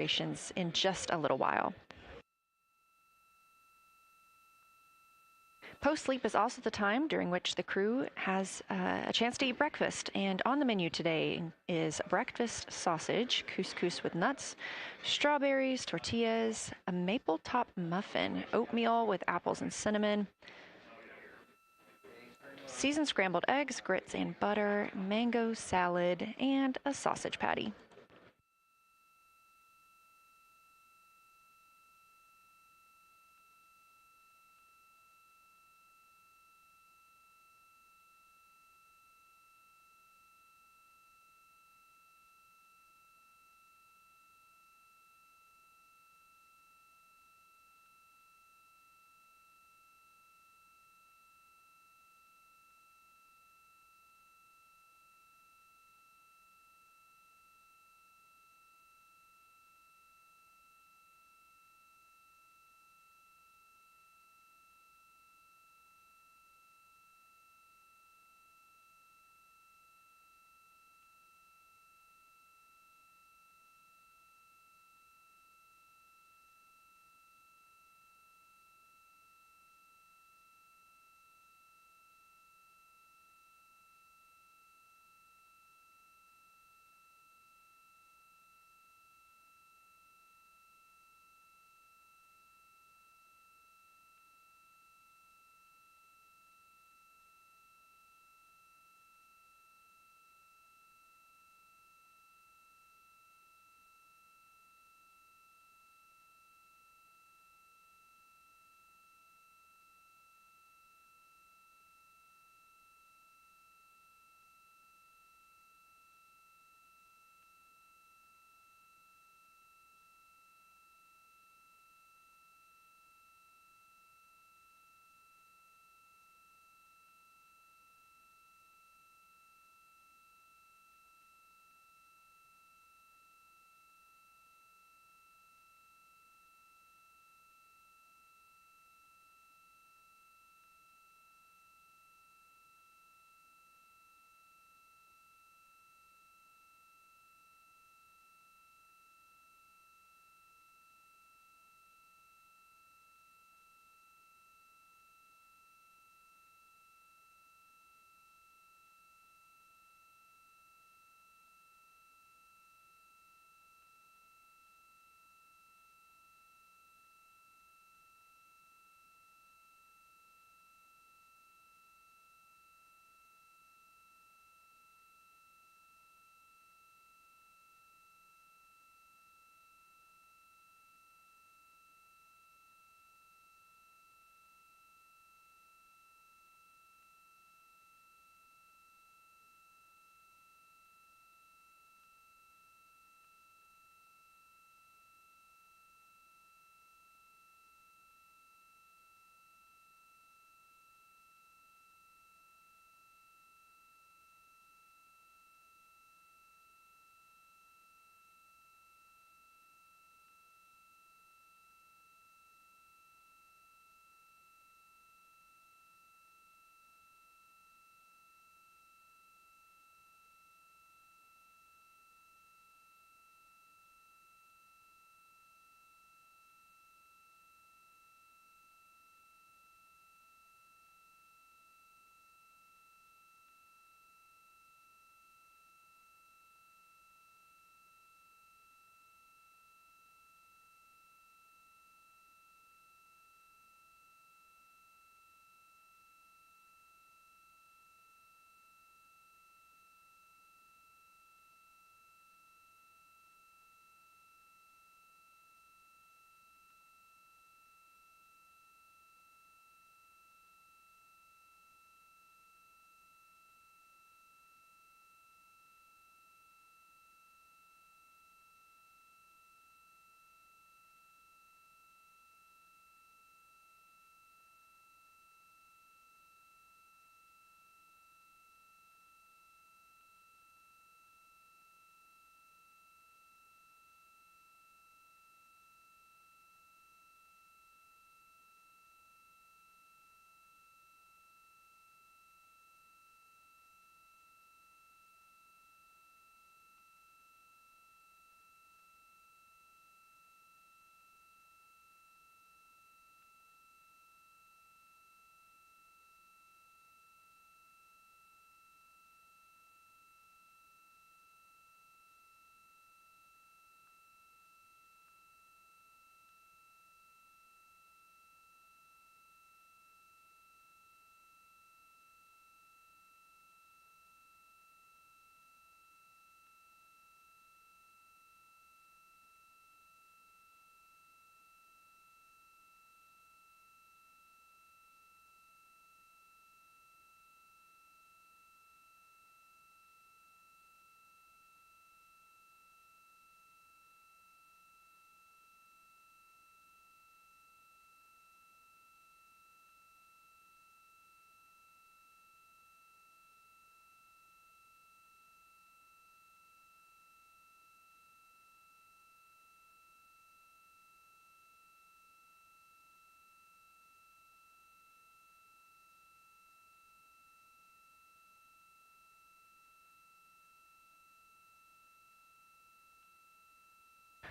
celebrations in just a little while. Post-sleep is also the time during which the crew has a chance to eat breakfast. And on the menu today is breakfast sausage, couscous with nuts, strawberries, tortillas, a maple top muffin, oatmeal with apples and cinnamon, seasoned scrambled eggs, grits and butter, mango salad, and a sausage patty.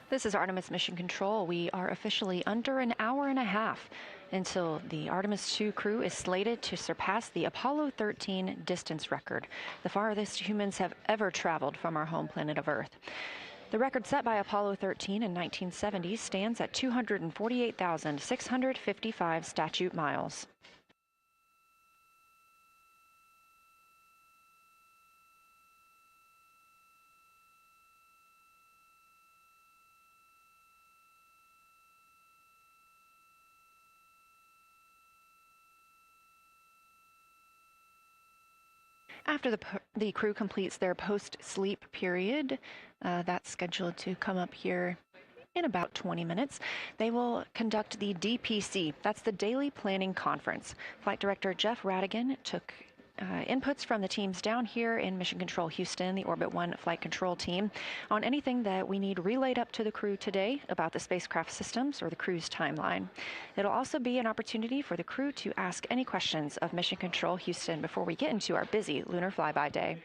This is Artemis Mission Control. We are officially under an hour and a half until the Artemis II crew is slated to surpass the Apollo 13 distance record, the farthest humans have ever traveled from our home planet of Earth. The record set by Apollo 13 in 1970 stands at 248,655 statute miles. After the crew completes their post-sleep period, that's scheduled to come up here in about 20 minutes, they will conduct the DPC. That's the Daily Planning Conference. Flight Director Jeff Radigan took inputs from the teams down here in Mission Control Houston, the Orbit 1 Flight Control Team, on anything that we need relayed up to the crew today about the spacecraft systems or the crew's timeline. It'll also be an opportunity for the crew to ask any questions of Mission Control Houston before we get into our busy lunar flyby day.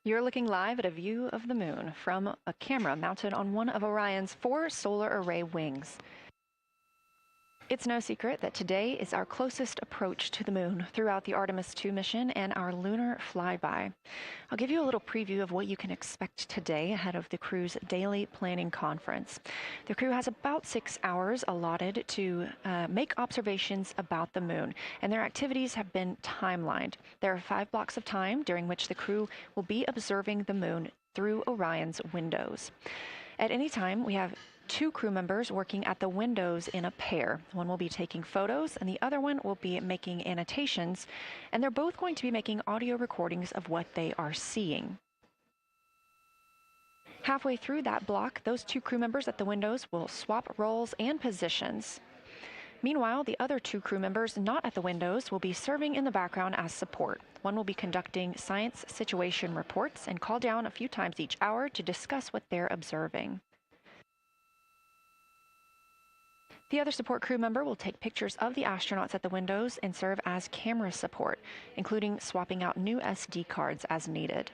You're looking live at a view of the moon from a camera mounted on one of Orion's 4 solar array wings. It's no secret that today is our closest approach to the moon throughout the Artemis II mission and our lunar flyby. I'll give you a little preview of what you can expect today ahead of the crew's daily planning conference. The crew has about 6 hours allotted to make observations about the moon, and their activities have been timelined. There are 5 blocks of time during which the crew will be observing the moon through Orion's windows. At any time, we have 2 crew members working at the windows in a pair. One will be taking photos and the other one will be making annotations, and they're both going to be making audio recordings of what they are seeing. Halfway through that block, those 2 crew members at the windows will swap roles and positions. Meanwhile, the other 2 crew members not at the windows will be serving in the background as support. One will be conducting science situation reports and call down a few times each hour to discuss what they're observing. The other support crew member will take pictures of the astronauts at the windows and serve as camera support, including swapping out new SD cards as needed.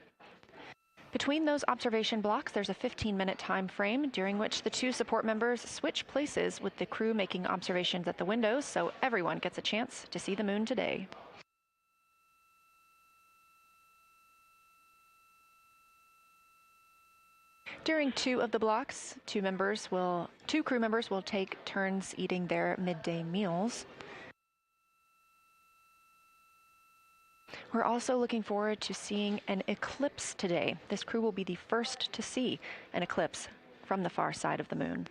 Between those observation blocks, there's a 15-minute time frame during which the 2 support members switch places with the crew making observations at the windows, so everyone gets a chance to see the moon today. During 2 of the blocks, 2 crew members will take turns eating their midday meals. We're also looking forward to seeing an eclipse today. This crew will be the first to see an eclipse from the far side of the moon.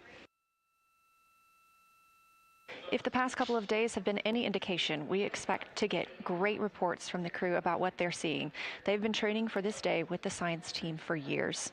If the past couple of days have been any indication, we expect to get great reports from the crew about what they're seeing. They've been training for this day with the science team for years.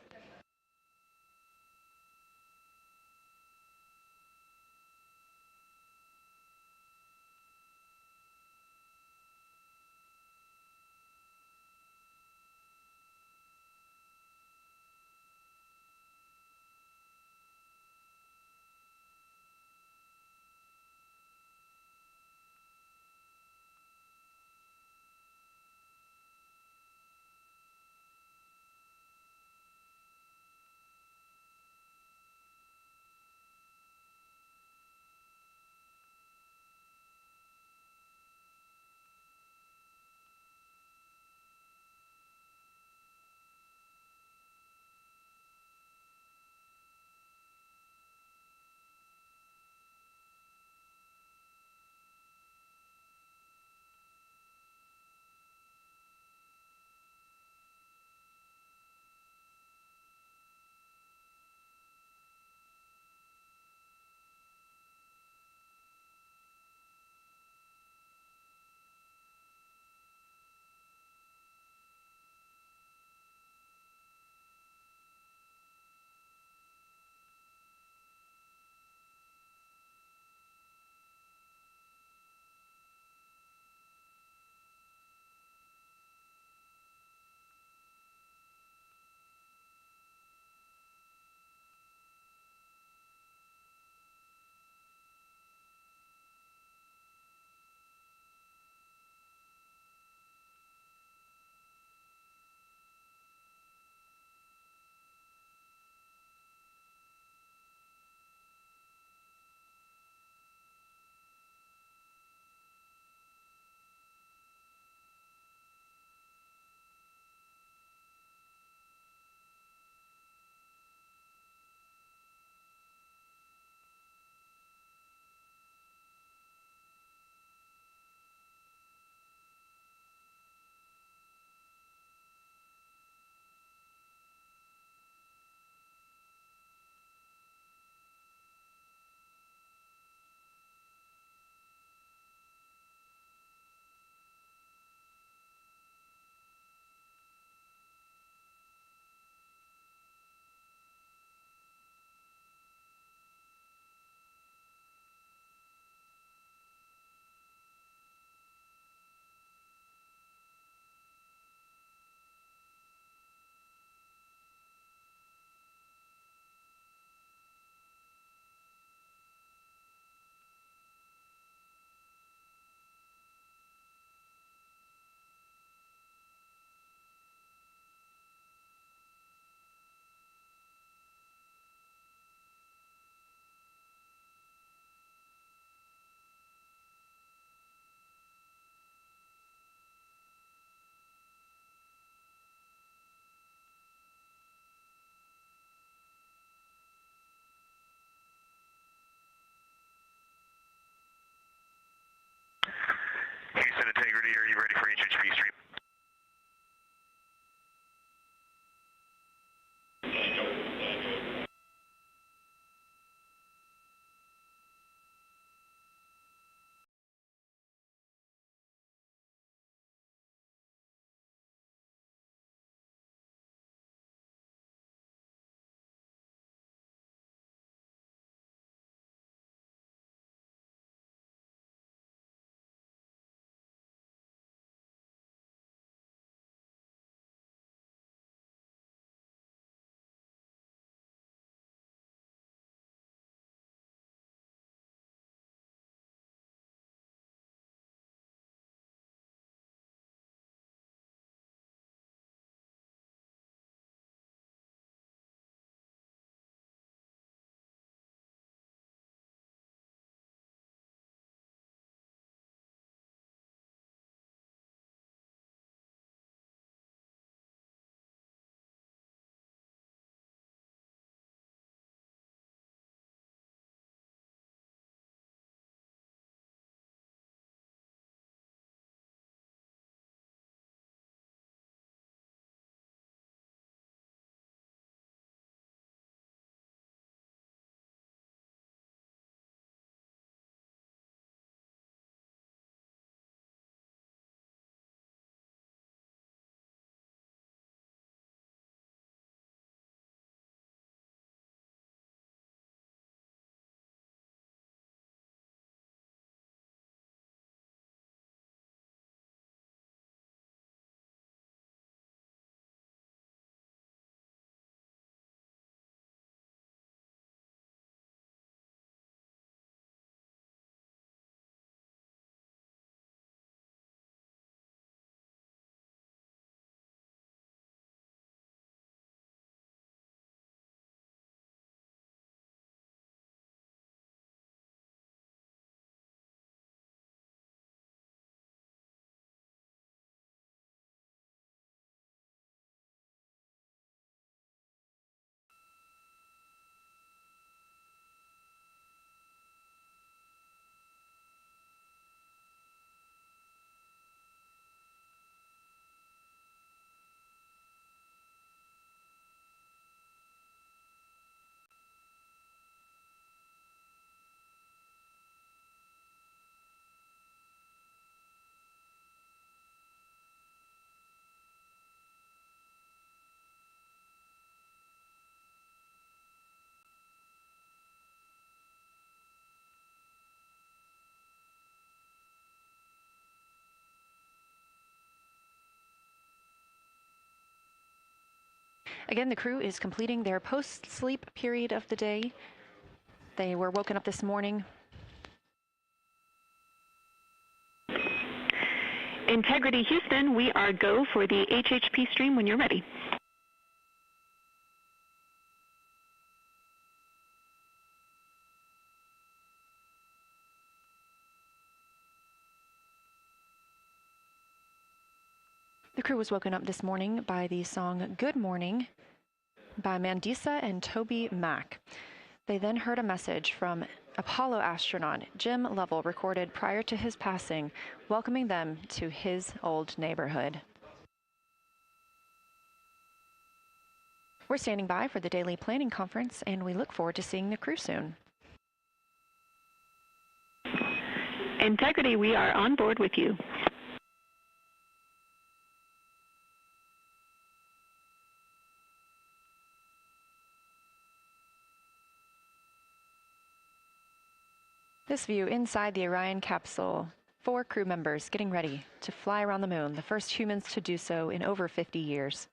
Again, the crew is completing their post-sleep period of the day. They were woken up this morning. Integrity Houston, we are go for the HHP stream when you're ready. The crew was woken up this morning by the song Good Morning by Mandisa and Toby Mack. They then heard a message from Apollo astronaut Jim Lovell, recorded prior to his passing, welcoming them to his old neighborhood. We're standing by for the daily planning conference, and we look forward to seeing the crew soon. Integrity, we are on board with you. This view inside the Orion capsule, 4 crew members getting ready to fly around the moon, the first humans to do so in over 50 years.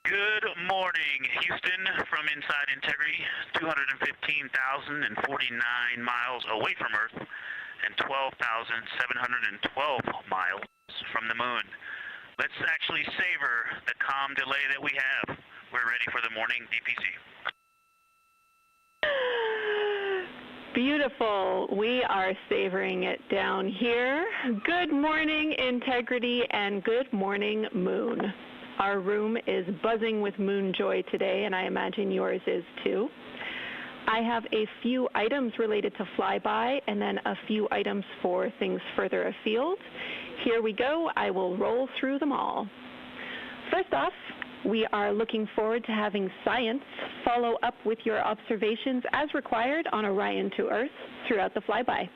Good morning, Houston, from inside Integrity, 215,049 miles away from Earth and 12,712 miles from the moon. Let's actually savor the calm delay that we have. We're ready for the morning DPC. Beautiful. We are savoring it down here. Good morning, Integrity, and good morning, Moon. Our room is buzzing with moon joy today, and I imagine yours is too. I have a few items related to flyby and then a few items for things further afield. Here we go. I will roll through them all. First off, we are looking forward to having science follow up with your observations as required on Orion to Earth throughout the flyby.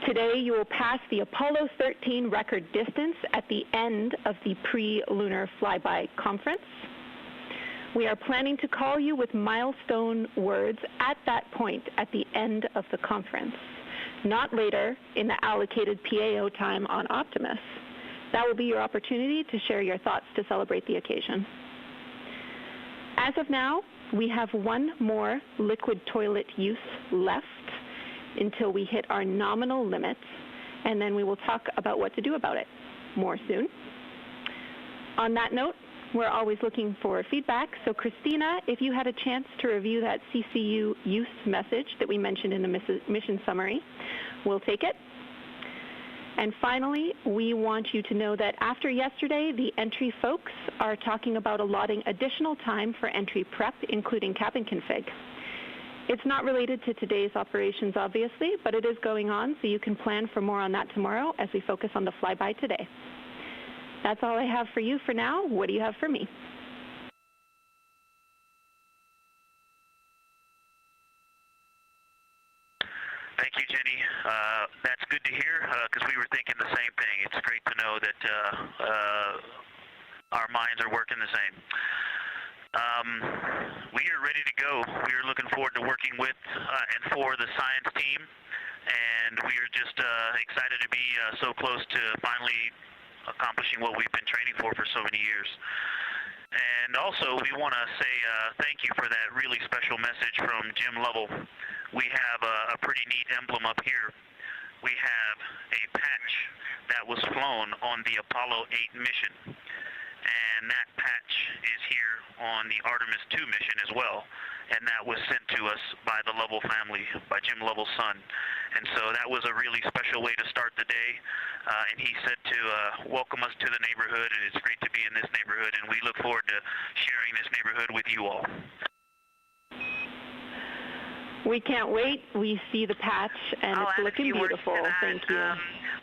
Today, you will pass the Apollo 13 record distance at the end of the pre-lunar flyby conference. We are planning to call you with milestone words at that point at the end of the conference, not later in the allocated PAO time on Optimus. That will be your opportunity to share your thoughts to celebrate the occasion. As of now, we have one more liquid toilet use left until we hit our nominal limits, and then we will talk about what to do about it more soon. On that note, we're always looking for feedback, so Christina, if you had a chance to review that CCU use message that we mentioned in the mission summary, we'll take it. And finally, we want you to know that after yesterday, the entry folks are talking about allotting additional time for entry prep, including cabin config. It's not related to today's operations, obviously, but it is going on, so you can plan for more on that tomorrow as we focus on the flyby today. That's all I have for you for now. What do you have for me? Thank you, Jenny. That's good to hear, because we were thinking the same thing. It's great to know that our minds are working the same. We are ready to go. We are looking forward to working with and for the science team, and we are just excited to be so close to finally accomplishing what we've been training for so many years. And also, we want to say thank you for that really special message from Jim Lovell. We have a pretty neat emblem up here. We have a patch that was flown on the Apollo 8 mission. And that patch is here on the Artemis II mission as well. And that was sent to us by the Lovell family, by Jim Lovell's son. And so that was a really special way to start the day. And he said to welcome us to the neighborhood, and it's great to be in this neighborhood. And we look forward to sharing this neighborhood with you all. We can't wait. We see the patch, and it's looking beautiful. Thank you.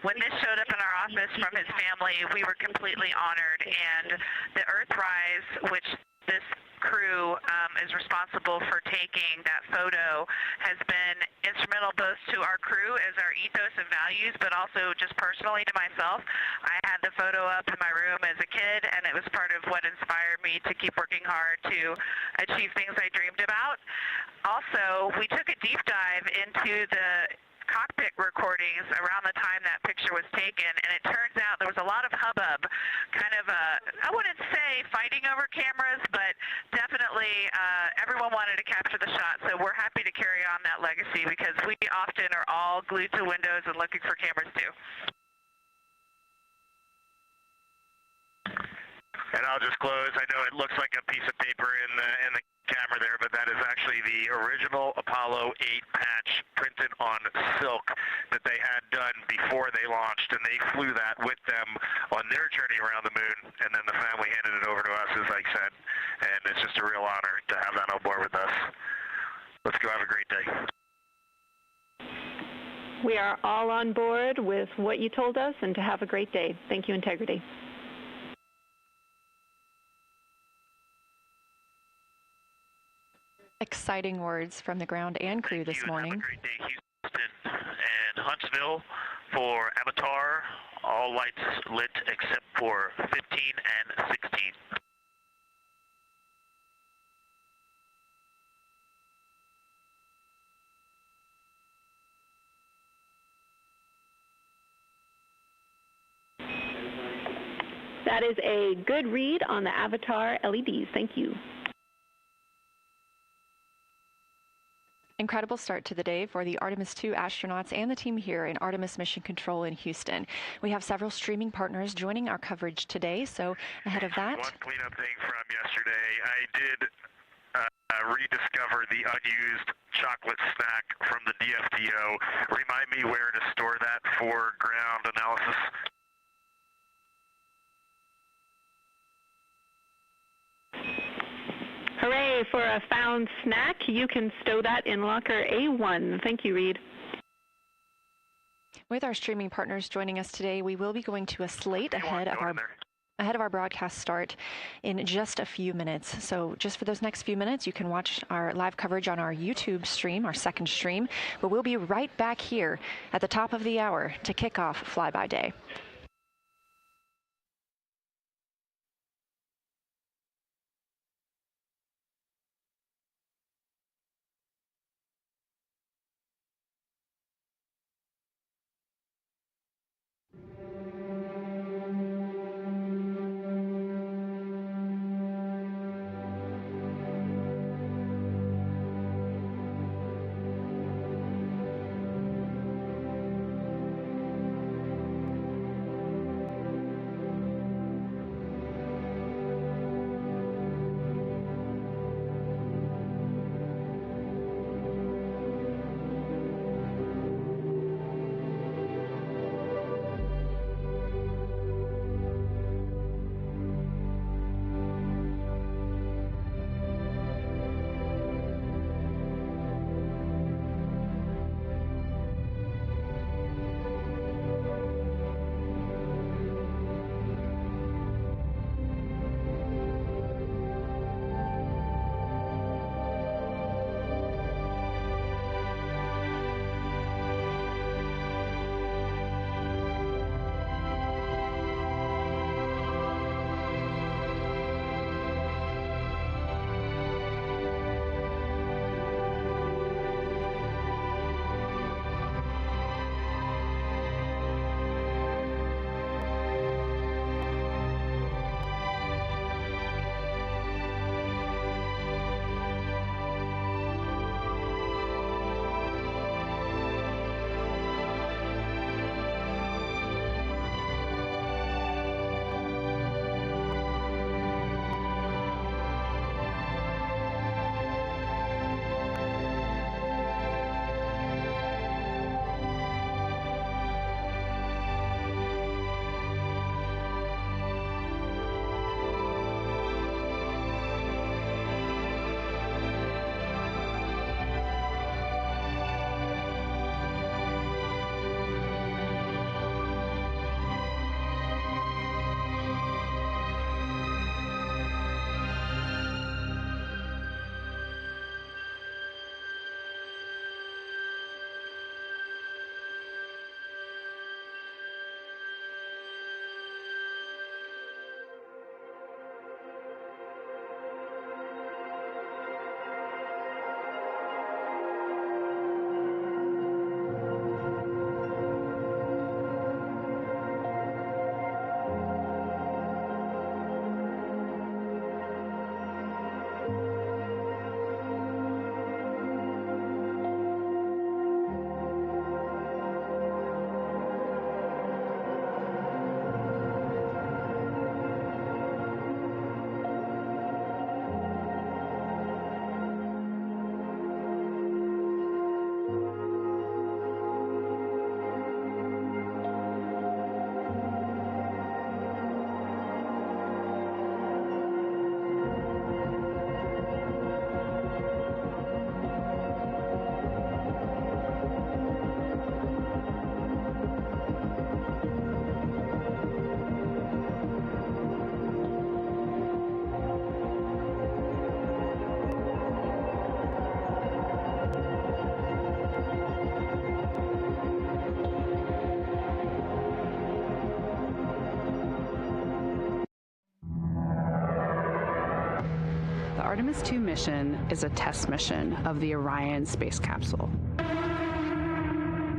When this showed up in our office from his family, we were completely honored. And the Earthrise, which this crew is responsible for taking that photo, has been instrumental both to our crew as our ethos and values, but also just personally to myself. I had the photo up in my room as a kid, and it was part of what inspired me to keep working hard to achieve things I dreamed about. Also, we took a deep dive into the cockpit recording recordings around the time that picture was taken, and it turns out there was a lot of hubbub, kind of, I wouldn't say fighting over cameras, but definitely everyone wanted to capture the shot, so we're happy to carry on that legacy because we often are all glued to windows and looking for cameras too. And I'll just close. I know it looks like a piece of paper in the camera there, but that is actually the original Apollo 8 patch printed on silk that they had done before they launched, and they flew that with them on their journey around the moon, and then the family handed it over to us, as I said, and it's just a real honor to have that on board with us. Let's go have a great day. We are all on board with what you told us, and to have a great day. Thank you, Integrity. Exciting words from the ground and crew this morning. Have a great day, Houston and Huntsville. For Avatar, all lights lit except for 15 and 16. That is a good read on the Avatar LEDs. Thank you. Incredible start to the day for the Artemis II astronauts and the team here in Artemis Mission Control in Houston. We have several streaming partners joining our coverage today, so ahead of that... One cleanup thing from yesterday, I did rediscover the unused chocolate snack from the DFDO. Remind me where to store that for ground analysis. Hooray for a found snack. You can stow that in locker A1. Thank you, Reed. With our streaming partners joining us today, we will be going to a slate ahead of our broadcast start in just a few minutes. So just for those next few minutes, you can watch our live coverage on our YouTube stream, our second stream, but we'll be right back here at the top of the hour to kick off Flyby Day. Artemis II mission is a test mission of the Orion space capsule.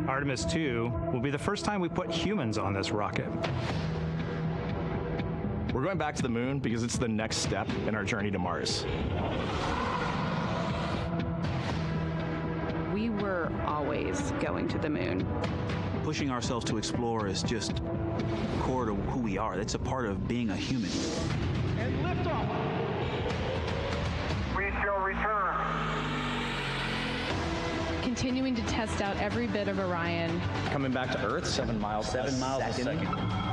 Artemis II will be the first time we put humans on this rocket. We're going back to the moon because it's the next step in our journey to Mars. We were always going to the moon. Pushing ourselves to explore is just core to who we are. That's a part of being a human. And liftoff. We shall return. Continuing to test out every bit of Orion. Coming back to Earth, 7 miles a second.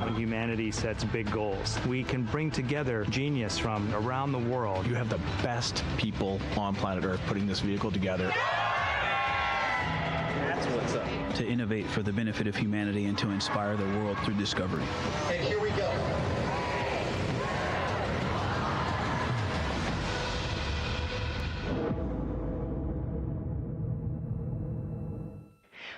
When humanity sets big goals, we can bring together genius from around the world. You have the best people on planet Earth putting this vehicle together. That's what's up. To innovate for the benefit of humanity and to inspire the world through discovery. And here we go.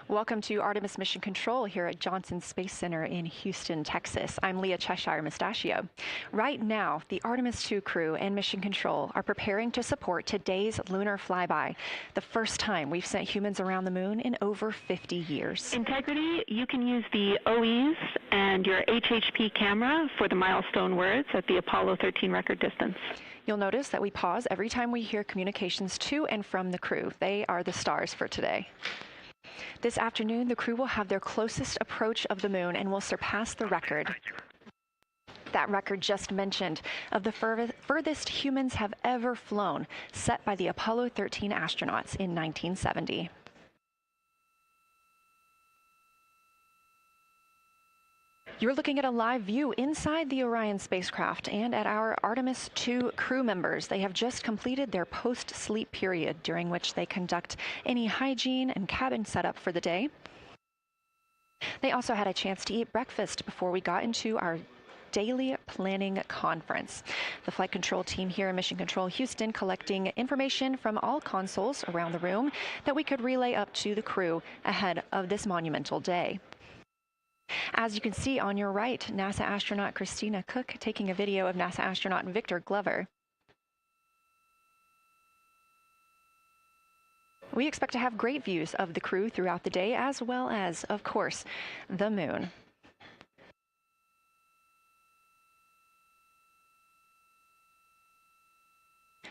Welcome to Artemis Mission Control here at Johnson Space Center in Houston, Texas. I'm Leah Cheshire Mustachio. Right now, the Artemis II crew and Mission Control are preparing to support today's lunar flyby, the first time we've sent humans around the moon in over 50 years. Integrity, you can use the OEs and your HHP camera for the milestone words at the Apollo 13 record distance. You'll notice that we pause every time we hear communications to and from the crew. They are the stars for today. This afternoon, the crew will have their closest approach of the moon and will surpass the record. That record just mentioned of the furthest humans have ever flown, set by the Apollo 13 astronauts in 1970. You're looking at a live view inside the Orion spacecraft and at our Artemis II crew members. They have just completed their post-sleep period, during which they conduct any hygiene and cabin setup for the day. They also had a chance to eat breakfast before we got into our daily planning conference. The flight control team here in Mission Control Houston collecting information from all consoles around the room that we could relay up to the crew ahead of this monumental day. As you can see on your right, NASA astronaut Christina Cook taking a video of NASA astronaut Victor Glover. We expect to have great views of the crew throughout the day, as well as, of course, the moon.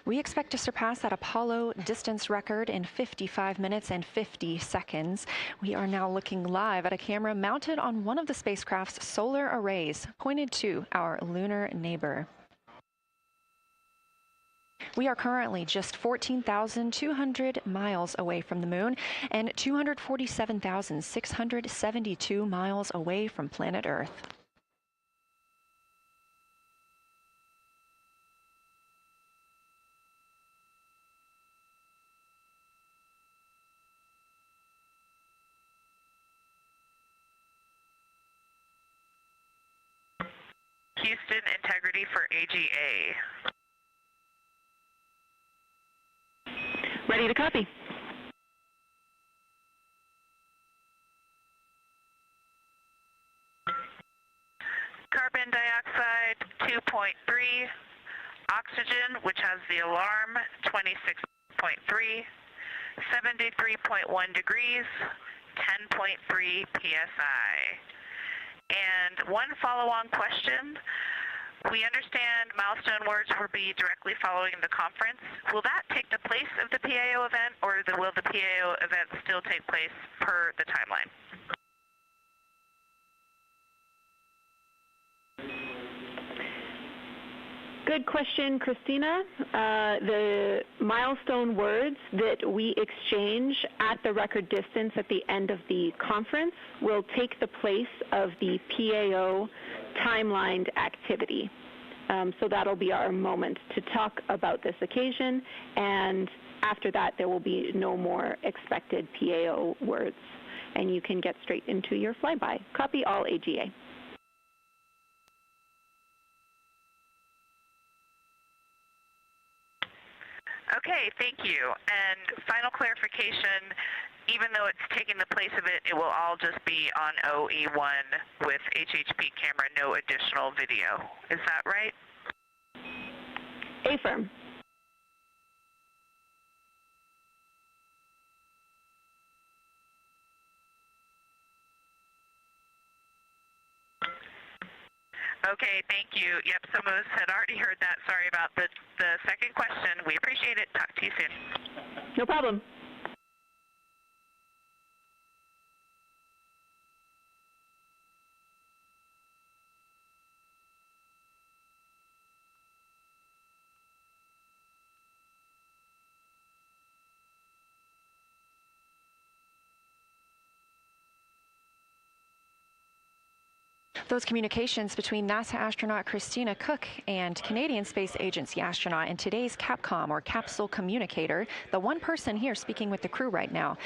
We expect to surpass that Apollo distance record in 55 minutes and 50 seconds. We are now looking live at a camera mounted on one of the spacecraft's solar arrays, pointed to our lunar neighbor. We are currently just 14,200 miles away from the moon and 247,672 miles away from planet Earth. Houston, integrity for AGA. Ready to copy. Carbon dioxide 2.3, oxygen, which has the alarm, 26.3, 73.1 degrees, 10.3 psi. And one follow-on question. We understand milestone words will be directly following the conference. Will that take the place of the PAO event, or will the PAO event still take place per the timeline? Good question, Christina. The milestone words that we exchange at the record distance at the end of the conference will take the place of the PAO timelined activity. So that'll be our moment to talk about this occasion, and after that there will be no more expected PAO words, and you can get straight into your flyby. Copy all AGA. Okay, thank you. And final clarification, even though it's taking the place of it, it will all just be on OE1 with HHP camera, no additional video. Is that right? Affirm. Okay, thank you. Yep, some of us had already heard that. Sorry about the second question. We appreciate it. Talk to you soon. No problem. Those communications between NASA astronaut Christina Cook and Canadian Space Agency astronaut and today's Capcom, or capsule communicator, the one person here speaking with the crew right now,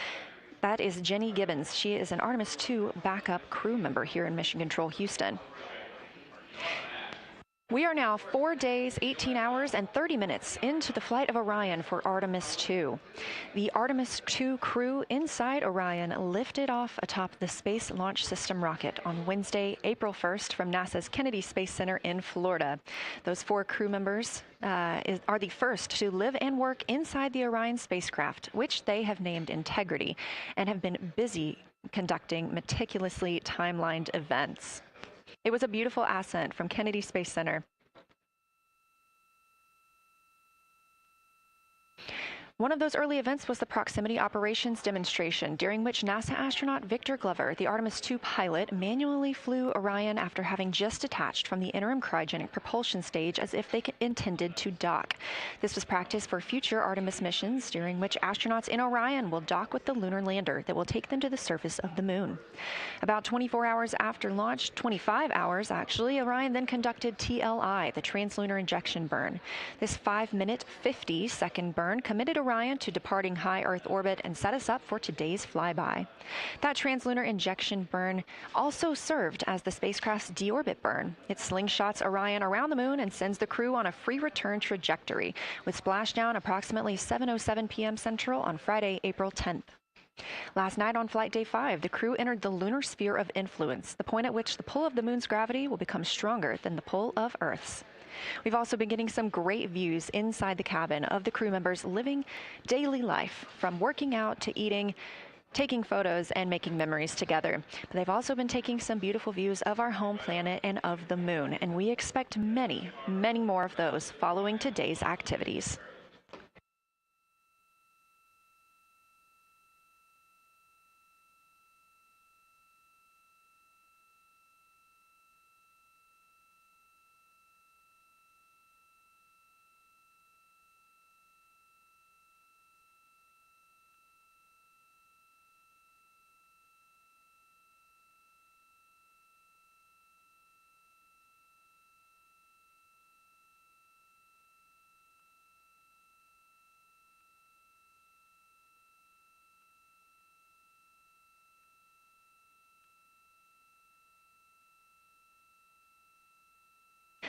that is Jenny Gibbons. She is an Artemis II backup crew member here in Mission Control Houston. We are now 4 days, 18 hours, and 30 minutes into the flight of Orion for Artemis II. The Artemis II crew inside Orion lifted off atop the Space Launch System rocket on Wednesday, April 1st from NASA's Kennedy Space Center in Florida. Those 4 crew members are the first to live and work inside the Orion spacecraft, which they have named Integrity, and have been busy conducting meticulously timelined events. It was a beautiful ascent from Kennedy Space Center. One of those early events was the proximity operations demonstration, during which NASA astronaut Victor Glover, the Artemis II pilot, manually flew Orion after having just detached from the interim cryogenic propulsion stage as if they intended to dock. This was practice for future Artemis missions, during which astronauts in Orion will dock with the lunar lander that will take them to the surface of the moon. About 24 hours after launch, 25 hours actually, Orion then conducted TLI, the translunar injection burn. This 5-minute, 50-second burn committed Orion to departing high Earth orbit and set us up for today's flyby. That translunar injection burn also served as the spacecraft's deorbit burn. It slingshots Orion around the moon and sends the crew on a free return trajectory, with splashdown approximately 7:07 p.m. Central on Friday, April 10th. Last night on Flight Day 5, the crew entered the lunar sphere of influence, the point at which the pull of the moon's gravity will become stronger than the pull of Earth's. We've also been getting some great views inside the cabin of the crew members living daily life, from working out to eating, taking photos, and making memories together. But they've also been taking some beautiful views of our home planet and of the moon, and we expect many, many more of those following today's activities.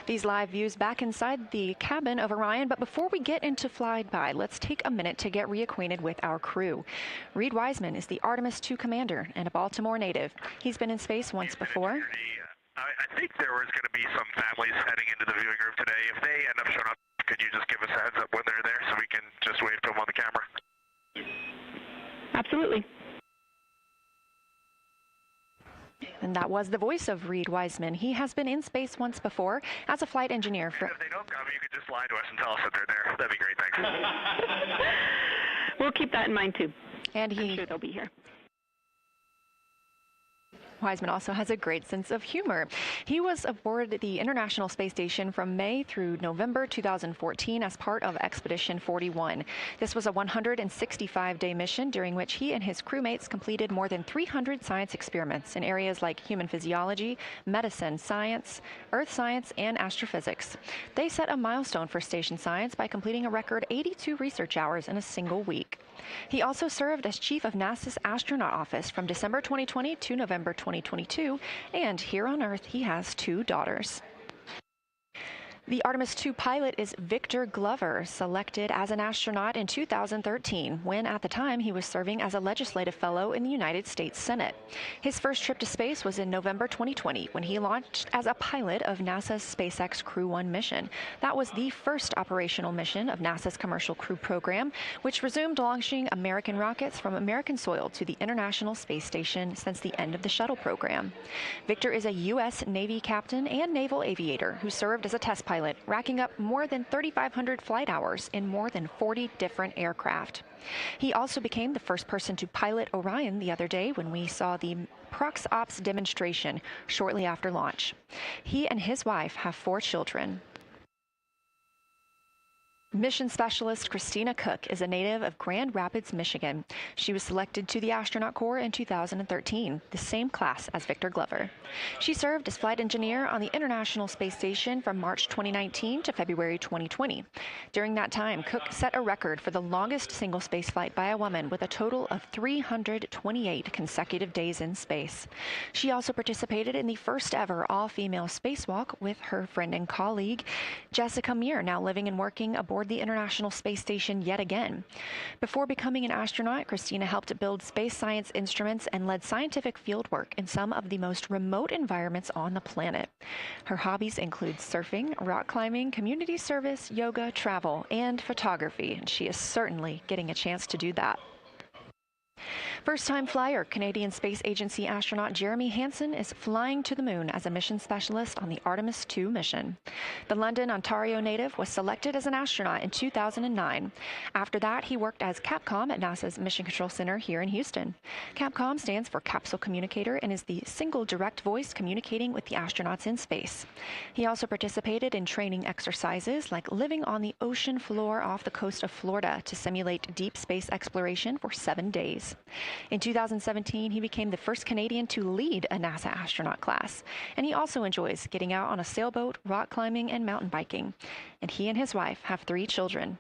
These live views back inside the cabin of Orion, but before we get into flyby, let's take a minute to get reacquainted with our crew. Reed Wiseman is the Artemis II commander and a Baltimore native. He's been in space once before. I think there was going to be some families heading into the viewing room today. If they end up showing up, could you just give us a heads up when they're there so we can just wave to them on the camera? Absolutely. And that was the voice of Reed Wiseman. He has been in space once before as a flight engineer. If they don't come, you could just lie to us and tell us that they're there. That'd be great, thanks. We'll keep that in mind, too. And I'm sure they'll be here. Wiseman also has a great sense of humor. He was aboard the International Space Station from May through November 2014 as part of Expedition 41. This was a 165-day mission during which he and his crewmates completed more than 300 science experiments in areas like human physiology, medicine, science, earth science, and astrophysics. They set a milestone for station science by completing a record 82 research hours in a single week. He also served as chief of NASA's astronaut office from December 2020 to November 2022, and here on Earth he has 2 daughters. The Artemis II pilot is Victor Glover, selected as an astronaut in 2013, when at the time he was serving as a legislative fellow in the United States Senate. His first trip to space was in November 2020, when he launched as a pilot of NASA's SpaceX Crew 1 mission. That was the first operational mission of NASA's Commercial Crew program, which resumed launching American rockets from American soil to the International Space Station since the end of the shuttle program. Victor is a U.S. Navy captain and naval aviator who served as a test pilot, racking up more than 3,500 flight hours in more than 40 different aircraft. He also became the first person to pilot Orion the other day when we saw the Prox Ops demonstration shortly after launch. He and his wife have 4 children. Mission Specialist Christina Cook is a native of Grand Rapids, Michigan. She was selected to the Astronaut Corps in 2013, the same class as Victor Glover. She served as flight engineer on the International Space Station from March 2019 to February 2020. During that time, Cook set a record for the longest single spaceflight by a woman with a total of 328 consecutive days in space. She also participated in the first ever all-female spacewalk with her friend and colleague, Jessica Meir, now living and working aboard the International Space Station yet again. Before becoming an astronaut, Christina helped build space science instruments and led scientific fieldwork in some of the most remote environments on the planet. Her hobbies include surfing, rock climbing, community service, yoga, travel, and photography, and she is certainly getting a chance to do that. First-time flyer, Canadian Space Agency astronaut Jeremy Hansen is flying to the moon as a mission specialist on the Artemis II mission. The London, Ontario native was selected as an astronaut in 2009. After that, he worked as Capcom at NASA's Mission Control Center here in Houston. Capcom stands for Capsule Communicator and is the single direct voice communicating with the astronauts in space. He also participated in training exercises like living on the ocean floor off the coast of Florida to simulate deep space exploration for 7 days. In 2017, he became the first Canadian to lead a NASA astronaut class, and he also enjoys getting out on a sailboat, rock climbing, and mountain biking. And he and his wife have 3 children.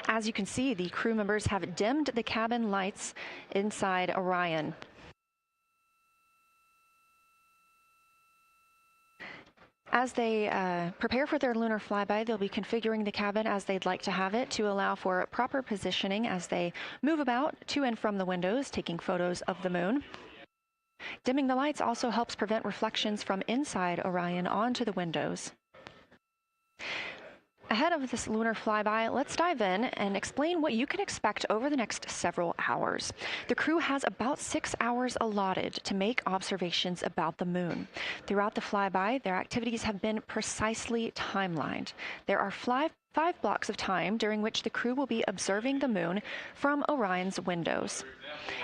As you can see, the crew members have dimmed the cabin lights inside Orion. As they prepare for their lunar flyby, they'll be configuring the cabin as they'd like to have it to allow for proper positioning as they move about to and from the windows, taking photos of the moon. Dimming the lights also helps prevent reflections from inside Orion onto the windows. Ahead of this lunar flyby, let's dive in and explain what you can expect over the next several hours. The crew has about 6 hours allotted to make observations about the moon. Throughout the flyby, their activities have been precisely timelined. There are 5 blocks of time during which the crew will be observing the moon from Orion's windows.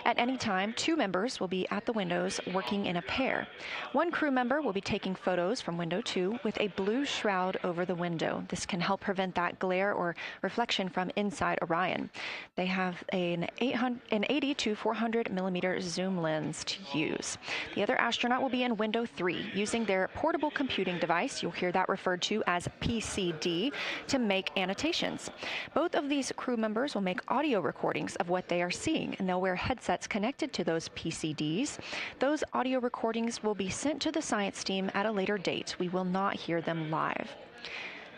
At any time, 2 members will be at the windows working in a pair. One crew member will be taking photos from window 2 with a blue shroud over the window. This can help prevent that glare or reflection from inside Orion. They have an 80 to 400 millimeter zoom lens to use. The other astronaut will be in window 3 using their portable computing device, you'll hear that referred to as PCD, to make annotations. Both of these crew members will make audio recordings of what they are seeing, and they'll wear headsets connected to those PCDs. Those audio recordings will be sent to the science team at a later date. We will not hear them live.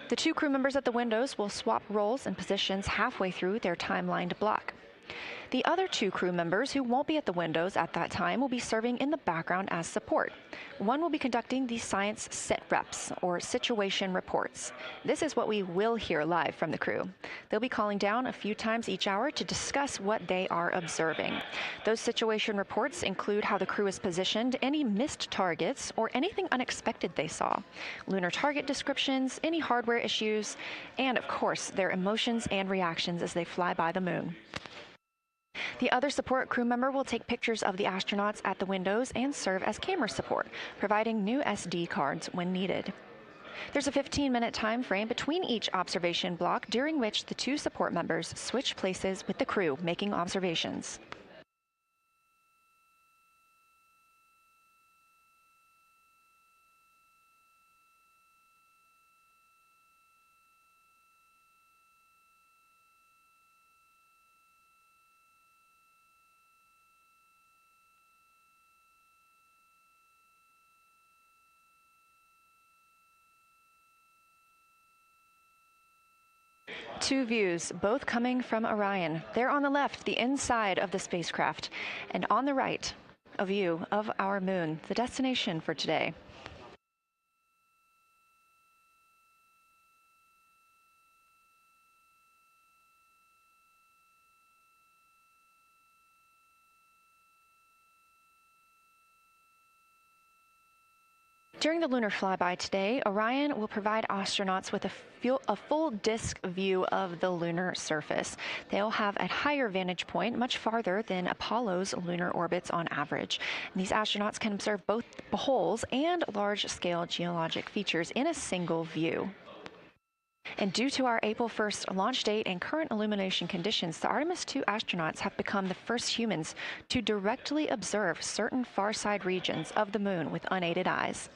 The 2 crew members at the windows will swap roles and positions halfway through their timelined block. The other 2 crew members who won't be at the windows at that time will be serving in the background as support. One will be conducting the science sit reps, or situation reports. This is what we will hear live from the crew. They'll be calling down a few times each hour to discuss what they are observing. Those situation reports include how the crew is positioned, any missed targets, or anything unexpected they saw, lunar target descriptions, any hardware issues, and of course, their emotions and reactions as they fly by the moon. The other support crew member will take pictures of the astronauts at the windows and serve as camera support, providing new SD cards when needed. There's a 15-minute time frame between each observation block, during which the 2 support members switch places with the crew making observations. Two views, both coming from Orion. There on the left, the inside of the spacecraft, and on the right, a view of our moon, the destination for today. During the lunar flyby today, Orion will provide astronauts with a full disk view of the lunar surface. They'll have a higher vantage point, much farther than Apollo's lunar orbits on average. And these astronauts can observe both holes and large-scale geologic features in a single view. And due to our April 1st launch date and current illumination conditions, the Artemis II astronauts have become the first humans to directly observe certain far-side regions of the moon with unaided eyes.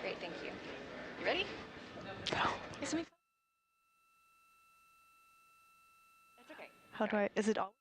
Great, thank you. You ready? No. It's gonna be fun. That's okay. How do I, is it all?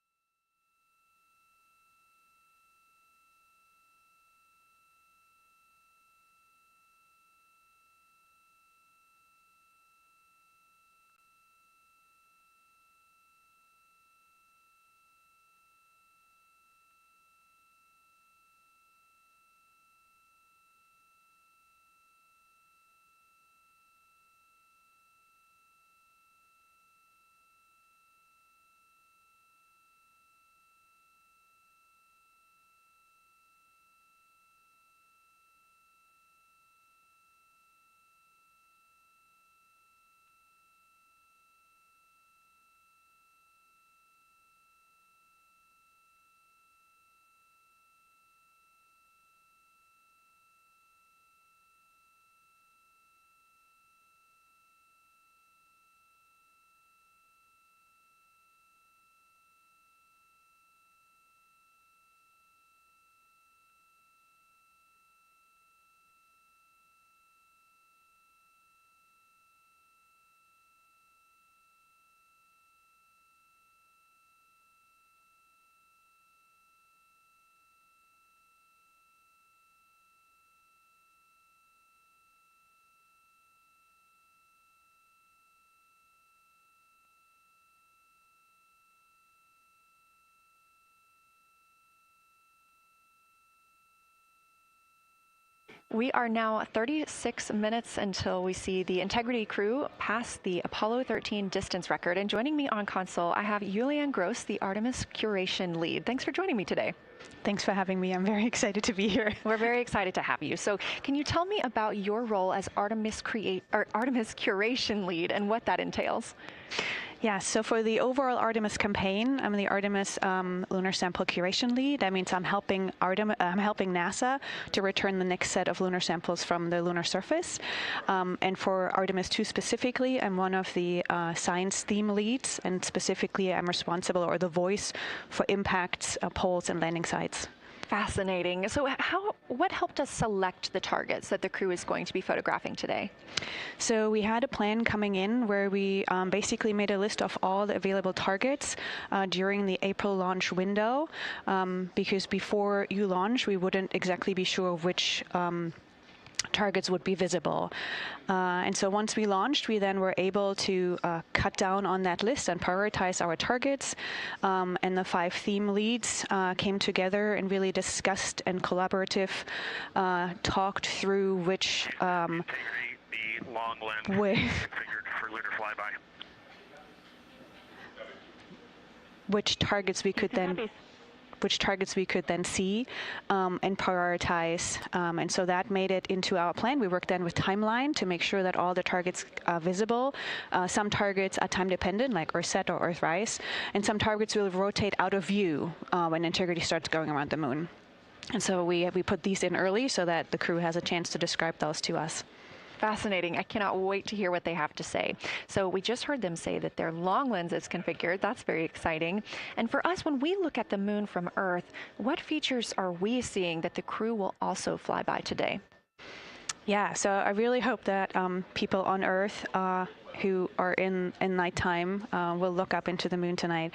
We are now 36 minutes until we see the Integrity crew pass the Apollo 13 distance record. And joining me on console, I have Julianne Gross, the Artemis curation lead. Thanks for joining me today. Thanks for having me. I'm very excited to be here. We're very excited to have you. So can you tell me about your role as Artemis curation lead and what that entails? Yeah, so for the overall Artemis campaign, I'm the Artemis lunar sample curation lead. That means I'm helping NASA to return the next set of lunar samples from the lunar surface. And for Artemis II specifically, I'm one of the science theme leads, and specifically I'm responsible, or the voice, for impacts, poles, and landing sites. Fascinating. So what helped us select the targets that the crew is going to be photographing today? So we had a plan coming in where we basically made a list of all the available targets during the April launch window, because before you launch, we wouldn't exactly be sure which targets would be visible. And so once we launched, we then were able to cut down on that list and prioritize our targets. And the 5 theme leads came together and really discussed and talked through which the long lens configured for lunar flyby. Which targets we could then see and prioritize. And so that made it into our plan. We worked then with timeline to make sure that all the targets are visible. Some targets are time dependent, like Earthset or Earthrise, and some targets will rotate out of view when Integrity starts going around the moon. And so we put these in early so that the crew has a chance to describe those to us. Fascinating. I cannot wait to hear what they have to say. So we just heard them say that their long lens is configured. That's very exciting. And for us, when we look at the moon from Earth, what features are we seeing that the crew will also fly by today? Yeah, so I really hope that people on Earth who are in nighttime will look up into the moon tonight.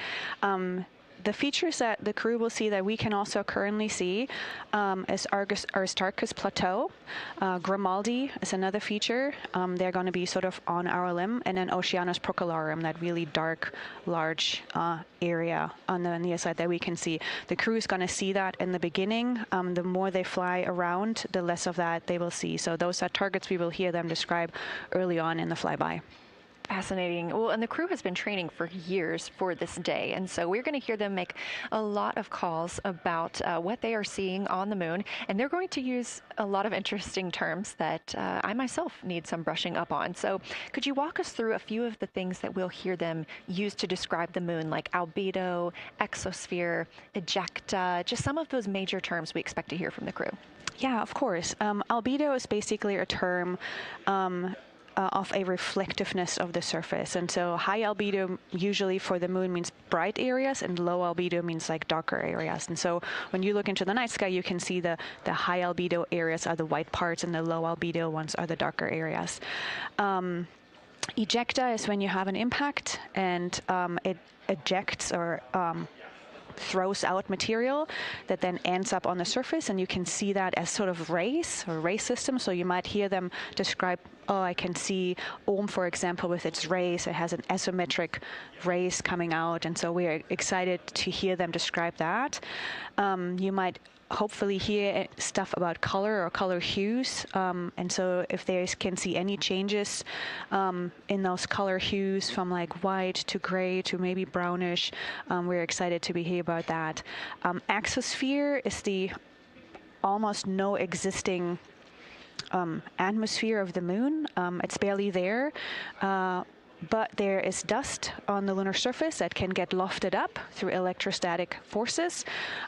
The features that the crew will see that we can also currently see is Aristarchus Plateau. Grimaldi is another feature. They're going to be sort of on our limb. And then Oceanus Procellarum, that really dark, large area on the near side that we can see. The crew is going to see that in the beginning. The more they fly around, the less of that they will see. So those are targets we will hear them describe early on in the flyby. Fascinating. Well, and the crew has been training for years for this day. And so we're going to hear them make a lot of calls about what they are seeing on the moon. And they're going to use a lot of interesting terms that I myself need some brushing up on. So could you walk us through a few of the things that we'll hear them use to describe the moon, like albedo, exosphere, ejecta, just some of those major terms we expect to hear from the crew? Yeah, of course. Albedo is basically a term of a reflectiveness of the surface. And so high albedo usually for the moon means bright areas, and low albedo means like darker areas. And so when you look into the night sky, you can see the high albedo areas are the white parts and the low albedo ones are the darker areas. Ejecta is when you have an impact and it ejects or throws out material that then ends up on the surface, and you can see that as sort of rays or ray systems. So you might hear them describe, I can see for example, with its rays. It has an isometric rays coming out, and so we're excited to hear them describe that. You might hopefully hear stuff about color or color hues, and so if they can see any changes in those color hues from like white to gray to maybe brownish, we're excited to hear about that. Exosphere is the almost no existing atmosphere of the moon. It's barely there. But there is dust on the lunar surface that can get lofted up through electrostatic forces.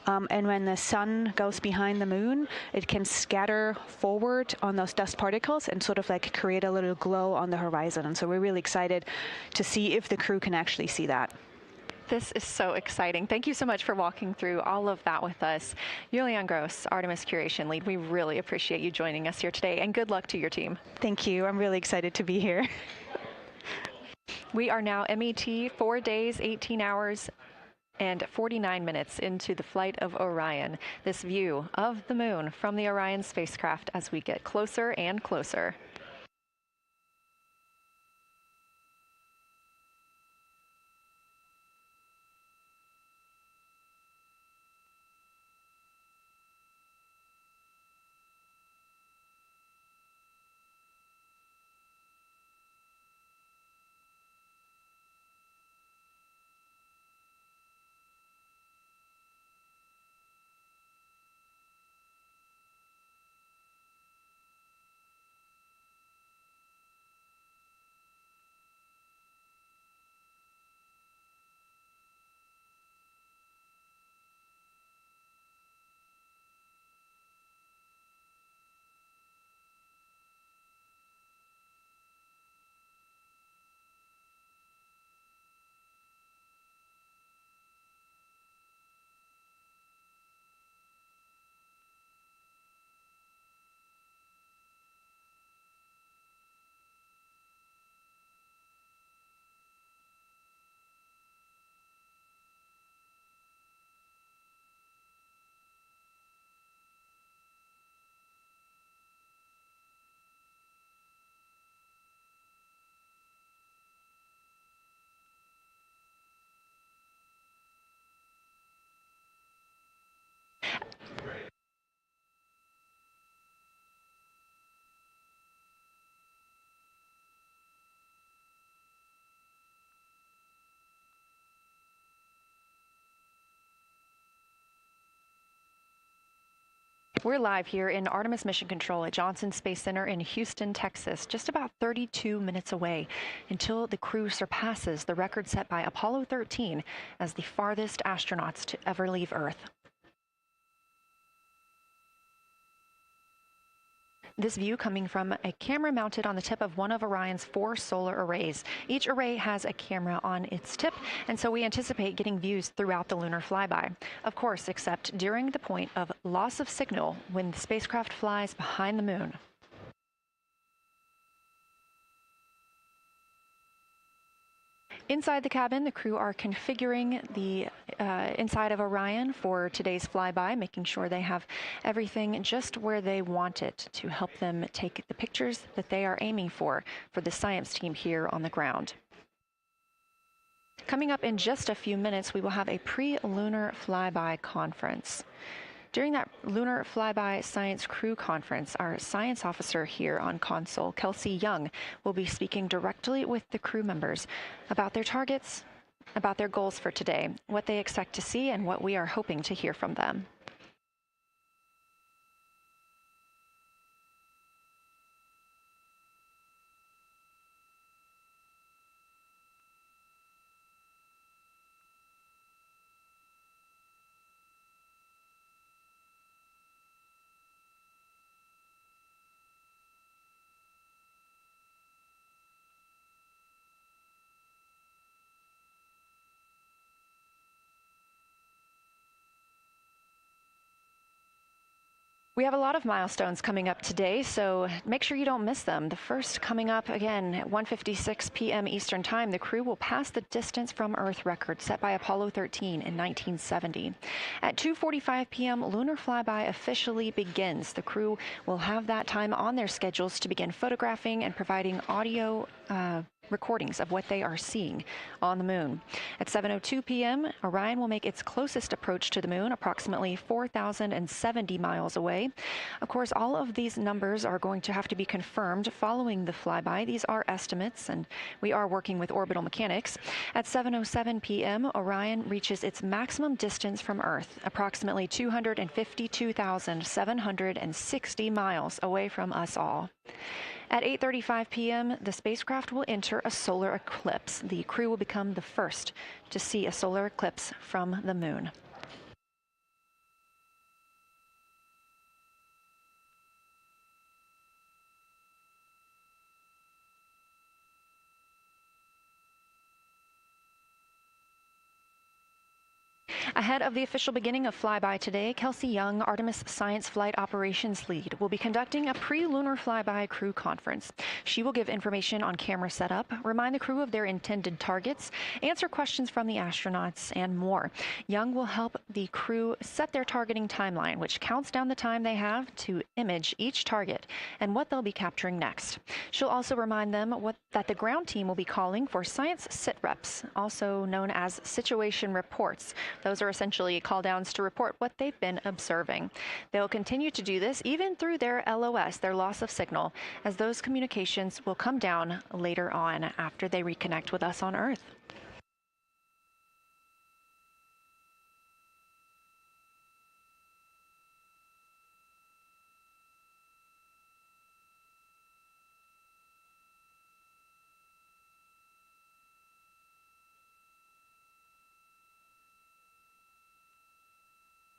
And when the sun goes behind the moon, it can scatter forward on those dust particles and sort of like create a little glow on the horizon. And so we're really excited to see if the crew can actually see that. This is so exciting. Thank you so much for walking through all of that with us. Julianne Gross, Artemis Curation Lead, we really appreciate you joining us here today, and good luck to your team. Thank you. I'm really excited to be here. We are now MET 4 days, 18 hours, and 49 minutes into the flight of Orion. This view of the moon from the Orion spacecraft as we get closer and closer. We're live here in Artemis Mission Control at Johnson Space Center in Houston, Texas, just about 32 minutes away until the crew surpasses the record set by Apollo 13 as the farthest astronauts to ever leave Earth. This view coming from a camera mounted on the tip of one of Orion's 4 solar arrays. Each array has a camera on its tip, and so we anticipate getting views throughout the lunar flyby. Of course, except during the point of loss of signal when the spacecraft flies behind the moon. Inside the cabin, the crew are configuring the inside of Orion for today's flyby, making sure they have everything just where they want it to help them take the pictures that they are aiming for the science team here on the ground. Coming up in just a few minutes, we will have a pre-lunar flyby conference. During that Lunar Flyby Science Crew Conference, our science officer here on console, Kelsey Young, will be speaking directly with the crew members about their targets, about their goals for today, what they expect to see, and what we are hoping to hear from them. We have a lot of milestones coming up today, so make sure you don't miss them. The first coming up again at 1:56 p.m. Eastern Time, the crew will pass the distance from Earth record set by Apollo 13 in 1970. At 2:45 p.m., lunar flyby officially begins. The crew will have that time on their schedules to begin photographing and providing audio recordings of what they are seeing on the moon. At 7:02 p.m., Orion will make its closest approach to the moon, approximately 4,070 miles away. Of course, all of these numbers are going to have to be confirmed following the flyby. These are estimates, and we are working with orbital mechanics. At 7:07 p.m., Orion reaches its maximum distance from Earth, approximately 252,760 miles away from us all. At 8:35 p.m., the spacecraft will enter a solar eclipse. The crew will become the first to see a solar eclipse from the moon. Ahead of the official beginning of flyby today, Kelsey Young, Artemis Science Flight Operations Lead, will be conducting a pre-lunar flyby crew conference. She will give information on camera setup, remind the crew of their intended targets, answer questions from the astronauts, and more. Young will help the crew set their targeting timeline, which counts down the time they have to image each target and what they'll be capturing next. She'll also remind them that the ground team will be calling for science sit reps, also known as situation reports. Those are essentially call-downs to report what they've been observing. They'll continue to do this even through their LOS, their loss of signal, as those communications will come down later on after they reconnect with us on Earth.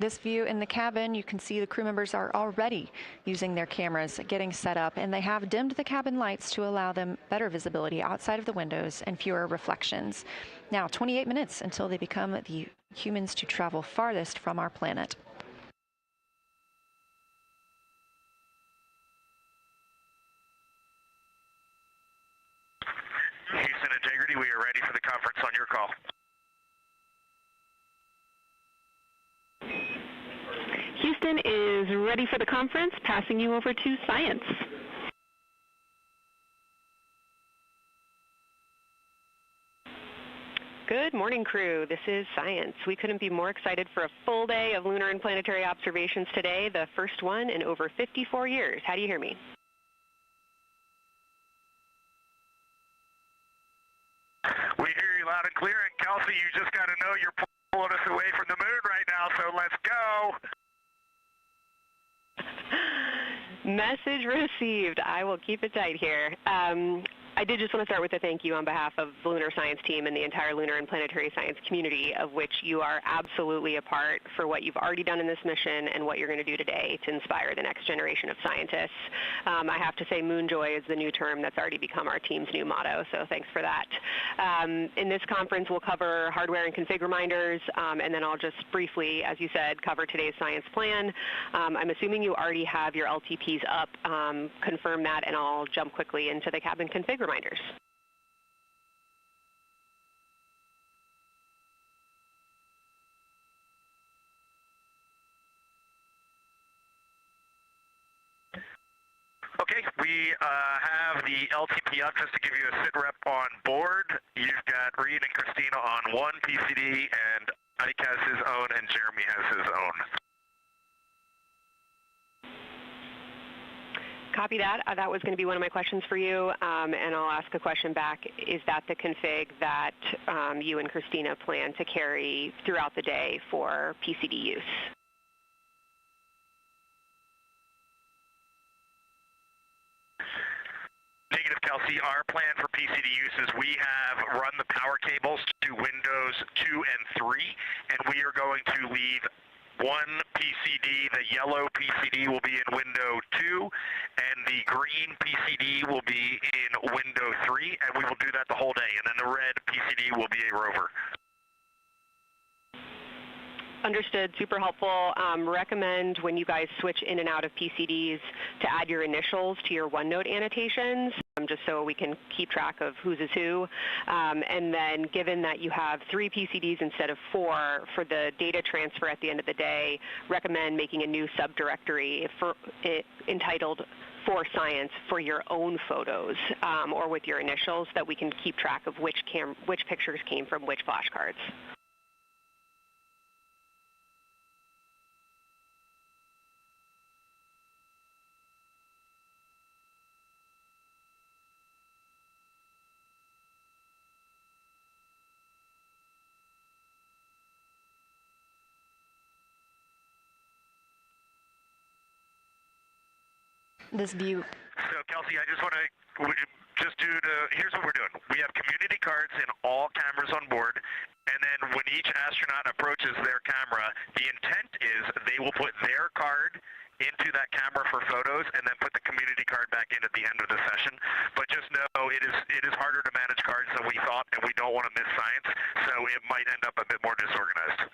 This view in the cabin, you can see the crew members are already using their cameras, getting set up, and they have dimmed the cabin lights to allow them better visibility outside of the windows and fewer reflections. Now, 28 minutes until they become the humans to travel farthest from our planet. Houston Integrity, we are ready for the conference on your call. Houston is ready for the conference, passing you over to Science. Good morning, crew. This is Science. We couldn't be more excited for a full day of lunar and planetary observations today, the first one in over 54 years. How do you hear me? We hear you loud and clear, and Kelsey, you just got to know you're pulling us away from the moon right now, so let's go. Message received. I will keep it tight here. I did just want to start with a thank you on behalf of the Lunar Science team and the entire lunar and planetary science community, of which you are absolutely a part, for what you've already done in this mission and what you're going to do today to inspire the next generation of scientists. I have to say Moon Joy is the new term that's already become our team's new motto, so thanks for that. In this conference, we'll cover hardware and config reminders, and then I'll just briefly, as you said, cover today's science plan. I'm assuming you already have your LTPs up. Confirm that, and I'll jump quickly into the cabin config reminders. Okay, we have the LTP up just to give you a sit rep on board. You've got Reed and Christina on one PCD, and Ike has his own, and Jeremy has his own. Copy that. That was going to be one of my questions for you, and I'll ask a question back. Is that the config that you and Christina plan to carry throughout the day for PCD use? Negative, Kelsey. Our plan for PCD use is we have run the power cables to Windows 2 and 3, and we are going to leave one PCD. The yellow PCD will be in window 2, and the green PCD will be in window 3, and we will do that the whole day. And then the red PCD will be a rover. Understood. Super helpful. Recommend when you guys switch in and out of PCDs to add your initials to your OneNote annotations, just so we can keep track of whose is who. And then given that you have 3 PCDs instead of 4 for the data transfer at the end of the day, recommend making a new subdirectory entitled For Science for your own photos, or with your initials, that we can keep track of which pictures came from which flashcards. This view. So, Kelsey, I just want to here's what we're doing. We have community cards in all cameras on board, and then when each astronaut approaches their camera, the intent is they will put their card into that camera for photos and then put the community card back in at the end of the session. But just know it is harder to manage cards than we thought, and we don't want to miss science, so it might end up a bit more disorganized.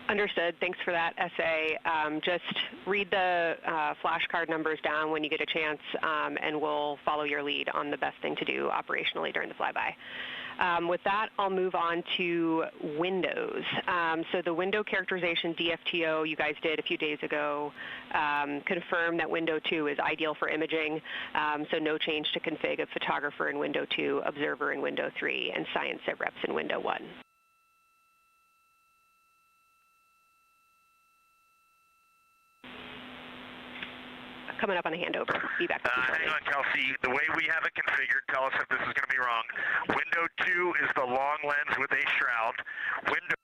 Understood. Thanks for that essay. Just read the flashcard numbers down when you get a chance, and we'll follow your lead on the best thing to do operationally during the flyby. With that, I'll move on to Windows. So the window characterization DFTO you guys did a few days ago confirmed that window 2 is ideal for imaging, so no change to config of photographer in window 2, observer in window 3, and science sit reps in window 1. Coming up on a handover. Be back. Hang on, Kelsey. The way we have it configured, tell us if this is going to be wrong. Window 2 is the long lens with a shroud. Window.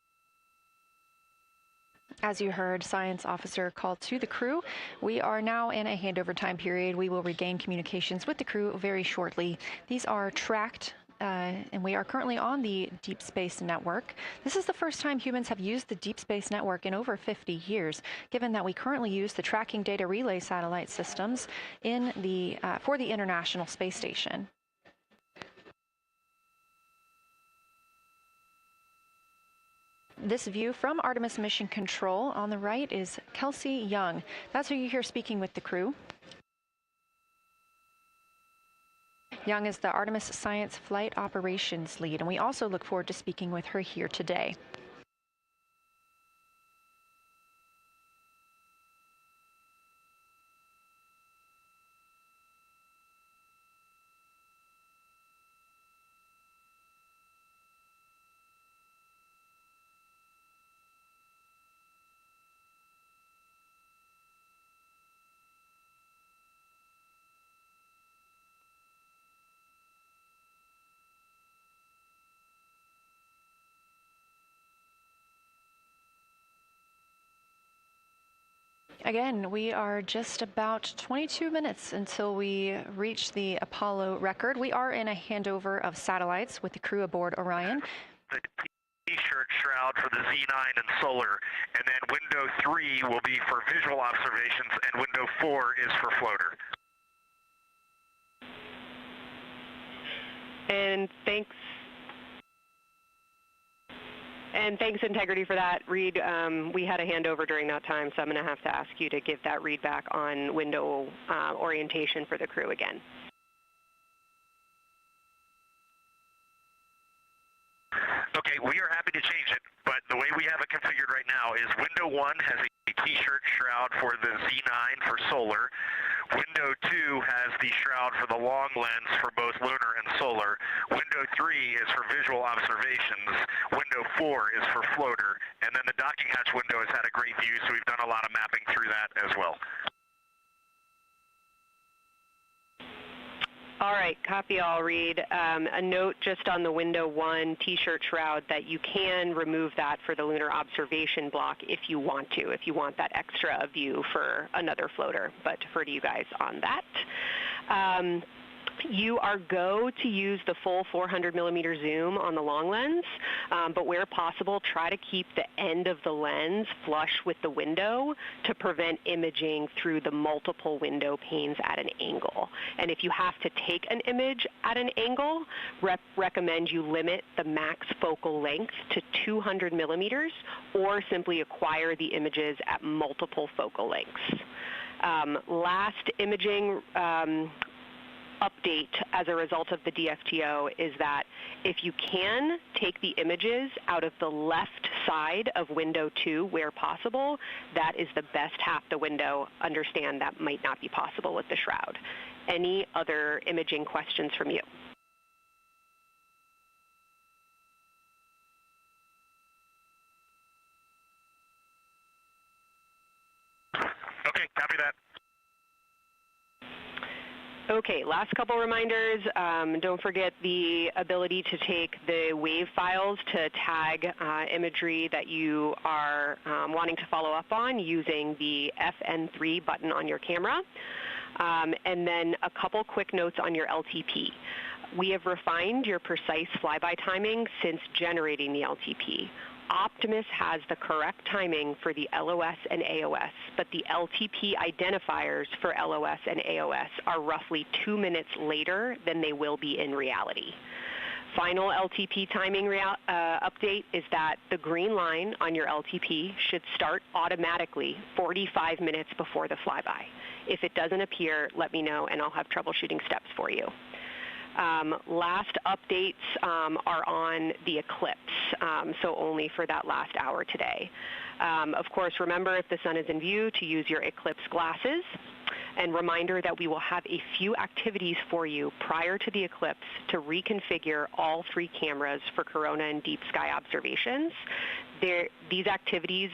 As you heard, Science Officer called to the crew. We are now in a handover time period. We will regain communications with the crew very shortly. These are tracked, and we are currently on the Deep Space Network. This is the first time humans have used the Deep Space Network in over 50 years, given that we currently use the tracking data relay satellite systems in for the International Space Station. This view from Artemis Mission Control on the right is Kelsey Young. That's who you hear speaking with the crew. Young is the Artemis Science Flight Operations Lead, and we also look forward to speaking with her here today. Again, we are just about 22 minutes until we reach the Apollo record. We are in a handover of satellites with the crew aboard Orion. The T-shirt shroud for the Z9 and solar, and then window 3 will be for visual observations, and window 4 is for floater. And thanks, Integrity, for that. Reed, we had a handover during that time, so I'm going to have to ask you to give that read back on window orientation for the crew again. Okay, we are happy to change it, but the way we have it configured right now is window 1 has a T-shirt shroud for the Z9 for solar. Window 2 has the shroud for the long lens for both lunar and solar. Window 3 is for visual observations. Window 4 is for floater. And then the docking hatch window has had a great view, so we've done a lot of mapping through that as well. All right, copy all, Reed. A note just on the window 1 T-shirt shroud that you can remove that for the lunar observation block if you want that extra view for another floater, but defer to you guys on that. You are go to use the full 400 millimeter zoom on the long lens, but where possible, try to keep the end of the lens flush with the window to prevent imaging through the multiple window panes at an angle. And if you have to take an image at an angle, recommend you limit the max focal length to 200 millimeters or simply acquire the images at multiple focal lengths. Last imaging update as a result of the DFTO is that if you can take the images out of the left side of window 2 where possible, that is the best half the window. Understand that might not be possible with the shroud. Any other imaging questions from you? Okay, copy that. Okay, last couple reminders. Don't forget the ability to take the WAV files to tag imagery that you are wanting to follow up on using the FN3 button on your camera. And then a couple quick notes on your LTP. We have refined your precise flyby timing since generating the LTP. Optimus has the correct timing for the LOS and AOS, but the LTP identifiers for LOS and AOS are roughly 2 minutes later than they will be in reality. Final LTP timing update is that the green line on your LTP should start automatically 45 minutes before the flyby. If it doesn't appear, let me know and I'll have troubleshooting steps for you. Last updates are on the eclipse, so only for that last hour today. Of course, remember if the sun is in view to use your eclipse glasses. And reminder that we will have a few activities for you prior to the eclipse to reconfigure all 3 cameras for corona and deep sky observations. These activities,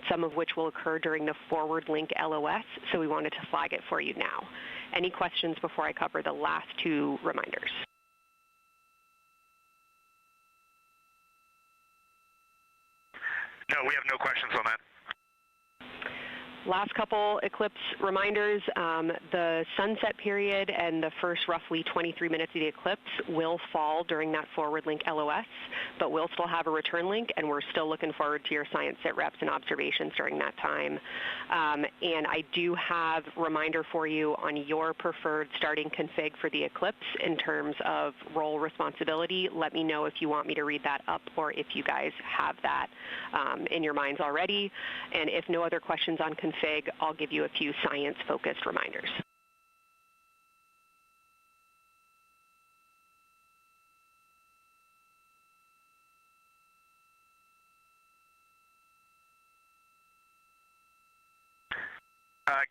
some of which will occur during the forward link LOS, so we wanted to flag it for you now. Any questions before I cover the last 2 reminders? No, we have no questions on that. Last couple eclipse reminders, the sunset period and the first roughly 23 minutes of the eclipse will fall during that forward link LOS, but we'll still have a return link and we're still looking forward to your science sit reps and observations during that time. And I do have a reminder for you on your preferred starting config for the eclipse in terms of role responsibility. Let me know if you want me to read that up or if you guys have that in your minds already. And if no other questions on config, I'll give you a few science-focused reminders.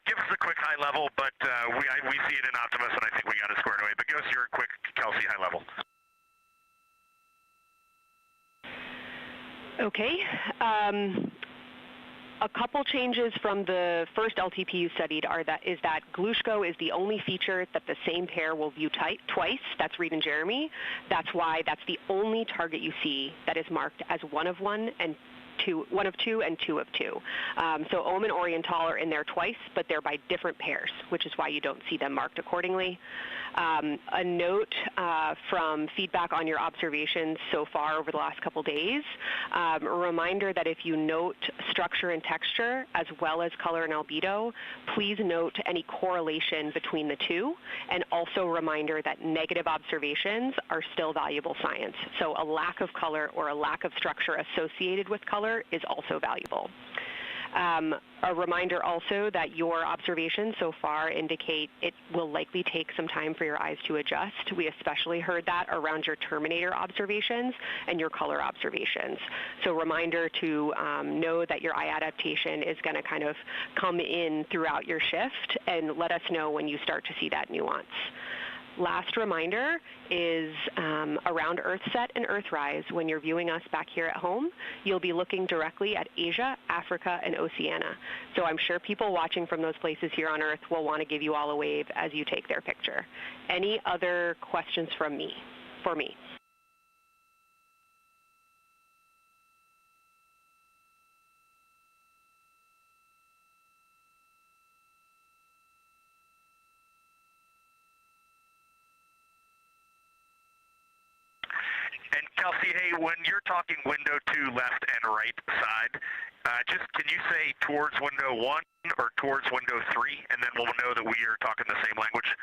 Give us a quick high level, but we see it in Optimus, and I think we got it squared away. But give us your quick Kelsey high level. Okay. A couple changes from the first LTP you studied is that Glushko is the only feature that the same pair will view twice. That's Reed and Jeremy. That's why that's the only target you see that is marked as 1 of 1 and one of two and two of two. So OM and Oriental are in there twice, but they're by different pairs, which is why you don't see them marked accordingly. A note from feedback on your observations so far over the last couple days, a reminder that if you note structure and texture as well as color and albedo, please note any correlation between the two, and also a reminder that negative observations are still valuable science. So a lack of color or a lack of structure associated with color is also valuable. A reminder also that your observations so far indicate it will likely take some time for your eyes to adjust. We especially heard that around your terminator observations and your color observations. So reminder to know that your eye adaptation is going to kind of come in throughout your shift, and let us know when you start to see that nuance. Last reminder is around Earthset and Earthrise. When you're viewing us back here at home, you'll be looking directly at Asia, Africa, and Oceania. So I'm sure people watching from those places here on Earth will want to give you all a wave as you take their picture. Any other questions from me? For me? And Kelsey, hey, when you're talking window 2 left and right side, just can you say towards window 1 or towards window 3, and then we'll know that we are talking the same language?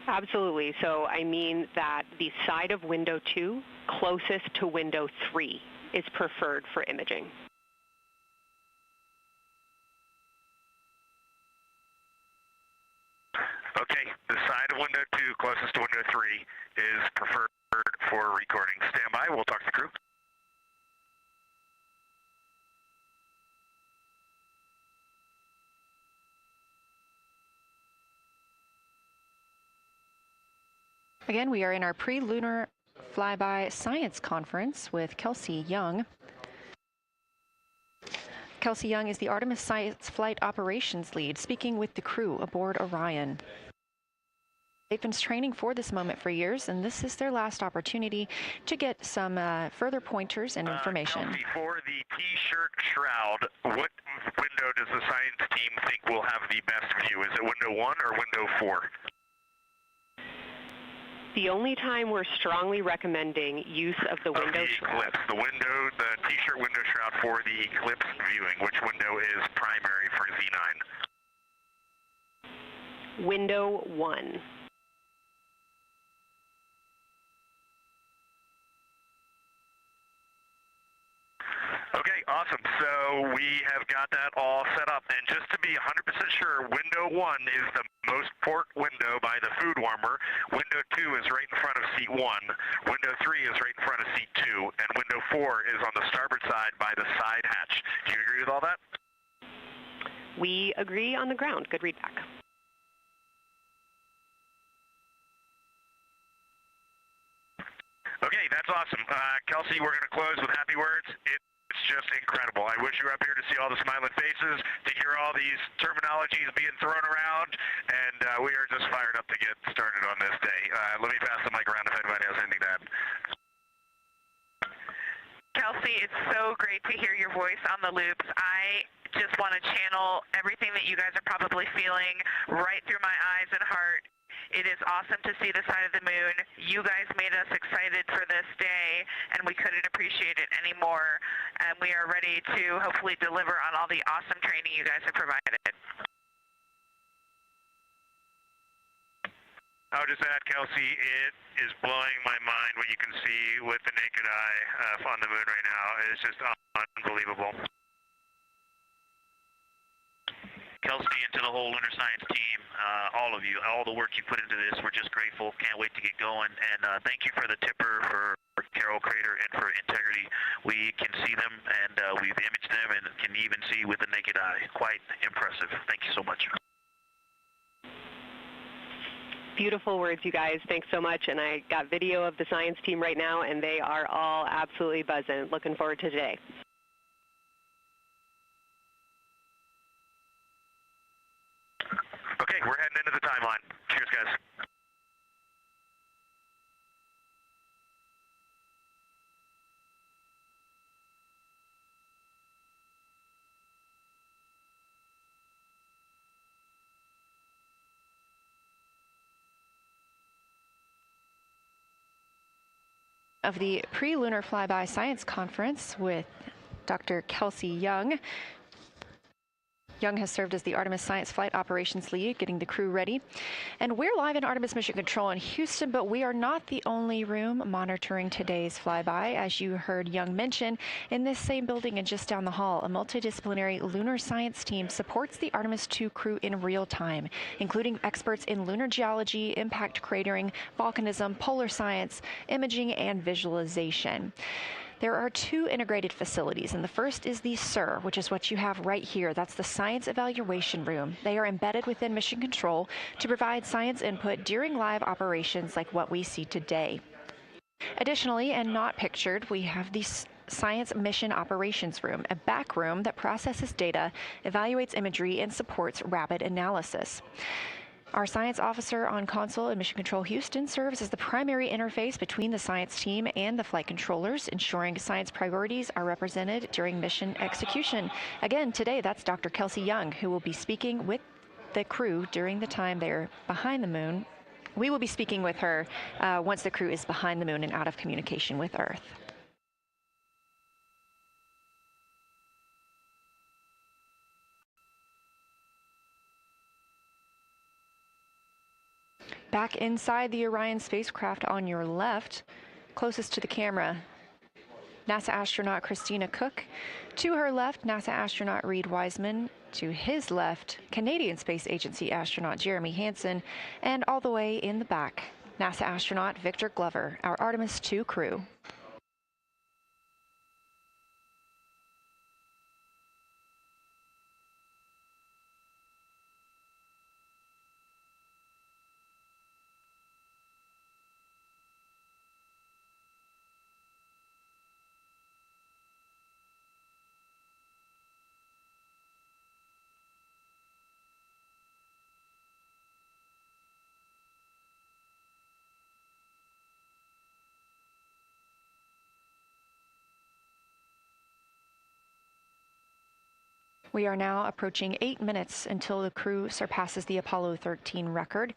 Absolutely. So I mean that the side of window 2 closest to window 3 is preferred for imaging. Okay, the side of window 2 closest to window 3 is preferred for recording. Stand by, we'll talk to the crew. Again, we are in our pre-lunar flyby science conference with Kelsey Young. Kelsey Young is the Artemis Science Flight Operations Lead, speaking with the crew aboard Orion. They've been training for this moment for years, and this is their last opportunity to get some further pointers and information. Kelsey, for the T-shirt shroud, what window does the science team think will have the best view? Is it window 1 or window 4? The only time we're strongly recommending use of the window shroud. The T-shirt window shroud for the eclipse viewing, which window is primary for Z9? Window 1. Okay, awesome. So we have got that all set up. And just to be 100% sure, window 1 is the most port window by the food warmer. Window 2 is right in front of seat 1. Window 3 is right in front of seat 2. And window 4 is on the starboard side by the side hatch. Do you agree with all that? We agree on the ground. Good readback. Okay, that's awesome. Kelsey, we're going to close with happy words. It's just incredible. I wish you were up here to see all the smiling faces, to hear all these terminologies being thrown around, and we are just fired up to get started on this day. Let me pass the mic around if anybody has anything to add. Kelsey, it's so great to hear your voice on the loops. I just want to channel everything that you guys are probably feeling right through my eyes and heart. It is awesome to see the side of the moon. You guys made us excited for this day, and we couldn't appreciate it anymore. And we are ready to hopefully deliver on all the awesome training you guys have provided. I'll just add, Kelsey, it is blowing my mind what you can see with the naked eye on the moon right now. It's just unbelievable. Kelsey, and to the whole Lunar Science team, all of you, all the work you put into this, we're just grateful. Can't wait to get going. And thank you for the tipper, for Carol Crater, and for Integrity. We can see them, and we've imaged them, and can even see with the naked eye. Quite impressive. Thank you so much. Beautiful words, you guys. Thanks so much. And I got video of the science team right now, and they are all absolutely buzzing. Looking forward to today. Okay, we're heading into the timeline. Cheers, guys. of the Pre-Lunar Flyby Science Conference with Dr. Kelsey Young. Young has served as the Artemis Science Flight Operations Lead, getting the crew ready. And we're live in Artemis Mission Control in Houston, but we are not the only room monitoring today's flyby. As you heard Young mention, in this same building and just down the hall, a multidisciplinary lunar science team supports the Artemis II crew in real time, including experts in lunar geology, impact cratering, volcanism, polar science, imaging, and visualization. There are two integrated facilities, and the first is the SIR, which is what you have right here. That's the Science Evaluation Room. They are embedded within Mission Control to provide science input during live operations like what we see today. Additionally, and not pictured, we have the Science Mission Operations Room, a back room that processes data, evaluates imagery, and supports rapid analysis. Our science officer on console in Mission Control Houston serves as the primary interface between the science team and the flight controllers, ensuring science priorities are represented during mission execution. Again, today, that's Dr. Kelsey Young, who will be speaking with the crew during the time they're behind the moon. We will be speaking with her once the crew is behind the moon and out of communication with Earth. Back inside the Orion spacecraft on your left, closest to the camera, NASA astronaut Christina Cook. To her left, NASA astronaut Reid Wiseman. To his left, Canadian Space Agency astronaut Jeremy Hansen. And all the way in the back, NASA astronaut Victor Glover, our Artemis II crew. We are now approaching 8 minutes until the crew surpasses the Apollo 13 record.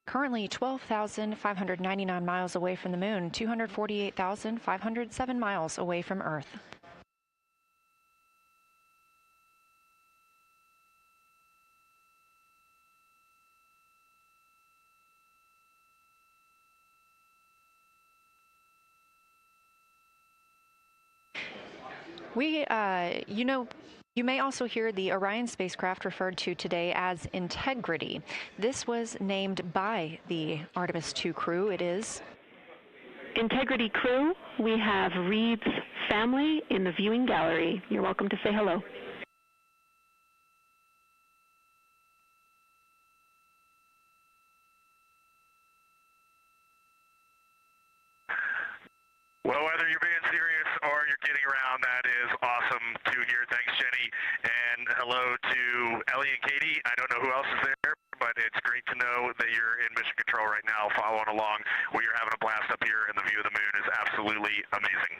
Currently 12,599 miles away from the moon, 248,507 miles away from Earth. You may also hear the Orion spacecraft referred to today as Integrity. This was named by the Artemis II crew. It is Integrity crew. We have Reid's family in the viewing gallery. You're welcome to say hello. Well, whether you're being serious or you're kidding around, that is awesome to hear. Thanks, Jenny. And hello to Ellie and Katie. I don't know who else is there, but it's great to know that you're in mission control right now, following along. We are having a blast up here, and the view of the moon is absolutely amazing.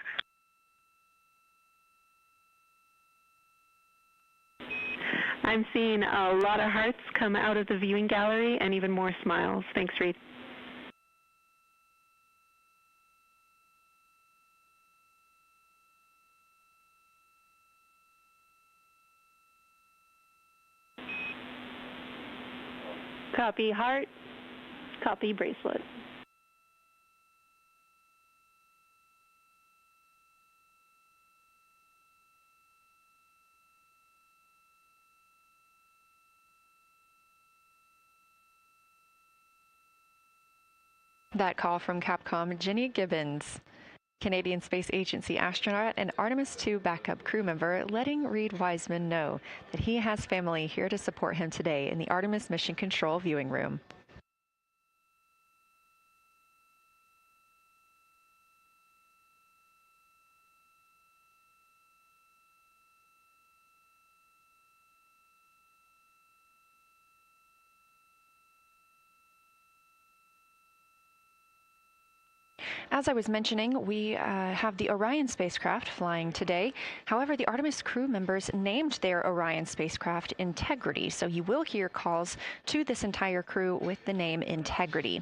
I'm seeing a lot of hearts come out of the viewing gallery and even more smiles. Thanks, Reid. Copy heart, copy bracelet. that call from Capcom Jenny Gibbons, Canadian Space Agency astronaut and Artemis II backup crew member, letting Reid Wiseman know that he has family here to support him today in the Artemis Mission Control viewing room. As I was mentioning, we have the Orion spacecraft flying today. However, the Artemis crew members named their Orion spacecraft Integrity, so you will hear calls to this entire crew with the name Integrity.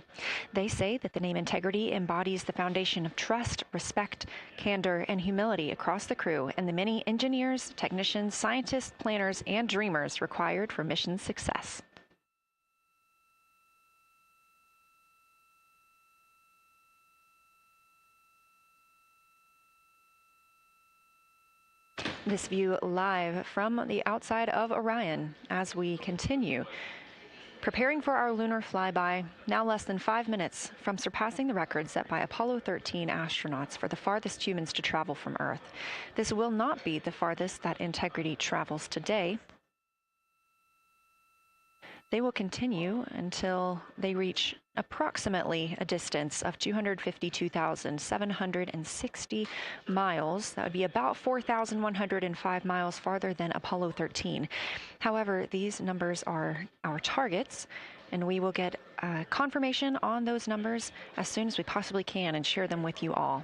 They say that the name Integrity embodies the foundation of trust, respect, candor, and humility across the crew and the many engineers, technicians, scientists, planners, and dreamers required for mission success. This view live from the outside of Orion as we continue. Preparing for our lunar flyby, now less than 5 minutes from surpassing the record set by Apollo 13 astronauts for the farthest humans to travel from Earth. This will not be the farthest that Integrity travels today. They will continue until they reach approximately a distance of 252,760 miles. That would be about 4,105 miles farther than Apollo 13. However, these numbers are our targets, and we will get confirmation on those numbers as soon as we possibly can and share them with you all.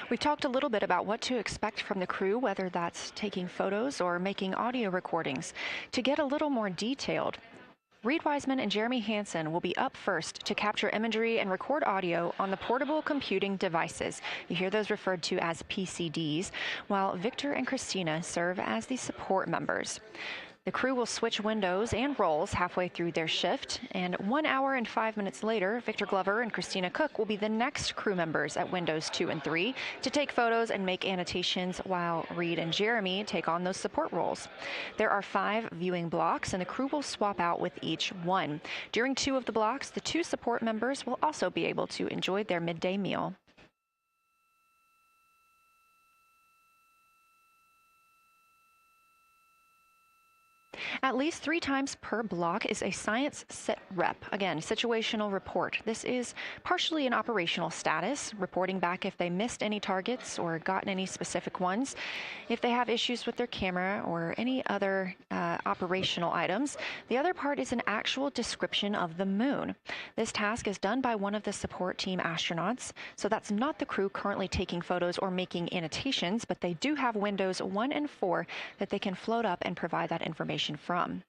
We've talked a little bit about what to expect from the crew, whether that's taking photos or making audio recordings. To get a little more detailed, Reed Wiseman and Jeremy Hansen will be up first to capture imagery and record audio on the portable computing devices. You hear those referred to as PCDs, while Victor and Christina serve as the support members. The crew will switch windows and roles halfway through their shift, and 1 hour and 5 minutes later, Victor Glover and Christina Cook will be the next crew members at windows 2 and 3 to take photos and make annotations, while Reed and Jeremy take on those support roles. There are 5 viewing blocks, and the crew will swap out with each one. During 2 of the blocks, the 2 support members will also be able to enjoy their midday meal. At least 3 times per block is a science sit rep. Again, situational report. This is partially an operational status, reporting back if they missed any targets or gotten any specific ones, if they have issues with their camera or any other operational items. The other part is an actual description of the moon. This task is done by one of the support team astronauts, so that's not the crew currently taking photos or making annotations, but they do have windows 1 and 4 that they can float up and provide that information from.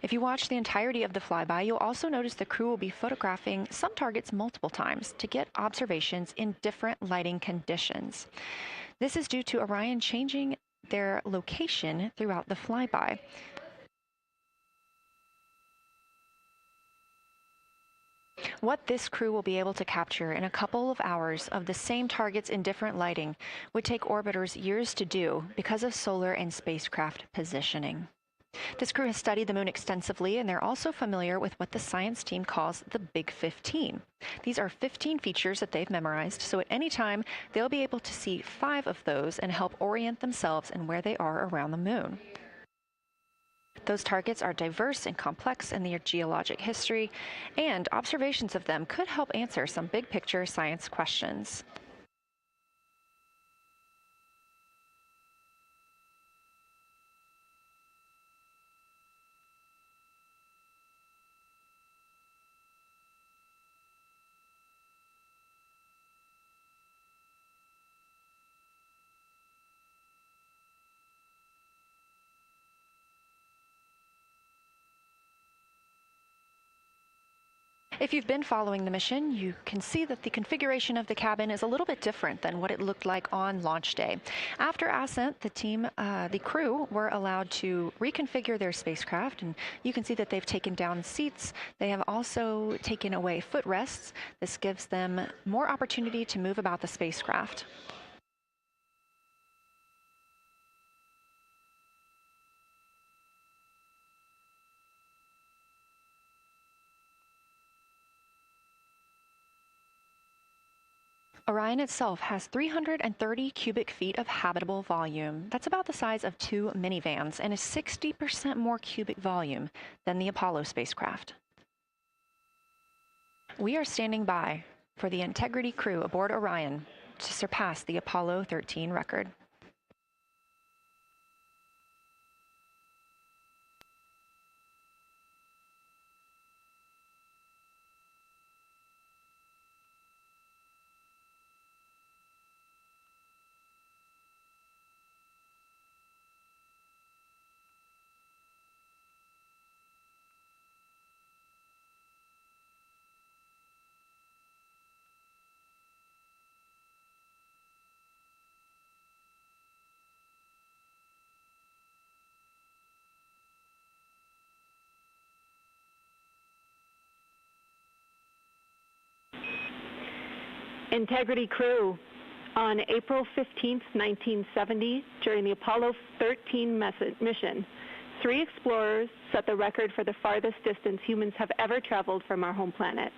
If you watch the entirety of the flyby, you'll also notice the crew will be photographing some targets multiple times to get observations in different lighting conditions. This is due to Orion changing their location throughout the flyby. What this crew will be able to capture in a couple of hours of the same targets in different lighting would take orbiters years to do because of solar and spacecraft positioning. This crew has studied the moon extensively, and they're also familiar with what the science team calls the Big 15. These are 15 features that they've memorized, so at any time, they'll be able to see 5 of those and help orient themselves and where they are around the moon. Those targets are diverse and complex in their geologic history, and observations of them could help answer some big-picture science questions. If you've been following the mission, you can see that the configuration of the cabin is a little bit different than what it looked like on launch day. After ascent, the crew were allowed to reconfigure their spacecraft, and you can see that they've taken down seats. They have also taken away footrests. This gives them more opportunity to move about the spacecraft. Orion itself has 330 cubic feet of habitable volume. That's about the size of 2 minivans and is 60% more cubic volume than the Apollo spacecraft. We are standing by for the Integrity crew aboard Orion to surpass the Apollo 13 record. Integrity crew, on April 15, 1970, during the Apollo 13 mission, 3 explorers set the record for the farthest distance humans have ever traveled from our home planet.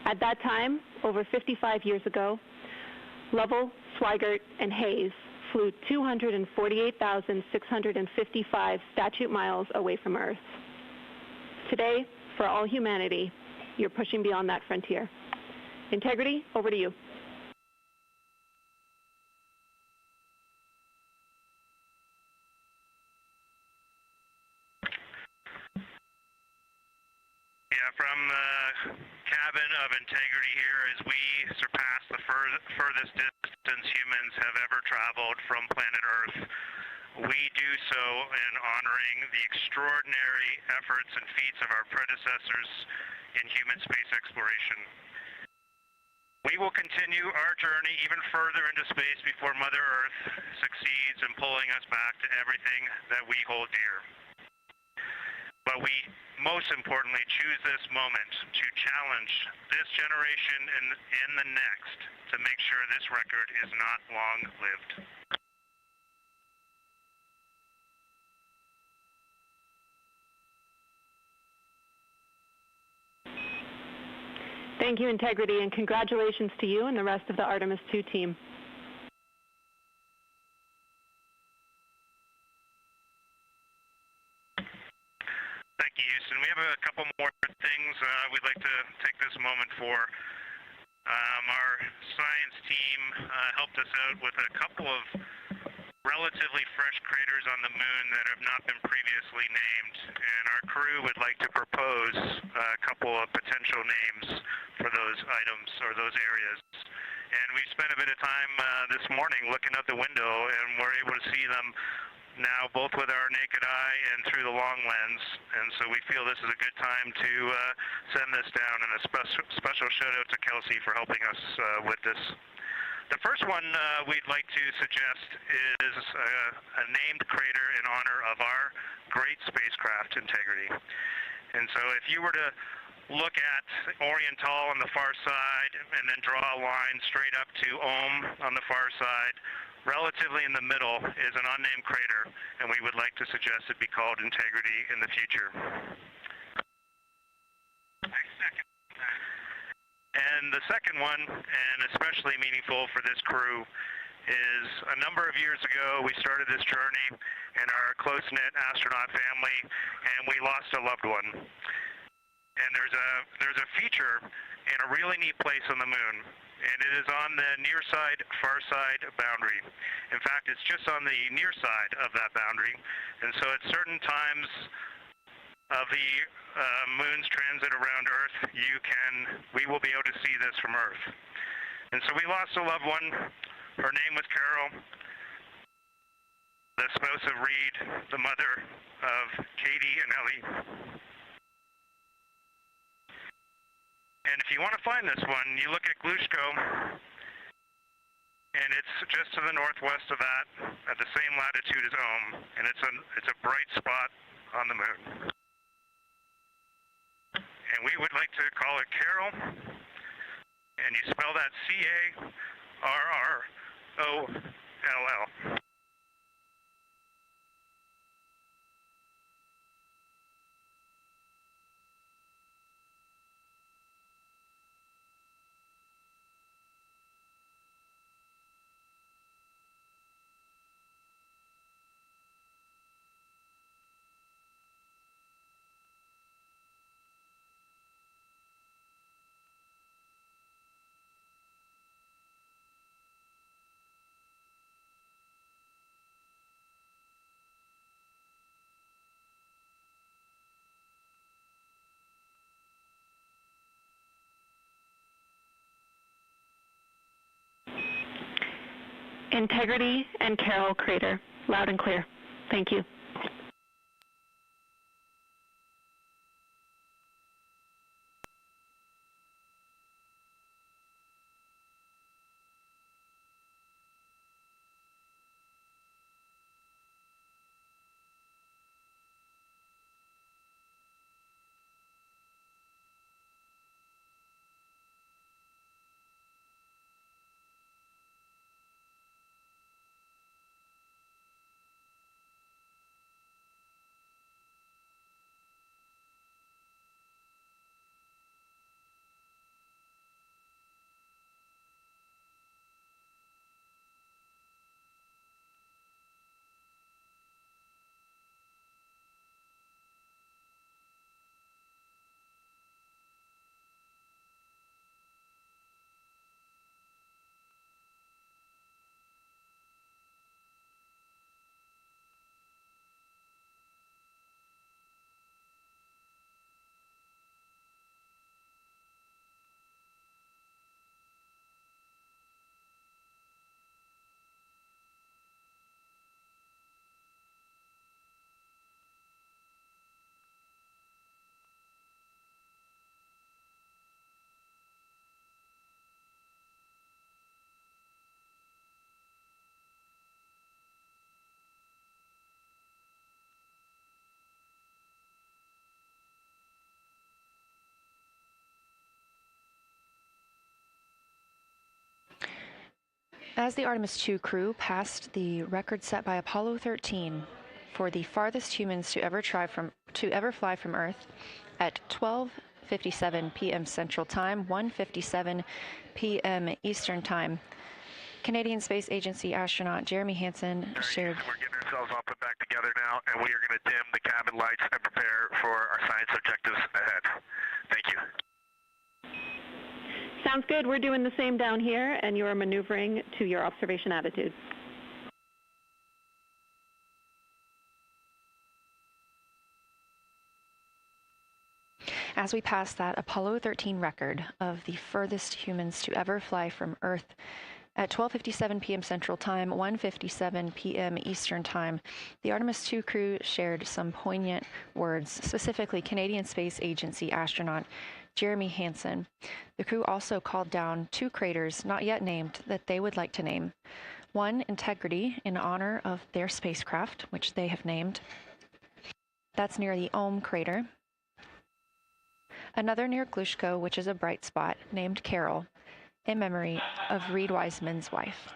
At that time, over 55 years ago, Lovell, Swigert, and Hayes flew 248,655 statute miles away from Earth. Today, for all humanity, you're pushing beyond that frontier. Integrity, over to you. Yeah, from the cabin of Integrity here as we surpass the furthest distance humans have ever traveled from planet Earth. We do so in honoring the extraordinary efforts and feats of our predecessors in human space exploration. We will continue our journey even further into space before Mother Earth succeeds in pulling us back to everything that we hold dear. But we most importantly choose this moment to challenge this generation and the next to make sure this record is not long-lived. Thank you, Integrity, and congratulations to you and the rest of the Artemis II team. Thank you, Houston. We have a couple more things we'd like to take this moment for. Our science team helped us out with a couple of relatively fresh craters on the moon that have not been previously named, and our crew would like to propose a couple of potential names for those items or those areas. And we spent a bit of time this morning looking out the window, and we're able to see them now both with our naked eye and through the long lens, and so we feel this is a good time to send this down, and a special shout out to Kelsey for helping us with this. The first one we'd like to suggest is a named crater in honor of our great spacecraft, Integrity. And so if you were to look at Oriental on the far side and then draw a line straight up to Ohm on the far side, relatively in the middle is an unnamed crater, and we would like to suggest it be called Integrity in the future. And the second one, and especially meaningful for this crew, is a number of years ago we started this journey in our close-knit astronaut family, and we lost a loved one. And there's a feature in a really neat place on the moon, and it is on the near side, far side boundary. In fact, it's just on the near side of that boundary, and so at certain times of the moon's transit around Earth, we will be able to see this from Earth. And so we lost a loved one. Her name was Carol, the spouse of Reed, the mother of Katie and Ellie. And if you want to find this one, you look at Glushko, and it's just to the northwest of that, at the same latitude as Ohm, and it's a bright spot on the moon. And we would like to call it Carol, and you spell that C-A-R-R-O-L-L. Integrity and Carroll Crater. Loud and clear. Thank you. As the Artemis II crew passed the record set by Apollo 13 for the farthest humans to ever fly from Earth at 12:57 p.m. Central Time, 1:57 p.m. Eastern Time, Canadian Space Agency astronaut Jeremy Hansen shared. We're getting ourselves all put back together now, and we are going to dim the cabin lights and prepare for our science objectives ahead. Thank you. Sounds good. We're doing the same down here, and you are maneuvering to your observation attitude. As we pass that Apollo 13 record of the furthest humans to ever fly from Earth at 12:57 p.m. Central Time, 1:57 p.m. Eastern Time, the Artemis II crew shared some poignant words, specifically Canadian Space Agency astronaut Jeremy Hansen. The crew also called down 2 craters not yet named that they would like to name. One, Integrity, in honor of their spacecraft, which they have named. That's near the Ohm crater. Another near Glushko, which is a bright spot, named Carroll, in memory of Reed Wiseman's wife.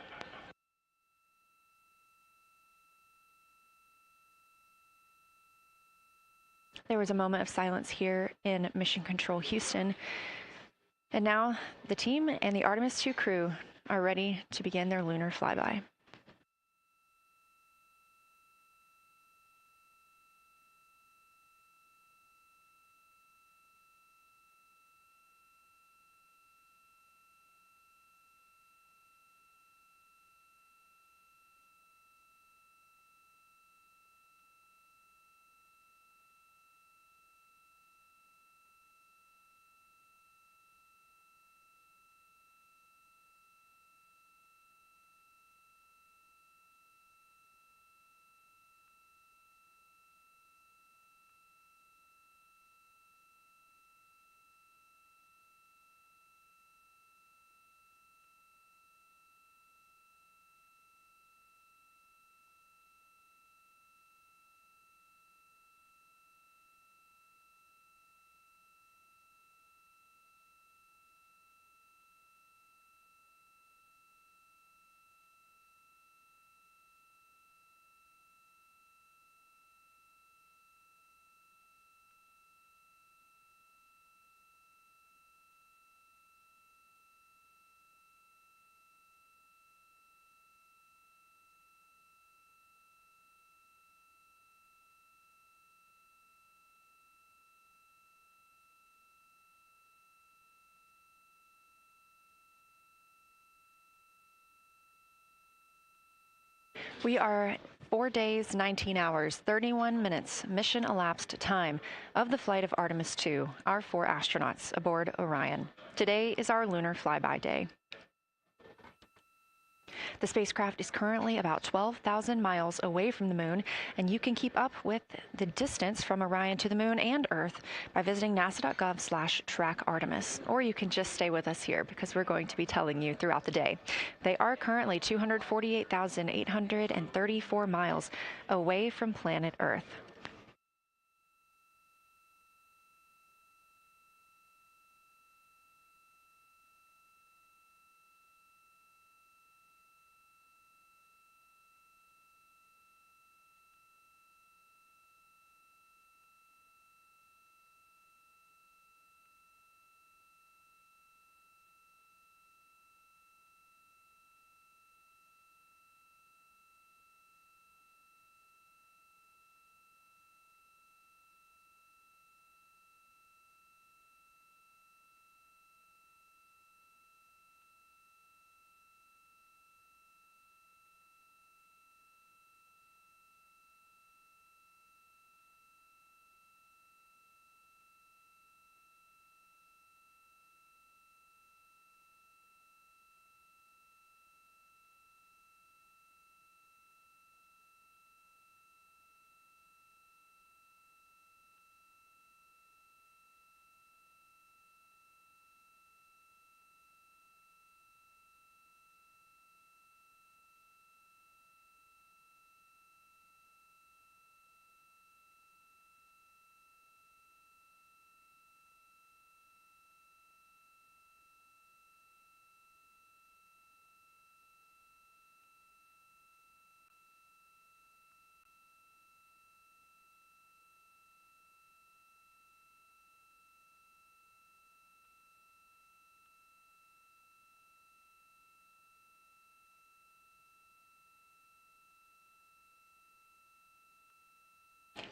There was a moment of silence here in Mission Control Houston. And now the team and the Artemis II crew are ready to begin their lunar flyby. We are 4 days, 19 hours, 31 minutes mission elapsed time of the flight of Artemis II, our 4 astronauts aboard Orion. Today is our lunar flyby day. The spacecraft is currently about 12,000 miles away from the moon, and you can keep up with the distance from Orion to the moon and Earth by visiting nasa.gov/track Artemis. Or you can just stay with us here because we're going to be telling you throughout the day. They are currently 248,834 miles away from planet Earth.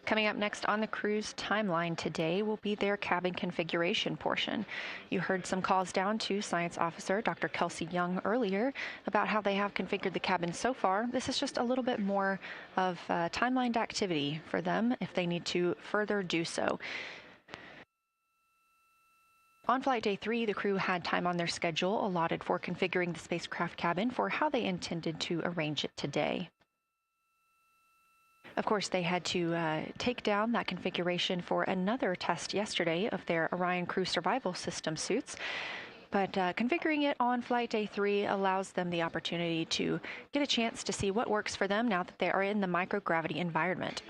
Coming up next on the crew's timeline today will be their cabin configuration portion. You heard some calls down to Science Officer Dr. Kelsey Young earlier about how they have configured the cabin so far. This is just a little bit more of timelined activity for them if they need to further do so. On flight day 3, the crew had time on their schedule allotted for configuring the spacecraft cabin for how they intended to arrange it today. Of course, they had to take down that configuration for another test yesterday of their Orion Crew Survival System suits. But configuring it on flight day 3 allows them the opportunity to get a chance to see what works for them now that they are in the microgravity environment.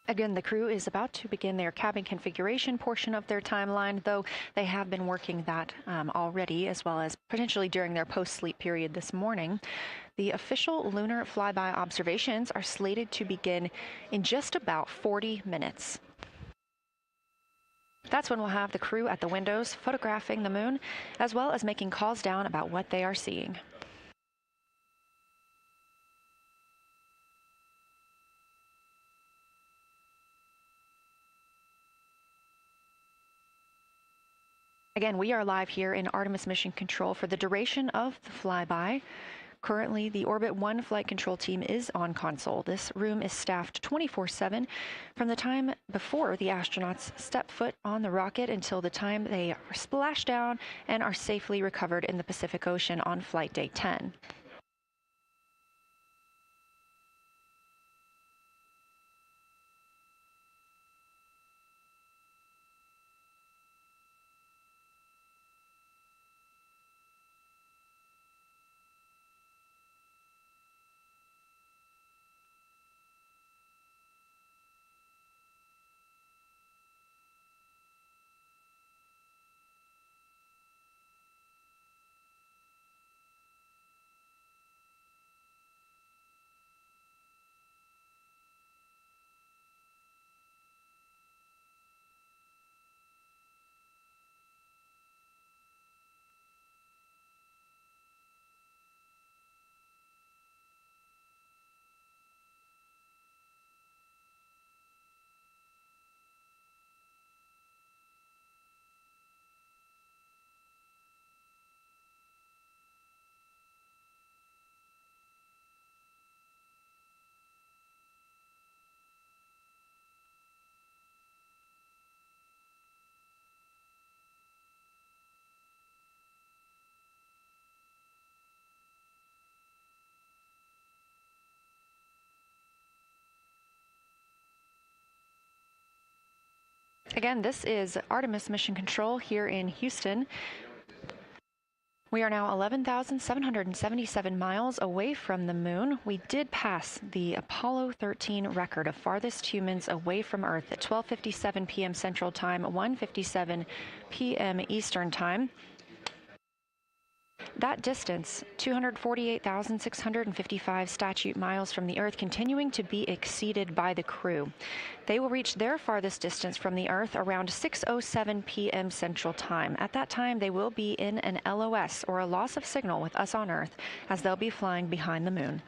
Again, the crew is about to begin their cabin configuration portion of their timeline, though they have been working that already, as well as potentially during their post-sleep period this morning. The official lunar flyby observations are slated to begin in just about 40 minutes. That's when we'll have the crew at the windows photographing the moon, as well as making calls down about what they are seeing. Again, we are live here in Artemis Mission Control for the duration of the flyby. Currently, the Orbit 1 flight control team is on console. This room is staffed 24/7 from the time before the astronauts step foot on the rocket until the time they are splashed down and are safely recovered in the Pacific Ocean on flight day 10. Again, this is Artemis Mission Control here in Houston. We are now 11,777 miles away from the moon. We did pass the Apollo 13 record of farthest humans away from Earth at 12:57 p.m. Central Time, 1:57 p.m. Eastern Time. That distance, 248,655 statute miles from the Earth, continuing to be exceeded by the crew. They will reach their farthest distance from the Earth around 6:07 p.m. Central Time. At that time, they will be in an LOS, or a loss of signal, with us on Earth, as they'll be flying behind the moon.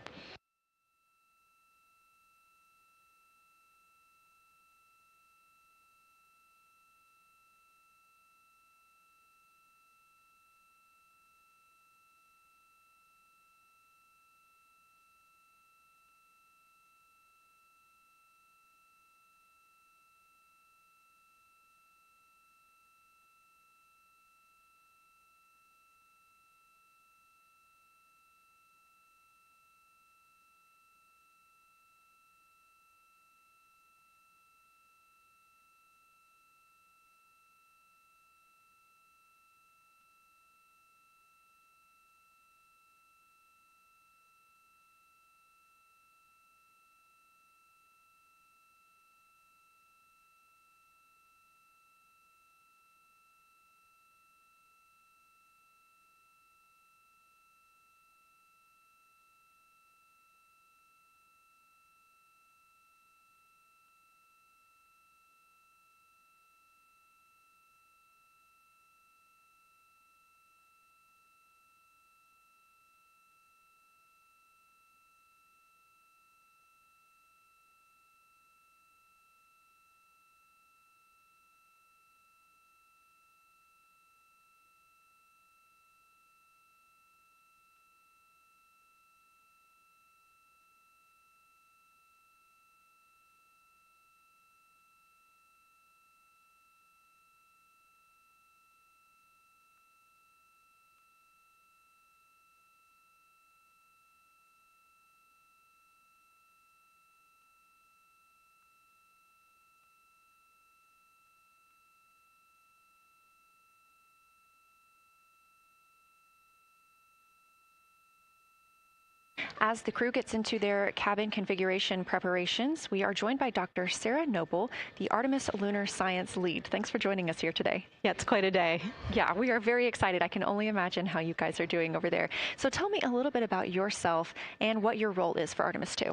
As the crew gets into their cabin configuration preparations, we are joined by Dr. Sarah Noble, the Artemis Lunar Science Lead. Thanks for joining us here today. Yeah, it's quite a day. Yeah, we are very excited. I can only imagine how you guys are doing over there. So tell me a little bit about yourself and what your role is for Artemis II.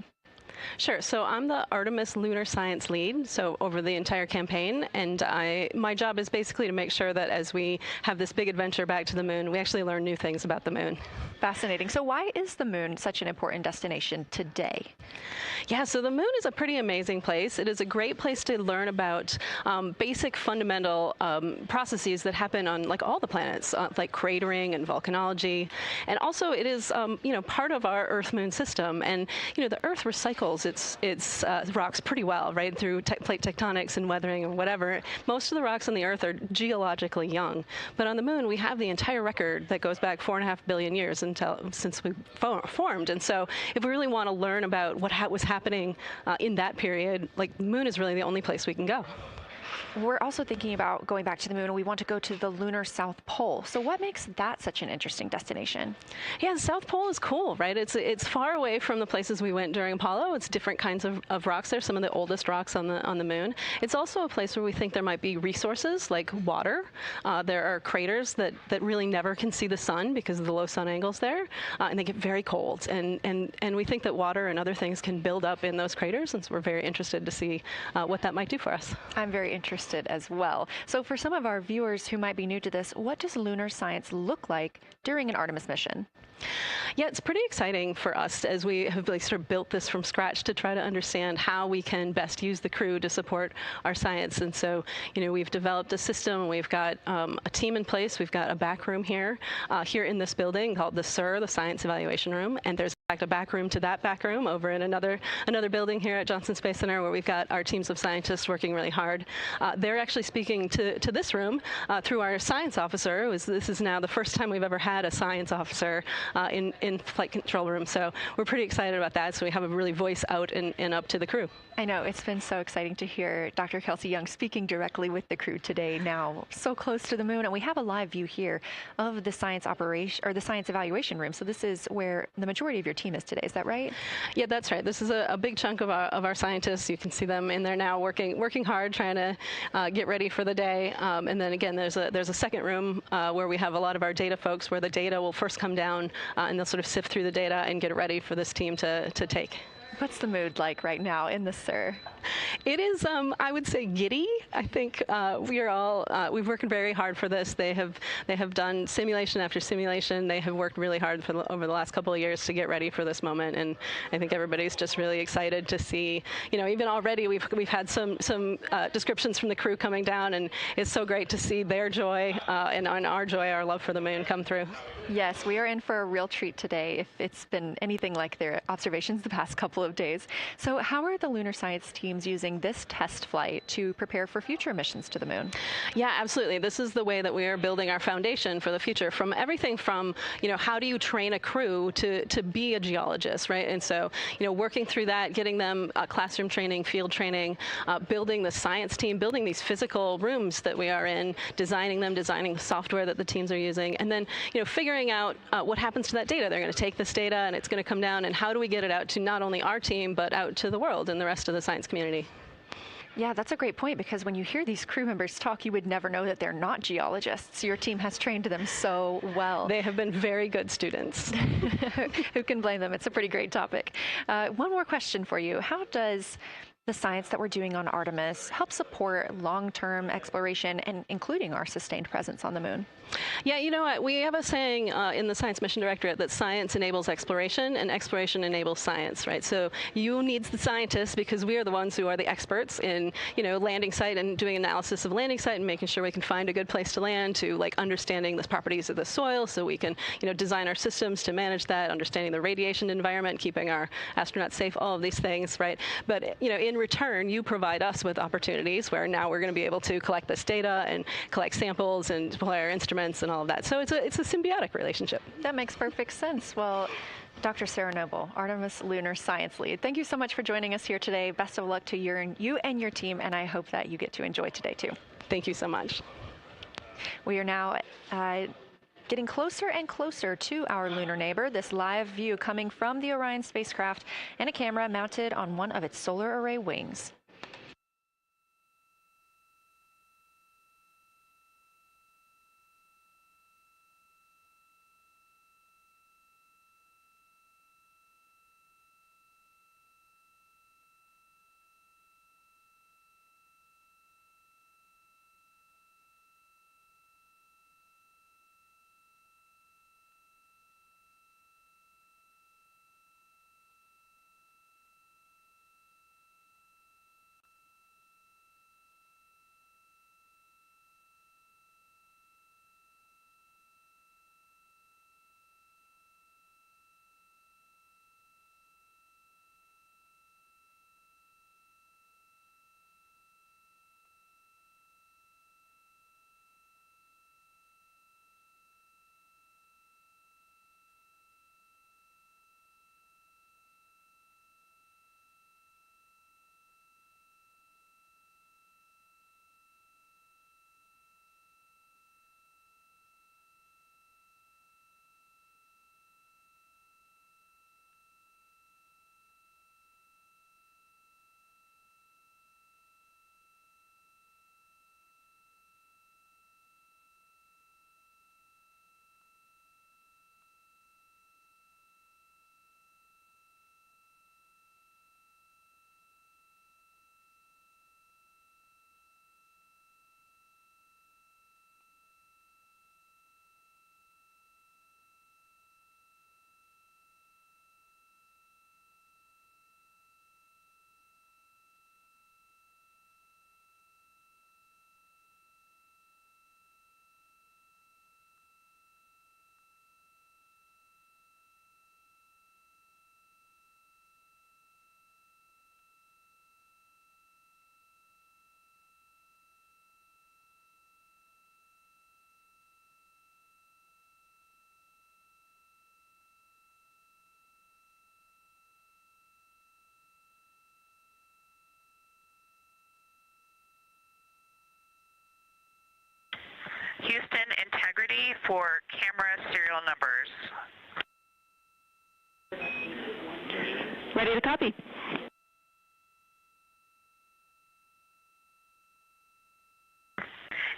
Sure. So I'm the Artemis Lunar Science Lead, so over the entire campaign, and my job is basically to make sure that as we have this big adventure back to the moon, we actually learn new things about the moon. Fascinating. So why is the moon such an important destination today? Yeah, so the moon is a pretty amazing place. It is a great place to learn about basic fundamental processes that happen on like all the planets, like cratering and volcanology. And also it is, part of our Earth-Moon system. And, the Earth recycles its rocks pretty well, right, through plate tectonics and weathering and whatever. Most of the rocks on the Earth are geologically young. But on the moon, we have the entire record that goes back 4.5 billion years since we formed. And so if we really want to learn about what was happening in that period, like the moon is really the only place we can go. We're also thinking about going back to the moon, and we want to go to the lunar South Pole. So what makes that such an interesting destination? Yeah, the South Pole is cool, right? It's far away from the places we went during Apollo. It's different kinds of rocks there, some of the oldest rocks on the moon. It's also a place where we think there might be resources like water. There are craters that really never can see the sun because of the low sun angles there, and they get very cold. And we think that water and other things can build up in those craters, and so we're very interested to see what that might do for us. I'm very interested as well. So for some of our viewers who might be new to this, what does lunar science look like during an Artemis mission? Yeah, it's pretty exciting for us as we have sort of built this from scratch to try to understand how we can best use the crew to support our science. And so, we've developed a system. We've got a team in place. We've got a back room here in this building called the SIR, the Science Evaluation Room. And there's a back room to that back room over in another building here at Johnson Space Center, where we've got our teams of scientists working really hard. They're actually speaking to this room through our science officer. This is now the first time we've ever had a science officer in flight control room, so we're pretty excited about that. So we have a really voice out and up to the crew. I know, it's been so exciting to hear Dr. Kelsey Young speaking directly with the crew today, now so close to the moon. And we have a live view here of the science operation, or the science evaluation room. So this is where the majority of your team is today, is that right? Yeah, that's right. This is a big chunk of our scientists. You can see them in there now working hard, trying to get ready for the day. And then again, there's a second room where we have a lot of our data folks, where the data will first come down and they'll sort of sift through the data and get it ready for this team to take. What's the mood like right now in the SIR? It is, I would say, giddy. I think we've worked very hard for this. They have done simulation after simulation. They have worked really hard over the last couple of years to get ready for this moment, and I think everybody's just really excited to see. Even already we've had some descriptions from the crew coming down, and it's so great to see their joy and our joy, our love for the moon come through. Yes, we are in for a real treat today, if it's been anything like their observations the past couple of days. So how are the lunar science teams using this test flight to prepare for future missions to the moon? Yeah, absolutely. This is the way that we are building our foundation for the future, from everything from, how do you train a crew to be a geologist, right? And so, working through that, getting them classroom training, field training, building the science team, building these physical rooms that we are in, designing the software that the teams are using, and then, figuring out what happens to that data. They're going to take this data and it's going to come down, and how do we get it out to not only our team, but out to the world and the rest of the science community. Yeah, that's a great point, because when you hear these crew members talk, you would never know that they're not geologists. Your team has trained them so well. They have been very good students. Who can blame them? It's a pretty great topic. One more question for you. How does the science that we're doing on Artemis help support long-term exploration, and including our sustained presence on the moon? Yeah, you know what? We have a saying in the Science Mission Directorate that science enables exploration and exploration enables science, right? So you needs the scientists, because we are the ones who are the experts in, landing site and doing analysis of landing site and making sure we can find a good place to land, to understanding the properties of the soil, so we can, design our systems to manage that, understanding the radiation environment, keeping our astronauts safe, all of these things, right? But, in return, you provide us with opportunities where now we're going to be able to collect this data and collect samples and deploy our instruments and all of that. So it's a symbiotic relationship. That makes perfect sense. Well, Dr. Sarah Noble, Artemis Lunar Science Lead, thank you so much for joining us here today. Best of luck to you and your team, and I hope that you get to enjoy today too. Thank you so much. We are now getting closer and closer to our lunar neighbor. This live view coming from the Orion spacecraft and a camera mounted on one of its solar array wings. Houston integrity for camera serial numbers. Ready to copy.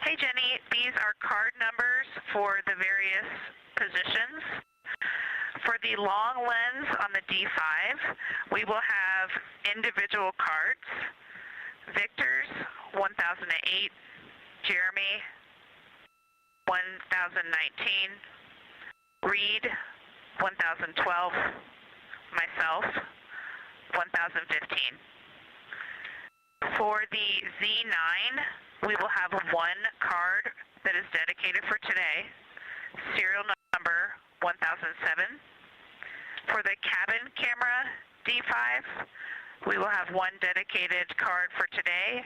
Hey Jenny, these are card numbers for the various positions. For the long lens on the D5, we will have individual cards. Victor's 1008, Jeremy 1019, Reed 1012, myself 1015. For the Z9, we will have one card that is dedicated for today, serial number 1007. For the cabin camera D5, we will have one dedicated card for today,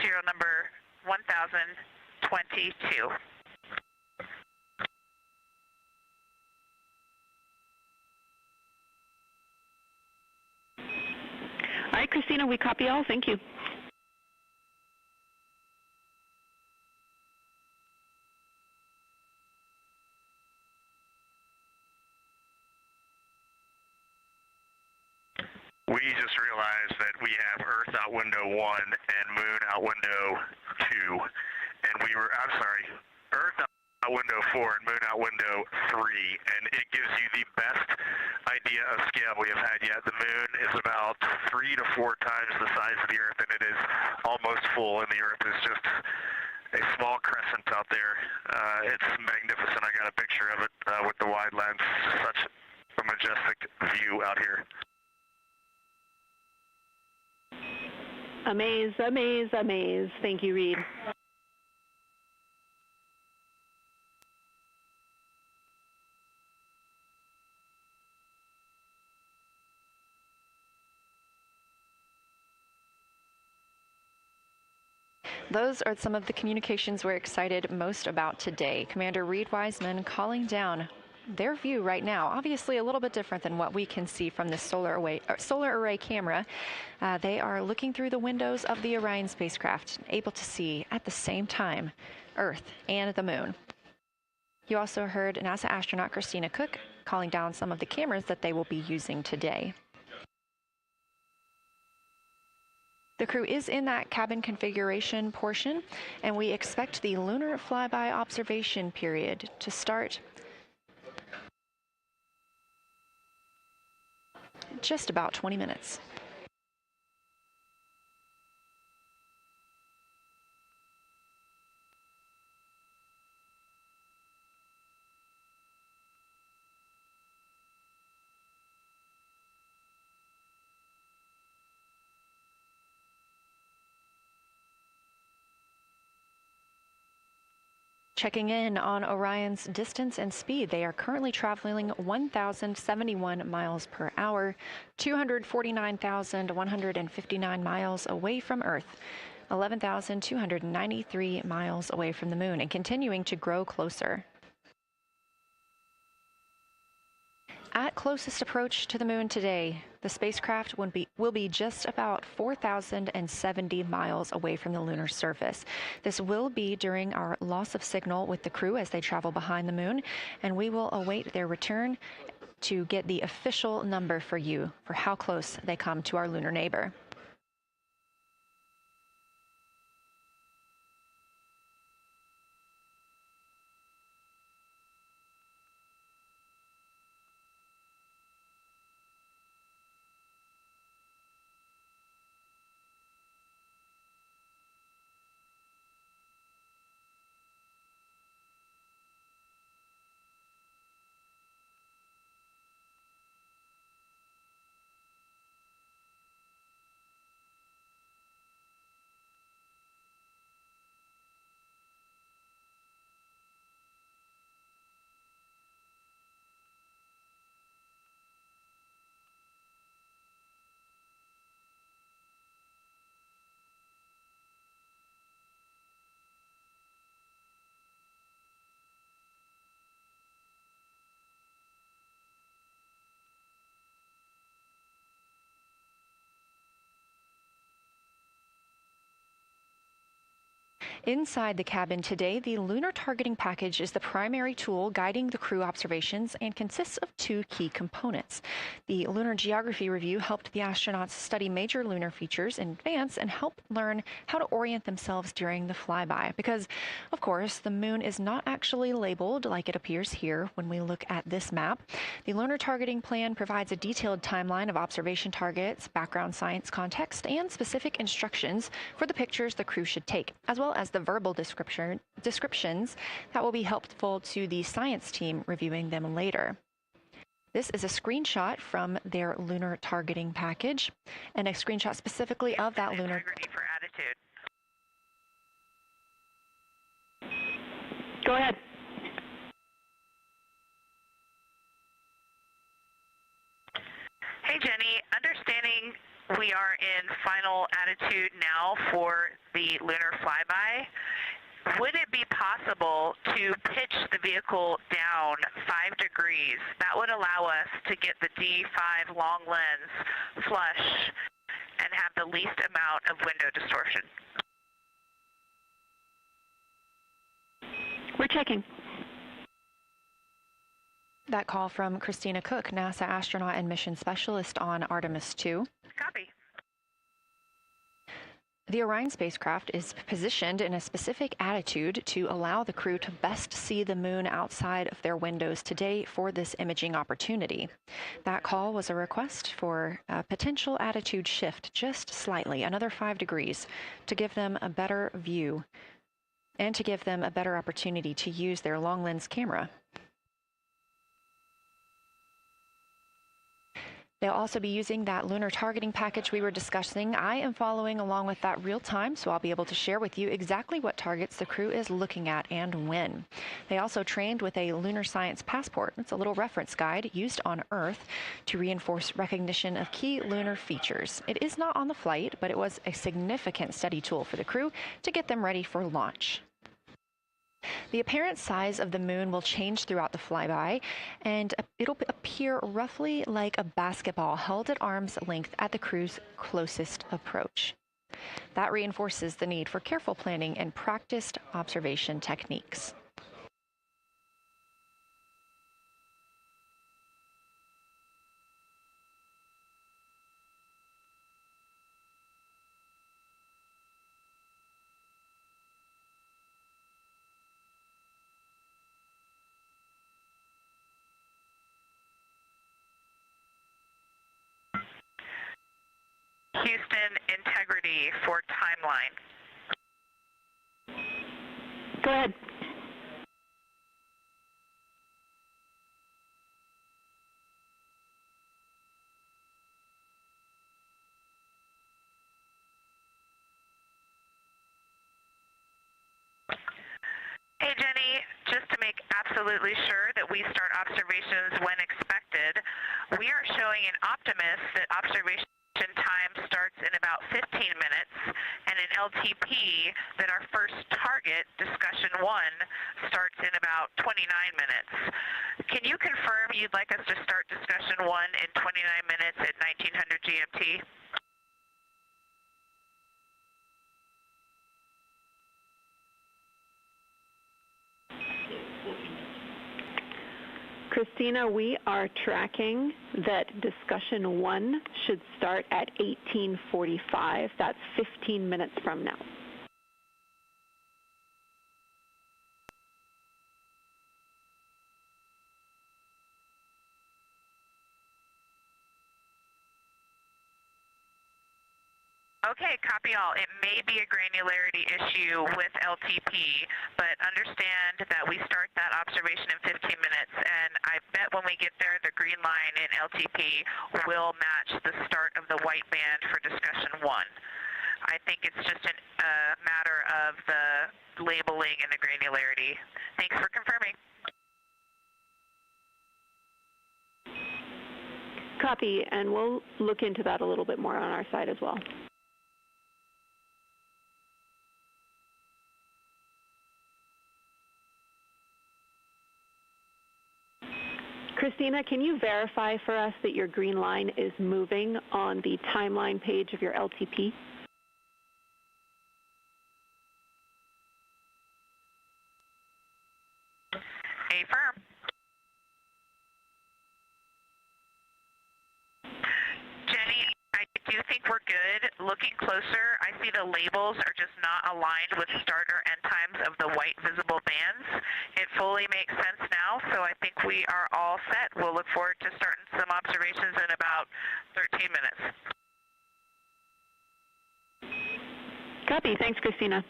serial number 1022. All right, Christina, we copy all. Thank you. We just realized that we have Earth out window 1 and Moon out window 2. And Earth out window 4 and Moon out window 3. And it gives you the best idea of scale we have had yet. The Moon is about 3 to 4 times the size of the Earth, and it is almost full, and the Earth is just a small crescent out there. It's magnificent. I got a picture of it with the wide lens. Such a majestic view out here. Amaze, amaze, amaze. Thank you, Reed. Those are some of the communications we're excited most about today. Commander Reed Wiseman calling down their view right now, obviously a little bit different than what we can see from this solar array camera. They are looking through the windows of the Orion spacecraft, able to see at the same time Earth and the Moon. You also heard NASA astronaut Christina Cook calling down some of the cameras that they will be using today. The crew is in that cabin configuration portion, and we expect the lunar flyby observation period to start just about 20 minutes. Checking in on Orion's distance and speed, they are currently traveling 1,071 miles per hour, 249,159 miles away from Earth, 11,293 miles away from the Moon, and continuing to grow closer. At closest approach to the Moon today, the spacecraft will be just about 4,070 miles away from the lunar surface. This will be during our loss of signal with the crew as they travel behind the Moon, and we will await their return to get the official number for you for how close they come to our lunar neighbor. Inside the cabin today, the lunar targeting package is the primary tool guiding the crew observations and consists of two key components. The Lunar Geography Review helped the astronauts study major lunar features in advance and help learn how to orient themselves during the flyby. Because, of course, the moon is not actually labeled like it appears here when we look at this map. The lunar targeting plan provides a detailed timeline of observation targets, background science context, and specific instructions for the pictures the crew should take, as well as the verbal descriptions that will be helpful to the science team reviewing them later. This is a screenshot from their lunar targeting package, and a screenshot specifically of that lunar. Integrity for attitude. Go ahead. Hey, Jenny. Understanding we are in final attitude now for the lunar flyby, would it be possible to pitch the vehicle down 5 degrees? That would allow us to get the D5 long lens flush and have the least amount of window distortion. We're checking. That call from Christina Cook, NASA astronaut and mission specialist on Artemis II. Copy. The Orion spacecraft is positioned in a specific attitude to allow the crew to best see the moon outside of their windows today for this imaging opportunity. That call was a request for a potential attitude shift just slightly, another 5 degrees, to give them a better view and to give them a better opportunity to use their long lens camera. They'll also be using that lunar targeting package we were discussing. I am following along with that real time, so I'll be able to share with you exactly what targets the crew is looking at and when. They also trained with a lunar science passport. It's a little reference guide used on Earth to reinforce recognition of key lunar features. It is not on the flight, but it was a significant study tool for the crew to get them ready for launch. The apparent size of the moon will change throughout the flyby, and it'll appear roughly like a basketball held at arm's length at the crew's closest approach. That reinforces the need for careful planning and practiced observation techniques. Houston, integrity for timeline. Go ahead. Hey, Jenny, just to make absolutely sure that we start observations when expected, we are showing in Optimus that observation time starts in about 15 minutes, and in LTP that our first target, discussion 1, starts in about 29 minutes. Can you confirm you'd like us to start discussion 1 in 29 minutes at 1900 GMT? Christina, we are tracking that discussion 1 should start at 18:45. That's 15 minutes from now. Okay, copy all. It may be a granularity issue with LTP, but understand that we start that observation in 15 minutes, and I bet when we get there, the green line in LTP will match the start of the white band for discussion 1. I think it's just a matter of the labeling and the granularity. Thanks for confirming. Copy, and we'll look into that a little bit more on our side as well. Christina, can you verify for us that your green line is moving on the timeline page of your LTP? confirm. Jenny, I do think we're good. Looking closer, I see the labels are just not aligned with start or end times of the white visible bands. It fully makes sense now, so I think we are all set. We'll look forward to starting some observations in about 13 minutes. Copy. Thanks, Christina.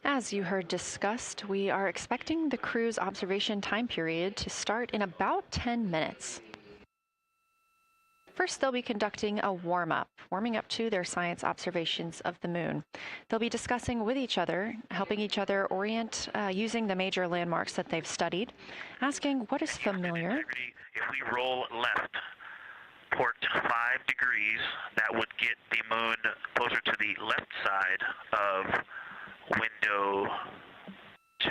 As you heard discussed, we are expecting the crew's observation time period to start in about 10 minutes. First, they'll be conducting a warm-up, warming up to their science observations of the moon. They'll be discussing with each other, helping each other orient using the major landmarks that they've studied, asking what is familiar. If we roll left, port 5 degrees, that would get the moon closer to the left side of window 2.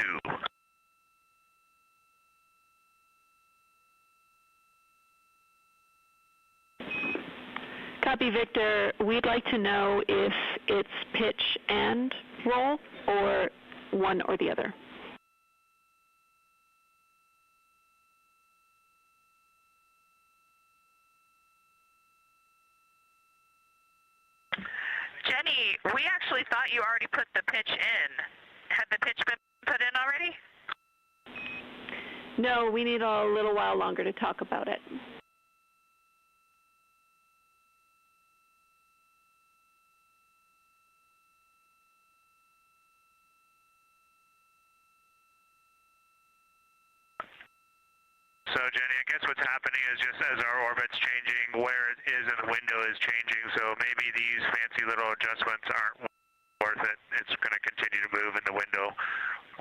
Copy, Victor. We'd like to know if it's pitch and roll or one or the other. Jenny, we actually thought you already put the pitch in. Had the pitch been put in already? No, we need a little while longer to talk about it. So, Jenny, I guess what's happening is just as our orbit's changing, where it is in the window is changing, so maybe these fancy little adjustments aren't worth it. It's going to continue to move in the window.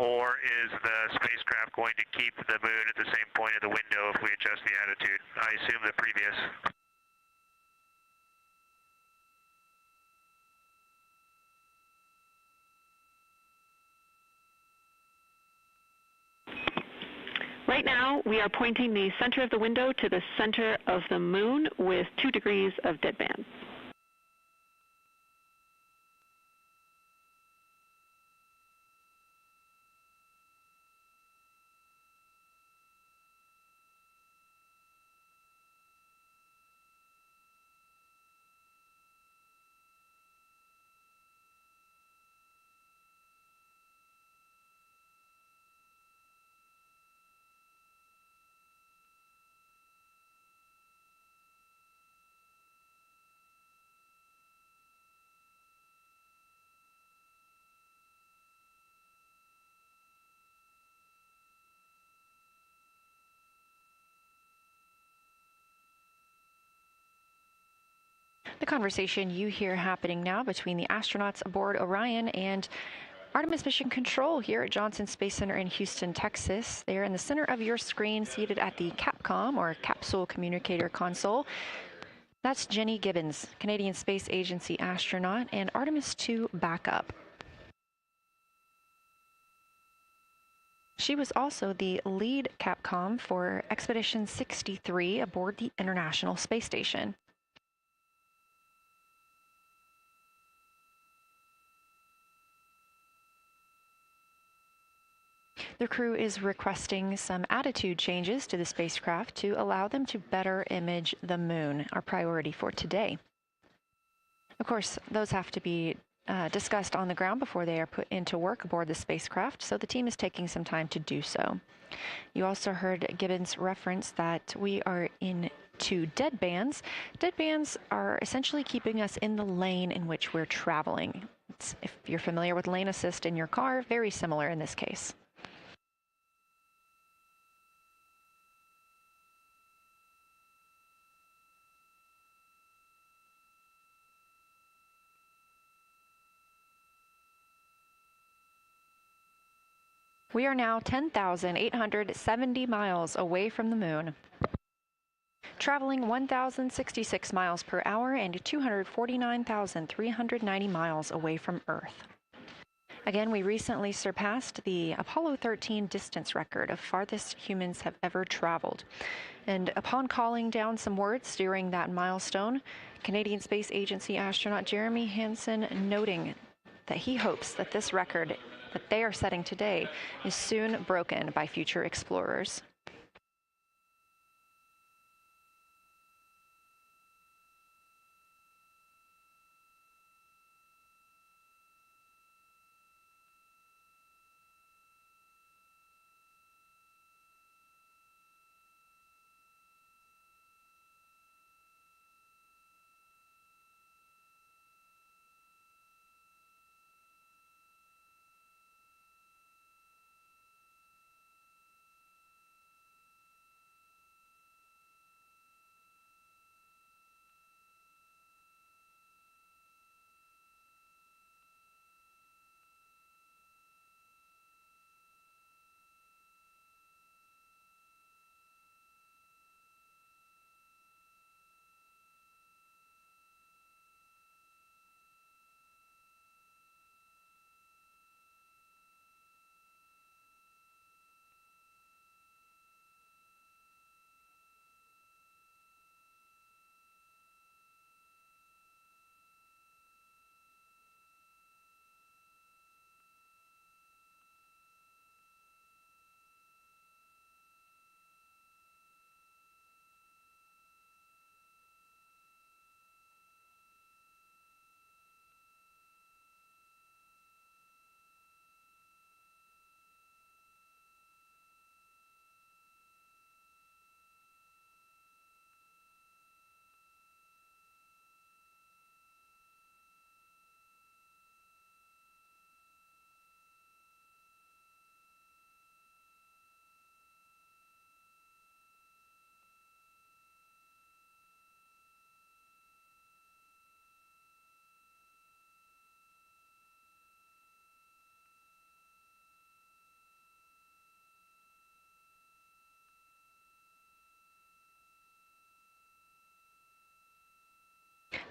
Or is the spacecraft going to keep the moon at the same point of the window if we adjust the attitude? I assume the previous. Right now, we are pointing the center of the window to the center of the moon with 2 degrees of deadband. The conversation you hear happening now between the astronauts aboard Orion and Artemis Mission Control here at Johnson Space Center in Houston, Texas. They are in the center of your screen, seated at the Capcom, or Capsule Communicator Console. That's Jenny Gibbons, Canadian Space Agency astronaut and Artemis II backup. She was also the lead Capcom for Expedition 63 aboard the International Space Station. The crew is requesting some attitude changes to the spacecraft to allow them to better image the moon, our priority for today. Of course, those have to be discussed on the ground before they are put into work aboard the spacecraft, so the team is taking some time to do so. You also heard Gibbons reference that we are in two dead bands. Dead bands are essentially keeping us in the lane in which we're traveling. If you're familiar with lane assist in your car, very similar in this case. We are now 10,870 miles away from the moon, traveling 1,066 miles per hour and 249,390 miles away from Earth. Again, we recently surpassed the Apollo 13 distance record of farthest humans have ever traveled. And upon calling down some words during that milestone, Canadian Space Agency astronaut Jeremy Hansen noting that he hopes that this record that they are setting today is soon broken by future explorers.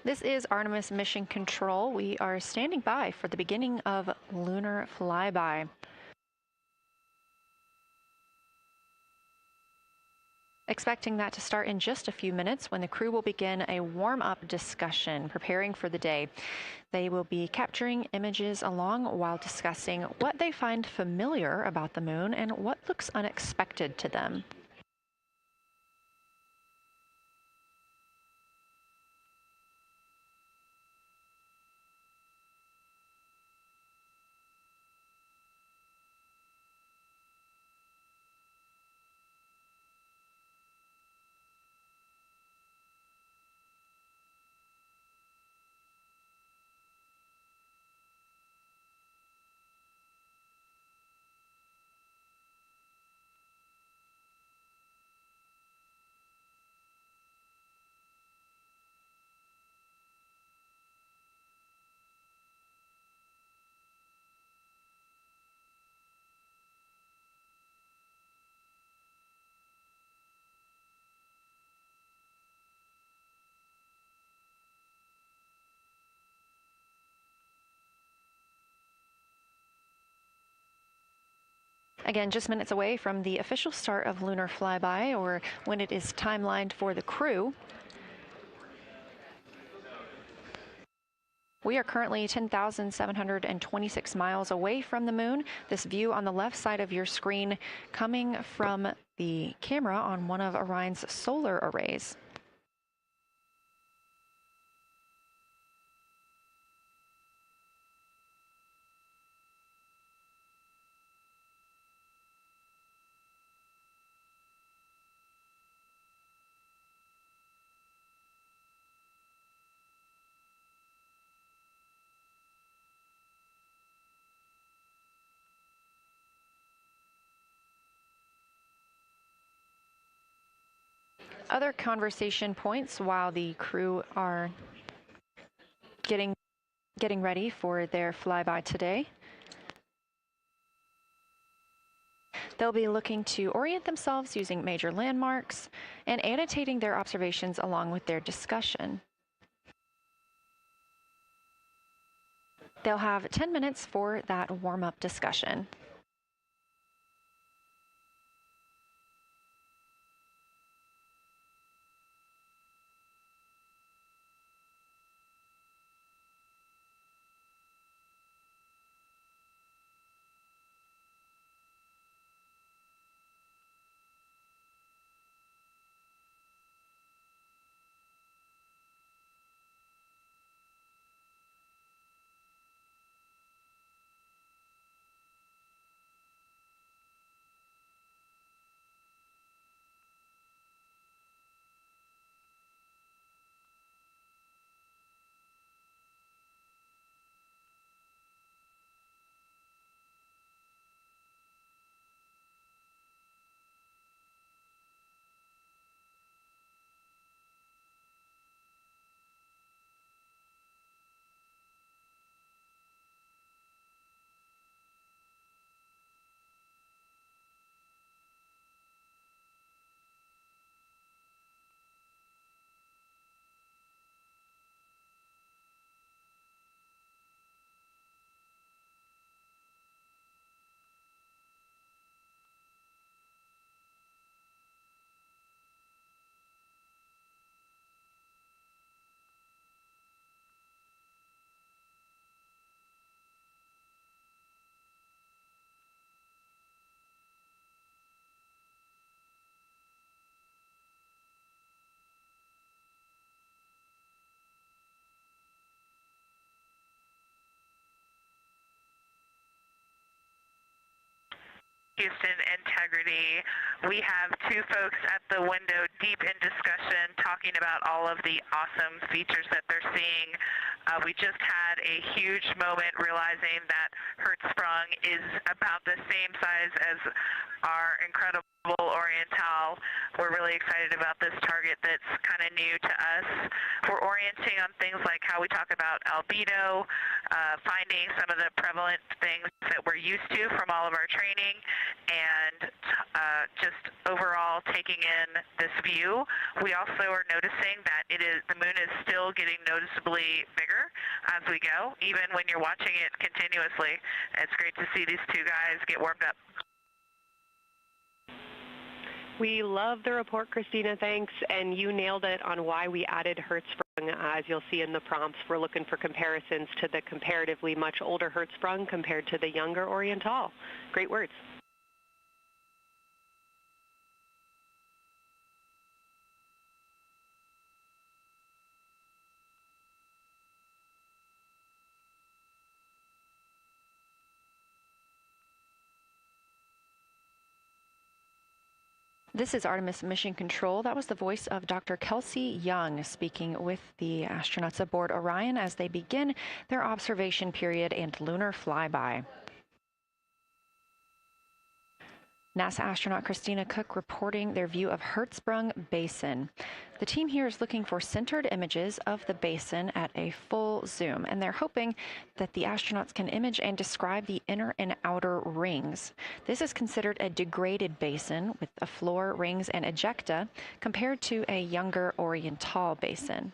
This is Artemis Mission Control. We are standing by for the beginning of lunar flyby. Expecting that to start in just a few minutes when the crew will begin a warm-up discussion preparing for the day. They will be capturing images along while discussing what they find familiar about the moon and what looks unexpected to them. Again, just minutes away from the official start of lunar flyby, or when it is timelined for the crew. We are currently 10,726 miles away from the moon. This view on the left side of your screen coming from the camera on one of Orion's solar arrays. Other conversation points while the crew are getting ready for their flyby today. They'll be looking to orient themselves using major landmarks and annotating their observations along with their discussion. They'll have 10 minutes for that warm-up discussion. Houston integrity. We have two folks at the window deep in discussion talking about all of the awesome features that they're seeing. We just had a huge moment realizing that Hertzsprung is about the same size as our incredible Oriental. We're really excited about this target that's kind of new to us. We're orienting on things like how we talk about albedo, finding some of the prevalent things that we're used to from all of our training, and just overall taking in this view. We also are noticing that the moon is still getting noticeably bigger as we go, even when you're watching it continuously. It's great to see these two guys get warmed up. We love the report, Christina, thanks. And you nailed it on why we added Hertzsprung. As you'll see in the prompts, we're looking for comparisons to the comparatively much older Hertzsprung compared to the younger Oriental. Great words. This is Artemis Mission Control. That was the voice of Dr. Kelsey Young speaking with the astronauts aboard Orion as they begin their observation period and lunar flyby. NASA astronaut Christina Cook reporting their view of Hertzsprung Basin. The team here is looking for centered images of the basin at a full zoom, and they're hoping that the astronauts can image and describe the inner and outer rings. This is considered a degraded basin with a floor, rings, and ejecta compared to a younger Oriental basin.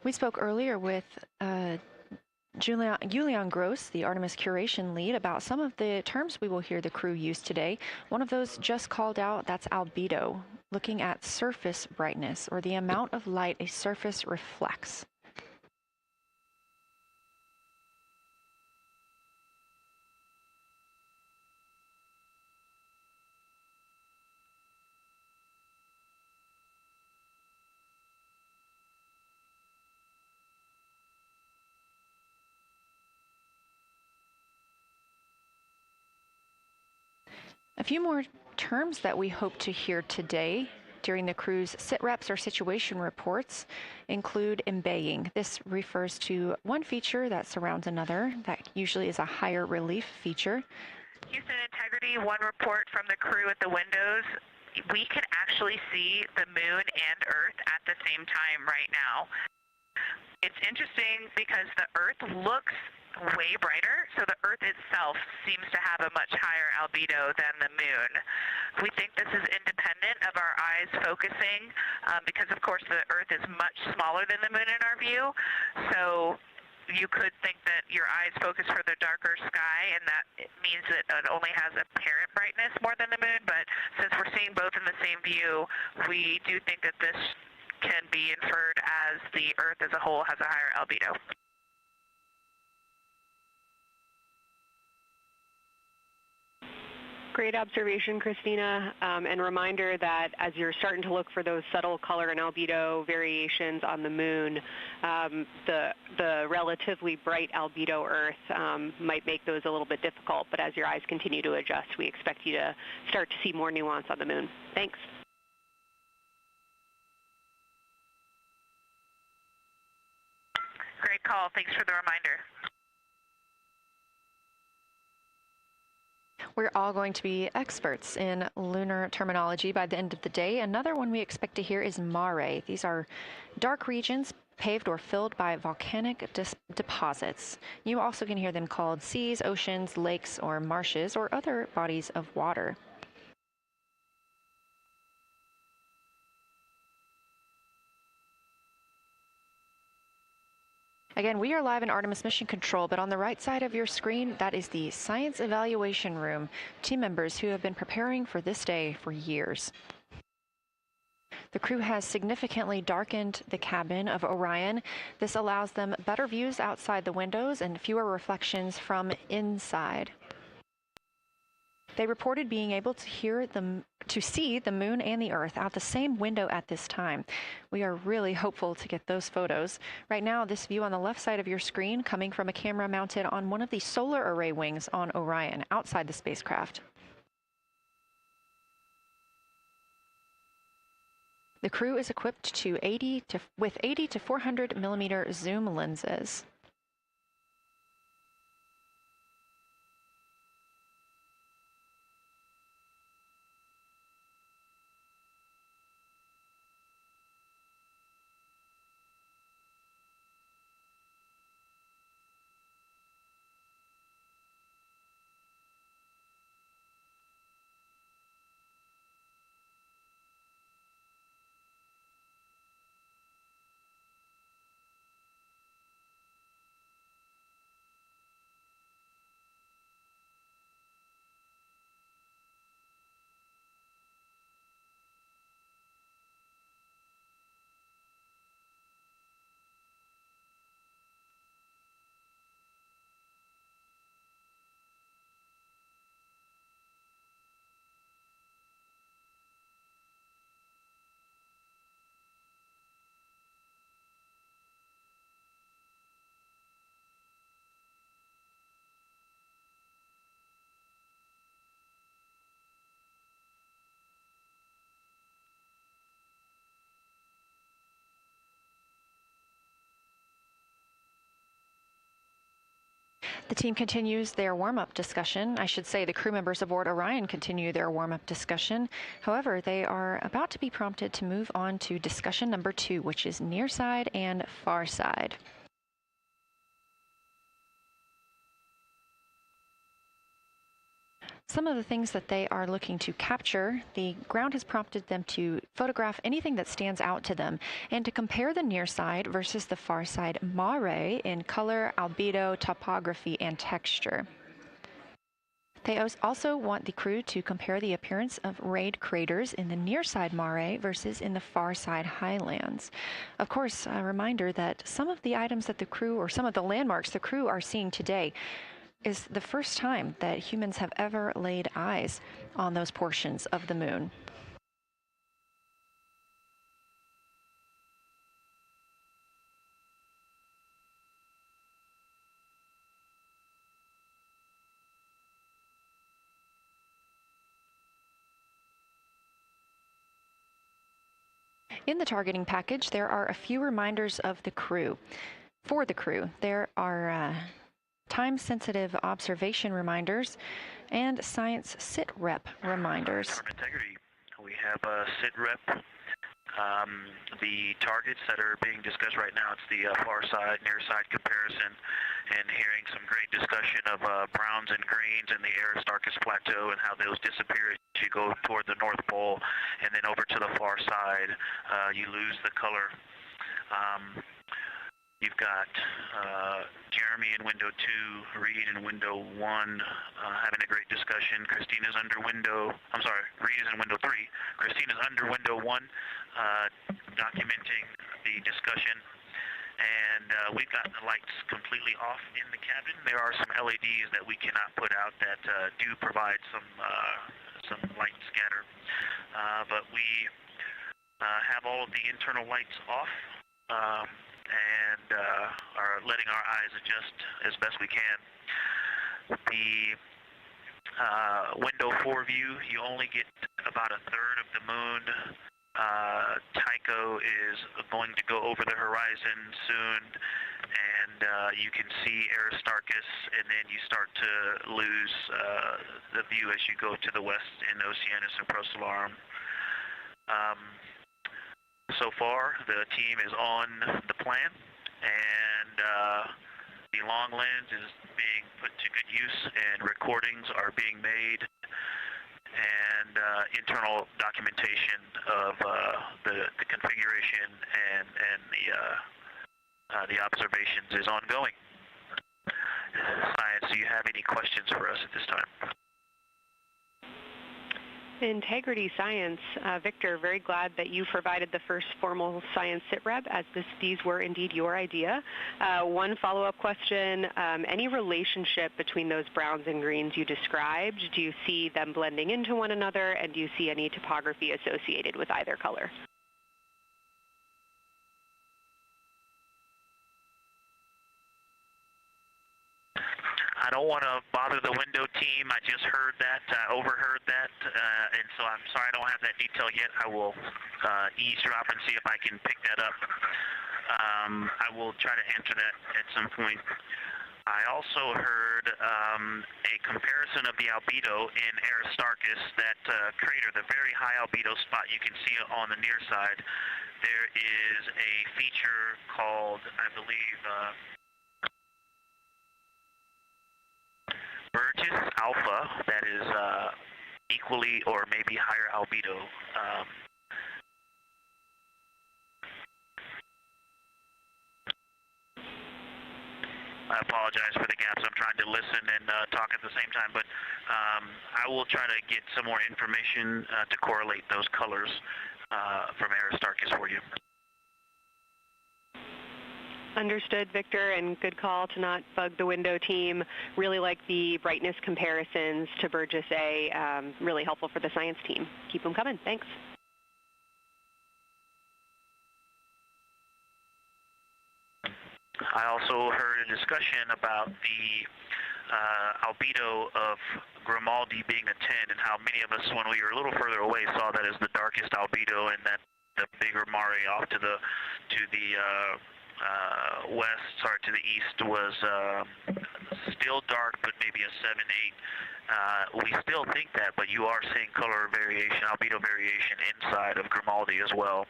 We spoke earlier with Julian Gross, the Artemis curation lead, about some of the terms we will hear the crew use today. One of those just called out, that's albedo, looking at surface brightness, or the amount of light a surface reflects. A few more terms that we hope to hear today during the crew's sit reps or situation reports include embaying. This refers to one feature that surrounds another. That usually is a higher relief feature. Houston Integrity, one report from the crew at the windows. We can actually see the moon and Earth at the same time right now. It's interesting because the Earth looks way brighter, so the Earth itself seems to have a much higher albedo than the moon. We think this is independent of our eyes focusing because, of course, the Earth is much smaller than the moon in our view, so you could think that your eyes focus for the darker sky, and that it means that it only has apparent brightness more than the moon, but since we're seeing both in the same view, we do think that this can be inferred as the Earth as a whole has a higher albedo. Great observation, Christina, and reminder that as you're starting to look for those subtle color and albedo variations on the moon, the relatively bright albedo Earth might make those a little bit difficult, but as your eyes continue to adjust, we expect you to start to see more nuance on the moon. Thanks. Great call. Thanks for the reminder. We're all going to be experts in lunar terminology by the end of the day. Another one we expect to hear is mare. These are dark regions paved or filled by volcanic deposits. You also can hear them called seas, oceans, lakes, or marshes, or other bodies of water. Again, we are live in Artemis Mission Control, but on the right side of your screen, that is the Science Evaluation Room, team members who have been preparing for this day for years. The crew has significantly darkened the cabin of Orion. This allows them better views outside the windows and fewer reflections from inside. They reported being able to see the moon and the Earth out the same window at this time. We are really hopeful to get those photos. Right now, this view on the left side of your screen coming from a camera mounted on one of the solar array wings on Orion outside the spacecraft. The crew is equipped with 80 to 400 millimeter zoom lenses. The team continues their warm-up discussion. I should say the crew members aboard Orion continue their warm-up discussion. However, they are about to be prompted to move on to discussion number 2, which is near side and far side. Some of the things that they are looking to capture, the ground has prompted them to photograph anything that stands out to them and to compare the near side versus the far side mare in color, albedo, topography, and texture. They also want the crew to compare the appearance of rayed craters in the near side mare versus in the far side highlands. Of course, a reminder that some of the items that the crew, or some of the landmarks the crew are seeing today, is the first time that humans have ever laid eyes on those portions of the moon. In the targeting package, there are a few reminders of the crew. For the crew, there are time-sensitive observation reminders and science sit-rep reminders. Integrity. We have a sit-rep. The targets that are being discussed right now, it's the far side, near side comparison, and hearing some great discussion of browns and greens in the Aristarchus Plateau and how those disappear as you go toward the North Pole, and then over to the far side, you lose the color. You've got Jeremy in window 2, Reed in window 1, having a great discussion. Christina's under window, I'm sorry, Reed is in window 3. Christina's under window 1, documenting the discussion. And we've got the lights completely off in the cabin. There are some LEDs that we cannot put out that do provide some light scatter. But we have all of the internal lights off. And are letting our eyes adjust as best we can. The window 4 view, you only get about a third of the moon. Tycho is going to go over the horizon soon, and you can see Aristarchus, and then you start to lose the view as you go to the west in Oceanus and Procellarum. So far, the team is on the plan, and the long lens is being put to good use, and recordings are being made, and internal documentation of the configuration and the observations is ongoing. Science, do you have any questions for us at this time? Integrity Science. Victor, very glad that you provided the first formal science sit-rep, as these were indeed your idea. One follow-up question, any relationship between those browns and greens you described? Do you see them blending into one another, and do you see any topography associated with either color? I don't want to bother the window team. I just heard that, overheard that, and so I'm sorry I don't have that detail yet. I will eavesdrop and see if I can pick that up. I will try to answer that at some point. I also heard a comparison of the albedo in Aristarchus, that crater, the very high albedo spot you can see on the near side. There is a feature called, I believe, Burgess alpha, that is equally or maybe higher albedo. I apologize for the gaps. I'm trying to listen and talk at the same time, but I will try to get some more information to correlate those colors from Aristarchus for you. Understood, Victor, and good call to not bug the window team. Really like the brightness comparisons to Burgess A. Really helpful for the science team. Keep them coming. Thanks. I also heard a discussion about the albedo of Grimaldi being a 10, and how many of us, when we were a little further away, saw that as the darkest albedo, and that the bigger mare off to the east was still dark, but maybe a 7-8. We still think that, but you are seeing color variation, albedo variation inside of Grimaldi as well,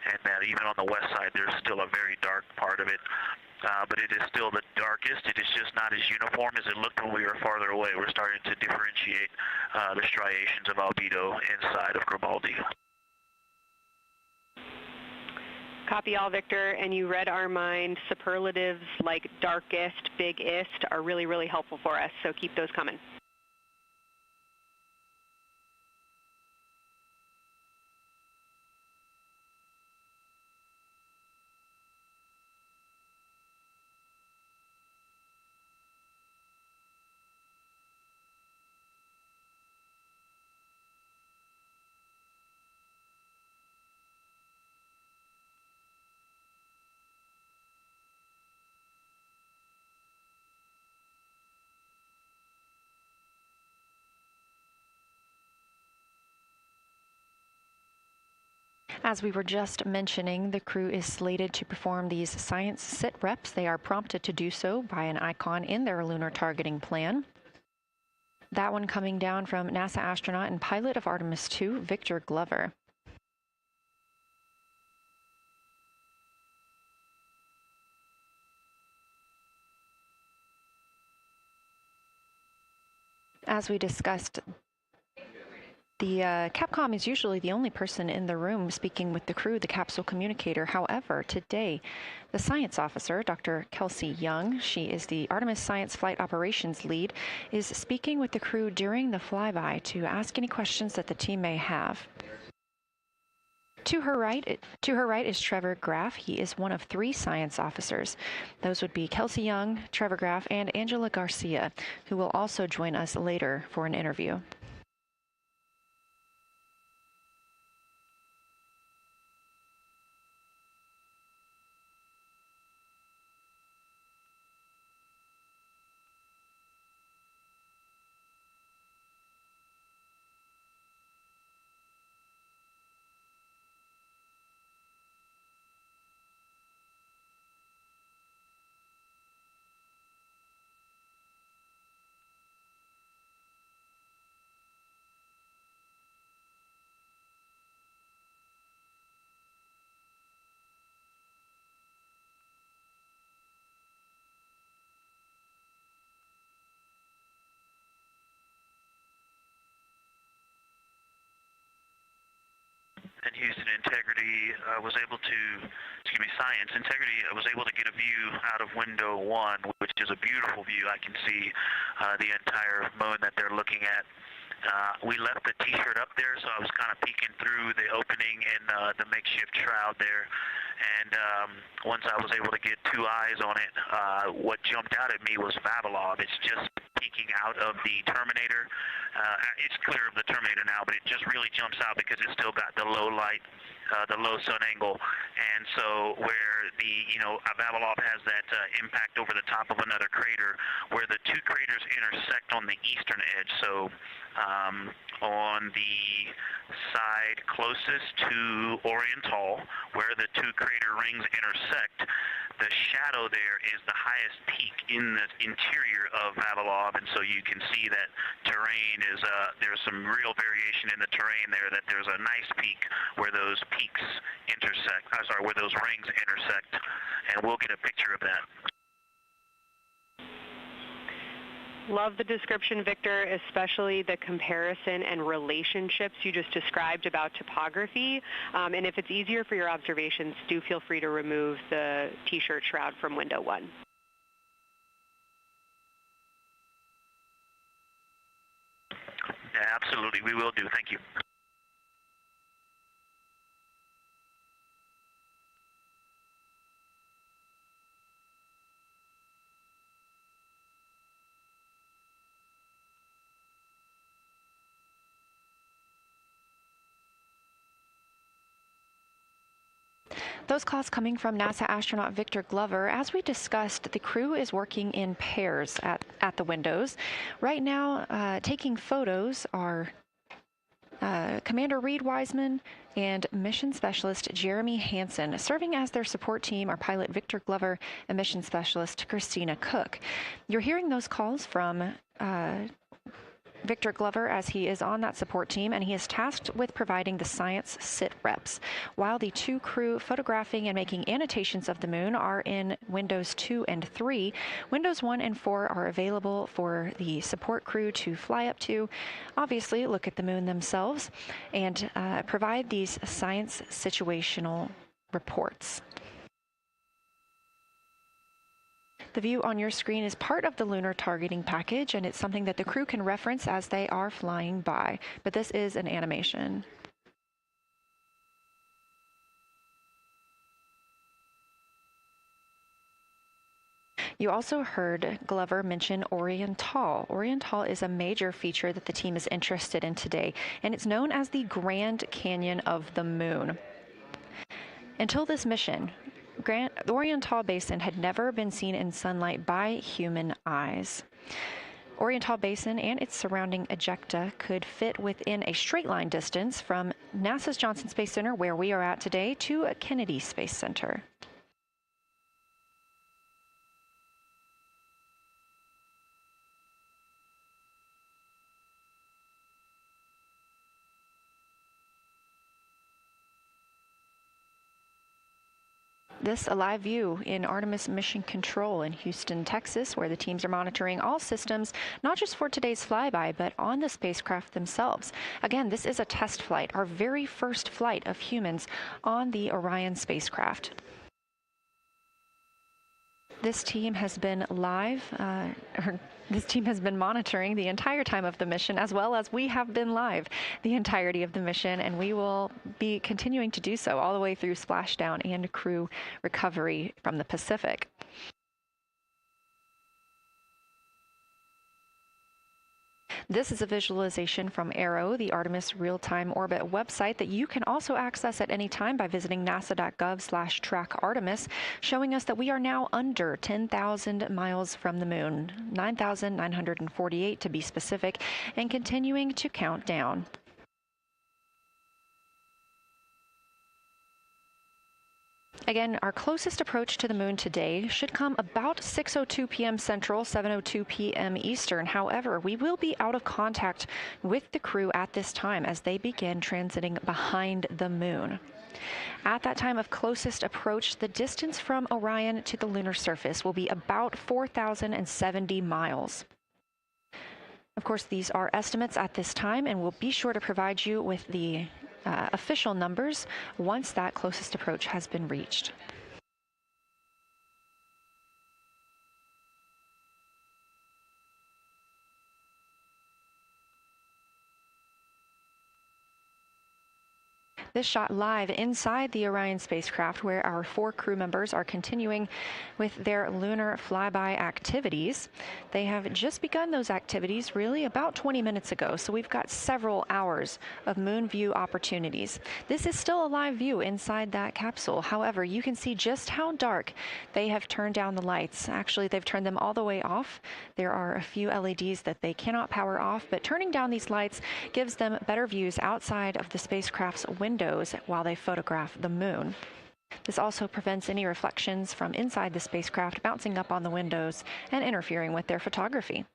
and that even on the west side there's still a very dark part of it. But it is still the darkest. It is just not as uniform as it looked when we were farther away. We're starting to differentiate the striations of albedo inside of Grimaldi. Copy all, Victor, and you read our mind. Superlatives like darkest, biggest are really, really helpful for us, so keep those coming. As we were just mentioning, the crew is slated to perform these science sit reps. They are prompted to do so by an icon in their lunar targeting plan. That one coming down from NASA astronaut and pilot of Artemis II, Victor Glover. As we discussed, the Capcom is usually the only person in the room speaking with the crew, the capsule communicator. However, today, the science officer, Dr. Kelsey Young, she is the Artemis Science Flight Operations Lead, is speaking with the crew during the flyby to ask any questions that the team may have. To her right is Trevor Graff. He is one of 3 science officers. Those would be Kelsey Young, Trevor Graff, and Angela Garcia, who will also join us later for an interview. And Houston Integrity Science Integrity was able to get a view out of window 1, which is a beautiful view. I can see the entire moon that they're looking at. We left the T-shirt up there, so I was kind of peeking through the opening in the makeshift shroud there. And once I was able to get 2 eyes on it, what jumped out at me was Vavilov. It's just peeking out of the Terminator. It's clear of the Terminator now, but it just really jumps out because it's still got the low light, the low sun angle. And so where the, Vavilov has that impact over the top of another crater, where the 2 craters intersect on the eastern edge. So on the side closest to Oriental, where the 2 crater rings intersect, the shadow there is the highest peak in the interior of Vavilov, and so you can see that terrain is, there's some real variation in the terrain there, that there's a nice peak where those peaks intersect, where those rings intersect, and we'll get a picture of that. Love the description, Victor, especially the comparison and relationships you just described about topography. And if it's easier for your observations, do feel free to remove the T-shirt shroud from window 1. Yeah, absolutely, we will do. Thank you. Those calls coming from NASA astronaut Victor Glover. As we discussed, the crew is working in pairs at the windows. Right now, taking photos are Commander Reed Wiseman and Mission Specialist Jeremy Hansen. Serving as their support team are pilot Victor Glover and Mission Specialist Christina Cook. You're hearing those calls from Victor Glover, as he is on that support team, and he is tasked with providing the science sit reps, while the 2 crew photographing and making annotations of the moon are in Windows 2 and 3. Windows 1 and 4 are available for the support crew to fly up to, obviously look at the moon themselves, and provide these science situational reports. The view on your screen is part of the lunar targeting package, and it's something that the crew can reference as they are flying by, but this is an animation. You also heard Glover mention Oriental. Oriental is a major feature that the team is interested in today, and it's known as the Grand Canyon of the Moon. Until this mission, the Oriental Basin had never been seen in sunlight by human eyes. Oriental Basin and its surrounding ejecta could fit within a straight line distance from NASA's Johnson Space Center, where we are at today, to Kennedy Space Center. This a live view in Artemis Mission Control in Houston, Texas, where the teams are monitoring all systems, not just for today's flyby, but on the spacecraft themselves. Again, this is a test flight, our very first flight of humans on the Orion spacecraft. This team has been this team has been monitoring the entire time of the mission, as well as we have been live the entirety of the mission, and we will be continuing to do so all the way through splashdown and crew recovery from the Pacific. This is a visualization from ARROW, the Artemis Real-Time Orbit website that you can also access at any time by visiting nasa.gov/trackartemis, showing us that we are now under 10,000 miles from the moon, 9,948 to be specific, and continuing to count down. Again, our closest approach to the moon today should come about 6:02 p.m. Central, 7:02 p.m. Eastern. However, we will be out of contact with the crew at this time as they begin transiting behind the moon. At that time of closest approach, the distance from Orion to the lunar surface will be about 4,070 miles. Of course, these are estimates at this time, and we'll be sure to provide you with the official numbers once that closest approach has been reached. This shot live inside the Orion spacecraft, where our 4 crew members are continuing with their lunar flyby activities. They have just begun those activities really about 20 minutes ago, so we've got several hours of moon view opportunities. This is still a live view inside that capsule. However, you can see just how dark they have turned down the lights. Actually, they've turned them all the way off. There are a few LEDs that they cannot power off, but turning down these lights gives them better views outside of the spacecraft's window while they photograph the moon. This also prevents any reflections from inside the spacecraft bouncing up on the windows and interfering with their photography.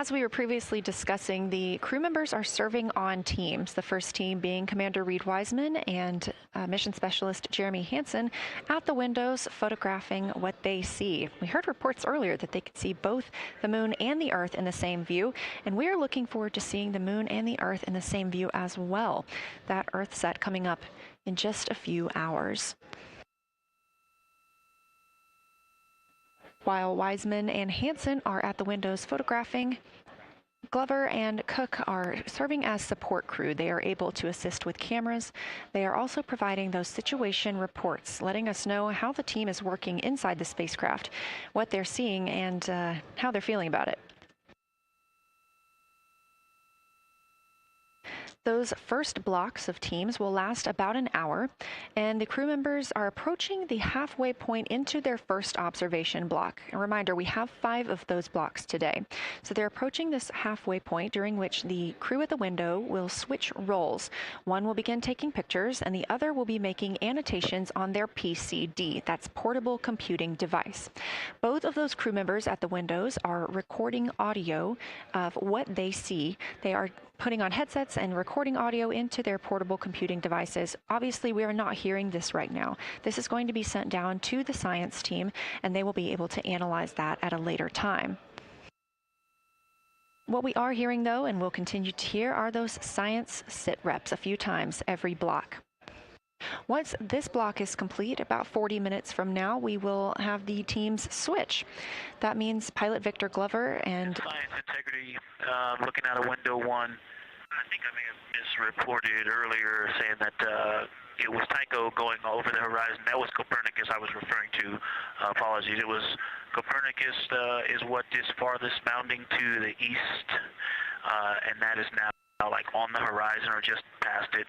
As we were previously discussing, the crew members are serving on teams. The first team being Commander Reed Wiseman and Mission Specialist Jeremy Hansen at the windows photographing what they see. We heard reports earlier that they could see both the moon and the Earth in the same view, and we are looking forward to seeing the moon and the Earth in the same view as well. That Earth set coming up in just a few hours. While Wiseman and Hansen are at the windows photographing, Glover and Cook are serving as support crew. They are able to assist with cameras. They are also providing those situation reports, letting us know how the team is working inside the spacecraft, what they're seeing, and how they're feeling about it. Those first blocks of teams will last about an hour, and the crew members are approaching the halfway point into their first observation block. A reminder, we have 5 of those blocks today. So they're approaching this halfway point during which the crew at the window will switch roles. One will begin taking pictures, and the other will be making annotations on their PCD, that's portable computing device. Both of those crew members at the windows are recording audio of what they see. They are putting on headsets and recording audio into their portable computing devices. Obviously, we are not hearing this right now. This is going to be sent down to the science team, and they will be able to analyze that at a later time. What we are hearing, though, and will continue to hear, are those science sit reps a few times every block. Once this block is complete, about 40 minutes from now, we will have the teams switch. That means pilot Victor Glover and Science integrity, looking out of window 1. I think I may have misreported earlier saying that it was Tycho going over the horizon. That was Copernicus I was referring to. Apologies. It was Copernicus is what is farthest bounding to the east, and that is now like on the horizon or just past it.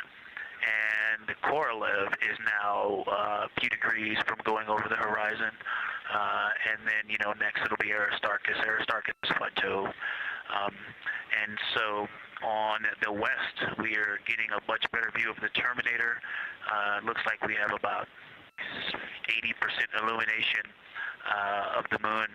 And Korolev is now a few degrees from going over the horizon. And then, next it'll be Aristarchus Plateau. And so on the west, we are getting a much better view of the Terminator. Looks like we have about 80% illumination of the moon.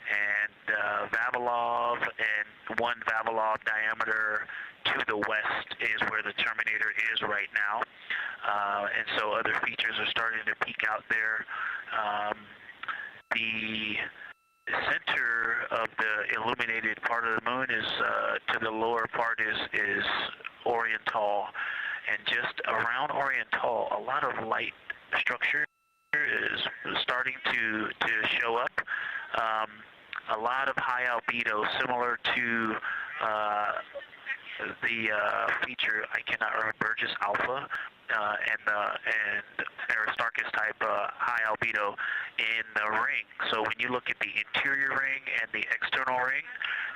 And Vavilov and 1 Vavilov diameter to the west is where the Terminator is right now. And so other features are starting to peek out there. The center of the illuminated part of the moon is, to the lower part is Oriental. And just around Oriental, a lot of light structure is starting to show up. A lot of high albedo, similar to the feature, I cannot remember, Burgess Alpha and Aristarchus type high albedo in the ring. So when you look at the interior ring and the external ring,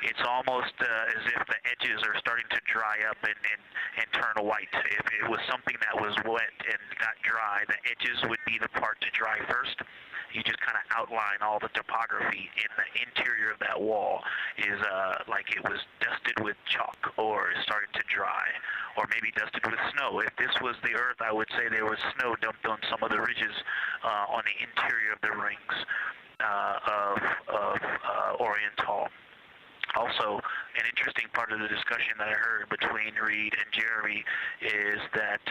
it's almost as if the edges are starting to dry up and turn white. If it was something that was wet and got dry, the edges would be the part to dry first. You just kind of outline all the topography in the interior of that wall is like it was dusted with chalk or is starting to dry, or maybe dusted with snow. If this was the Earth, I would say there was snow dumped on some of the ridges on the interior of the rings of Oriental. Also, an interesting part of the discussion that I heard between Reed and Jeremy is that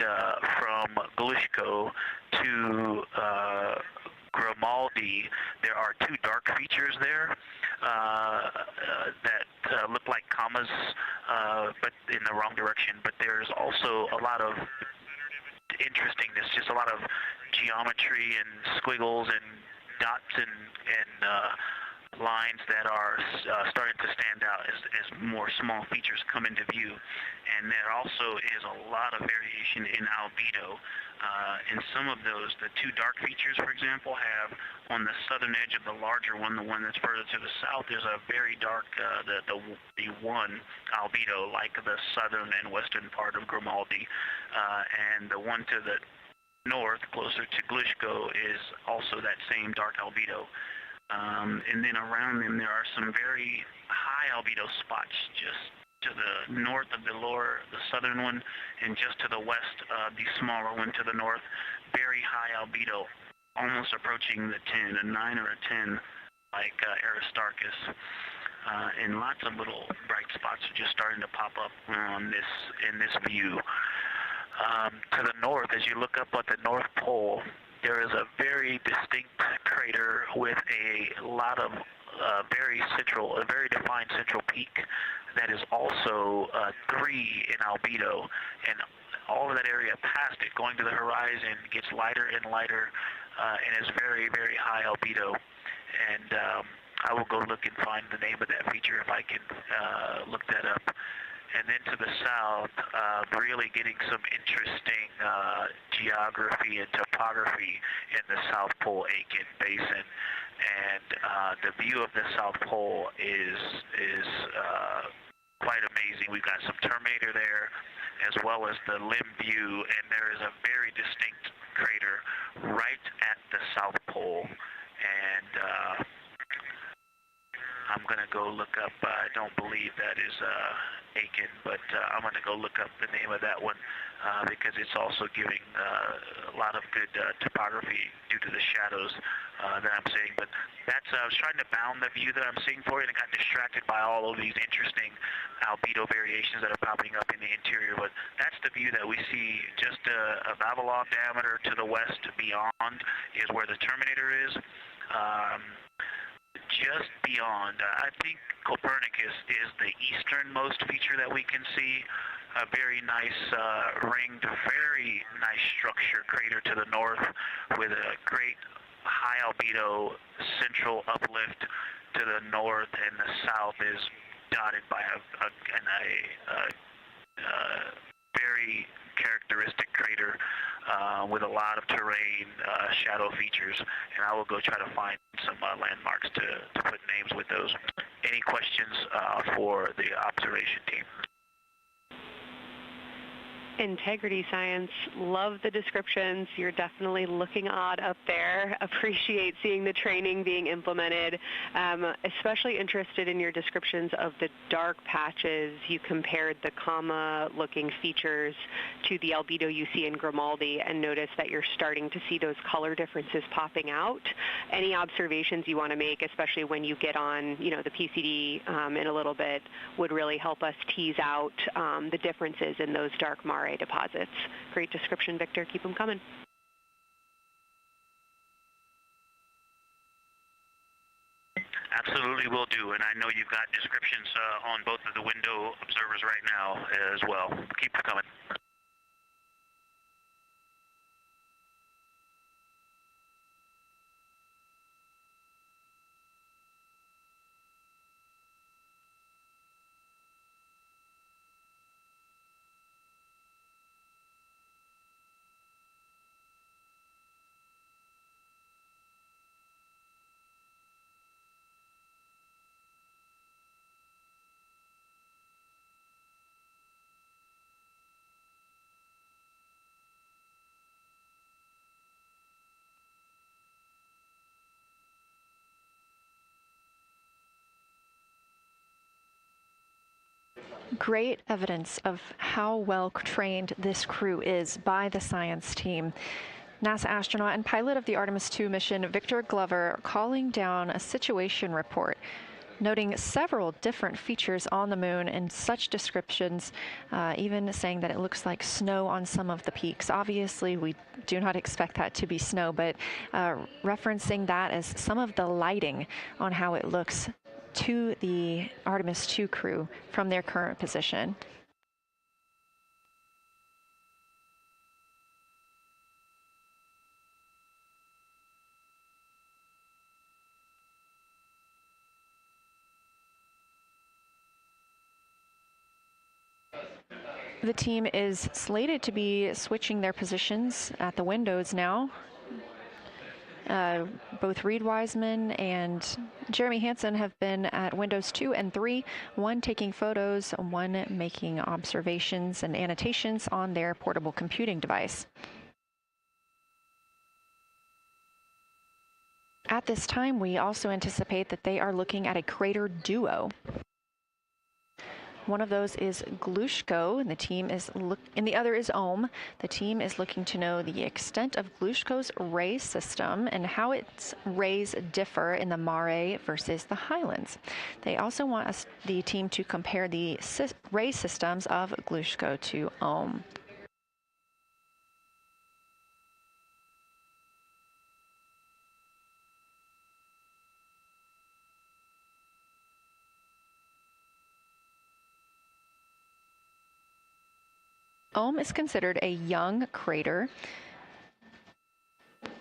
from Glushko to Grimaldi, there are 2 dark features there that look like commas, but in the wrong direction. But there's also a lot of interestingness, just a lot of geometry and squiggles and dots and lines that are starting to stand out as more small features come into view. And there also is a lot of variation in albedo. And some of those, the 2 dark features, for example, have on the southern edge of the larger one, the one that's further to the south, there's a very dark, the 1 albedo, like the southern and western part of Grimaldi. And the one to the north, closer to Glushko, is also that same dark albedo. And then around them, there are some very high albedo spots just to the north of the southern one, and just to the west, the smaller one to the north. Very high albedo, almost approaching the 10, a 9 or a 10, like Aristarchus. And lots of little bright bright spots are just starting to pop up in this view. To the north, as you look up at the North Pole, there is a very distinct crater with a lot of a very defined central peak that is also 3 in albedo, and all of that area past it, going to the horizon, gets lighter and lighter, and is very, very high albedo. And I will go look and find the name of that feature if I can look that up. And then to the south, really getting some interesting geography and topography in the South Pole Aiken Basin. And the view of the South Pole is quite amazing. We've got some Terminator there, as well as the limb view, and there is a very distinct crater right at the South Pole. And I'm going to go look up, I don't believe that is Aiken, but I'm going to go look up the name of that one because it's also giving a lot of good topography due to the shadows that I'm seeing. But that's, I was trying to bound the view that I'm seeing for you, and I got distracted by all of these interesting albedo variations that are popping up in the interior. But that's the view that we see just a Vavilov diameter to the west beyond is where the Terminator is. Just beyond, I think Copernicus is the easternmost feature that we can see. A very nice ringed, very nice structure crater to the north with a great high albedo central uplift to the north, and the south is dotted by a very characteristic crater with a lot of terrain, shadow features, and I will go try to find some landmarks to put names with those. Any questions for the observation team? Integrity Science, love the descriptions. You're definitely looking odd up there. Appreciate seeing the training being implemented. Especially interested in your descriptions of the dark patches. You compared the comma-looking features to the albedo you see in Grimaldi and notice that you're starting to see those color differences popping out. Any observations you want to make, especially when you get on, the PCD in a little bit, would really help us tease out the differences in those dark Mare deposits. Great description, Victor. Keep them coming. Absolutely will do, and I know you've got descriptions on both of the window observers right now as well. Keep them coming. Great evidence of how well trained this crew is by the science team. NASA astronaut and pilot of the Artemis II mission, Victor Glover, calling down a situation report, noting several different features on the moon and such descriptions, even saying that it looks like snow on some of the peaks. Obviously, we do not expect that to be snow, but referencing that as some of the lighting on how it looks to the Artemis II crew from their current position. The team is slated to be switching their positions at the windows now. Both Reed Wiseman and Jeremy Hansen have been at windows 2 and 3, one taking photos, one making observations and annotations on their portable computing device. At this time, we also anticipate that they are looking at a crater duo. One of those is Glushko, and the other is Ohm. The team is looking to know the extent of Glushko's ray system and how its rays differ in the Mare versus the Highlands. They also want the team to compare the ray systems of Glushko to Ohm. Ohm is considered a young crater. And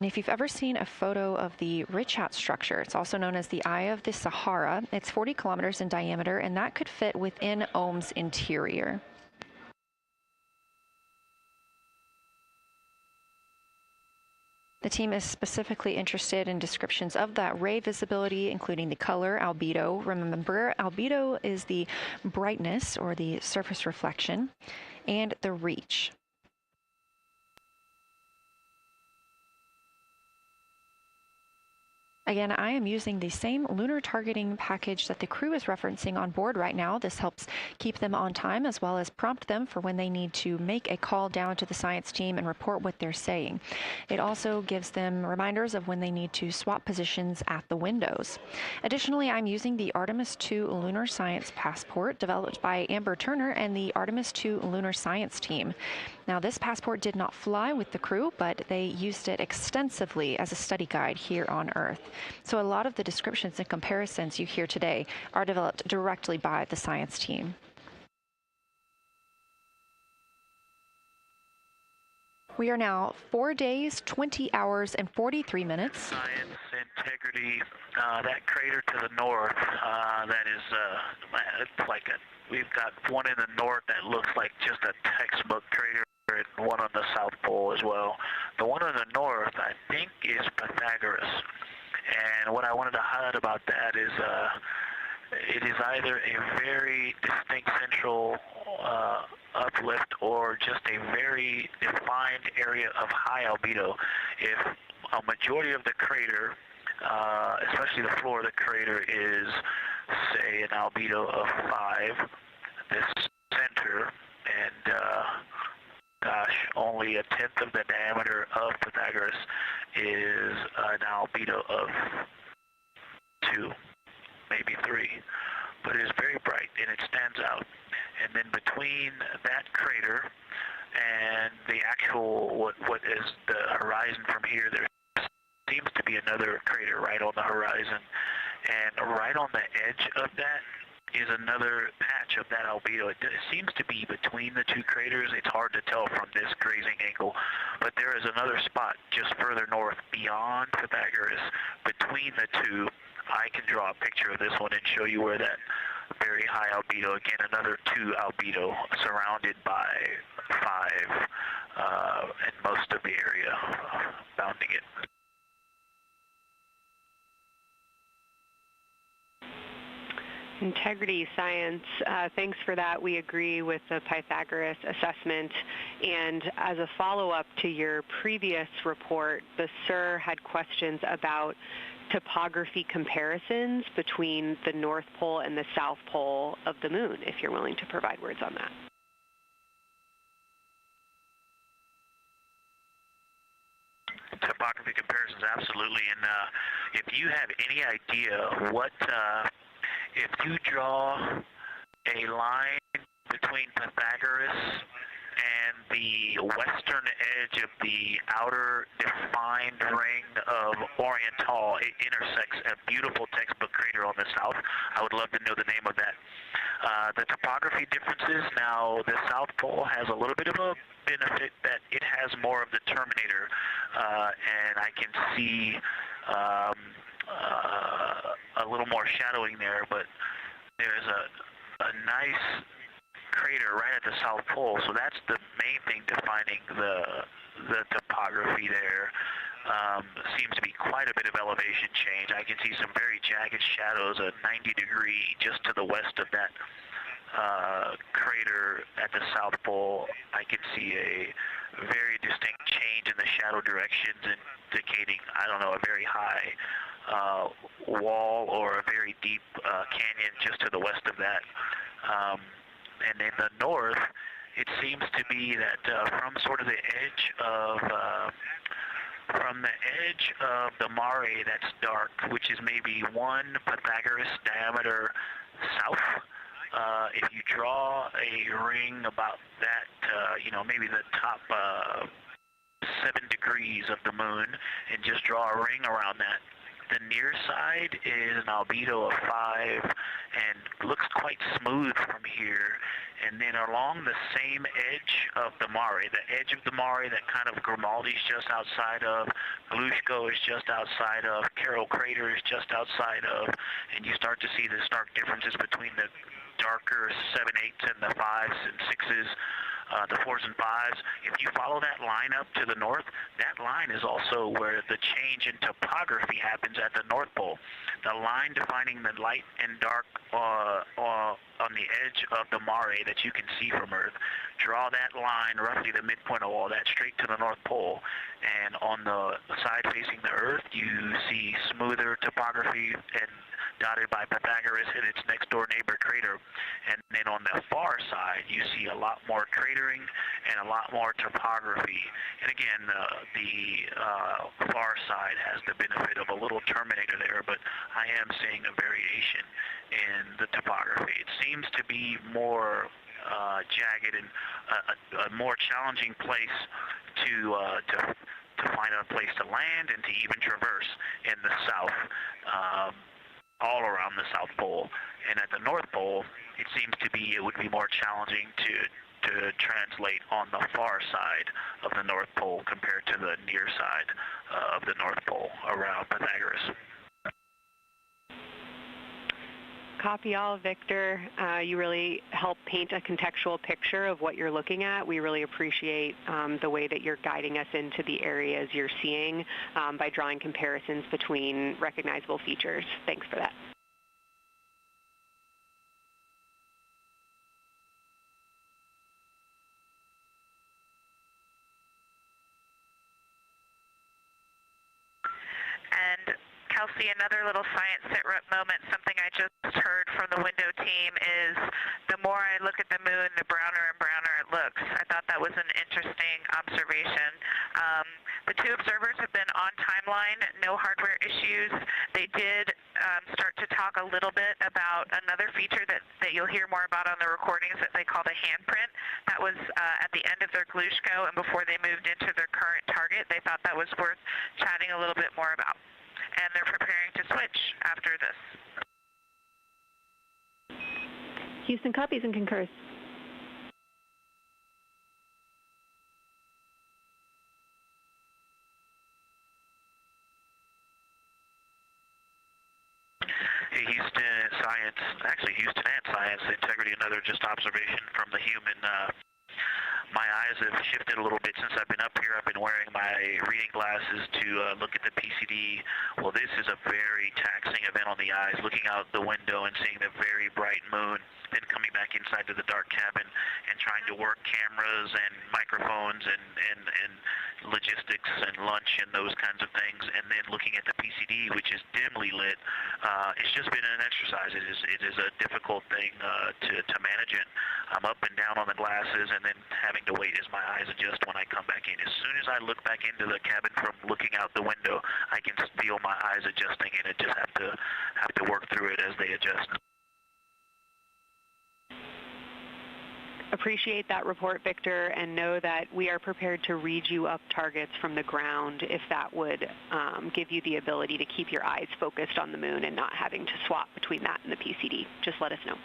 if you've ever seen a photo of the Richat structure, it's also known as the Eye of the Sahara. It's 40 kilometers in diameter, and that could fit within Ohm's interior. The team is specifically interested in descriptions of that ray visibility, including the color, albedo. Remember, albedo is the brightness or the surface reflection, and the reach. Again, I am using the same lunar targeting package that the crew is referencing on board right now. This helps keep them on time as well as prompt them for when they need to make a call down to the science team and report what they're saying. It also gives them reminders of when they need to swap positions at the windows. Additionally, I'm using the Artemis II Lunar Science Passport developed by Amber Turner and the Artemis II Lunar Science team. Now, this passport did not fly with the crew, but they used it extensively as a study guide here on Earth. So a lot of the descriptions and comparisons you hear today are developed directly by the science team. We are now 4 days, 20 hours, and 43 minutes. Science integrity, that crater to the north, that is we've got one in the north that looks like just a textbook crater, and one on the South Pole as well. The one on the north, I think, is Pythagoras. And what I wanted to highlight about that is it is either a very distinct central uplift or just a very defined area of high albedo. If a majority of the crater, especially the floor of the crater, is, say, an albedo of 5, this center, and only a tenth of the diameter of Pythagoras is an albedo of 2, maybe 3, but it is very bright and it stands out. And then between that crater and the actual what is the horizon from here, there seems to be another crater right on the horizon, and right on the edge of that is another patch of that albedo. It seems to be between the two craters. It's hard to tell from this grazing angle, but there is another spot just further north beyond Pythagoras. Between the two, I can draw a picture of this one and show you where that very high albedo, again, another 2 albedo surrounded by 5 and most of the area bounding it. Integrity Science, thanks for that. We agree with the Pythagoras assessment. And as a follow-up to your previous report, the SIR had questions about topography comparisons between the North Pole and the South Pole of the Moon, if you're willing to provide words on that. Topography comparisons, absolutely. And if you have any idea what, if you draw a line between Pythagoras and the western edge of the outer defined ring of Oriental, it intersects a beautiful textbook crater on the south. I would love to know the name of that. The topography differences, now the South Pole has a little bit of a benefit that it has more of the terminator, and I can see a little more shadowing there, but there's a nice crater right at the South Pole, so that's the main thing defining the topography there. Seems to be quite a bit of elevation change. I can see some very jagged shadows, a 90-degree just to the west of that crater at the South Pole. I can see a very distinct change in the shadow directions, indicating, I don't know, a very high wall or a very deep canyon just to the west of that. And in the north, it seems to be that from sort of the edge of the mare that's dark, which is maybe 1 Pythagoras diameter south. If you draw a ring about that, maybe the top 7 degrees of the moon, and just draw a ring around that. The near side is an albedo of 5 and looks quite smooth from here. And then along the same edge of the mare, the edge of the mare that kind of Grimaldi's just outside of, Glushko is just outside of, Carroll Crater is just outside of, and you start to see the stark differences between the darker 7/8 and the 5s and 6s. The 4s and 5s. If you follow that line up to the north, that line is also where the change in topography happens at the North Pole. The line defining the light and dark on the edge of the mare that you can see from Earth. Draw that line, roughly the midpoint of all that, straight to the North Pole. And on the side facing the Earth, you see smoother topography and dotted by Pythagoras and its next door neighbor crater. And then on the far side, you see a lot more cratering and a lot more topography. And again, the far side has the benefit of a little terminator there, but I am seeing a variation in the topography. It seems to be more jagged and a more challenging place to find a place to land and to even traverse in the south. All around the South Pole, and at the North Pole, it seems to be it would be more challenging to translate on the far side of the North Pole compared to the near side of the North Pole around Pythagoras. Copy all, Victor. You really help paint a contextual picture of what you're looking at. We really appreciate the way that you're guiding us into the areas you're seeing by drawing comparisons between recognizable features. Thanks for that. And Kelsey, another little science sit-rep moment, something I just heard from the window team is the more I look at the moon, the browner and browner it looks. I thought that was an interesting observation. The 2 observers have been on timeline, no hardware issues. They did start to talk a little bit about another feature that you'll hear more about on the recordings that they call the handprint. That was at the end of their Glushko and before they moved into their current target. They thought that was worth chatting a little bit more about. And they're preparing to switch after this. Houston copies and concurs. Hey, Houston Science, actually Houston and Science Integrity, another just observation from the human. My eyes have shifted a little bit since I've been up here. I've been wearing my reading glasses to look at the PCD. Well, this is a very taxing event on the eyes, looking out the window and seeing the very bright moon, then coming back inside to the dark cabin and trying to work cameras and microphones and logistics and lunch and those kinds of things, and then looking at the PCD, which is dimly lit. It's just been an exercise. It is a difficult thing to manage it. I'm up and down on the glasses and then having to wait as my eyes adjust when I come back in. As soon as I look back into the cabin from looking out the window, I can feel my eyes adjusting, and I just have to work through it as they adjust. Appreciate that report, Victor, and know that we are prepared to read you up targets from the ground if that would give you the ability to keep your eyes focused on the moon and not having to swap between that and the PCD. Just let us know.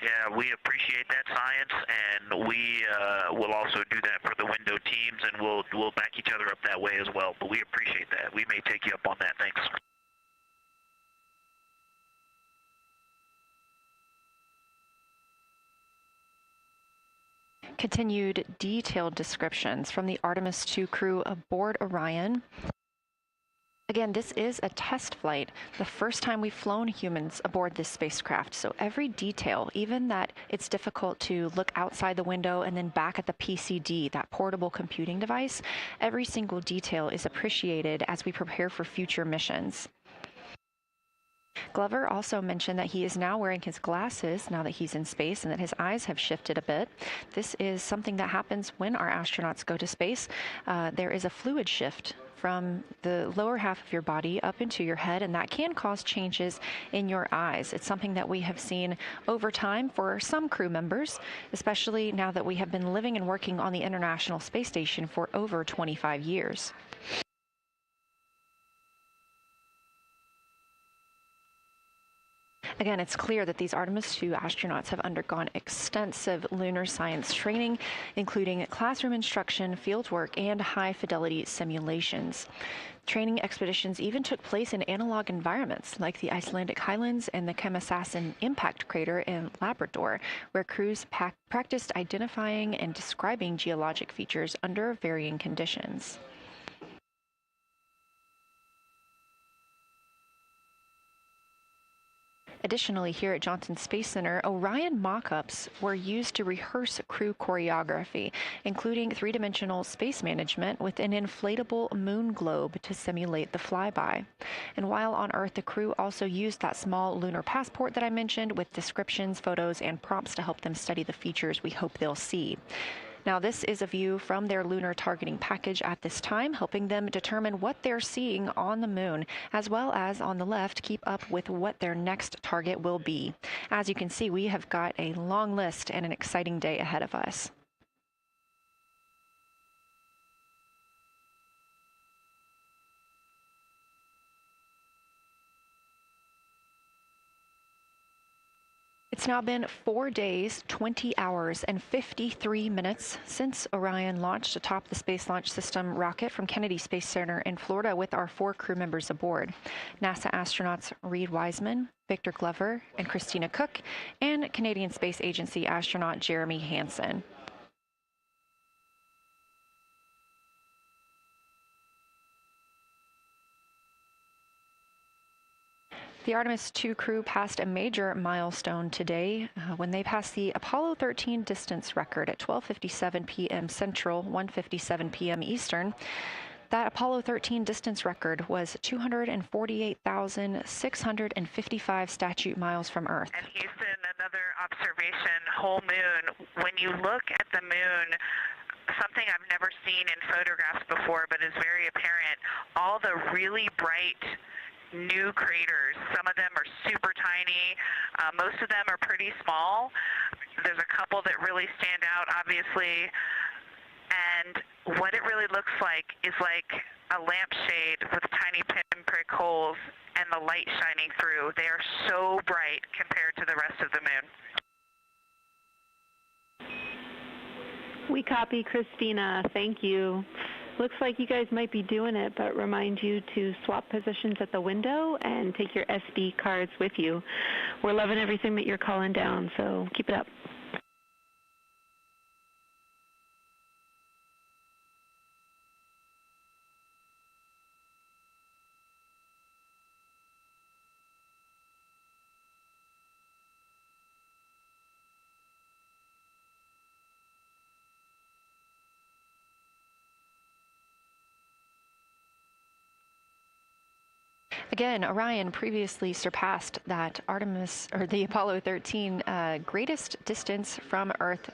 Yeah, we appreciate that, Science, and we will also do that for the window teams, and we'll back each other up that way as well. But we appreciate that. We may take you up on that. Thanks. Continued detailed descriptions from the Artemis II crew aboard Orion. Again, this is a test flight, the first time we've flown humans aboard this spacecraft. So every detail, even that it's difficult to look outside the window and then back at the PCD, that portable computing device, every single detail is appreciated as we prepare for future missions. Glover also mentioned that he is now wearing his glasses now that he's in space and that his eyes have shifted a bit. This is something that happens when our astronauts go to space. There is a fluid shift from the lower half of your body up into your head, and that can cause changes in your eyes. It's something that we have seen over time for some crew members, especially now that we have been living and working on the International Space Station for over 25 years. Again, it's clear that these Artemis II astronauts have undergone extensive lunar science training, including classroom instruction, fieldwork, and high-fidelity simulations. Training expeditions even took place in analog environments like the Icelandic Highlands and the Kemassassin impact crater in Labrador, where crews practiced identifying and describing geologic features under varying conditions. Additionally, here at Johnson Space Center, Orion mock-ups were used to rehearse crew choreography, including three-dimensional space management with an inflatable moon globe to simulate the flyby. And while on Earth, the crew also used that small lunar passport that I mentioned with descriptions, photos, and prompts to help them study the features we hope they'll see. Now, this is a view from their lunar targeting package at this time, helping them determine what they're seeing on the moon, as well as on the left, keep up with what their next target will be. As you can see, we have got a long list and an exciting day ahead of us. It's now been 4 days, 20 hours, and 53 minutes since Orion launched atop the Space Launch System rocket from Kennedy Space Center in Florida with our 4 crew members aboard. NASA astronauts Reed Wiseman, Victor Glover, and Christina Cook, and Canadian Space Agency astronaut Jeremy Hansen. The Artemis II crew passed a major milestone today when they passed the Apollo 13 distance record at 12:57 p.m. Central, 1:57 p.m. Eastern. That Apollo 13 distance record was 248,655 statute miles from Earth. And Houston, another observation, whole moon. When you look at the moon, something I've never seen in photographs before, but is very apparent, all the really bright new craters. Some of them are super tiny. Most of them are pretty small. There's a couple that really stand out, obviously. And what it really looks like is like a lampshade with tiny pinprick holes and the light shining through. They are so bright compared to the rest of the moon. We copy, Christina. Thank you. Looks like you guys might be doing it, but remind you to swap positions at the window and take your SD cards with you. We're loving everything that you're calling down, so keep it up. Again, Orion previously surpassed that the Apollo 13 greatest distance from Earth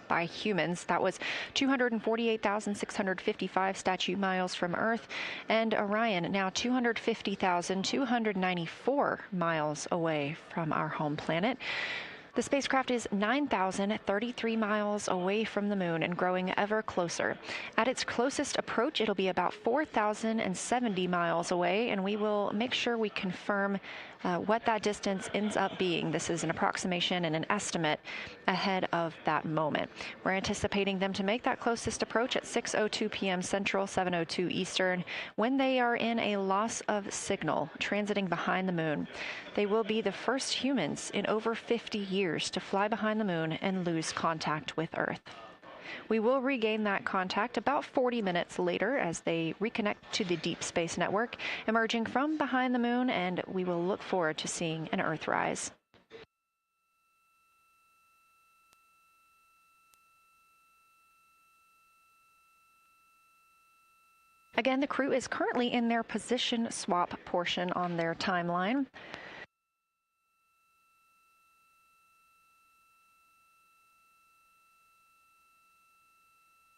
by humans. That was 248,655 statute miles from Earth, and Orion now 250,294 miles away from our home planet. The spacecraft is 9,033 miles away from the moon and growing ever closer. At its closest approach, it'll be about 4,070 miles away, and we will make sure we confirm what that distance ends up being. This is an approximation and an estimate ahead of that moment. We're anticipating them to make that closest approach at 6:02 p.m. Central, 7:02 Eastern, when they are in a loss of signal, transiting behind the moon. They will be the first humans in over 50 years to fly behind the moon and lose contact with Earth. We will regain that contact about 40 minutes later as they reconnect to the Deep Space Network, emerging from behind the moon, and we will look forward to seeing an Earthrise. Again, the crew is currently in their position swap portion on their timeline.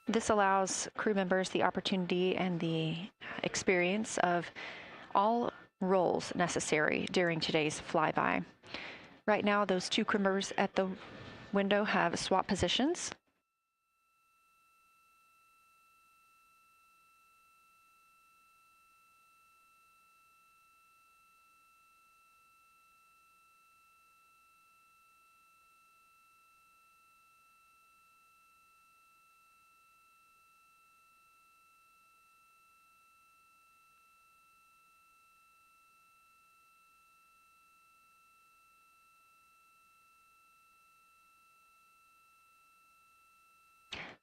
This allows crew members the opportunity and the experience of all roles necessary during today's flyby. Right now, those two crew members at the window have swap positions.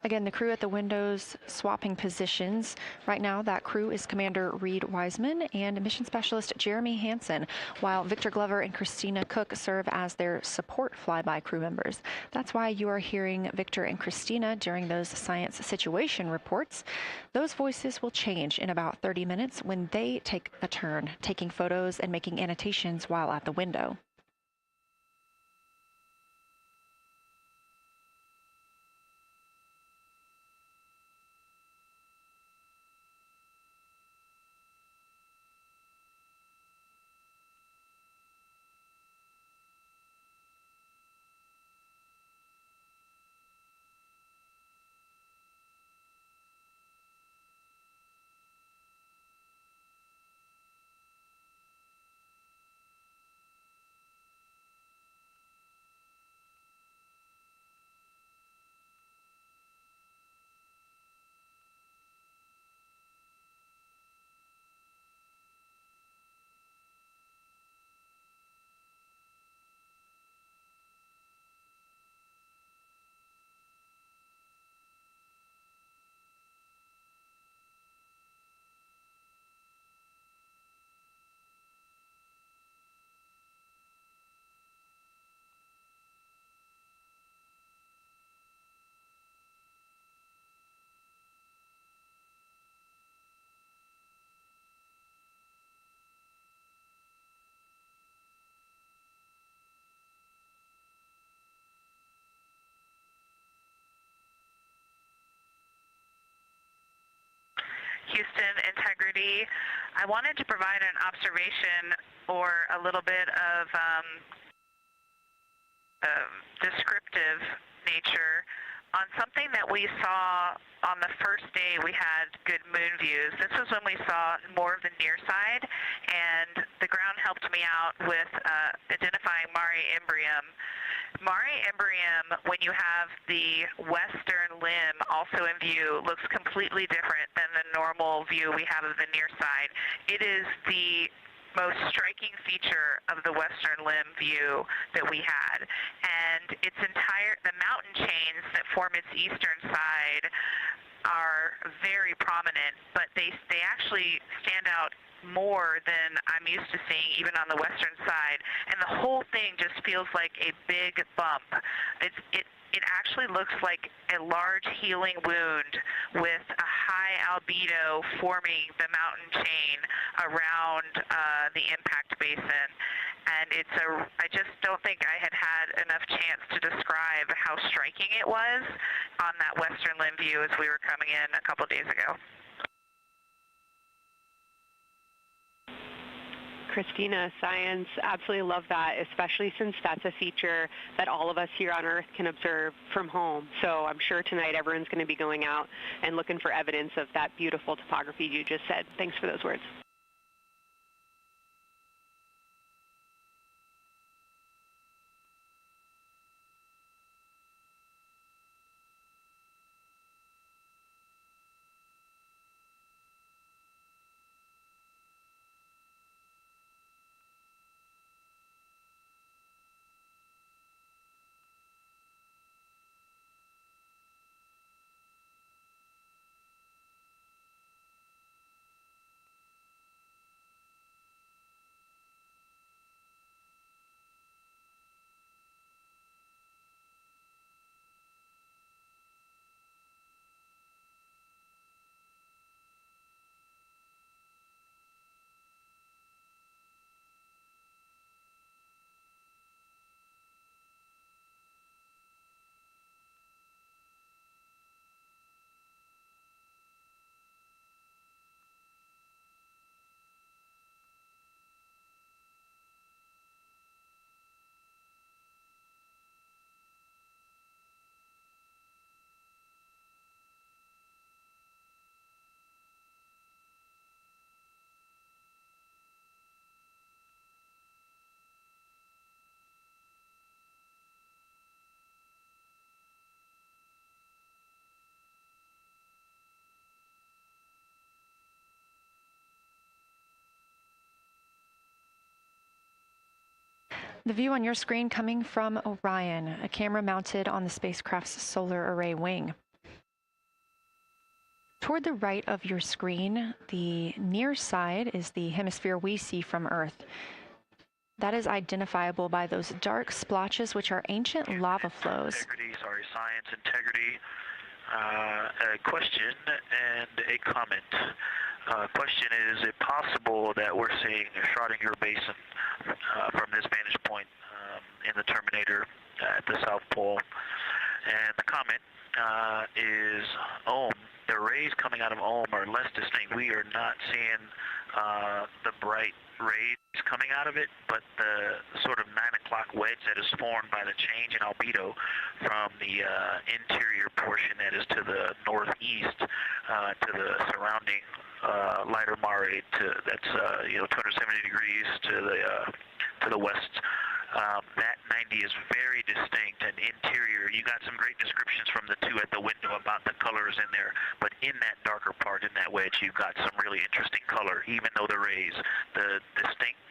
Again, the crew at the windows swapping positions. Right now, that crew is Commander Reed Wiseman and Mission Specialist Jeremy Hansen, while Victor Glover and Christina Cook serve as their support flyby crew members. That's why you are hearing Victor and Christina during those science situation reports. Those voices will change in about 30 minutes when they take a turn, taking photos and making annotations while at the window. Houston, integrity. I wanted to provide an observation or a little bit of descriptive nature on something that we saw on the first day we had good moon views. This was when we saw more of the near side, and the ground helped me out with identifying Mare Imbrium. Mare Imbrium, when you have the western limb also in view, looks completely different than the normal view we have of the near side. It is the most striking feature of the western limb view that we had. And the mountain chains that form its eastern side are very prominent, but they actually stand out more than I'm used to seeing even on the western side, and the whole thing just feels like a big bump. It actually looks like a large healing wound with a high albedo forming the mountain chain around the impact basin. And I just don't think I had enough chance to describe how striking it was on that western limb view as we were coming in a couple days ago. Christina, science, absolutely love that, especially since that's a feature that all of us here on Earth can observe from home. So I'm sure tonight everyone's going to be going out and looking for evidence of that beautiful topography you just said. Thanks for those words. The view on your screen coming from Orion, a camera mounted on the spacecraft's solar array wing. Toward the right of your screen, the near side is the hemisphere we see from Earth. That is identifiable by those dark splotches, which are ancient lava flows. Science integrity. A question and a comment. Question is it possible that we're seeing a Schrodinger basin from this vantage point in the Terminator at the South Pole? And the comment is the rays coming out of Ohm are less distinct. We are not seeing the bright rays coming out of it, but the sort of 9 o'clock wedge that is formed by the change in albedo from the interior portion that is to the northeast to the surrounding lighter mare that's 270 degrees to the west. That 90 is very distinct and interior. You got some great descriptions from the two at the window about the colors in there, but in that darker part, in that wedge, you've got some really interesting color, even though the rays, the distinct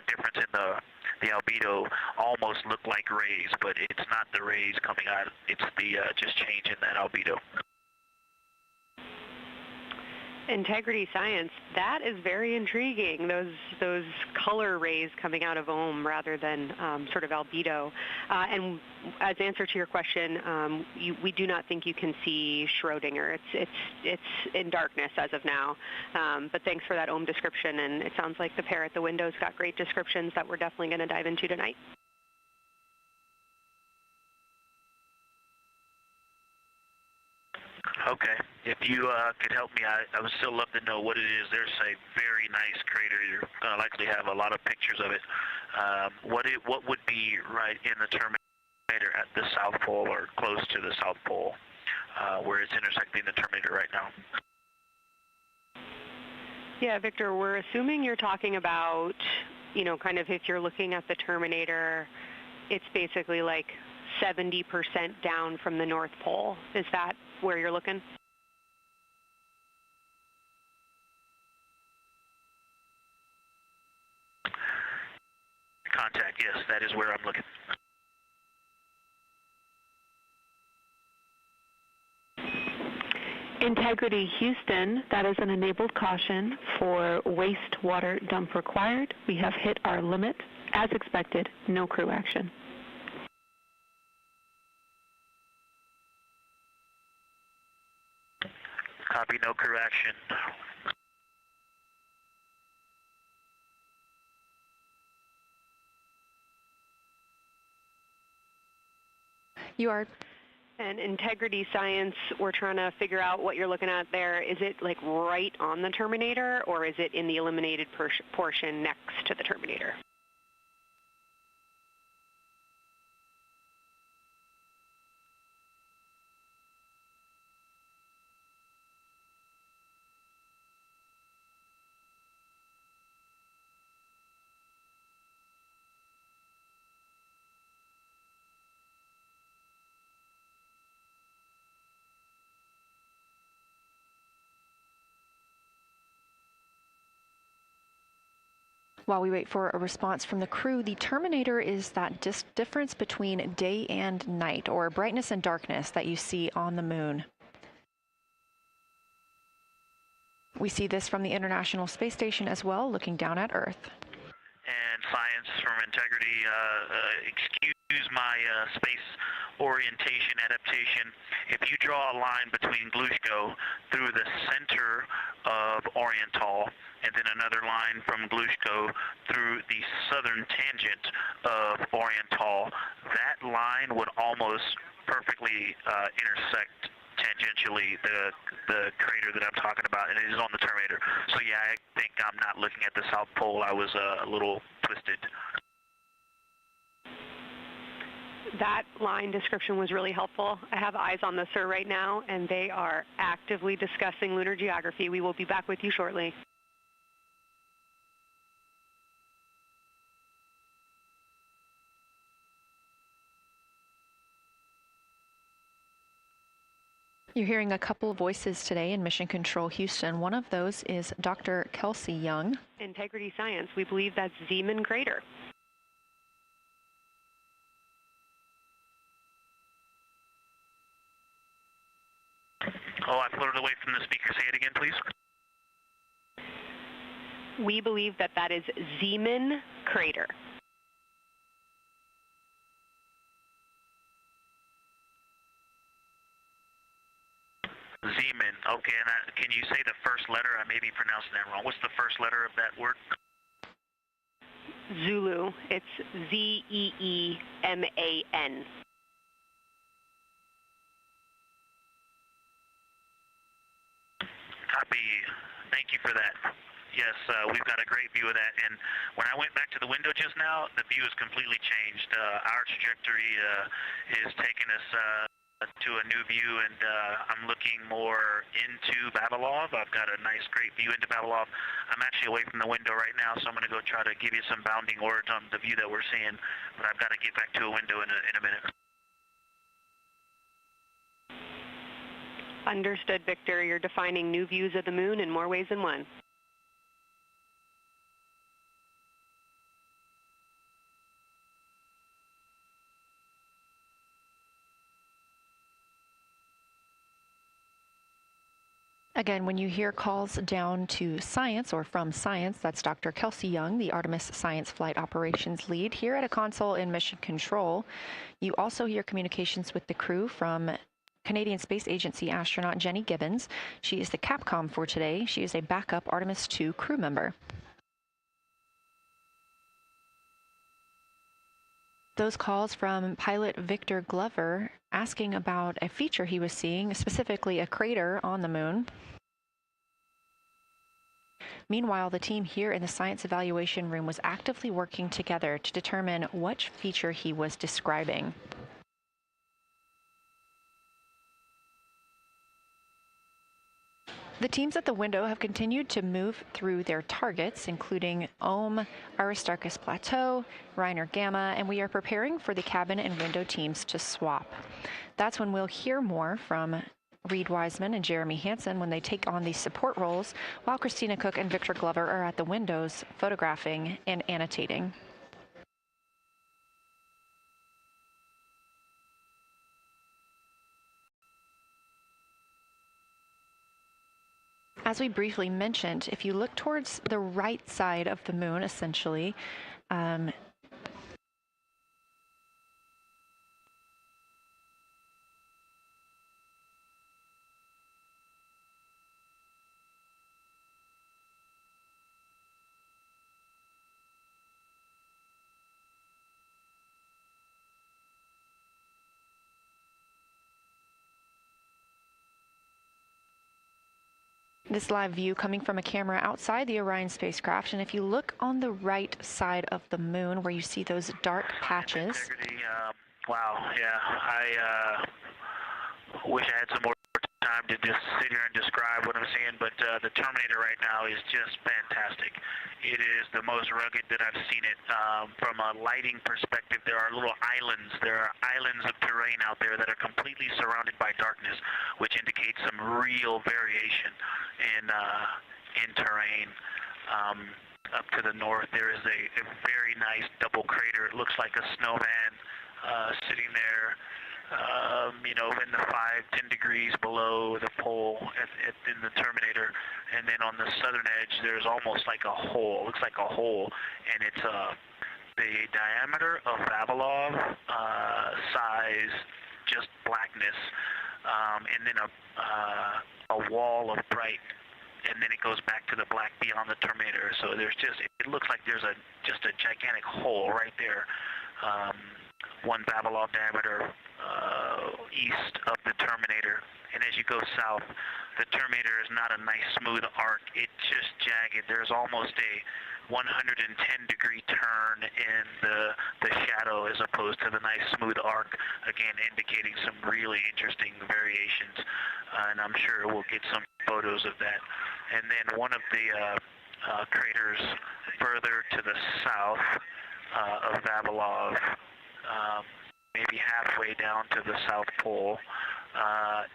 difference in the albedo almost look like rays, but it's not the rays coming out. It's the just change in that albedo. Integrity science, that is very intriguing, those color rays coming out of Ohm rather than sort of albedo. And as answer to your question, we do not think you can see Schrodinger. It's in darkness as of now. But thanks for that Ohm description, and it sounds like the pair at the window's got great descriptions that we're definitely going to dive into tonight. Okay. If you could help me, I would still love to know what it is. There's a very nice crater. You're going to likely have a lot of pictures of it. What would be right in the Terminator at the South Pole or close to the South Pole where it's intersecting the Terminator right now? Yeah, Victor, we're assuming you're talking about, kind of if you're looking at the Terminator, it's basically like 70% down from the North Pole. Is that where you're looking? Contact, yes, that is where I'm looking. Integrity Houston, that is an enabled caution for wastewater dump required. We have hit our limit. As expected, no crew action. Copy, no crew action. You are. And integrity science, we're trying to figure out what you're looking at there. Is it like right on the Terminator, or is it in the eliminated portion next to the Terminator? While we wait for a response from the crew, the Terminator is that difference between day and night, or brightness and darkness, that you see on the moon. We see this from the International Space Station as well, looking down at Earth. And science from integrity, excuse my space orientation adaptation. If you draw a line between Glushko through the center of Oriental, and then another line from Glushko through the southern tangent of Oriental, that line would almost perfectly intersect tangentially the crater that I'm talking about, and it is on the Terminator. So yeah, I think I'm not looking at the South Pole. I was a little twisted. That line description was really helpful. I have eyes on the SIR right now, and they are actively discussing lunar geography. We will be back with you shortly. You're hearing a couple of voices today in Mission Control Houston. One of those is Dr. Kelsey Young. Integrity Science, we believe that's Zeeman Crater. Oh, I floated away from the speaker. Say it again, please. We believe that that is Zeeman Crater. Zeeman. Okay, and can you say the first letter? I may be pronouncing that wrong. What's the first letter of that word? Zulu. It's Z-E-E-M-A-N. Copy. Thank you for that. Yes, we've got a great view of that. And when I went back to the window just now, the view has completely changed. Our trajectory is taking us to a new view, and I'm looking more into Vavilov. I've got a nice, great view into Vavilov. I'm actually away from the window right now, so I'm going to go try to give you some bounding words on the view that we're seeing. But I've got to get back to a window in a minute. Understood, Victor. You're defining new views of the moon in more ways than one. Again, when you hear calls down to science or from science, that's Dr. Kelsey Young, the Artemis Science Flight Operations Lead here at a console in Mission Control. You also hear communications with the crew from Canadian Space Agency astronaut Jenny Gibbons. She is the Capcom for today. She is a backup Artemis II crew member. Those calls from pilot Victor Glover asking about a feature he was seeing, specifically a crater on the moon. Meanwhile, the team here in the science evaluation room was actively working together to determine what feature he was describing. The teams at the window have continued to move through their targets, including Ohm, Aristarchus Plateau, Reiner Gamma, and we are preparing for the cabin and window teams to swap. That's when we'll hear more from Reed Wiseman and Jeremy Hansen when they take on these support roles, while Christina Cook and Victor Glover are at the windows photographing and annotating. As we briefly mentioned, if you look towards the right side of the moon, essentially, this live view coming from a camera outside the Orion spacecraft, and if you look on the right side of the moon where you see those dark patches. Wow, yeah, I wish I had some more time to just sit here and describe what I'm seeing, but the Terminator right now is just fantastic. It is the most rugged that I've seen it. From a lighting perspective, there are little islands. There are islands of terrain out there that are completely surrounded by darkness, which indicates some real variation in terrain. Up to the north, there is a very nice double crater. It looks like a snowman sitting there, you know, in the 5-10 degrees below the pole in the Terminator. And then on the southern edge, there's almost like a hole. Looks like a hole, and it's the diameter of Vavilov size, just blackness, and then a wall of bright, and then it goes back to the black beyond the Terminator. So there's just, it looks like there's just a gigantic hole right there. 1 Vavilov diameter east of the Terminator. And as you go south, the Terminator is not a nice smooth arc. It's just jagged. There's almost a 110-degree turn in the shadow as opposed to the nice smooth arc, again indicating some really interesting variations. And I'm sure we'll get some photos of that. And then one of the craters further to the south of Vavilov, maybe halfway down to the South Pole,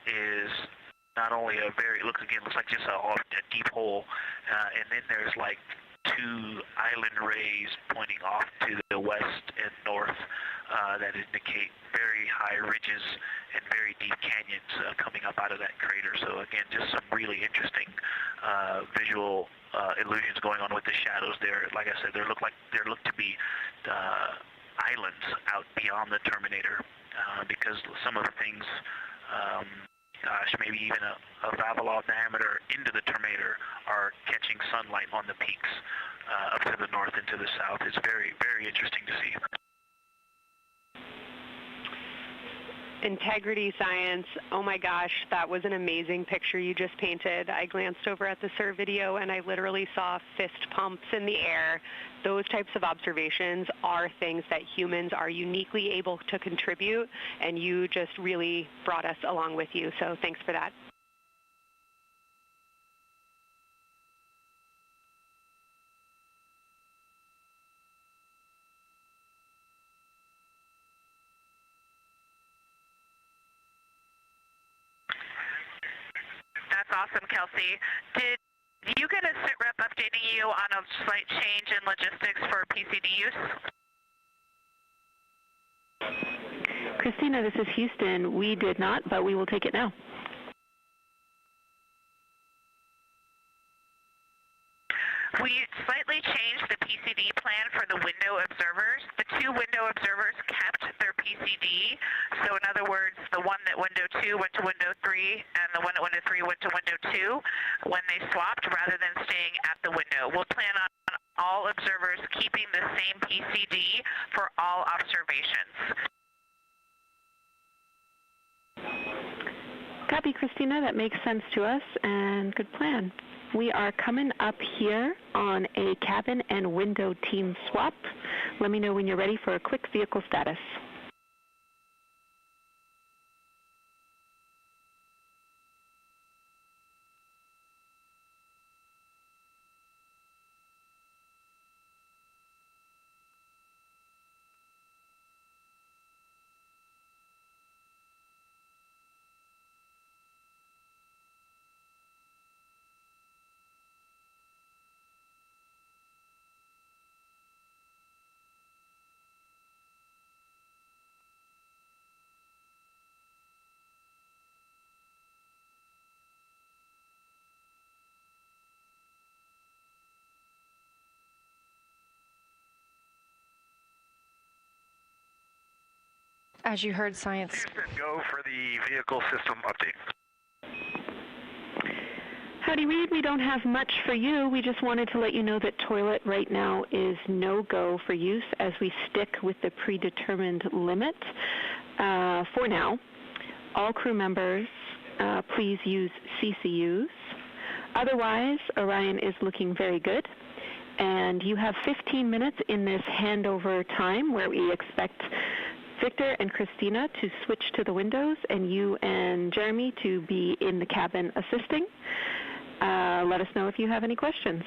is not only a very, looks like just a deep hole, and then there's like 2 island rays pointing off to the west and north that indicate very high ridges and very deep canyons coming up out of that crater. So again, just some really interesting visual illusions going on with the shadows there. Like I said, there look to be islands out beyond the terminator because some of the things, gosh, maybe even a Vavilov diameter into the terminator are catching sunlight on the peaks up to the north and to the south. It's very, very interesting to see. Integrity Science, oh my gosh, that was an amazing picture you just painted. I glanced over at the SIR video and I literally saw fist pumps in the air. Those types of observations are things that humans are uniquely able to contribute, and you just really brought us along with you, so thanks for that. That's awesome, Kelsey. Did you get a sit rep updating you on a slight change in logistics for PCD use? Christina, this is Houston. We did not, but we will take it now. We slightly changed the PCD plan for the window observers. The two window observers kept their PCD. So in other words, the one at window 2 went to window 3, and the one at window 3 went to window 2 when they swapped rather than staying at the window. We'll plan on all observers keeping the same PCD for all observations. Copy, Christina. That makes sense to us, and good plan. We are coming up here on a cabin and window team swap. Let me know when you're ready for a quick vehicle status. As you heard, Science. Houston, go for the vehicle system update. Howdy, Reed. We don't have much for you. We just wanted to let you know that toilet right now is no-go for use as we stick with the predetermined limit for now. All crew members, please use CCUs. Otherwise, Orion is looking very good. And you have 15 minutes in this handover time where we expect Victor and Christina to switch to the windows and you and Jeremy to be in the cabin assisting. Let us know if you have any questions.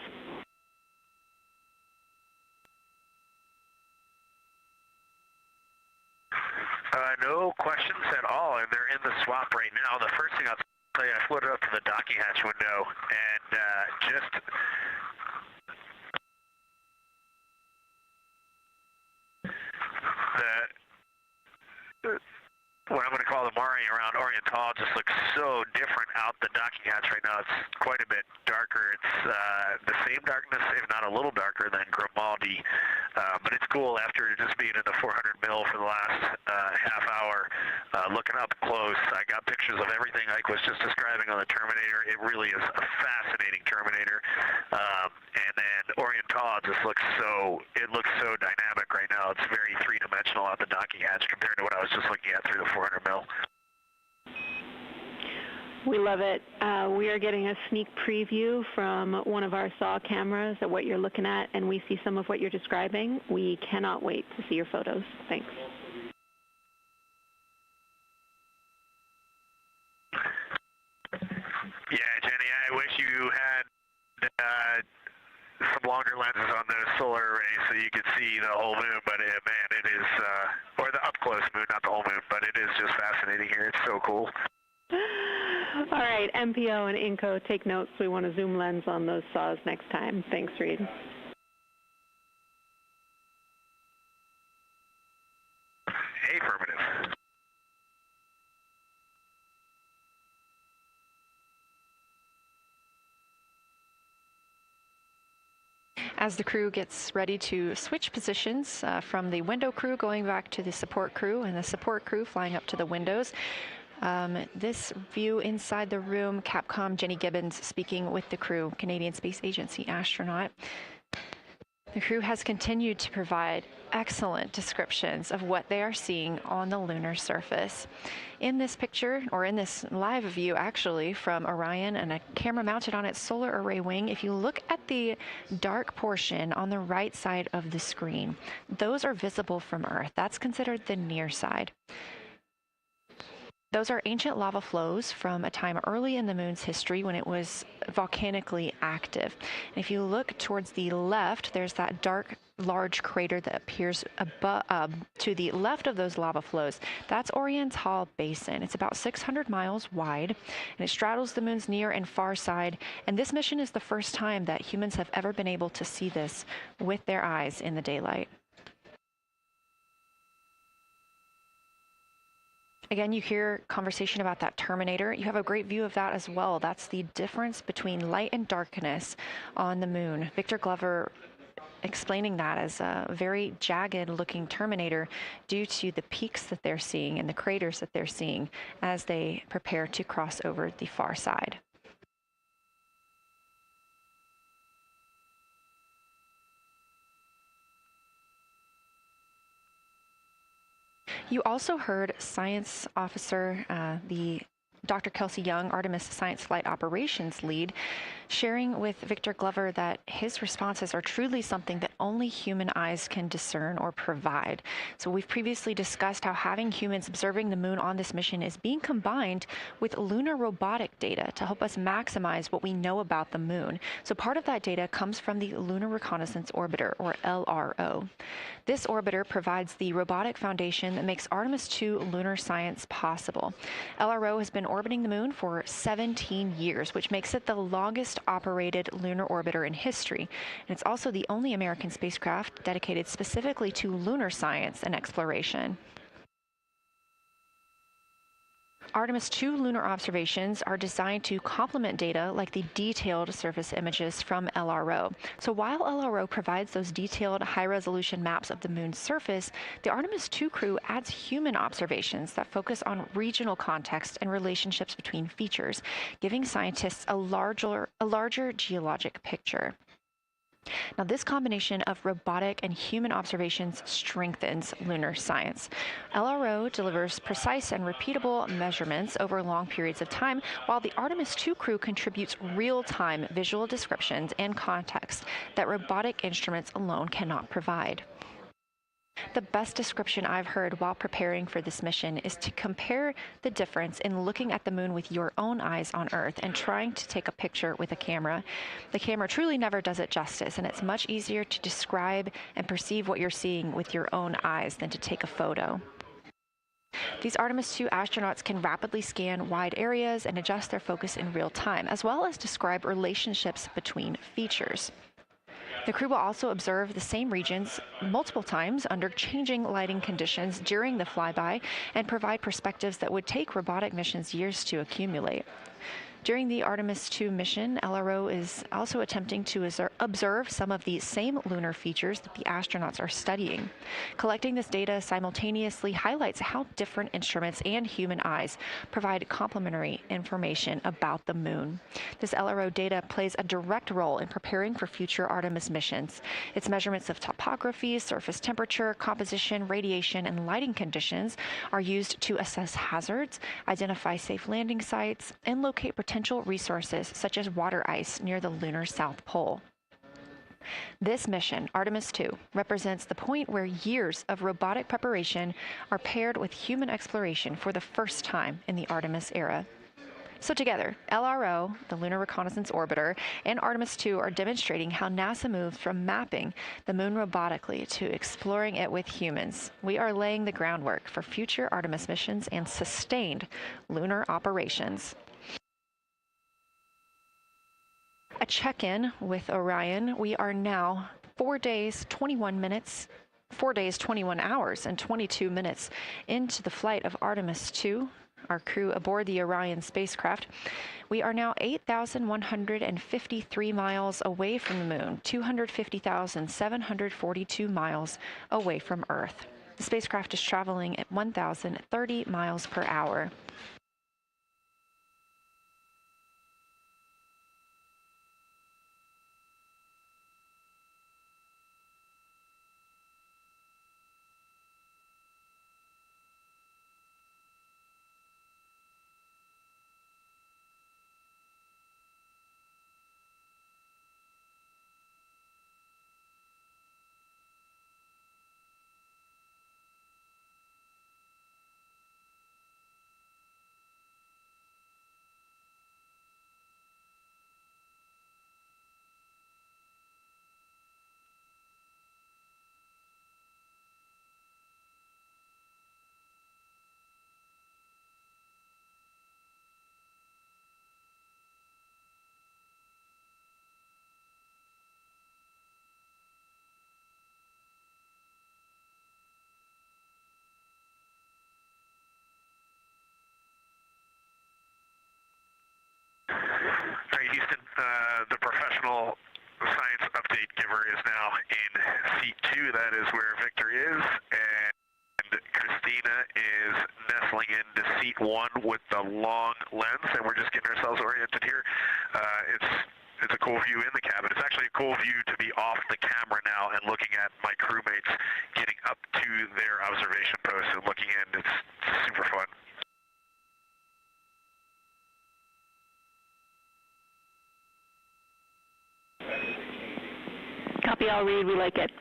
No questions at all, and they're in the swap right now. The first thing I'll tell you, I floated up to the docking hatch window and just what I'm going to call the Mari around Oriental just looks so different out the docking hatch right now. It's quite a bit darker. It's the same darkness, if not a little darker, than Grimaldi. But it's cool after just being in the 400 mil for the last half hour, looking up close. I got pictures of everything Ike was just describing on the Terminator. It really is a fascinating Terminator. And then Oriental just looks so dynamic right now. It's very three-dimensional out the docking hatch compared to what I was just looking at through the 400 mil. We love it. We are getting a sneak preview from one of our SAW cameras at what you're looking at, and we see some of what you're describing. We cannot wait to see your photos. Thanks. Yeah, Jenny, I wish you had some longer lenses on those solar arrays so you could see the whole moon, but man, it is, or the up-close moon, not the whole moon, but it is just fascinating here. It's so cool. All right, MPO and Inco, take notes. We want a zoom lens on those saws next time. Thanks, Reed. As the crew gets ready to switch positions from the window crew going back to the support crew and the support crew flying up to the windows. This view inside the room, Capcom Jenny Gibbons speaking with the crew, Canadian Space Agency astronaut. The crew has continued to provide excellent descriptions of what they are seeing on the lunar surface. In this picture, or in this live view actually, from Orion and a camera mounted on its solar array wing, if you look at the dark portion on the right side of the screen, those are visible from Earth. That's considered the near side. Those are ancient lava flows from a time early in the moon's history when it was volcanically active. And if you look towards the left, there's that dark, large crater that appears to the left of those lava flows. That's Oriental Basin. It's about 600 miles wide, and it straddles the moon's near and far side. And this mission is the first time that humans have ever been able to see this with their eyes in the daylight. Again, you hear conversation about that terminator. You have a great view of that as well. That's the difference between light and darkness on the moon. Victor Glover explaining that as a very jagged looking terminator due to the peaks that they're seeing and the craters that they're seeing as they prepare to cross over the far side. You also heard science officer, Dr. Kelsey Young, Artemis Science Flight Operations Lead, sharing with Victor Glover that his responses are truly something that only human eyes can discern or provide. So we've previously discussed how having humans observing the moon on this mission is being combined with lunar robotic data to help us maximize what we know about the moon. So part of that data comes from the Lunar Reconnaissance Orbiter, or LRO. This orbiter provides the robotic foundation that makes Artemis II lunar science possible. LRO has been orbiting the moon for 17 years, which makes it the longest operated lunar orbiter in history. And it's also the only American spacecraft dedicated specifically to lunar science and exploration. Artemis II lunar observations are designed to complement data like the detailed surface images from LRO. So while LRO provides those detailed high-resolution maps of the moon's surface, the Artemis II crew adds human observations that focus on regional context and relationships between features, giving scientists a larger geologic picture. Now, this combination of robotic and human observations strengthens lunar science. LRO delivers precise and repeatable measurements over long periods of time, while the Artemis II crew contributes real-time visual descriptions and context that robotic instruments alone cannot provide. The best description I've heard while preparing for this mission is to compare the difference in looking at the moon with your own eyes on Earth and trying to take a picture with a camera. The camera truly never does it justice, and it's much easier to describe and perceive what you're seeing with your own eyes than to take a photo. These Artemis II astronauts can rapidly scan wide areas and adjust their focus in real time, as well as describe relationships between features. The crew will also observe the same regions multiple times under changing lighting conditions during the flyby and provide perspectives that would take robotic missions years to accumulate. During the Artemis II mission, LRO is also attempting to observe some of the same lunar features that the astronauts are studying. Collecting this data simultaneously highlights how different instruments and human eyes provide complementary information about the moon. This LRO data plays a direct role in preparing for future Artemis missions. Its measurements of topography, surface temperature, composition, radiation, and lighting conditions are used to assess hazards, identify safe landing sites, and locate potential resources such as water ice near the lunar South Pole. This mission, Artemis II, represents the point where years of robotic preparation are paired with human exploration for the first time in the Artemis era. So together, LRO, the Lunar Reconnaissance Orbiter, and Artemis II are demonstrating how NASA moves from mapping the moon robotically to exploring it with humans. We are laying the groundwork for future Artemis missions and sustained lunar operations. A check-in with Orion. We are now 4 days, 21 hours, and 22 minutes into the flight of Artemis II. our crew aboard the Orion spacecraft. We are now 8,153 miles away from the moon, 250,742 miles away from Earth. The spacecraft is traveling at 1,030 miles per hour. All right, Houston, the professional science update giver is now in seat 2. That is where Victor is, and Christina is nestling into seat 1 with the long lens, and we're just getting ourselves oriented here. It's a cool view in the cabin. It's actually a cool view to be off the camera now and looking at my crewmates getting up to their observation post and looking in. It's super fun. Copy all, read. We like it.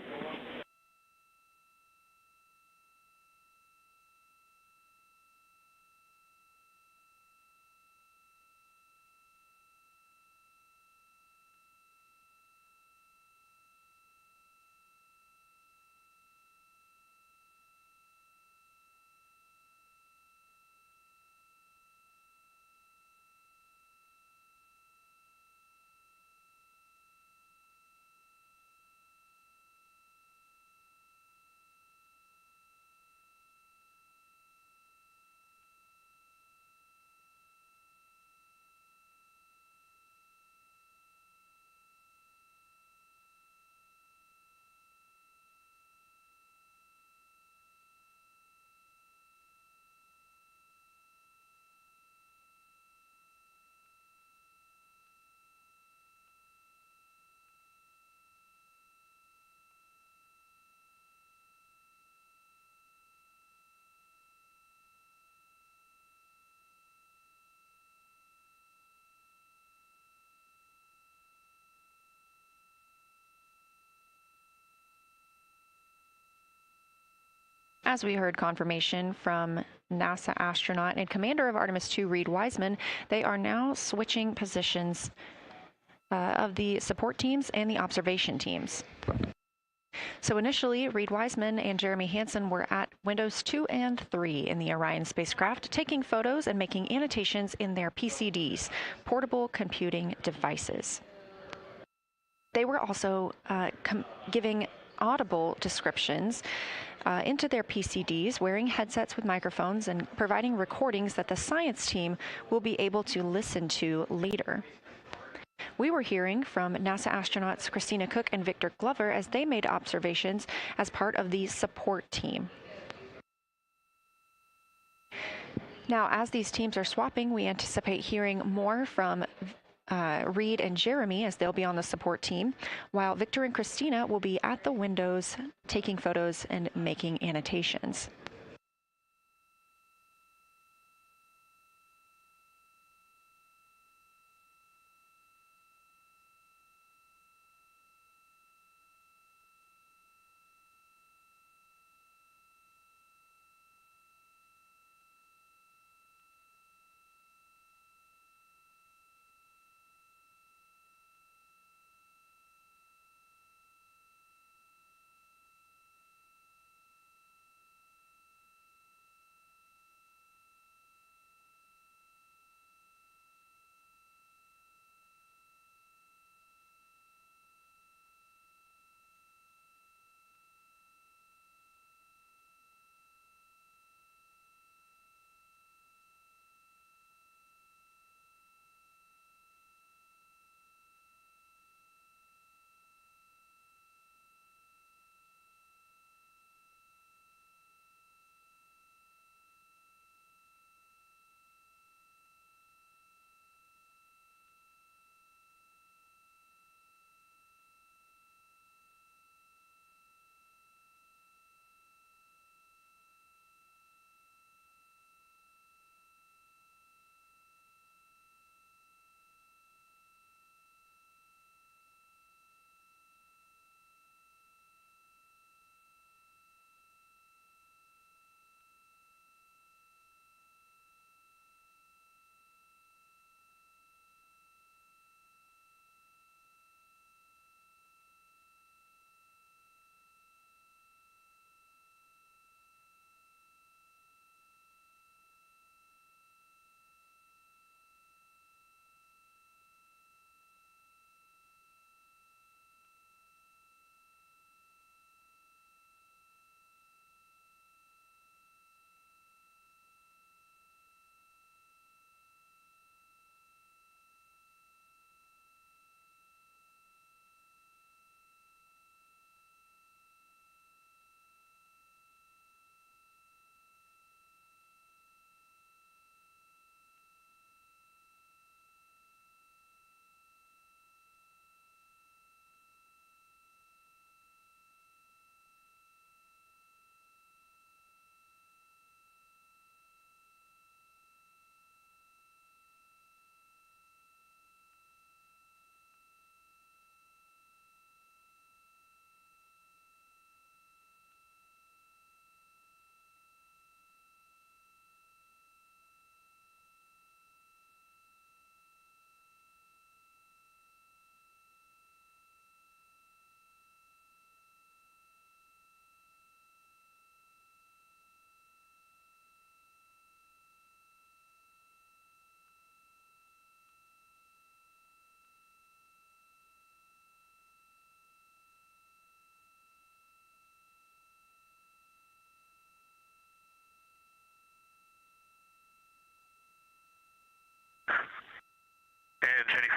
As we heard confirmation from NASA astronaut and commander of Artemis II, Reid Wiseman, they are now switching positions of the support teams and the observation teams. So initially, Reid Wiseman and Jeremy Hansen were at windows 2 and 3 in the Orion spacecraft, taking photos and making annotations in their PCDs, portable computing devices. They were also giving audible descriptions into their PCDs, wearing headsets with microphones and providing recordings that the science team will be able to listen to later. We were hearing from NASA astronauts Christina Cook and Victor Glover as they made observations as part of the support team. Now, as these teams are swapping, we anticipate hearing more from Reid and Jeremy as they'll be on the support team, while Victor and Christina will be at the windows taking photos and making annotations.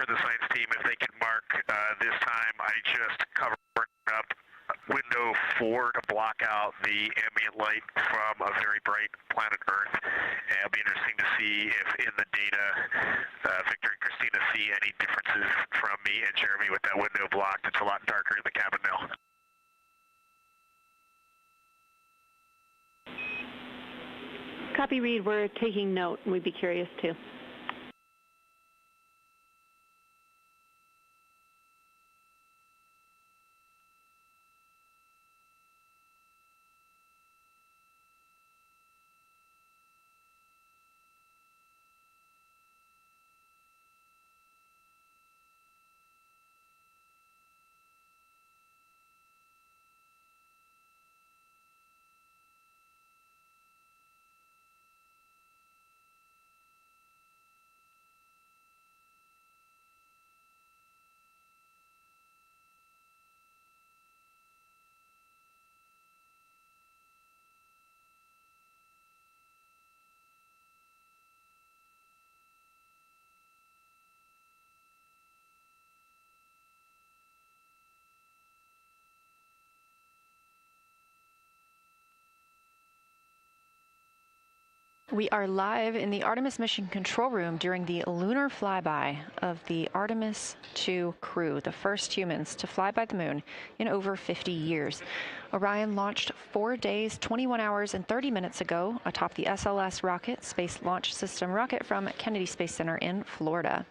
for the science team if they can mark this time. I just covered up window 4 to block out the ambient light from a very bright planet Earth. And it'll be interesting to see if in the data Victor and Christina see any differences from me and Jeremy with that window blocked. It's a lot darker in the cabin now. Copy, Reed. We're taking note, and we'd be curious too. We are live in the Artemis mission control room during the lunar flyby of the Artemis II crew, the first humans to fly by the moon in over 50 years. Orion launched 4 days, 21 hours, and 30 minutes ago atop the SLS rocket, Space Launch System rocket from Kennedy Space Center in Florida.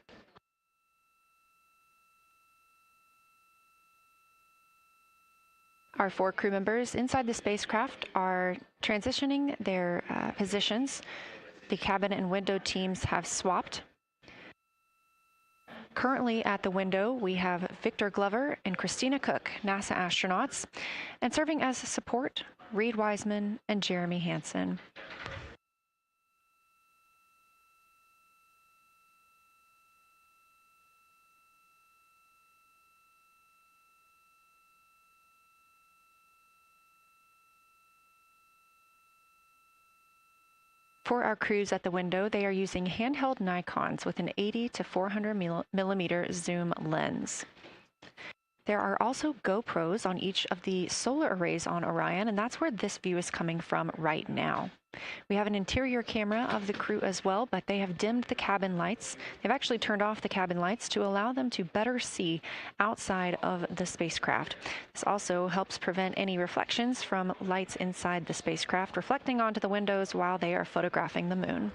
Our 4 crew members inside the spacecraft are transitioning their positions. The cabin and window teams have swapped. Currently at the window, we have Victor Glover and Christina Cook, NASA astronauts, and serving as support, Reed Wiseman and Jeremy Hansen. For our crews at the window, they are using handheld Nikons with an 80 to 400 millimeter zoom lens. There are also GoPros on each of the solar arrays on Orion, and that's where this view is coming from right now. We have an interior camera of the crew as well, but they have dimmed the cabin lights. They've actually turned off the cabin lights to allow them to better see outside of the spacecraft. This also helps prevent any reflections from lights inside the spacecraft reflecting onto the windows while they are photographing the moon.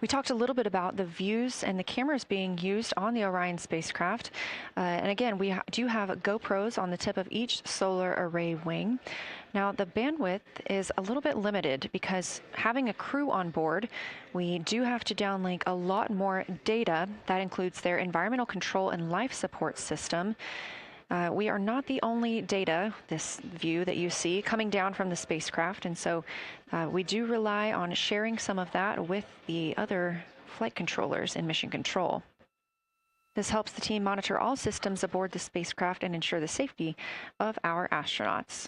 We talked a little bit about the views and the cameras being used on the Orion spacecraft. And again, we do have GoPros on the tip of each solar array wing. Now, the bandwidth is a little bit limited because having a crew on board, we do have to downlink a lot more data. That includes their environmental control and life support system. We are not the only data, this view that you see, coming down from the spacecraft, and so we do rely on sharing some of that with the other flight controllers in mission control. This helps the team monitor all systems aboard the spacecraft and ensure the safety of our astronauts.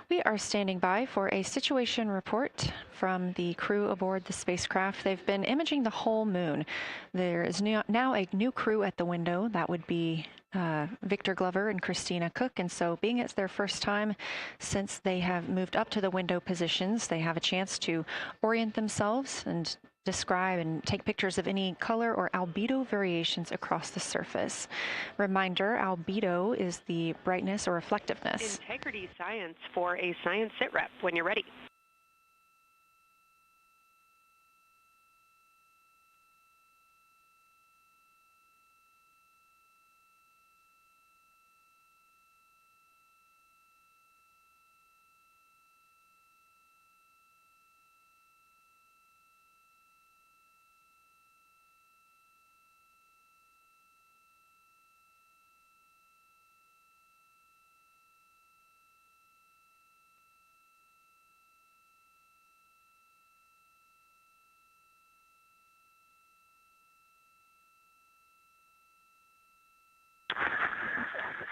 We are standing by for a situation report from the crew aboard the spacecraft. They've been imaging the whole moon. There is now a new crew at the window. That would be Victor Glover and Christina Cook. And so being it's their first time since they have moved up to the window positions, they have a chance to orient themselves and describe and take pictures of any color or albedo variations across the surface. Reminder, albedo is the brightness or reflectiveness. Integrity science for a science sit rep when you're ready.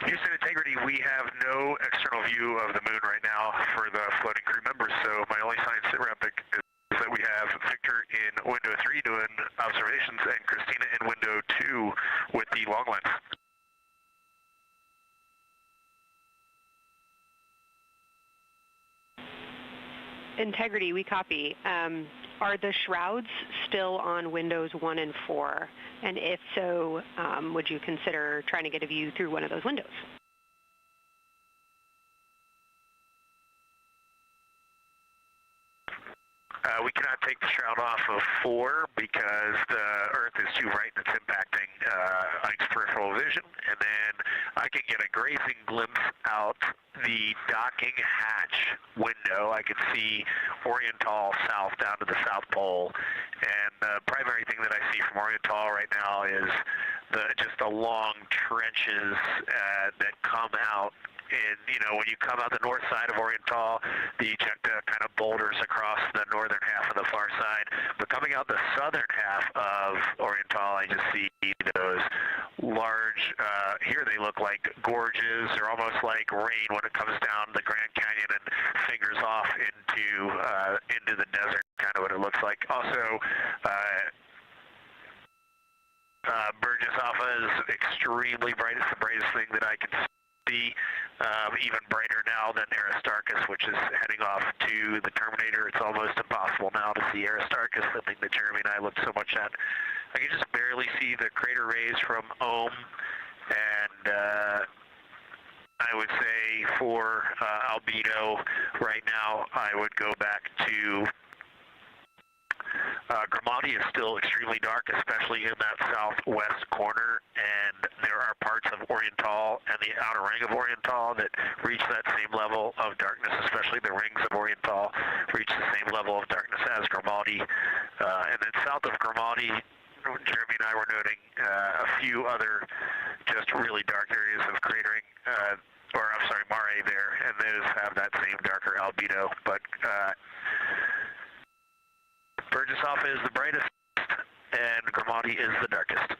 Houston Integrity, we have no external view of the moon right now for the floating crew members, so my only science sit rep is that we have Victor in window 3 doing observations and Christina in window 2 with the long lens. Integrity, we copy. Are the shrouds still on windows 1 and 4? And if so, would you consider trying to get a view through one of those windows? We cannot take the shroud off of 4 because the Earth is too bright and it's impacting Ike's peripheral vision. And then I can get a grazing glimpse out the docking hatch window. I can see Oriental south down to the South Pole. And the primary thing that I see from Oriental right now is just the long trenches that come out. And, you know, when you come out the north side of Oriental, the ejecta kind of boulders across the northern half of the far side. But coming out the southern half of Oriental, I just see those large, here they look like gorges. They're almost like rain when it comes down the Grand Canyon and fingers off into the desert, kind of what it looks like. Also, Burgess Alpha is extremely bright. It's the brightest thing that I can see. Even brighter now than Aristarchus, which is heading off to the Terminator. It's almost impossible now to see Aristarchus, the thing that Jeremy and I looked so much at. I can just barely see the crater rays from Ohm, and I would say for albedo right now, I would go back to Grimaldi is still extremely dark, especially in that southwest corner, and there are parts of Oriental and the outer ring of Oriental that reach that same level of darkness, especially the rings of Oriental reach the same level of darkness as Grimaldi. And then south of Grimaldi, Jeremy and I were noting a few other just really dark areas of cratering, mare there, and those have that same darker albedo, but Burgesshoff is the brightest, and Grimaldi is the darkest.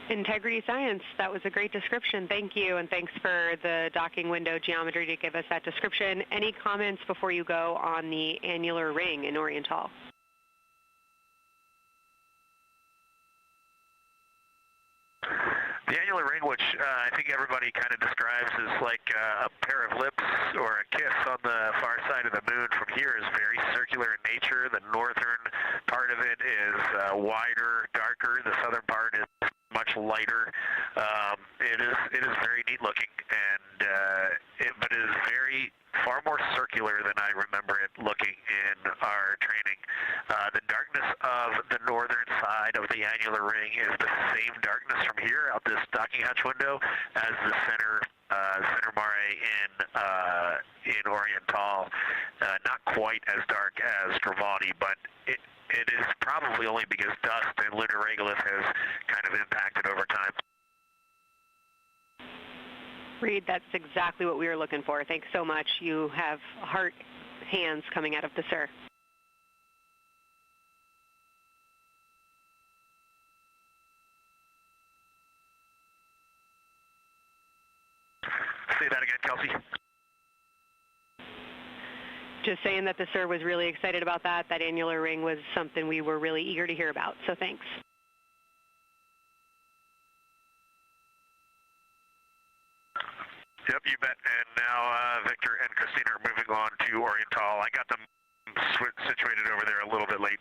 Integrity Science, that was a great description. Thank you, and thanks for the docking window geometry to give us that description. Any comments before you go on the annular ring in Oriental? The annular ring, which I think everybody kind of describes as like a pair of lips or a kiss on the far side of the moon from here, is very circular in nature. The northern part of it is wider, darker. The southern part is much lighter. It is very neat looking, and but it is far more circular than I remember it looking in our training. The darkness of the northern side of the annular ring is the same darkness from here out this docking hatch window as the center mare in Oriental. Not quite as dark as Grimaldi, but it is probably only because dust and lunar regolith has kind of impacted over time. Reed, that's exactly what we were looking for. Thanks so much. You have heart hands coming out of the SIR. Say that again, Kelsey. Just saying that the SIR was really excited about that. That annular ring was something we were really eager to hear about, so thanks. Yep, you bet. And now Victor and Christina are moving on to Oriental. I got them situated over there a little bit late.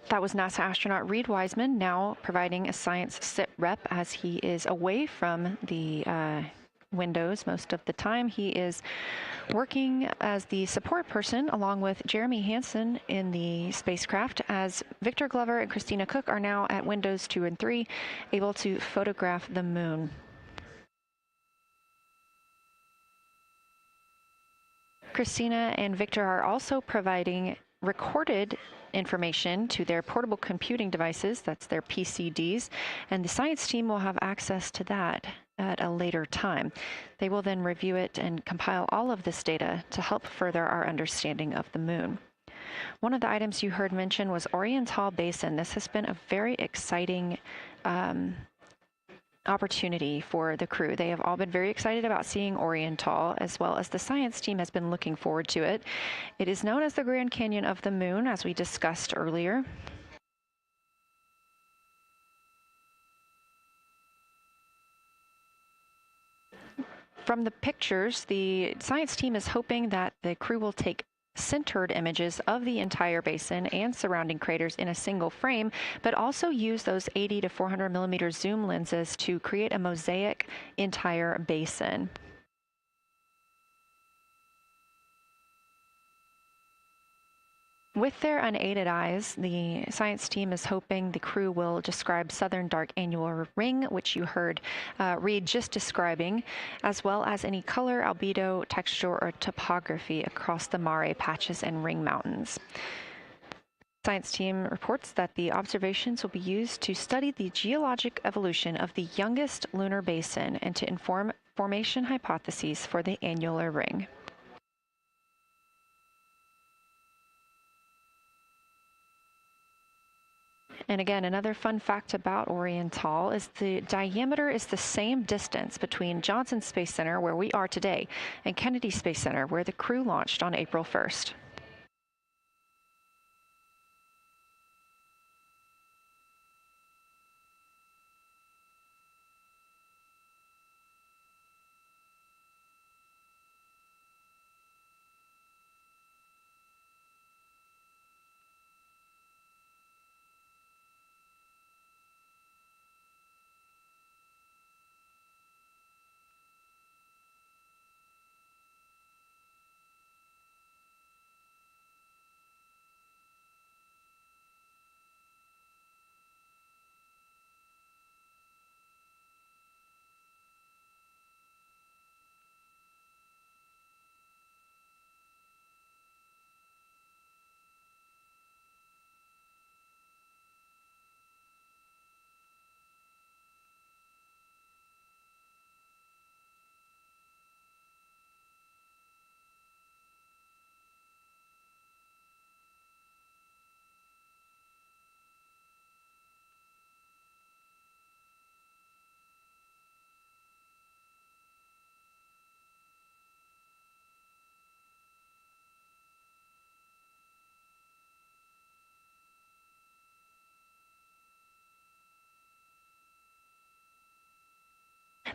That was NASA astronaut Reed Wiseman, now providing a science sit rep as he is away from the windows most of the time. He is working as the support person along with Jeremy Hansen in the spacecraft, as Victor Glover and Christina Cook are now at windows 2 and 3, able to photograph the moon. Christina and Victor are also providing recorded information to their portable computing devices, that's their PCDs, and the science team will have access to that at a later time. They will then review it and compile all of this data to help further our understanding of the moon. One of the items you heard mentioned was Oriental Basin. This has been a very exciting opportunity for the crew. They have all been very excited about seeing Oriental, as well as the science team has been looking forward to it. It is known as the Grand Canyon of the Moon, as we discussed earlier. From the pictures, the science team is hoping that the crew will take centered images of the entire basin and surrounding craters in a single frame, but also use those 80 to 400 millimeter zoom lenses to create a mosaic entire basin. With their unaided eyes, the science team is hoping the crew will describe southern dark annular ring, which you heard Reed just describing, as well as any color, albedo, texture, or topography across the mare patches and ring mountains. Science team reports that the observations will be used to study the geologic evolution of the youngest lunar basin and to inform formation hypotheses for the annular ring. And again, another fun fact about Oriental is the diameter is the same distance between Johnson Space Center, where we are today, and Kennedy Space Center, where the crew launched on April 1st.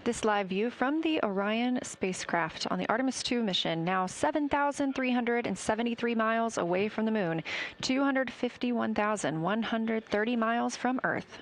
This live view from the Orion spacecraft on the Artemis II mission, now 7,373 miles away from the moon, 251,130 miles from Earth.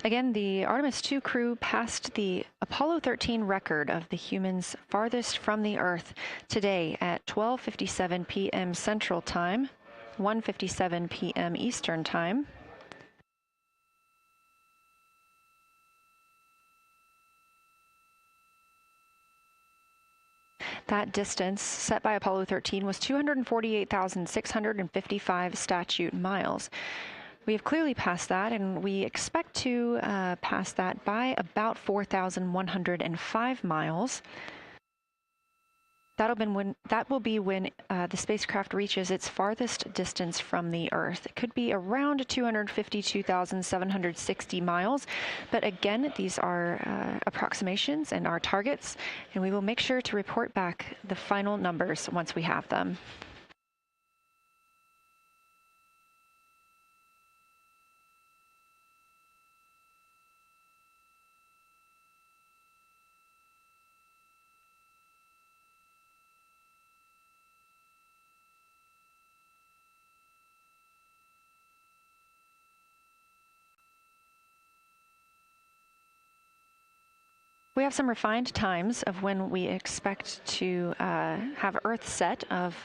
Again, the Artemis II crew passed the Apollo 13 record of the humans farthest from the Earth today at 12:57 p.m. Central Time, 1:57 p.m. Eastern Time. That distance set by Apollo 13 was 248,655 statute miles. We have clearly passed that, and we expect to pass that by about 4,105 miles. That will be when the spacecraft reaches its farthest distance from the Earth. It could be around 252,760 miles, but again, these are approximations and our targets, and we will make sure to report back the final numbers once we have them. We have some refined times of when we expect to have Earth set of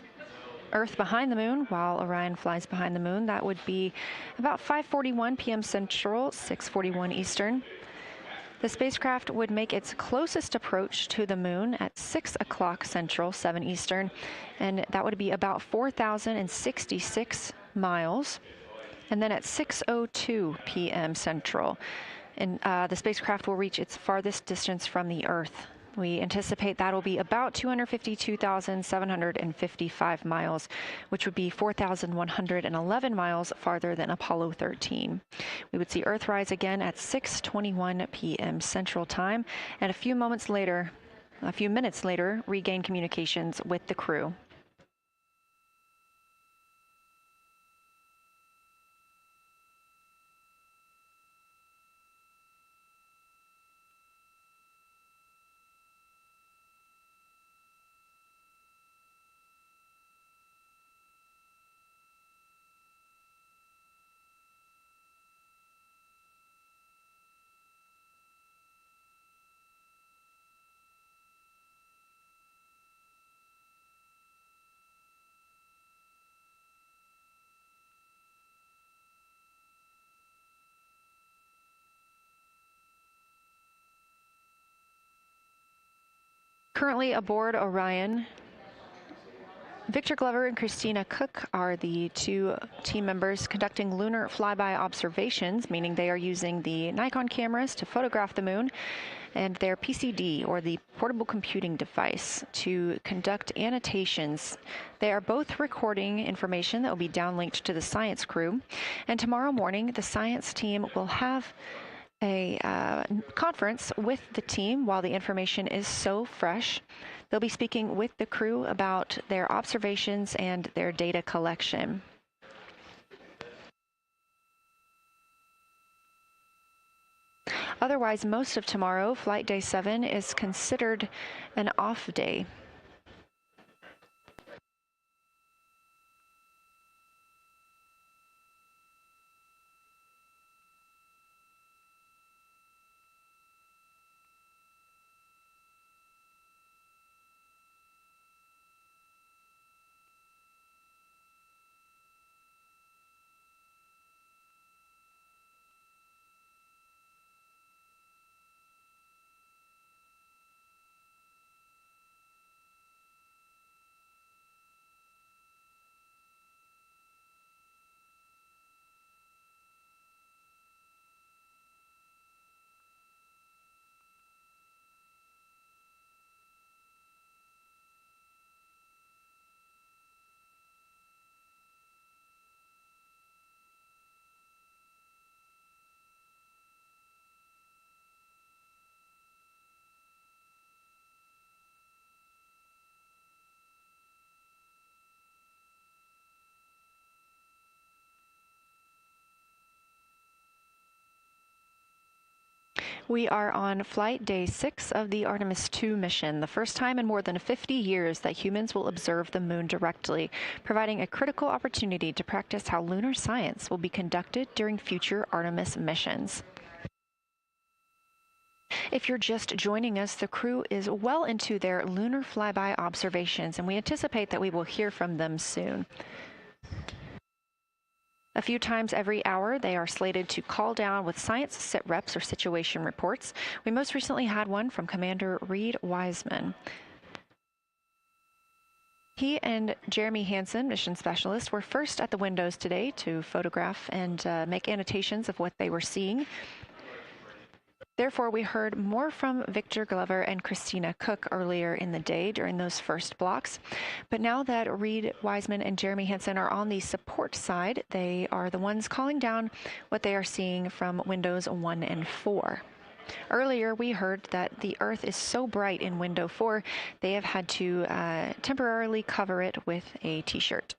Earth behind the moon while Orion flies behind the moon. That would be about 5:41 p.m. Central, 6:41 Eastern. The spacecraft would make its closest approach to the moon at 6 o'clock Central, 7 Eastern, and that would be about 4,066 miles. And then at 6:02 p.m. Central, and the spacecraft will reach its farthest distance from the Earth. We anticipate that'll be about 252,755 miles, which would be 4,111 miles farther than Apollo 13. We would see Earthrise again at 6:21 p.m. Central Time, and a few minutes later, regain communications with the crew. Currently aboard Orion, Victor Glover and Christina Cook are the two team members conducting lunar flyby observations, meaning they are using the Nikon cameras to photograph the moon, and their PCD, or the portable computing device, to conduct annotations. They are both recording information that will be downlinked to the science crew, and tomorrow morning the science team will have a conference with the team while the information is so fresh. They'll be speaking with the crew about their observations and their data collection. Otherwise, most of tomorrow, Flight Day 7, is considered an off day. We are on flight day 6 of the Artemis II mission, the first time in more than 50 years that humans will observe the moon directly, providing a critical opportunity to practice how lunar science will be conducted during future Artemis missions. If you're just joining us, the crew is well into their lunar flyby observations, and we anticipate that we will hear from them soon. A few times every hour, they are slated to call down with science sit reps or situation reports. We most recently had one from Commander Reed Wiseman. He and Jeremy Hansen, mission specialist, were first at the windows today to photograph and make annotations of what they were seeing. Therefore, we heard more from Victor Glover and Christina Cook earlier in the day during those first blocks. But now that Reed Wiseman and Jeremy Hansen are on the support side, they are the ones calling down what they are seeing from windows 1 and 4. Earlier, we heard that the Earth is so bright in window 4, they have had to temporarily cover it with a t-shirt.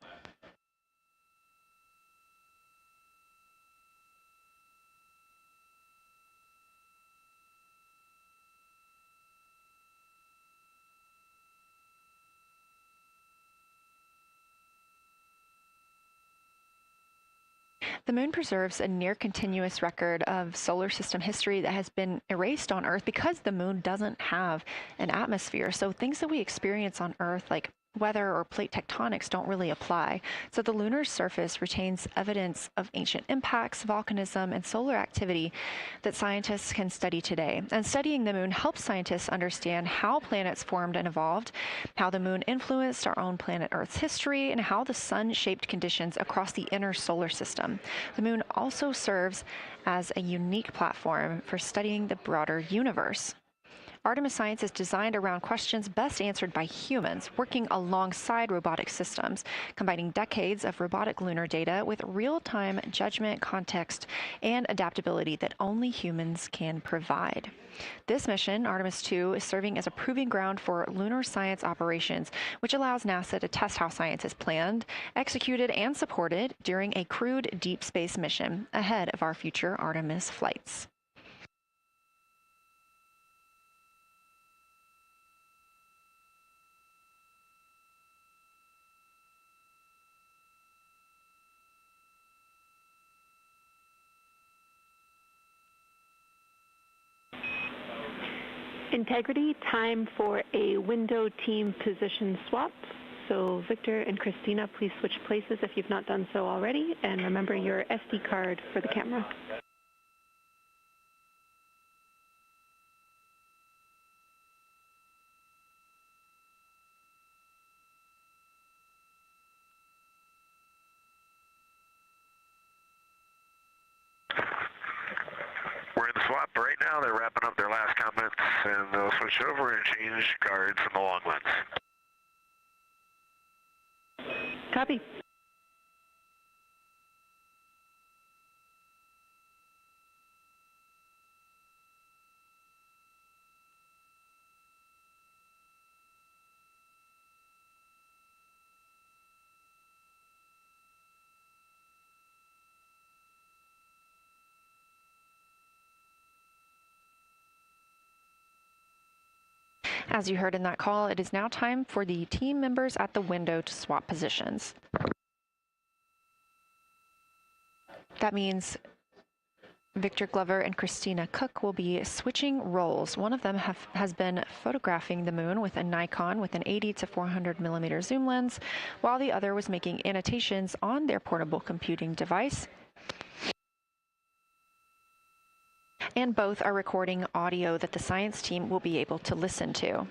The moon preserves a near-continuous record of solar system history that has been erased on Earth because the moon doesn't have an atmosphere. So things that we experience on Earth, like weather or plate tectonics, don't really apply. So the lunar surface retains evidence of ancient impacts, volcanism, and solar activity that scientists can study today. And studying the moon helps scientists understand how planets formed and evolved, how the moon influenced our own planet Earth's history, and how the sun shaped conditions across the inner solar system. The moon also serves as a unique platform for studying the broader universe. Artemis science is designed around questions best answered by humans, working alongside robotic systems, combining decades of robotic lunar data with real-time judgment, context, and adaptability that only humans can provide. This mission, Artemis II, is serving as a proving ground for lunar science operations, which allows NASA to test how science is planned, executed, and supported during a crewed deep space mission ahead of our future Artemis flights. Integrity, time for a window team position swap. So Victor and Christina, please switch places if you've not done so already, and remember your SD card for the camera. We're in the swap right now. They're wrapping up their last comments, and they'll switch over and change cards from the long lens. Copy. As you heard in that call, it is now time for the team members at the window to swap positions. That means Victor Glover and Christina Cook will be switching roles. One of them has been photographing the moon with a Nikon with an 80 to 400 millimeter zoom lens, while the other was making annotations on their portable computing device. And both are recording audio that the science team will be able to listen to.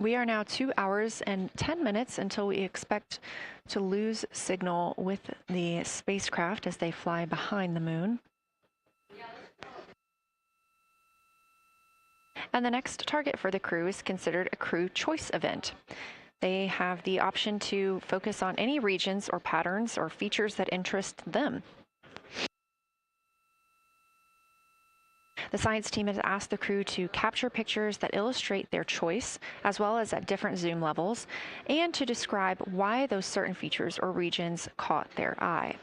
We are now 2 hours and 10 minutes until we expect to lose signal with the spacecraft as they fly behind the moon. And the next target for the crew is considered a crew choice event. They have the option to focus on any regions or patterns or features that interest them. The science team has asked the crew to capture pictures that illustrate their choice, as well as at different zoom levels, and to describe why those certain features or regions caught their eye.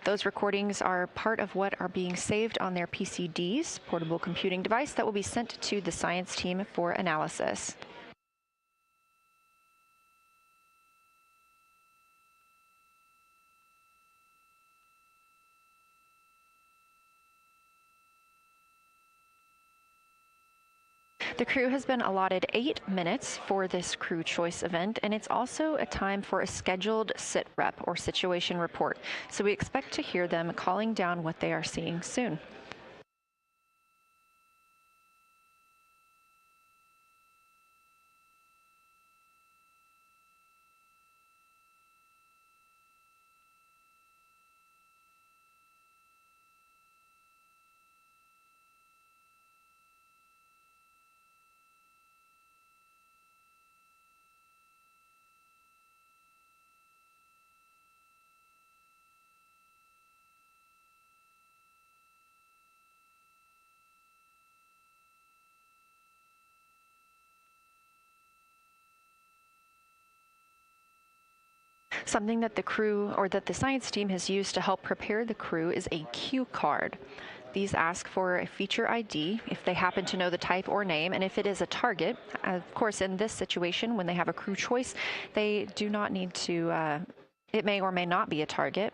Those recordings are part of what are being saved on their PCDs, portable computing device, that will be sent to the science team for analysis. The crew has been allotted 8 minutes for this crew choice event, and it's also a time for a scheduled sit rep or situation report. So we expect to hear them calling down what they are seeing soon. Something that the crew or that the science team has used to help prepare the crew is a cue card. These ask for a feature ID if they happen to know the type or name, and if it is a target. Of course, in this situation, when they have a crew choice, they do not need to, it may or may not be a target.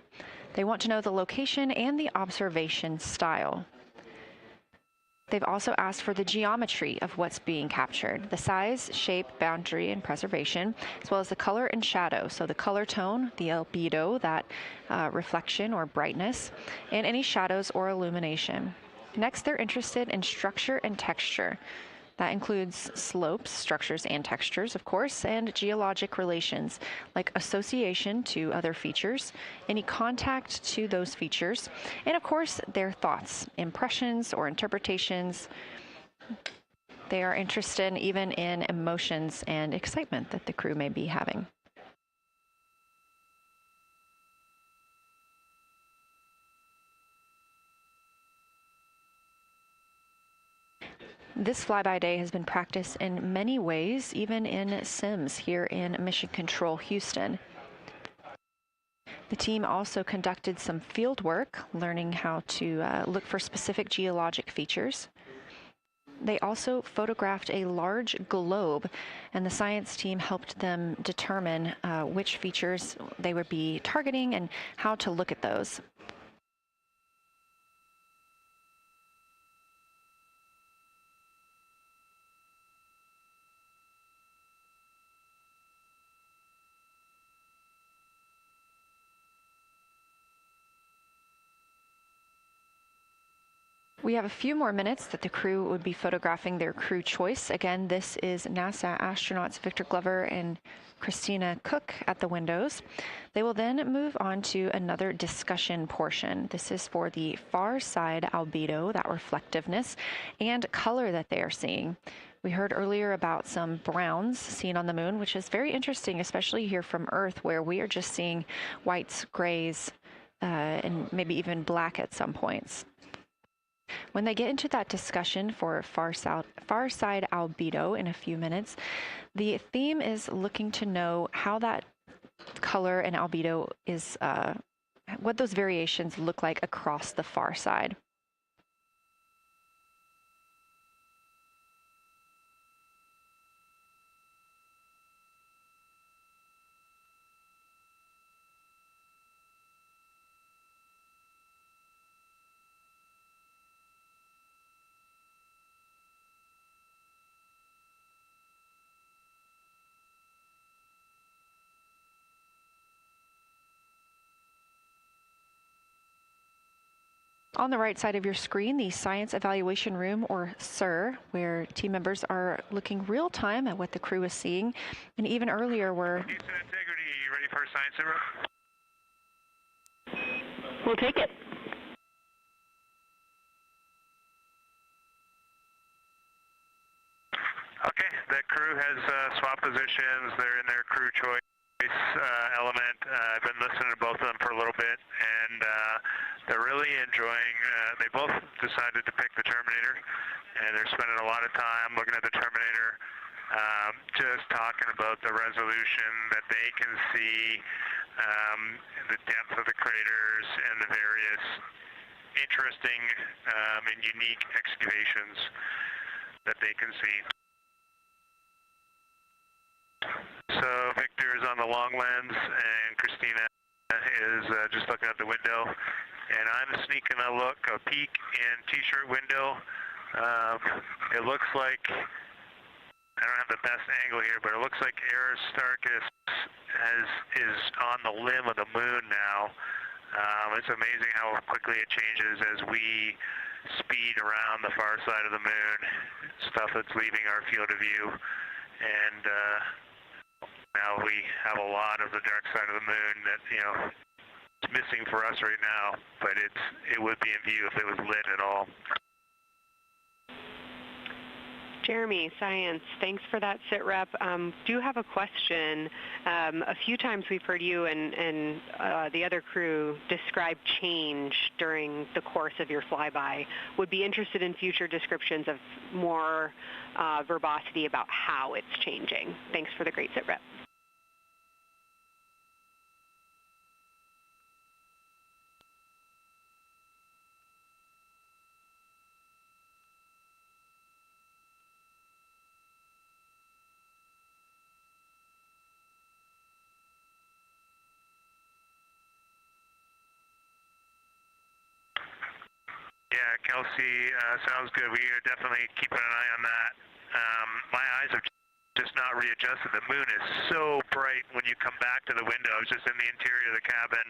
They want to know the location and the observation style. They've also asked for the geometry of what's being captured, the size, shape, boundary, and preservation, as well as the color and shadow. So the color tone, the albedo, that reflection or brightness, and any shadows or illumination. Next, they're interested in structure and texture. That includes slopes, structures, and textures, of course, and geologic relations, like association to other features, any contact to those features, and of course, their thoughts, impressions, or interpretations. They are interested even in emotions and excitement that the crew may be having. This flyby day has been practiced in many ways, even in sims here in Mission Control Houston. The team also conducted some field work, learning how to look for specific geologic features. They also photographed a large globe, and the science team helped them determine which features they would be targeting and how to look at those. We have a few more minutes that the crew would be photographing their crew choice. Again, this is NASA astronauts Victor Glover and Christina Cook at the windows. They will then move on to another discussion portion. This is for the far side albedo, that reflectiveness, and color that they are seeing. We heard earlier about some browns seen on the moon, which is very interesting, especially here from Earth, where we are just seeing whites, grays, and maybe even black at some points. When they get into that discussion for far side albedo in a few minutes, the theme is looking to know how that color and albedo is, what those variations look like across the far side. On the right side of your screen, the Science Evaluation Room, or SIR, where team members are looking real time at what the crew is seeing. And even earlier, we're... Houston Integrity, you ready for a science zero? We'll take it. Okay, that crew has swapped positions. They're in their crew choice. element. I've been listening to both of them for a little bit, and they're really enjoying. They both decided to pick the Terminator, and they're spending a lot of time looking at the Terminator, just talking about the resolution that they can see, the depth of the craters, and the various interesting and unique excavations that they can see. So Victor is on the long lens, and Christina is just looking out the window, and I'm sneaking a peek in T-shirt window. It looks like, I don't have the best angle here, but it looks like Aristarchus is on the limb of the moon now. It's amazing how quickly it changes as we speed around the far side of the moon, stuff that's leaving our field of view, and now we have a lot of the dark side of the moon that, you know, it's missing for us right now, but it would be in view if it was lit at all. Jeremy, Science, thanks for that sit rep. Do have a question. A few times we've heard you and the other crew describe change during the course of your flyby. Would be interested in future descriptions of more verbosity about how it's changing. Thanks for the great sit rep. Yeah, Kelsey, sounds good. We are definitely keeping an eye on that. My eyes have just not readjusted. The moon is so bright when you come back to the window. I was just in the interior of the cabin.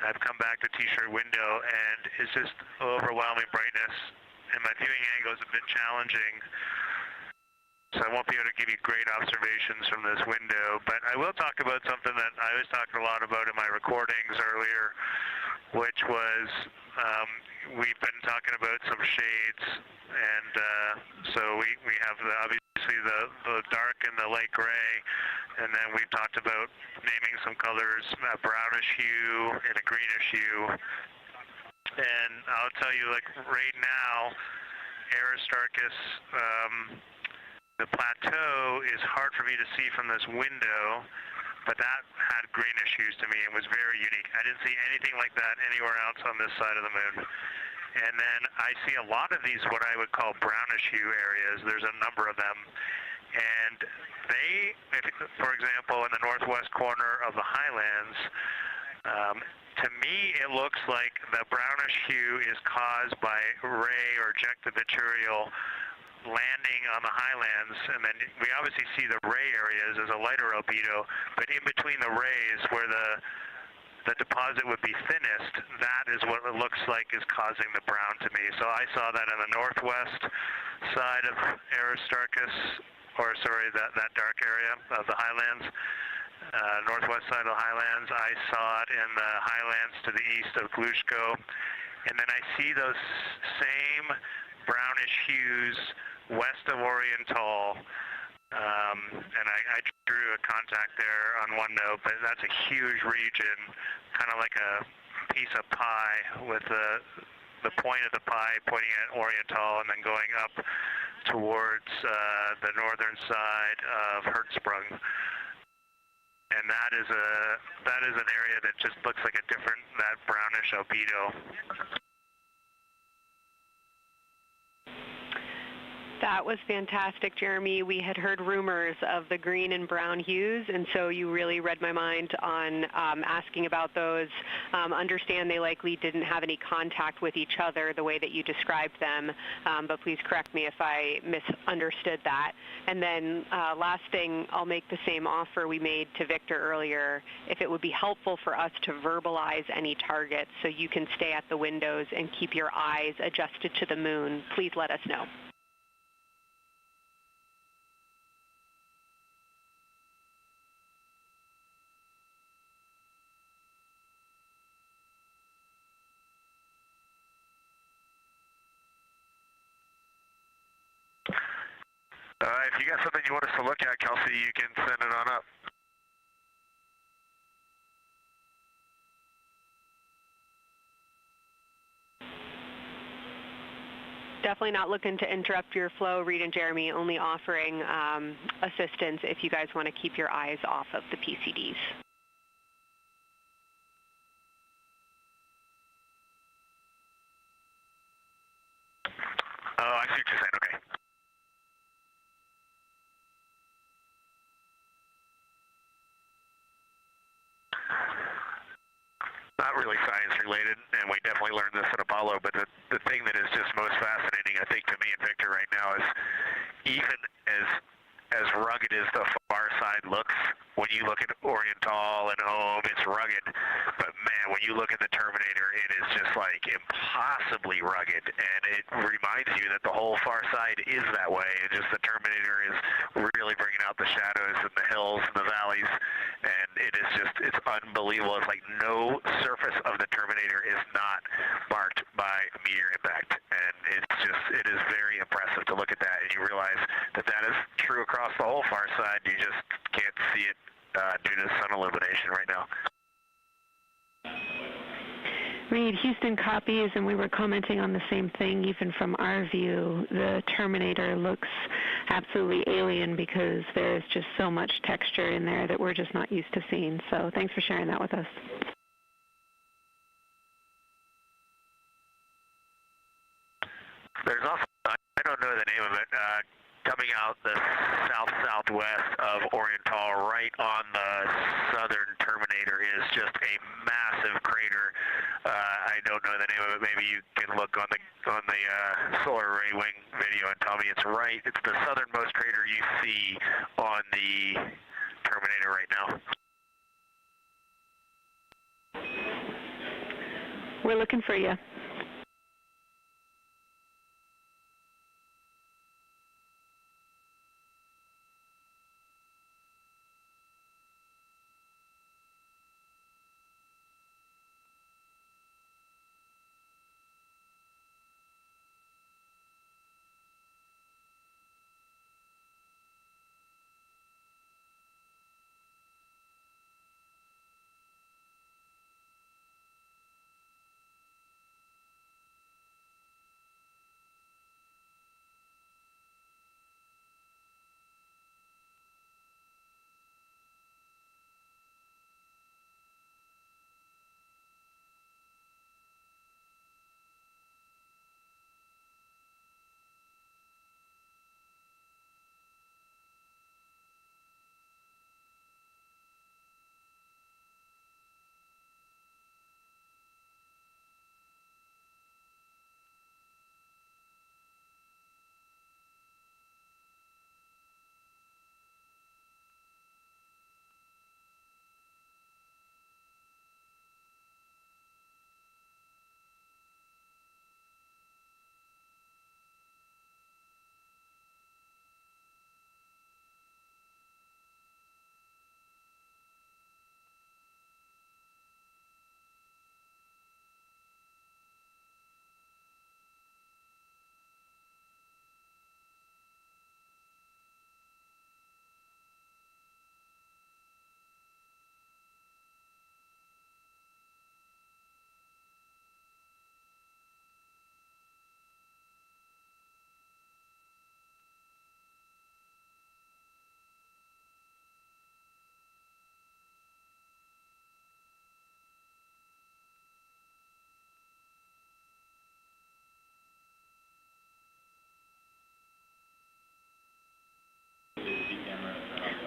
I've come back to T-shirt window, and it's just overwhelming brightness, and my viewing angle is a bit challenging, so I won't be able to give you great observations from this window. But I will talk about something that I was talking a lot about in my recordings earlier, which was we've been talking about some shades, and so we have obviously the dark and the light gray, and then we've talked about naming some colors, a brownish hue and a greenish hue. And I'll tell you, like right now, Aristarchus, the plateau is hard for me to see from this window, but that had greenish hues to me and was very unique. I didn't see anything like that anywhere else on this side of the moon. And then I see a lot of these, what I would call brownish hue areas. There's a number of them. And they, for example, in the northwest corner of the highlands, to me it looks like the brownish hue is caused by ray or ejected material landing on the highlands, and then we obviously see the ray areas as a lighter albedo, but in between the rays where the deposit would be thinnest, that is what it looks like is causing the brown to me. So I saw that on the northwest side of Aristarchus, or sorry, that dark area of the highlands, northwest side of the highlands. I saw it in the highlands to the east of Glushko, and then I see those same brownish hues west of Oriental, and I drew a contact there on OneNote, but that's a huge region, kind of like a piece of pie with the point of the pie pointing at Oriental and then going up towards the northern side of Hertzsprung. And that is an area that just looks like that brownish albedo. That was fantastic, Jeremy. We had heard rumors of the green and brown hues, and so you really read my mind on asking about those. Understand they likely didn't have any contact with each other the way that you described them, but please correct me if I misunderstood that. And then last thing, I'll make the same offer we made to Victor earlier. If it would be helpful for us to verbalize any targets so you can stay at the windows and keep your eyes adjusted to the moon, please let us know. If you got something you want us to look at, Kelsey, you can send it on up. definitely not looking to interrupt your flow, Reed and Jeremy, only offering assistance if you guys want to keep your eyes off of the PCDs. Oh, I see what you're saying. Okay. Not really science related, and we definitely learned this at Apollo, but the thing that is just most fascinating, I think, to me and Victor right now is even as rugged as the far side looks, when you look at Oriental and Home, it's rugged. But man, when you look at the Terminator, it is just like impossibly rugged, and it reminds you that the whole far side is that way. And just the Terminator is really bringing out the shadows and the hills and the valleys, and it's unbelievable. It's like no surface of the Terminator is not marked by a meteor impact, and it is very impressive to look at that, and you realize that is true across the whole far side. You just can't see it due to sun illumination right now. Reed, Houston copies, and we were commenting on the same thing. Even from our view, the Terminator looks absolutely alien because there's just so much texture in there that we're just not used to seeing. So thanks for sharing that with us. There's also, I don't know the name of it, coming out the south-southwest of Oriental, right on the southern Terminator, is just a massive crater. I don't know the name of it. Maybe you can look on the solar array wing video and tell me it's right. It's the southernmost crater you see on the Terminator right now. We're looking for you.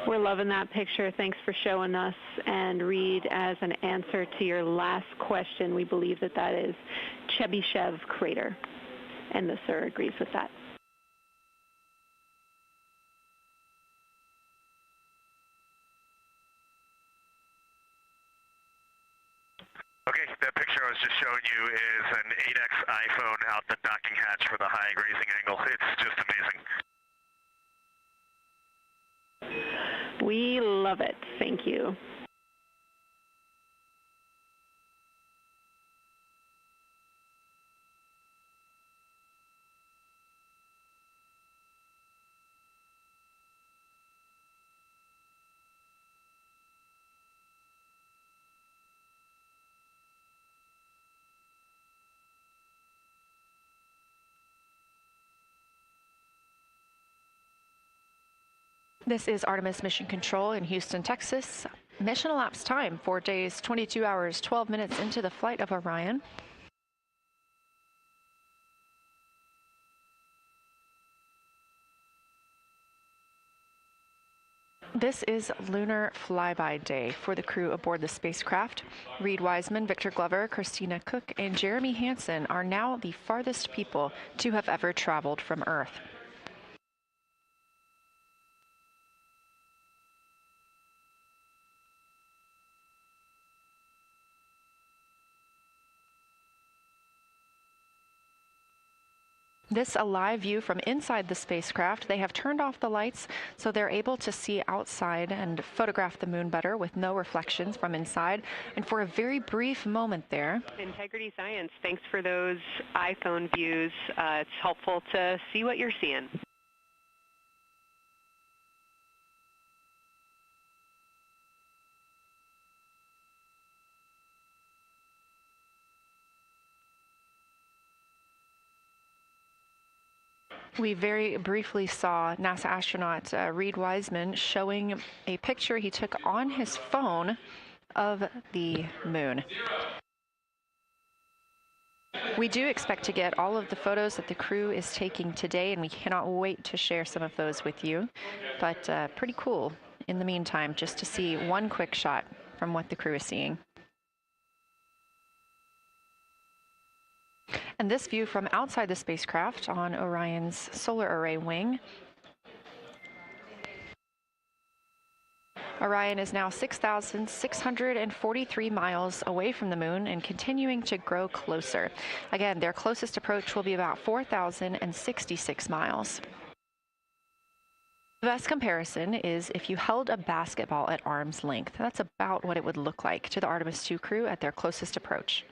We're loving that picture. Thanks for showing us. And Reed, as an answer to your last question, we believe that is Chebyshev crater. And the sir agrees with that. Okay, that picture I was just showing you is an 8X iPhone out the docking hatch for the high grazing angle. It's just amazing. We love it. Thank you. This is Artemis Mission Control in Houston, Texas. Mission elapsed time, 4 days, 22 hours, 12 minutes into the flight of Orion. This is Lunar Flyby Day for the crew aboard the spacecraft. Reed Wiseman, Victor Glover, Christina Cook, and Jeremy Hansen are now the farthest people to have ever traveled from Earth. This a live view from inside the spacecraft. They have turned off the lights so they're able to see outside and photograph the moon better with no reflections from inside. And for a very brief moment there. Integrity Science, thanks for those iPhone views. It's helpful to see what you're seeing. We very briefly saw NASA astronaut Reed Wiseman showing a picture he took on his phone of the moon. We do expect to get all of the photos that the crew is taking today, and we cannot wait to share some of those with you. But pretty cool in the meantime, just to see one quick shot from what the crew is seeing. And this view from outside the spacecraft on Orion's solar array wing. Orion is now 6,643 miles away from the moon and continuing to grow closer. Again, their closest approach will be about 4,066 miles. The best comparison is if you held a basketball at arm's length. That's about what it would look like to the Artemis II crew at their closest approach.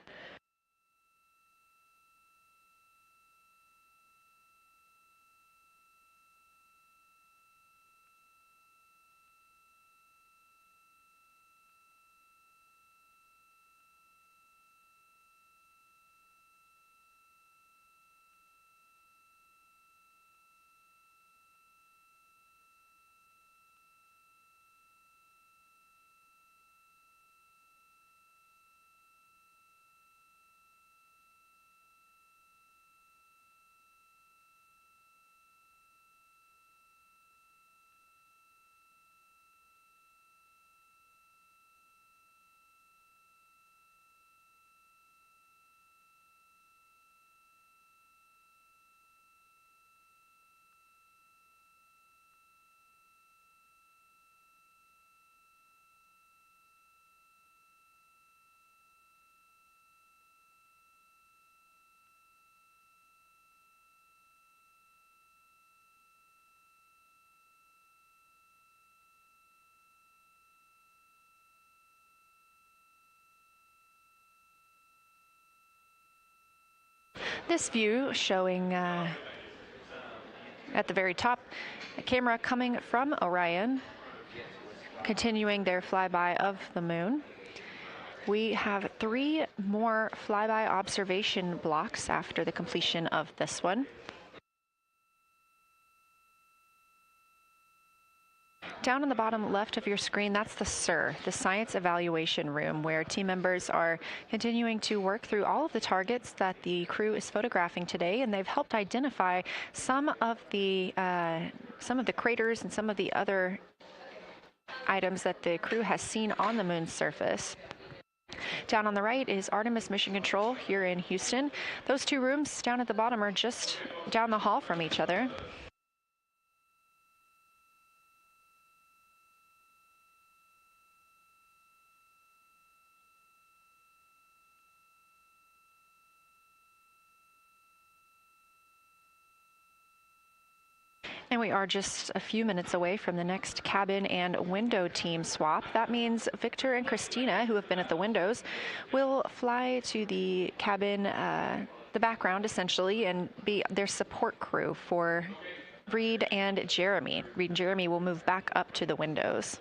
This view showing at the very top, a camera coming from Orion, continuing their flyby of the moon. We have 3 more flyby observation blocks after the completion of this one. Down on the bottom left of your screen, that's the SIR, the Science Evaluation Room, where team members are continuing to work through all of the targets that the crew is photographing today, and they've helped identify some of the craters and some of the other items that the crew has seen on the moon's surface. Down on the right is Artemis Mission Control here in Houston. Those 2 rooms down at the bottom are just down the hall from each other. And we are just a few minutes away from the next cabin and window team swap. That means Victor and Christina, who have been at the windows, will fly to the cabin, the background essentially, and be their support crew for Reed and Jeremy. Reed and Jeremy will move back up to the windows.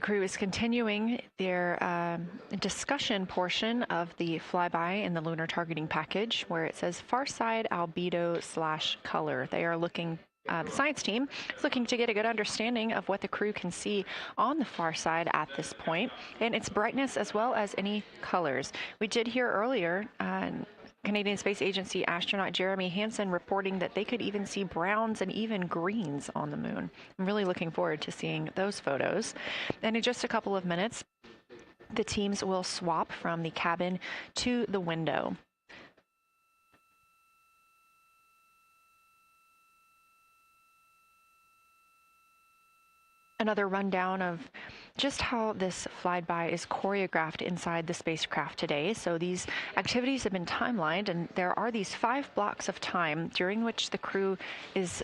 crew is continuing their discussion portion of the flyby in the lunar targeting package, where it says far side albedo/color. They are looking, the science team is looking to get a good understanding of what the crew can see on the far side at this point, and its brightness as well as any colors. We did hear earlier Canadian Space Agency astronaut Jeremy Hansen reporting that they could even see browns and even greens on the moon. I'm really looking forward to seeing those photos. And in just a couple of minutes, the teams will swap from the cabin to the window. Another rundown of just how this flyby is choreographed inside the spacecraft today. So these activities have been timelined, and there are these 5 blocks of time during which the crew is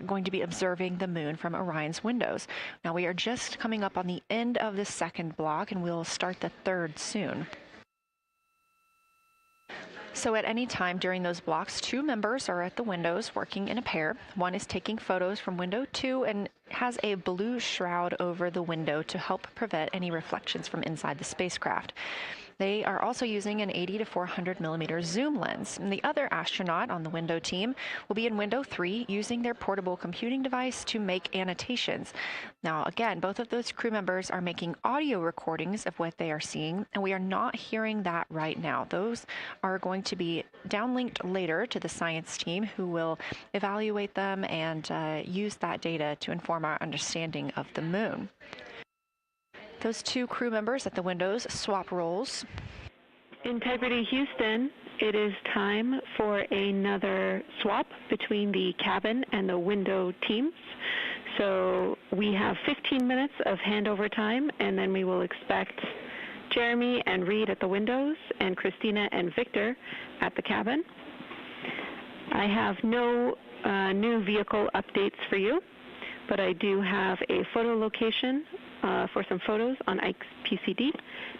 going to be observing the moon from Orion's windows. Now we are just coming up on the end of the second block, and we'll start the third soon. So at any time during those blocks, 2 members are at the windows working in a pair. One is taking photos from window 2 and has a blue shroud over the window to help prevent any reflections from inside the spacecraft. They are also using an 80 to 400 millimeter zoom lens. And the other astronaut on the window team will be in window 3 using their portable computing device to make annotations. Now, again, both of those crew members are making audio recordings of what they are seeing, and we are not hearing that right now. Those are going to be downlinked later to the science team, who will evaluate them and use that data to inform our understanding of the moon. Those 2 crew members at the windows swap roles. Integrity Houston, it is time for another swap between the cabin and the window teams. So we have 15 minutes of handover time, and then we will expect Jeremy and Reed at the windows and Christina and Victor at the cabin. I have no new vehicle updates for you, but I do have a photo location for some photos on Ike's PCD,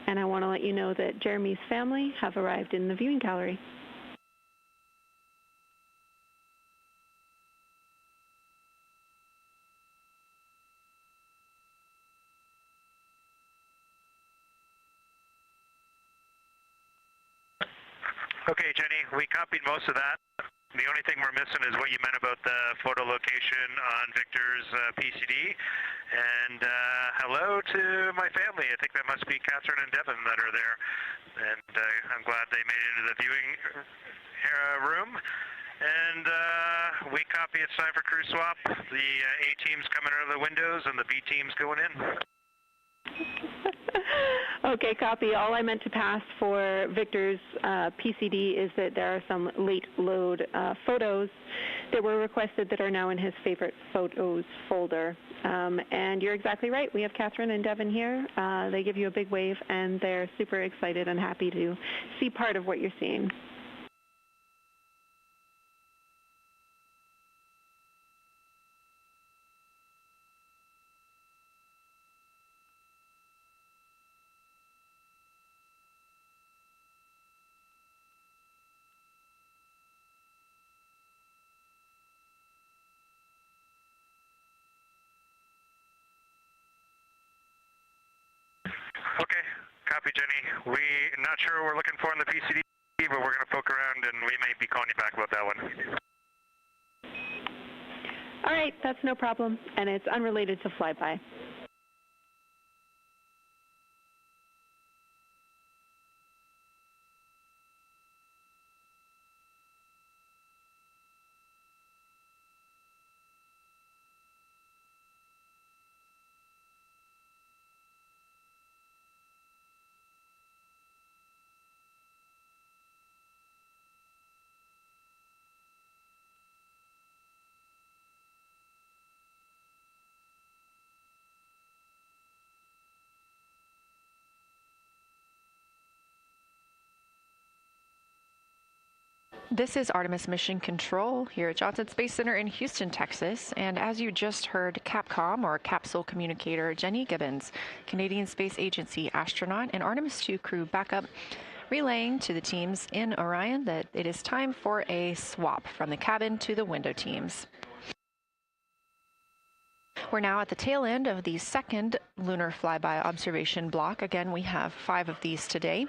and I want to let you know that Jeremy's family have arrived in the viewing gallery. Okay, Jenny, we copied most of that. The only thing we're missing is what you meant about the photo location on Victor's PCD. And hello to my family. I think that must be Catherine and Devin that are there. And I'm glad they made it into the viewing room. And we copy, it's time for crew swap. The A team's coming out of the windows and the B team's going in. Okay, copy. All I meant to pass for Victor's PCD is that there are some late load photos that were requested that are now in his favorite photos folder. And you're exactly right. We have Catherine and Devin here. They give you a big wave, and they're super excited and happy to see part of what you're seeing. Okay, copy, Jenny. We're not sure what we're looking for in the PCD, but we're going to poke around, and we may be calling you back about that one. All right, that's no problem, and it's unrelated to flyby. This is Artemis Mission Control here at Johnson Space Center in Houston, Texas. And as you just heard, Capcom, or Capsule Communicator Jenny Gibbons, Canadian Space Agency astronaut and Artemis II crew backup, relaying to the teams in Orion that it is time for a swap from the cabin to the window teams. We're now at the tail end of the second lunar flyby observation block. Again, we have 5 of these today.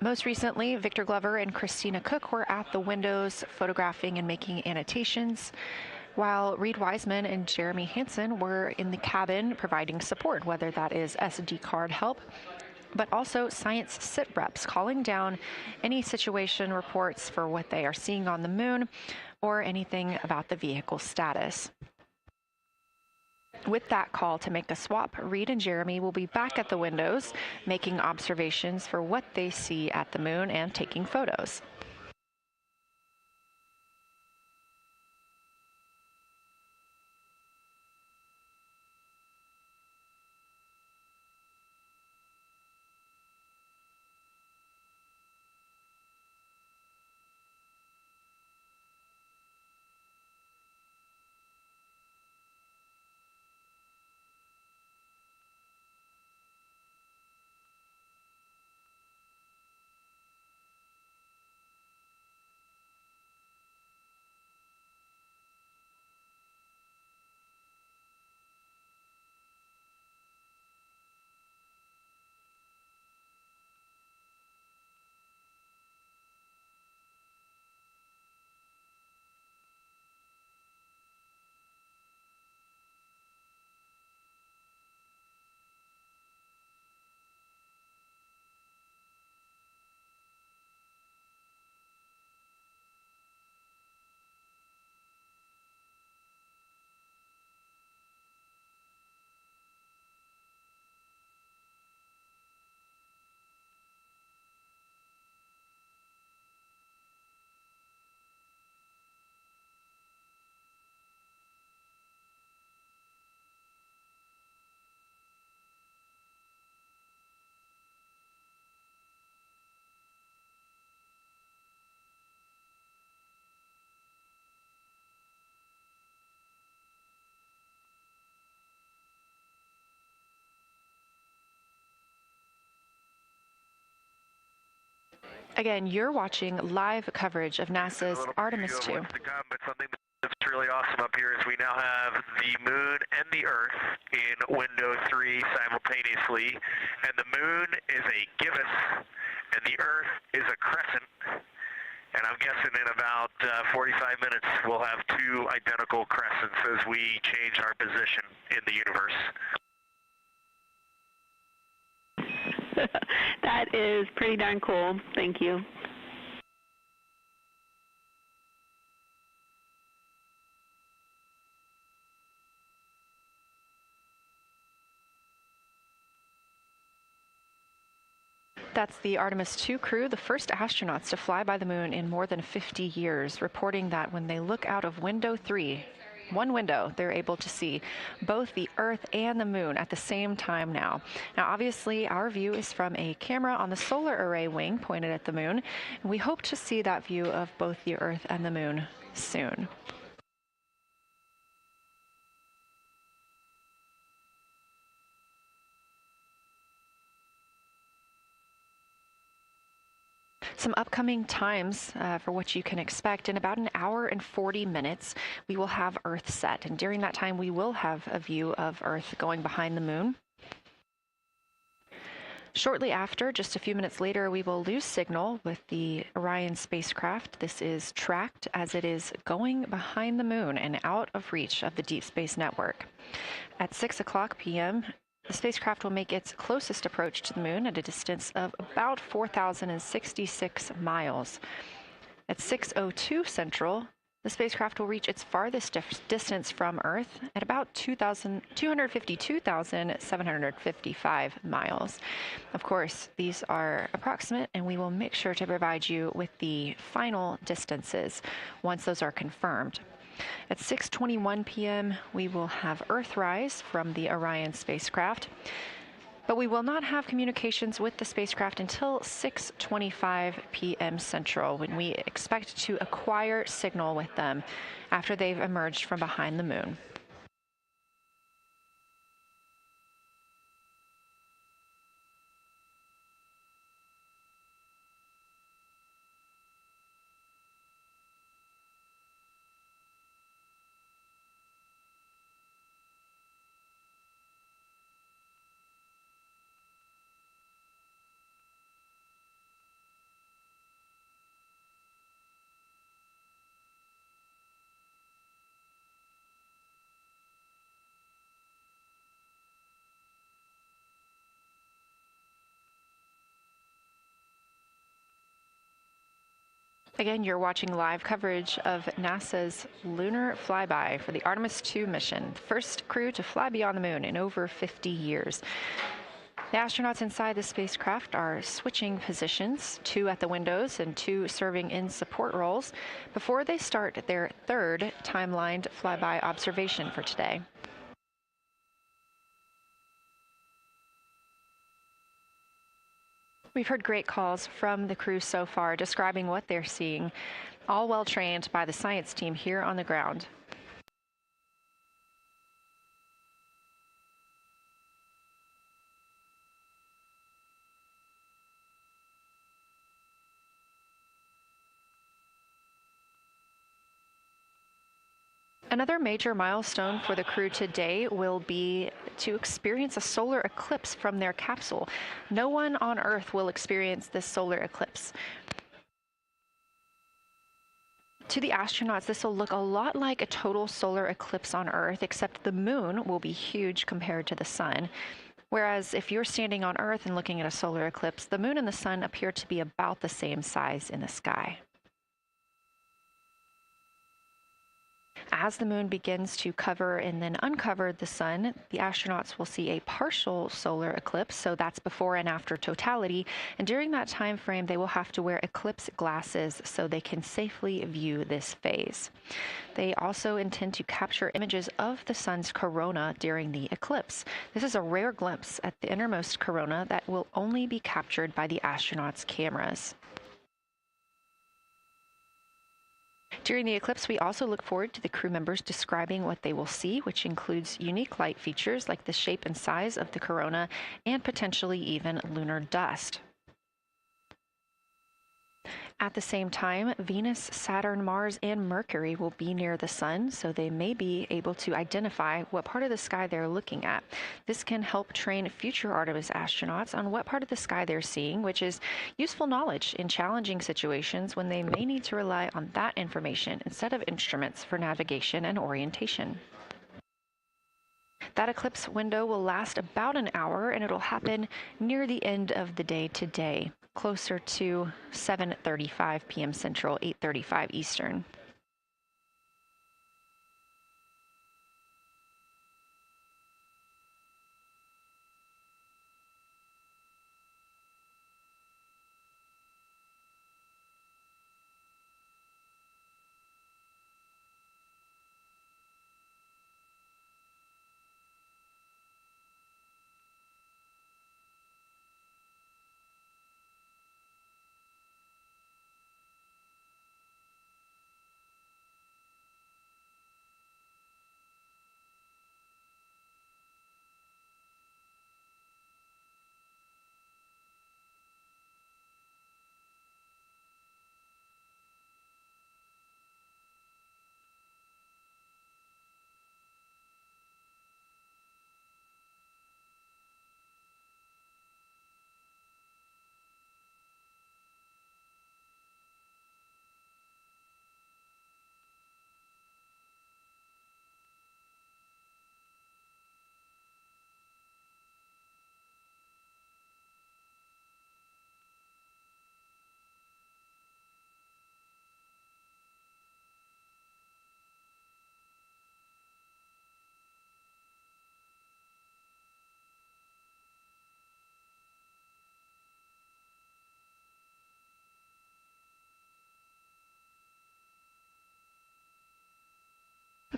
Most recently, Victor Glover and Christina Cook were at the windows photographing and making annotations, while Reed Wiseman and Jeremy Hansen were in the cabin providing support, whether that is SD card help, but also science sit reps, calling down any situation reports for what they are seeing on the moon or anything about the vehicle status. With that call to make a swap, Reed and Jeremy will be back at the windows, making observations for what they see at the moon and taking photos. Again, you're watching live coverage of NASA's Artemis II. But something that's really awesome up here is we now have the moon and the Earth in window 3 simultaneously, and the moon is a gibbous, and the Earth is a crescent. And I'm guessing in about 45 minutes we'll have 2 identical crescents as we change our position in the universe. That is pretty darn cool. Thank you. That's the Artemis II crew, the first astronauts to fly by the moon in more than 50 years, reporting that when they look out of window 3, one window, they're able to see both the Earth and the moon at the same time now. Now, obviously, our view is from a camera on the solar array wing pointed at the moon, and we hope to see that view of both the Earth and the moon soon. Some upcoming times for what you can expect. In about an hour and 40 minutes, we will have Earth set. And during that time, we will have a view of Earth going behind the moon. Shortly after, just a few minutes later, we will lose signal with the Orion spacecraft. This is tracked as it is going behind the moon and out of reach of the Deep Space Network. At 6:00 p.m., the spacecraft will make its closest approach to the moon at a distance of about 4,066 miles. At 6:02 Central, the spacecraft will reach its farthest distance from Earth at about 252,755 miles. Of course, these are approximate, and we will make sure to provide you with the final distances once those are confirmed. At 6:21 p.m., we will have Earthrise from the Orion spacecraft, but we will not have communications with the spacecraft until 6:25 p.m. Central, when we expect to acquire signal with them after they've emerged from behind the moon. Again, you're watching live coverage of NASA's lunar flyby for the Artemis II mission, the first crew to fly beyond the moon in over 50 years. The astronauts inside the spacecraft are switching positions, 2 at the windows and 2 serving in support roles, before they start their third timelined flyby observation for today. We've heard great calls from the crew so far describing what they're seeing, all well trained by the science team here on the ground. Another major milestone for the crew today will be to experience a solar eclipse from their capsule. No one on Earth will experience this solar eclipse. To the astronauts, this will look a lot like a total solar eclipse on Earth, except the moon will be huge compared to the sun. Whereas if you're standing on Earth and looking at a solar eclipse, the moon and the sun appear to be about the same size in the sky. As the moon begins to cover and then uncover the sun, the astronauts will see a partial solar eclipse, so that's before and after totality, and during that time frame they will have to wear eclipse glasses so they can safely view this phase. They also intend to capture images of the sun's corona during the eclipse. This is a rare glimpse at the innermost corona that will only be captured by the astronauts' cameras. During the eclipse, we also look forward to the crew members describing what they will see, which includes unique light features like the shape and size of the corona and potentially even lunar dust. At the same time, Venus, Saturn, Mars, and Mercury will be near the sun, so they may be able to identify what part of the sky they're looking at. This can help train future Artemis astronauts on what part of the sky they're seeing, which is useful knowledge in challenging situations when they may need to rely on that information instead of instruments for navigation and orientation. That eclipse window will last about an hour, and it'll happen near the end of the day today, closer to 7:35 p.m. Central, 8:35 Eastern.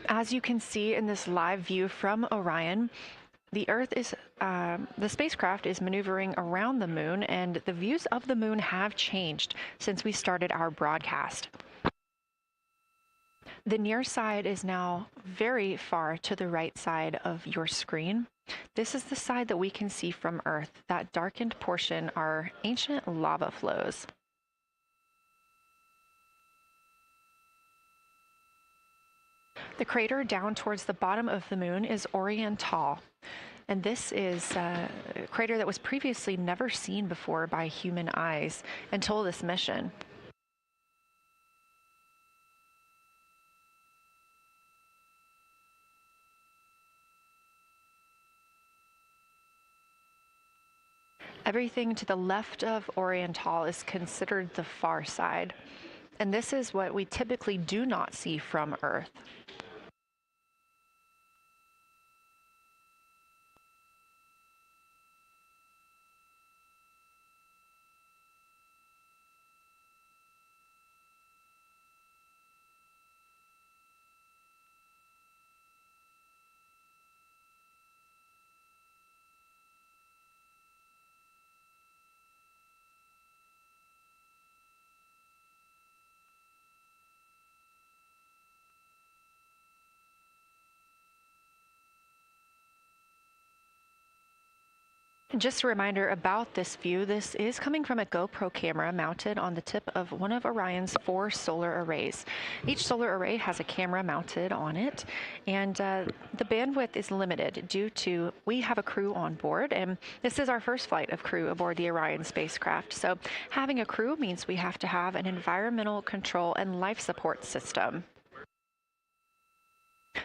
As you can see in this live view from Orion, the spacecraft is maneuvering around the moon, and the views of the moon have changed since we started our broadcast. The near side is now very far to the right side of your screen. This is the side that we can see from Earth. That darkened portion are ancient lava flows. The crater down towards the bottom of the moon is Oriental, and this is a crater that was previously never seen before by human eyes until this mission. Everything to the left of Oriental is considered the far side. And this is what we typically do not see from Earth. And just a reminder about this view, this is coming from a GoPro camera mounted on the tip of one of Orion's 4 solar arrays. Each solar array has a camera mounted on it, and the bandwidth is limited due to we have a crew on board, and this is our first flight of crew aboard the Orion spacecraft. So having a crew means we have to have an environmental control and life support system.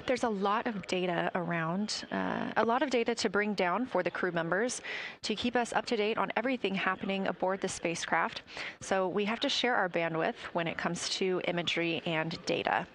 There's a lot of data around, a lot of data to bring down for the crew members to keep us up to date on everything happening aboard the spacecraft. So we have to share our bandwidth when it comes to imagery and data.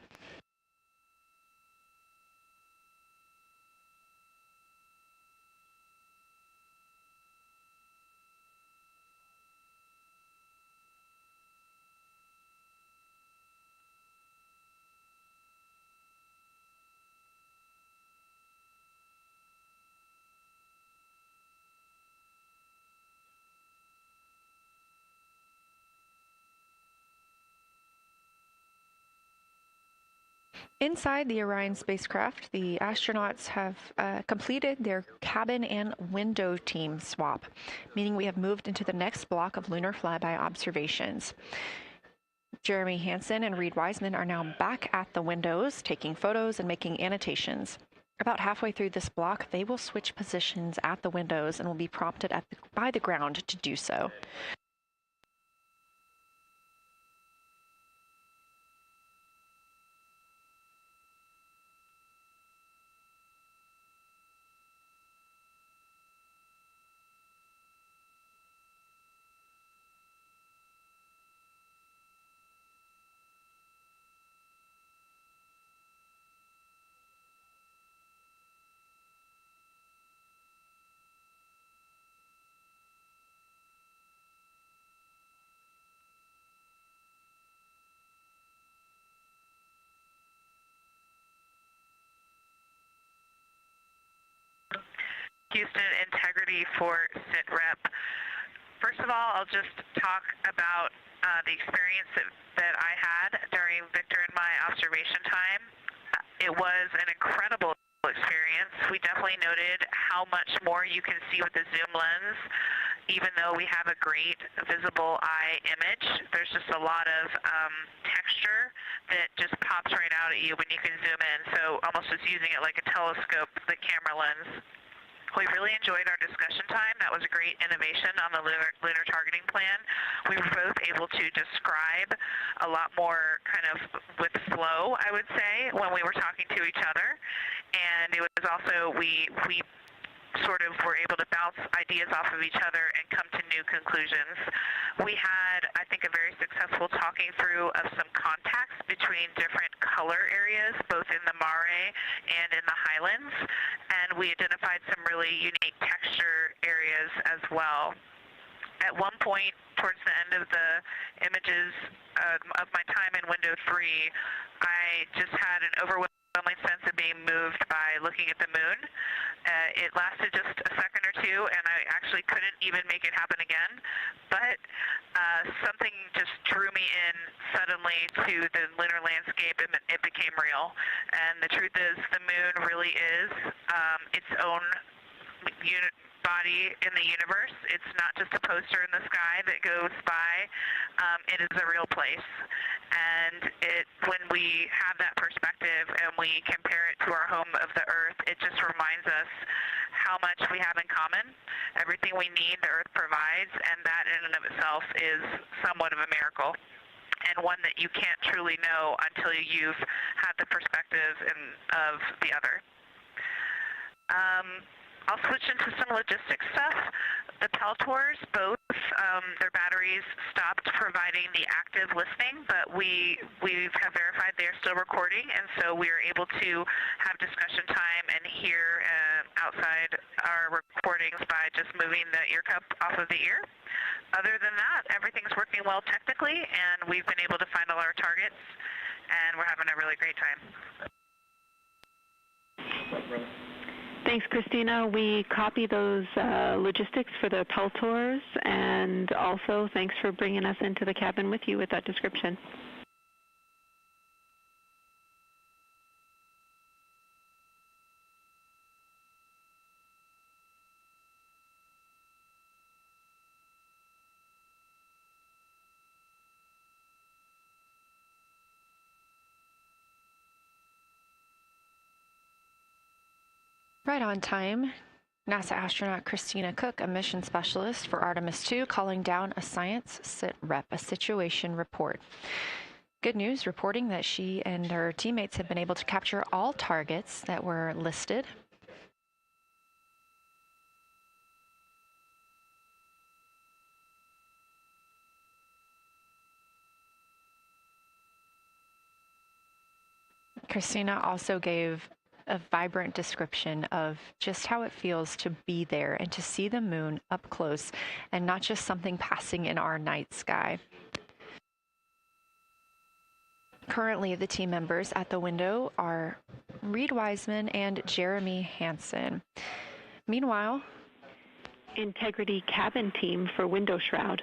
Inside the Orion spacecraft, the astronauts have completed their cabin and window team swap, meaning we have moved into the next block of lunar flyby observations. Jeremy Hansen and Reed Wiseman are now back at the windows, taking photos and making annotations. About halfway through this block, they will switch positions at the windows and will be prompted by the ground to do so. Houston integrity for SITREP. First of all, I'll just talk about the experience that I had during Victor and my observation time. It was an incredible experience. We definitely noted how much more you can see with the zoom lens. Even though we have a great visible eye image, there's just a lot of texture that just pops right out at you when you can zoom in. So almost just using it like a telescope, the camera lens. We really enjoyed our discussion time. That was a great innovation on the lunar targeting plan. We were both able to describe a lot more kind of with flow, I would say, when we were talking to each other. And it was also, we sort of were able to bounce ideas off of each other and come to new conclusions. We had, I think, a very successful talking through of some contacts between different color areas, both in the mare and in the highlands, and we identified some really unique texture areas as well. At one point, towards the end of the images of my time in window 3, I just had an overwhelming sense of being moved by looking at the moon. It lasted just a second or two, and I actually couldn't even make it happen again. But something just drew me in suddenly to the lunar landscape, and it became real. And the truth is, the moon really is its own body in the universe. It's not just a poster in the sky that goes by. It is a real place. And when we have that perspective and we compare it to our home of the Earth, it just reminds us how much we have in common. Everything we need, the Earth provides, and that in and of itself is somewhat of a miracle, and one that you can't truly know until you've had the perspective of the other. I'll switch into some logistics stuff. The Peltors, both, their battery batteries stopped providing the active listening, but we have verified they are still recording, and so we are able to have discussion time and hear outside our recordings by just moving the ear cup off of the ear. Other than that, everything's working well technically, and we've been able to find all our targets, and we're having a really great time. Thanks, Christina. We copy those logistics for the Peltors, and also thanks for bringing us into the cabin with you with that description. Right on time, NASA astronaut Christina Cook, a mission specialist for Artemis II, calling down a science sit rep, a situation report. Good news, reporting that she and her teammates have been able to capture all targets that were listed. Christina also gave a vibrant description of just how it feels to be there and to see the moon up close and not just something passing in our night sky. Currently, the team members at the window are Reed Wiseman and Jeremy Hansen. Meanwhile, Integrity cabin team for window shroud.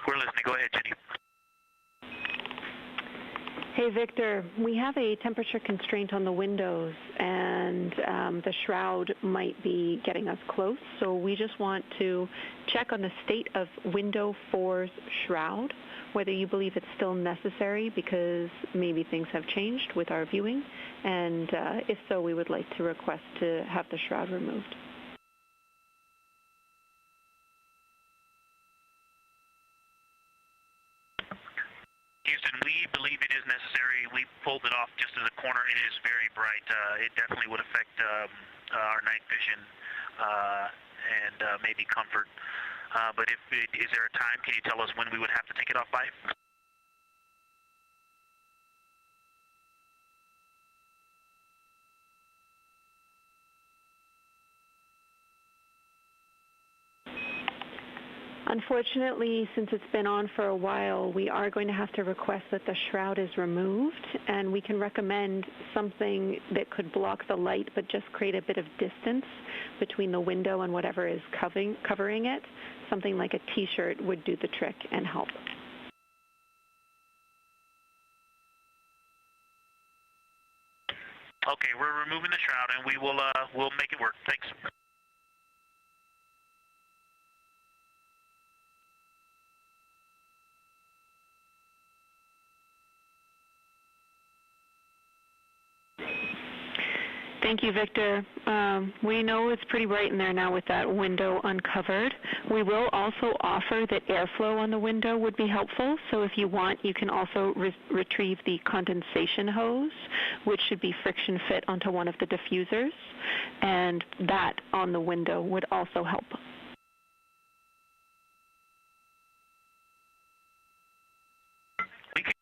We're listening. Go ahead, Jenny. Hey, Victor, we have a temperature constraint on the windows, and the shroud might be getting us close, so we just want to check on the state of window 4's shroud, whether you believe it's still necessary because maybe things have changed with our viewing, and if so, we would like to request to have the shroud removed. Houston, we believe it is necessary. We pulled it off just in the corner. It is very bright. It definitely would affect our night vision and maybe comfort. But is there a time? Can you tell us when we would have to take it off by? Unfortunately, since it's been on for a while, we are going to have to request that the shroud is removed, and we can recommend something that could block the light but just create a bit of distance between the window and whatever is covering it. Something like a t-shirt would do the trick and help. Okay, we're removing the shroud, and we'll make it work. Thanks. Thank you, Victor. We know it's pretty bright in there now with that window uncovered. We will also offer that airflow on the window would be helpful. So if you want, you can also retrieve the condensation hose, which should be friction fit onto one of the diffusers. And that on the window would also help. We can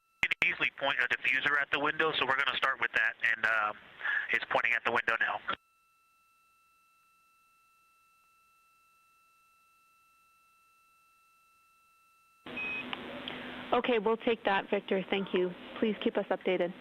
easily point a diffuser at the window, so we're going to start with that. And it's pointing at the window now. Okay, we'll take that, Victor. Thank you. Please keep us updated.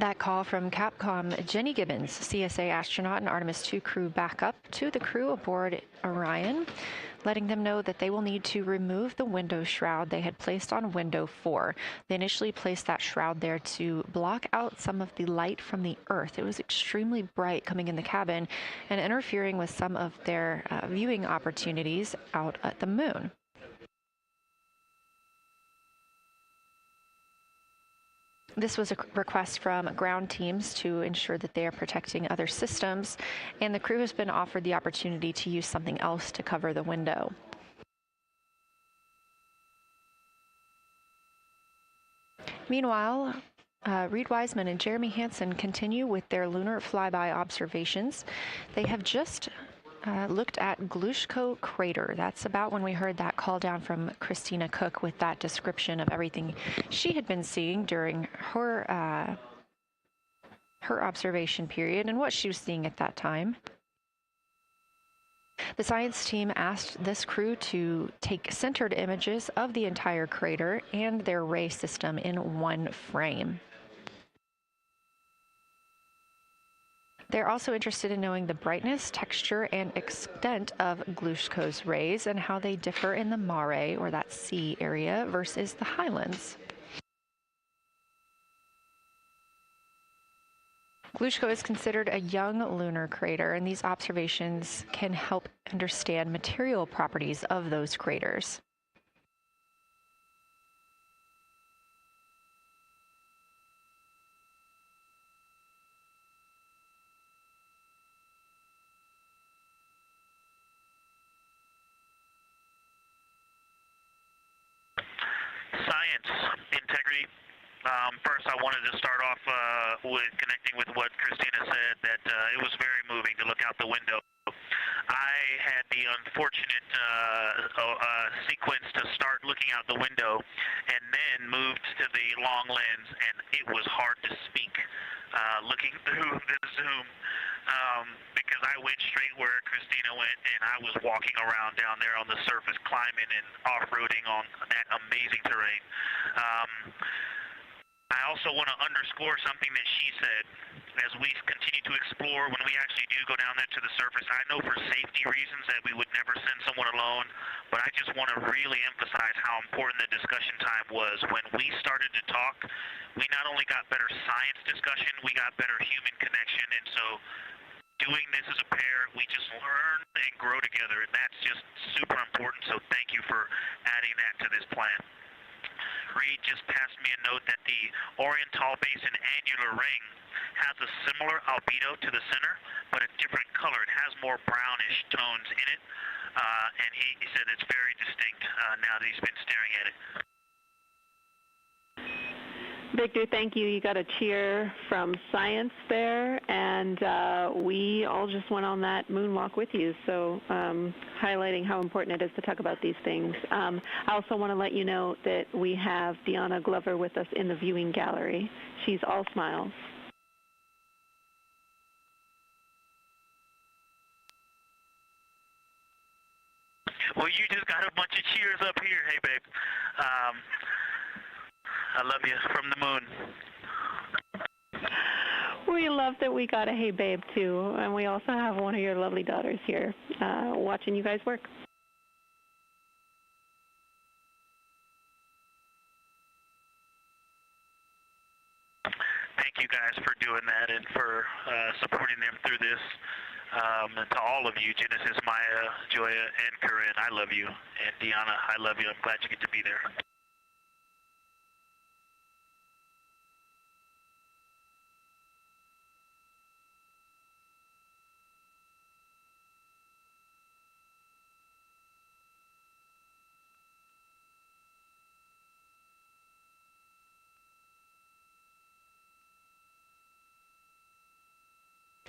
That call from Capcom, Jenny Gibbons, CSA astronaut and Artemis II crew backup to the crew aboard Orion, letting them know that they will need to remove the window shroud they had placed on window 4. They initially placed that shroud there to block out some of the light from the Earth. It was extremely bright coming in the cabin and interfering with some of their viewing opportunities out at the moon. This was a request from ground teams to ensure that they are protecting other systems, and the crew has been offered the opportunity to use something else to cover the window. Meanwhile, Reed Wiseman and Jeremy Hansen continue with their lunar flyby observations. They have just looked at Glushko crater. That's about when we heard that call down from Christina Cook with that description of everything she had been seeing during her observation period and what she was seeing at that time. The science team asked this crew to take centered images of the entire crater and their ray system in one frame. They're also interested in knowing the brightness, texture, and extent of Glushko's rays and how they differ in the mare, or that sea area, versus the highlands. Glushko is considered a young lunar crater, and these observations can help understand material properties of those craters. Integrity. First, I wanted to start off with connecting with what Christina said, that it was very moving to look out the window. I had the unfortunate sequence to start looking out the window and then moved to the long lens, and it was hard to speak looking through the zoom because I went straight where Christina went, and I was walking around down there on the surface, climbing and off-roading on that amazing terrain. I also want to underscore something that she said. As we continue to explore, when we actually do go down there to the surface, I know for safety reasons that we would never send someone alone, but I just want to really emphasize how important the discussion time was. When we started to talk, we not only got better science discussion, we got better human connection, and so doing this as a pair, we just learn and grow together, and that's just super important, so thank you for adding that to this plan. Reed just passed me a note that the Oriental Basin annular ring has a similar albedo to the center, but a different color. It has more brownish tones in it, and he said it's very distinct now that he's been staring at it. Victor, thank you. You got a cheer from science there, and we all just went on that moonwalk with you, so highlighting how important it is to talk about these things. I also want to let you know that we have Deanna Glover with us in the viewing gallery. She's all smiles. Well, you just got a bunch of cheers up here. Hey, babe. I love you from the moon. We love that we got a hey babe too, and we also have one of your lovely daughters here watching you guys work. Thank you guys for doing that and for supporting them through this. And to all of you, Genesis, Maya, Joya, and Corinne, I love you. And Deanna, I love you. I'm glad you get to be there.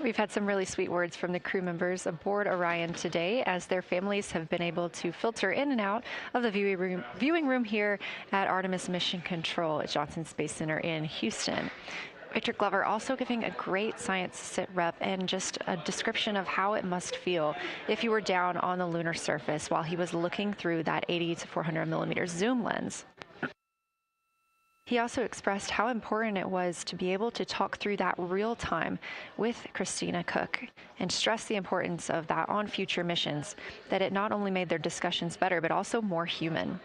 We've had some really sweet words from the crew members aboard Orion today, as their families have been able to filter in and out of the viewing room here at Artemis Mission Control at Johnson Space Center in Houston. Victor Glover also giving a great science sit rep and just a description of how it must feel if you were down on the lunar surface while he was looking through that 80 to 400 millimeter zoom lens. He also expressed how important it was to be able to talk through that real time with Christina Cook and stress the importance of that on future missions, that it not only made their discussions better, but also more human.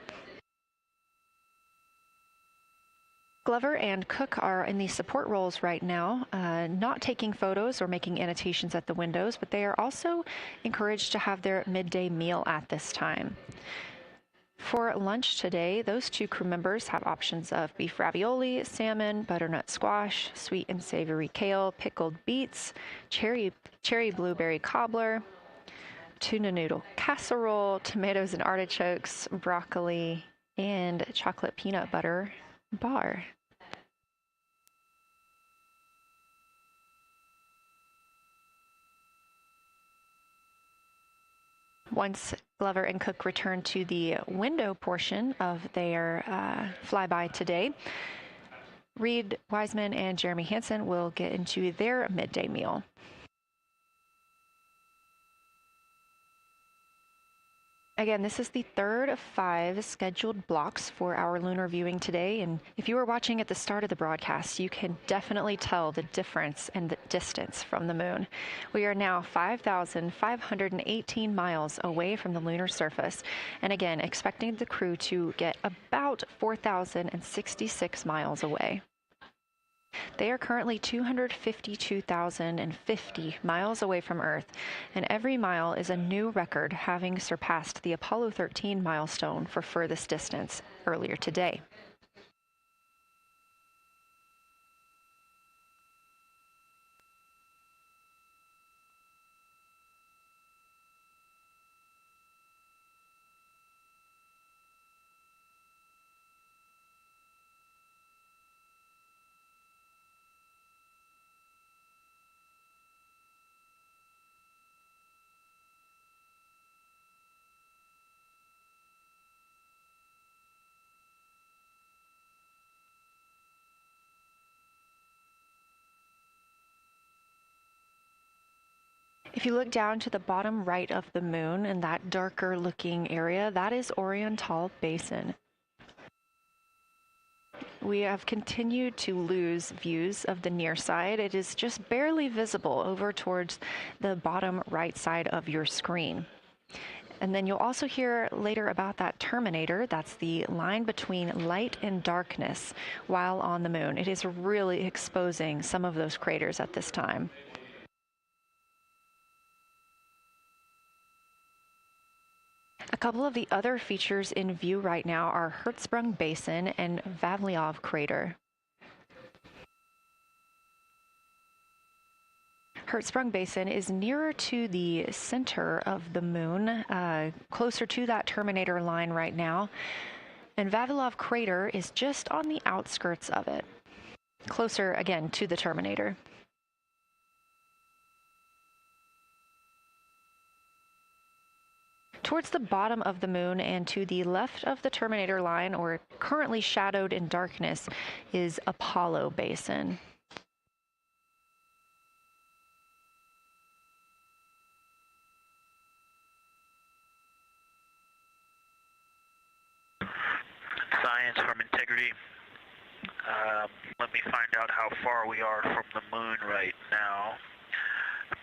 Glover and Cook are in the support roles right now, not taking photos or making annotations at the windows, but they are also encouraged to have their midday meal at this time. For lunch today, those two crew members have options of beef ravioli, salmon, butternut squash, sweet and savory kale, pickled beets, cherry blueberry cobbler, tuna noodle casserole, tomatoes and artichokes, broccoli, and chocolate peanut butter bar. Once Glover and Cook return to the window portion of their flyby today, Reed Wiseman and Jeremy Hansen will get into their midday meal. Again, this is the third of 5 scheduled blocks for our lunar viewing today, and if you were watching at the start of the broadcast, you can definitely tell the difference and the distance from the moon. We are now 5,518 miles away from the lunar surface, and again, expecting the crew to get about 4,066 miles away. They are currently 252,050 miles away from Earth, and every mile is a new record, having surpassed the Apollo 13 milestone for furthest distance earlier today. If you look down to the bottom right of the moon in that darker looking area, that is Oriental Basin. We have continued to lose views of the near side. It is just barely visible over towards the bottom right side of your screen. And then you'll also hear later about that terminator. That's the line between light and darkness while on the moon. It is really exposing some of those craters at this time. A couple of the other features in view right now are Hertzsprung Basin and Vavilov Crater. Hertzsprung Basin is nearer to the center of the moon, closer to that terminator line right now, and Vavilov Crater is just on the outskirts of it, closer again to the terminator. Towards the bottom of the moon and to the left of the terminator line, or currently shadowed in darkness, is Apollo Basin. Science from integrity. Let me find out how far we are from the moon right now.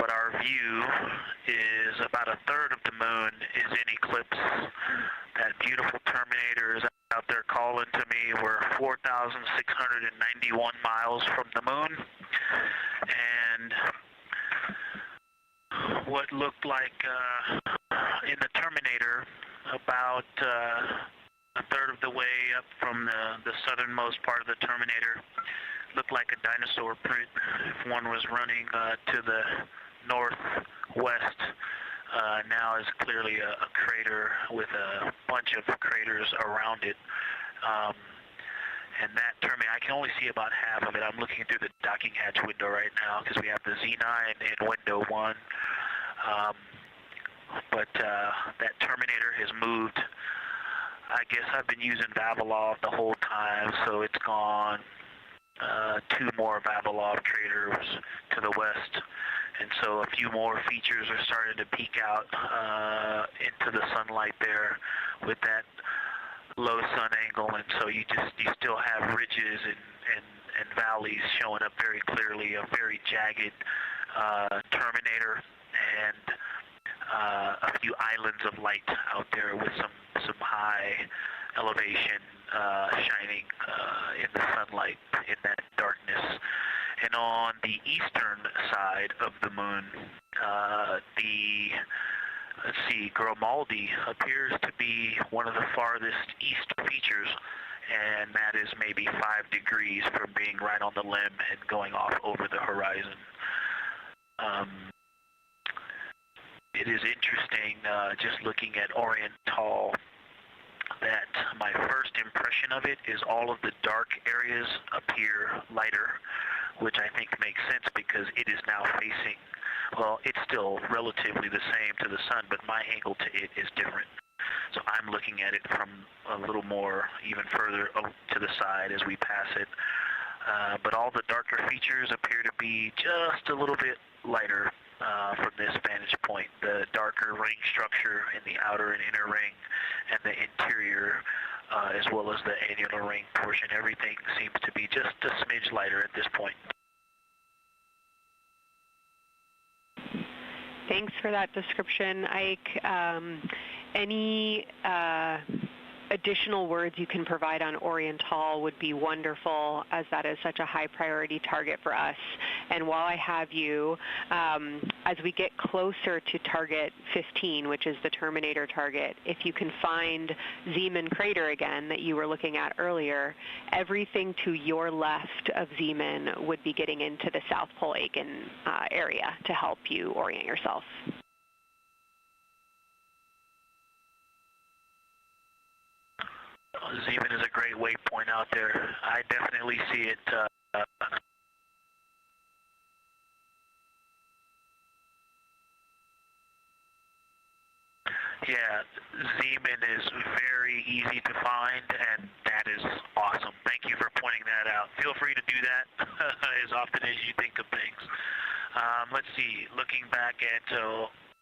But our view is about a third of the moon is in eclipse. That beautiful terminator is out there calling to me. We're 4,691 miles from the moon. And what looked like in the terminator, about a third of the way up from the southernmost part of the terminator, looked like a dinosaur print if one was running to the northwest. Now is clearly a crater with a bunch of craters around it. And that terminator, I can only see about half of it. I'm looking through the docking hatch window right now because we have the Z9 in window 1. But that terminator has moved. I guess I've been using Vavilov the whole time, so it's gone 2 more Vavilov craters to the west. And so a few more features are starting to peek out into the sunlight there with that low sun angle, and so you still have ridges and valleys showing up very clearly, a very jagged terminator, and a few islands of light out there with some high elevation shining in the sunlight in that darkness. And on the eastern side of the moon, let's see, Grimaldi appears to be one of the farthest east features, and that is maybe 5 degrees from being right on the limb and going off over the horizon. It is interesting, just looking at Oriental, that my first impression of it is all of the dark areas appear lighter, which I think makes sense because it is now facing, well, it's still relatively the same to the sun, but my angle to it is different. So I'm looking at it from a little more, even further to the side as we pass it. But all the darker features appear to be just a little bit lighter from this vantage point. The darker ring structure in the outer and inner ring and the interior, as well as the annular ring portion, everything seems to be just a smidge lighter at this point. Thanks for that description, Ike. Any additional words you can provide on Oriental would be wonderful, as that is such a high priority target for us. And while I have you, as we get closer to target 15, which is the Terminator target, if you can find Zeeman Crater again that you were looking at earlier, everything to your left of Zeeman would be getting into the South Pole Aiken area to help you orient yourself. Zeeman is a great waypoint out there. I definitely see it. Yeah, Zeeman is very easy to find, and that is awesome. Thank you for pointing that out. Feel free to do that as often as you think of things. Let's see, looking back at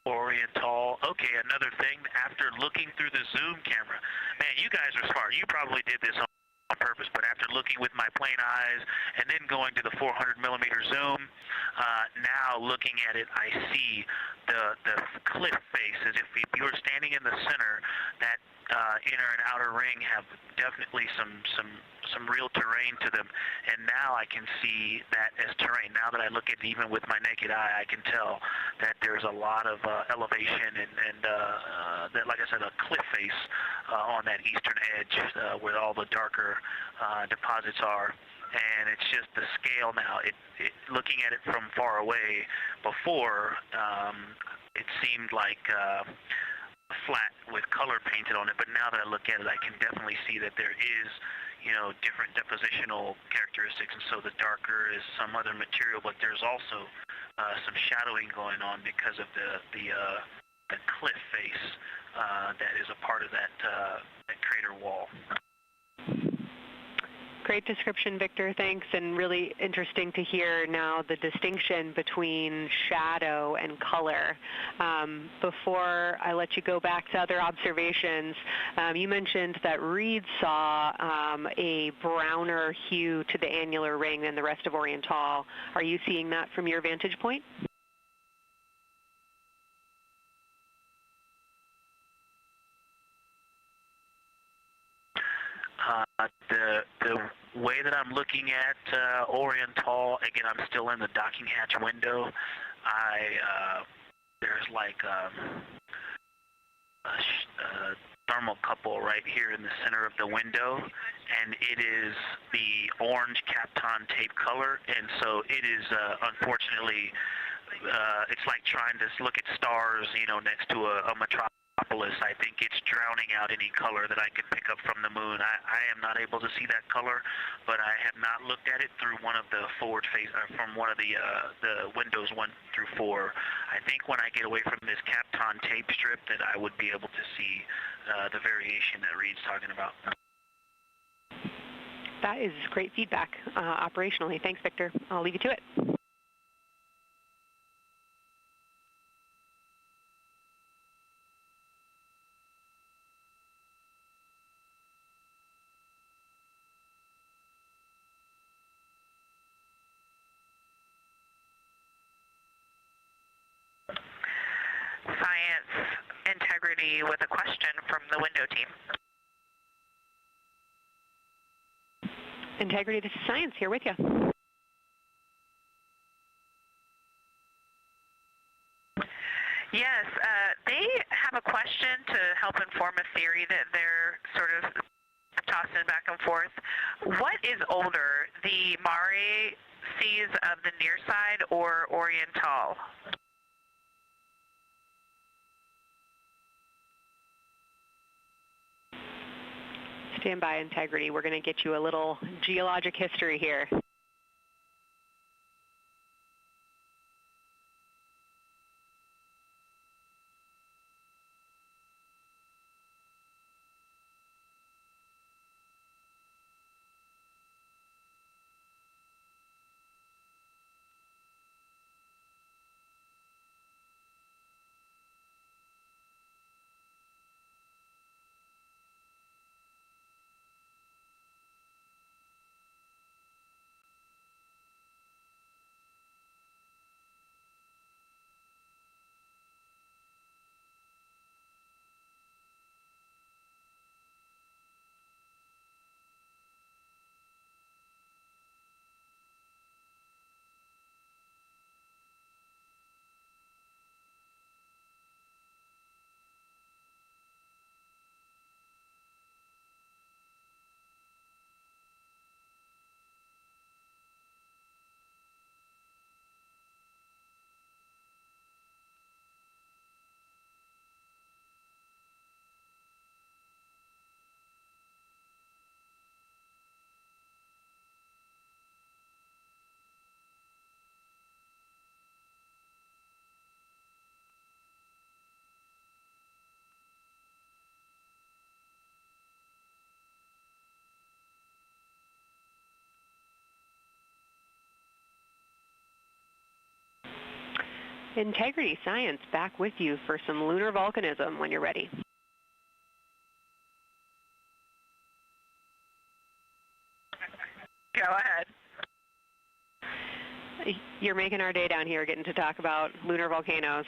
Oriental. Okay, another thing, after looking through the zoom camera, man, you guys are smart. You probably did this on purpose, but after looking with my plain eyes and then going to the 400 millimeter zoom, now looking at it, I see the cliff face as if you were standing in the center. That inner and outer ring have definitely some real terrain to them, and now I can see that as terrain. Now that I look at it even with my naked eye, I can tell that there's a lot of elevation and that, like I said, a cliff face on that eastern edge where all the darker deposits are. And it's just the scale now. Looking at it from far away before, it seemed like flat with color painted on it, but now that I look at it, I can definitely see that there is, different depositional characteristics, and so the darker is some other material, but there's also some shadowing going on because of the cliff face that is a part of that crater wall. Great description, Victor. Thanks, and really interesting to hear now the distinction between shadow and color. Before I let you go back to other observations, you mentioned that Reed saw a browner hue to the annular ring than the rest of Oriental. Are you seeing that from your vantage point? The way that I'm looking at Oriental, again, I'm still in the docking hatch window. There's like a thermocouple right here in the center of the window, and it is the orange Kapton tape color, and so it is unfortunately, it's like trying to look at stars, next to a metropolis. I think it's drowning out any color that I could pick up from the moon. I am not able to see that color, but I have not looked at it through one of the forward face, from one of the windows 1 through 4. I think when I get away from this Kapton tape strip that I would be able to see the variation that Reed's talking about. That is great feedback operationally. Thanks, Victor. I'll leave you to it. science integrity with a question from the window team. Integrity, this is Science here with you. Yes, they have a question to help inform a theory that they're sort of tossing back and forth. What is older, the Mare seas of the near side or Oriental? Stand by, Integrity. We're going to get you a little geologic history here. Integrity Science back with you for some lunar volcanism when you're ready. Go ahead. You're making our day down here getting to talk about lunar volcanoes.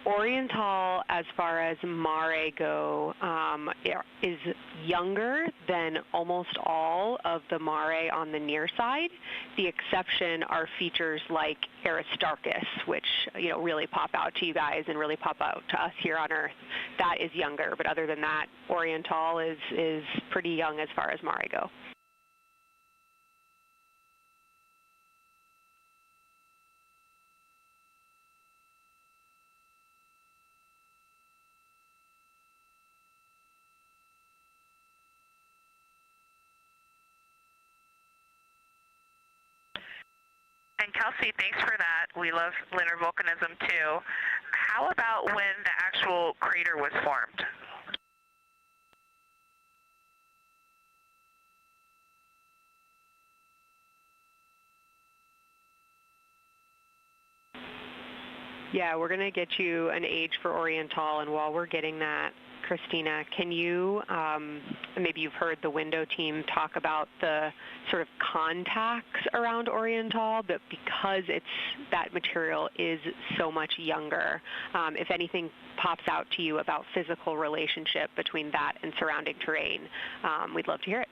Oriental, as far as Mare go, is younger than almost all of the Mare on the near side. The exception are features like Aristarchus, which really pop out to you guys and really pop out to us here on Earth. That is younger, but other than that, Oriental is pretty young as far as Mare go. And Kelsey, thanks for that. We love lunar volcanism too. How about when the actual crater was formed? Yeah, we're going to get you an age for Oriental, and while we're getting that, Christina, can you, maybe you've heard the window team talk about the sort of contacts around Oriental, but because that material is so much younger, if anything pops out to you about physical relationship between that and surrounding terrain, we'd love to hear it.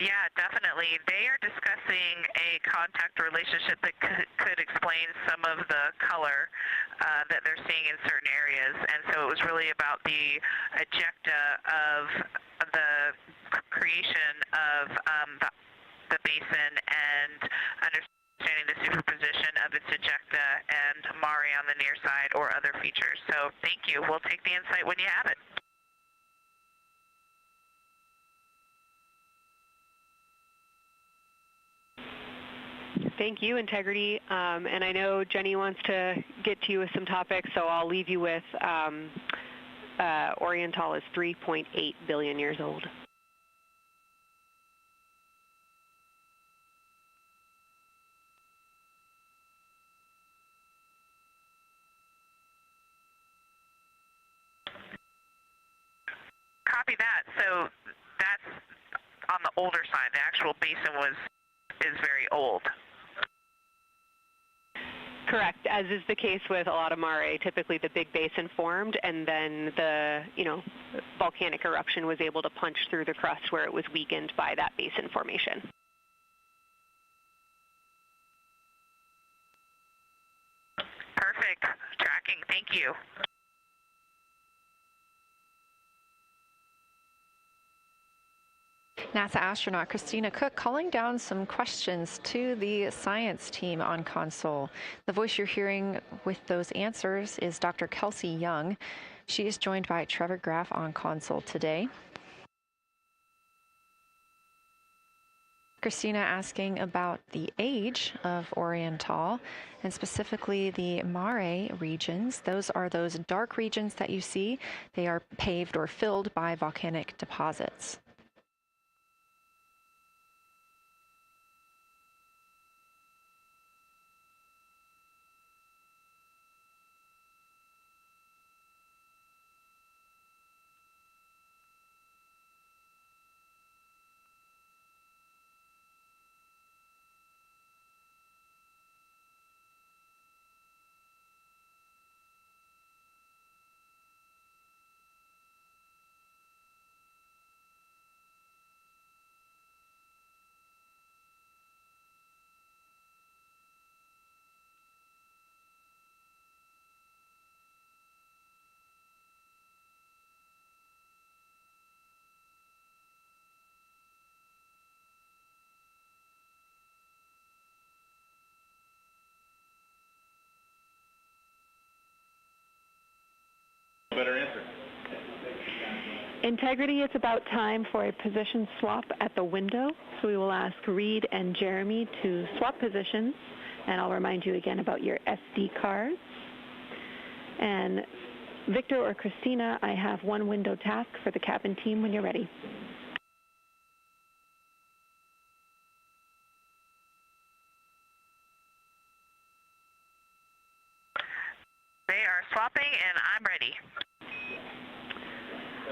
Yeah, definitely. They are discussing a contact relationship that could explain some of the color that they're seeing in certain areas. And so it was really about the ejecta of the creation of the basin and understanding the superposition of its ejecta and Mare on the near side or other features. So thank you. We'll take the insight when you have it. Thank you, Integrity. And I know Jenny wants to get to you with some topics, so I'll leave you with Oriental is 3.8 billion years old. Copy that. So that's on the older side. The actual basin is very old. Correct. As is the case with a lot of mare, typically the big basin formed, and then the volcanic eruption was able to punch through the crust where it was weakened by that basin formation. Perfect. Tracking. Thank you. NASA astronaut Christina Cook calling down some questions to the science team on console. The voice you're hearing with those answers is Dr. Kelsey Young. She is joined by Trevor Graff on console today. Christina asking about the age of Oriental, and specifically the mare regions. Those are those dark regions that you see. They are paved or filled by volcanic deposits. Better answer. Integrity, it's about time for a position swap at the window. So we will ask Reed and Jeremy to swap positions, and I'll remind you again about your SD cards. And Victor or Christina, I have one window task for the cabin team when you're ready. They are swapping, and I'm ready.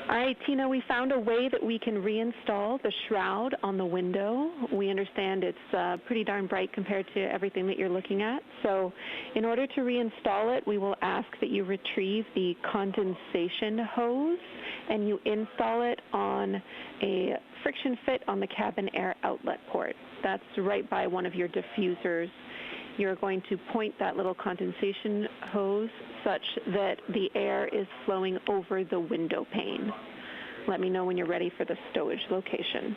All right, Tina, we found a way that we can reinstall the shroud on the window. We understand it's pretty darn bright compared to everything that you're looking at. So in order to reinstall it, we will ask that you retrieve the condensation hose and you install it on a friction fit on the cabin air outlet port. That's right by one of your diffusers. You're going to point that little condensation hose such that the air is flowing over the window pane. Let me know when you're ready for the stowage location.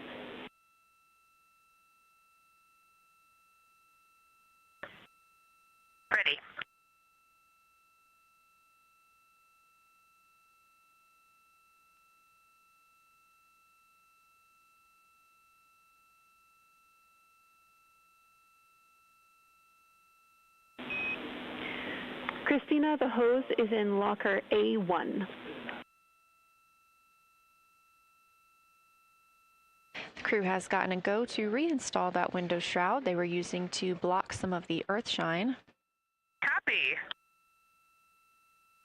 Ready. Christina, the hose is in locker A1. The crew has gotten a go to reinstall that window shroud they were using to block some of the earth shine. Copy.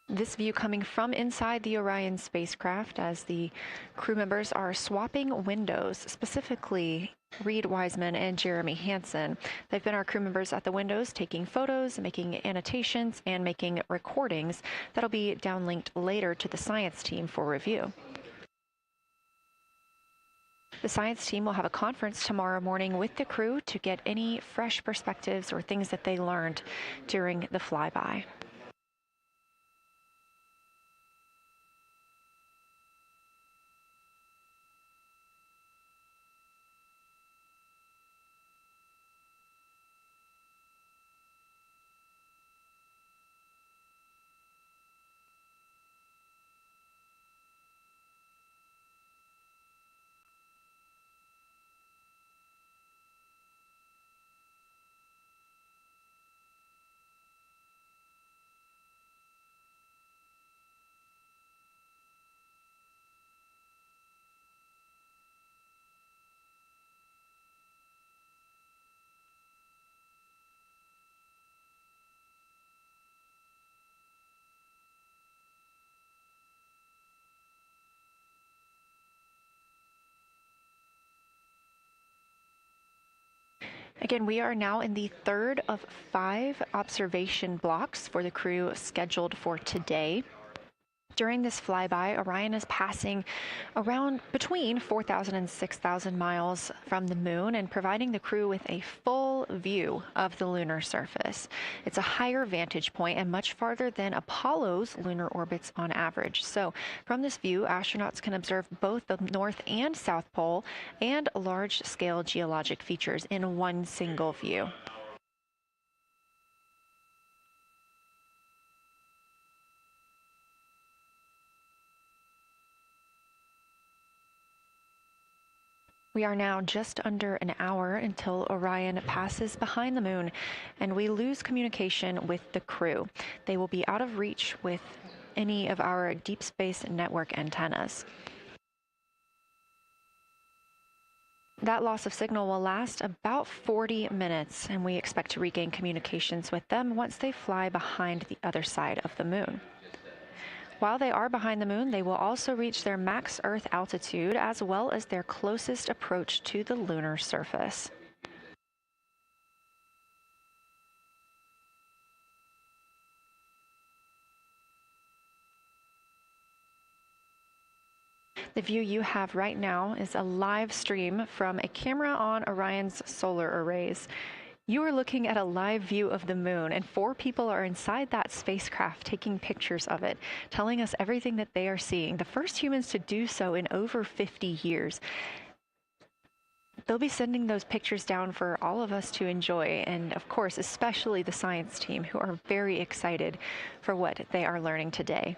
This view coming from inside the Orion spacecraft as the crew members are swapping windows, specifically Reed Wiseman and Jeremy Hansen. They've been our crew members at the windows taking photos, making annotations, and making recordings that'll be downlinked later to the science team for review. The science team will have a conference tomorrow morning with the crew to get any fresh perspectives or things that they learned during the flyby. Again, we are now in the third of 5 observation blocks for the crew scheduled for today. During this flyby, Orion is passing around between 4,000 and 6,000 miles from the moon and providing the crew with a full view of the lunar surface. It's a higher vantage point and much farther than Apollo's lunar orbits on average. So from this view, astronauts can observe both the North and South Pole and large-scale geologic features in one single view. We are now just under an hour until Orion passes behind the moon, and we lose communication with the crew. They will be out of reach with any of our deep space network antennas. That loss of signal will last about 40 minutes, and we expect to regain communications with them once they fly behind the other side of the moon. While they are behind the moon, they will also reach their max Earth altitude as well as their closest approach to the lunar surface. The view you have right now is a live stream from a camera on Orion's solar arrays. You are looking at a live view of the moon, and 4 people are inside that spacecraft taking pictures of it, telling us everything that they are seeing. The first humans to do so in over 50 years. They'll be sending those pictures down for all of us to enjoy, and of course, especially the science team, who are very excited for what they are learning today.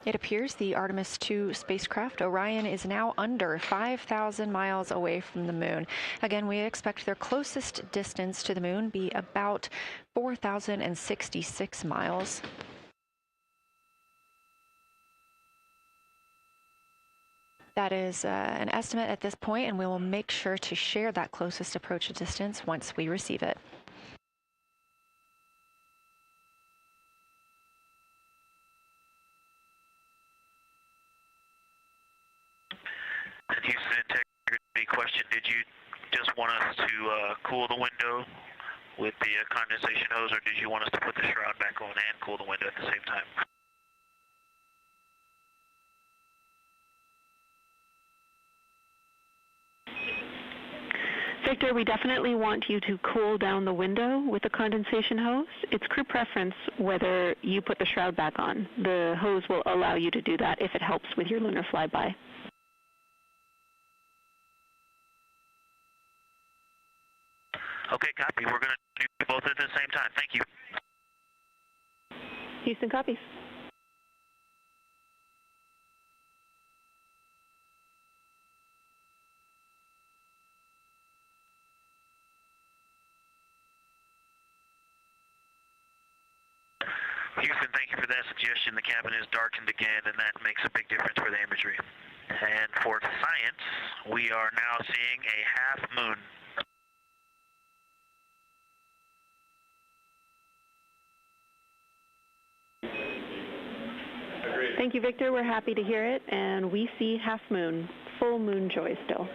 It appears the Artemis II spacecraft, Orion, is now under 5,000 miles away from the moon. Again, we expect their closest distance to the moon be about 4,066 miles. That is an estimate at this point, and we will make sure to share that closest approach distance once we receive it. Houston integrity question, did you just want us to cool the window with the condensation hose, or did you want us to put the shroud back on and cool the window at the same time? Victor, we definitely want you to cool down the window with the condensation hose. It's crew preference whether you put the shroud back on. The hose will allow you to do that if it helps with your lunar flyby. Okay, copy. We're going to do both at the same time. Thank you. Houston copies. Houston, thank you for that suggestion. The cabin is darkened again, and that makes a big difference for the imagery. And for science, we are now seeing a half moon. Thank you, Victor. We're happy to hear it, and we see half moon, full moon joy still.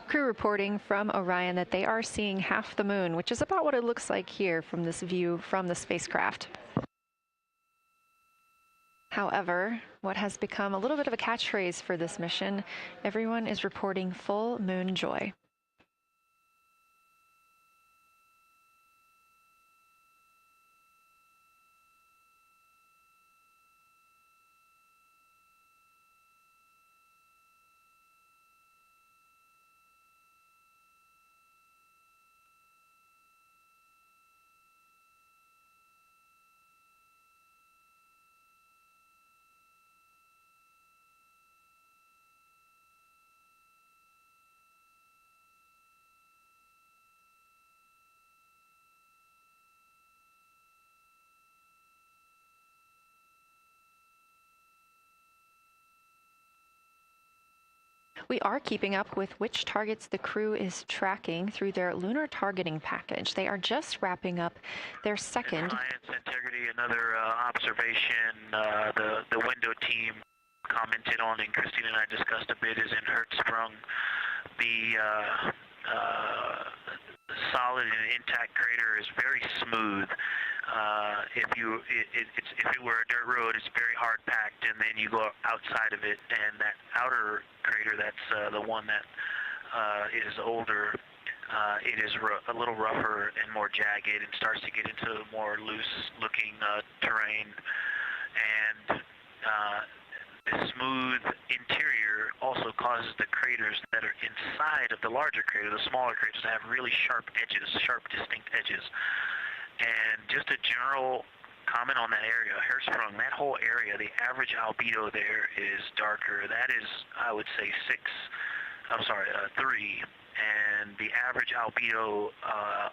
Crew reporting from Orion that they are seeing half the moon, which is about what it looks like here from this view from the spacecraft. However, what has become a little bit of a catchphrase for this mission, everyone is reporting full moon joy. We are keeping up with which targets the crew is tracking through their lunar targeting package. They are just wrapping up their second. Science integrity, another observation the window team commented on and Christine and I discussed a bit is in Hertzsprung. The solid and intact crater is very smooth. If it were a dirt road, it's very hard packed, and then you go outside of it, and that outer crater, that's the one that is older. It is a little rougher and more jagged, and starts to get into more loose-looking terrain, and the smooth interior also causes the craters that are inside of the larger crater, the smaller craters, to have really sharp edges, sharp, distinct edges. And just a general comment on that area, Hertzsprung, that whole area, the average albedo there is darker. That is, I would say, 3. And the average albedo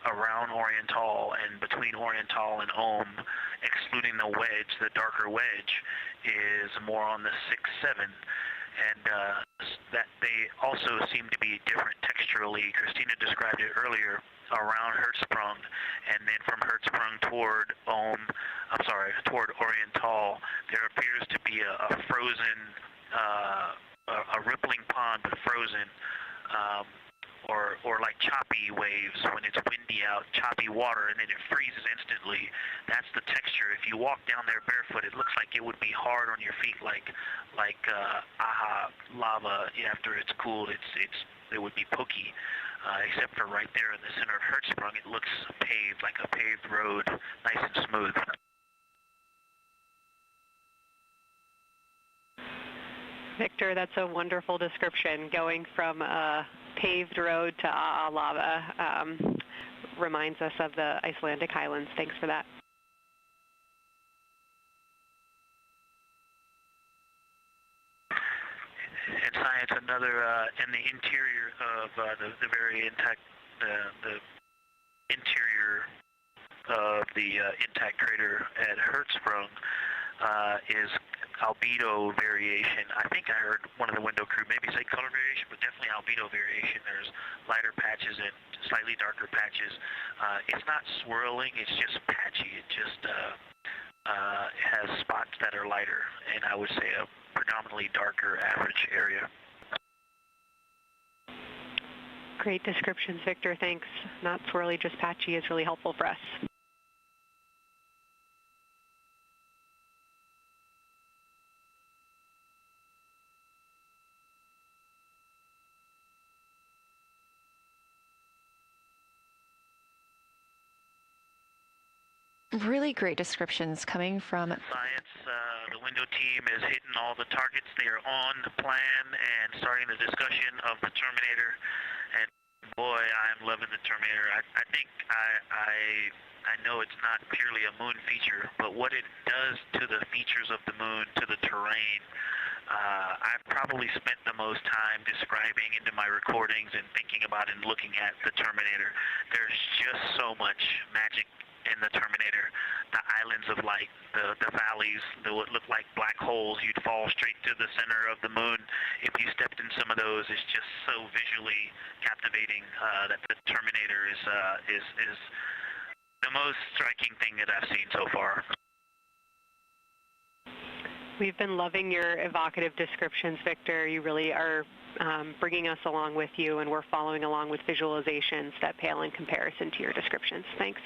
around Oriental and between Oriental and Ohm, excluding the wedge, the darker wedge, is more on the 6-7. And that they also seem to be different texturally. Christina described it earlier around Hertzsprung, and then from Hertzsprung toward toward Oriental, there appears to be a frozen, a rippling pond, but frozen, or like choppy waves when it's windy out, choppy water, and then it freezes instantly. That's the texture. If you walk down there barefoot, it looks like it would be hard on your feet, like lava. After it's cooled, it would be pokey. Except for right there in the center of Hertzsprung, it looks paved, like a paved road, nice and smooth. Victor, that's a wonderful description. Going from a paved road to lava reminds us of the Icelandic highlands. Thanks for that. In science, another in the interior of the very intact, the interior of the intact crater at Hertzsprung is albedo variation. I think I heard one of the window crew maybe say color variation, but definitely albedo variation. There's lighter patches and slightly darker patches. It's not swirling, it's just patchy. It just has spots that are lighter, and I would say a predominantly darker average area. Great descriptions, Victor. Thanks. Not swirly, just patchy is really helpful for us. Really great descriptions coming from science. The window team is hitting all the targets. They are on the plan and starting the discussion of the Terminator. And boy, I'm loving the Terminator. I think I know it's not purely a moon feature, but what it does to the features of the moon, to the terrain, I've probably spent the most time describing into my recordings and thinking about and looking at the Terminator. There's just so much magic in the Terminator. The islands of light, the valleys, what look like black holes. You'd fall straight to the center of the moon if you stepped in some of those. It's just so visually captivating that the Terminator is the most striking thing that I've seen so far. We've been loving your evocative descriptions, Victor. You really are bringing us along with you, and we're following along with visualizations that pale in comparison to your descriptions. Thanks.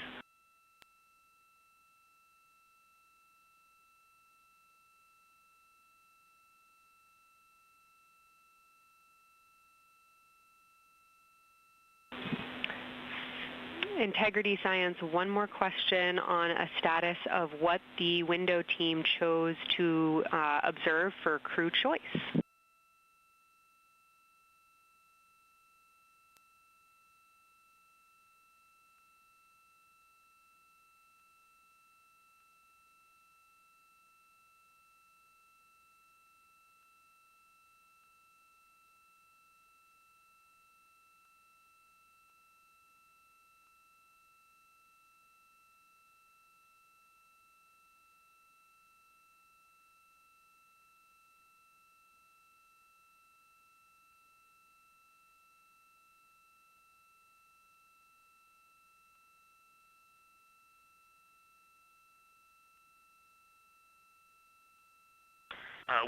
Integrity Science, one more question on a status of what the window team chose to observe for crew choice.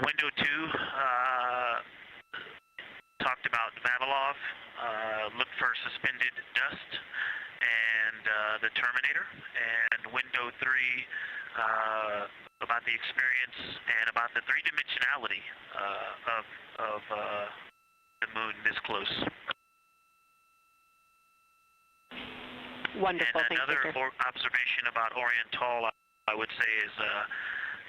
Window 2 talked about Vavilov, looked for suspended dust, and the Terminator. And window 3 about the experience and about the three-dimensionality of the moon this close. Wonderful. And another observation about Oriental, I would say, is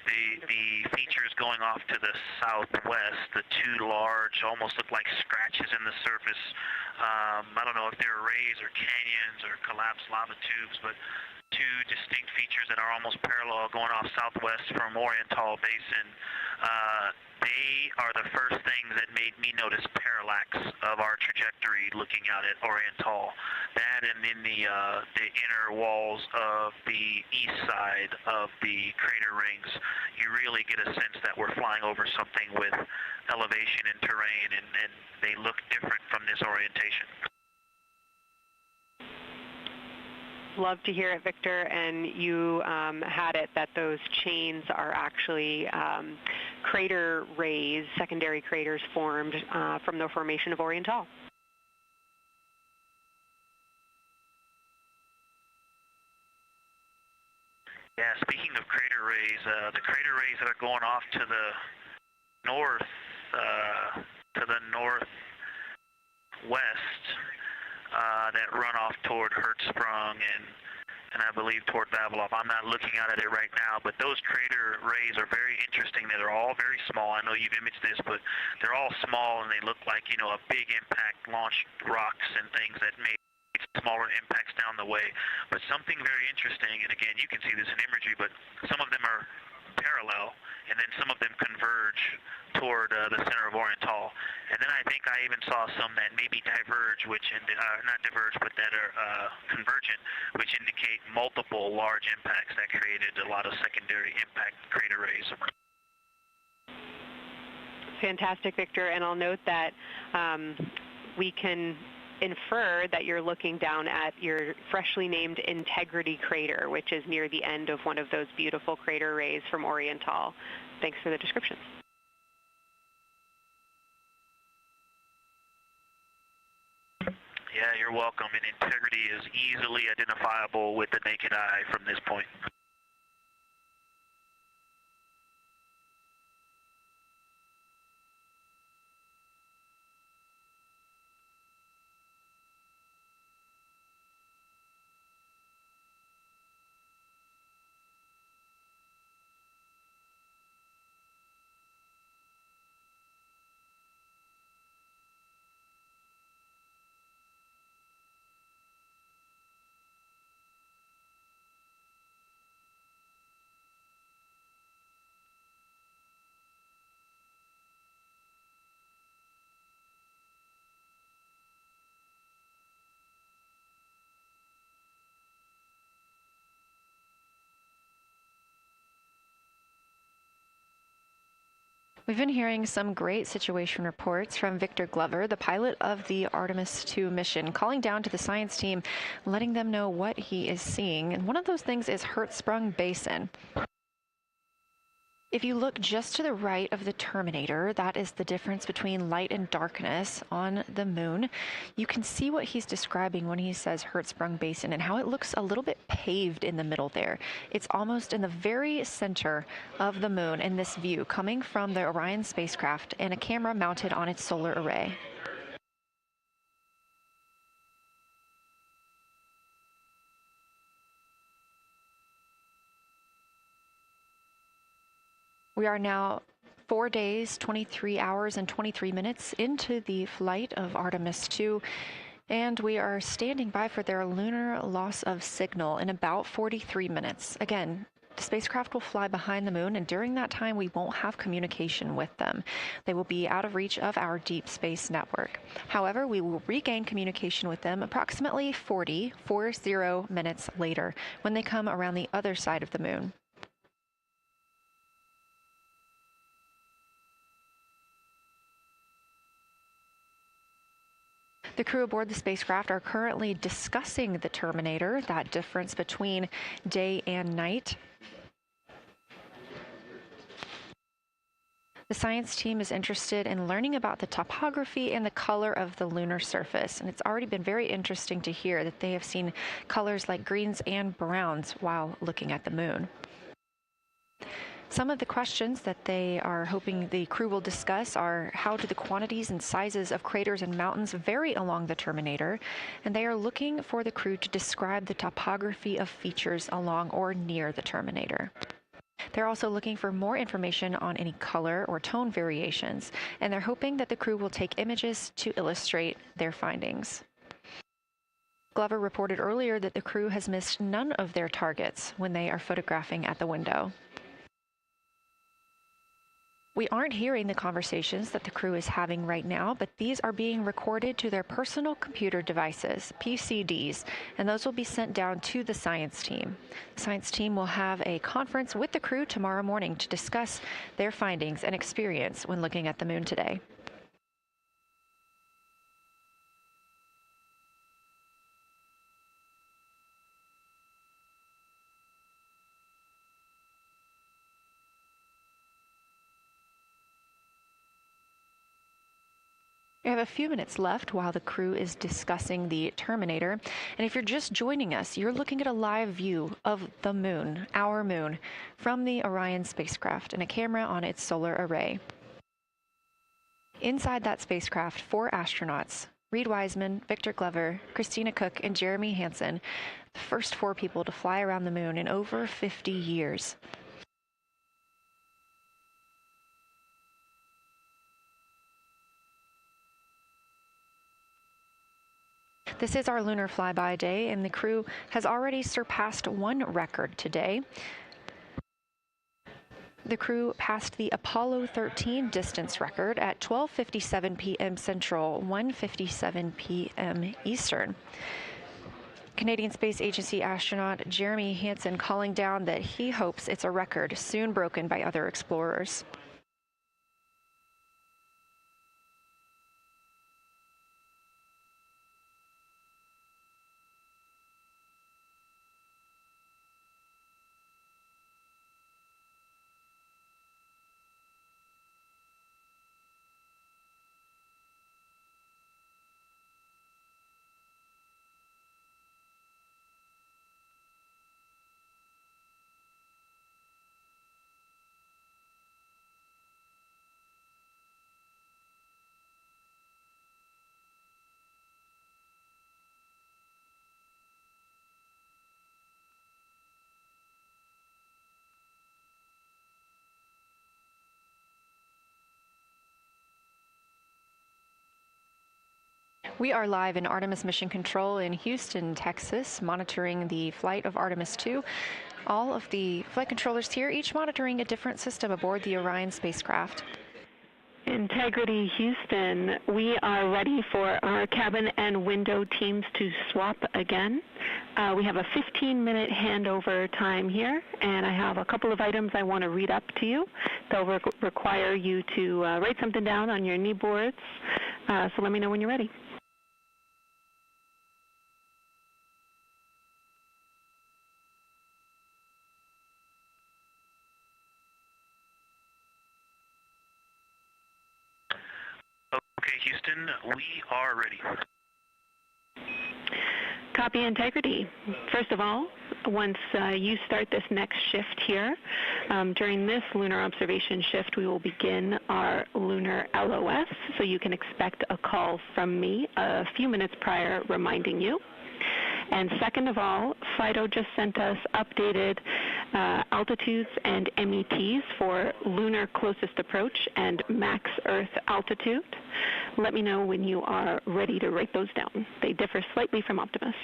the features going off to the southwest, the two large, almost look like scratches in the surface. I don't know if they're rays or canyons or collapsed lava tubes, but two distinct features that are almost parallel going off southwest from Oriental Basin. They are the first things that made me notice parallax of our trajectory looking out at Oriental. That and in the inner walls of the east side of the crater rings, you really get a sense that we're flying over something with elevation and terrain, and they look different from this orientation. Love to hear it, Victor, and you had it that those chains are actually crater rays, secondary craters formed from the formation of Oriental. Yeah, speaking of crater rays, the crater rays that are going off to the northwest, that run off toward Hertzsprung and I believe toward Vavilov. I'm not looking at it right now, but those crater rays are very interesting. They're all very small. I know you've imaged this, but they're all small and they look like, you know, a big impact launched rocks and things that made smaller impacts down the way. But something very interesting, and again, you can see this in imagery, but some of them are parallel, and then some of them converge toward the center of Oriental. And then I think I even saw some that maybe diverge, which not diverge, but that are convergent, which indicate multiple large impacts that created a lot of secondary impact crater rays. Fantastic, Victor. And I'll note that we can infer that you're looking down at your freshly named Integrity crater, which is near the end of one of those beautiful crater rays from Oriental. Thanks for the description. Yeah, you're welcome. And Integrity is easily identifiable with the naked eye from this point. We've been hearing some great situation reports from Victor Glover, the pilot of the Artemis II mission, calling down to the science team, letting them know what he is seeing. And one of those things is Hertzsprung Basin. If you look just to the right of the Terminator, that is the difference between light and darkness on the moon. You can see what he's describing when he says Hertzsprung Basin and how it looks a little bit paved in the middle there. It's almost in the very center of the moon in this view, coming from the Orion spacecraft and a camera mounted on its solar array. We are now 4 days, 23 hours, and 23 minutes into the flight of Artemis II, and we are standing by for their lunar loss of signal in about 43 minutes. Again, the spacecraft will fly behind the moon, and during that time, we won't have communication with them. They will be out of reach of our deep space network. However, we will regain communication with them approximately 40 minutes later when they come around the other side of the moon. The crew aboard the spacecraft are currently discussing the Terminator, that difference between day and night. The science team is interested in learning about the topography and the color of the lunar surface, and it's already been very interesting to hear that they have seen colors like greens and browns while looking at the moon. Some of the questions that they are hoping the crew will discuss are how do the quantities and sizes of craters and mountains vary along the terminator, and they are looking for the crew to describe the topography of features along or near the terminator. They're also looking for more information on any color or tone variations, and they're hoping that the crew will take images to illustrate their findings. Glover reported earlier that the crew has missed none of their targets when they are photographing at the window. We aren't hearing the conversations that the crew is having right now, but these are being recorded to their personal computer devices, PCDs, and those will be sent down to the science team. The science team will have a conference with the crew tomorrow morning to discuss their findings and experience when looking at the moon today. We have a few minutes left while the crew is discussing the terminator. And if you're just joining us, you're looking at a live view of the moon, our moon, from the Orion spacecraft and a camera on its solar array. Inside that spacecraft, 4 astronauts, Reed Wiseman, Victor Glover, Christina Cook, and Jeremy Hansen, the first 4 people to fly around the moon in over 50 years. This is our lunar flyby day, and the crew has already surpassed one record today. The crew passed the Apollo 13 distance record at 12:57 p.m. Central, 1:57 p.m. Eastern. Canadian Space Agency astronaut Jeremy Hansen calling down that he hopes it's a record soon broken by other explorers. We are live in Artemis Mission Control in Houston, Texas, monitoring the flight of Artemis II. All of the flight controllers here, each monitoring a different system aboard the Orion spacecraft. Integrity Houston, we are ready for our cabin and window teams to swap again. We have a 15-minute handover time here, and I have a couple of items I want to read up to you. They'll require you to write something down on your knee boards, so let me know when you're ready. Okay, Houston, we are ready. Copy, Integrity. First of all, once you start this next shift here, during this lunar observation shift, we will begin our lunar LOS, so you can expect a call from me a few minutes prior reminding you. And second of all, FIDO just sent us updated altitudes and METs for lunar closest approach and max Earth altitude. Let me know when you are ready to write those down. They differ slightly from Optimus.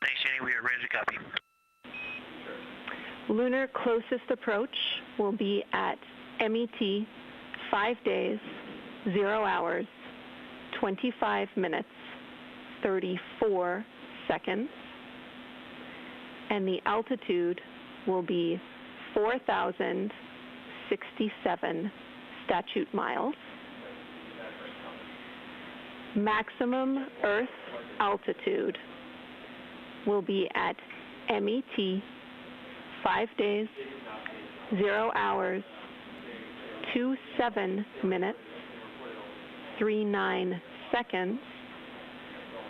Thanks, Jenny. We are ready to copy. Lunar closest approach will be at MET 5 days, 0 hours, 25 minutes, 34 seconds. And the altitude will be 4,067 statute miles. Maximum Earth altitude will be at MET 5 days, 0 hours, 27 minutes, 39 seconds,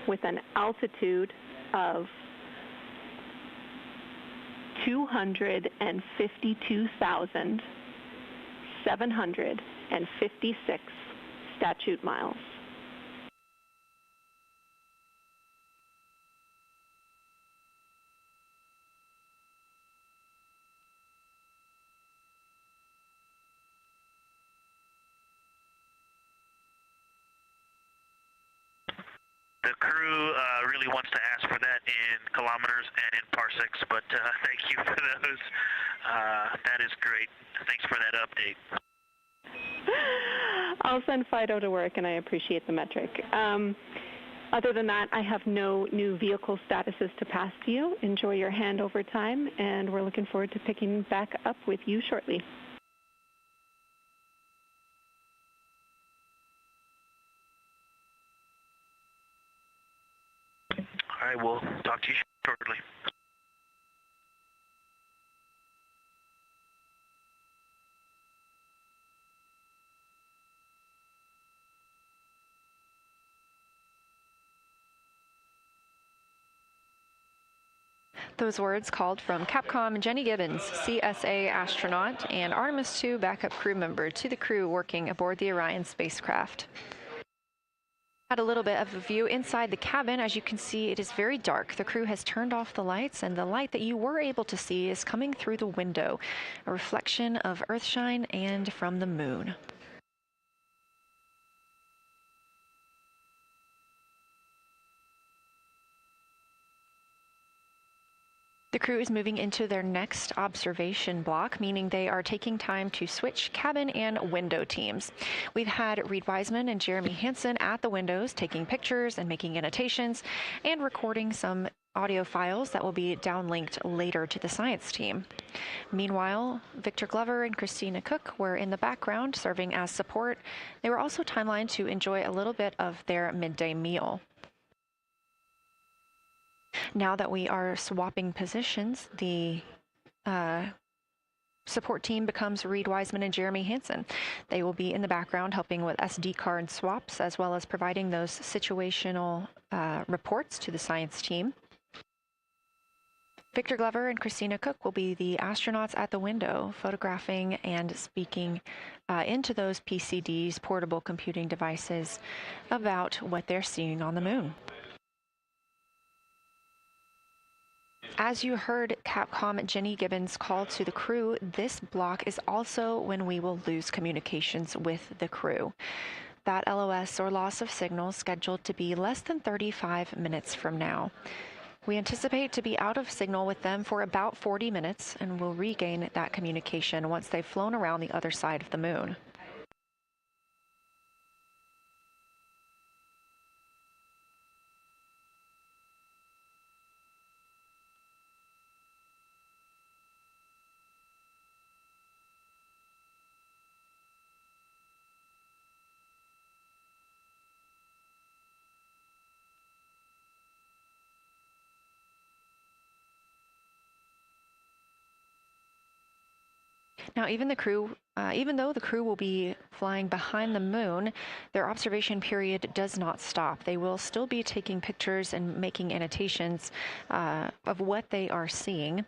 with an altitude of 252,756 statute miles. The crew really wants to ask for that in kilometers and in parsecs, but thank you for those. That is great. Thanks for that update. I'll send Fido to work, and I appreciate the metric. Other than that, I have no new vehicle statuses to pass to you. Enjoy your handover time, and we're looking forward to picking back up with you shortly. All right, we'll talk to you shortly. Those words called from Capcom Jenny Gibbons, CSA astronaut and Artemis II backup crew member, to the crew working aboard the Orion spacecraft. Had a little bit of a view inside the cabin. As you can see, it is very dark. The crew has turned off the lights, and the light that you were able to see is coming through the window, a reflection of Earthshine and from the moon. The crew is moving into their next observation block, meaning they are taking time to switch cabin and window teams. We've had Reed Wiseman and Jeremy Hansen at the windows taking pictures and making annotations and recording some audio files that will be downlinked later to the science team. Meanwhile, Victor Glover and Christina Cook were in the background serving as support. They were also timelined to enjoy a little bit of their midday meal. Now that we are swapping positions, the support team becomes Reed Wiseman and Jeremy Hansen. They will be in the background helping with SD card swaps, as well as providing those situational reports to the science team. Victor Glover and Christina Cook will be the astronauts at the window, photographing and speaking into those PCDs, portable computing devices, about what they're seeing on the moon. As you heard Capcom Jenny Gibbons call to the crew, this block is also when we will lose communications with the crew. That LOS, or loss of signal, scheduled to be less than 35 minutes from now. We anticipate to be out of signal with them for about 40 minutes, and will regain that communication once they've flown around the other side of the moon. Now, even though the crew will be flying behind the moon, their observation period does not stop. They will still be taking pictures and making annotations of what they are seeing.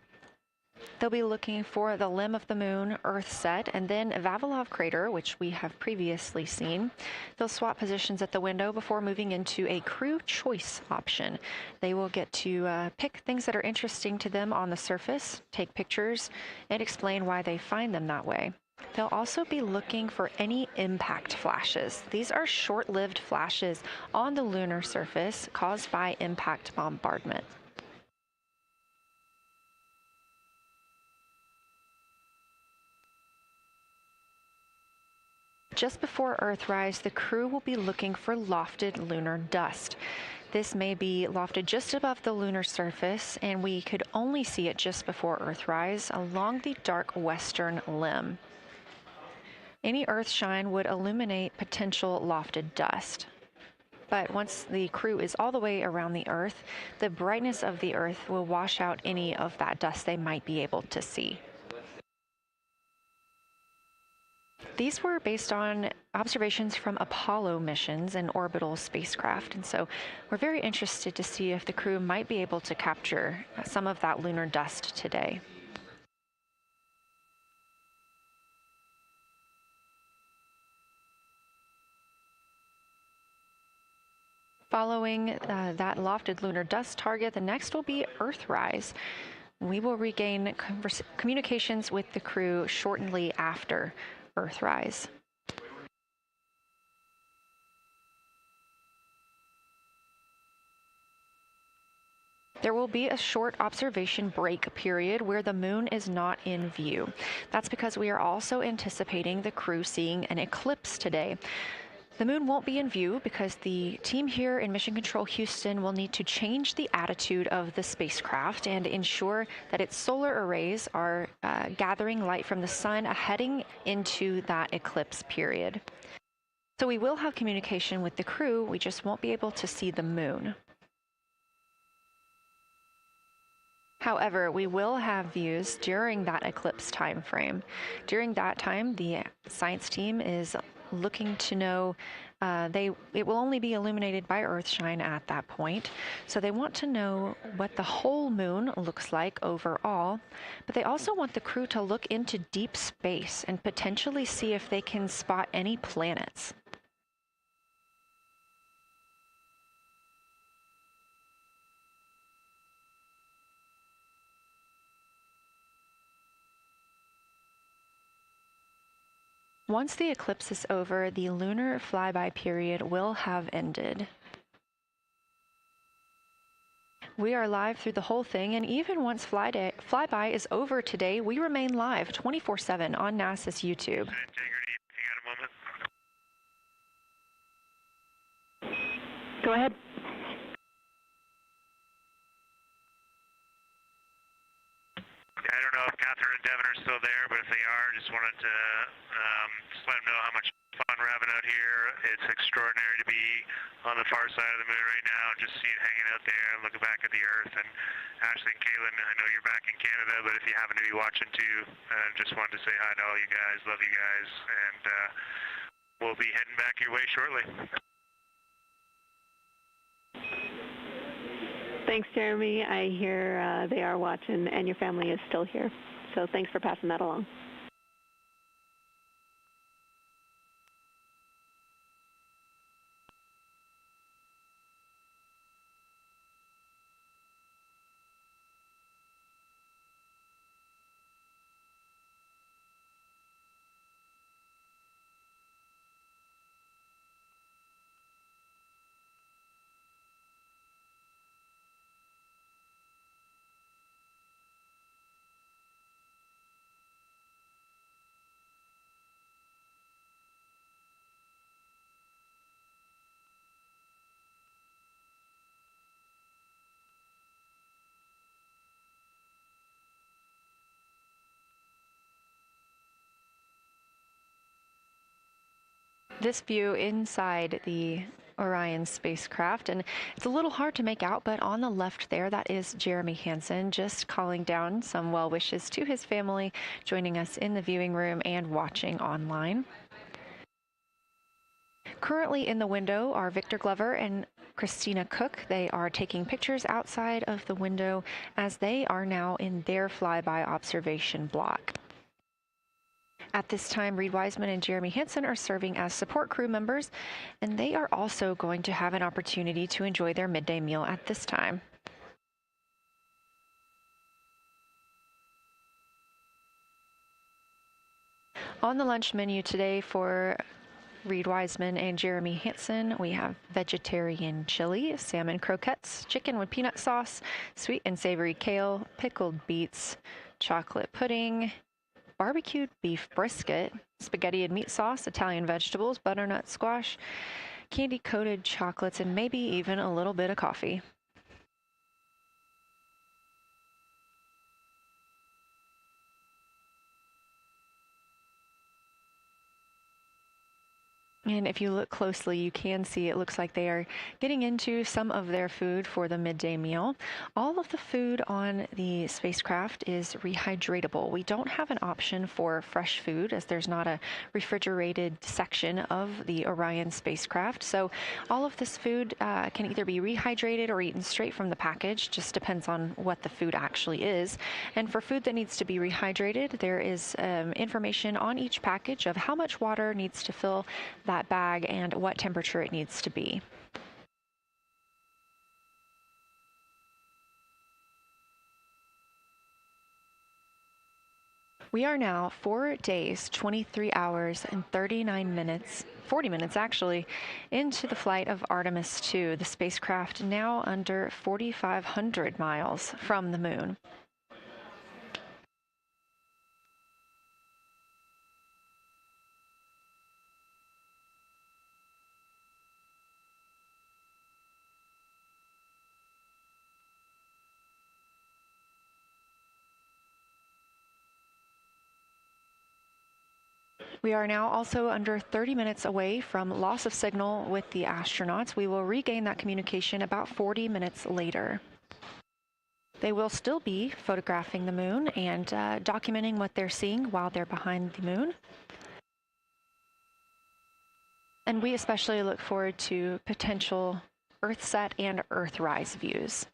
They'll be looking for the limb of the moon, Earth set, and then Vavilov crater, which we have previously seen. They'll swap positions at the window before moving into a crew choice option. They will get to pick things that are interesting to them on the surface, take pictures, and explain why they find them that way. They'll also be looking for any impact flashes. These are short-lived flashes on the lunar surface caused by impact bombardment. Just before Earthrise, the crew will be looking for lofted lunar dust. This may be lofted just above the lunar surface, and we could only see it just before Earthrise along the dark western limb. Any Earthshine would illuminate potential lofted dust. But once the crew is all the way around the Earth, the brightness of the Earth will wash out any of that dust they might be able to see. These were based on observations from Apollo missions and orbital spacecraft, and so we're very interested to see if the crew might be able to capture some of that lunar dust today. Following that lofted lunar dust target, the next will be Earthrise. We will regain communications with the crew shortly after Earthrise. There will be a short observation break period where the moon is not in view. That's because we are also anticipating the crew seeing an eclipse today. The moon won't be in view because the team here in Mission Control Houston will need to change the attitude of the spacecraft and ensure that its solar arrays are gathering light from the sun heading into that eclipse period. So we will have communication with the crew, we just won't be able to see the moon. However, we will have views during that eclipse time frame. During that time, the science team is looking to know, it will only be illuminated by Earthshine at that point. So they want to know what the whole moon looks like overall, but they also want the crew to look into deep space and potentially see if they can spot any planets. Once the eclipse is over, the lunar flyby period will have ended. We are live through the whole thing, and even once flyby is over today, we remain live 24/7 on NASA's YouTube. Go ahead. I don't know if Catherine and Devin are still there, but if they are, just wanted to just let them know how much fun we're having out here. It's extraordinary to be on the far side of the moon right now, just seeing hanging out there and looking back at the Earth. And Ashley and Kaylin, I know you're back in Canada, but if you happen to be watching too, just wanted to say hi to all you guys. Love you guys, and we'll be heading back your way shortly. Thanks, Jeremy. I hear they are watching, and your family is still here. So thanks for passing that along. This view inside the Orion spacecraft, and it's a little hard to make out, but on the left there, that is Jeremy Hansen just calling down some well wishes to his family, joining us in the viewing room and watching online. Currently in the window are Victor Glover and Christina Cook. They are taking pictures outside of the window as they are now in their flyby observation block. At this time, Reed Wiseman and Jeremy Hansen are serving as support crew members, and they are also going to have an opportunity to enjoy their midday meal at this time. On the lunch menu today for Reed Wiseman and Jeremy Hansen, we have vegetarian chili, salmon croquettes, chicken with peanut sauce, sweet and savory kale, pickled beets, chocolate pudding, barbecued beef brisket, spaghetti and meat sauce, Italian vegetables, butternut squash, candy-coated chocolates, and maybe even a little bit of coffee. And if you look closely, you can see it looks like they are getting into some of their food for the midday meal. All of the food on the spacecraft is rehydratable. We don't have an option for fresh food as there's not a refrigerated section of the Orion spacecraft. So all of this food can either be rehydrated or eaten straight from the package, just depends on what the food actually is. And for food that needs to be rehydrated, there is information on each package of how much water needs to fill that bag and what temperature it needs to be. We are now 4 days, 23 hours, and 39 minutes, 40 minutes actually, into the flight of Artemis II, the spacecraft now under 4,500 miles from the moon. We are now also under 30 minutes away from loss of signal with the astronauts. We will regain that communication about 40 minutes later. They will still be photographing the moon and documenting what they're seeing while they're behind the moon. And we especially look forward to potential Earthset and Earthrise views.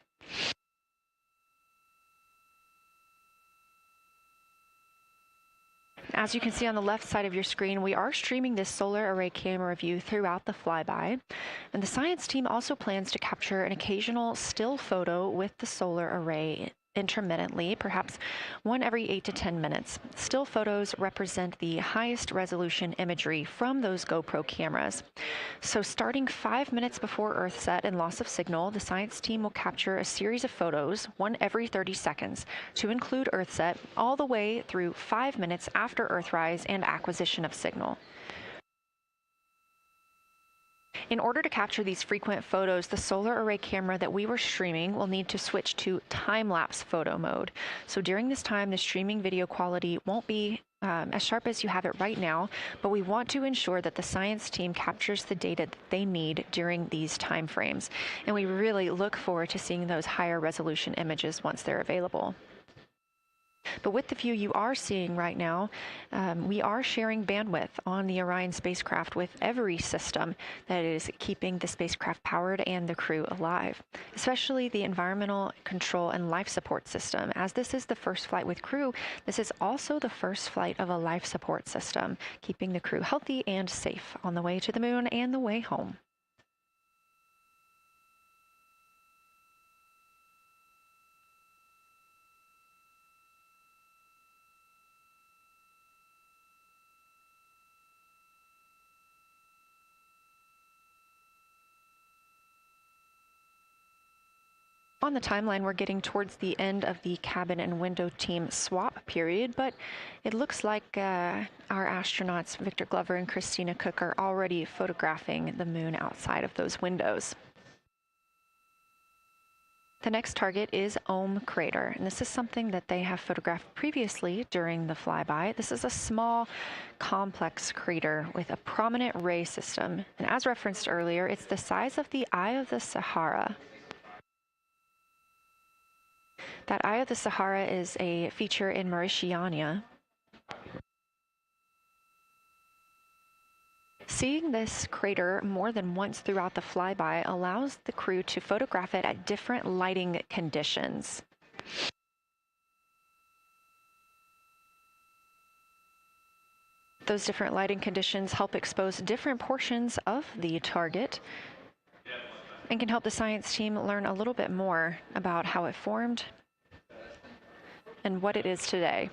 As you can see on the left side of your screen, we are streaming this solar array camera view throughout the flyby. And the science team also plans to capture an occasional still photo with the solar array intermittently, perhaps one every 8 to 10 minutes. Still photos represent the highest resolution imagery from those GoPro cameras. So starting 5 minutes before Earthset and loss of signal, the science team will capture a series of photos, one every 30 seconds, to include Earthset, all the way through 5 minutes after Earthrise and acquisition of signal. In order to capture these frequent photos, the solar array camera that we were streaming will need to switch to time-lapse photo mode. So during this time, the streaming video quality won't be as sharp as you have it right now, but we want to ensure that the science team captures the data that they need during these time frames. And we really look forward to seeing those higher resolution images once they're available. But with the view you are seeing right now, we are sharing bandwidth on the Orion spacecraft with every system that is keeping the spacecraft powered and the crew alive, especially the environmental control and life support system. As this is the first flight with crew, this is also the first flight of a life support system, keeping the crew healthy and safe on the way to the moon and the way home. On the timeline, we're getting towards the end of the cabin and window team swap period, but it looks like our astronauts, Victor Glover and Christina Cook, are already photographing the moon outside of those windows. The next target is Ohm Crater, and this is something that they have photographed previously during the flyby. This is a small, complex crater with a prominent ray system, and as referenced earlier, it's the size of the Eye of the Sahara. That Eye of the Sahara is a feature in Mauritania. Seeing this crater more than once throughout the flyby allows the crew to photograph it at different lighting conditions. Those different lighting conditions help expose different portions of the target and can help the science team learn a little bit more about how it formed and what it is today.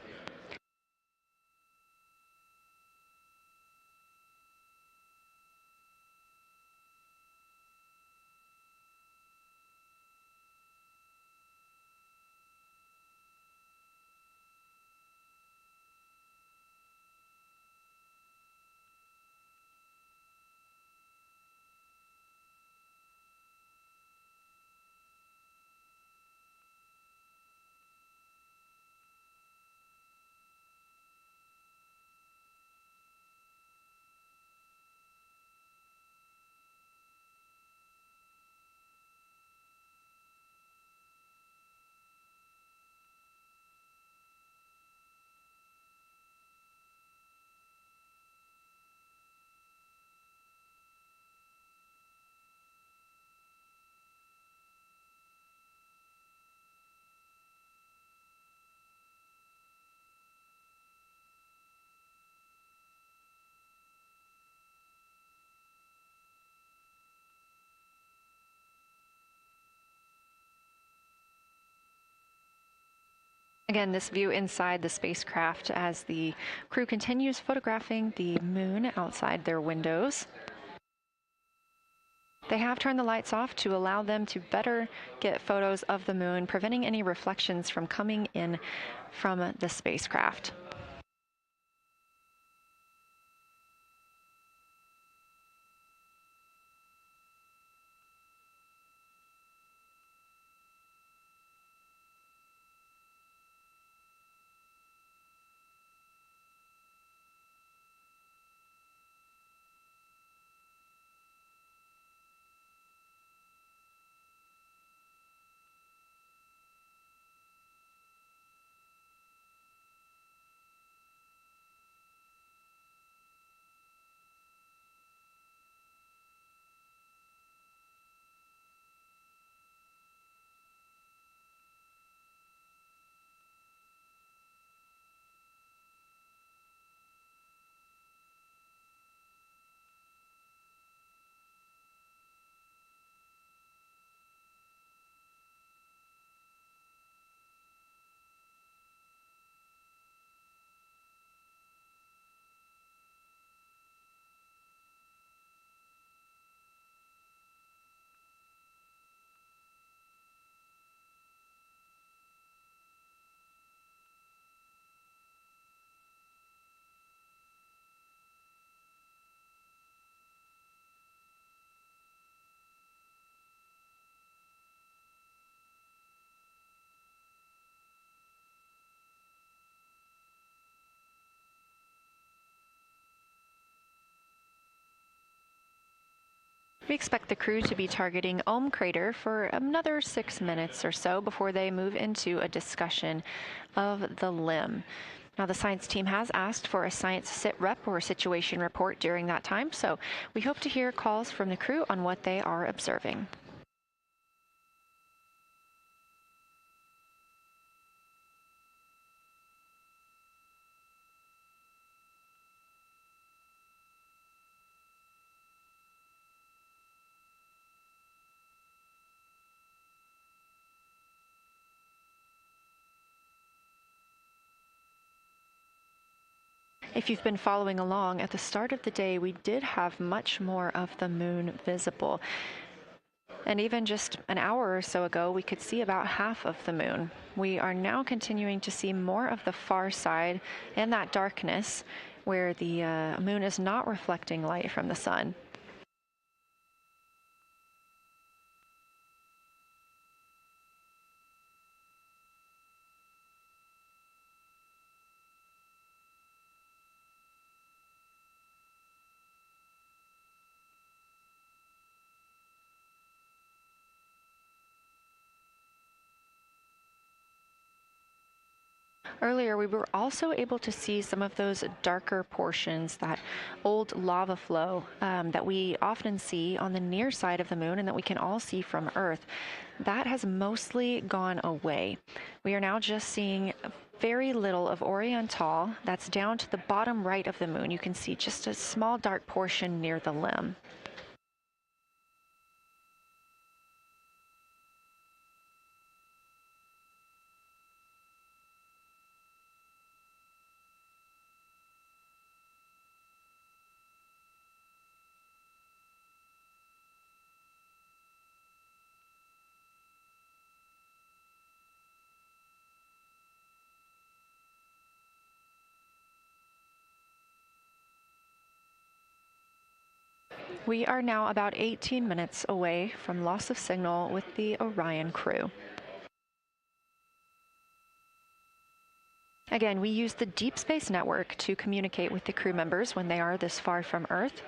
Again, this view inside the spacecraft as the crew continues photographing the moon outside their windows. They have turned the lights off to allow them to better get photos of the moon, preventing any reflections from coming in from the spacecraft. We expect the crew to be targeting Ohm Crater for another 6 minutes or so before they move into a discussion of the limb. Now, the science team has asked for a science sit rep or situation report during that time, so we hope to hear calls from the crew on what they are observing. If you've been following along, at the start of the day, we did have much more of the moon visible. And even just an hour or so ago, we could see about half of the moon. We are now continuing to see more of the far side and that darkness where the moon is not reflecting light from the sun. Earlier, we were also able to see some of those darker portions, that old lava flow that we often see on the near side of the moon and that we can all see from Earth. That has mostly gone away. We are now just seeing very little of Oriental. That's down to the bottom right of the moon. You can see just a small dark portion near the limb. We are now about 18 minutes away from loss of signal with the Orion crew. Again, we use the Deep Space Network to communicate with the crew members when they are this far from Earth.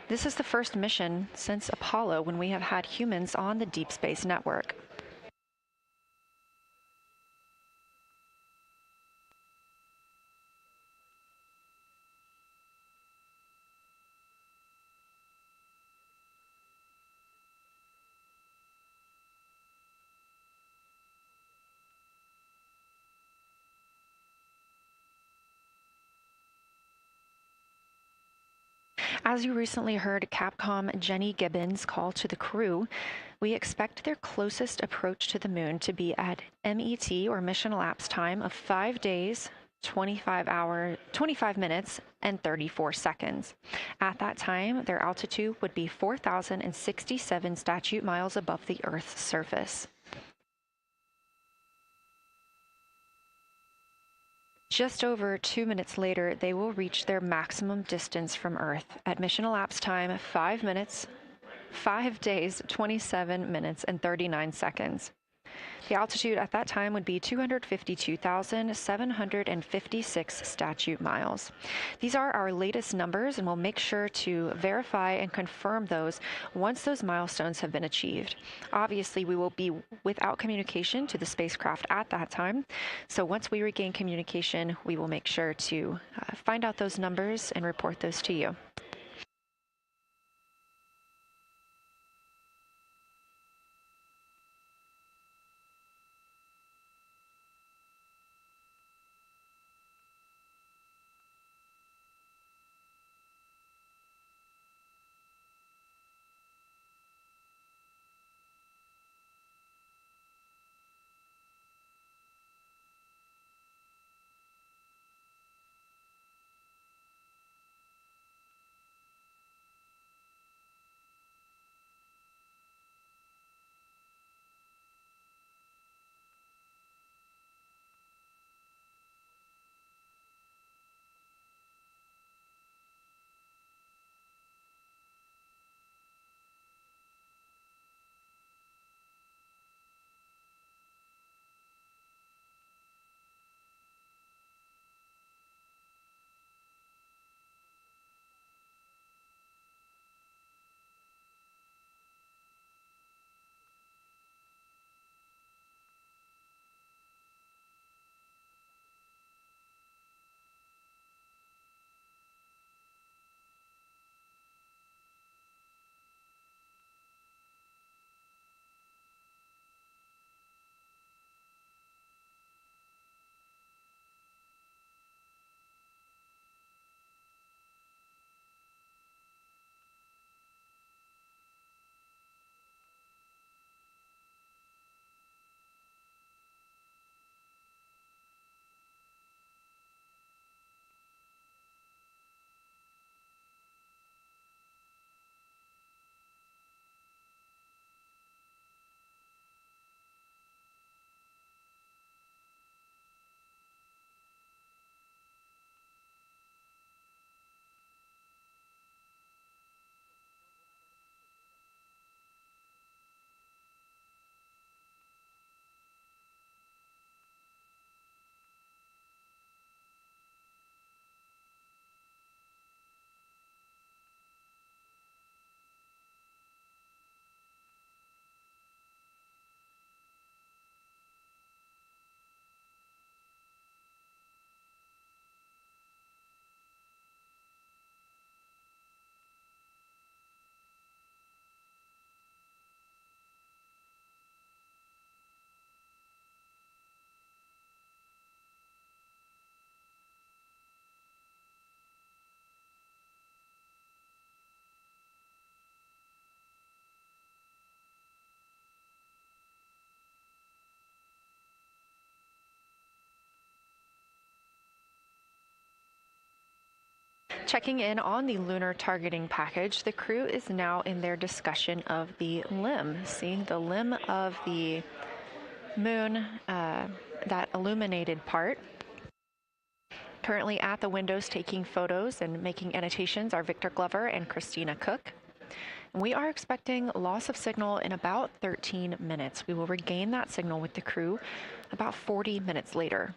This is the first mission since Apollo when we have had humans on the Deep Space Network. As you recently heard Capcom Jenny Gibbons call to the crew, We expect their closest approach to the moon to be at MET, or mission elapsed time, of 5 days, 25 minutes, and 34 seconds. At that time, their altitude would be 4,067 statute miles above the Earth's surface. Just over 2 minutes later, they will reach their maximum distance from Earth at mission elapsed time 5 minutes, 5 days, 27 minutes, and 39 seconds. The altitude at that time would be 252,756 statute miles. These are our latest numbers, and we'll make sure to verify and confirm those once those milestones have been achieved. Obviously, we will be without communication to the spacecraft at that time, so once we regain communication, we will make sure to find out those numbers and report those to you. Checking in on the lunar targeting package, the crew is now in their discussion of the limb. See, the limb of the moon, that illuminated part. Currently at the windows taking photos and making annotations are Victor Glover and Christina Cook. We are expecting loss of signal in about 13 minutes. We will regain that signal with the crew about 40 minutes later.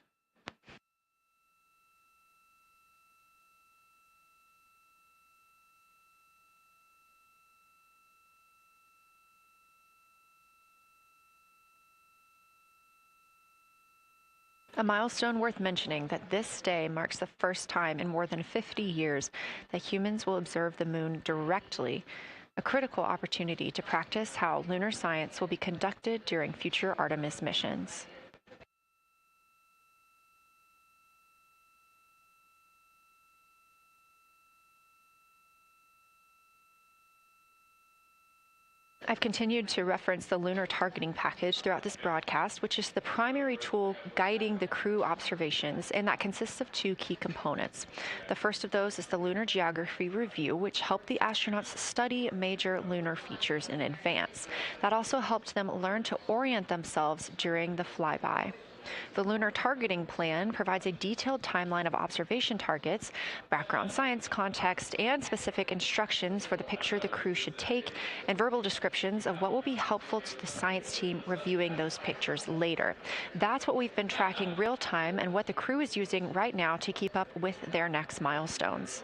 A milestone worth mentioning that this day marks the first time in more than 50 years that humans will observe the moon directly, a critical opportunity to practice how lunar science will be conducted during future Artemis missions. I've continued to reference the lunar targeting package throughout this broadcast, which is the primary tool guiding the crew observations, and that consists of two key components. The first of those is the Lunar Geography Review, which helped the astronauts study major lunar features in advance. That also helped them learn to orient themselves during the flyby. The Lunar Targeting Plan provides a detailed timeline of observation targets, background science context, and specific instructions for the picture the crew should take, and verbal descriptions of what will be helpful to the science team reviewing those pictures later. That's what we've been tracking real time and what the crew is using right now to keep up with their next milestones.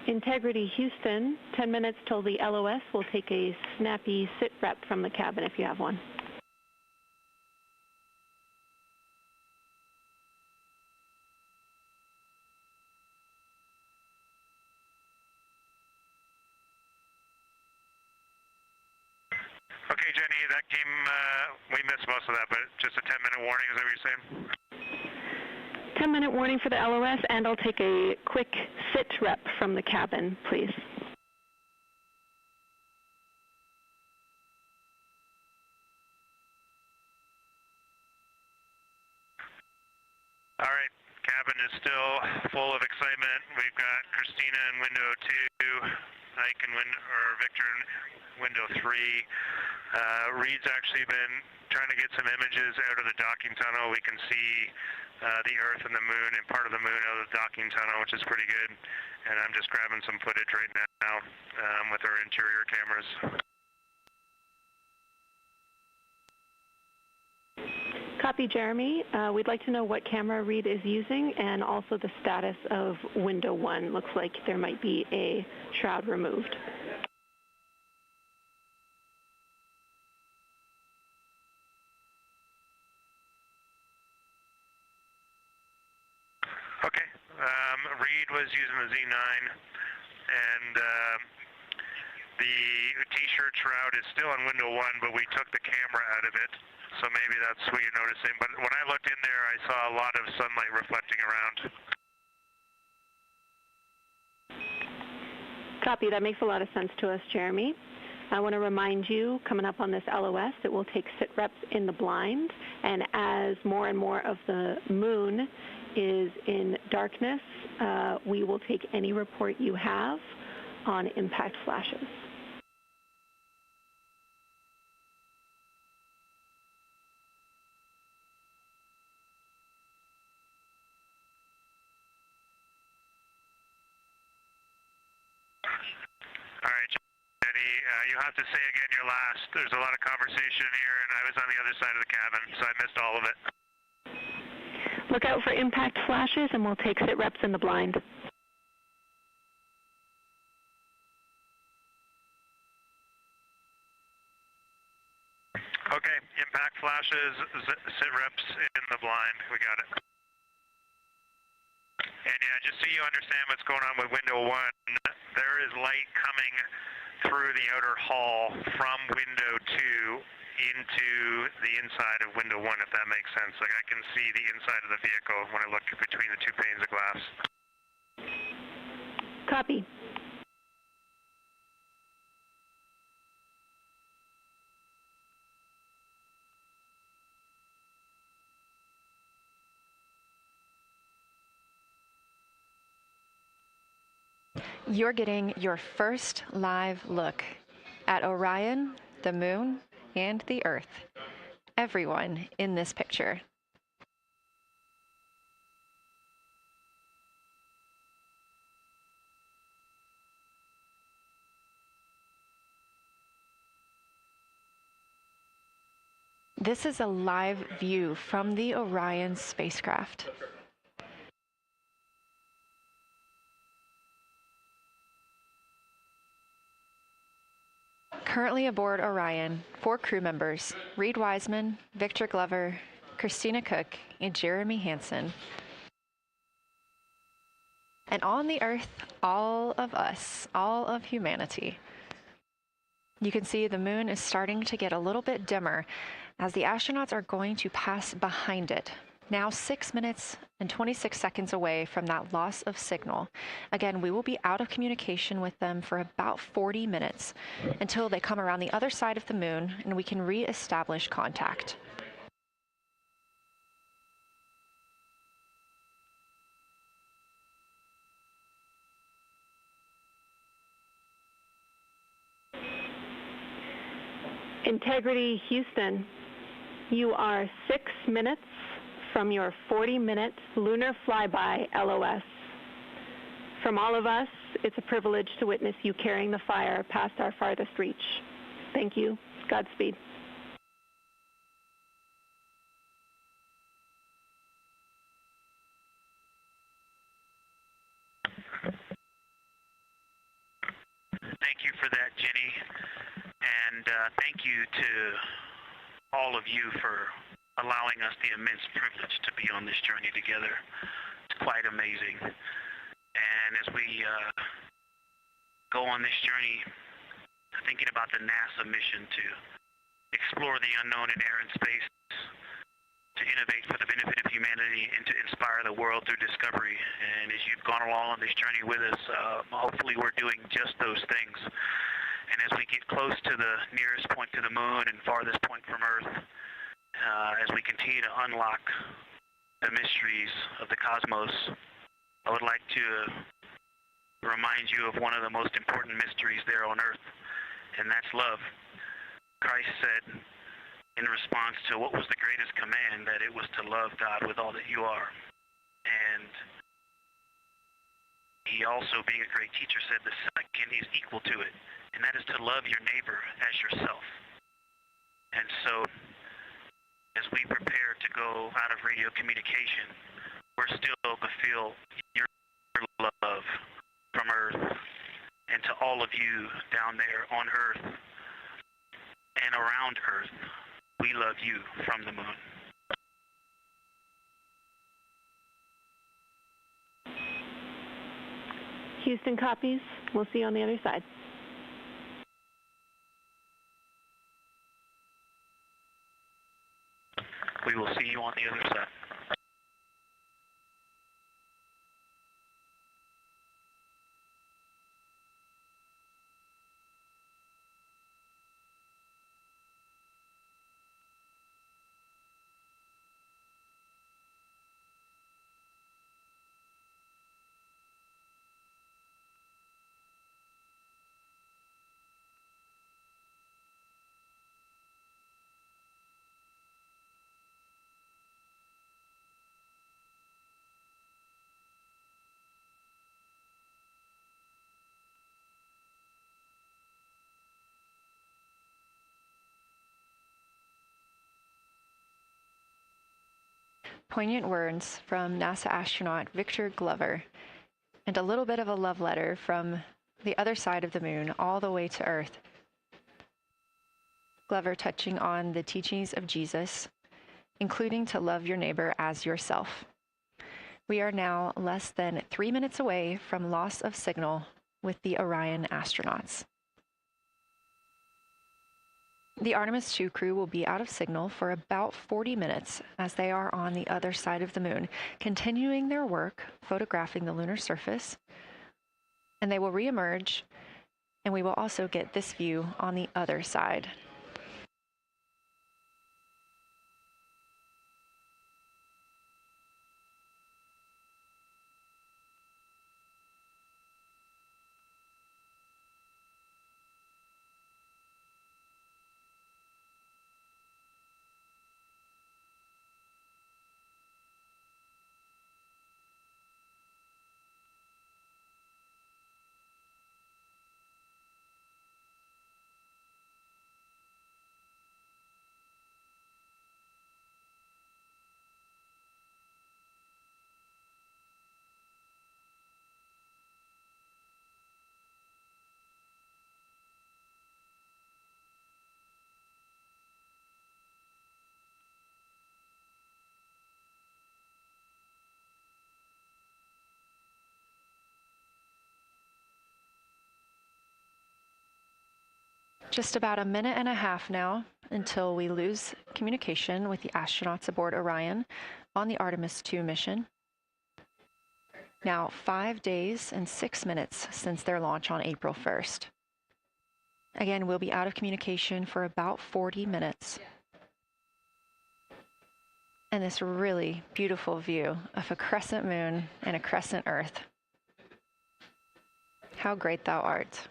Integrity Houston, 10 minutes till the LOS. We'll take a snappy sit rep from the cabin if you have one. Okay, Jenny, that came, we missed most of that, but just a 10-minute warning, is that what you're saying? 10-minute warning for the LOS, and I'll take a quick sit rep from the cabin, please. All right, cabin is still full of excitement. We've got Christina in window 2, Ike in Victor in window 3. Reed's actually been trying to get some images out of the docking tunnel. We can see the Earth and the Moon and part of the Moon out of the docking tunnel, which is pretty good. And I'm just grabbing some footage right now with our interior cameras. Copy, Jeremy. We'd like to know what camera Reed is using and also the status of window 1. Looks like there might be a shroud removed. Okay. Reed was using the Z9, and the T-shirt shroud is still on window 1, but we took the camera out of it, so maybe that's what you're noticing. But when I looked in there, I saw a lot of sunlight reflecting around. Copy. That makes a lot of sense to us, Jeremy. I want to remind you, coming up on this LOS, that we'll take sit reps in the blind, and as more and more of the moon is in darkness, we will take any report you have on impact flashes. All right, Jenny, you'll have to say again your last. There's a lot of conversation here, and I was on the other side of the cabin, so I missed all of it. Look out for impact flashes, and we'll take sit reps in the blind. Okay, impact flashes, sit reps in the blind. We got it. And yeah, just so you understand what's going on with window 1, there is light coming through the outer hall from window 2 into the inside of window 1, if that makes sense. Like, I can see the inside of the vehicle when I look between the 2 panes of glass. Copy. You're getting your first live look at Orion, the Moon, and the Earth. Everyone in this picture. This is a live view from the Orion spacecraft. Currently aboard Orion, 4 crew members, Reed Wiseman, Victor Glover, Christina Cook, and Jeremy Hansen. And on the Earth, all of us, all of humanity. You can see the moon is starting to get a little bit dimmer as the astronauts are going to pass behind it. Now 6 minutes and 26 seconds away from that loss of signal. Again, we will be out of communication with them for about 40 minutes until they come around the other side of the moon and we can re-establish contact. Integrity Houston, you are 6 minutes from your 40-minute lunar flyby LOS. From all of us, it's a privilege to witness you carrying the fire past our farthest reach. Thank you. Godspeed. Thank you for that, Jenny. And thank you to all of you for allowing us the immense privilege to be on this journey together. It's quite amazing. And as we go on this journey, thinking about the NASA mission to explore the unknown in air and space, to innovate for the benefit of humanity, and to inspire the world through discovery. And as you've gone along on this journey with us, hopefully we're doing just those things. And as we get close to the nearest point to the moon and farthest point from Earth, as we continue to unlock the mysteries of the cosmos, I would like to remind you of one of the most important mysteries there on Earth, and that's love. Christ said in response to what was the greatest command, that it was to love God with all that you are. And he also, being a great teacher, said the second is equal to it, and that is to love your neighbor as yourself. And so, as we prepare to go out of radio communication, we're still to feel your love from Earth, and to all of you down there on Earth and around Earth, we love you from the moon. Houston copies. We'll see you on the other side. We will see you on the other side. Poignant words from NASA astronaut Victor Glover, and a little bit of a love letter from the other side of the moon all the way to Earth. Glover touching on the teachings of Jesus, including to love your neighbor as yourself. We are now less than 3 minutes away from loss of signal with the Orion astronauts. The Artemis II crew will be out of signal for about 40 minutes as they are on the other side of the moon, continuing their work photographing the lunar surface, and they will reemerge, and we will also get this view on the other side. Just about a minute and a half now until we lose communication with the astronauts aboard Orion on the Artemis II mission. Now 5 days and 6 minutes since their launch on April 1st. Again, we'll be out of communication for about 40 minutes. And this really beautiful view of a crescent moon and a crescent Earth. How great thou art.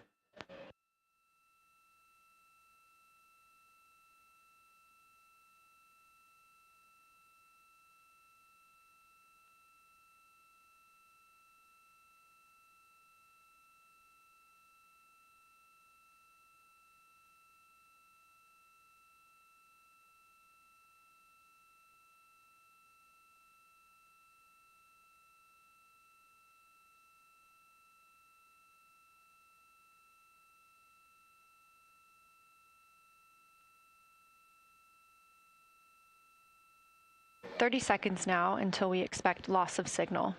"30 seconds now until we expect loss of signal.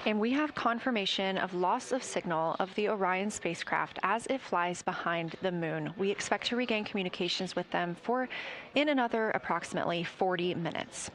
And we have confirmation of loss of signal of the Orion spacecraft as it flies behind the moon. We expect to regain communications with them in another approximately 40 minutes.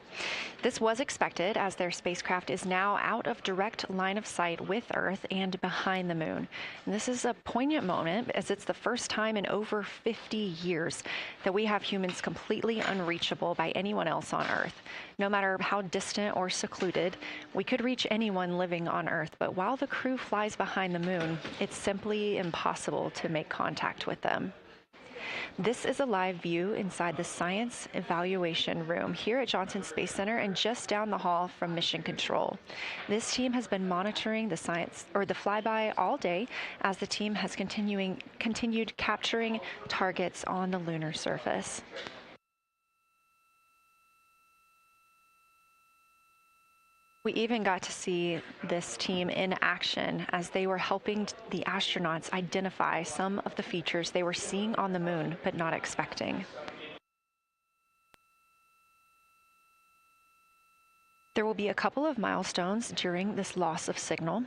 This was expected as their spacecraft is now out of direct line of sight with Earth and behind the moon. And this is a poignant moment as it's the first time in over 50 years that we have humans completely unreachable by anyone else on Earth. No matter how distant or secluded, we could reach anyone living on Earth, but while the crew flies behind the moon, it's simply impossible to make contact with them. This is a live view inside the Science Evaluation Room here at Johnson Space Center and just down the hall from Mission Control. This team has been monitoring the flyby all day as the team has continued capturing targets on the lunar surface. We even got to see this team in action as they were helping the astronauts identify some of the features they were seeing on the moon but not expecting. There will be a couple of milestones during this loss of signal.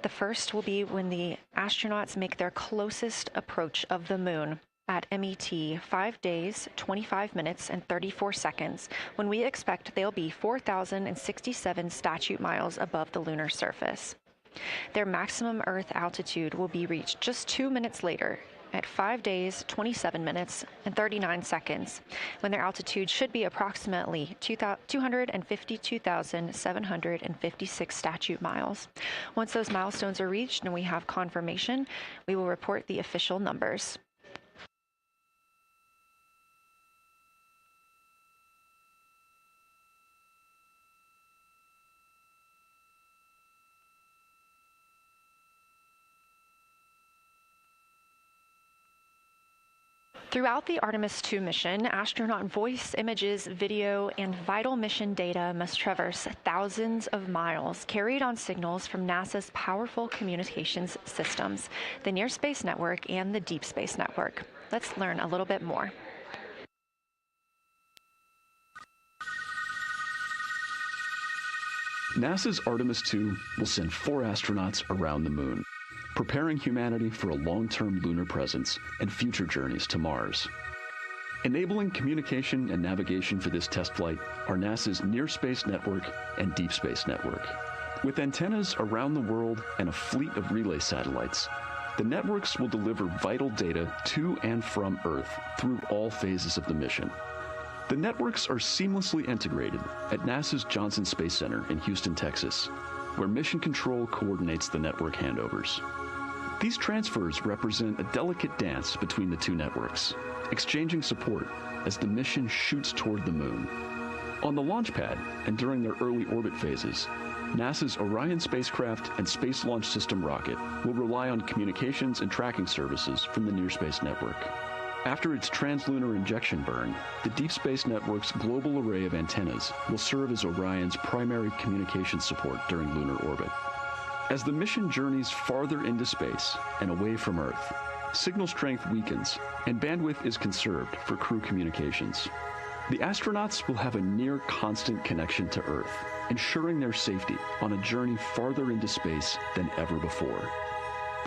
The first will be when the astronauts make their closest approach of the moon at MET 5 days, 25 minutes, and 34 seconds, when we expect they'll be 4,067 statute miles above the lunar surface. Their maximum Earth altitude will be reached just 2 minutes later, at 5 days, 27 minutes, and 39 seconds, when their altitude should be approximately 252,756 statute miles. Once those milestones are reached and we have confirmation, we will report the official numbers. Throughout the Artemis II mission, astronaut voice, images, video, and vital mission data must traverse thousands of miles, carried on signals from NASA's powerful communications systems, the Near Space Network and the Deep Space Network. Let's learn a little bit more. NASA's Artemis II will send 4 astronauts around the moon, preparing humanity for a long-term lunar presence and future journeys to Mars. Enabling communication and navigation for this test flight are NASA's Near Space Network and Deep Space Network. With antennas around the world and a fleet of relay satellites, the networks will deliver vital data to and from Earth through all phases of the mission. The networks are seamlessly integrated at NASA's Johnson Space Center in Houston, Texas, where Mission Control coordinates the network handovers. These transfers represent a delicate dance between the two networks, exchanging support as the mission shoots toward the moon. On the launch pad and during their early orbit phases, NASA's Orion spacecraft and Space Launch System rocket will rely on communications and tracking services from the Near Space Network. After its translunar injection burn, the Deep Space Network's global array of antennas will serve as Orion's primary communication support during lunar orbit. As the mission journeys farther into space and away from Earth, signal strength weakens and bandwidth is conserved for crew communications. The astronauts will have a near constant connection to Earth, ensuring their safety on a journey farther into space than ever before.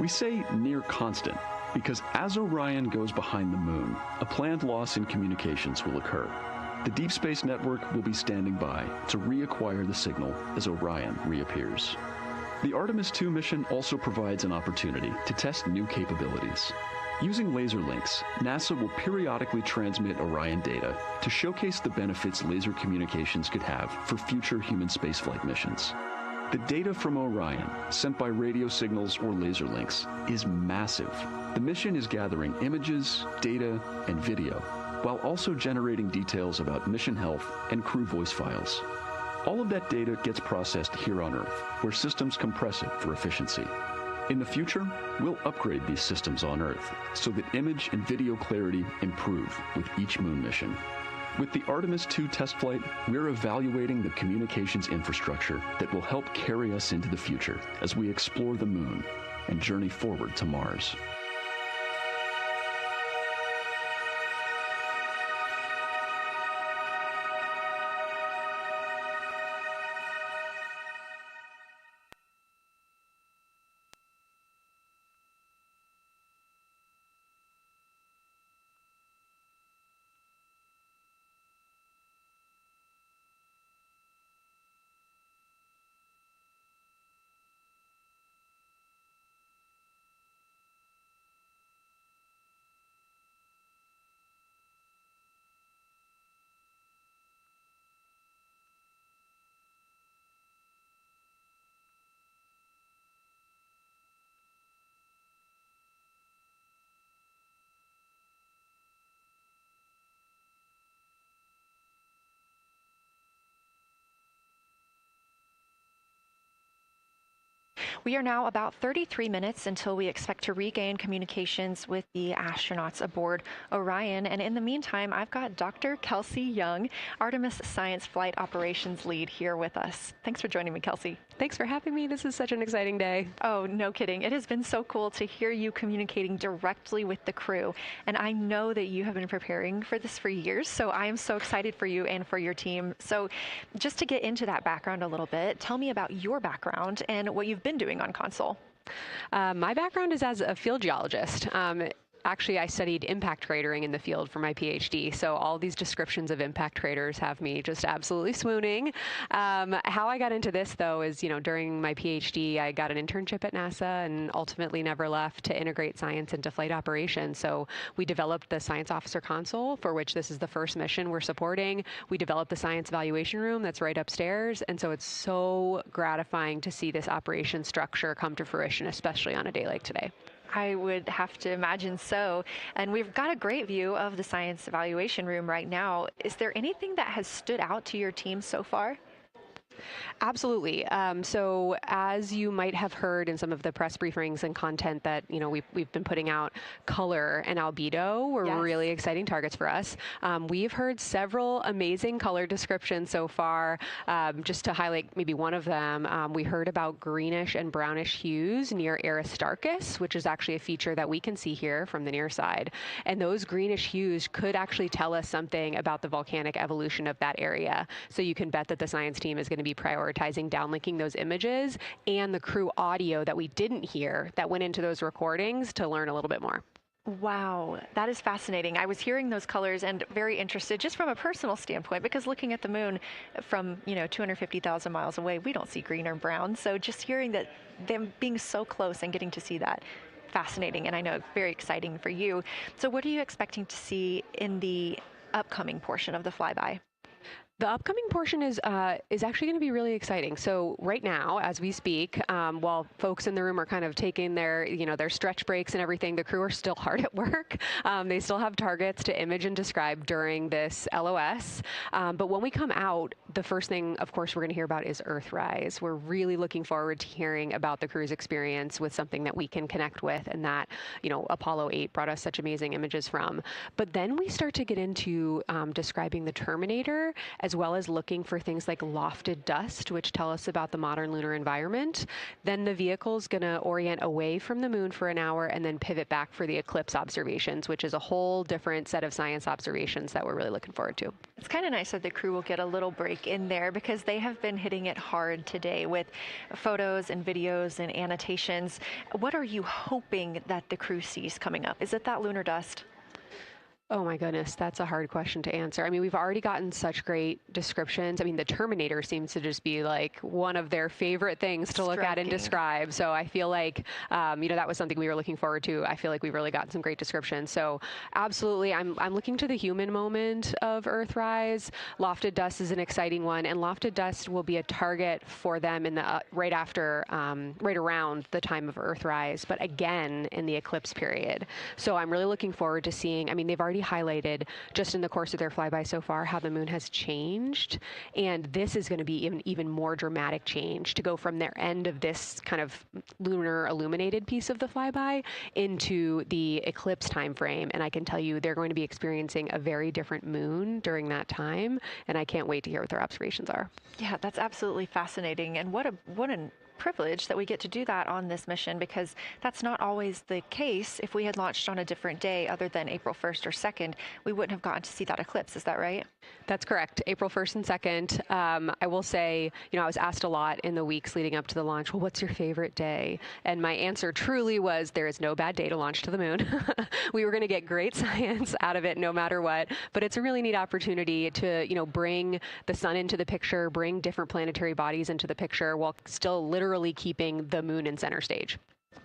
We say near constant because as Orion goes behind the moon, a planned loss in communications will occur. The Deep Space Network will be standing by to reacquire the signal as Orion reappears. The Artemis II mission also provides an opportunity to test new capabilities. Using laser links, NASA will periodically transmit Orion data to showcase the benefits laser communications could have for future human spaceflight missions. The data from Orion, sent by radio signals or laser links, is massive. The mission is gathering images, data, and video, while also generating details about mission health and crew voice files. All of that data gets processed here on Earth, where systems compress it for efficiency. In the future, we'll upgrade these systems on Earth so that image and video clarity improve with each moon mission. With the Artemis II test flight, we're evaluating the communications infrastructure that will help carry us into the future as we explore the moon and journey forward to Mars. We are now about 33 minutes until we expect to regain communications with the astronauts aboard Orion. And in the meantime, I've got Dr. Kelsey Young, Artemis Science Flight Operations Lead, here with us. Thanks for joining me, Kelsey. Thanks for having me. This is such an exciting day. Oh, no kidding. It has been so cool to hear you communicating directly with the crew. And I know that you have been preparing for this for years, so I am so excited for you and for your team. So just to get into that background a little bit, tell me about your background and what you've been doing on console. My background is as a field geologist. actually, I studied impact cratering in the field for my PhD, so all these descriptions of impact craters have me just absolutely swooning. How I got into this, though, is, during my PhD, I got an internship at NASA and ultimately never left to integrate science into flight operations. So we developed the Science Officer Console, for which this is the first mission we're supporting. We developed the Science Evaluation Room that's right upstairs, and so it's so gratifying to see this operation structure come to fruition, especially on a day like today. I would have to imagine so. And we've got a great view of the Science Evaluation Room right now. Is there anything that has stood out to your team so far? Absolutely. So as you might have heard in some of the press briefings and content that, we've been putting out, color and albedo were really exciting targets for us. We've heard several amazing color descriptions so far. Just to highlight maybe one of them, we heard about greenish and brownish hues near Aristarchus, which is actually a feature that we can see here from the near side. And those greenish hues could actually tell us something about the volcanic evolution of that area. So you can bet that the science team is going to be prioritizing downlinking those images and the crew audio that we didn't hear that went into those recordings to learn a little bit more. Wow, that is fascinating. I was hearing those colors and very interested just from a personal standpoint, because looking at the moon from, 250,000 miles away, we don't see green or brown. So just hearing that, them being so close and getting to see that, fascinating, and I know very exciting for you. So what are you expecting to see in the upcoming portion of the flyby? The upcoming portion is actually going to be really exciting. So right now, as we speak, while folks in the room are kind of taking their, their stretch breaks and everything, the crew are still hard at work. They still have targets to image and describe during this LOS. But when we come out, the first thing, of course, we're going to hear about is Earthrise. We're really looking forward to hearing about the crew's experience with something that we can connect with and that, Apollo 8 brought us such amazing images from. But then we start to get into describing the Terminator, as well as looking for things like lofted dust, which tell us about the modern lunar environment. Then the vehicle's going to orient away from the moon for an hour and then pivot back for the eclipse observations, which is a whole different set of science observations that we're really looking forward to. It's kind of nice that the crew will get a little break in there, because they have been hitting it hard today with photos and videos and annotations. What are you hoping that the crew sees coming up? Is it that lunar dust? Oh my goodness, that's a hard question to answer. I mean, we've already gotten such great descriptions. I mean, the Terminator seems to just be like one of their favorite things to look at and describe. So I feel like, that was something we were looking forward to. I feel like we've really gotten some great descriptions. So absolutely, I'm looking to the human moment of Earthrise. Lofted dust is an exciting one, and lofted dust will be a target for them in the right around the time of Earthrise, but again in the eclipse period. So I'm really looking forward to seeing. I mean, they've already highlighted just in the course of their flyby so far how the moon has changed, and this is going to be even more dramatic change to go from their end of this kind of lunar illuminated piece of the flyby into the eclipse time frame. And I can tell you they're going to be experiencing a very different moon during that time, and I can't wait to hear what their observations are. Yeah, that's absolutely fascinating, and what a privilege that we get to do that on this mission, because that's not always the case. If we had launched on a different day other than April 1st or 2nd, we wouldn't have gotten to see that eclipse. Is that right? That's correct. April 1st and 2nd. I will say, I was asked a lot in the weeks leading up to the launch, well, what's your favorite day? And my answer truly was, there is no bad day to launch to the moon. We were going to get great science out of it no matter what, but it's a really neat opportunity to, bring the sun into the picture, bring different planetary bodies into the picture while still literally keeping the moon in center stage.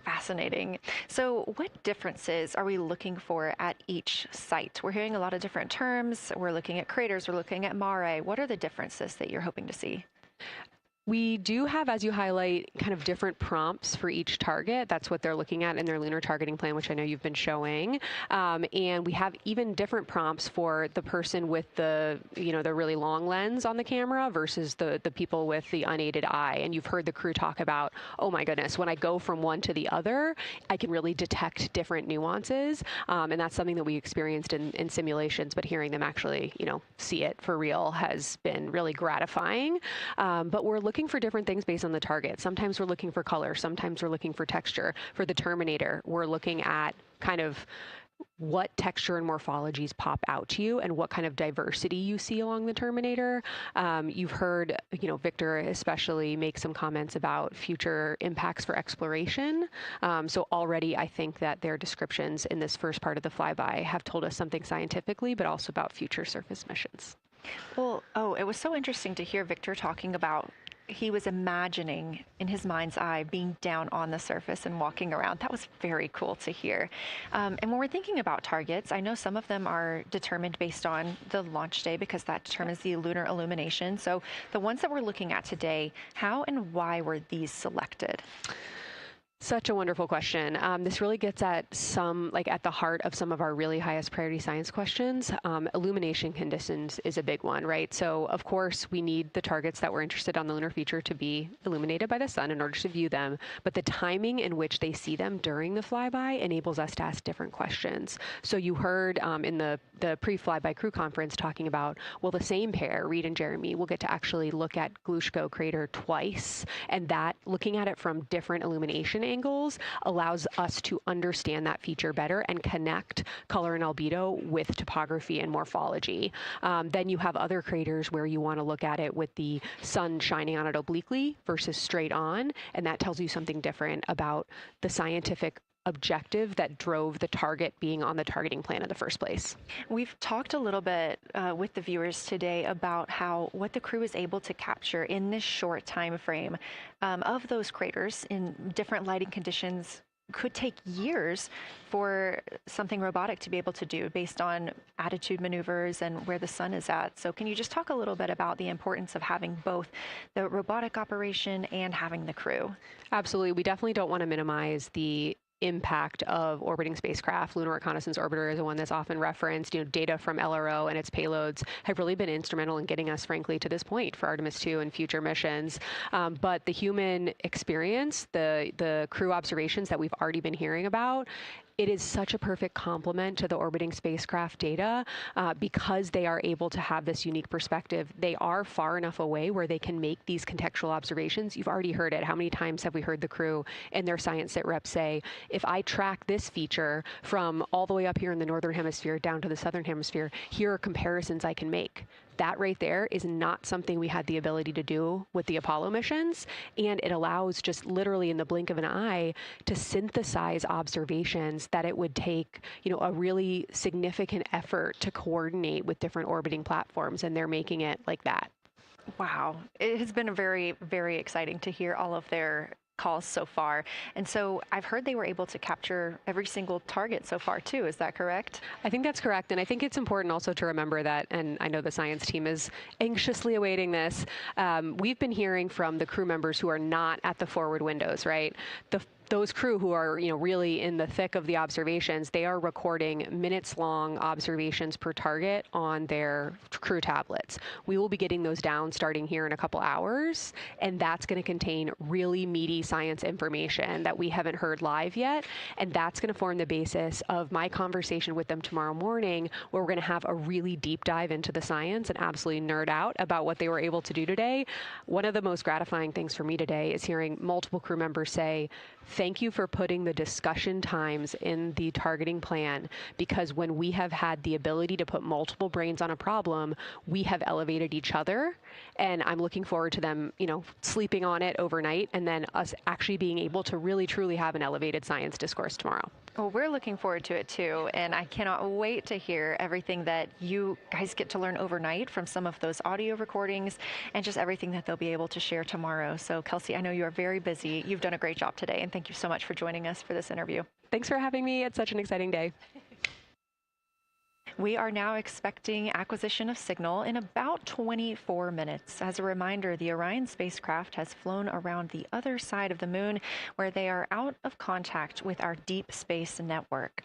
Fascinating. So what differences are we looking for at each site? We're hearing a lot of different terms. We're looking at craters, we're looking at mare. What are the differences that you're hoping to see? We do have, as you highlight, kind of different prompts for each target. That's what they're looking at in their lunar targeting plan, which I know you've been showing. And we have even different prompts for the person with the, the really long lens on the camera versus the people with the unaided eye. And you've heard the crew talk about, oh my goodness, when I go from one to the other, I can really detect different nuances. And that's something that we experienced in simulations, but hearing them actually, see it for real has been really gratifying. But we're looking for different things based on the target. Sometimes we're looking for color. Sometimes we're looking for texture. For the Terminator, we're looking at kind of what texture and morphologies pop out to you and what kind of diversity you see along the Terminator. You've heard, Victor especially make some comments about future impacts for exploration. So already I think that their descriptions in this first part of the flyby have told us something scientifically, but also about future surface missions. Well, it was so interesting to hear Victor talking about he was imagining in his mind's eye being down on the surface and walking around. That was very cool to hear. And when we're thinking about targets, I know some of them are determined based on the launch day because that determines the lunar illumination. So the ones that we're looking at today, how and why were these selected? Such a wonderful question. This really gets at at the heart of some of our really highest priority science questions. Illumination conditions is a big one, right? So of course we need the targets that we're interested on the lunar feature to be illuminated by the sun in order to view them, but the timing in which they see them during the flyby enables us to ask different questions. So you heard in the pre-flyby crew conference talking about, well, the same pair, Reed and Jeremy, will get to actually look at Glushko crater twice, and that looking at it from different illumination angles allows us to understand that feature better and connect color and albedo with topography and morphology. Then you have other craters where you want to look at it with the sun shining on it obliquely versus straight on, and that tells you something different about the scientific objective that drove the target being on the targeting plan in the first place. We've talked a little bit with the viewers today about what the crew is able to capture in this short time frame of those craters in different lighting conditions. Could take years for something robotic to be able to do based on attitude maneuvers and where the sun is at. So can you just talk a little bit about the importance of having both the robotic operation and having the crew? Absolutely. We definitely don't want to minimize the impact of orbiting spacecraft. Lunar Reconnaissance Orbiter is the one that's often referenced. Data from LRO and its payloads have really been instrumental in getting us, frankly, to this point for Artemis II and future missions. But the human experience, the crew observations that we've already been hearing about, it is such a perfect complement to the orbiting spacecraft data because they are able to have this unique perspective. They are far enough away where they can make these contextual observations. You've already heard it. How many times have we heard the crew and their science sit reps say, if I track this feature from all the way up here in the northern hemisphere down to the southern hemisphere, here are comparisons I can make. That right there is not something we had the ability to do with the Apollo missions, and it allows just literally in the blink of an eye to synthesize observations that it would take, a really significant effort to coordinate with different orbiting platforms, and they're making it like that. Wow. It has been very, very exciting to hear all of their calls so far. And so I've heard they were able to capture every single target so far too. Is that correct? I think that's correct. And I think it's important also to remember that, and I know the science team is anxiously awaiting this, we've been hearing from the crew members who are not at the forward windows, right? Those crew who are, really in the thick of the observations, they are recording minutes-long observations per target on their crew tablets. We will be getting those down starting here in a couple hours, and that's going to contain really meaty science information that we haven't heard live yet, and that's going to form the basis of my conversation with them tomorrow morning, where we're going to have a really deep dive into the science and absolutely nerd out about what they were able to do today. One of the most gratifying things for me today is hearing multiple crew members say, thank you for putting the discussion times in the targeting plan, because when we have had the ability to put multiple brains on a problem, we have elevated each other. And I'm looking forward to them, sleeping on it overnight and then us actually being able to really, truly have an elevated science discourse tomorrow. Well, we're looking forward to it too, and I cannot wait to hear everything that you guys get to learn overnight from some of those audio recordings and just everything that they'll be able to share tomorrow. So, Kelsey, I know you are very busy. You've done a great job today, and thank you so much for joining us for this interview. Thanks for having me. It's such an exciting day. We are now expecting acquisition of signal in about 24 minutes. As a reminder, the Orion spacecraft has flown around the other side of the moon, where they are out of contact with our deep space network.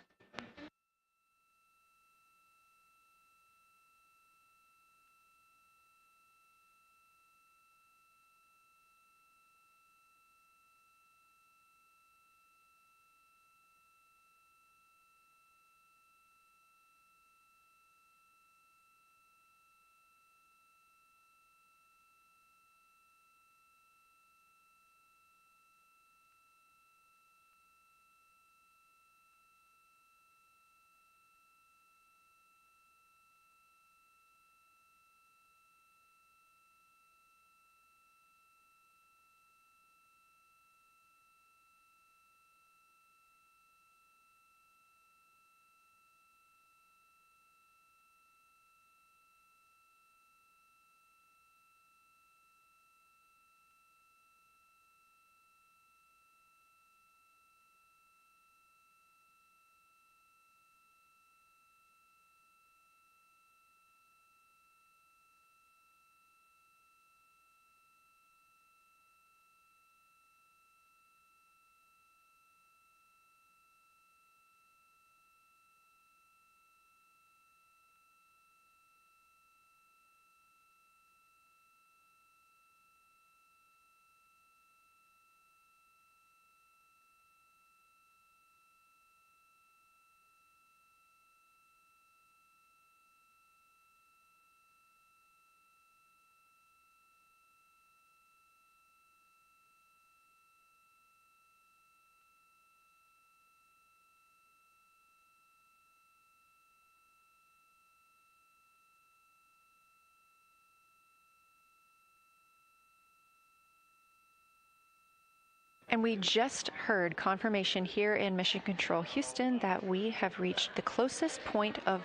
And we just heard confirmation here in Mission Control Houston that we have reached the closest point of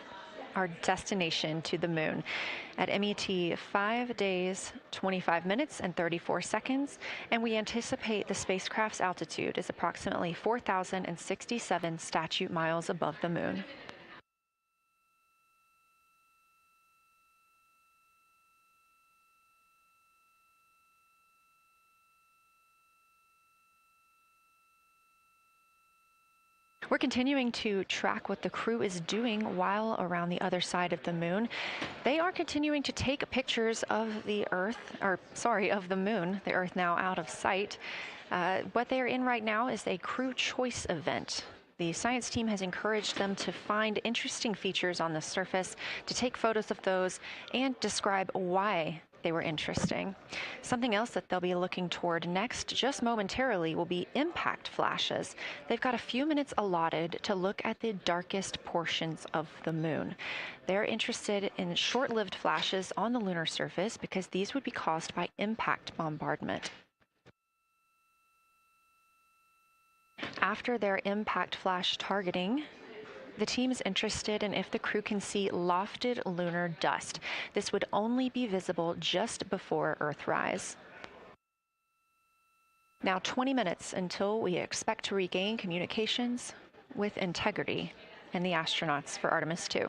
our destination to the moon at MET 5 days, 25 minutes, and 34 seconds. And we anticipate the spacecraft's altitude is approximately 4,067 statute miles above the moon. We're continuing to track what the crew is doing while around the other side of the moon. They are continuing to take pictures of the of the moon, the Earth now out of sight. What they are in right now is a crew choice event. The science team has encouraged them to find interesting features on the surface, to take photos of those, and describe why they were interesting. Something else that they'll be looking toward next, just momentarily, will be impact flashes. They've got a few minutes allotted to look at the darkest portions of the moon. They're interested in short-lived flashes on the lunar surface because these would be caused by impact bombardment. After their impact flash targeting, the team is interested in if the crew can see lofted lunar dust. This would only be visible just before Earthrise. Now 20 minutes until we expect to regain communications with integrity and the astronauts for Artemis II.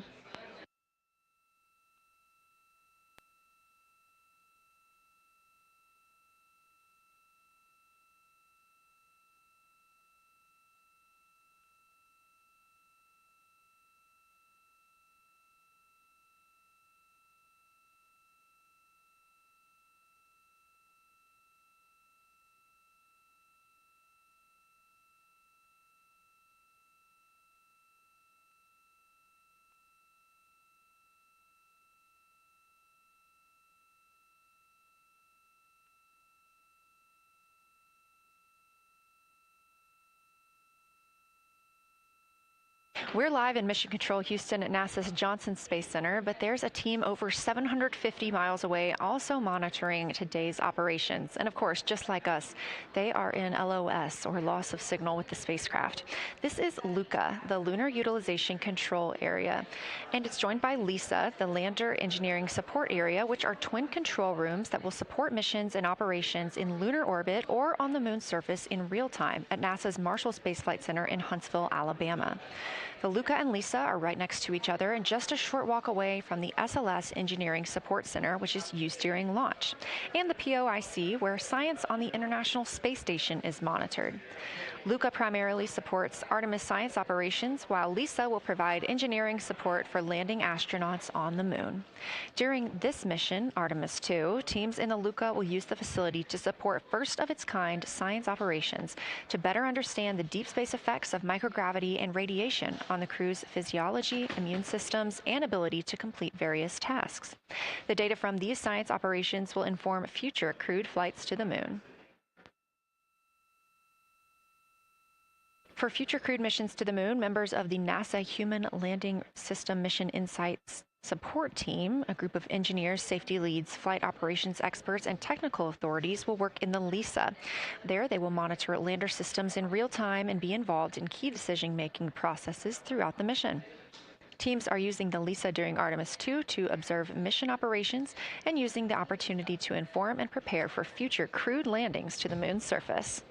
We're live in Mission Control Houston at NASA's Johnson Space Center, but there's a team over 750 miles away also monitoring today's operations. And of course, just like us, they are in LOS, or loss of signal, with the spacecraft. This is LUCA, the Lunar Utilization Control Area, and it's joined by LISA, the Lander Engineering Support Area, which are twin control rooms that will support missions and operations in lunar orbit or on the moon's surface in real time at NASA's Marshall Space Flight Center in Huntsville, Alabama. The LUCA and LISA are right next to each other and just a short walk away from the SLS Engineering Support Center, which is used during launch, and the POIC, where science on the International Space Station is monitored. LUCA primarily supports Artemis science operations, while LISA will provide engineering support for landing astronauts on the moon. During this mission, Artemis II, teams in the LUCA will use the facility to support first-of-its-kind science operations to better understand the deep space effects of microgravity and radiation on the crew's physiology, immune systems, and ability to complete various tasks. The data from these science operations will inform future crewed flights to the moon. For future crewed missions to the moon, members of the NASA Human Landing System Mission Insights Support Team, a group of engineers, safety leads, flight operations experts, and technical authorities, will work in the LISA. There, they will monitor lander systems in real time and be involved in key decision-making processes throughout the mission. Teams are using the LISA during Artemis II to observe mission operations and using the opportunity to inform and prepare for future crewed landings to the moon's surface.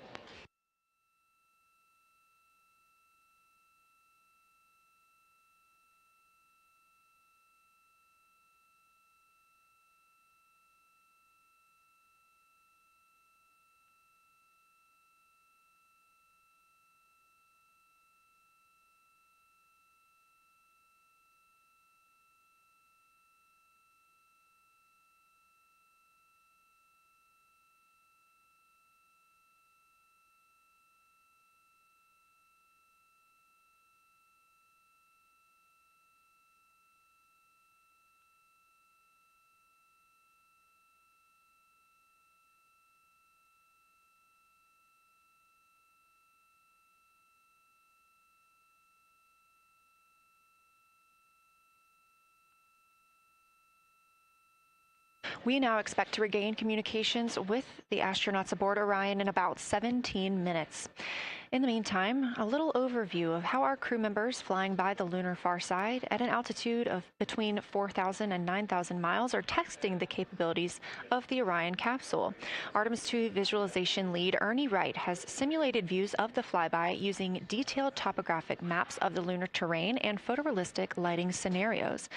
We now expect to regain communications with the astronauts aboard Orion in about 17 minutes. In the meantime, a little overview of how our crew members flying by the lunar far side at an altitude of between 4,000 and 9,000 miles are testing the capabilities of the Orion capsule. Artemis II visualization lead Ernie Wright has simulated views of the flyby using detailed topographic maps of the lunar terrain and photorealistic lighting scenarios.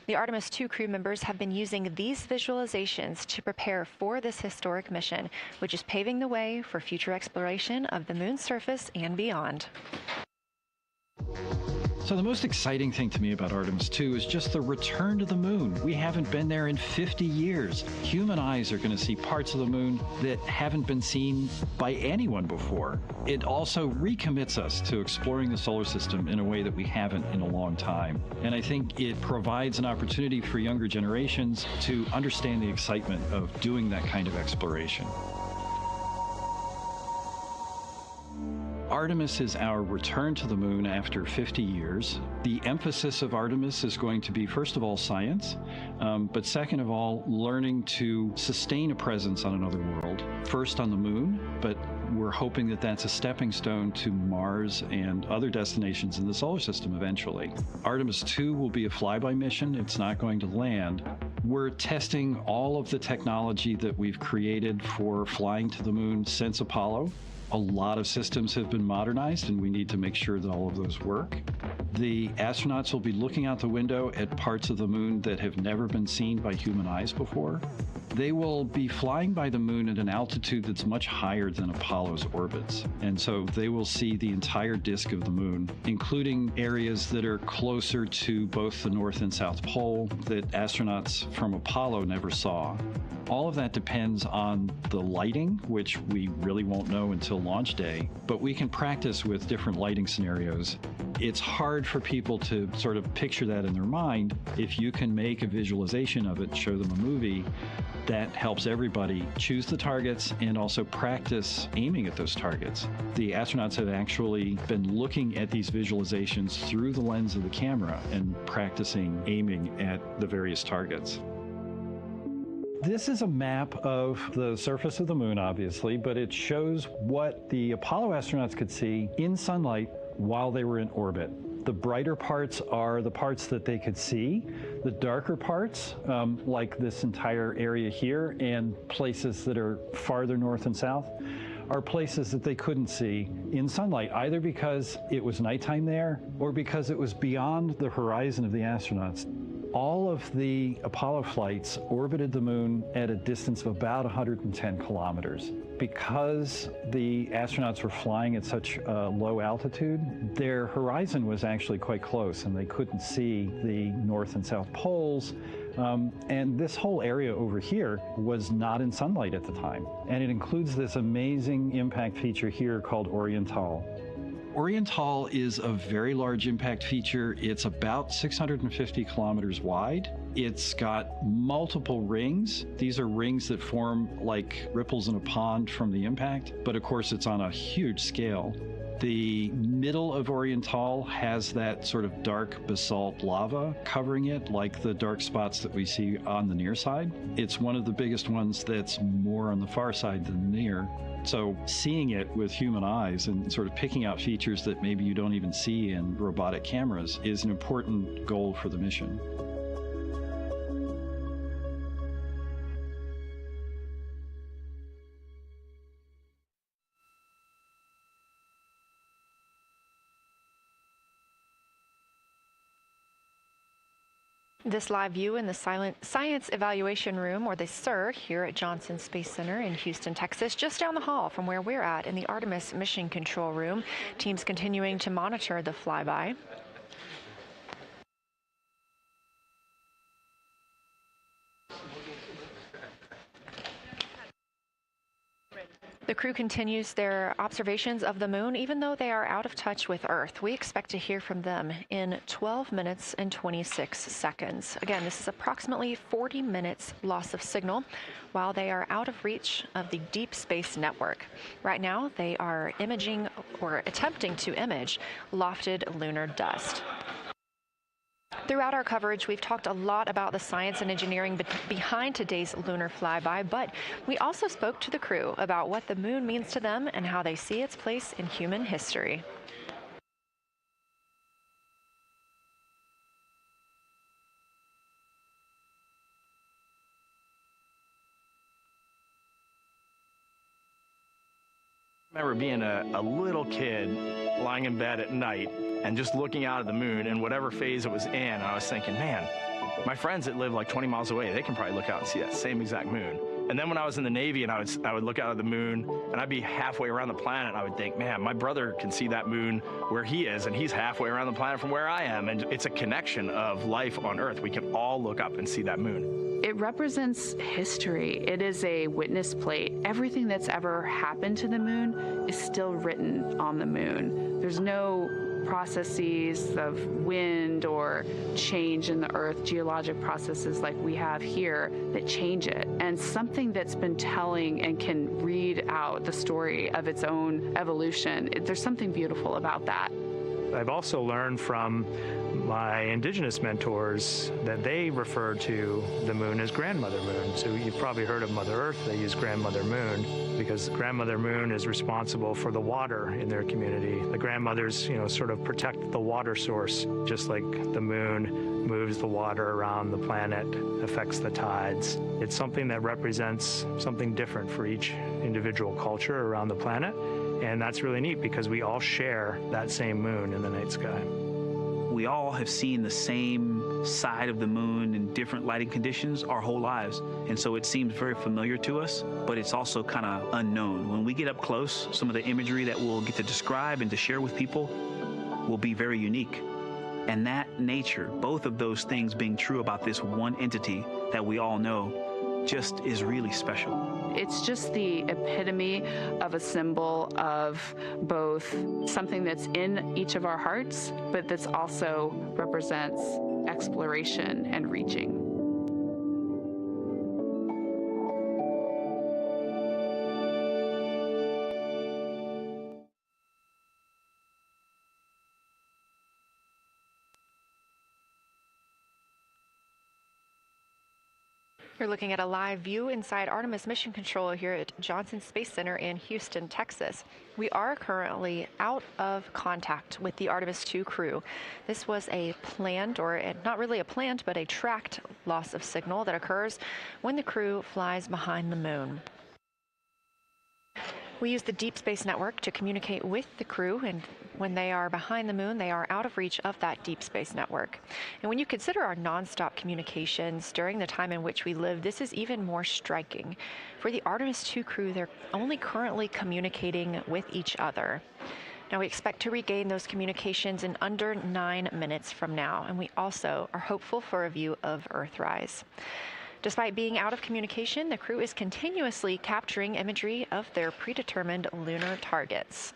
The Artemis II crew members have been using these visualizations to prepare for this historic mission, which is paving the way for future exploration of the moon's surface and beyond. So the most exciting thing to me about Artemis II is just the return to the moon. We haven't been there in 50 years. Human eyes are going to see parts of the moon that haven't been seen by anyone before. It also recommits us to exploring the solar system in a way that we haven't in a long time. And I think it provides an opportunity for younger generations to understand the excitement of doing that kind of exploration. Artemis is our return to the moon after 50 years. The emphasis of Artemis is going to be, first of all, science, but second of all, learning to sustain a presence on another world. First on the moon, but we're hoping that that's a stepping stone to Mars and other destinations in the solar system eventually. Artemis II will be a flyby mission. It's not going to land. We're testing all of the technology that we've created for flying to the moon since Apollo. A lot of systems have been modernized, and we need to make sure that all of those work. The astronauts will be looking out the window at parts of the moon that have never been seen by human eyes before. They will be flying by the moon at an altitude that's much higher than Apollo's orbits. And so they will see the entire disk of the moon, including areas that are closer to both the North and South Pole that astronauts from Apollo never saw. All of that depends on the lighting, which we really won't know until launch day, but we can practice with different lighting scenarios. It's hard for people to sort of picture that in their mind. If you can make a visualization of it, show them a movie, that helps everybody choose the targets and also practice aiming at those targets. The astronauts have actually been looking at these visualizations through the lens of the camera and practicing aiming at the various targets. This is a map of the surface of the moon, obviously, but it shows what the Apollo astronauts could see in sunlight while they were in orbit. The brighter parts are the parts that they could see. The darker parts, like this entire area here and places that are farther north and south, are places that they couldn't see in sunlight, either because it was nighttime there or because it was beyond the horizon of the astronauts. All of the Apollo flights orbited the moon at a distance of about 110 kilometers. Because the astronauts were flying at such a low altitude, their horizon was actually quite close, and they couldn't see the North and South poles. And this whole area over here was not in sunlight at the time. And it includes this amazing impact feature here called Oriental. Oriental is a very large impact feature. It's about 650 kilometers wide. It's got multiple rings. These are rings that form like ripples in a pond from the impact, but of course it's on a huge scale. The middle of Oriental has that sort of dark basalt lava covering it, like the dark spots that we see on the near side. It's one of the biggest ones that's more on the far side than the near. So seeing it with human eyes and sort of picking out features that maybe you don't even see in robotic cameras is an important goal for the mission. This live view in the Science Evaluation Room, or the SIR, here at Johnson Space Center in Houston, Texas, just down the hall from where we're at in the Artemis Mission Control Room. Teams continuing to monitor the flyby. The crew continues their observations of the moon, even though they are out of touch with Earth. We expect to hear from them in 12 minutes and 26 seconds. Again, this is approximately 40 minutes loss of signal while they are out of reach of the Deep Space Network. Right now, they are imaging or attempting to image lofted lunar dust. Throughout our coverage, we've talked a lot about the science and engineering behind today's lunar flyby, but we also spoke to the crew about what the moon means to them and how they see its place in human history. I remember being a little kid lying in bed at night and just looking out at the moon in whatever phase it was in. And I was thinking, man, my friends that live like 20 miles away, they can probably look out and see that same exact moon. And then when I was in the Navy and I would look out at the moon and I'd be halfway around the planet and I would think, man, my brother can see that moon where he is and he's halfway around the planet from where I am. And it's a connection of life on Earth. We can all look up and see that moon. It represents history. It is a witness plate. Everything that's ever happened to the moon is still written on the moon. There's no processes of wind or change in the Earth, geologic processes like we have here that change it. And something that's been telling and can read out the story of its own evolution, there's something beautiful about that. I've also learned from my indigenous mentors that they refer to the moon as Grandmother Moon. So you've probably heard of Mother Earth. They use Grandmother Moon because Grandmother Moon is responsible for the water in their community. The grandmothers, sort of protect the water source, just like the moon moves the water around the planet, affects the tides. It's something that represents something different for each individual culture around the planet. And that's really neat because we all share that same moon in the night sky. We all have seen the same side of the moon in different lighting conditions our whole lives. And so it seems very familiar to us, but it's also kind of unknown. When we get up close, some of the imagery that we'll get to describe and to share with people will be very unique. And that nature, both of those things being true about this one entity that we all know, just is really special. It's just the epitome of a symbol of both something that's in each of our hearts, but that's also represents exploration and reaching. You're looking at a live view inside Artemis Mission Control here at Johnson Space Center in Houston, Texas. We are currently out of contact with the Artemis II crew. This was a planned, or not really a planned, but a tracked loss of signal that occurs when the crew flies behind the moon. We use the Deep Space Network to communicate with the crew, and when they are behind the moon, they are out of reach of that Deep Space Network. And when you consider our nonstop communications during the time in which we live, this is even more striking. For the Artemis II crew, they're only currently communicating with each other. Now, we expect to regain those communications in under 9 minutes from now, and we also are hopeful for a view of Earthrise. Despite being out of communication, the crew is continuously capturing imagery of their predetermined lunar targets.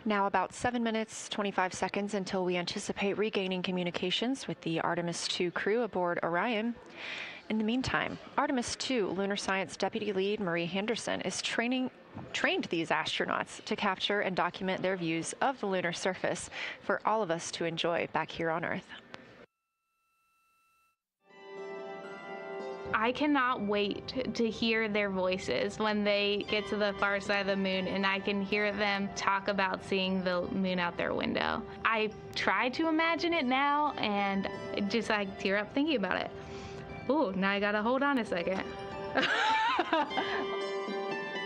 Now about 7 minutes, 25 seconds until we anticipate regaining communications with the Artemis II crew aboard Orion. In the meantime, Artemis II lunar science deputy lead Marie Henderson is trained these astronauts to capture and document their views of the lunar surface for all of us to enjoy back here on Earth. I cannot wait to hear their voices when they get to the far side of the moon and I can hear them talk about seeing the moon out their window. I try to imagine it now and just like tear up thinking about it. Ooh, now I gotta hold on a second.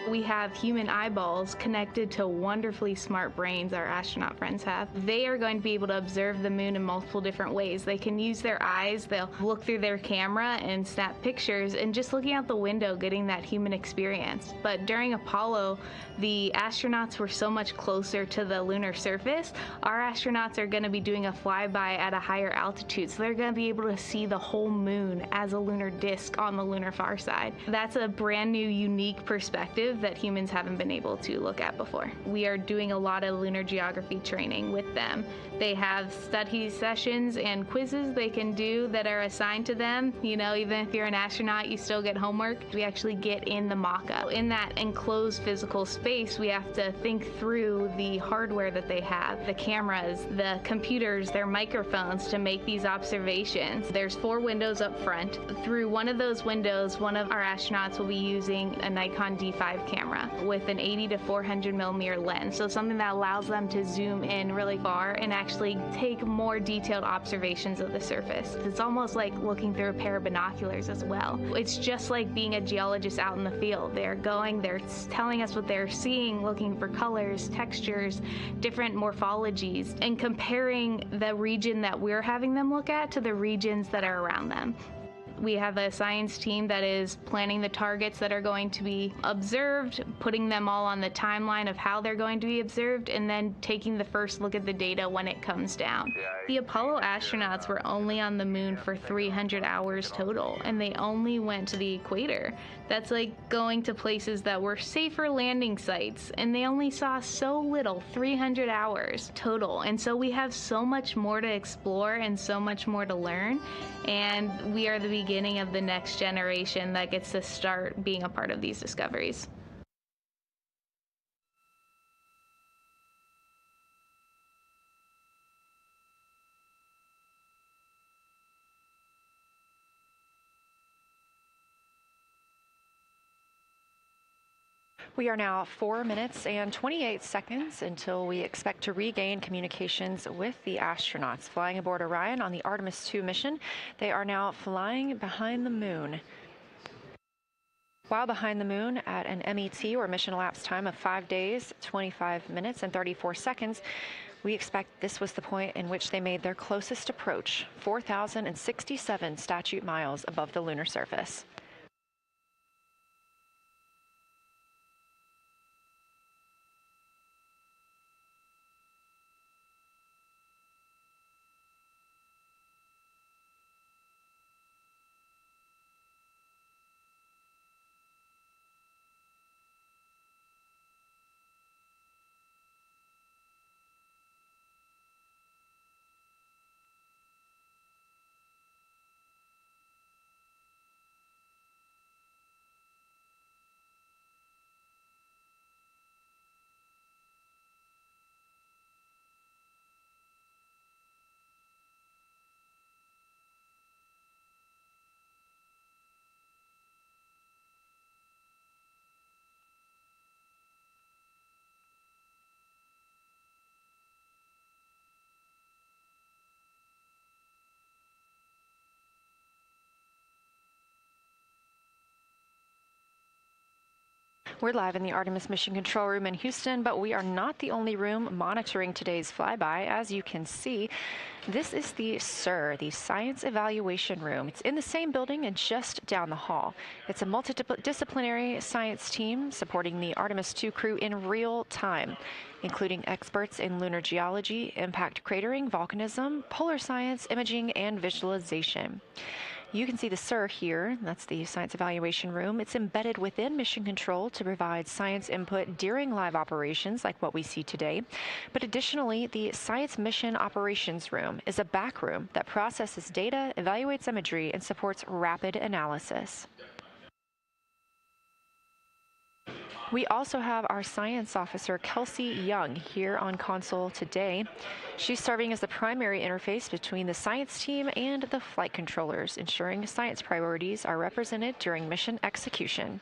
We have human eyeballs connected to wonderfully smart brains our astronaut friends have. They are going to be able to observe the moon in multiple different ways. They can use their eyes, they'll look through their camera and snap pictures, and just looking out the window getting that human experience. But during Apollo, the astronauts were so much closer to the lunar surface. Our astronauts are going to be doing a flyby at a higher altitude, so they're going to be able to see the whole moon as a lunar disk on the lunar far side. That's a brand new, unique perspective that humans haven't been able to look at before. We are doing a lot of lunar geography training with them. They have study sessions and quizzes they can do that are assigned to them. You know, even if you're an astronaut, you still get homework. We actually get in the mock-up. In that enclosed physical space, we have to think through the hardware that they have, the cameras, the computers, their microphones to make these observations. There's 4 windows up front. Through one of those windows, one of our astronauts will be using a Nikon D5 camera with an 80 to 400 millimeter lens, so something that allows them to zoom in really far and actually take more detailed observations of the surface. It's almost like looking through a pair of binoculars as well. It's just like being a geologist out in the field. They're telling us what they're seeing, looking for colors, textures, different morphologies, and comparing the region that we're having them look at to the regions that are around them. We have a science team that is planning the targets that are going to be observed, putting them all on the timeline of how they're going to be observed, and then taking the first look at the data when it comes down. The Apollo astronauts were only on the moon for 300 hours total, and they only went to the equator. That's like going to places that were safer landing sites, and they only saw so little, 300 hours total. And so we have so much more to explore and so much more to learn, and we are the beginning of the next generation that gets to start being a part of these discoveries. We are now 4 minutes and 28 seconds until we expect to regain communications with the astronauts flying aboard Orion on the Artemis II mission. They are now flying behind the moon. While behind the moon at an MET, or mission elapsed time, of 5 days, 25 minutes and 34 seconds, we expect this was the point in which they made their closest approach, 4,067 statute miles above the lunar surface. We're live in the Artemis Mission Control Room in Houston, but we are not the only room monitoring today's flyby. As you can see, this is the SIR, the Science Evaluation Room. It's in the same building and just down the hall. It's a multidisciplinary science team supporting the Artemis II crew in real time, including experts in lunar geology, impact cratering, volcanism, polar science, imaging, and visualization. You can see the SIR here. That's the Science Evaluation Room. It's embedded within Mission Control to provide science input during live operations like what we see today. But additionally, the Science Mission Operations Room is a back room that processes data, evaluates imagery, and supports rapid analysis. We also have our science officer, Kelsey Young, here on console today. She's serving as the primary interface between the science team and the flight controllers, ensuring science priorities are represented during mission execution.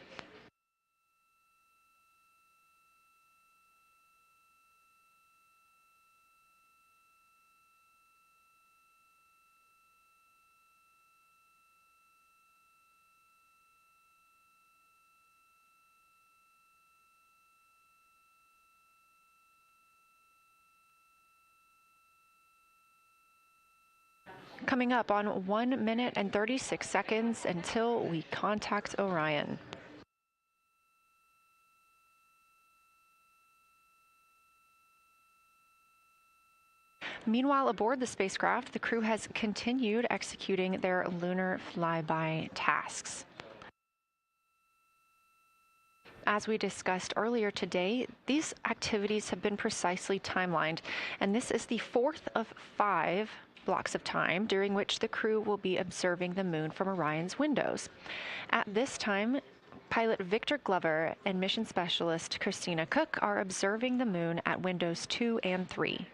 Coming up on 1 minute and 36 seconds until we contact Orion. Meanwhile, aboard the spacecraft, the crew has continued executing their lunar flyby tasks. As we discussed earlier today, these activities have been precisely timelined, and this is the fourth of 5 blocks of time during which the crew will be observing the moon from Orion's windows. At this time, pilot Victor Glover and mission specialist Christina Cook are observing the moon at windows 2 and 3.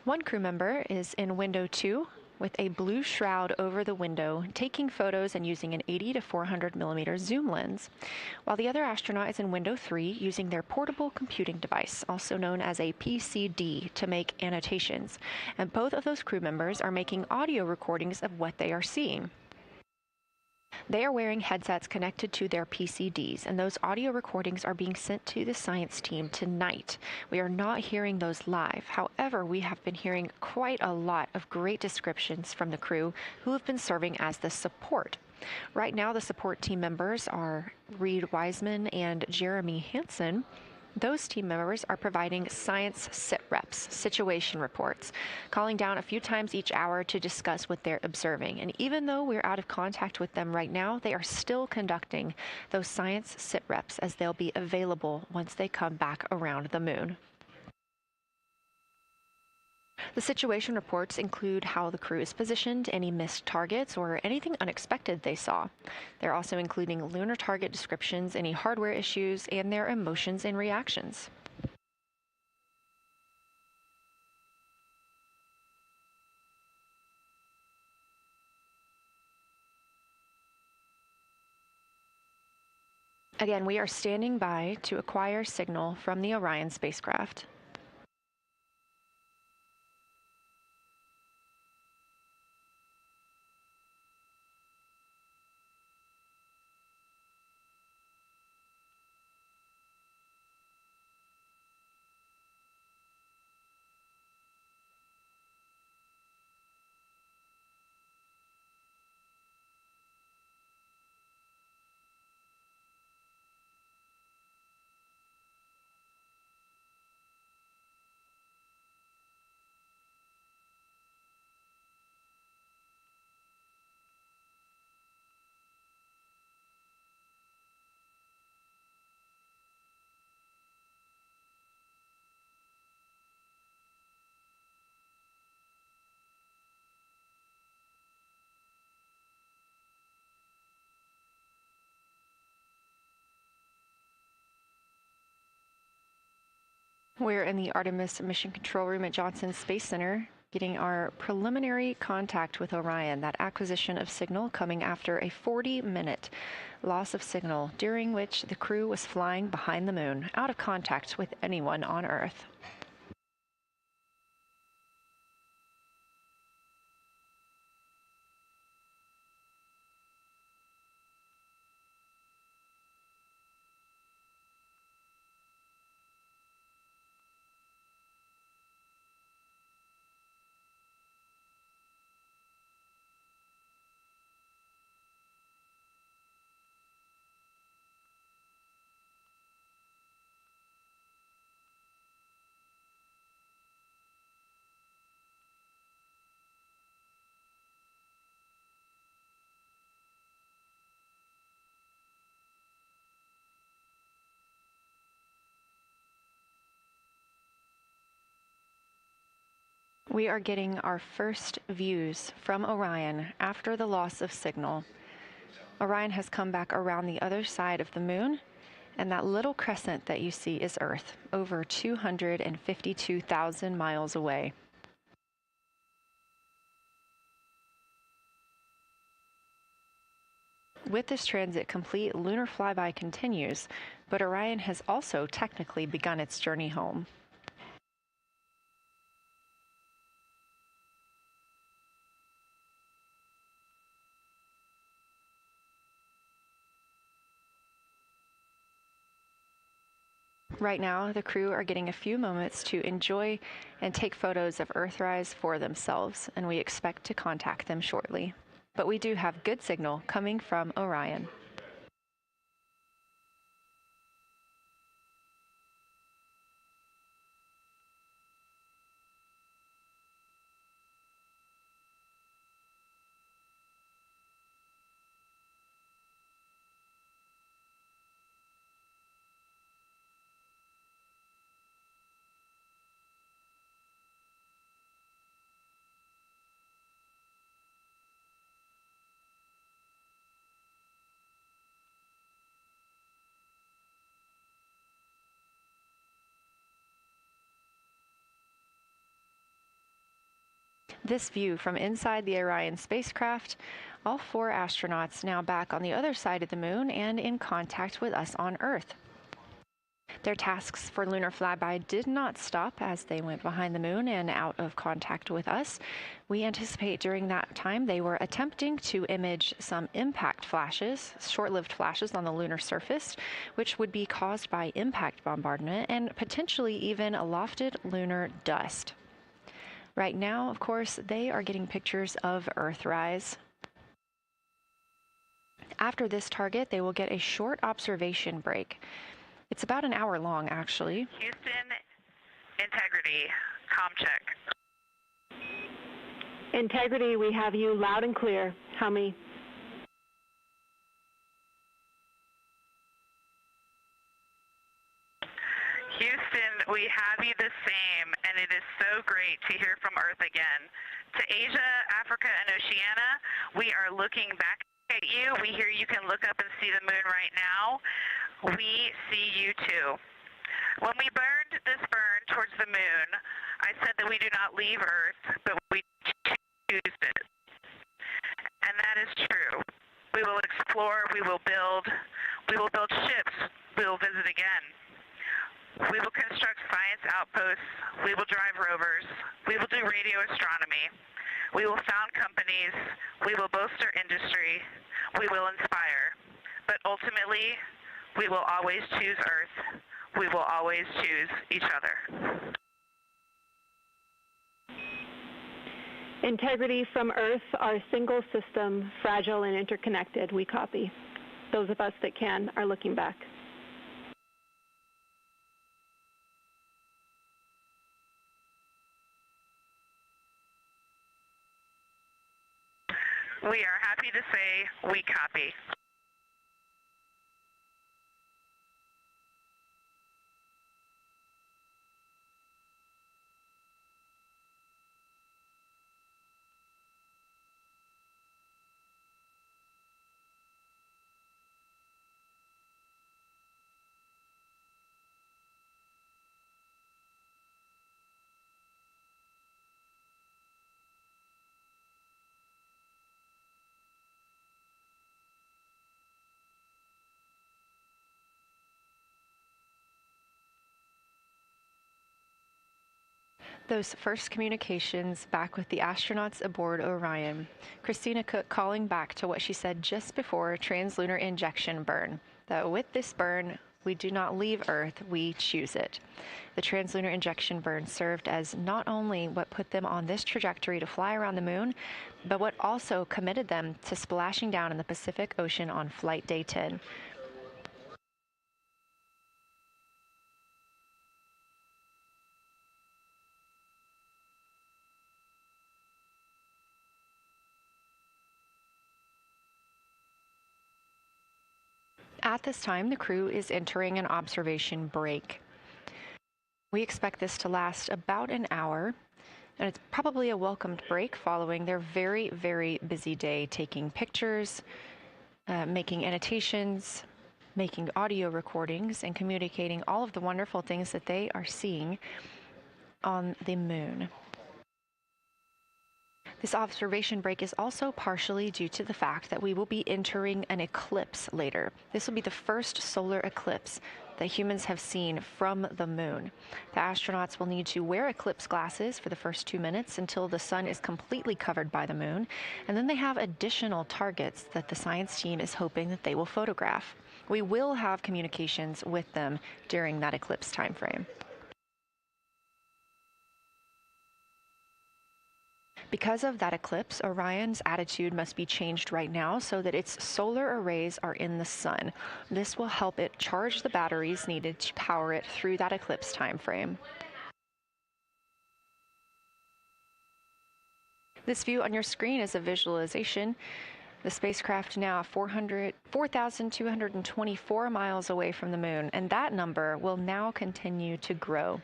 One crew member is in window 2 with a blue shroud over the window, taking photos and using an 80 to 400 millimeter zoom lens, while the other astronaut is in window 3 using their portable computing device, also known as a PCD, to make annotations. And both of those crew members are making audio recordings of what they are seeing. They are wearing headsets connected to their PCDs, and those audio recordings are being sent to the science team tonight. We are not hearing those live. However, we have been hearing quite a lot of great descriptions from the crew who have been serving as the support. Right now, the support team members are Reed Wiseman and Jeremy Hansen. Those team members are providing science sit reps, situation reports, calling down a few times each hour to discuss what they're observing. And even though we're out of contact with them right now, they are still conducting those science sit reps as they'll be available once they come back around the moon. The situation reports include how the crew is positioned, any missed targets, or anything unexpected they saw. They're also including lunar target descriptions, any hardware issues, and their emotions and reactions. Again, we are standing by to acquire signal from the Orion spacecraft. We're in the Artemis Mission Control Room at Johnson Space Center, getting our preliminary contact with Orion, that acquisition of signal coming after a 40-minute loss of signal, during which the crew was flying behind the moon, out of contact with anyone on Earth. We are getting our first views from Orion after the loss of signal. Orion has come back around the other side of the moon, and that little crescent that you see is Earth, over 252,000 miles away. With this transit complete, lunar flyby continues, but Orion has also technically begun its journey home. Right now, the crew are getting a few moments to enjoy and take photos of Earthrise for themselves, and we expect to contact them shortly. But we do have good signal coming from Orion. This view from inside the Orion spacecraft, all 4 astronauts now back on the other side of the moon and in contact with us on Earth. Their tasks for lunar flyby did not stop as they went behind the moon and out of contact with us. We anticipate during that time they were attempting to image some impact flashes, short-lived flashes on the lunar surface, which would be caused by impact bombardment and potentially even lofted lunar dust. Right now, of course, they are getting pictures of Earthrise. After this target, they will get a short observation break. It's about an hour long, actually. Houston, integrity, comm check. Integrity, we have you loud and clear. How me? Houston, we have you the same, and it is so great to hear from Earth again. To Asia, Africa, and Oceania, we are looking back at you. We hear you can look up and see the moon right now. We see you too. When we burned this burn towards the moon, I said that we do not leave Earth, but we choose it. And that is true. We will explore, we will build ships, we will visit again. We will construct science outposts, we will drive rovers, we will do radio astronomy, we will found companies, we will bolster industry, we will inspire. But ultimately, we will always choose Earth, we will always choose each other. Integrity from Earth, our single system, fragile and interconnected, we copy. Those of us that can are looking back. We are happy to say we copy. Those first communications back with the astronauts aboard Orion. Christina Cook calling back to what she said just before translunar injection burn, that with this burn, we do not leave Earth, we choose it. The translunar injection burn served as not only what put them on this trajectory to fly around the moon, but what also committed them to splashing down in the Pacific Ocean on flight day 10. At this time, the crew is entering an observation break. We expect this to last about an hour, And it's probably a welcomed break following their very, very busy day taking pictures, making annotations, making audio recordings, and communicating all of the wonderful things that they are seeing on the moon. This observation break is also partially due to the fact that we will be entering an eclipse later. This will be the first solar eclipse that humans have seen from the moon. The astronauts will need to wear eclipse glasses for the first 2 minutes until the sun is completely covered by the moon, and then they have additional targets that the science team is hoping that they will photograph. We will have communications with them during that eclipse time frame. Because of that eclipse, Orion's attitude must be changed right now so that its solar arrays are in the sun. This will help it charge the batteries needed to power it through that eclipse time frame. This view on your screen is a visualization. The spacecraft now 4,224 miles away from the moon, and that number will now continue to grow,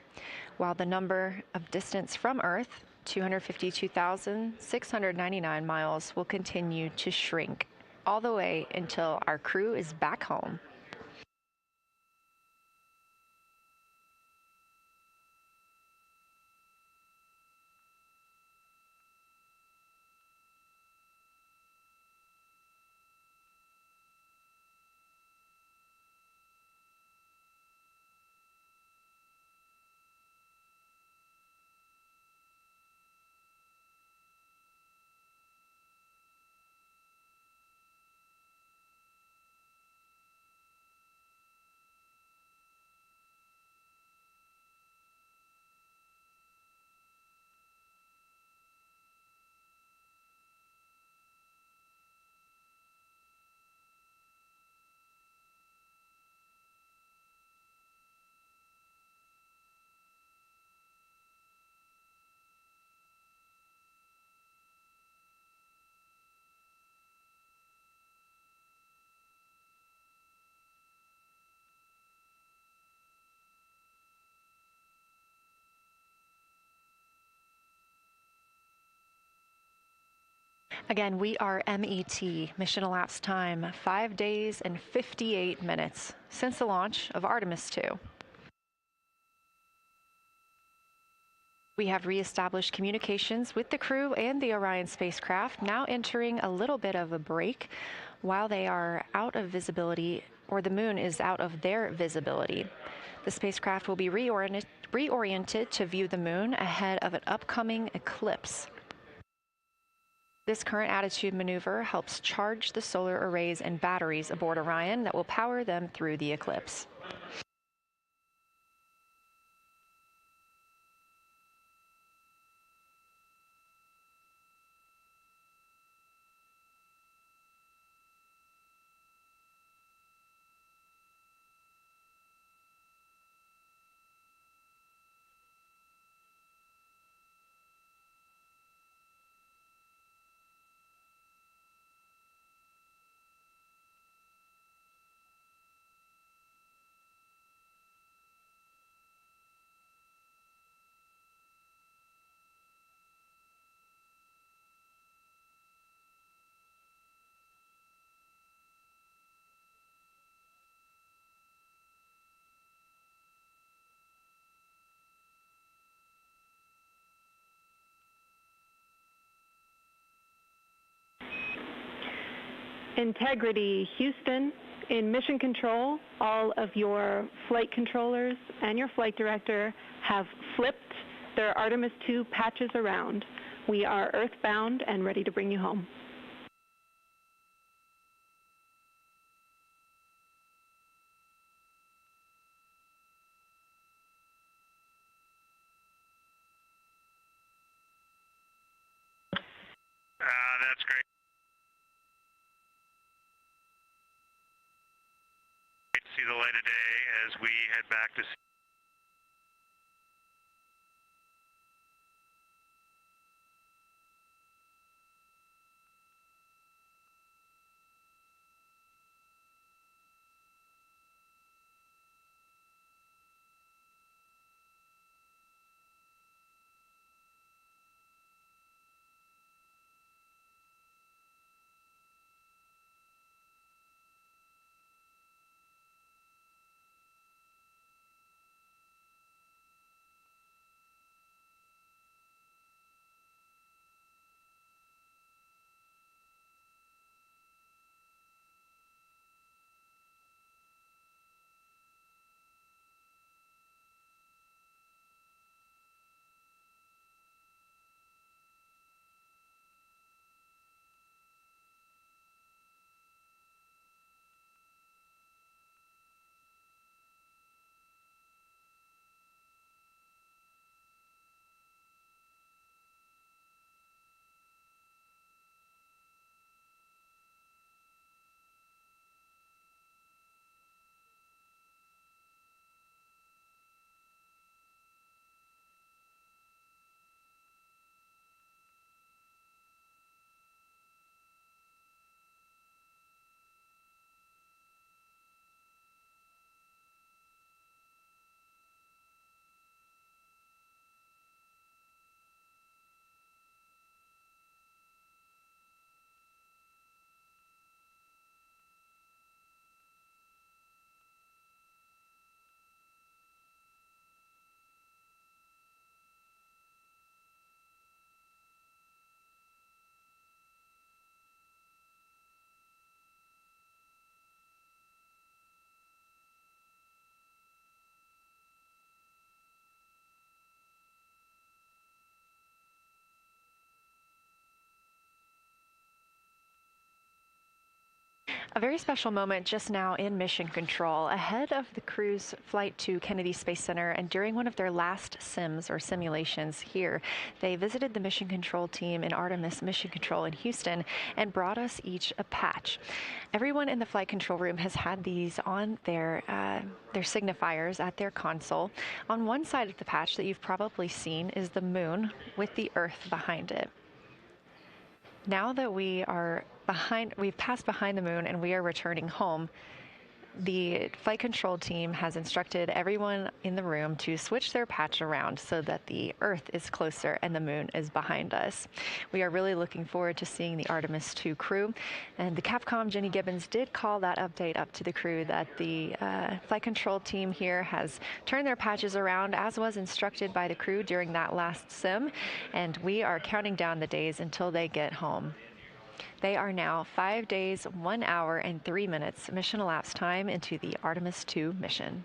while the number of distance from Earth, 252,699 miles, will continue to shrink all the way until our crew is back home. Again, we are MET, mission elapsed time, 5 days and 58 minutes since the launch of Artemis II. We have reestablished communications with the crew and the Orion spacecraft, now entering a little bit of a break while they are out of visibility, or the moon is out of their visibility. The spacecraft will be reoriented to view the moon ahead of an upcoming eclipse. This current attitude maneuver helps charge the solar arrays and batteries aboard Orion that will power them through the eclipse. Integrity, Houston. In mission control, all of your flight controllers and your flight director have flipped their Artemis II patches around. We are earthbound and ready to bring you home. That's great. See the light of day as we head back to A very special moment just now in Mission Control. Ahead of the crew's flight to Kennedy Space Center and during one of their last sims or simulations here, they visited the Mission Control team in Artemis Mission Control in Houston and brought us each a patch. Everyone in the flight control room has had these on their signifiers at their console. On one side of the patch that you've probably seen is the moon with the Earth behind it. Now that we've passed behind the moon and we are returning home, the flight control team has instructed everyone in the room to switch their patch around so that the Earth is closer and the moon is behind us. We are really looking forward to seeing the Artemis II crew. And the Capcom, Jenny Gibbons, did call that update up to the crew that the flight control team here has turned their patches around, as was instructed by the crew during that last sim. And we are counting down the days until they get home. They are now 5 days, 1 hour, and 3 minutes mission elapsed time into the Artemis II mission.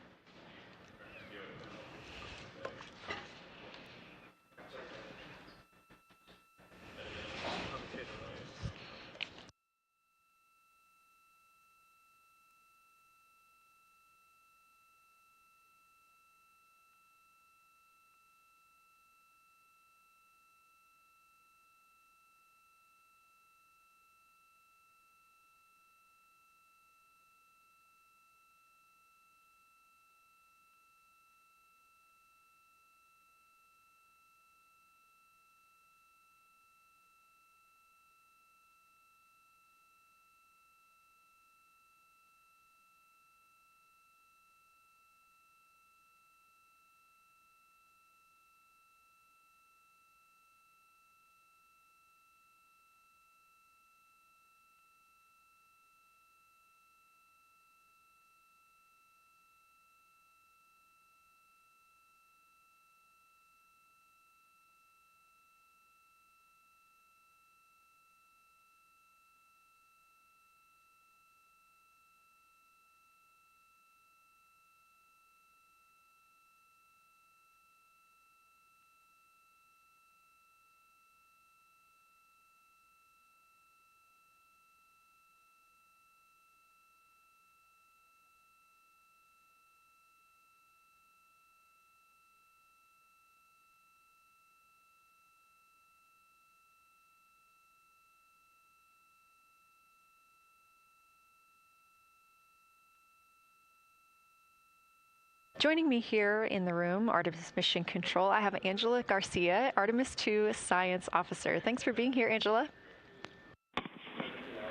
Joining me here in the room, Artemis Mission Control, I have Angela Garcia, Artemis II Science Officer. Thanks for being here, Angela.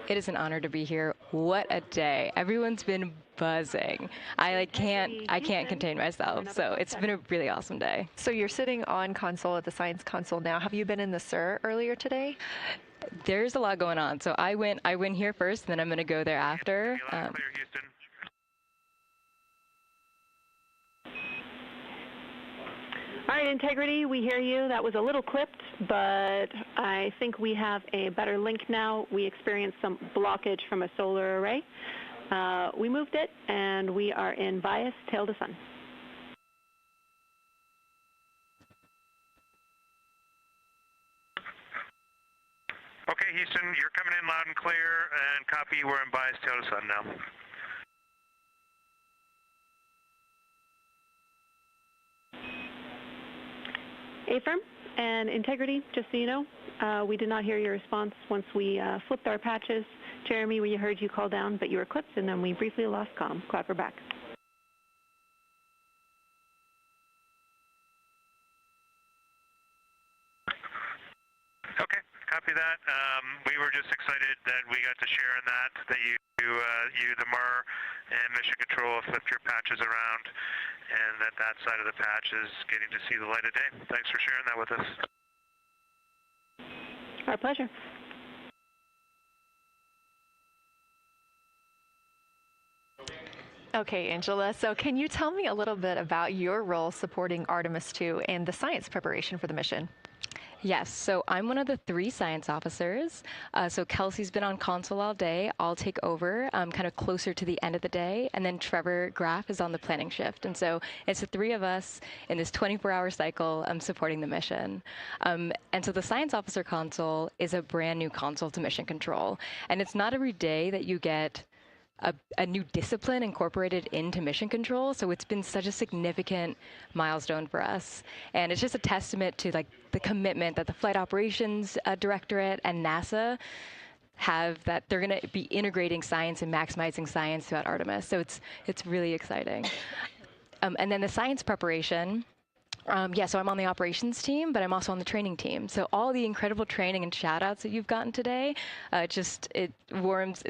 It is an honor to be here. What a day. Everyone's been buzzing. I can't contain myself. So it's been a really awesome day. So you're sitting on console at the science console now. Have you been in the SIR earlier today? There's a lot going on. So I went here first, and then I'm going to go there after. Clear, Houston. All right, Integrity, we hear you. That was a little clipped, but I think we have a better link now. We experienced some blockage from a solar array. We moved it, and we are in bias tail to sun. Okay, Houston, you're coming in loud and clear, and copy, we're in bias tail to sun now. Affirm and Integrity, just so you know, we did not hear your response once we flipped our patches. Jeremy, we heard you call down, but you were clipped, and then we briefly lost comm. Glad we're back. Okay, copy that. We were just excited that we got to share in that you, the MER, and Mission Control flipped your patches around, and that side of the patch is getting to see the light of day. Thanks for sharing that with us. Our pleasure. Okay, Angela, so can you tell me a little bit about your role supporting Artemis II and the science preparation for the mission? Yes, so I'm one of the 3 science officers. So Kelsey's been on console all day. I'll take over kind of closer to the end of the day. And then Trevor Graff is on the planning shift. And so it's the 3 of us in this 24-hour cycle supporting the mission. And so the science officer console is a brand new console to Mission Control. And it's not every day that you get a new discipline incorporated into mission control. So it's been such a significant milestone for us. And it's just a testament to like the commitment that the Flight Operations Directorate and NASA have, that they're going to be integrating science and maximizing science throughout Artemis. So it's really exciting. And then the science preparation. So I'm on the operations team, but I'm also on the training team. So all the incredible training and shout outs that you've gotten today, it warms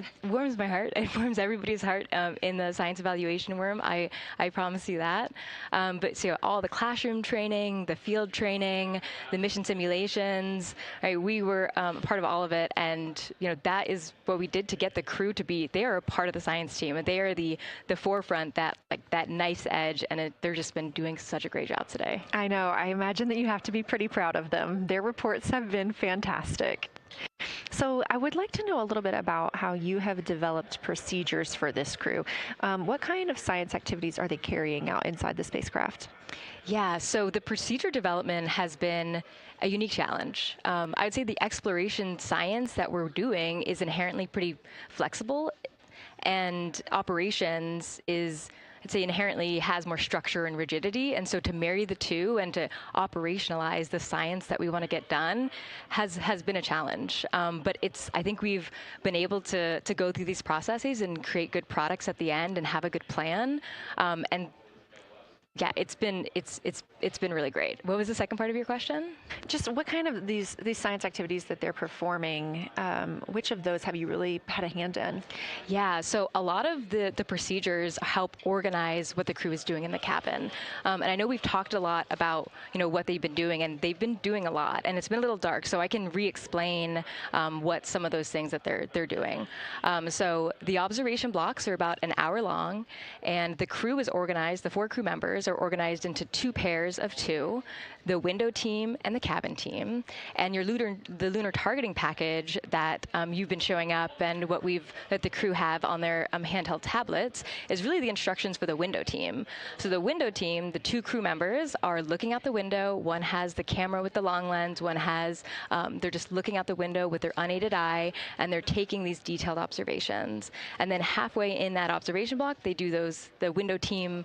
my heart. It warms everybody's heart in the science evaluation room. I promise you that. But so all the classroom training, the field training, the mission simulations, right? We were part of all of it. And, that is what we did to get the crew to be, they are a part of the science team. And they are the forefront, that nice edge. And they've just been doing such a great job today. I know. I imagine that you have to be pretty proud of them. Their reports have been fantastic. So I would like to know a little bit about how you have developed procedures for this crew. What kind of science activities are they carrying out inside the spacecraft? Yeah, so the procedure development has been a unique challenge. I'd say the exploration science that we're doing is inherently pretty flexible, and operations is, I'd say, inherently has more structure and rigidity. And so to marry the two and to operationalize the science that we want to get done has been a challenge. But I think we've been able to go through these processes and create good products at the end and have a good plan. And yeah, it's been really great. What was the second part of your question? Just what kind of these science activities that they're performing, which of those have you really had a hand in? Yeah, so a lot of the procedures help organize what the crew is doing in the cabin. And I know we've talked a lot about, what they've been doing, and they've been doing a lot, and it's been a little dark, so I can re-explain what some of those things that they're doing. So the observation blocks are about an hour long, and the crew is organized, the 4 crew members are organized into 2 pairs of 2, the window team and the cabin team. And the lunar targeting package that you've been showing up and that the crew have on their handheld tablets is really the instructions for the window team. So the window team, the 2 crew members are looking out the window. One has the camera with the long lens. One has, they're just looking out the window with their unaided eye, and they're taking these detailed observations. And then halfway in that observation block, they do the window team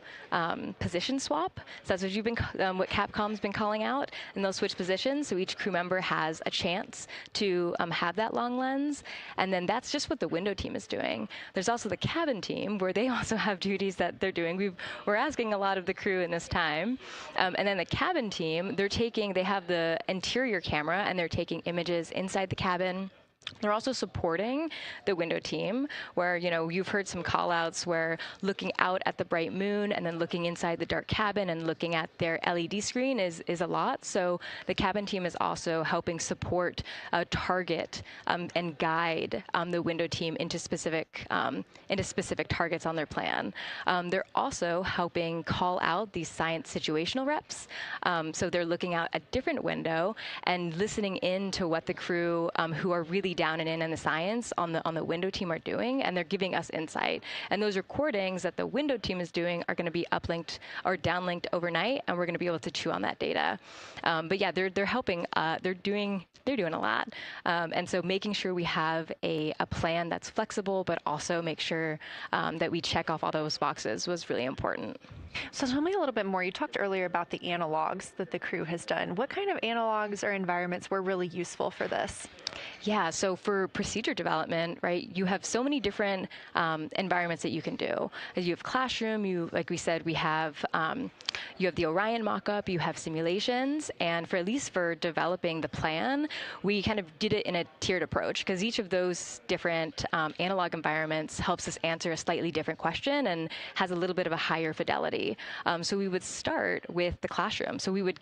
position swap. So that's what Capcom's been calling out, and they'll switch positions. So each crew member has a chance to have that long lens. And then that's just what the window team is doing. There's also the cabin team, where they also have duties that they're doing. We're asking a lot of the crew in this time. And then the cabin team, they have the interior camera, and they're taking images inside the cabin. They're also supporting the window team, where, you've heard some call-outs where looking out at the bright moon and then looking inside the dark cabin and looking at their LED screen is a lot. So the cabin team is also helping support, target, and guide the window team into specific targets on their plan. They're also helping call out these science situational reps. So they're looking out a different window and listening in to what the crew who are really down and in the science on the window team are doing, and they're giving us insight. And those recordings that the window team is doing are going to be uplinked or downlinked overnight, and we're going to be able to chew on that data. But yeah, they're helping. They're doing a lot. And so making sure we have a plan that's flexible, but also make sure that we check off all those boxes was really important. So tell me a little bit more. You talked earlier about the analogs that the crew has done. What kind of analogs or environments were really useful for this? Yeah, so for procedure development, right, you have so many different environments that you can do. You have classroom, like we said, you have the Orion mock-up, you have simulations, and at least for developing the plan, we kind of did it in a tiered approach, because each of those different analog environments helps us answer a slightly different question and has a little bit of a higher fidelity. So we would start with the classroom. So we would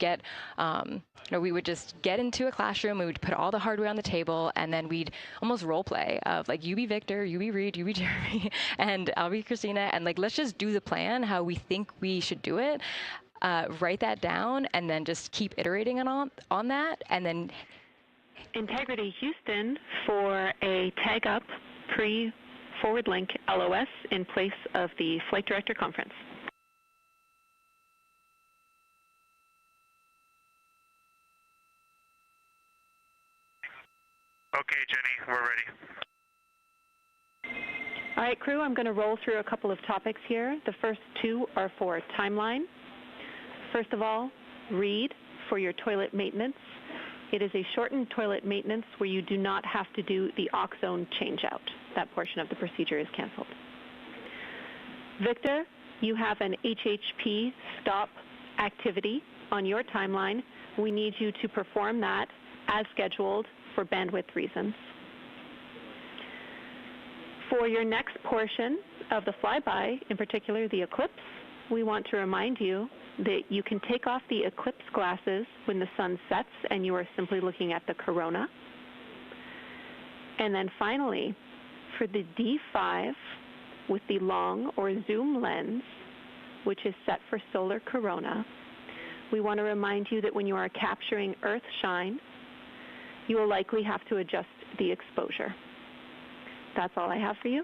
we would just get into a classroom, we would put all the hardware on the table, and then we'd almost role play of like, you be Victor, you be Reed, you be Jeremy, and I'll be Christina, and like, let's just do the plan how we think we should do it. Write that down, and then just keep iterating on that, and then Integrity Houston for a tag up pre-forward link LOS in place of the Flight Director Conference. Okay, Jenny, we're ready. All right, crew, I'm going to roll through a couple of topics here. The first two are for timeline. First of all, read for your toilet maintenance. It is a shortened toilet maintenance where you do not have to do the oxone changeout. That portion of the procedure is canceled. Victor, you have an HHP stop activity on your timeline. We need you to perform that as scheduled for bandwidth reasons. For your next portion of the flyby, in particular the eclipse, we want to remind you that you can take off the eclipse glasses when the sun sets and you are simply looking at the corona. And then finally, for the D5 with the long or zoom lens, which is set for solar corona, we want to remind you that when you are capturing Earth shine, you will likely have to adjust the exposure. That's all I have for you.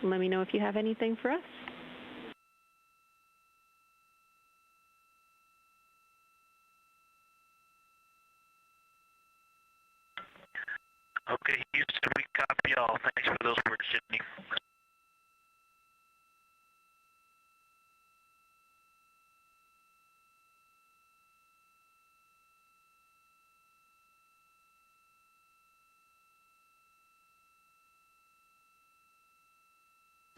Let me know if you have anything for us. Okay, Houston, we copy all. Thanks for those words, Sydney.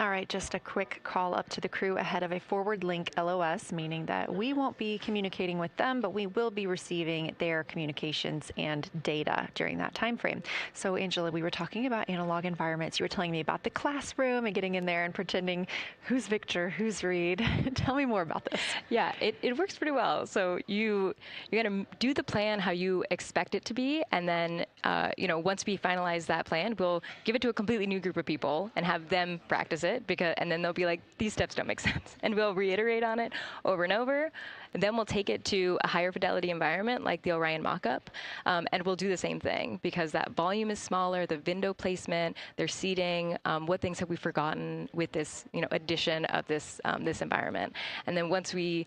All right, just a quick call up to the crew ahead of a forward link LOS, meaning that we won't be communicating with them, but we will be receiving their communications and data during that time frame. So, Angela, we were talking about analog environments. You were telling me about the classroom and getting in there and pretending who's Victor, who's Reed. Tell me more about this. Yeah, it works pretty well. So you're going to do the plan how you expect it to be, and then once we finalize that plan, we'll give it to a completely new group of people and have them practice it, and then they'll be like, these steps don't make sense. And we'll reiterate on it over and over. And then we'll take it to a higher fidelity environment like the Orion mock-up, and we'll do the same thing because that volume is smaller, the window placement, their seating, what things have we forgotten with this addition of this environment. And then once we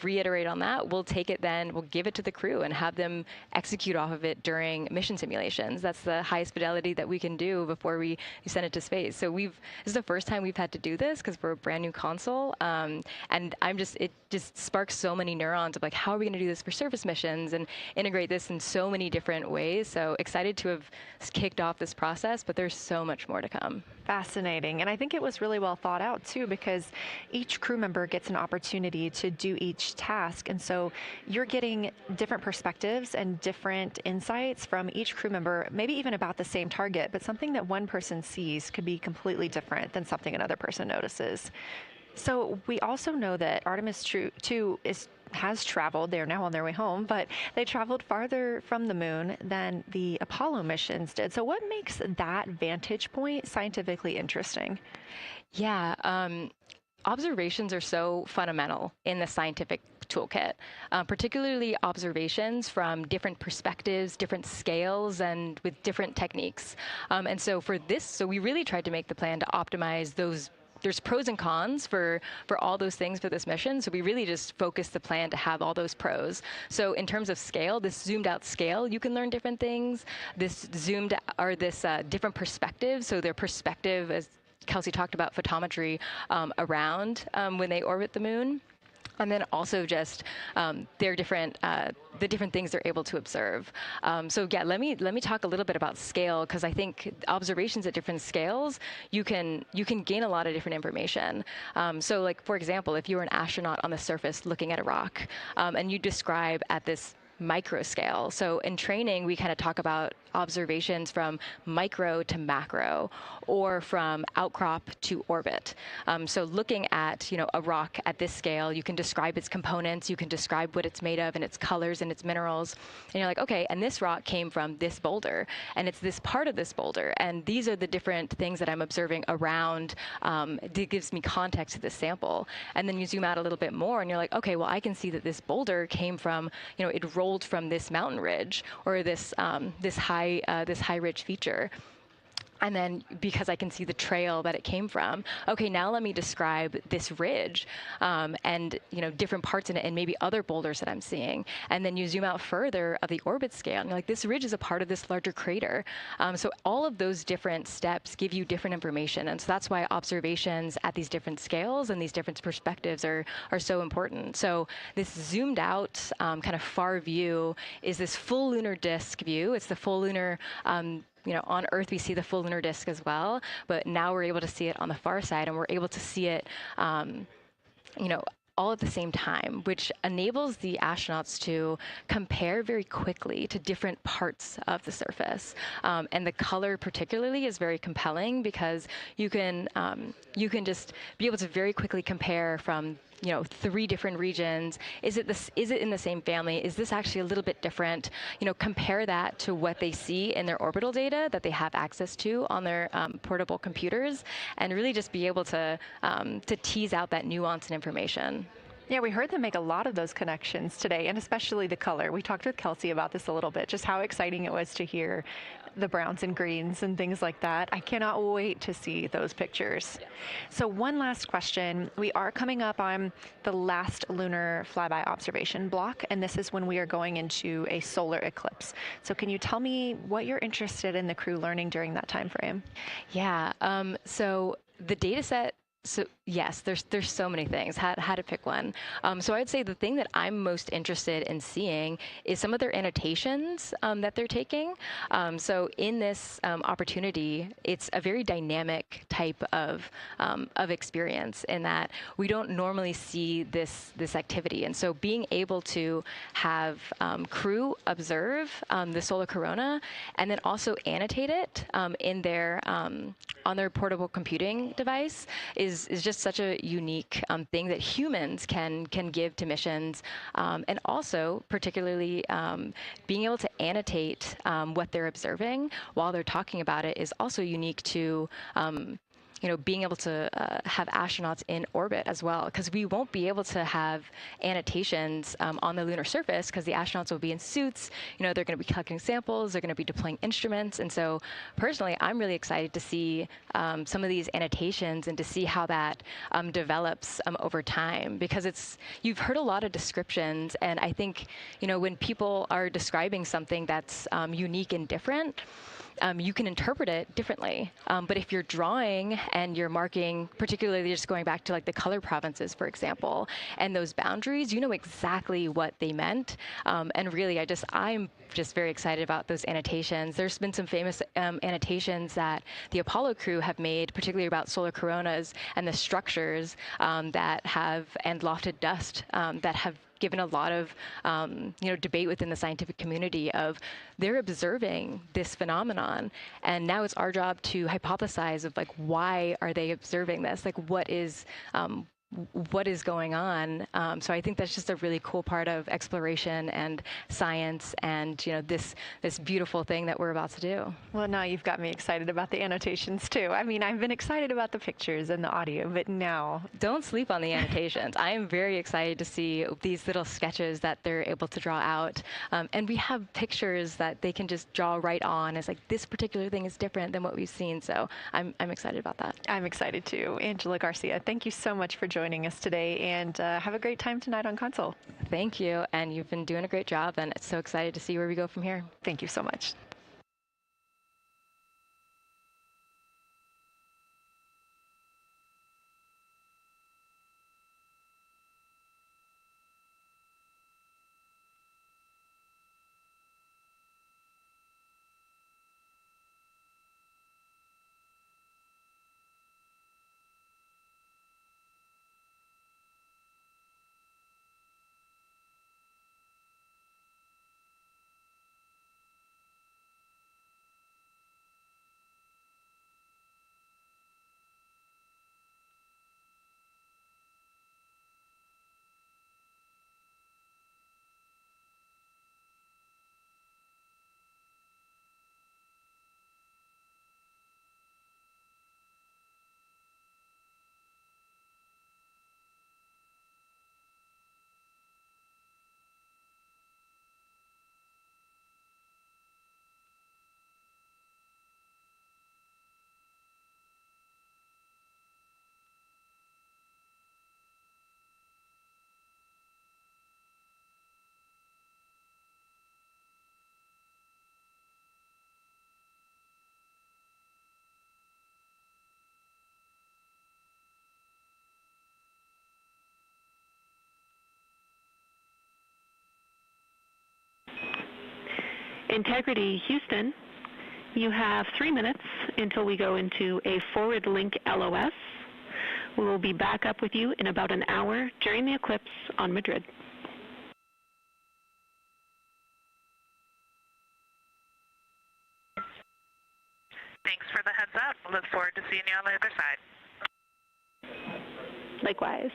reiterate on that, we'll take it then, we'll give it to the crew and have them execute off of it during mission simulations. That's the highest fidelity that we can do before we send it to space. So this is the first time we've had to do this because we're a brand new console, and it just sparks so many neurons of like, how are we going to do this for surface missions and integrate this in so many different ways. So excited to have kicked off this process, but there's so much more to come. Fascinating. And I think it was really well thought out too, because each crew member gets an opportunity to do each task. And so you're getting different perspectives and different insights from each crew member, maybe even about the same target, but something that one person sees could be completely different than something another person notices. So we also know that Artemis II has traveled. They're now on their way home, but they traveled farther from the moon than the Apollo missions did. So what makes that vantage point scientifically interesting? Yeah, observations are so fundamental in the scientific toolkit, particularly observations from different perspectives, different scales, and with different techniques. And so for this, so we really tried to make the plan to optimize those. There's pros and cons for all those things for this mission. So we really just focused the plan to have all those pros. So in terms of scale, this zoomed out scale, you can learn different things. This different perspectives. So their perspective, as Kelsey talked about, photometry around when they orbit the moon. And then also just their different the different things they're able to observe. So yeah, let me talk a little bit about scale, because I think observations at different scales, you can gain a lot of different information. So like, for example, if you were an astronaut on the surface looking at a rock, and you describe at this micro scale. So in training, we kind of talk about observations from micro to macro, or from outcrop to orbit. So looking at a rock at this scale, you can describe its components, you can describe what it's made of and its colors and its minerals, and you're like, okay, and this rock came from this boulder, and it's this part of this boulder, and these are the different things that I'm observing around. It gives me context to this sample, and then you zoom out a little bit more, and you're like, okay, well, I can see that this boulder came from, it rolled from this mountain ridge, or this high ridge feature. And then because I can see the trail that it came from, okay, now let me describe this ridge and different parts in it and maybe other boulders that I'm seeing. And then you zoom out further of the orbit scale and you're like, this ridge is a part of this larger crater. So all of those different steps give you different information. And so that's why observations at these different scales and these different perspectives are so important. So this zoomed out kind of far view is this full lunar disk view. It's the full lunar on Earth, we see the full lunar disk as well, but now we're able to see it on the far side, and we're able to see it, all at the same time, which enables the astronauts to compare very quickly to different parts of the surface. And the color particularly is very compelling because you can just be able to very quickly compare from 3 different regions. Is it in the same family? Is this actually a little bit different? Compare that to what they see in their orbital data that they have access to on their portable computers, and really just be able to tease out that nuance and information. Yeah, we heard them make a lot of those connections today, and especially the color. We talked with Kelsey about this a little bit, just how exciting it was to hear the browns and greens and things like that. I cannot wait to see those pictures. So one last question. We are coming up on the last lunar flyby observation block, and this is when we are going into a solar eclipse. So can you tell me what you're interested in the crew learning during that time frame? Yeah, so the data set. So yes, there's so many things. How to pick one. So I'd say the thing that I'm most interested in seeing is some of their annotations that they're taking. So in this opportunity, it's a very dynamic type of experience in that we don't normally see this activity. And so being able to have crew observe the solar corona and then also annotate it in their on their portable computing device is just such a unique thing that humans can give to missions, and also particularly being able to annotate what they're observing while they're talking about it is also unique to being able to have astronauts in orbit as well, because we won't be able to have annotations on the lunar surface because the astronauts will be in suits. They're going to be collecting samples, they're going to be deploying instruments. And so personally, I'm really excited to see some of these annotations and to see how that develops over time, because you've heard a lot of descriptions. And I think, when people are describing something that's unique and different, you can interpret it differently. But if you're drawing and you're marking, particularly just going back to like the color provinces, for example, and those boundaries, you know exactly what they meant. And really, I'm just very excited about those annotations. There's been some famous annotations that the Apollo crew have made, particularly about solar coronas and the structures that have, and lofted dust that have given a lot of debate within the scientific community of they're observing this phenomenon, and now it's our job to hypothesize of like, why are they observing this? Like, what is going on? So I think that's just a really cool part of exploration and science, and this beautiful thing that we're about to do. Well, now you've got me excited about the annotations too. I mean, I've been excited about the pictures and the audio, but now don't sleep on the annotations. I am very excited to see these little sketches that they're able to draw out, and we have pictures that they can just draw right on. It's like, this particular thing is different than what we've seen. So I'm excited about that. I'm excited too. Angela Garcia, thank you so much for joining us today, and have a great time tonight on Console. Thank you, and you've been doing a great job, and it's so excited to see where we go from here. Thank you so much. Integrity Houston, you have 3 minutes until we go into a forward link LOS. We will be back up with you in about an hour during the eclipse on Madrid. Thanks for the heads up. Look forward to seeing you on the other side. Likewise.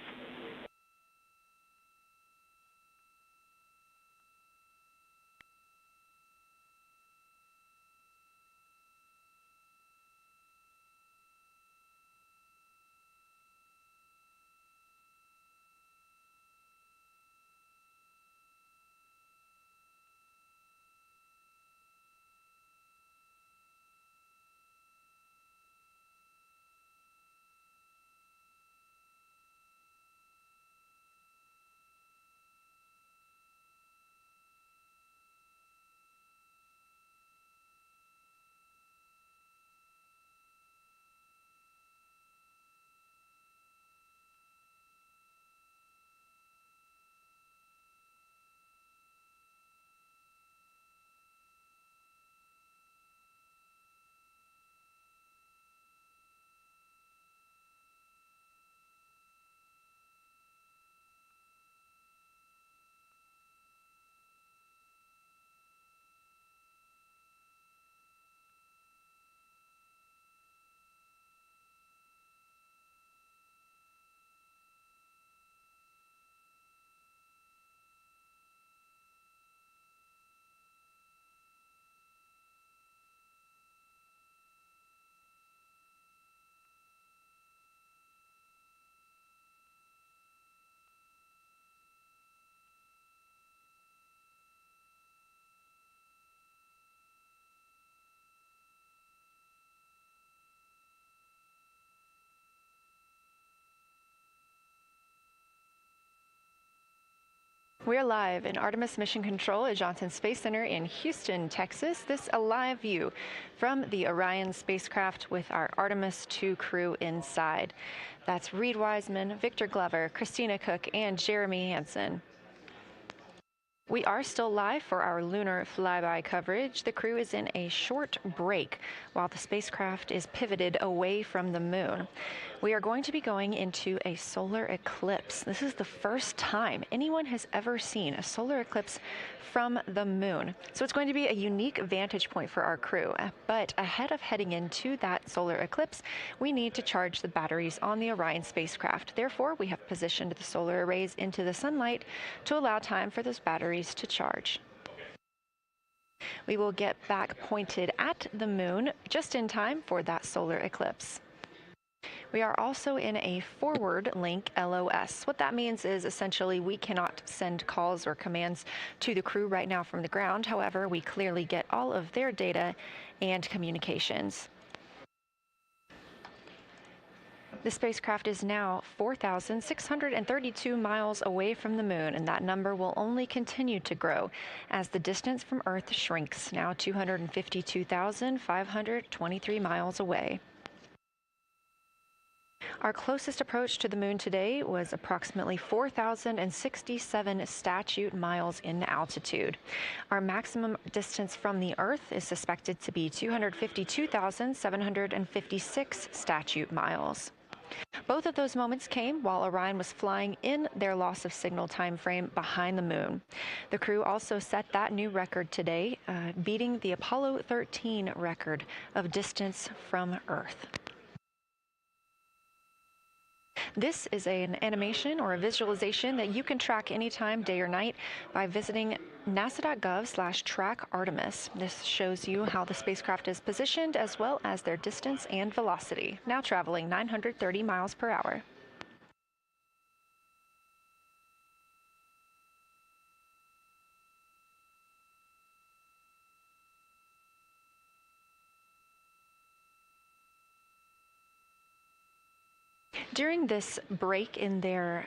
We're live in Artemis Mission Control at Johnson Space Center in Houston, Texas. This a live view from the Orion spacecraft with our Artemis II crew inside. That's Reed Wiseman, Victor Glover, Christina Cook, and Jeremy Hansen. We are still live for our lunar flyby coverage. The crew is in a short break while the spacecraft is pivoted away from the moon. We are going to be going into a solar eclipse. This is the first time anyone has ever seen a solar eclipse from the moon. So it's going to be a unique vantage point for our crew. But ahead of heading into that solar eclipse, we need to charge the batteries on the Orion spacecraft. Therefore, we have positioned the solar arrays into the sunlight to allow time for those batteries to charge. We will get back pointed at the moon just in time for that solar eclipse. We are also in a forward link LOS. What that means is essentially we cannot send calls or commands to the crew right now from the ground. However, we clearly get all of their data and communications. The spacecraft is now 4,632 miles away from the moon, and that number will only continue to grow as the distance from Earth shrinks, now 252,523 miles away. Our closest approach to the moon today was approximately 4,067 statute miles in altitude. Our maximum distance from the Earth is suspected to be 252,756 statute miles. Both of those moments came while Orion was flying in their loss of signal time frame behind the moon. The crew also set that new record today, beating the Apollo 13 record of distance from Earth. This is an animation or a visualization that you can track anytime, day or night, by visiting nasa.gov/track-Artemis. This shows you how the spacecraft is positioned as well as their distance and velocity, now traveling 930 miles per hour. During this break in their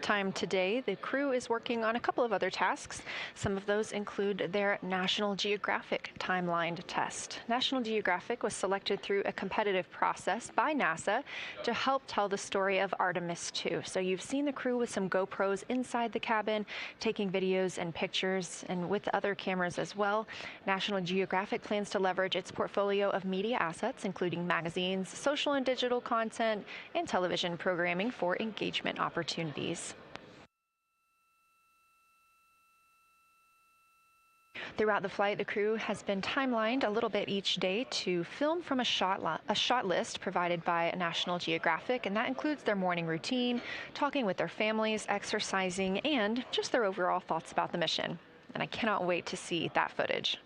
time today, the crew is working on a couple of other tasks. Some of those include their National Geographic timeline test. National Geographic was selected through a competitive process by NASA to help tell the story of Artemis II. So you've seen the crew with some GoPros inside the cabin, taking videos and pictures, and with other cameras as well. National Geographic plans to leverage its portfolio of media assets, including magazines, social and digital content, and television programming for engagement opportunities. Throughout the flight, the crew has been timelined a little bit each day to film from a shot list provided by National Geographic, and that includes their morning routine, talking with their families, exercising, and just their overall thoughts about the mission. And I cannot wait to see that footage.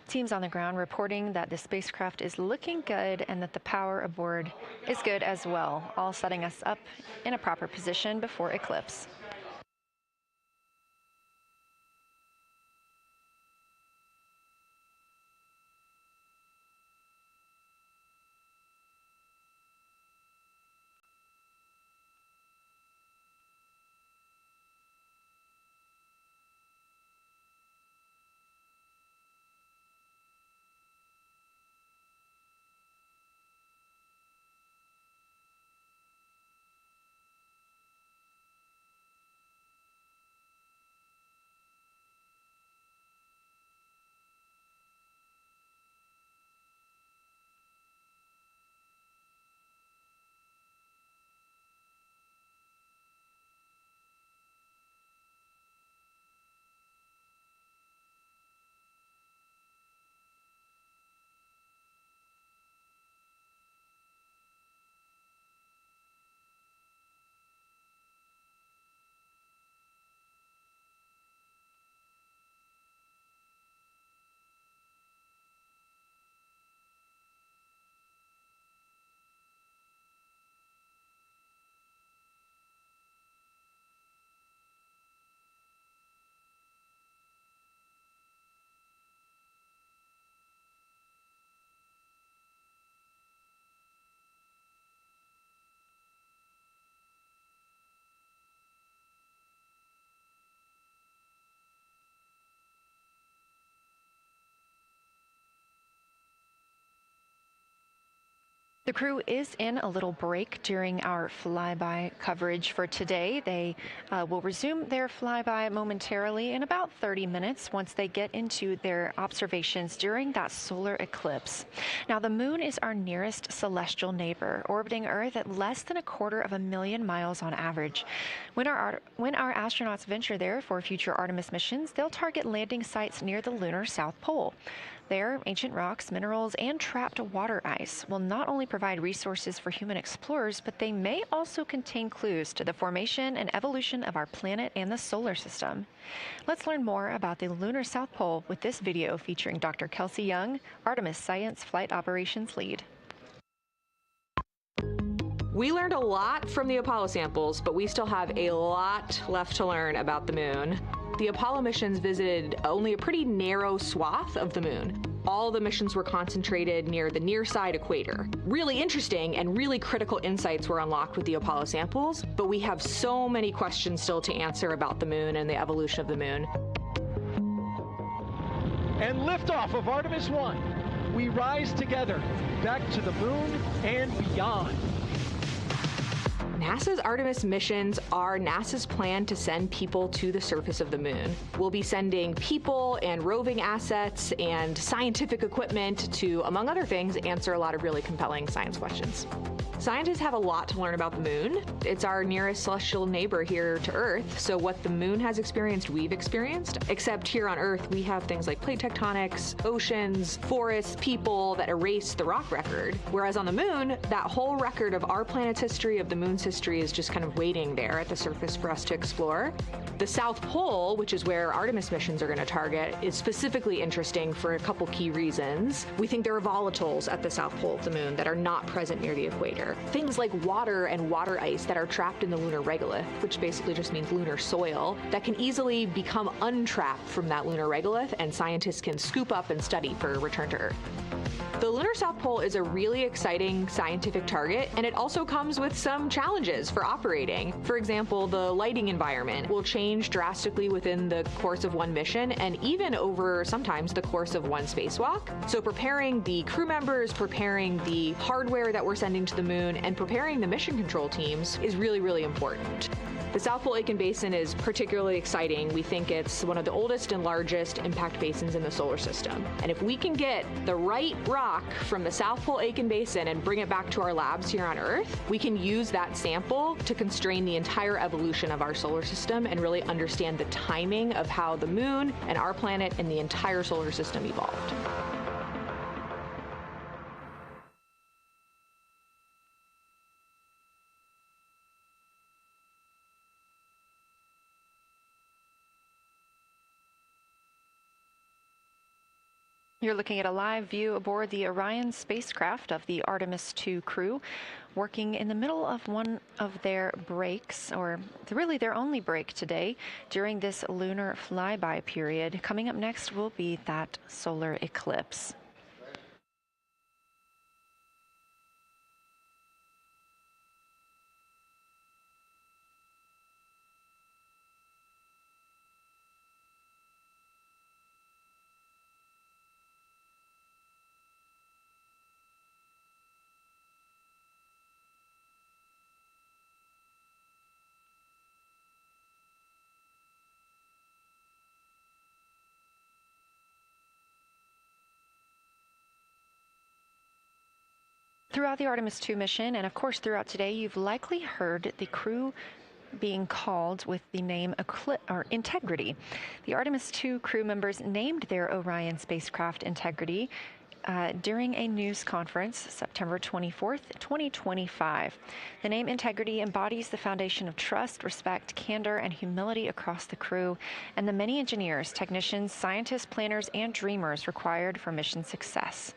Teams on the ground reporting that the spacecraft is looking good and that the power aboard is good as well, all setting us up in a proper position before eclipse. The crew is in a little break during our flyby coverage for today. They will resume their flyby momentarily in about 30 minutes once they get into their observations during that solar eclipse. Now, the moon is our nearest celestial neighbor, orbiting Earth at less than 250,000 miles on average. When our astronauts venture there for future Artemis missions, they'll target landing sites near the lunar South Pole. There, ancient rocks, minerals, and trapped water ice will not only provide resources for human explorers, but they may also contain clues to the formation and evolution of our planet and the solar system. Let's learn more about the lunar South Pole with this video featuring Dr. Kelsey Young, Artemis Science Flight Operations Lead. We learned a lot from the Apollo samples, but we still have a lot left to learn about the moon. The Apollo missions visited only a pretty narrow swath of the moon. All the missions were concentrated near the near-side equator. Really interesting and really critical insights were unlocked with the Apollo samples, but we have so many questions still to answer about the moon and the evolution of the moon. And liftoff of Artemis I. We rise together back to the moon and beyond. NASA's Artemis missions are NASA's plan to send people to the surface of the moon. We'll be sending people and roving assets and scientific equipment to, among other things, answer a lot of really compelling science questions. Scientists have a lot to learn about the moon. It's our nearest celestial neighbor here to Earth, so what the moon has experienced, we've experienced. Except here on Earth, we have things like plate tectonics, oceans, forests, people that erase the rock record. Whereas on the moon, that whole record of our planet's history, of the moon's history, is just kind of waiting there at the surface for us to explore. The South Pole, which is where Artemis missions are going to target, is specifically interesting for a couple key reasons. We think there are volatiles at the South Pole of the moon that are not present near the equator. Things like water and water ice that are trapped in the lunar regolith, which basically just means lunar soil, that can easily become untrapped from that lunar regolith, and scientists can scoop up and study for return to Earth. The lunar South Pole is a really exciting scientific target, and it also comes with some challenges for operating. For example, the lighting environment will change drastically within the course of one mission, and even over sometimes the course of one spacewalk. So preparing the crew members, preparing the hardware that we're sending to the moon, and preparing the mission control teams is really, really important. The South Pole Aitken Basin is particularly exciting. We think it's one of the oldest and largest impact basins in the solar system. And if we can get the right rock from the South Pole Aitken Basin and bring it back to our labs here on Earth, we can use that sample to constrain the entire evolution of our solar system and really understand the timing of how the moon and our planet and the entire solar system evolved. You're looking at a live view aboard the Orion spacecraft of the Artemis II crew, working in the middle of one of their breaks, or really their only break today during this lunar flyby period. Coming up next will be that solar eclipse. Throughout the Artemis II mission, and of course throughout today, you've likely heard the crew being called with the name Integrity. The Artemis II crew members named their Orion spacecraft Integrity during a news conference September 24th, 2025. The name Integrity embodies the foundation of trust, respect, candor, and humility across the crew, and the many engineers, technicians, scientists, planners, and dreamers required for mission success.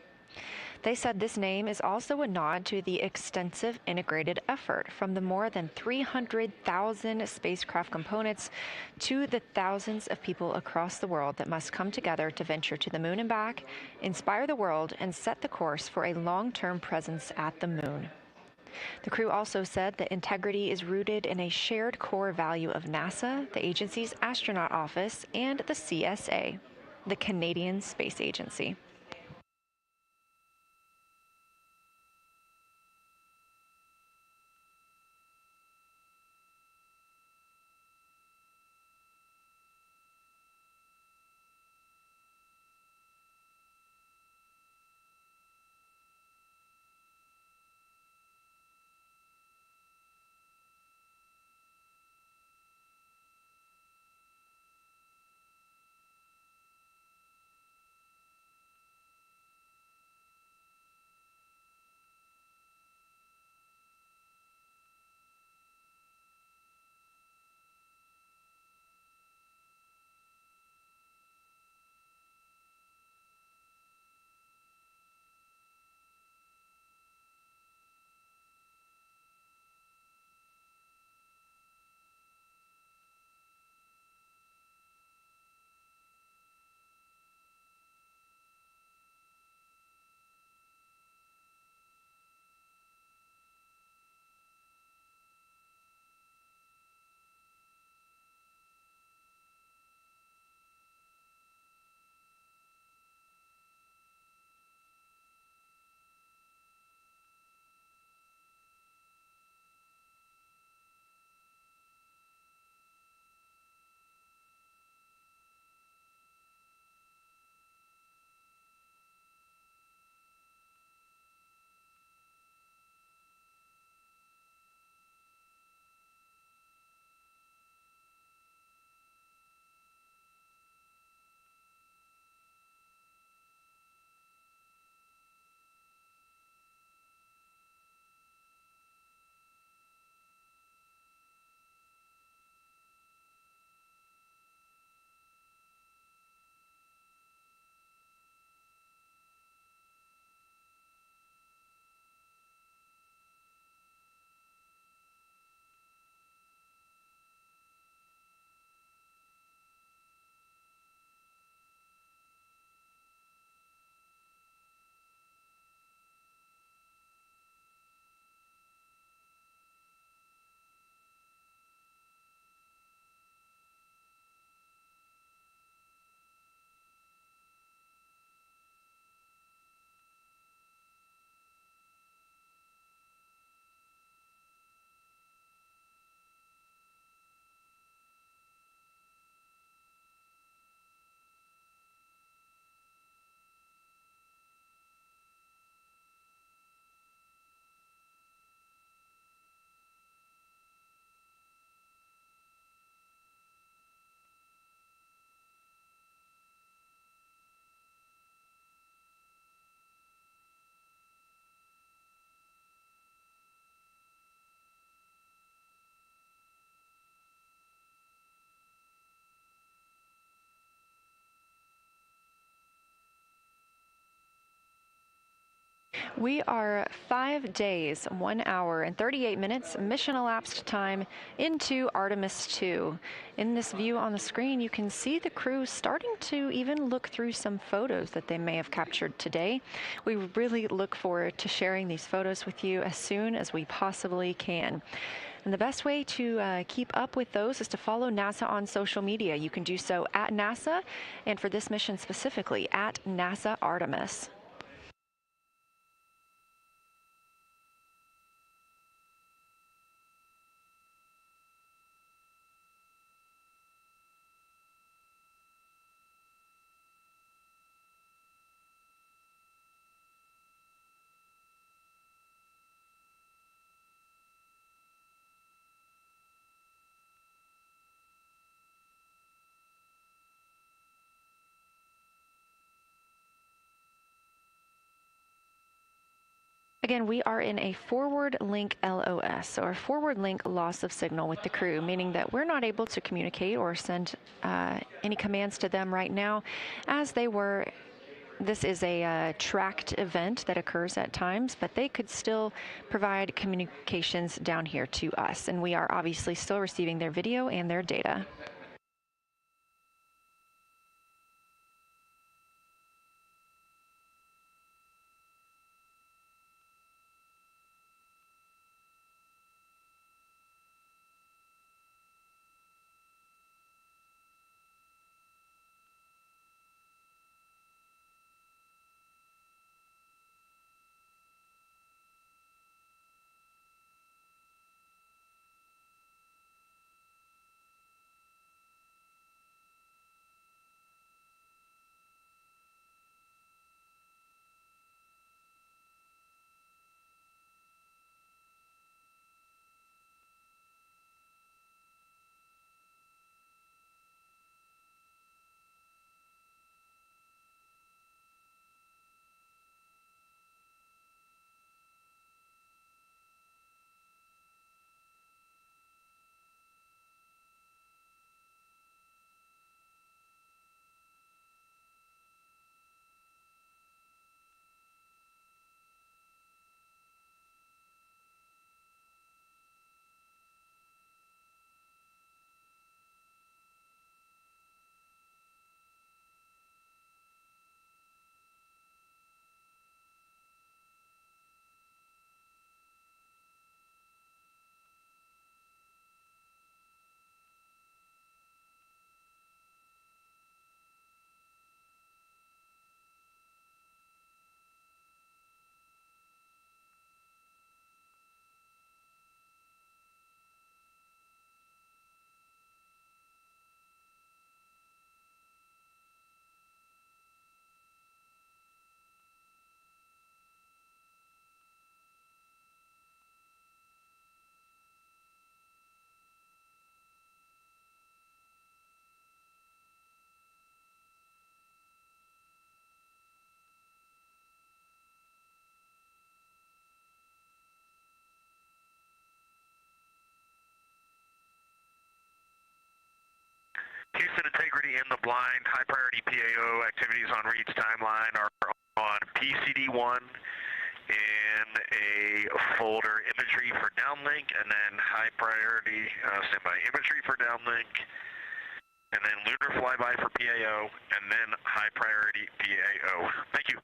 They said this name is also a nod to the extensive integrated effort from the more than 300,000 spacecraft components to the thousands of people across the world that must come together to venture to the moon and back, inspire the world, and set the course for a long-term presence at the moon. The crew also said that integrity is rooted in a shared core value of NASA, the agency's astronaut office, and the CSA, the Canadian Space Agency. We are 5 days, 1 hour, and 38 minutes mission elapsed time into Artemis II. In this view on the screen, you can see the crew starting to even look through some photos that they may have captured today. We really look forward to sharing these photos with you as soon as we possibly can. And the best way to keep up with those is to follow NASA on social media. You can do so at NASA, and for this mission specifically, at NASA Artemis. Again, we are in a forward link LOS, or forward link loss of signal with the crew, meaning that we're not able to communicate or send any commands to them right now as they were. This is a tracked event that occurs at times, but they could still provide communications down here to us, and we are obviously still receiving their video and their data. Houston integrity in the blind. High priority PAO activities on Reed's timeline are on PCD1 in a folder imagery for downlink, and then high priority standby imagery for downlink, and then lunar flyby for PAO, and then high priority PAO. Thank you.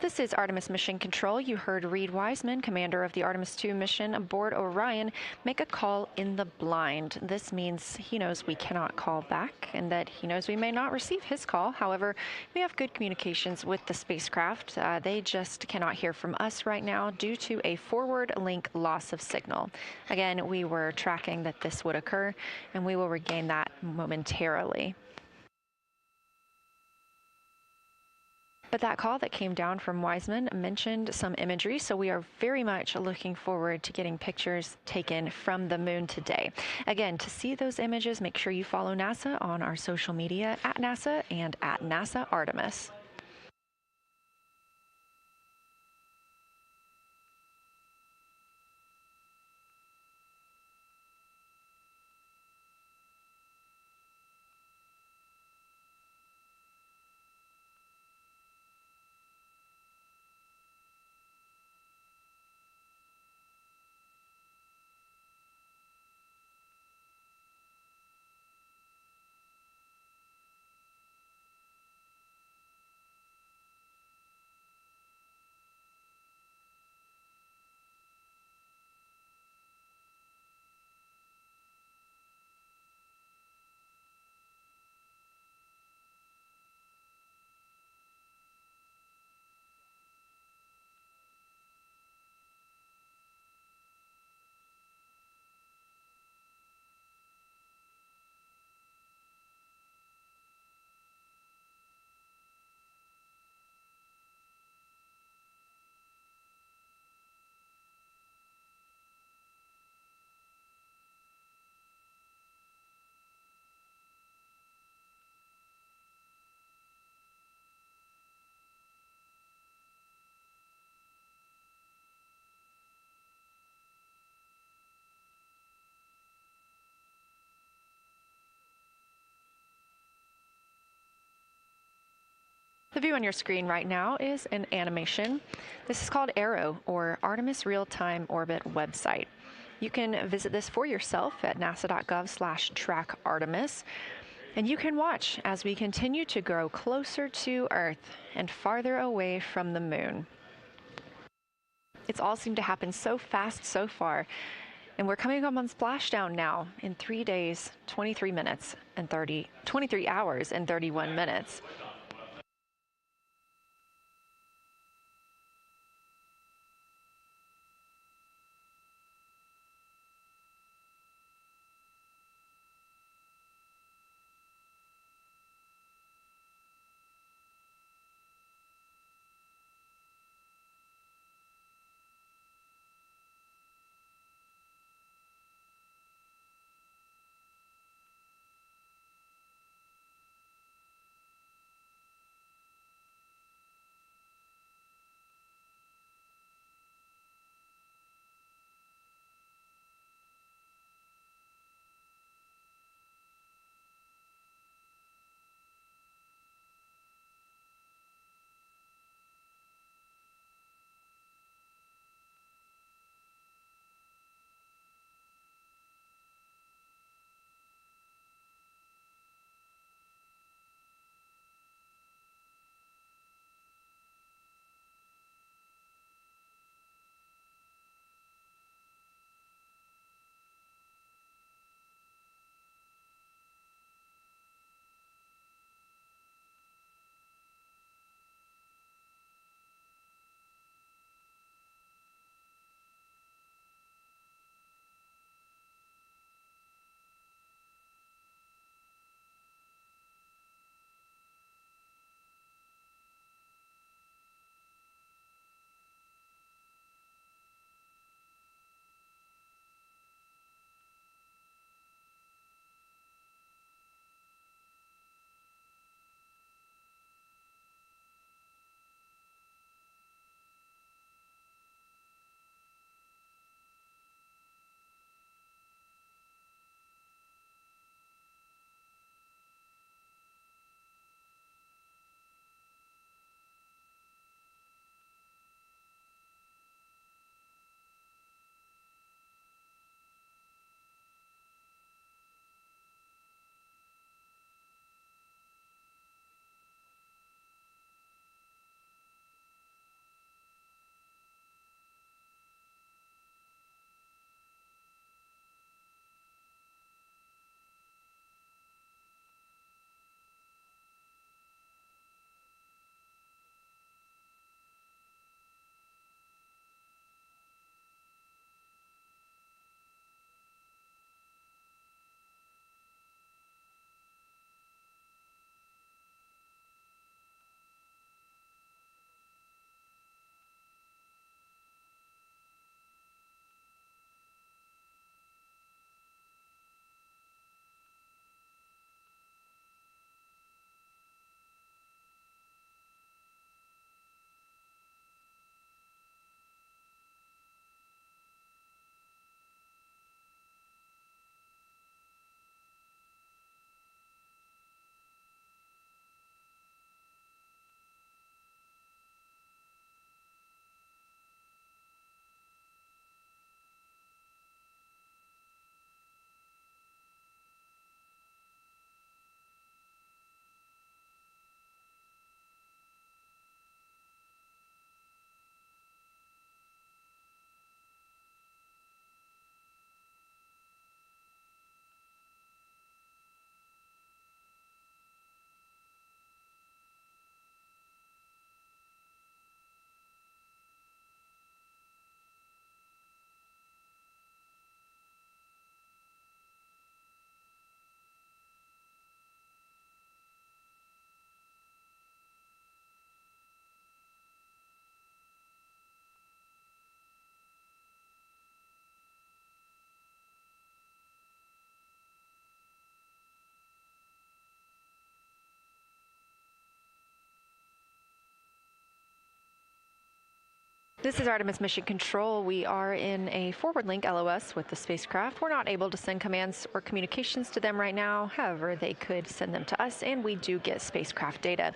This is Artemis Mission Control. You heard Reed Wiseman, commander of the Artemis II mission aboard Orion, make a call in the blind. This means he knows we cannot call back and that he knows we may not receive his call. However, we have good communications with the spacecraft. They just cannot hear from us right now due to a forward link loss of signal. Again, we were tracking that this would occur, and we will regain that momentarily. But that call that came down from Wiseman mentioned some imagery, so we are very much looking forward to getting pictures taken from the moon today. Again, to see those images, make sure you follow NASA on our social media at NASA and at NASA Artemis. The view on your screen right now is an animation. This is called ARROW, or Artemis Real-Time Orbit website. You can visit this for yourself at nasa.gov/trackartemis, and you can watch as we continue to grow closer to Earth and farther away from the moon. It's all seemed to happen so fast so far, and we're coming up on splashdown now in 3 days, 23 hours and 31 minutes. This is Artemis Mission Control. We are in a forward link LOS with the spacecraft. We're not able to send commands or communications to them right now. However, they could send them to us, and we do get spacecraft data.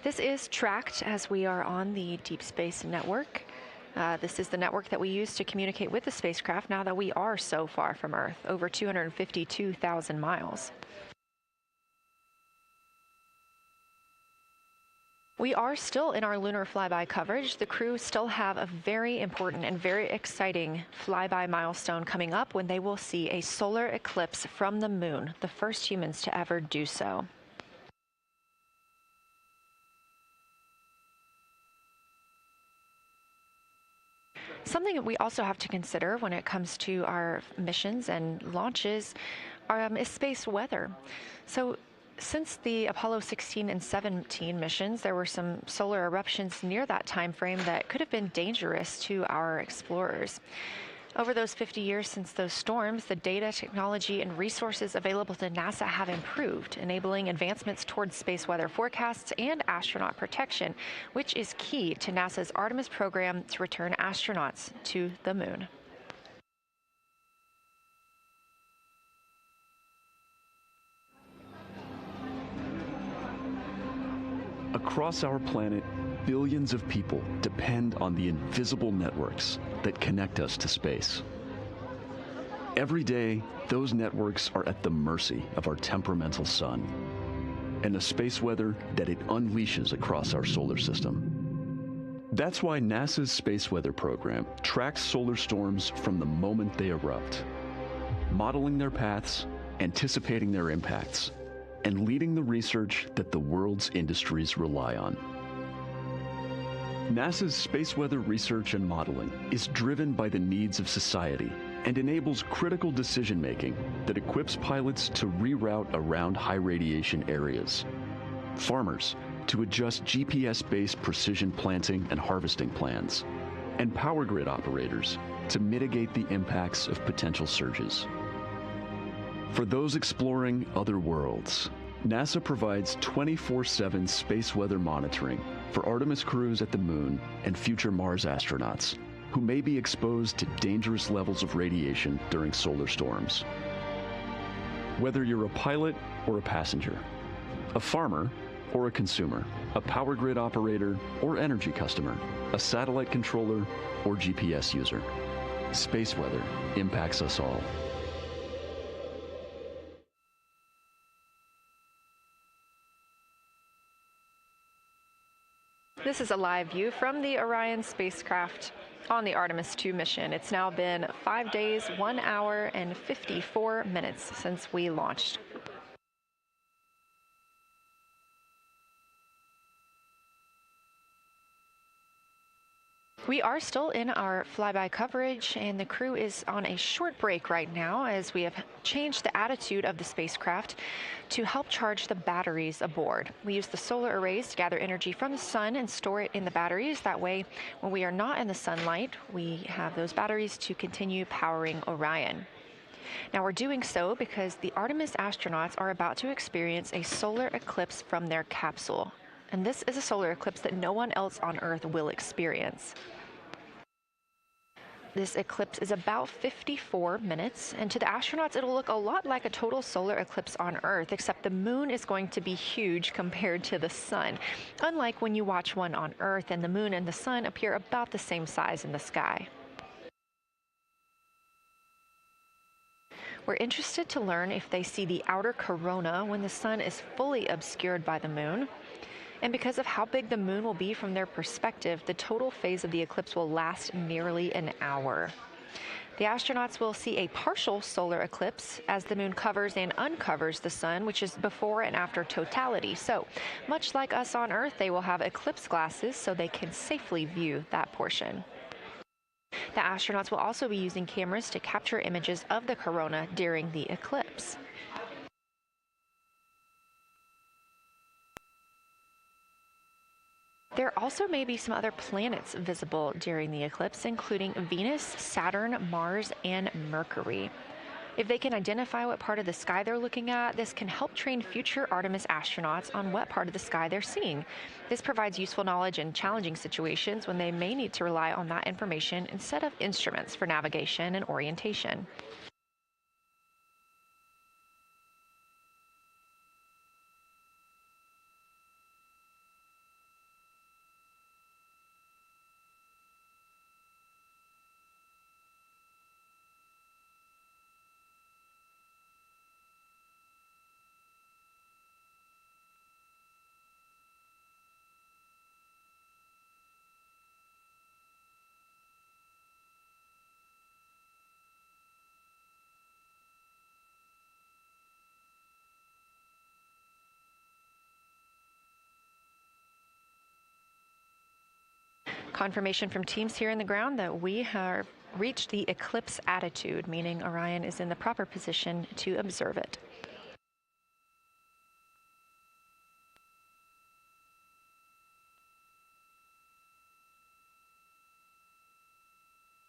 This is tracked as we are on the Deep Space Network. This is the network that we use to communicate with the spacecraft now that we are so far from Earth, over 252,000 miles. We are still in our lunar flyby coverage. The crew still have a very important and very exciting flyby milestone coming up when they will see a solar eclipse from the moon, the first humans to ever do so. Something that we also have to consider when it comes to our missions and launches is space weather. So since the Apollo 16 and 17 missions, there were some solar eruptions near that time frame that could have been dangerous to our explorers. Over those 50 years since those storms, the data, technology, and resources available to NASA have improved, enabling advancements towards space weather forecasts and astronaut protection, which is key to NASA's Artemis program to return astronauts to the moon. Across our planet, billions of people depend on the invisible networks that connect us to space. Every day, those networks are at the mercy of our temperamental sun and the space weather that it unleashes across our solar system. That's why NASA's space weather program tracks solar storms from the moment they erupt, modeling their paths, anticipating their impacts, and leading the research that the world's industries rely on. NASA's space weather research and modeling is driven by the needs of society and enables critical decision-making that equips pilots to reroute around high radiation areas, farmers to adjust GPS-based precision planting and harvesting plans, and power grid operators to mitigate the impacts of potential surges. For those exploring other worlds, NASA provides 24/7 space weather monitoring for Artemis crews at the moon and future Mars astronauts who may be exposed to dangerous levels of radiation during solar storms. Whether you're a pilot or a passenger, a farmer or a consumer, a power grid operator or energy customer, a satellite controller or GPS user, space weather impacts us all. This is a live view from the Orion spacecraft on the Artemis II mission. It's now been 5 days, 1 hour, and 54 minutes since we launched. We are still in our flyby coverage, and the crew is on a short break right now as we have changed the attitude of the spacecraft to help charge the batteries aboard. We use the solar arrays to gather energy from the sun and store it in the batteries. That way, when we are not in the sunlight, we have those batteries to continue powering Orion. Now, we're doing so because the Artemis astronauts are about to experience a solar eclipse from their capsule. And this is a solar eclipse that no one else on Earth will experience. This eclipse is about 54 minutes, and to the astronauts, it'll look a lot like a total solar eclipse on Earth, except the moon is going to be huge compared to the sun, unlike when you watch one on Earth and the moon and the sun appear about the same size in the sky. We're interested to learn if they see the outer corona when the sun is fully obscured by the moon. And because of how big the moon will be from their perspective, the total phase of the eclipse will last nearly an hour. The astronauts will see a partial solar eclipse as the moon covers and uncovers the sun, which is before and after totality. So, much like us on Earth, they will have eclipse glasses so they can safely view that portion. The astronauts will also be using cameras to capture images of the corona during the eclipse. There also may be some other planets visible during the eclipse, including Venus, Saturn, Mars, and Mercury. If they can identify what part of the sky they're looking at, this can help train future Artemis astronauts on what part of the sky they're seeing. This provides useful knowledge in challenging situations when they may need to rely on that information instead of instruments for navigation and orientation. Confirmation from teams here in the ground that we have reached the eclipse attitude, meaning Orion is in the proper position to observe it.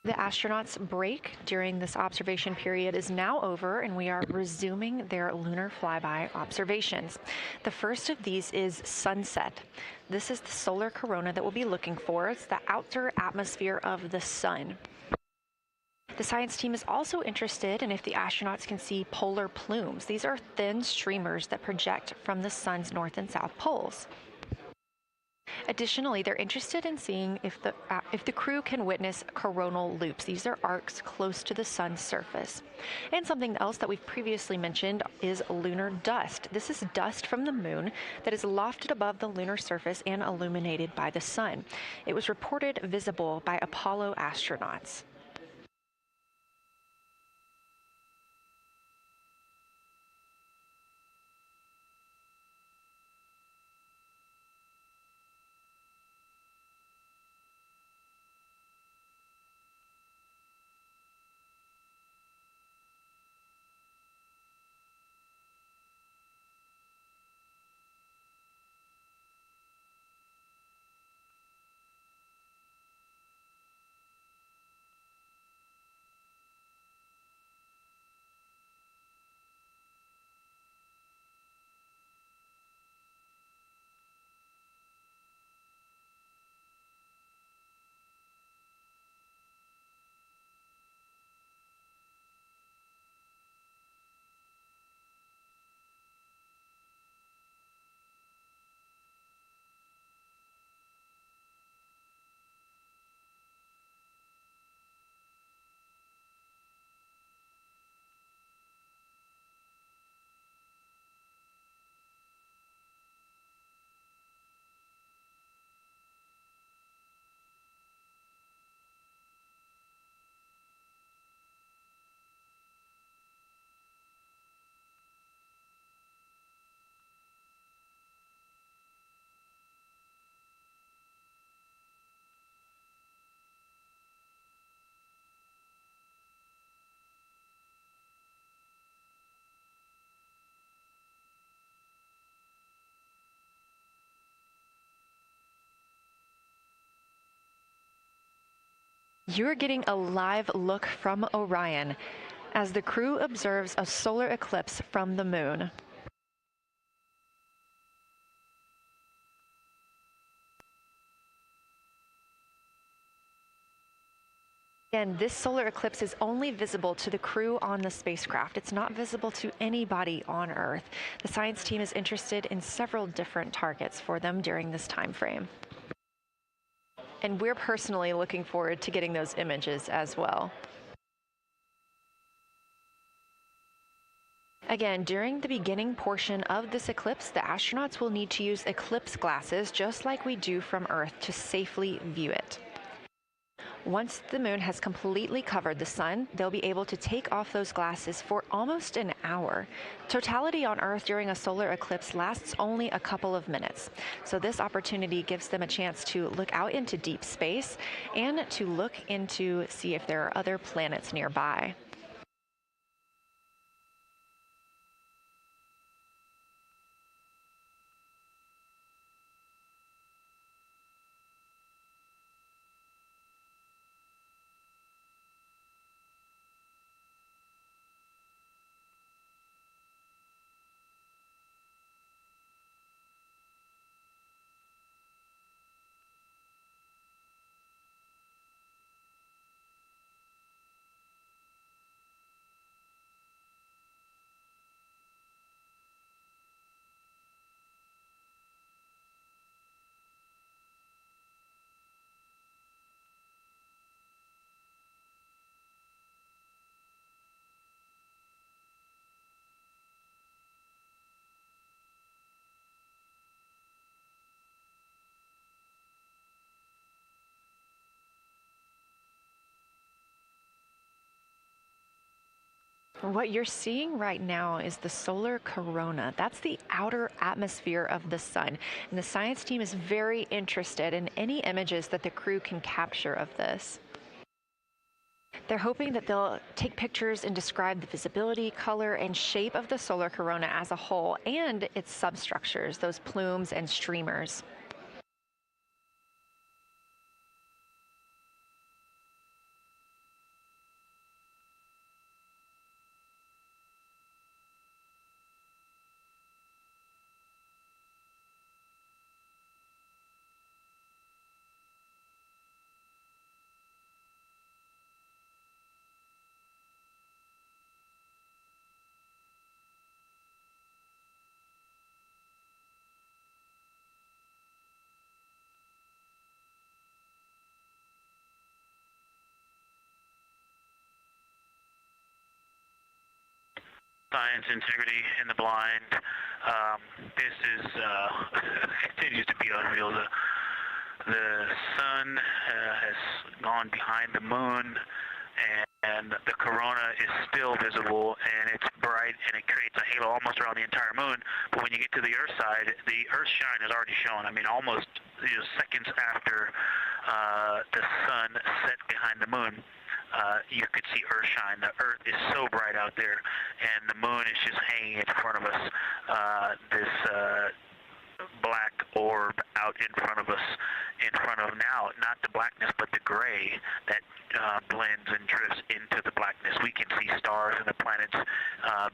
The astronauts' break during this observation period is now over, and we are resuming their lunar flyby observations. The first of these is sunset. This is the solar corona that we'll be looking for. It's the outer atmosphere of the sun. The science team is also interested in if the astronauts can see polar plumes. These are thin streamers that project from the sun's north and south poles. Additionally, they're interested in seeing if the crew can witness coronal loops. These are arcs close to the sun's surface. And something else that we've previously mentioned is lunar dust. This is dust from the moon that is lofted above the lunar surface and illuminated by the sun. It was reported visible by Apollo astronauts. You're getting a live look from Orion as the crew observes a solar eclipse from the moon. Again, this solar eclipse is only visible to the crew on the spacecraft. It's not visible to anybody on Earth. The science team is interested in several different targets for them during this time frame. And we're personally looking forward to getting those images as well. Again, during the beginning portion of this eclipse, the astronauts will need to use eclipse glasses, just like we do from Earth, to safely view it. Once the moon has completely covered the sun, they'll be able to take off those glasses for almost an hour. Totality on Earth during a solar eclipse lasts only a couple of minutes. So this opportunity gives them a chance to look out into deep space and to look into see if there are other planets nearby. What you're seeing right now is the solar corona. That's the outer atmosphere of the sun. And the science team is very interested in any images that the crew can capture of this. They're hoping that they'll take pictures and describe the visibility, color, and shape of the solar corona as a whole and its substructures, those plumes and streamers. Science, integrity, in the blind. This is continues to be unreal. The sun has gone behind the moon, and the corona is still visible, and it's bright, and it creates a halo almost around the entire moon. But when you get to the Earth side, the Earth shine is already shown. I mean, almost seconds after the sun set behind the moon. You could see Earth shine. The Earth is so bright out there, and the moon is just hanging in front of us. This black orb out in front of us, in front of now, not the blackness, but the gray that blends and drifts into the blackness. We can see stars and the planets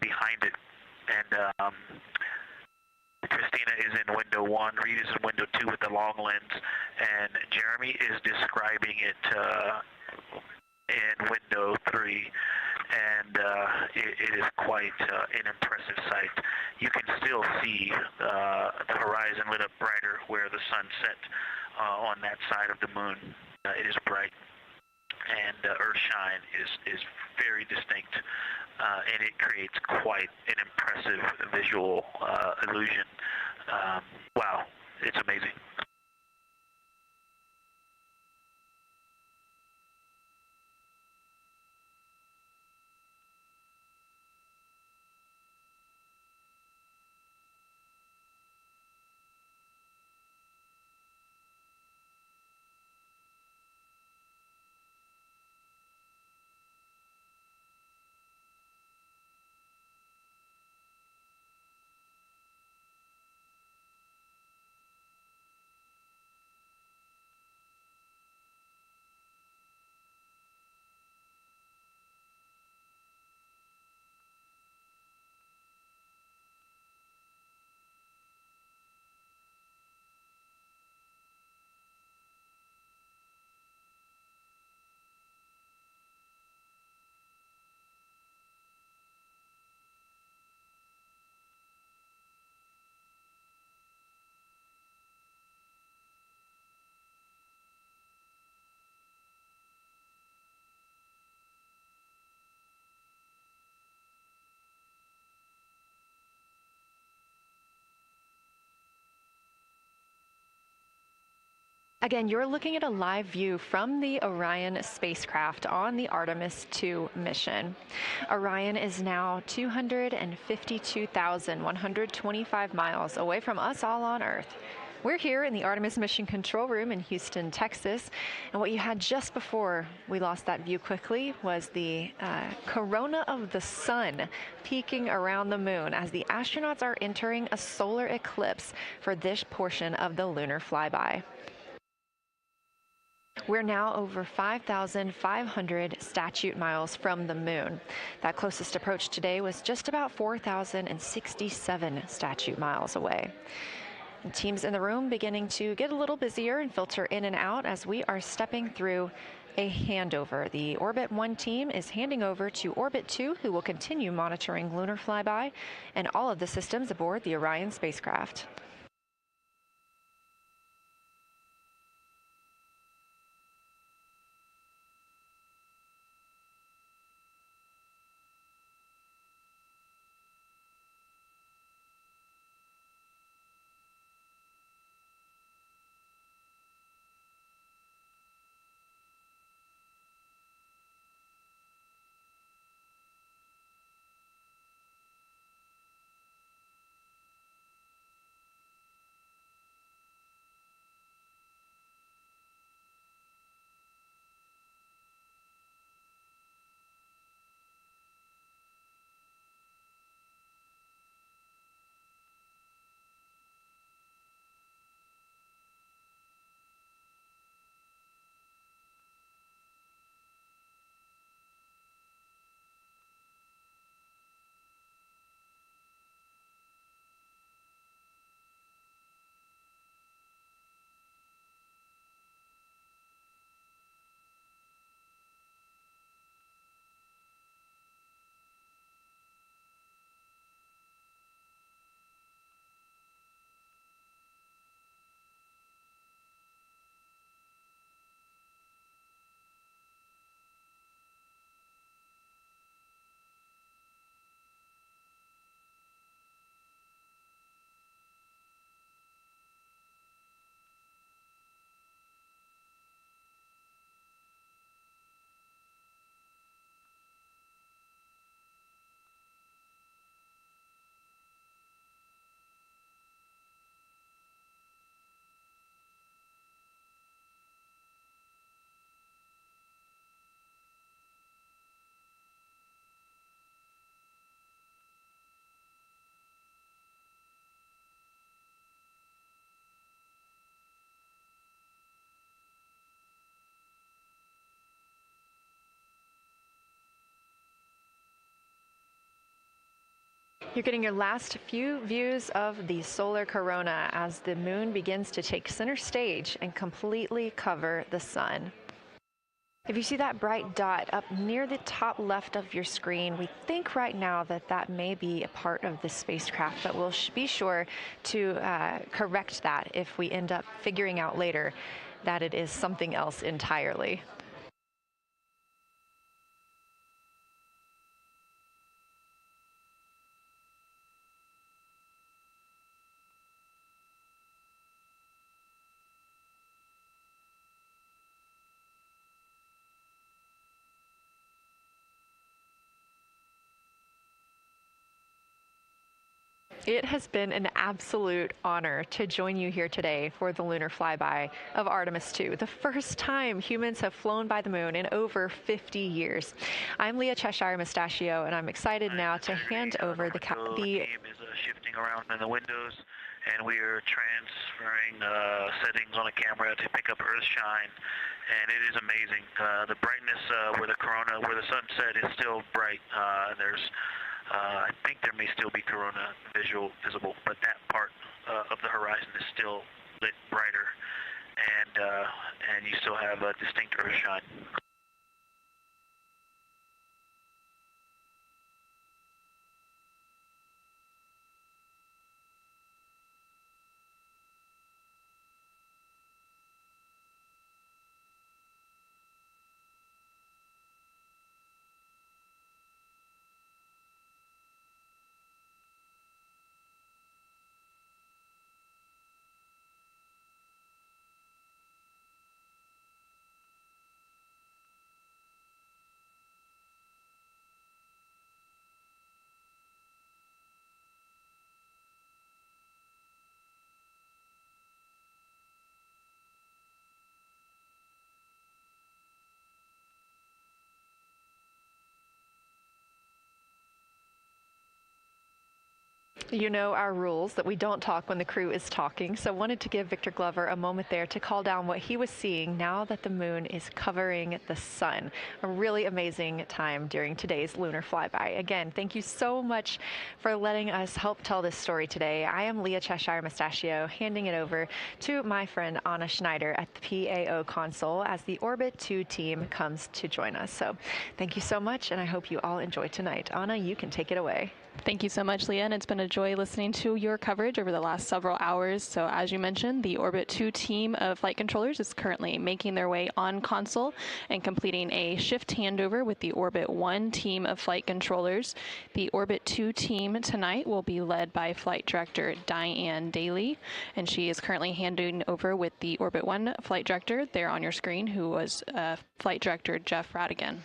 behind it. And Christina is in window 1, Reed is in window 2 with the long lens, and Jeremy is describing it in window 3, and it is quite an impressive sight. You can still see the horizon lit up brighter where the sun set on that side of the moon. It is bright, and Earthshine is very distinct, and it creates quite an impressive visual illusion. Wow, it's amazing. Again, you're looking at a live view from the Orion spacecraft on the Artemis II mission. Orion is now 252,125 miles away from us all on Earth. We're here in the Artemis Mission Control Room in Houston, Texas. And what you had just before we lost that view quickly was the corona of the sun peeking around the moon as the astronauts are entering a solar eclipse for this portion of the lunar flyby. We're now over 5,500 statute miles from the moon. That closest approach today was just about 4,067 statute miles away. And teams in the room beginning to get a little busier and filter in and out as we are stepping through a handover. The Orbit 1 team is handing over to Orbit 2, who will continue monitoring lunar flyby and all of the systems aboard the Orion spacecraft. You're getting your last few views of the solar corona as the moon begins to take center stage and completely cover the sun. If you see that bright dot up near the top left of your screen, we think right now that that may be a part of the spacecraft, but we'll be sure to correct that if we end up figuring out later that it is something else entirely. It has been an absolute honor to join you here today for the lunar flyby of Artemis II, the first time humans have flown by the moon in over 50 years. I'm Leah Cheshire Mustachio, and I'm excited now to hand over the team is shifting around in the windows, and we are transferring settings on a camera to pick up Earth shine, and it is amazing. The brightness where the sunset is still bright. I think there may still be corona visible, but that part of the horizon is still lit brighter, and you still have a distinct Earth shine. You know our rules that we don't talk when the crew is talking, so wanted to give Victor Glover a moment there to call down what he was seeing now that the moon is covering the sun. A really amazing time during today's lunar flyby. Again, thank you so much for letting us help tell this story today. I am Leah Cheshire Mustachio, handing it over to my friend Anna Schneider at the PAO console as the Orbit 2 team comes to join us. So thank you so much, and I hope you all enjoy tonight. Anna, you can take it away. Thank you so much, Leah, and it's been a joy listening to your coverage over the last several hours. So as you mentioned, the Orbit 2 team of flight controllers is currently making their way on console and completing a shift handover with the Orbit 1 team of flight controllers. The Orbit 2 team tonight will be led by Flight Director Diane Daly, and she is currently handing over with the Orbit 1 flight director there on your screen, who was Flight Director Jeff Radigan.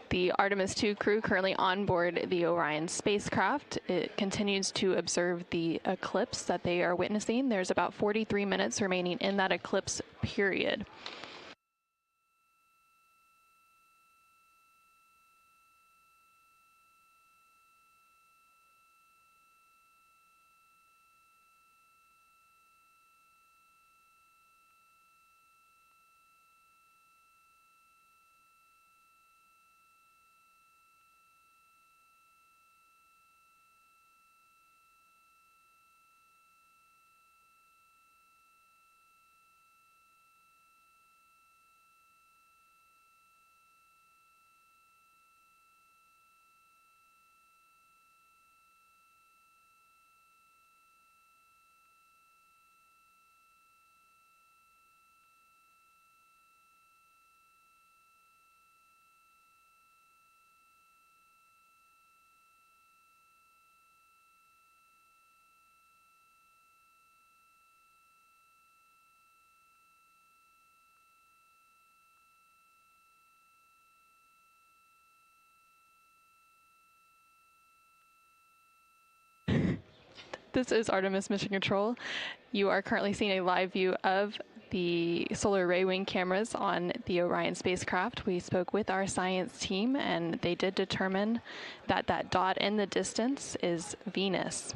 The Artemis II crew currently on board the Orion spacecraft. It continues to observe the eclipse that they are witnessing. There's about 43 minutes remaining in that eclipse period. This is Artemis Mission Control. You are currently seeing a live view of the solar array wing cameras on the Orion spacecraft. We spoke with our science team, and they did determine that that dot in the distance is Venus.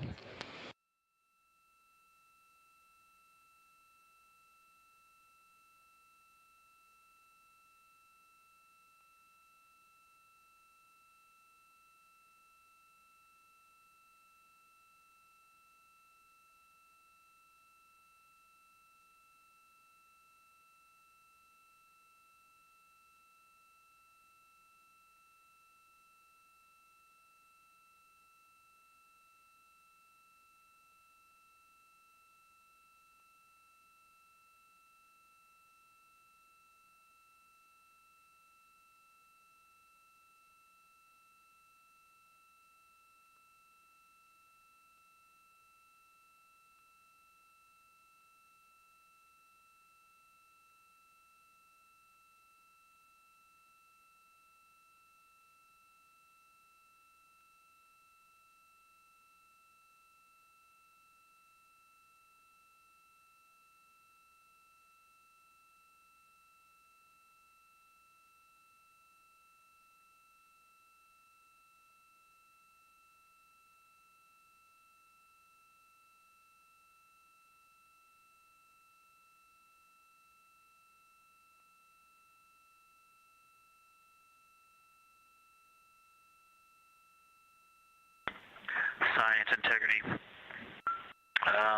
science integrity.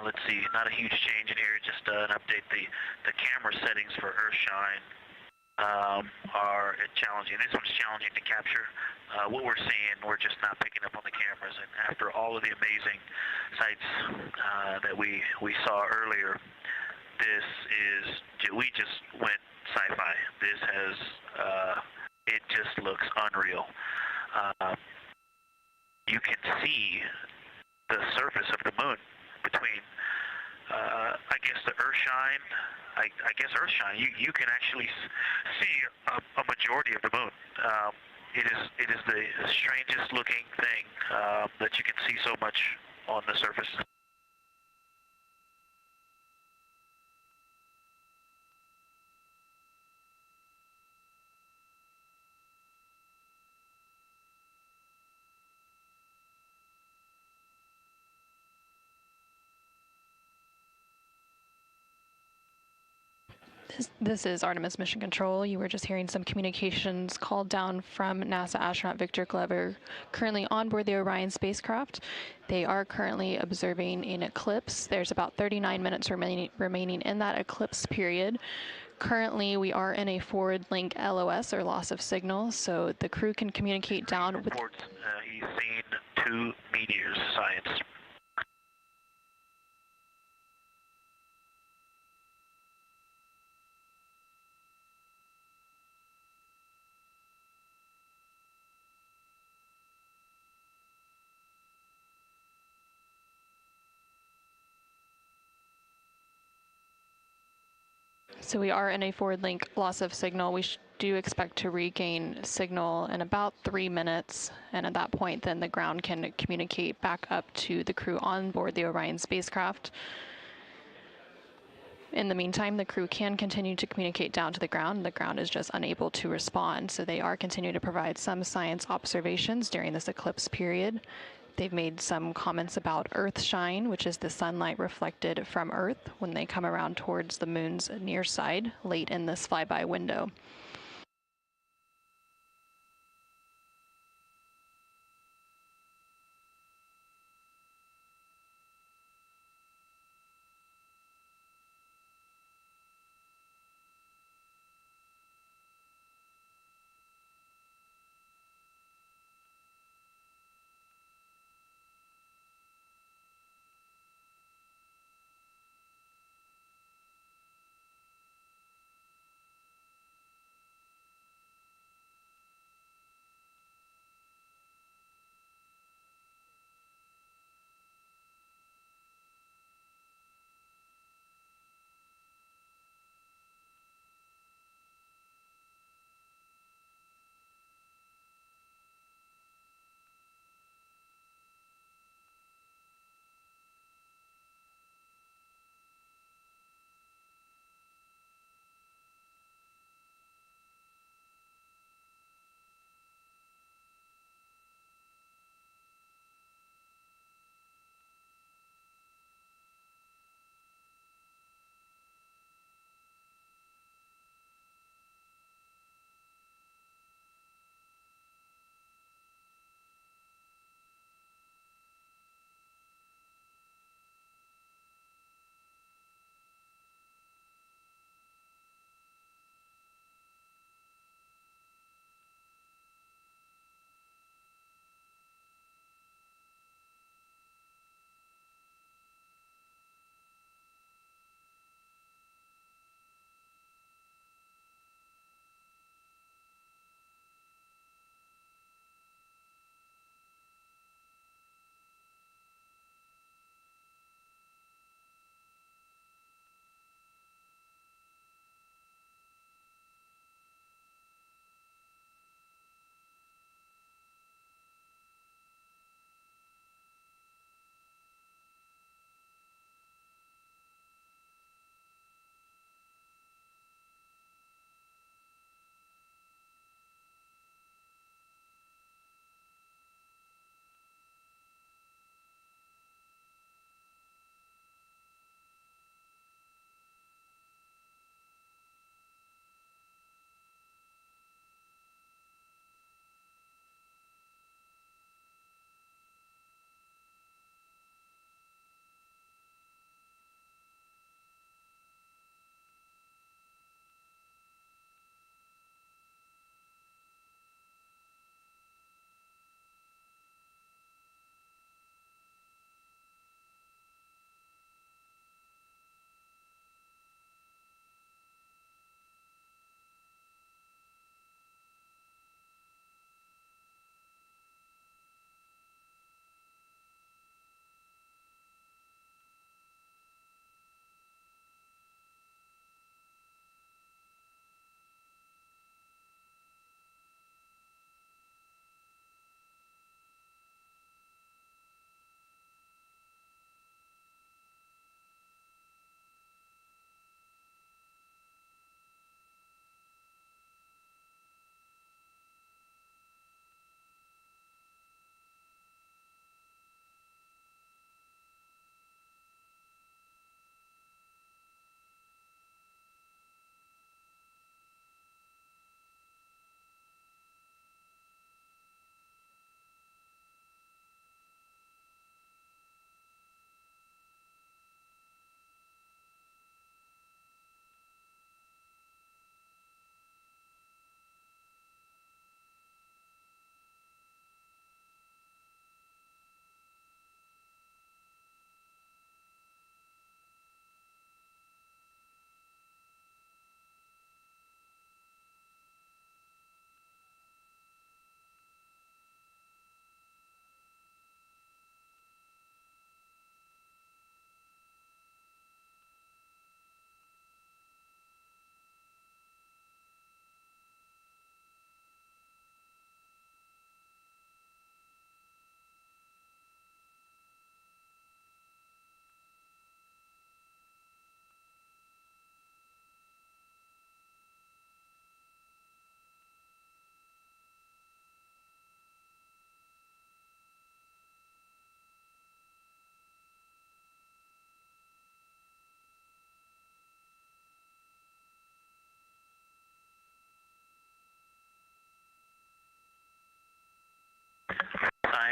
Let's see, not a huge change in here, just an update. The camera settings for Earthshine are challenging. This one's challenging to capture. What we're seeing, we're just not picking up on the cameras. And after all of the amazing sights that we saw earlier, we just went sci-fi. This has, it just looks unreal. You can see the surface of the moon between, I guess, the Earthshine. I guess Earthshine. You can actually see a majority of the moon. It is the strangest looking thing that you can see so much on the surface. This is Artemis Mission Control. You were just hearing some communications called down from NASA astronaut Victor Glover, currently on board the Orion spacecraft. They are currently observing an eclipse. There's about 39 minutes remaining in that eclipse period. Currently, we are in a forward link LOS, or loss of signal, so the crew can communicate down with... He's seen 2 meteors, science. So we are in a forward link loss of signal. We do expect to regain signal in about 3 minutes, and at that point then the ground can communicate back up to the crew on board the Orion spacecraft. In the meantime, the crew can continue to communicate down to the ground. The ground is just unable to respond, so they are continuing to provide some science observations during this eclipse period. They've made some comments about Earthshine, which is the sunlight reflected from Earth when they come around towards the moon's near side late in this flyby window.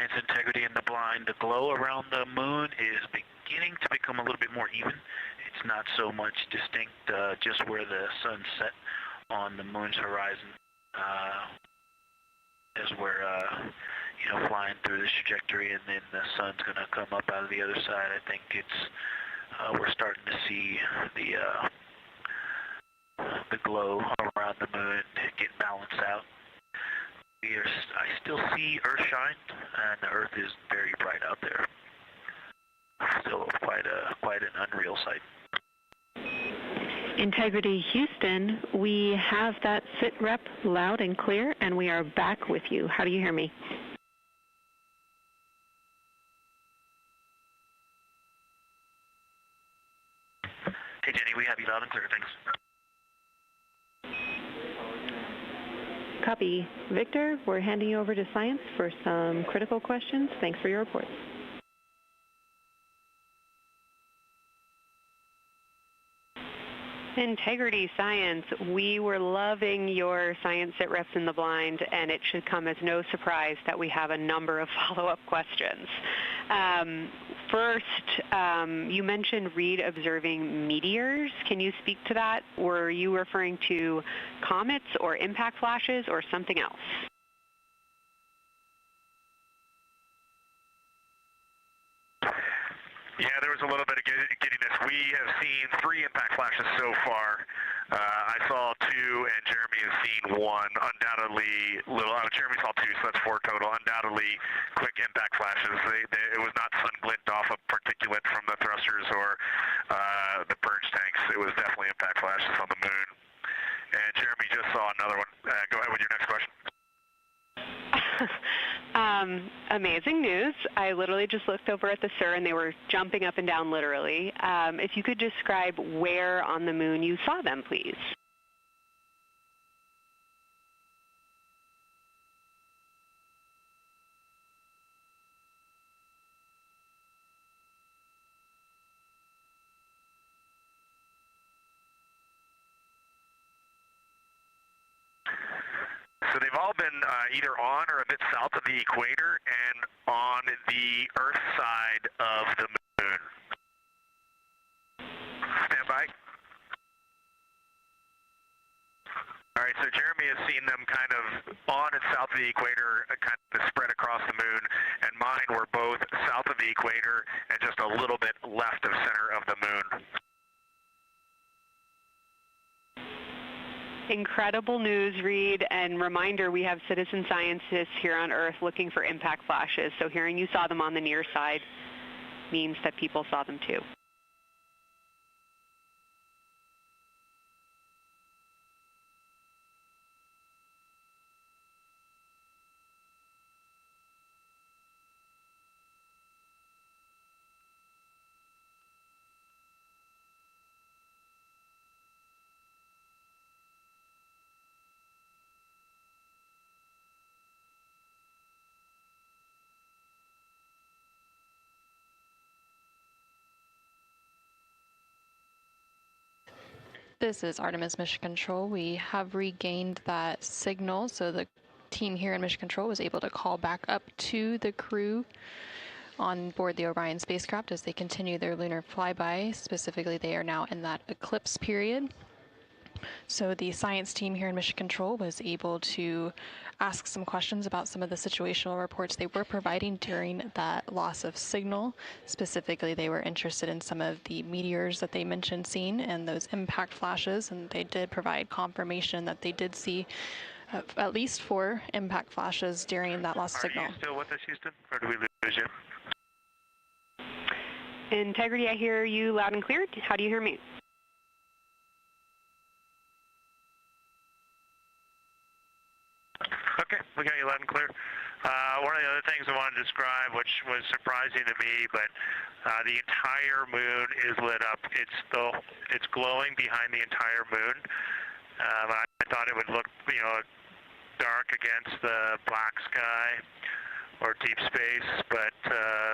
Science Integrity in the Blind, the glow around the moon is beginning to become a little bit more even. It's not so much distinct just where the sun set on the moon's horizon as we're flying through this trajectory, and then the sun's going to come up out of the other side. I think we're starting to see the glow around the moon get balanced out. I still see Earthshine, and the Earth is very bright out there. Still quite an unreal sight. Integrity Houston, we have that sit rep loud and clear, and we are back with you. How do you hear me? Hey Jenny, we have you loud and clear, thanks. Copy. Victor, we're handing you over to Science for some critical questions. Thanks for your reports. Integrity Science, we were loving your science sit reps in the blind, and it should come as no surprise that we have a number of follow-up questions. First, you mentioned Reed observing meteors. Can you speak to that? Were you referring to comets or impact flashes or something else? Yeah, there was a little bit of giddiness. We have seen 3 impact flashes so far. I saw 2, and Jeremy has seen 1. Undoubtedly, Jeremy saw 2, so that's 4 total. Undoubtedly, quick impact flashes. It was not sun glint off of particulate from the thrusters or the purge tanks. It was definitely impact flashes on the moon. And Jeremy just saw another one. Go ahead with your next question. Amazing news. I literally just looked over at the SIR and they were jumping up and down literally. If you could describe where on the moon you saw them, please. So they've all been either on or a bit south of the equator and on the Earth side of the moon. Stand by. All right, so Jeremy has seen them kind of on and south of the equator, kind of spread across the moon, and mine were both south of the equator and just a little bit left of center of the moon. Incredible news, Reed, and reminder, we have citizen scientists here on Earth looking for impact flashes, so hearing you saw them on the near side means that people saw them too. This is Artemis Mission Control. We have regained that signal, so the team here in Mission Control was able to call back up to the crew on board the Orion spacecraft as they continue their lunar flyby. Specifically, they are now in that eclipse period. So the science team here in Mission Control was able to ask some questions about some of the situational reports they were providing during that loss of signal. Specifically, they were interested in some of the meteors that they mentioned seeing and those impact flashes, and they did provide confirmation that they did see at least 4 impact flashes during that lost signal. Are you still with us, Houston, or do we lose you? Integrity, I hear you loud and clear. How do you hear me? Okay, we got you loud and clear. One of the other things I wanted to describe, which was surprising to me, but the entire moon is lit up. It's glowing behind the entire moon. I thought it would look, dark against the black sky or deep space, but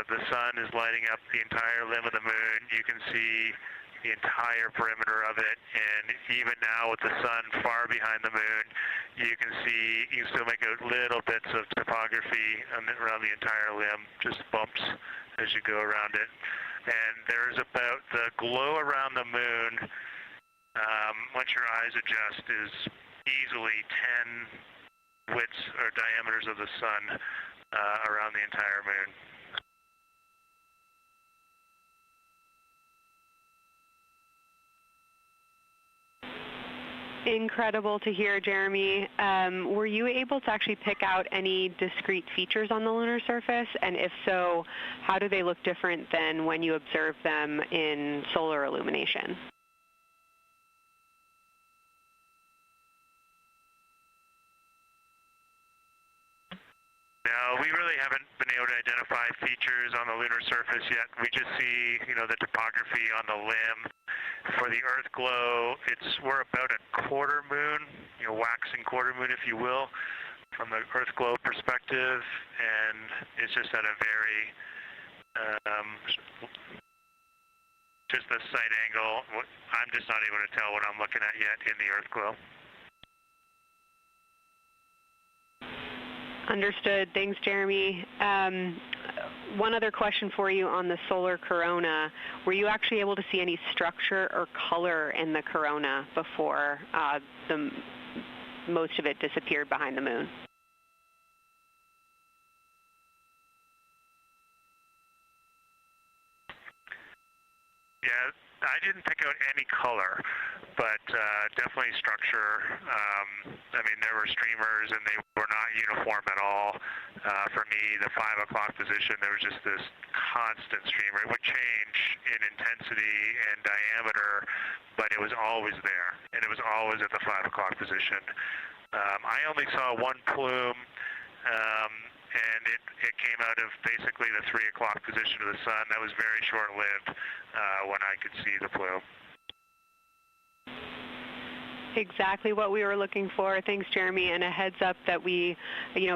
the sun is lighting up the entire limb of the moon. You can see the entire perimeter of it, and even now with the sun far behind the moon, you can still make out little bits of topography around the entire limb, just bumps as you go around it. And there's about the glow around the moon, once your eyes adjust, is easily 10 widths or diameters of the sun around the entire moon. Incredible to hear, Jeremy. Were you able to actually pick out any discrete features on the lunar surface? And if so, how do they look different than when you observe them in solar illumination? No, we really haven't been able to identify features on the lunar surface yet. We just see, the topography on the limb. For the Earth glow, we're about a quarter moon, waxing quarter moon, if you will, from the Earth glow perspective, and it's just at a very, just the sight angle. I'm just not able to tell what I'm looking at yet in the Earth glow. Understood. Thanks, Jeremy. One other question for you on the solar corona. Were you actually able to see any structure or color in the corona before most of it disappeared behind the moon? Yeah, I didn't pick out any color, but definitely structure. There were streamers, and they were not uniform at all. For me, the 5 o'clock position, there was just this constant streamer. It would change in intensity and diameter, but it was always there, and it was always at the 5 o'clock position. I only saw one plume, and it came out of basically the 3 o'clock position of the sun. That was very short-lived when I could see the plume. Exactly what we were looking for. Thanks, Jeremy. And a heads up that we,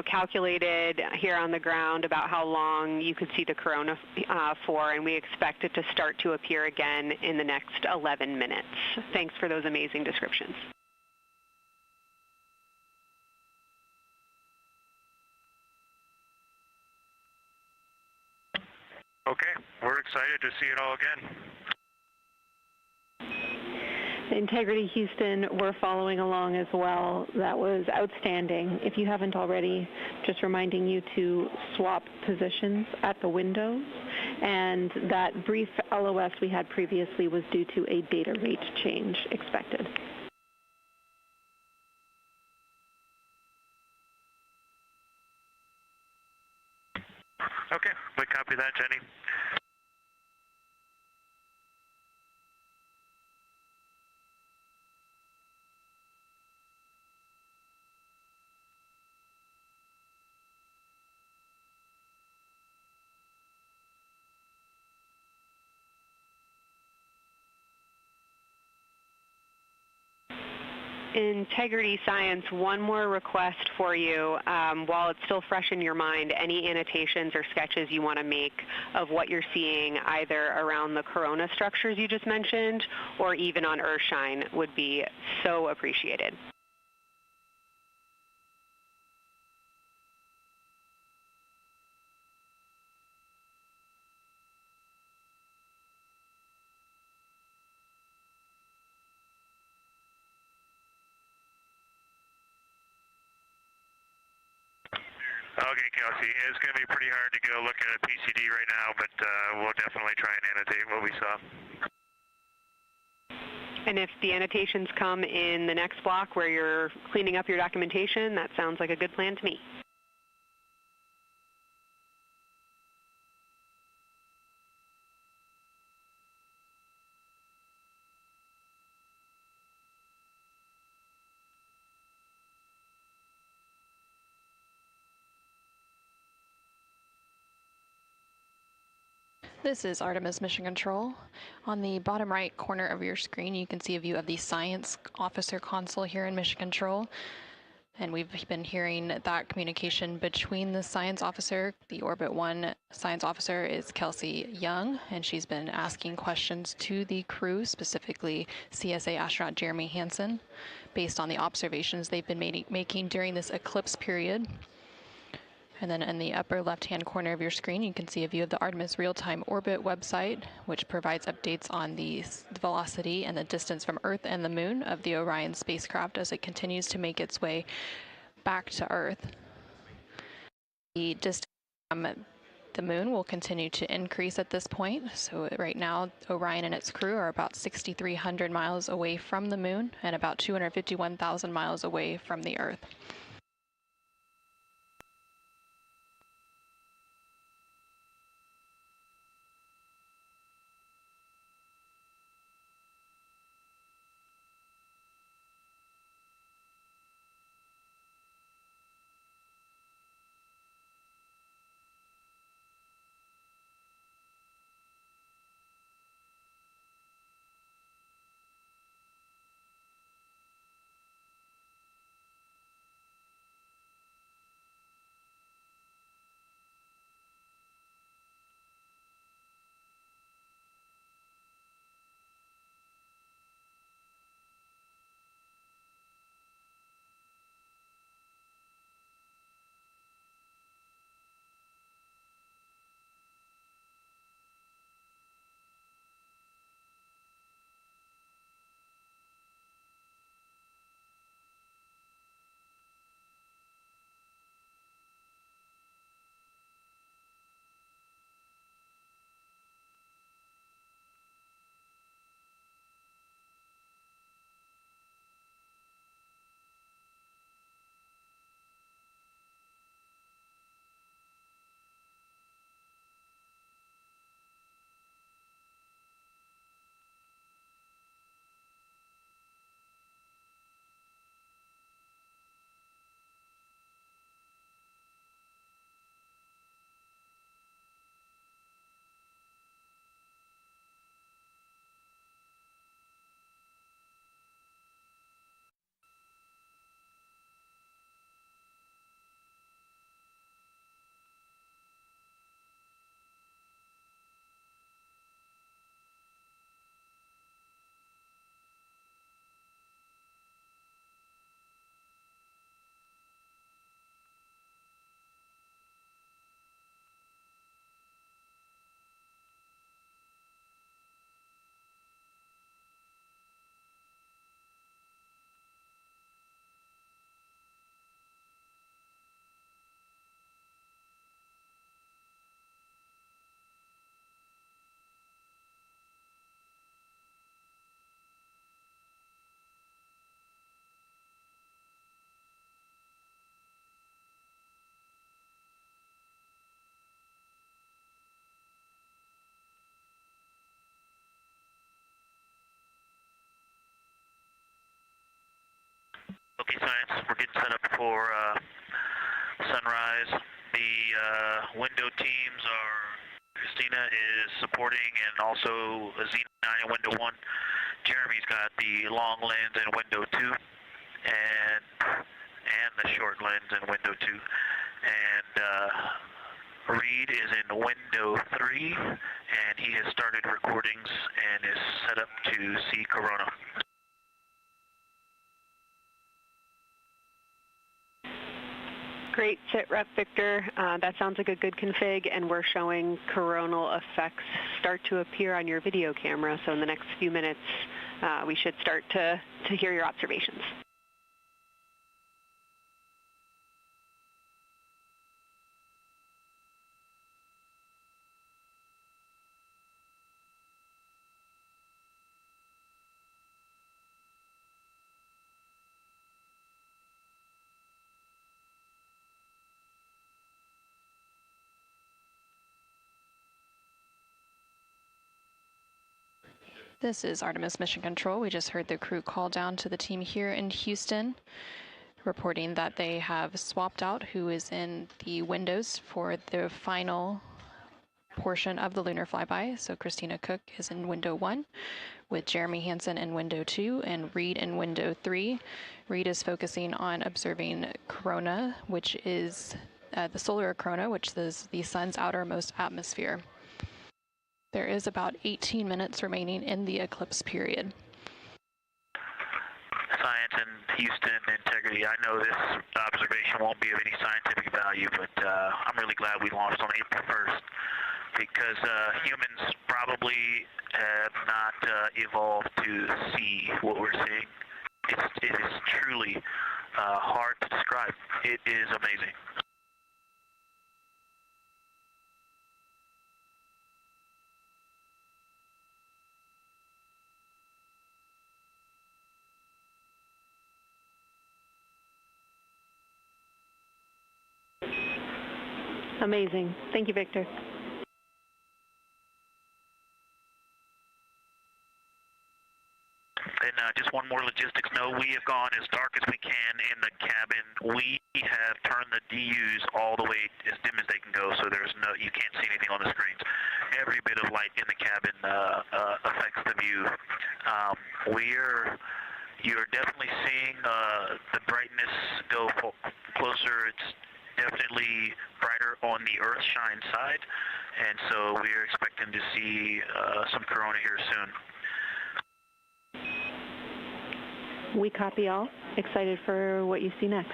calculated here on the ground about how long you could see the corona for, and we expect it to start to appear again in the next 11 minutes. Thanks for those amazing descriptions. Okay, we're excited to see it all again. Integrity Houston, we're following along as well. That was outstanding. If you haven't already, just reminding you to swap positions at the windows. And that brief LOS we had previously was due to a data rate change expected. Okay, we copy that, Jenny. Integrity Science, one more request for you. While it's still fresh in your mind, any annotations or sketches you want to make of what you're seeing either around the corona structures you just mentioned or even on Earthshine would be so appreciated. Okay, Kelsey, it's going to be pretty hard to go look at a PCD right now, but we'll definitely try and annotate what we saw. And if the annotations come in the next block where you're cleaning up your documentation, that sounds like a good plan to me. This is Artemis Mission Control. On the bottom right corner of your screen, you can see a view of the Science Officer Console here in Mission Control. And we've been hearing that communication between the science officer. The Orbit 1 science officer is Kelsey Young, and she's been asking questions to the crew, specifically CSA astronaut Jeremy Hansen, based on the observations they've been making during this eclipse period. And then in the upper left-hand corner of your screen, you can see a view of the Artemis real-time orbit website, which provides updates on the velocity and the distance from Earth and the Moon of the Orion spacecraft as it continues to make its way back to Earth. The distance from the Moon will continue to increase at this point. So right now, Orion and its crew are about 6,300 miles away from the Moon and about 251,000 miles away from the Earth. Okay, science, we're getting set up for sunrise. The window teams are, Christina is supporting, and also Xena in window 1. Jeremy's got the long lens in window 2, and the short lens in window 2. And Reed is in window 3, and he has started recordings and is set up to see Corona. Great sit rep, Victor. That sounds like a good config, and we're showing coronal effects start to appear on your video camera. So in the next few minutes, we should start to hear your observations. This is Artemis Mission Control. We just heard the crew call down to the team here in Houston, reporting that they have swapped out who is in the windows for the final portion of the lunar flyby. So Christina Cook is in window 1, with Jeremy Hansen in window 2 and Reed in window 3. Reed is focusing on observing corona, which is the solar corona, which is the sun's outermost atmosphere. There is about 18 minutes remaining in the eclipse period. Science and Houston integrity. I know this observation won't be of any scientific value, but I'm really glad we launched on April 1st because humans probably have not evolved to see what we're seeing. It is truly hard to describe. It is amazing. Amazing. Thank you, Victor. And just one more logistics note, we have gone as dark as we can in the cabin. We have turned the DUs all the way as dim as they can go, so you can't see anything on the screens. Every bit of light in the cabin affects the view. You're definitely seeing the brightness go closer. It's definitely brighter on the Earthshine side, and so we're expecting to see some corona here soon. We copy all. Excited for what you see next.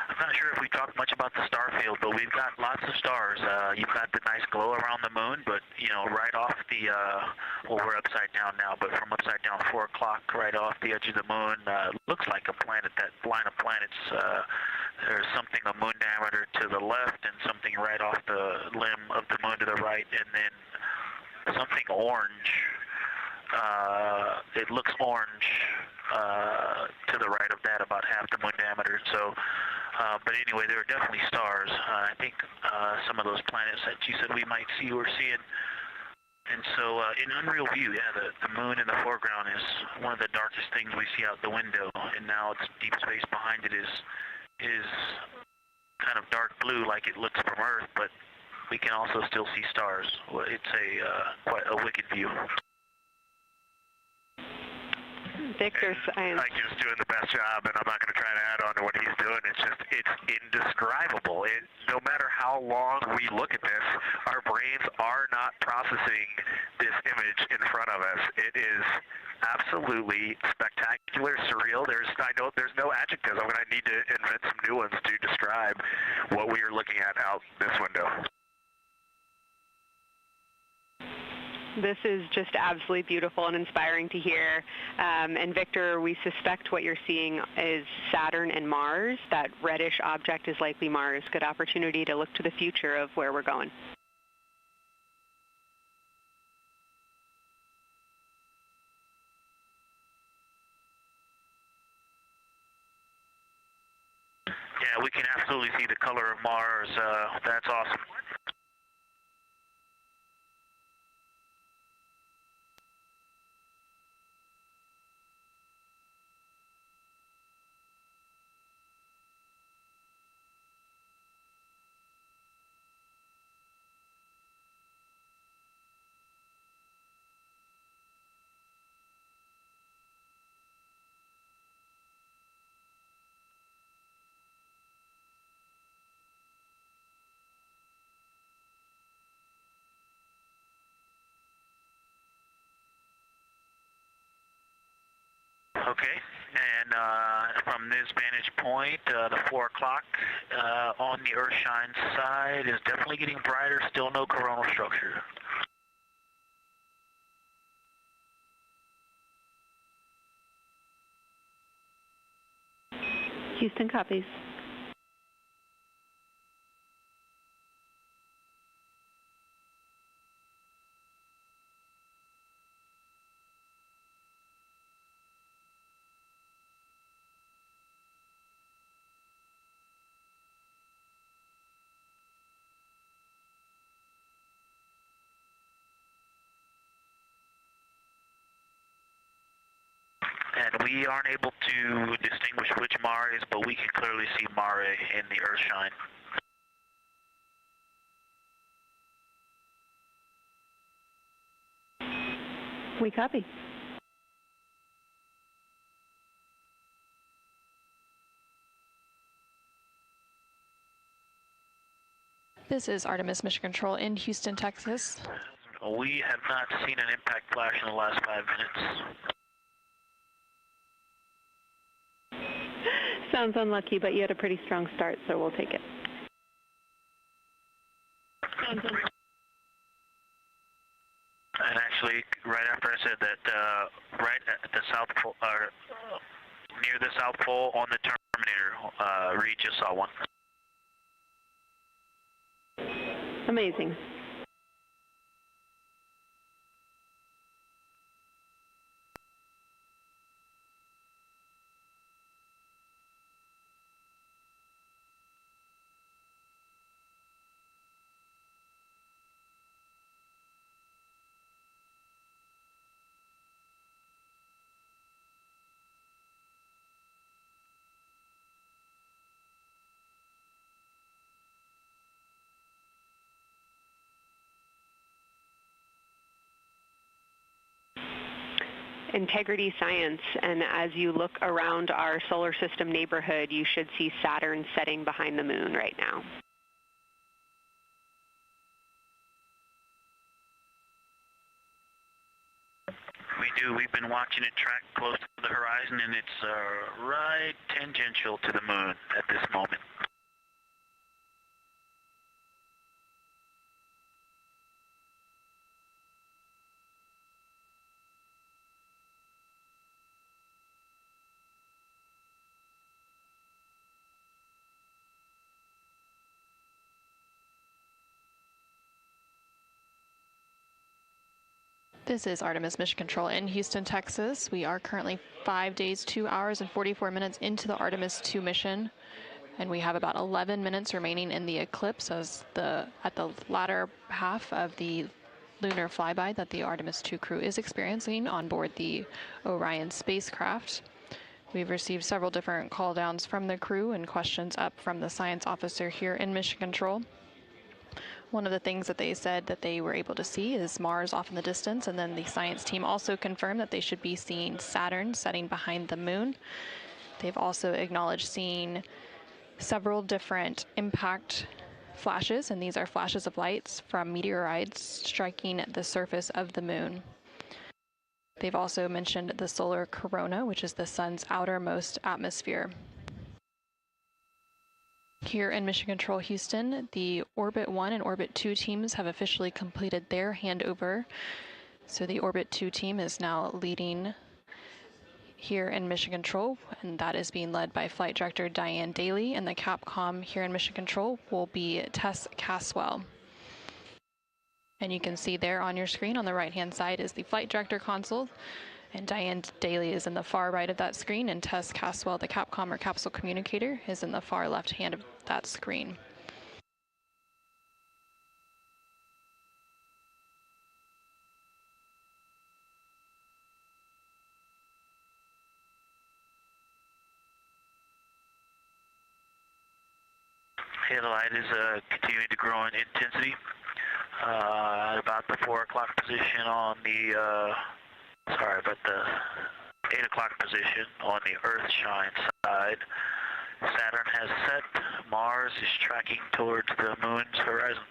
I'm not sure if we talked much about the star field, but we've got lots of stars. You've got the nice glow around the moon, but right off the well, we're upside down now, but from upside down 4 o'clock, right off the edge of the moon, looks like a planet. That line of planets, there's something a moon diameter to the left, and something right off the limb of the moon to the right, and then something orange. It looks orange to the right of that, about half the moon diameter. So, but anyway, there are definitely stars. I think some of those planets that you said we might see, we're seeing. And so, in unreal view, yeah, the moon in the foreground is one of the darkest things we see out the window, and now it's deep space behind it is kind of dark blue like it looks from Earth, but we can also still see stars. It's quite a wicked view. Victor's science. Just doing the best job, and I'm not going to try to add on to what he's doing. It's indescribable. No matter how long we look at this, our brains are not processing this image in front of us. It is absolutely spectacular, surreal. There's no adjectives. I'm going to need to invent some new ones to describe what we are looking at out this window. This is just absolutely beautiful and inspiring to hear. And Victor, we suspect what you're seeing is Saturn and Mars. That reddish object is likely Mars. Good opportunity to look to the future of where we're going. Yeah, we can absolutely see the color of Mars. That's awesome. Okay, and from this vantage point, the 4 o'clock on the Earthshine side is definitely getting brighter, still no coronal structure. Houston copies. We aren't able to distinguish which Mare is, but we can clearly see Mare in the Earthshine. We copy. This is Artemis Mission Control in Houston, Texas. We have not seen an impact flash in the last 5 minutes. Sounds unlucky, but you had a pretty strong start, so we'll take it. And actually, right after I said that, right at the South Pole, near the South Pole on the Terminator, Reed just saw one. Amazing. Integrity Science, and as you look around our solar system neighborhood, you should see Saturn setting behind the moon right now. We do. We've been watching it track close to the horizon, and it's right tangential to the moon at this moment. This is Artemis Mission Control in Houston, Texas. We are currently 5 days, 2 hours, and 44 minutes into the Artemis II mission, and we have about 11 minutes remaining in the eclipse at the latter half of the lunar flyby that the Artemis II crew is experiencing on board the Orion spacecraft. We've received several different call downs from the crew and questions up from the science officer here in Mission Control. One of the things that they said that they were able to see is Mars off in the distance, and then the science team also confirmed that they should be seeing Saturn setting behind the moon. They've also acknowledged seeing several different impact flashes, and these are flashes of lights from meteorites striking the surface of the moon. They've also mentioned the solar corona, which is the sun's outermost atmosphere. Here in Mission Control Houston, the Orbit 1 and Orbit 2 teams have officially completed their handover. So the Orbit 2 team is now leading here in Mission Control, and that is being led by Flight Director Diane Daly, and the Capcom here in Mission Control will be Tess Caswell. And you can see there on your screen on the right-hand side is the Flight Director console, and Diane Daly is in the far right of that screen, and Tess Caswell, the Capcom or capsule communicator, is in the far left hand of that screen. Yeah, the light is continuing to grow in intensity. At about the 4 o'clock position on the, about the 8 o'clock position on the Earthshine side. Saturn has set. Mars is tracking towards the moon's horizon.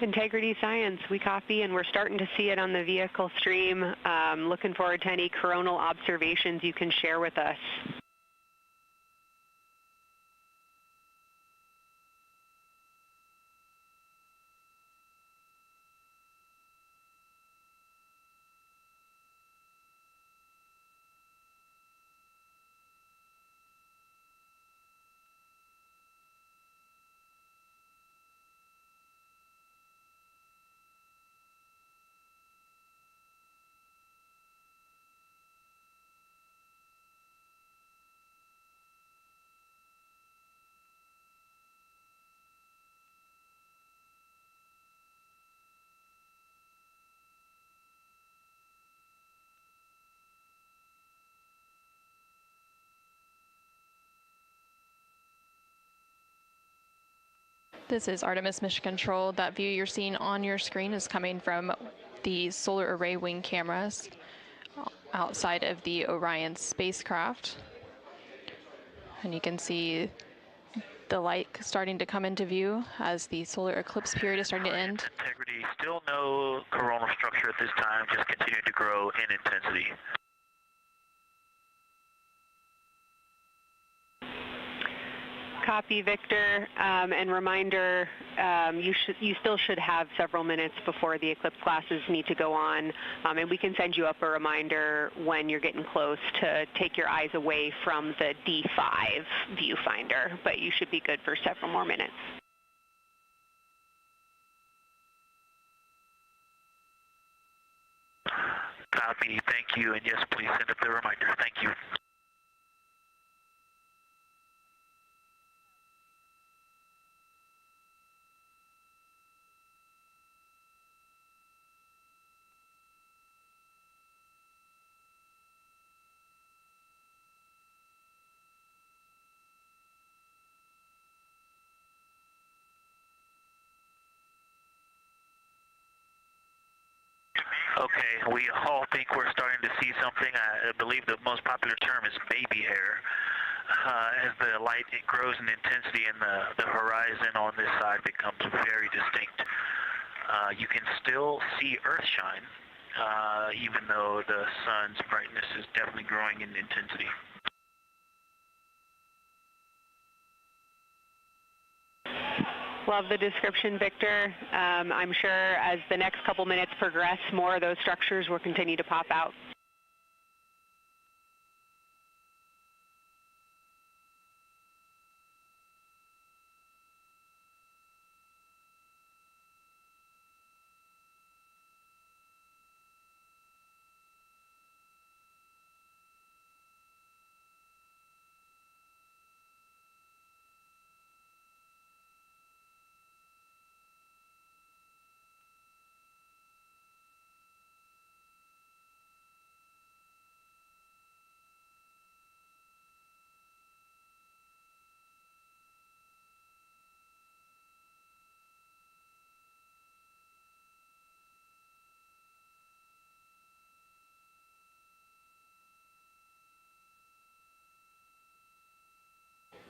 Integrity Science, we copy, and we're starting to see it on the vehicle stream. Looking forward to any coronal observations you can share with us. This is Artemis Mission Control. That view you're seeing on your screen is coming from the solar array wing cameras outside of the Orion spacecraft. And you can see the light starting to come into view as the solar eclipse period is starting to end. Integrity, still no coronal structure at this time, just continuing to grow in intensity. Copy, Victor. And reminder, you still should have several minutes before the eclipse classes need to go on, and we can send you up a reminder when you're getting close to take your eyes away from the D5 viewfinder, but you should be good for several more minutes. Copy, thank you, and yes, please send up the reminder. Thank you. Okay, we all think we're starting to see something. I believe the most popular term is baby hair. As the light grows in intensity and the horizon on this side becomes very distinct. You can still see Earth shine, even though the sun's brightness is definitely growing in intensity. Love the description, Victor. I'm sure as the next couple minutes progress, more of those structures will continue to pop out.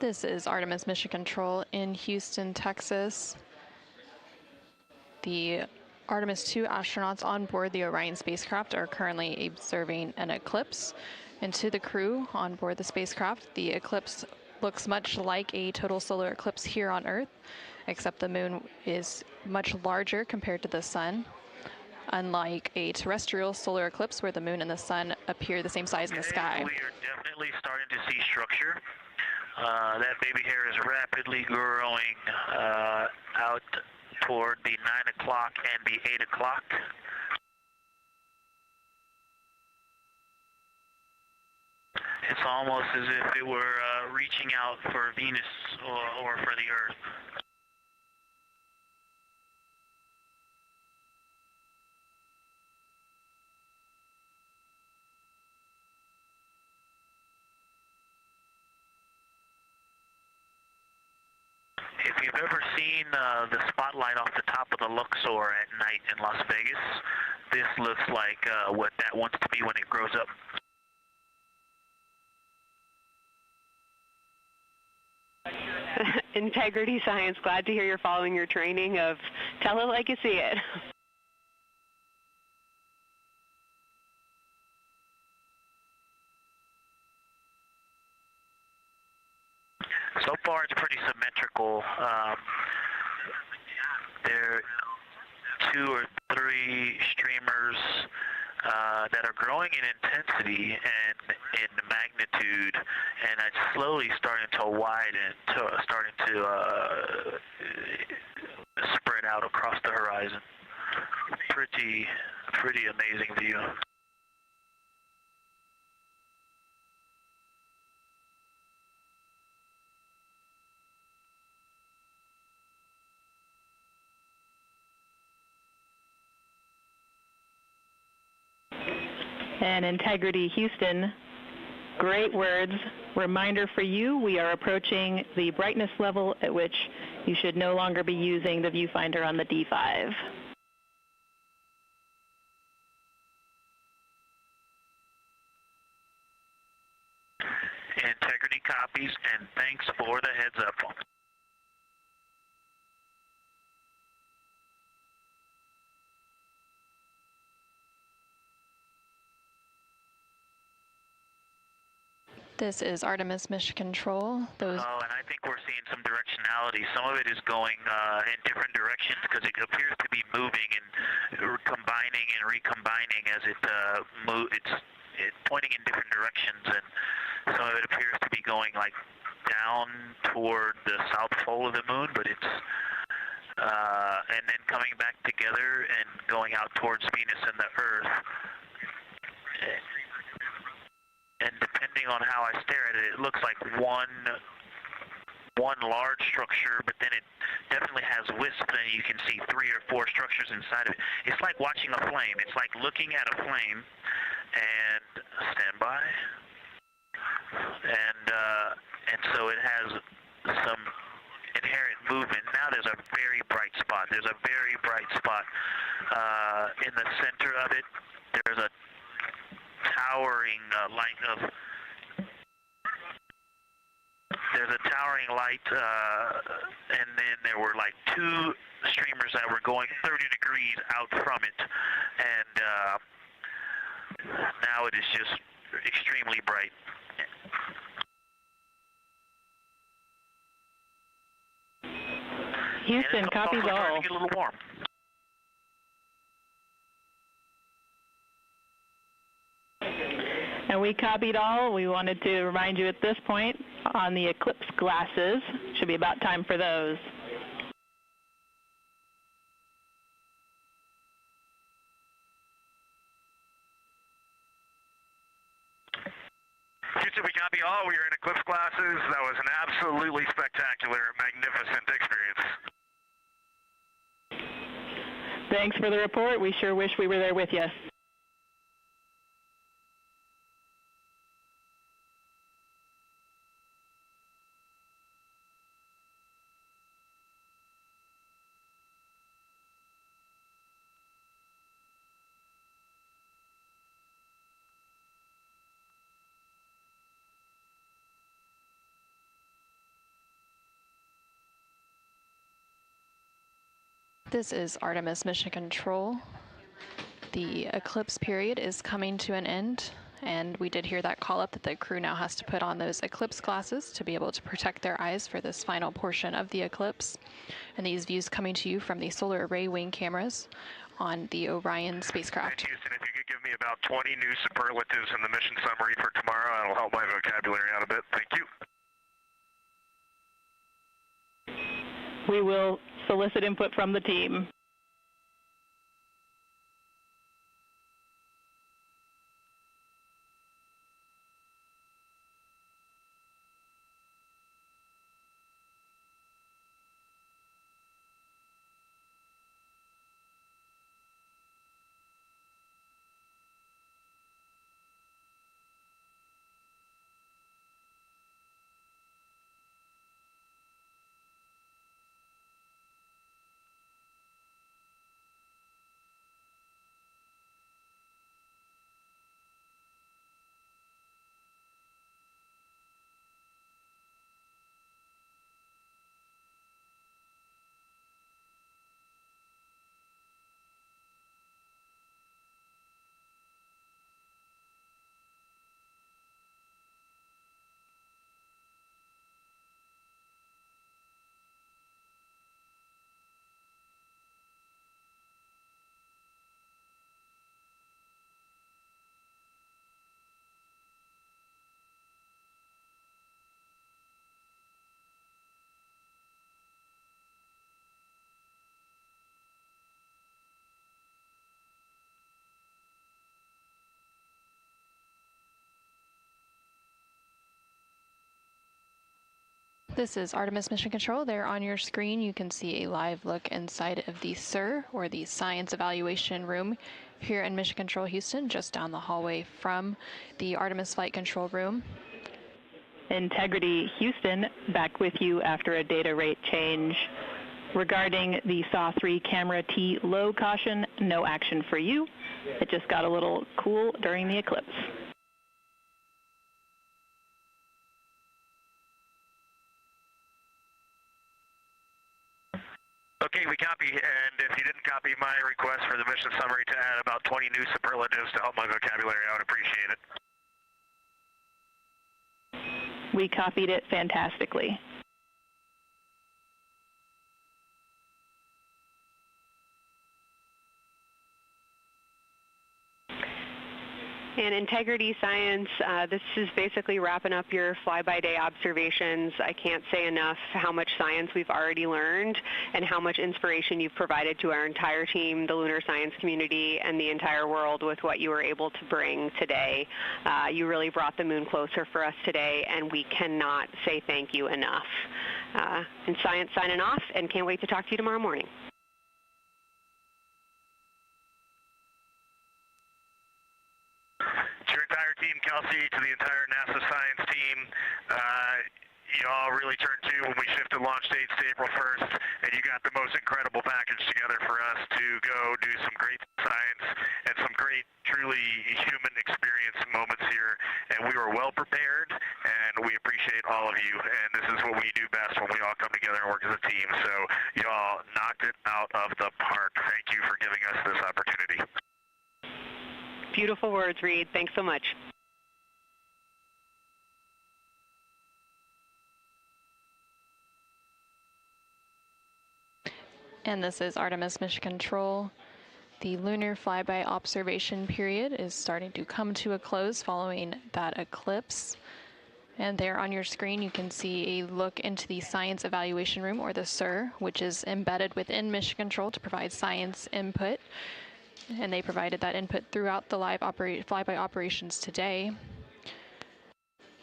This is Artemis Mission Control in Houston, Texas. The Artemis II astronauts on board the Orion spacecraft are currently observing an eclipse. And to the crew on board the spacecraft, the eclipse looks much like a total solar eclipse here on Earth, except the moon is much larger compared to the sun, unlike a terrestrial solar eclipse where the moon and the sun appear the same size in the sky. We are definitely starting to see structure. That baby hair is rapidly growing out toward the 9 o'clock and the 8 o'clock. It's almost as if it were reaching out for Venus or for the Earth. If you've ever seen the spotlight off the top of the Luxor at night in Las Vegas, this looks like what that wants to be when it grows up. Integrity Science, glad to hear you're following your training of tell it like you see it. So far, it's pretty symmetrical. There are 2 or 3 streamers that are growing in intensity and in magnitude, and it's slowly starting to widen, starting to spread out across the horizon. Pretty amazing view. And Integrity Houston, great words. Reminder for you, we are approaching the brightness level at which You should no longer be using the viewfinder on the D5. Integrity copies, and thanks for the heads up. This is Artemis Mission Control. And I think we're seeing some directionality. Some of it is going in different directions because it appears to be moving and combining and recombining as it it's pointing in different directions, and some of it appears to be going like down toward the south pole of the moon, but it's and then coming back together and going out towards Venus and the Earth. And depending on how I stare at it, it looks like one large structure, but then it definitely has wisps, and you can see 3 or 4 structures inside of it. It's like watching a flame. It's like looking at a flame, and stand by. And so it has some inherent movement. Now there's a very bright spot. There's a very bright spot in the center of it. There's a towering light of and then there were like 2 streamers that were going 30 degrees out from it, and now it is just extremely bright. Houston, copies all. Starting to get a little warm. And we copied all. We wanted to remind you at this point on the eclipse glasses. Should be about time for those. Houston, we copy all. We are in eclipse glasses. That was an absolutely spectacular, magnificent experience. Thanks for the report. We sure wish we were there with you. This is Artemis Mission Control. The eclipse period is coming to an end, and we did hear that call up that the crew now has to put on those eclipse glasses to be able to protect their eyes for this final portion of the eclipse. And these views coming to you from the solar array wing cameras on the Orion spacecraft. Houston, if you could give me about 20 new superlatives in the mission summary for tomorrow, that'll help my vocabulary out a bit. Thank you. We will solicit input from the team. This is Artemis Mission Control. There on your screen, you can see a live look inside of the SIR, or the Science Evaluation Room, here in Mission Control Houston, just down the hallway from the Artemis Flight Control Room. Integrity Houston, back with you after a data rate change. Regarding the SAW-3 camera T low caution, no action for you. It just got a little cool during the eclipse. Okay, we copy, and if you didn't copy my request for the mission summary to add about 20 new superlatives to help my vocabulary, I would appreciate it. We copied it fantastically. And Integrity Science, this is basically wrapping up your fly-by-day observations. I can't say enough how much science we've already learned and how much inspiration you've provided to our entire team, the lunar science community, and the entire world with what you were able to bring today. You really brought the moon closer for us today, and we cannot say thank you enough. And Science signing off, and can't wait to talk to you tomorrow morning. To your entire team, Kelsey, to the entire NASA science team, you all really turned to when we shifted launch dates to April 1st, and you got the most incredible package together for us to go do some great science and some great, truly human experience moments here. And we were well prepared, and we appreciate all of you. And this is what we do best when we all come together and work as a team. So you all knocked it out of the park. Thank you for giving us this opportunity. Beautiful words, Reed. Thanks so much. And this is Artemis Mission Control. The lunar flyby observation period is starting to come to a close following that eclipse. And there on your screen you can see a look into the Science Evaluation Room, or the SIR, which is embedded within Mission Control to provide science input. And they provided that input throughout the live flyby operations today.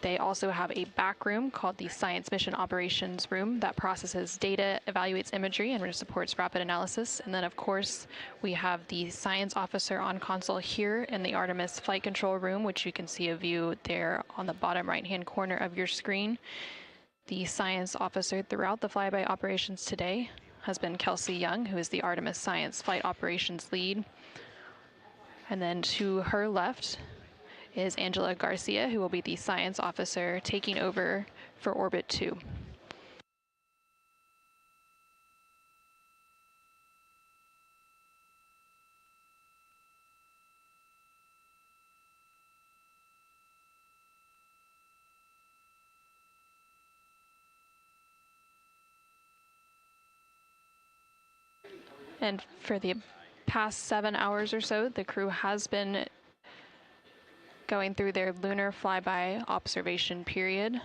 They also have a back room called the Science Mission Operations Room that processes data, evaluates imagery, and supports rapid analysis. And then, of course, we have the science officer on console here in the Artemis Flight Control Room, which you can see a view there on the bottom right-hand corner of your screen. The science officer throughout the flyby operations today has been Kelsey Young, who is the Artemis Science Flight Operations Lead. And then to her left is Angela Garcia, who will be the science officer taking over for Orbit 2. And for the past 7 hours or so, the crew has been going through their lunar flyby observation period.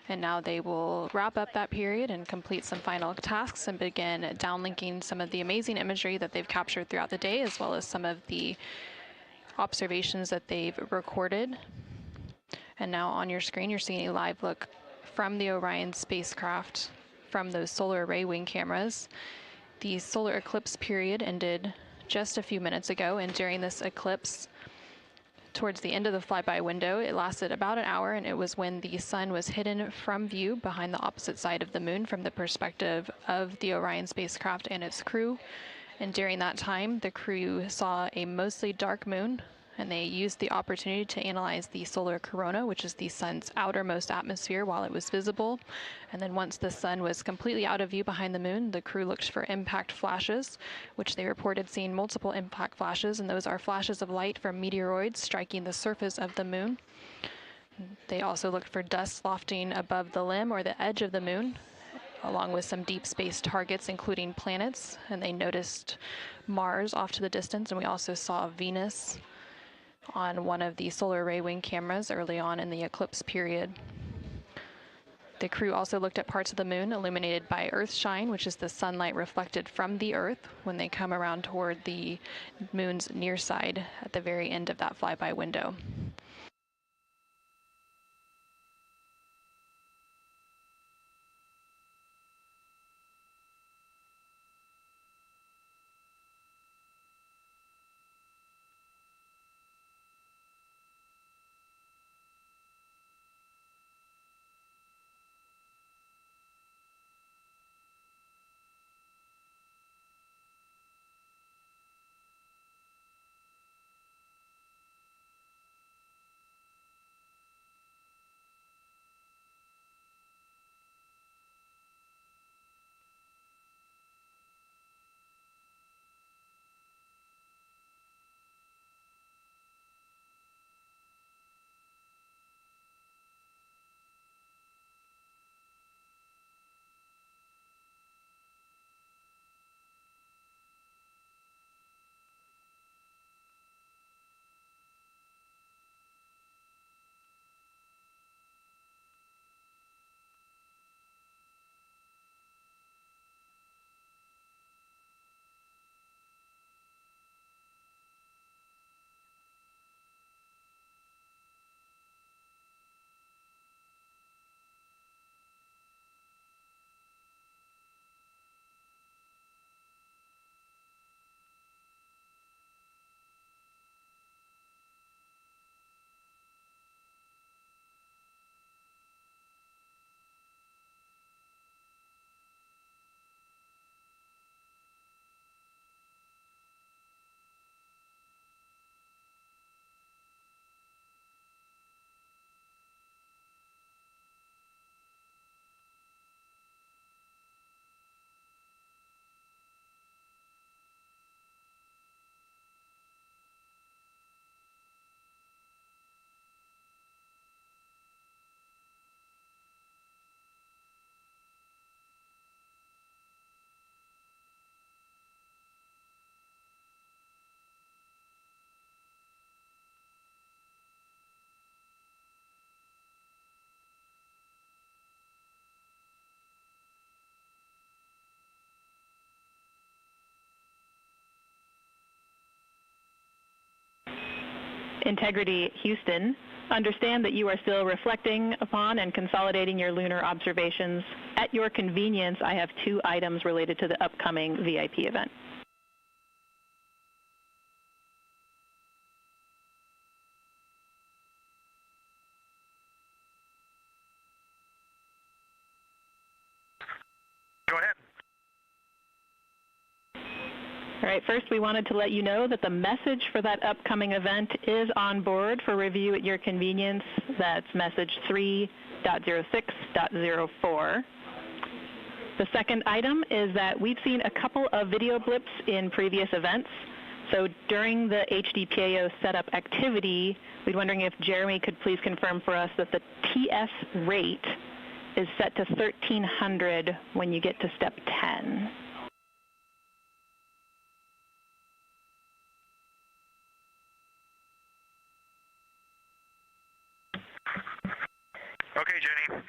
And now they will wrap up that period and complete some final tasks and begin downlinking some of the amazing imagery that they've captured throughout the day, as well as some of the observations that they've recorded. And now on your screen, you're seeing a live look from the Orion spacecraft from those solar array wing cameras. The solar eclipse period ended just a few minutes ago, and during this eclipse, towards the end of the flyby window, it lasted about an hour, and it was when the sun was hidden from view behind the opposite side of the moon from the perspective of the Orion spacecraft and its crew. And during that time, the crew saw a mostly dark moon, and they used the opportunity to analyze the solar corona, which is the sun's outermost atmosphere, while it was visible. And then once the sun was completely out of view behind the moon, the crew looked for impact flashes, which they reported seeing multiple impact flashes, and those are flashes of light from meteoroids striking the surface of the moon. They also looked for dust lofting above the limb or the edge of the moon, along with some deep space targets, including planets, and they noticed Mars off to the distance, and we also saw Venus on one of the solar array wing cameras early on in the eclipse period. The crew also looked at parts of the moon illuminated by Earth shine, which is the sunlight reflected from the Earth when they come around toward the moon's near side at the very end of that flyby window. Integrity Houston, understand that you are still reflecting upon and consolidating your lunar observations. At your convenience, I have 2 items related to the upcoming VIP event. Go ahead. All right, first we wanted to let you know that the message for that upcoming event is on board for review at your convenience. That's message 3.06.04. The second item is that we've seen a couple of video blips in previous events. So during the HDPAO setup activity, we're wondering if Jeremy could please confirm for us that the TS rate is set to 1300 when you get to step 10. Okay, Jenny.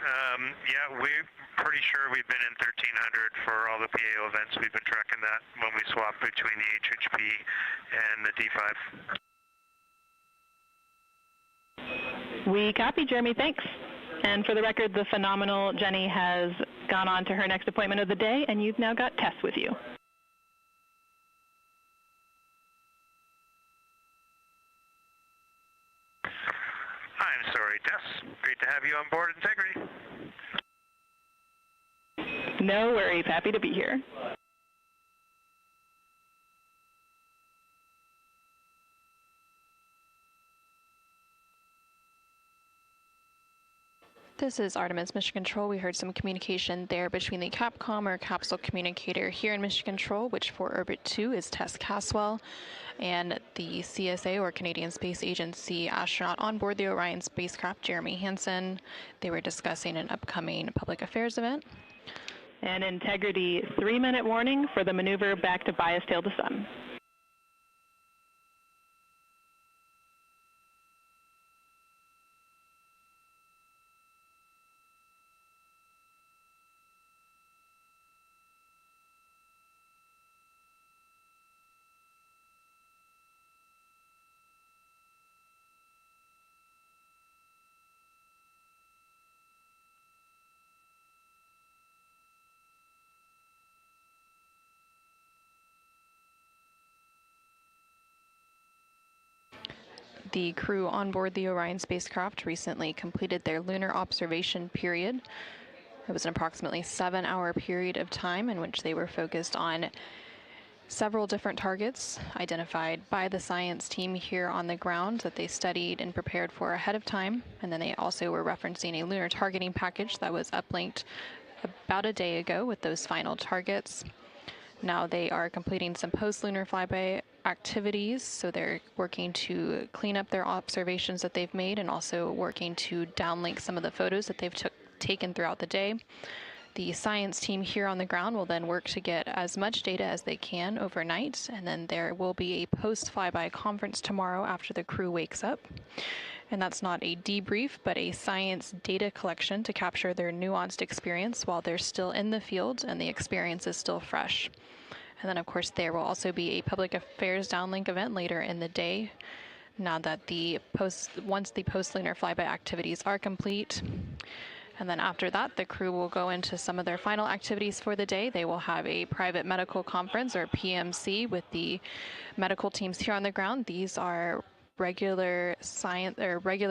Yeah, we're pretty sure we've been in 1300 for all the PAO events. We've been tracking that when we swap between the HHP and the D5. We copy, Jeremy. Thanks. And for the record, the phenomenal Jenny has gone on to her next appointment of the day, and you've now got Tess with you. I'm sorry, Tess. Great to have you on board Integrity. No worries. Happy to be here. This is Artemis Mission Control. We heard some communication there between the Capcom or capsule communicator here in Mission Control, which for Orbit 2 is Tess Caswell, and the CSA or Canadian Space Agency astronaut on board the Orion spacecraft, Jeremy Hansen. They were discussing an upcoming public affairs event. And Integrity, 3-minute warning for the maneuver back to bias tail to sun. The crew on board the Orion spacecraft recently completed their lunar observation period. It was an approximately 7-hour period of time in which they were focused on several different targets identified by the science team here on the ground that they studied and prepared for ahead of time. And then they also were referencing a lunar targeting package that was uplinked about a day ago with those final targets. Now they are completing some post-lunar flyby activities, so they're working to clean up their observations that they've made and also working to downlink some of the photos that they've taken throughout the day. The science team here on the ground will then work to get as much data as they can overnight, and then there will be a post-flyby conference tomorrow after the crew wakes up. And that's not a debrief, but a science data collection to capture their nuanced experience while they're still in the field and the experience is still fresh. And then, of course, there will also be a public affairs downlink event later in the day. Now that once the post-lunar flyby activities are complete. And then after that, the crew will go into some of their final activities for the day. They will have a private medical conference, or PMC, with the medical teams here on the ground. These are regular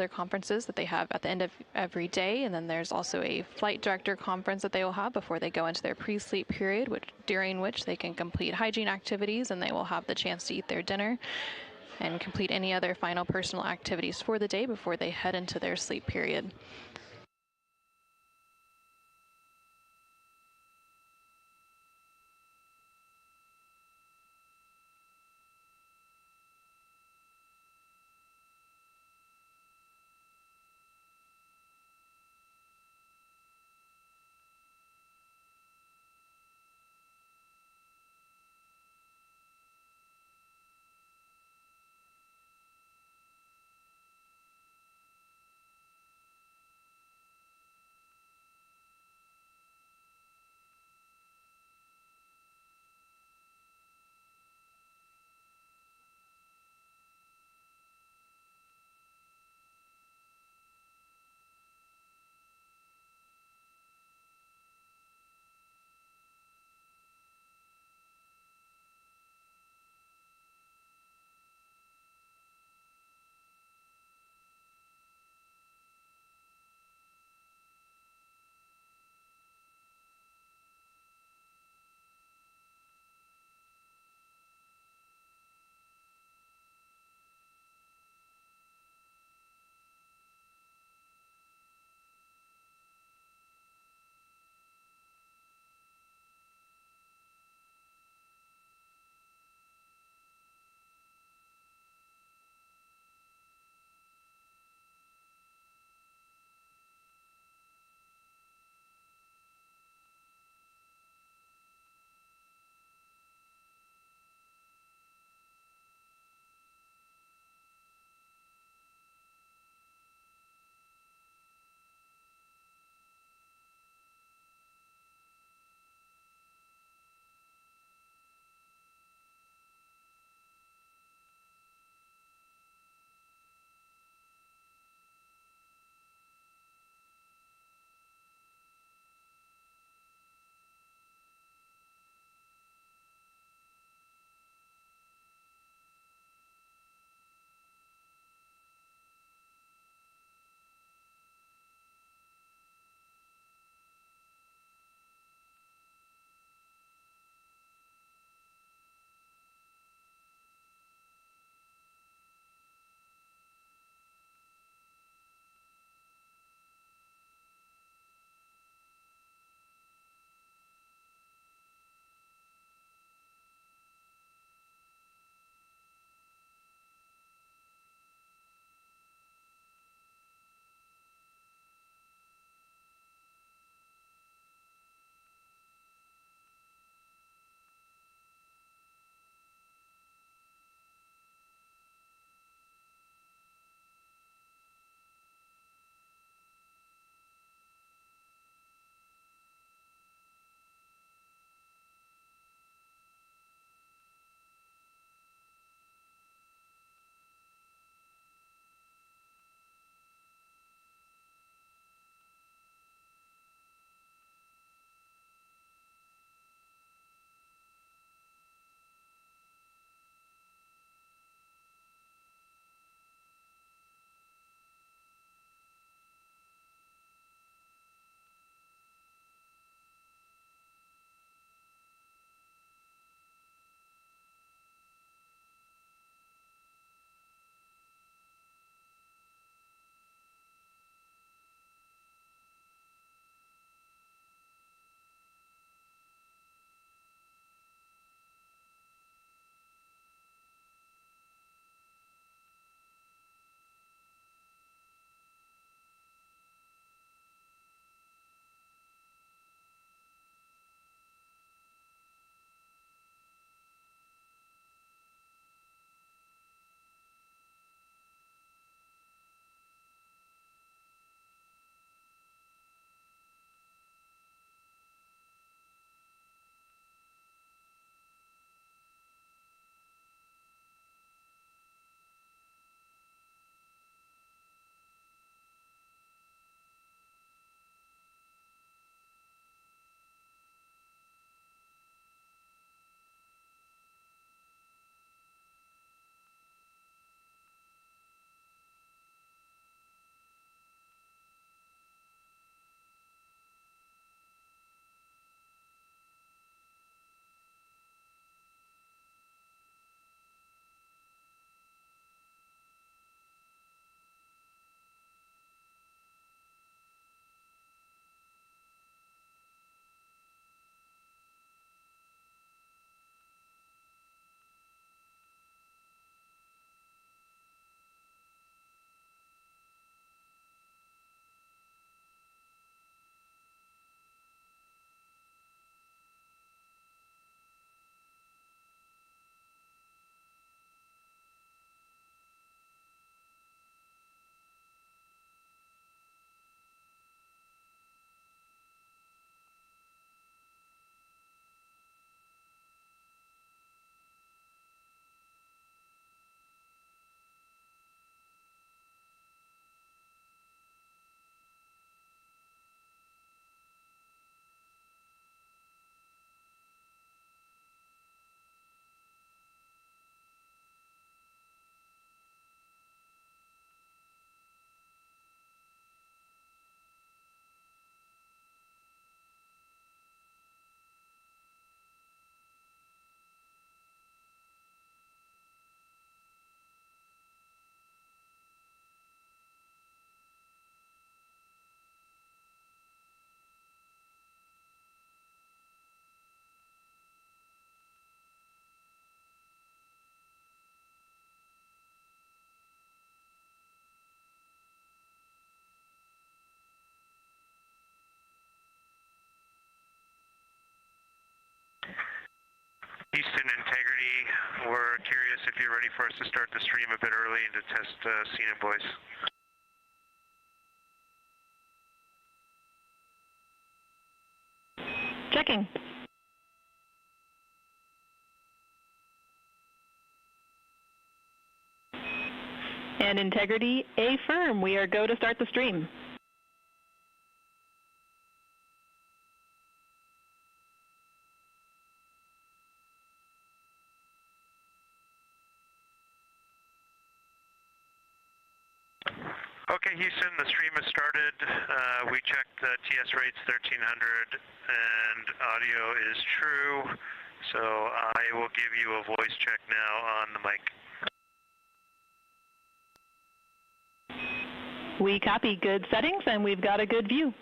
conferences that they have at the end of every day. And then there's also a flight director conference that they will have before they go into their pre-sleep period, during which they can complete hygiene activities, and they will have the chance to eat their dinner and complete any other final personal activities for the day before they head into their sleep period. Houston Integrity, we're curious if you're ready for us to start the stream a bit early and to test scene and voice. Checking. And Integrity, affirm. We are go to start the stream. Okay, Houston, the stream has started. We checked the TS rates 1300 and audio is true. So I will give you a voice check now on the mic. We copy. Good settings, and we've got a good view.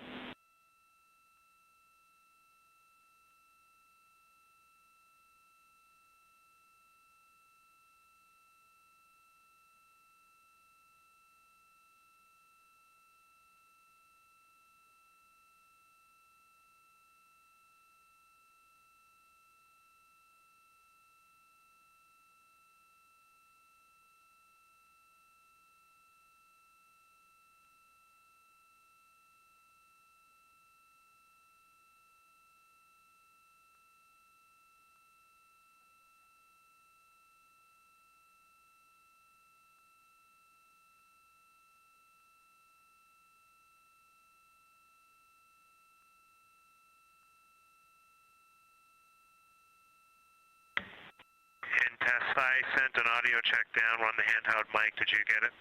In test, I sent an audio check down on the handheld mic. Did you get it?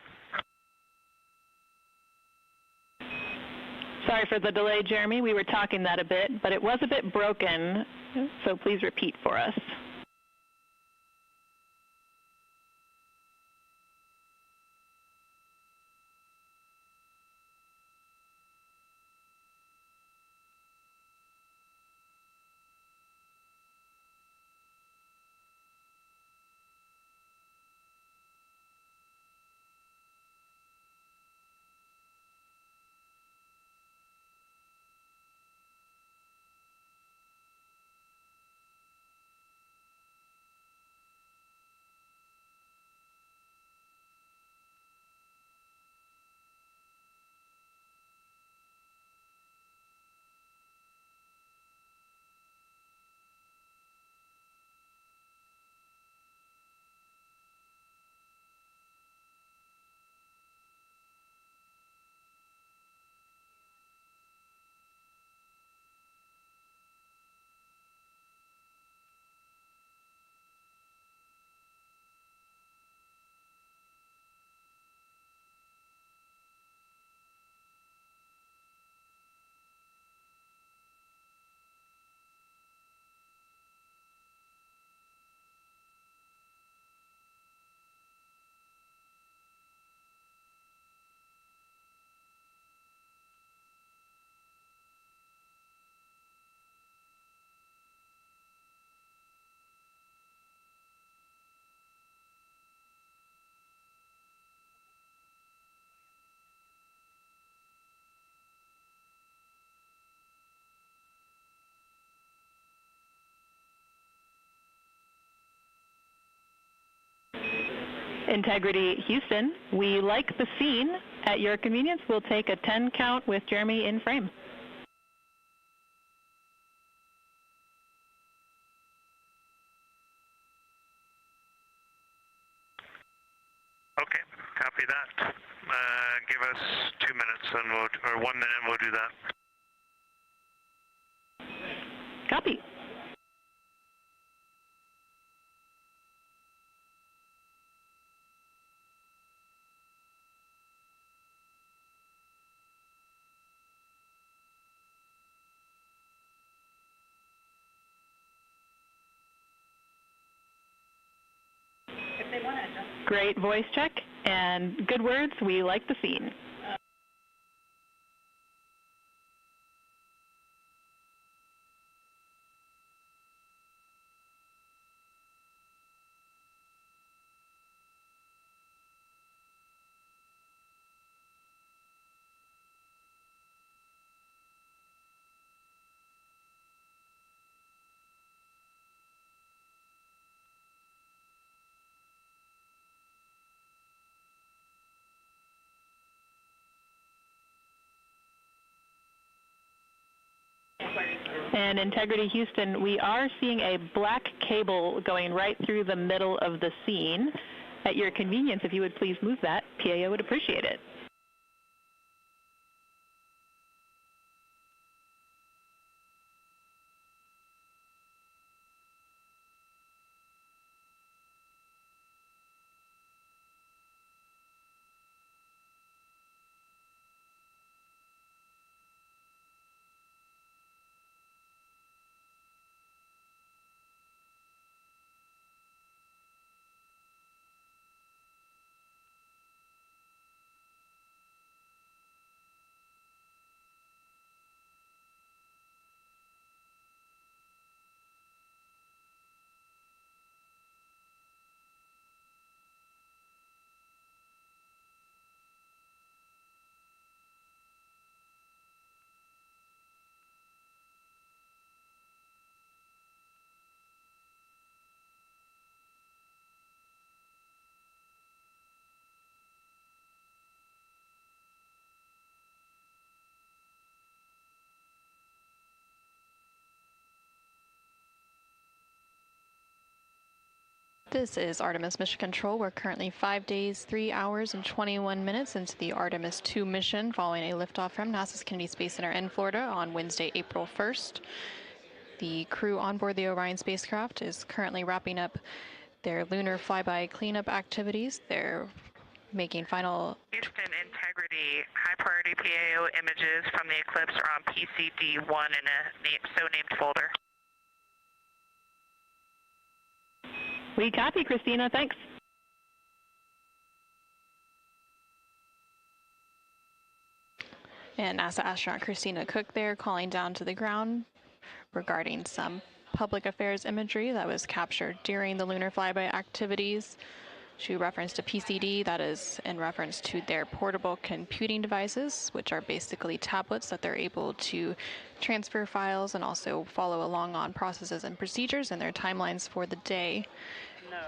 Sorry for the delay, Jeremy. We were talking that a bit, but it was a bit broken, so please repeat for us. Integrity Houston, we like the scene. At your convenience, we'll take a 10 count with Jeremy in frame. Okay, copy that. Give us 2 minutes and or 1 minute and we'll do that. Copy. Great voice check and good words. We like the scene. And Integrity Houston, we are seeing a black cable going right through the middle of the scene. At your convenience, if you would please move that, PAO would appreciate it. This is Artemis Mission Control. We're currently 5 days, 3 hours, and 21 minutes into the Artemis II mission following a liftoff from NASA's Kennedy Space Center in Florida on Wednesday, April 1st. The crew on board the Orion spacecraft is currently wrapping up their lunar flyby cleanup activities. They're making final... Houston Integrity, high priority PAO images from the eclipse are on PCD-1 in a so-named folder. We copy, Christina. Thanks. And NASA astronaut Christina Cook there calling down to the ground regarding some public affairs imagery that was captured during the lunar flyby activities. She referenced a PCD, that is in reference to their portable computing devices, which are basically tablets that they're able to transfer files and also follow along on processes and procedures and their timelines for the day. No.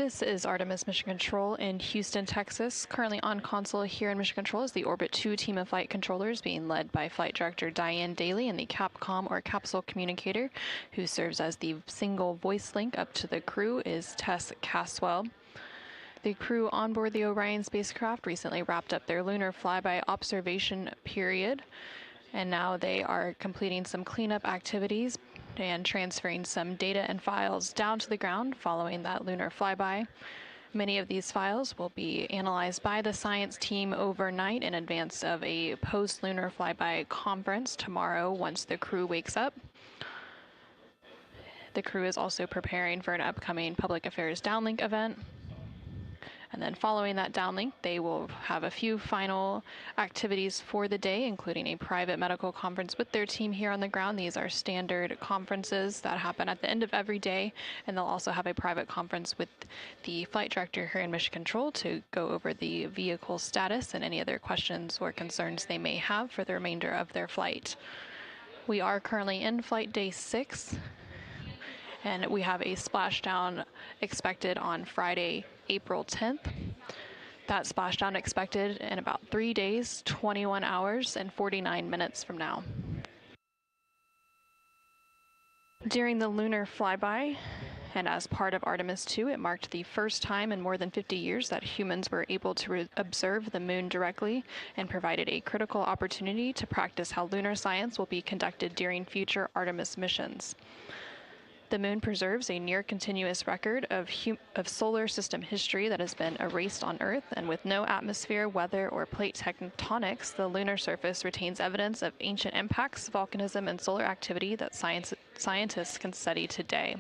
This is Artemis Mission Control in Houston, Texas. Currently on console here in Mission Control is the Orbit 2 team of flight controllers being led by Flight Director Diane Daly and the Capcom or capsule communicator, who serves as the single voice link up to the crew, is Tess Caswell. The crew on board the Orion spacecraft recently wrapped up their lunar flyby observation period, and now they are completing some cleanup activities and transferring some data and files down to the ground following that lunar flyby. Many of these files will be analyzed by the science team overnight in advance of a post-lunar flyby conference tomorrow once the crew wakes up. The crew is also preparing for an upcoming public affairs downlink event. And then following that downlink, they will have a few final activities for the day, including a private medical conference with their team here on the ground. These are standard conferences that happen at the end of every day. And they'll also have a private conference with the flight director here in Mission Control to go over the vehicle status and any other questions or concerns they may have for the remainder of their flight. We are currently in flight day 6. And we have a splashdown expected on Friday, April 10th. That splashdown expected in about 3 days, 21 hours, and 49 minutes from now. During the lunar flyby, and as part of Artemis II, it marked the first time in more than 50 years that humans were able to observe the moon directly and provided a critical opportunity to practice how lunar science will be conducted during future Artemis missions. The moon preserves a near-continuous record of solar system history that has been erased on Earth, and with no atmosphere, weather, or plate tectonics, the lunar surface retains evidence of ancient impacts, volcanism, and solar activity that scientists can study today.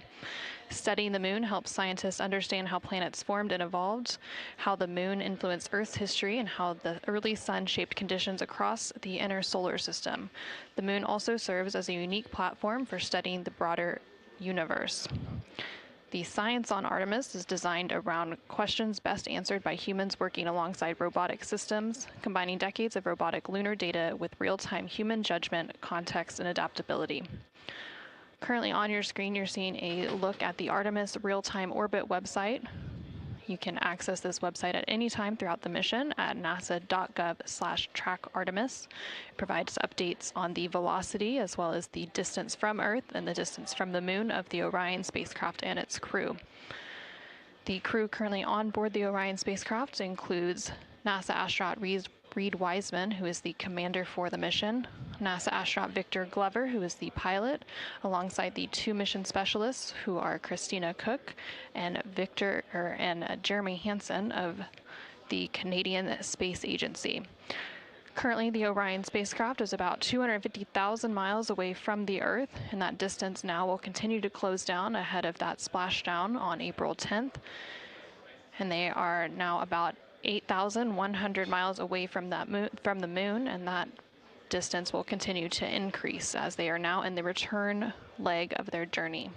Studying the moon helps scientists understand how planets formed and evolved, how the moon influenced Earth's history, and how the early sun shaped conditions across the inner solar system. The moon also serves as a unique platform for studying the broader universe. The science on Artemis is designed around questions best answered by humans working alongside robotic systems, combining decades of robotic lunar data with real-time human judgment, context, and adaptability. Currently on your screen, you're seeing a look at the Artemis real-time orbit website. You can access this website at any time throughout the mission at nasa.gov/trackartemis. It provides updates on the velocity as well as the distance from Earth and the distance from the moon of the Orion spacecraft and its crew. The crew currently on board the Orion spacecraft includes NASA astronaut Reed Wiseman, who is the commander for the mission, NASA astronaut Victor Glover, who is the pilot, alongside the 2 mission specialists, who are Christina Cook and Jeremy Hansen of the Canadian Space Agency. Currently, the Orion spacecraft is about 250,000 miles away from the Earth, and that distance now will continue to close down ahead of that splashdown on April 10th. And they are now about 8,100 miles away from the moon, and that distance will continue to increase as they are now in the return leg of their journey.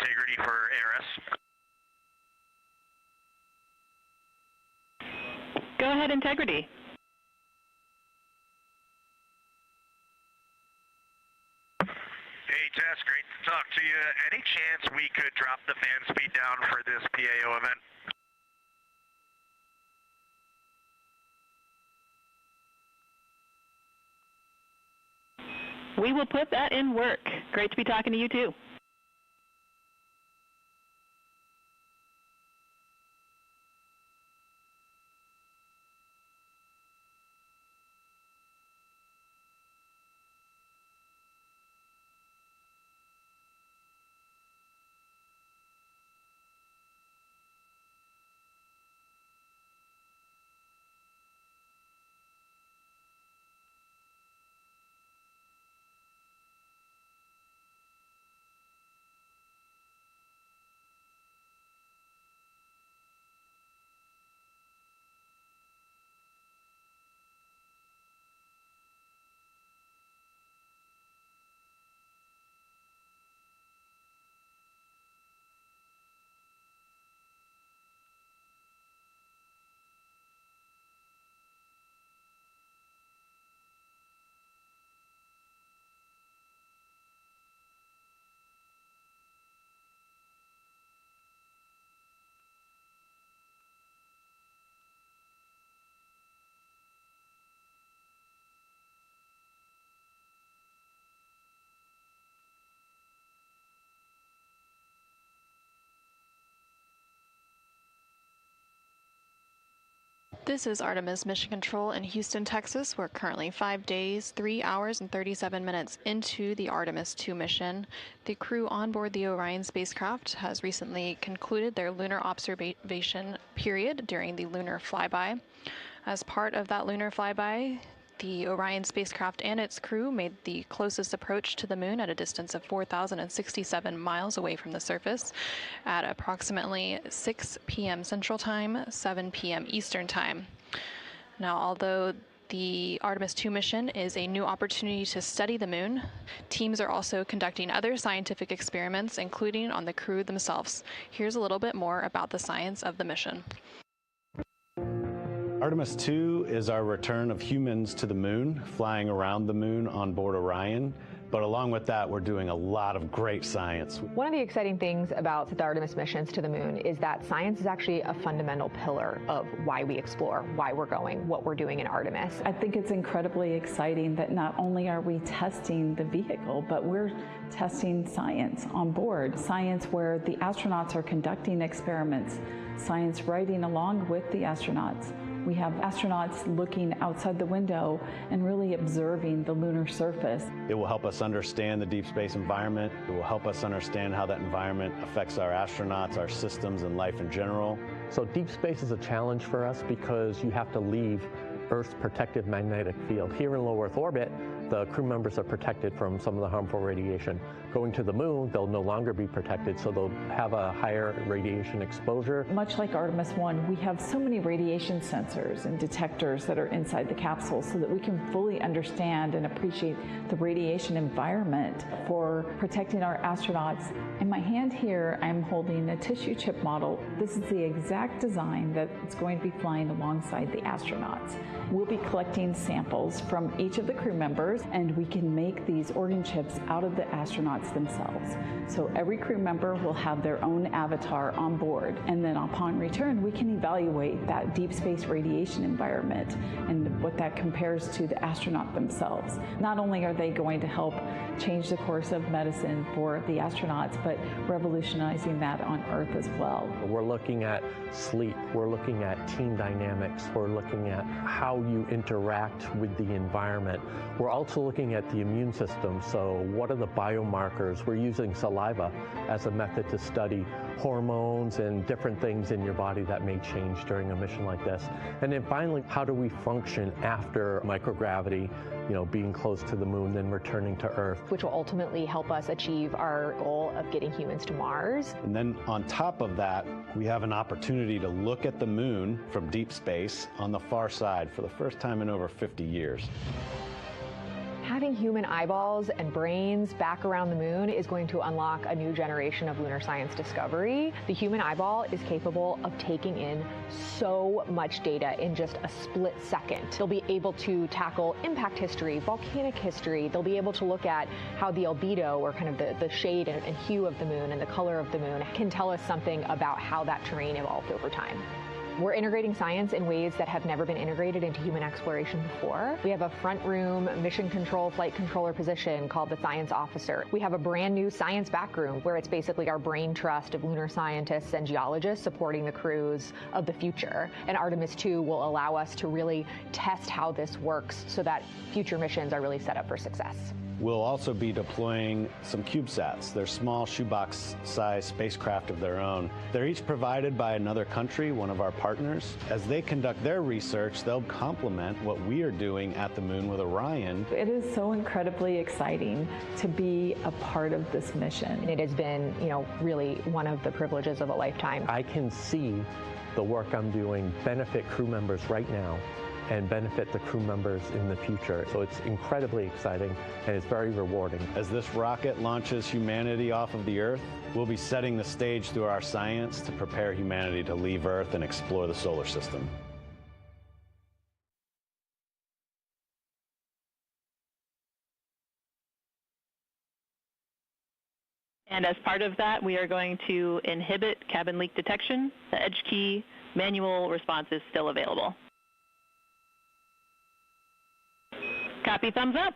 integrity for ARS. Go ahead, integrity. Hey, Tess, great to talk to you. Any chance we could drop the fan speed down for this PAO event? We will put that in work. Great to be talking to you, too. This is Artemis Mission Control in Houston, Texas. We're currently 5 days, 3 hours, and 37 minutes into the Artemis II mission. The crew on board the Orion spacecraft has recently concluded their lunar observation period during the lunar flyby. As part of that lunar flyby, the Orion spacecraft and its crew made the closest approach to the moon at a distance of 4,067 miles away from the surface at approximately 6 p.m. Central Time, 7 p.m. Eastern Time. Now, although the Artemis II mission is a new opportunity to study the moon, teams are also conducting other scientific experiments, including on the crew themselves. Here's a little bit more about the science of the mission. Artemis II is our return of humans to the moon, flying around the moon on board Orion. But along with that, we're doing a lot of great science. One of the exciting things about the Artemis missions to the moon is that science is actually a fundamental pillar of why we explore, why we're going, what we're doing in Artemis. I think it's incredibly exciting that not only are we testing the vehicle, but we're testing science on board. Science where the astronauts are conducting experiments, science riding along with the astronauts. We have astronauts looking outside the window and really observing the lunar surface. It will help us understand the deep space environment. It will help us understand how that environment affects our astronauts, our systems, and life in general. So deep space is a challenge for us because you have to leave Earth's protective magnetic field. Here in low Earth orbit, the crew members are protected from some of the harmful radiation. Going to the moon, they'll no longer be protected, so they'll have a higher radiation exposure. Much like Artemis I, we have so many radiation sensors and detectors that are inside the capsule so that we can fully understand and appreciate the radiation environment for protecting our astronauts. In my hand here, I'm holding a tissue chip model. This is the exact design that's going to be flying alongside the astronauts. We'll be collecting samples from each of the crew members, and we can make these organ chips out of the astronauts themselves. So every crew member will have their own avatar on board, and then upon return, we can evaluate that deep space radiation environment and what that compares to the astronaut themselves. Not only are they going to help change the course of medicine for the astronauts, but revolutionizing that on Earth as well. We're looking at sleep, we're looking at team dynamics, we're looking at how you interact with the environment. We're also looking at the immune system, so what are the biomarkers? We're using saliva as a method to study hormones and different things in your body that may change during a mission like this. And then finally, how do we function after microgravity, being close to the moon, then returning to Earth? Which will ultimately help us achieve our goal of getting humans to Mars. And then on top of that, we have an opportunity to look at the moon from deep space on the far side for the first time in over 50 years. Having human eyeballs and brains back around the moon is going to unlock a new generation of lunar science discovery. The human eyeball is capable of taking in so much data in just a split second. They'll be able to tackle impact history, volcanic history. They'll be able to look at how the albedo, or kind of the shade and hue of the moon and the color of the moon, can tell us something about how that terrain evolved over time. We're integrating science in ways that have never been integrated into human exploration before. We have a front room mission control flight controller position called the Science Officer. We have a brand new science back room where it's basically our brain trust of lunar scientists and geologists supporting the crews of the future. And Artemis II will allow us to really test how this works so that future missions are really set up for success. We'll also be deploying some CubeSats. They're small shoebox-sized spacecraft of their own. They're each provided by another country, one of our partners. As they conduct their research, they'll complement what we are doing at the moon with Orion. It is so incredibly exciting to be a part of this mission. It has been, really one of the privileges of a lifetime. I can see the work I'm doing benefit crew members right now and benefit the crew members in the future. So it's incredibly exciting and it's very rewarding. As this rocket launches humanity off of the Earth, we'll be setting the stage through our science to prepare humanity to leave Earth and explore the solar system. And as part of that, we are going to inhibit cabin leak detection. The edge key manual response is still available. Copy, thumbs up.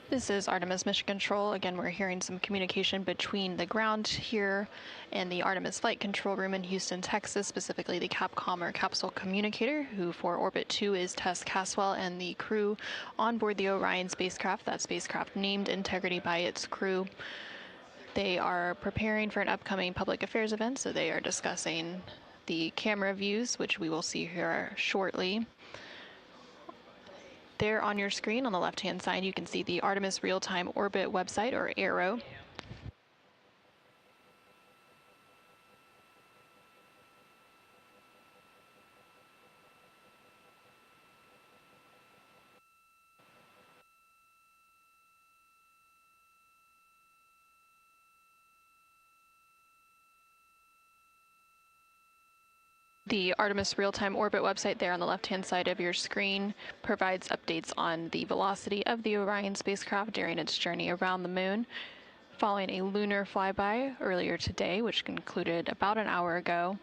This is Artemis Mission Control. Again, we're hearing some communication between the ground here and the Artemis Flight Control Room in Houston, Texas, specifically the Capcom or Capsule Communicator, who for Orbit 2 is Tess Caswell, and the crew on board the Orion spacecraft, that spacecraft named Integrity by its crew. They are preparing for an upcoming public affairs event, so they are discussing the camera views, which we will see here shortly. There on your screen on the left-hand side, you can see the Artemis Real-Time Orbit website, or ARO. The Artemis Real-Time Orbit website there on the left-hand side of your screen provides updates on the velocity of the Orion spacecraft during its journey around the moon. Following a lunar flyby earlier today, which concluded about an hour ago,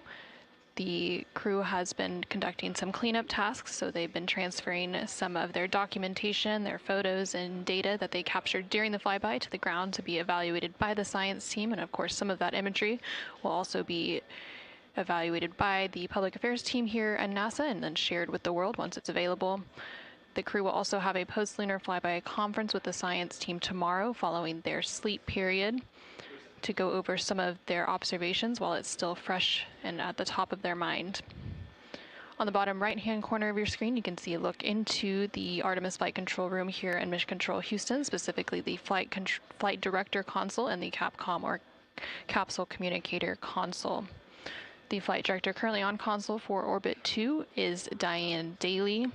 the crew has been conducting some cleanup tasks, so they've been transferring some of their documentation, their photos and data that they captured during the flyby to the ground to be evaluated by the science team, and of course some of that imagery will also be evaluated by the public affairs team here at NASA and then shared with the world once it's available. The crew will also have a post-lunar flyby conference with the science team tomorrow following their sleep period to go over some of their observations while it's still fresh and at the top of their mind. On the bottom right-hand corner of your screen, you can see a look into the Artemis Flight Control Room here in Mission Control Houston, specifically the Flight Director Console and the Capcom or Capsule Communicator Console. The flight director currently on console for Orbit 2 is Diane Daly,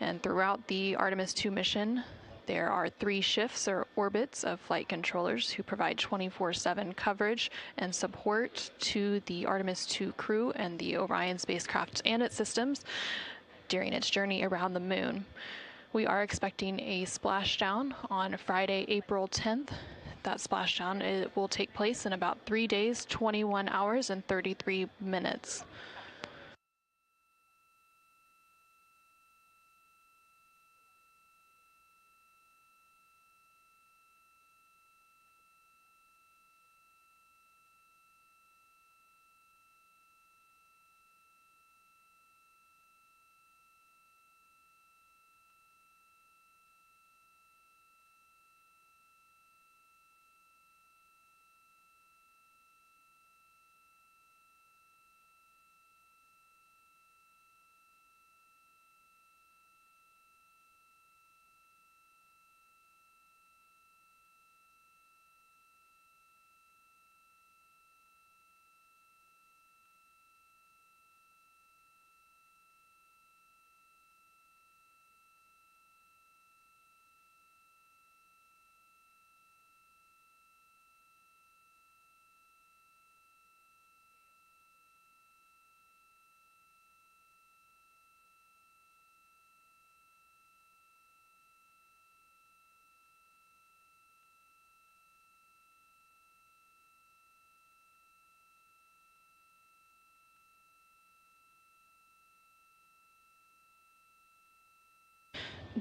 and throughout the Artemis II mission, there are 3 shifts or orbits of flight controllers who provide 24/7 coverage and support to the Artemis II crew and the Orion spacecraft and its systems during its journey around the moon. We are expecting a splashdown on Friday, April 10th. That splashdown will take place in about 3 days, 21 hours, and 33 minutes.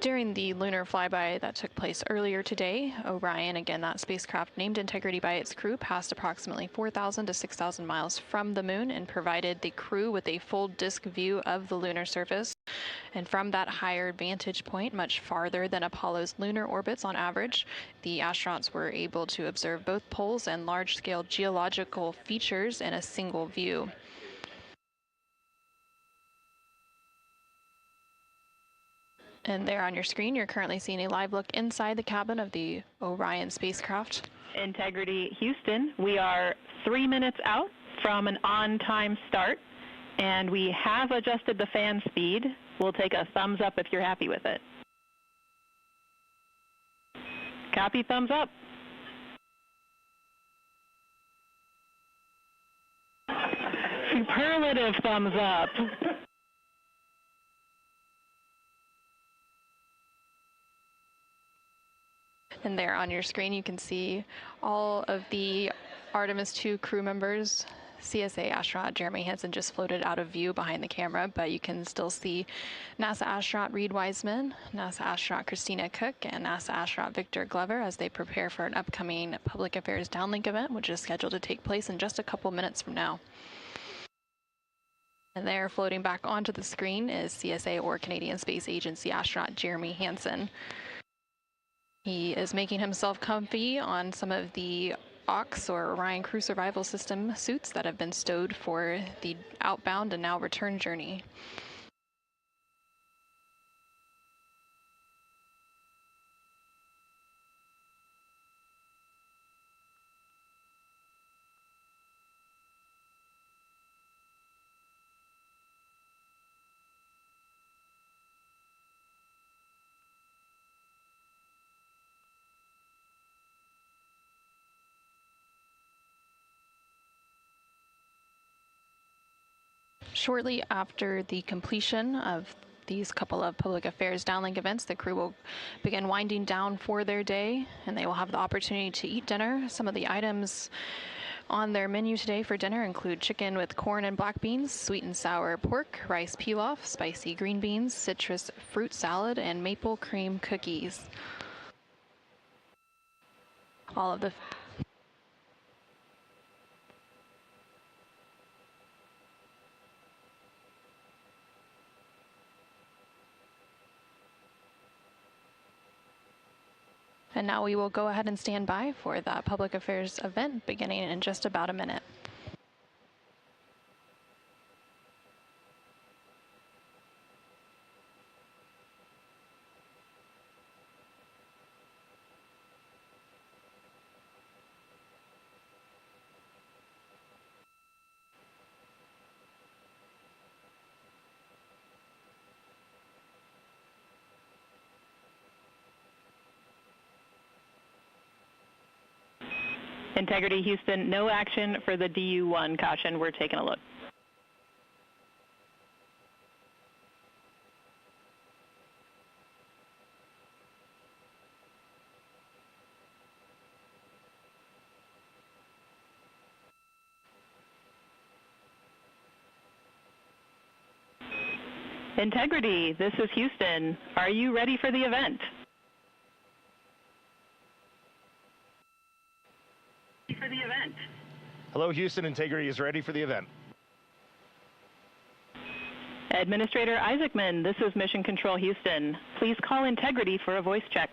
During the lunar flyby that took place earlier today, Orion, again that spacecraft named Integrity by its crew, passed approximately 4,000 to 6,000 miles from the moon and provided the crew with a full disk view of the lunar surface. And from that higher vantage point, much farther than Apollo's lunar orbits on average, the astronauts were able to observe both poles and large-scale geological features in a single view. And there on your screen, you're currently seeing a live look inside the cabin of the Orion spacecraft. Integrity Houston, we are 3 minutes out from an on-time start, and we have adjusted the fan speed. We'll take a thumbs up if you're happy with it. Copy, thumbs up. Superlative thumbs up. And there on your screen, you can see all of the Artemis II crew members. CSA astronaut Jeremy Hansen just floated out of view behind the camera, but you can still see NASA astronaut Reed Wiseman, NASA astronaut Christina Cook, and NASA astronaut Victor Glover as they prepare for an upcoming Public Affairs Downlink event, which is scheduled to take place in just a couple minutes from now. And there, floating back onto the screen, is CSA or Canadian Space Agency astronaut Jeremy Hansen. He is making himself comfy on some of the OX or Orion Crew Survival System suits that have been stowed for the outbound and now return journey. Shortly after the completion of these couple of public affairs downlink events, the crew will begin winding down for their day, and they will have the opportunity to eat dinner. Some of the items on their menu today for dinner include chicken with corn and black beans, sweet and sour pork, rice pilaf, spicy green beans, citrus fruit salad, and maple cream cookies. All of the And now we will go ahead and stand by for that public affairs event beginning in just about a minute. Integrity Houston, no action for the DU-1 caution. We're taking a look. Integrity, this is Houston. Are you ready for the event? Hello, Houston. Integrity is ready for the event. Administrator Isaacman, this is Mission Control Houston. Please call Integrity for a voice check.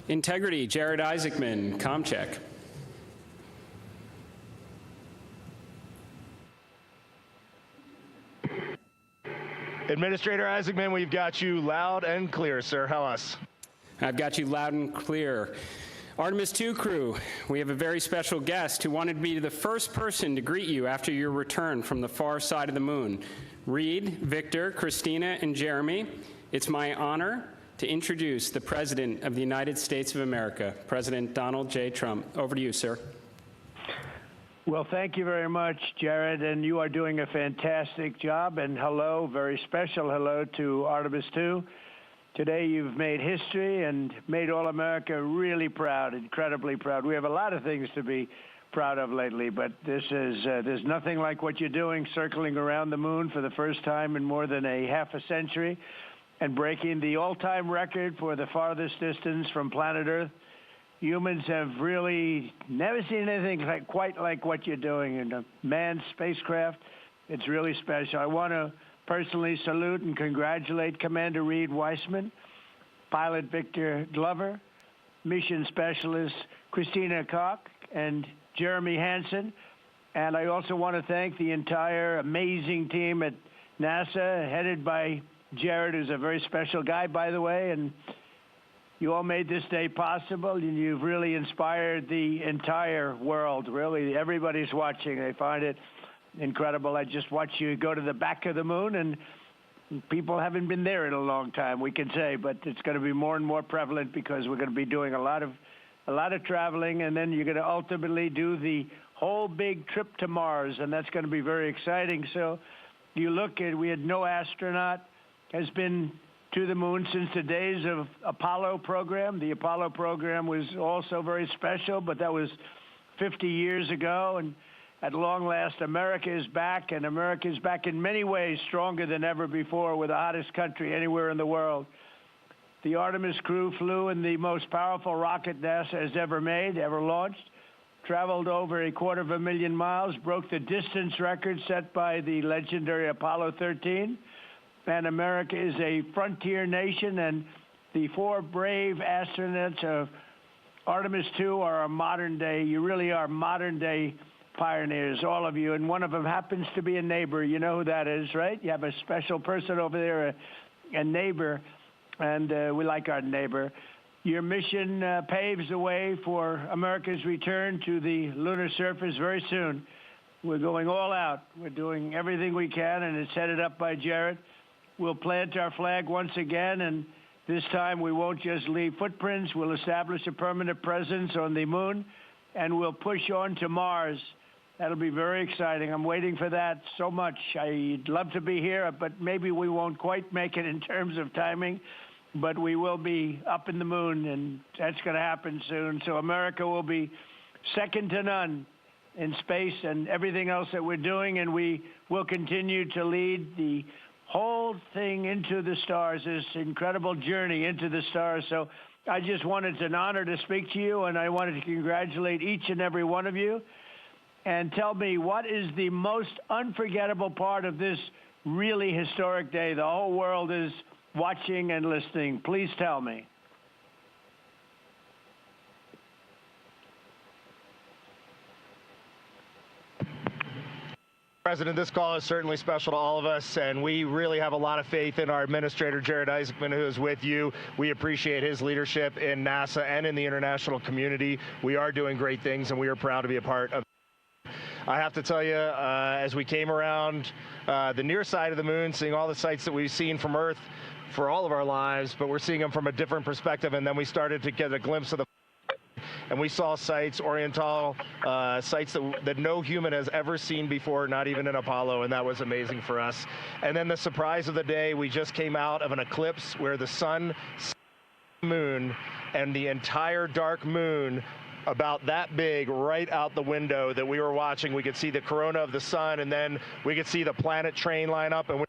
Integrity, Jared Isaacman, comm check. Administrator Isaacman, we've got you loud and clear, sir. How us? I've got you loud and clear. Artemis II crew, we have a very special guest who wanted to be the first person to greet you after your return from the far side of the moon. Reed, Victor, Christina, and Jeremy, it's my honor to introduce the President of the United States of America, President Donald J. Trump. Over to you, sir. Well, thank you very much, Jared, and you are doing a fantastic job. And hello, very special hello to Artemis II. Today you've made history and made all America really proud, incredibly proud. We have a lot of things to be proud of lately, but this is there's nothing like what you're doing, circling around the moon for the first time in more than a half a century. and breaking the all-time record for the farthest distance from planet Earth. Humans have really never seen anything quite like what you're doing in a manned spacecraft. It's really special. I want to personally salute and congratulate Commander Reed Weissman, Pilot Victor Glover, Mission Specialist Christina Koch, and Jeremy Hansen. And I also want to thank the entire amazing team at NASA, headed by Jared, who's a very special guy, by the way, and you all made this day possible, and you've really inspired the entire world. Really, everybody's watching. They find it incredible. I just watched you go to the back of the moon, and people haven't been there in a long time, we can say, but it's going to be more and more prevalent because we're going to be doing a lot of traveling, and then you're going to ultimately do the whole big trip to Mars, and that's going to be very exciting. So you look at, we had no astronaut has been to the moon since the days of Apollo program. The Apollo program was also very special, but that was 50 years ago. And at long last, America is back, and America is back in many ways stronger than ever before. We're the hottest country anywhere in the world. The Artemis crew flew in the most powerful rocket NASA has ever made, ever launched, traveled over 250,000 miles, broke the distance record set by the legendary Apollo 13. And America is a frontier nation, and the 4 brave astronauts of Artemis II are a modern day, you really are modern day pioneers, all of you, and one of them happens to be a neighbor. You know who that is, right? You have a special person over there, a neighbor, and we like our neighbor. Your mission paves the way for America's return to the lunar surface very soon. We're going all out. We're doing everything we can, and it's headed up by Jared. We'll plant our flag once again, and this time we won't just leave footprints. We'll establish a permanent presence on the moon, and we'll push on to Mars. That'll be very exciting. I'm waiting for that so much. I'd love to be here, but maybe we won't quite make it in terms of timing, but we will be up in the moon, and that's going to happen soon. So America will be second to none in space and everything else that we're doing, and we will continue to lead the whole thing into the stars, this incredible journey into the stars. So I just wanted, it's an honor to speak to you, and I wanted to congratulate each and every one of you. And tell me, what is the most unforgettable part of this really historic day? The whole world is watching and listening. Please tell me. President, this call is certainly special to all of us, and we really have a lot of faith in our administrator, Jared Isaacman, who is with you. We appreciate his leadership in NASA and in the international community. We are doing great things, and we are proud to be a part of it. I have to tell you, as we came around the near side of the moon, seeing all the sights that we've seen from Earth for all of our lives, but we're seeing them from a different perspective, and then we started to get a glimpse of the and we saw sights, Oriental sights that no human has ever seen before, not even in Apollo, and that was amazing for us. And then the surprise of the day, we just came out of an eclipse where the sun, moon, and the entire dark moon about that big right out the window that we were watching. We could see the corona of the sun, and then we could see the planet train line up, and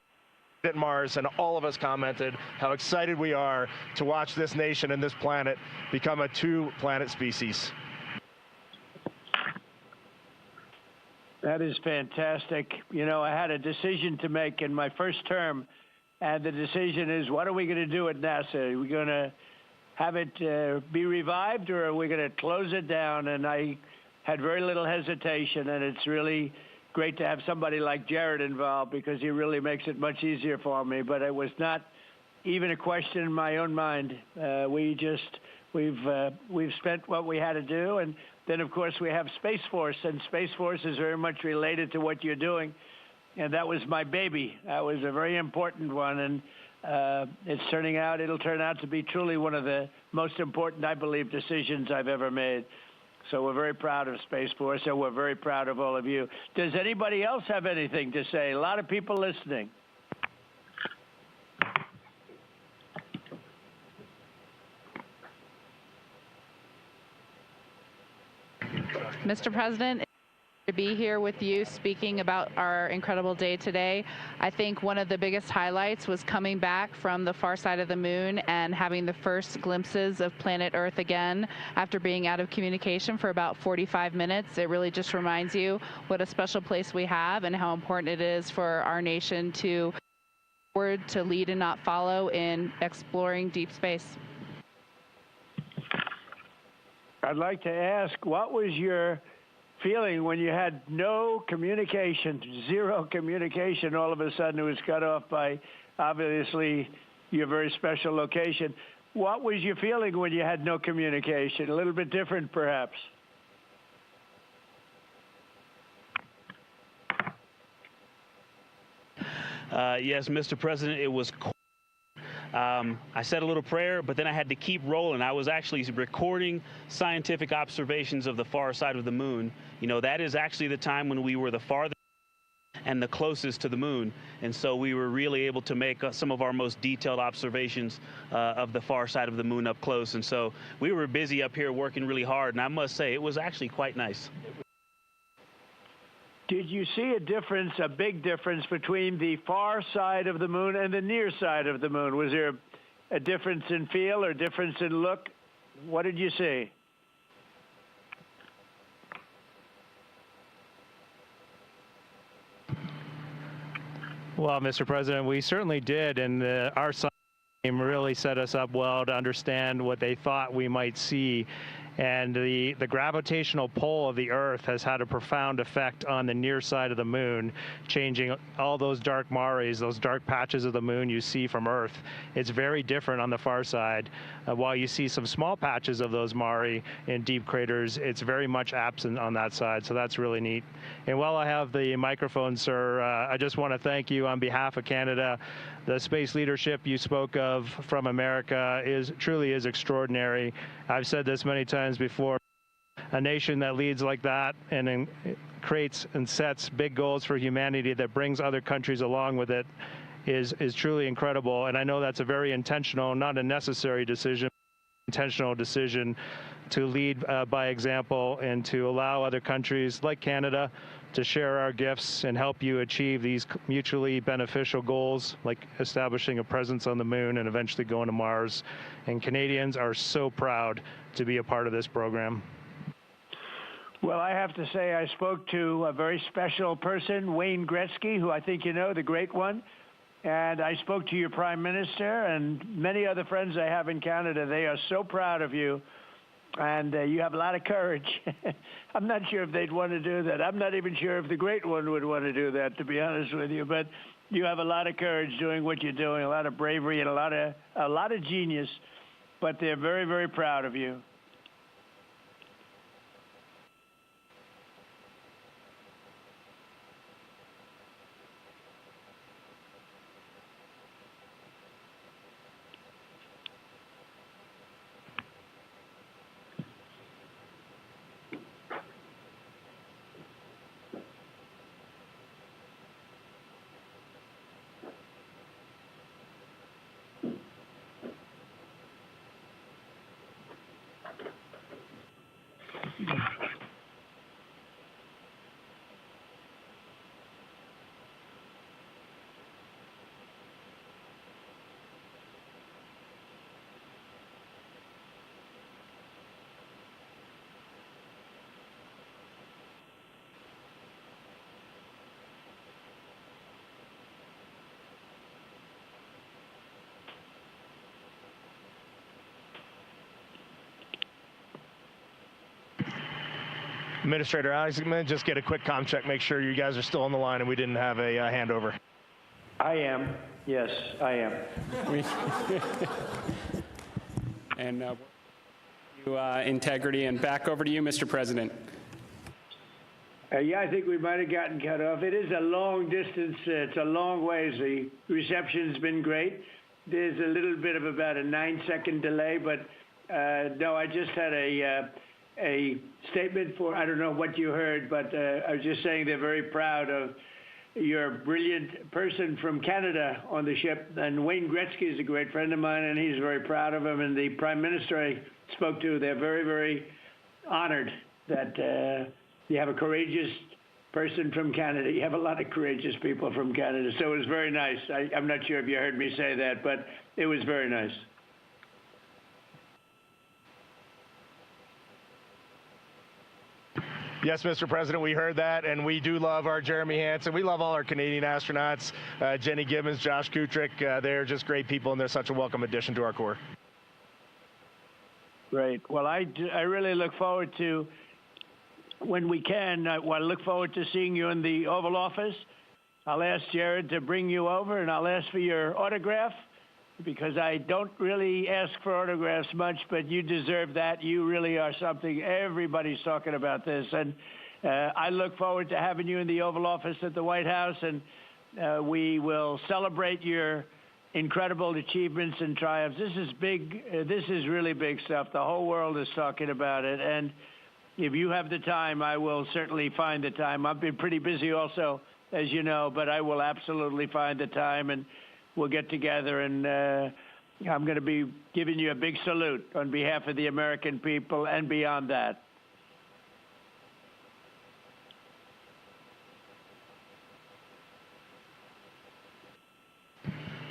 at Mars, and all of us commented how excited we are to watch this nation and this planet become a 2-planet species. That is fantastic. You know, I had a decision to make in my first term, and the decision is, what are we going to do at NASA? Are we going to have it be revived, or are we going to close it down? And I had very little hesitation, and it's really great to have somebody like Jared involved, because he really makes it much easier for me. But it was not even a question in my own mind. We've spent what we had to do, and then of course we have Space Force, and Space Force is very much related to what you're doing, and that was my baby. That was a very important one, and it'll turn out to be truly one of the most important, I believe, decisions I've ever made. So we're very proud of Space Force, and we're very proud of all of you. Does anybody else have anything to say? A lot of people listening. Mr. President, to be here with you speaking about our incredible day today. I think one of the biggest highlights was coming back from the far side of the moon and having the first glimpses of planet Earth again after being out of communication for about 45 minutes. It really just reminds you what a special place we have and how important it is for our nation to lead and not follow in exploring deep space. I'd like to ask, what was your feeling when you had no communication, zero communication? All of a sudden it was cut off by, obviously, your very special location. What was your feeling when you had no communication? A little bit different, perhaps? Yes, Mr. President, it was cold. I said a little prayer, but then I had to keep rolling. I was actually recording scientific observations of the far side of the moon. You know, that is actually the time when we were the farthest and the closest to the moon. And so we were really able to make some of our most detailed observations of the far side of the moon up close. And so we were busy up here working really hard. And I must say, it was actually quite nice. Did you see a difference, a big difference, between the far side of the moon and the near side of the moon? Was there a difference in feel or difference in look? What did you see? Well, Mr. President, we certainly did, and our science team really set us up well to understand what they thought we might see. And the gravitational pull of the Earth has had a profound effect on the near side of the moon, changing all those dark mares, those dark patches of the moon you see from Earth. It's very different on the far side. While you see some small patches of those mare in deep craters, it's very much absent on that side, so that's really neat. And while I have the microphone, sir, I just want to thank you on behalf of Canada. The space leadership you spoke of from America truly is extraordinary. I've said this many times before. A nation that leads like that and creates and sets big goals for humanity that brings other countries along with it is truly incredible. And I know that's a very intentional, not a necessary decision, intentional decision to lead by example and to allow other countries like Canada to share our gifts and help you achieve these mutually beneficial goals, like establishing a presence on the moon and eventually going to Mars. And Canadians are so proud to be a part of this program. Well, I have to say I spoke to a very special person, Wayne Gretzky, who I think you know, the great one. And I spoke to your Prime Minister and many other friends I have in Canada. They are so proud of you. And you have a lot of courage. I'm not sure if they'd want to do that. I'm not even sure if the great one would want to do that, to be honest with you. But you have a lot of courage doing what you're doing, a lot of bravery and a lot of genius. But they're very, very proud of you. Administrator Alex, I'm going to just get a quick comm check, make sure you guys are still on the line and we didn't have a handover. I am. Yes, I am. And integrity, and back over to you, Mr. President. Yeah, I think we might have gotten cut off. It is a long distance. It's a long ways. The reception's been great. There's a little bit of about a 9-second delay, but no, I just had a statement for, I don't know what you heard, but I was just saying they're very proud of your brilliant person from Canada on the ship. And Wayne Gretzky is a great friend of mine, and he's very proud of him. And the Prime Minister I spoke to, they're very, very honored that you have a courageous person from Canada. You have a lot of courageous people from Canada, so it was very nice. I'm not sure if you heard me say that, but it was very nice. Yes, Mr. President, we heard that, and we do love our Jeremy Hansen. We love all our Canadian astronauts, Jenny Gibbons, Josh Kutrick. They're just great people, and they're such a welcome addition to our Corps. Great. Well, I really look forward to, when we can, I look forward to seeing you in the Oval Office. I'll ask Jared to bring you over, and I'll ask for your autograph, because I don't really ask for autographs much, but you deserve that. You really are something. Everybody's talking about this. And I look forward to having you in the Oval Office at the White House, and we will celebrate your incredible achievements and triumphs. This is big. This is really big stuff. The whole world is talking about it. And if you have the time, I will certainly find the time. I've been pretty busy also, as you know, but I will absolutely find the time, and we'll get together, and I'm going to be giving you a big salute on behalf of the American people and beyond that.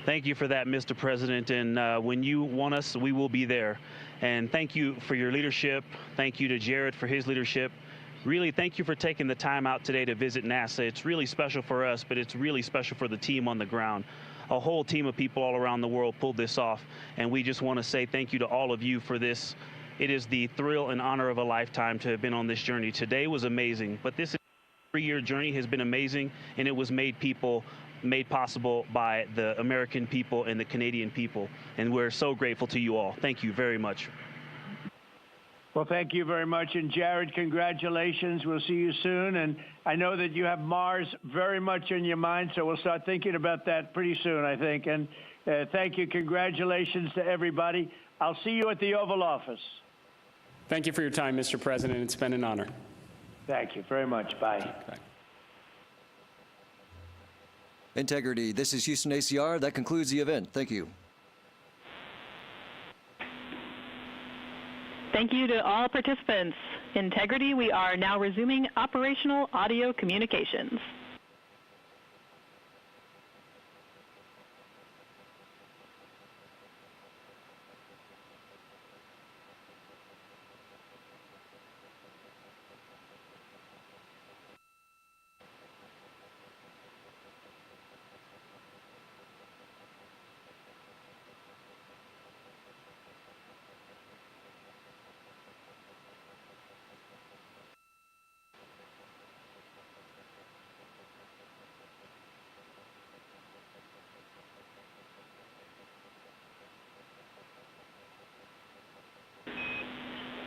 Thank you for that, Mr. President. And when you want us, we will be there. And thank you for your leadership. Thank you to Jared for his leadership. Really, thank you for taking the time out today to visit NASA. It's really special for us, but it's really special for the team on the ground. A whole team of people all around the world pulled this off, and we just want to say thank you to all of you for this. It is the thrill and honor of a lifetime to have been on this journey. Today was amazing, but this 3-year journey has been amazing, and it was made possible by the American people and the Canadian people, and we're so grateful to you all. Thank you very much. Well, thank you very much. And Jared, congratulations. We'll see you soon. And I know that you have Mars very much in your mind, so we'll start thinking about that pretty soon, I think. And thank you. Congratulations to everybody. I'll see you at the Oval Office. Thank you for your time, Mr. President. It's been an honor. Thank you very much. Bye. Bye. Integrity. This is Houston ACR. That concludes the event. Thank you. Thank you to all participants. Integrity, we are now resuming operational audio communications.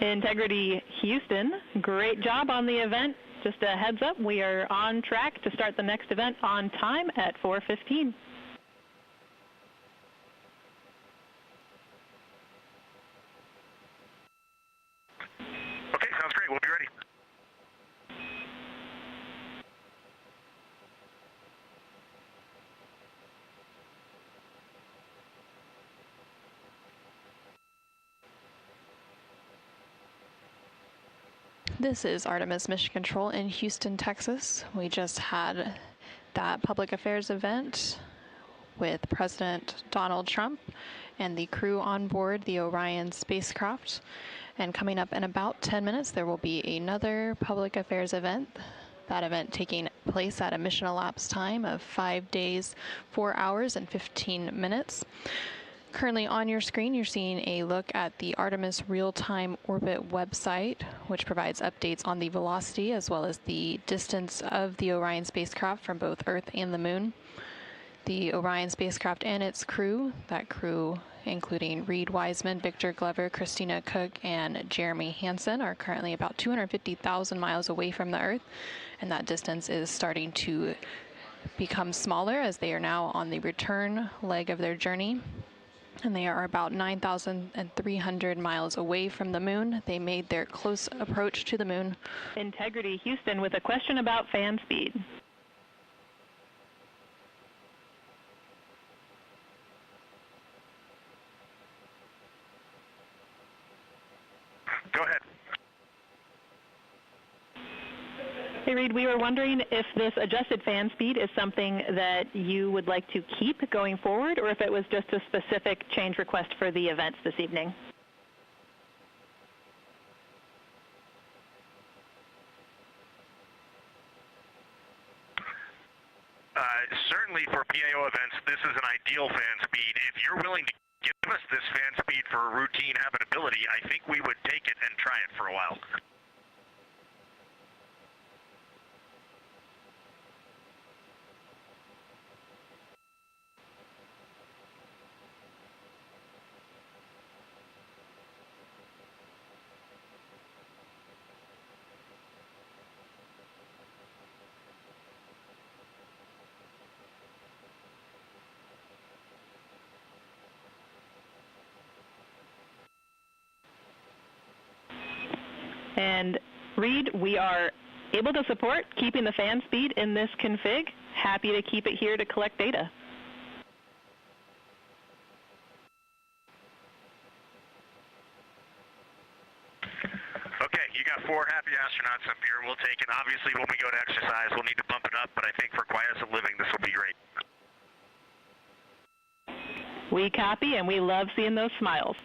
Integrity Houston, great job on the event. Just a heads up, we are on track to start the next event on time at 4:15. Okay, sounds great. We'll be ready. This is Artemis Mission Control in Houston, Texas. We just had that public affairs event with President Donald Trump and the crew on board the Orion spacecraft. And coming up in about 10 minutes, there will be another public affairs event. That event taking place at a mission elapsed time of 5 days, 4 hours, and 15 minutes. Currently on your screen, you're seeing a look at the Artemis real-time orbit website, which provides updates on the velocity as well as the distance of the Orion spacecraft from both Earth and the Moon. The Orion spacecraft and its crew, that crew including Reed Wiseman, Victor Glover, Christina Cook, and Jeremy Hansen, are currently about 250,000 miles away from the Earth, and that distance is starting to become smaller as they are now on the return leg of their journey. And they are about 9,300 miles away from the Moon. They made their close approach to the Moon. Integrity Houston with a question about fan speed. Go ahead. Hey, Reed, we were wondering if this adjusted fan speed is something that you would like to keep going forward, or if it was just a specific change request for the events this evening. Certainly for PAO events, this is an ideal fan speed. If you're willing to give us this fan speed for routine habitability, I think we would take it and try it for a while. And Reed, we are able to support keeping the fan speed in this config. Happy to keep it here to collect data. Okay, you got 4 happy astronauts up here. We'll take it. Obviously, when we go to exercise, we'll need to bump it up, but I think for quiescent living, this will be great. We copy, and we love seeing those smiles.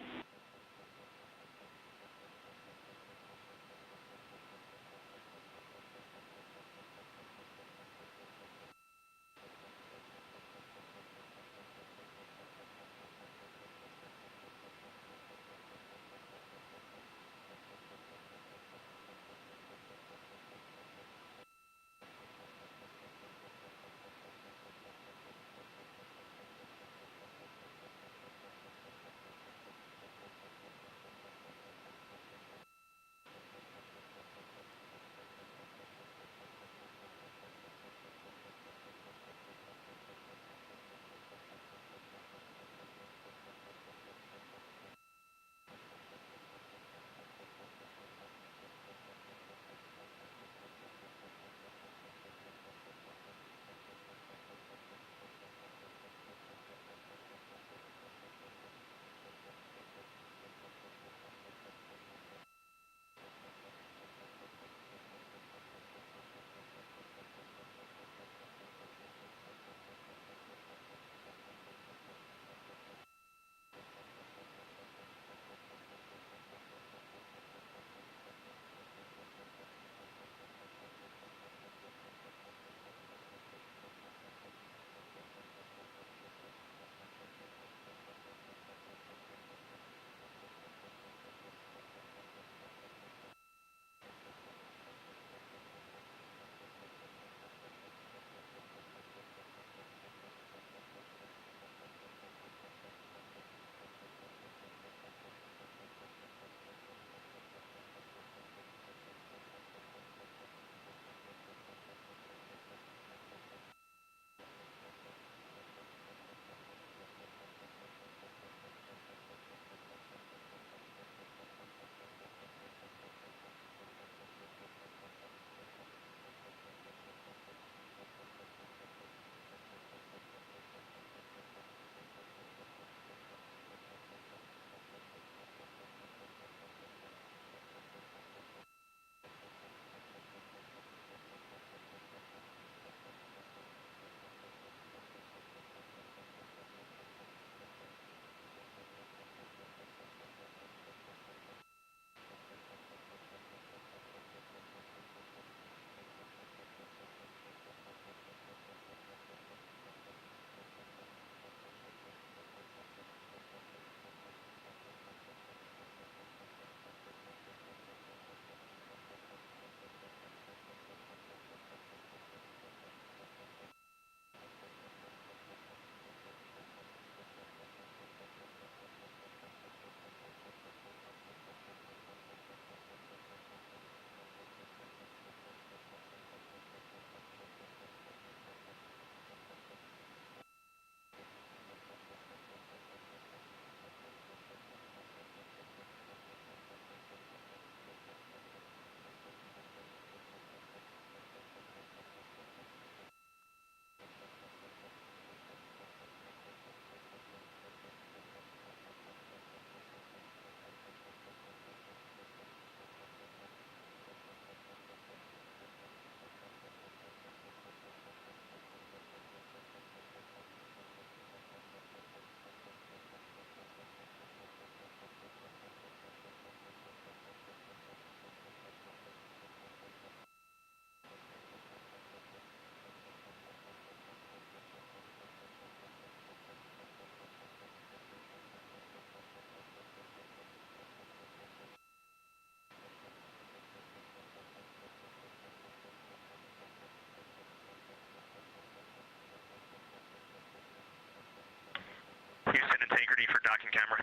Integrity for docking camera.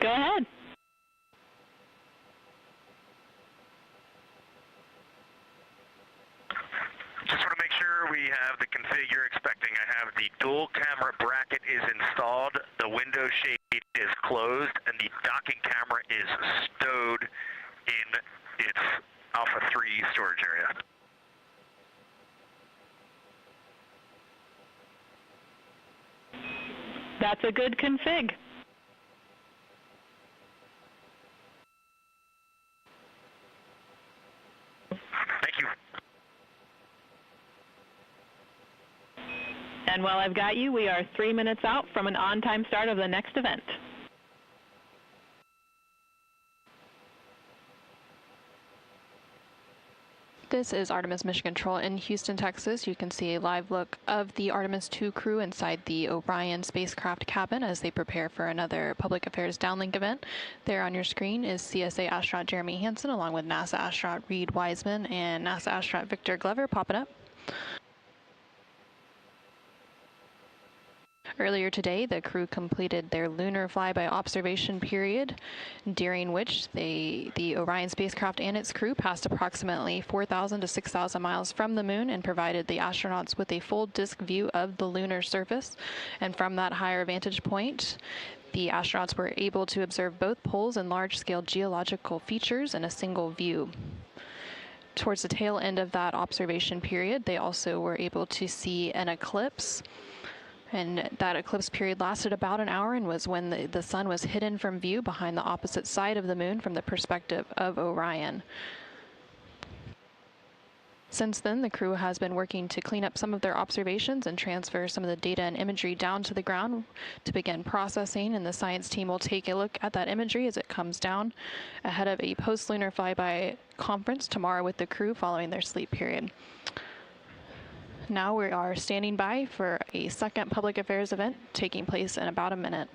Go ahead. Just want to make sure we have the config you're expecting. I have the dual camera bracket is installed, the window shade is closed, and the docking camera is stowed in its Alpha 3 storage area. That's a good config. Thank you. And while I've got you, we are 3 minutes out from an on-time start of the next event. This is Artemis Mission Control in Houston, Texas. You can see a live look of the Artemis II crew inside the Orion spacecraft cabin as they prepare for another public affairs downlink event. There on your screen is CSA astronaut Jeremy Hansen along with NASA astronaut Reed Wiseman and NASA astronaut Victor Glover popping up. Earlier today, the crew completed their lunar flyby observation period, during which the Orion spacecraft and its crew passed approximately 4,000 to 6,000 miles from the moon and provided the astronauts with a full disk view of the lunar surface. And from that higher vantage point, the astronauts were able to observe both poles and large-scale geological features in a single view. Towards the tail end of that observation period, they also were able to see an eclipse. And that eclipse period lasted about an hour and was when the sun was hidden from view behind the opposite side of the moon from the perspective of Orion. Since then, the crew has been working to clean up some of their observations and transfer some of the data and imagery down to the ground to begin processing, and the science team will take a look at that imagery as it comes down ahead of a post-lunar flyby conference tomorrow with the crew following their sleep period. Now we are standing by for a second public affairs event taking place in about a minute.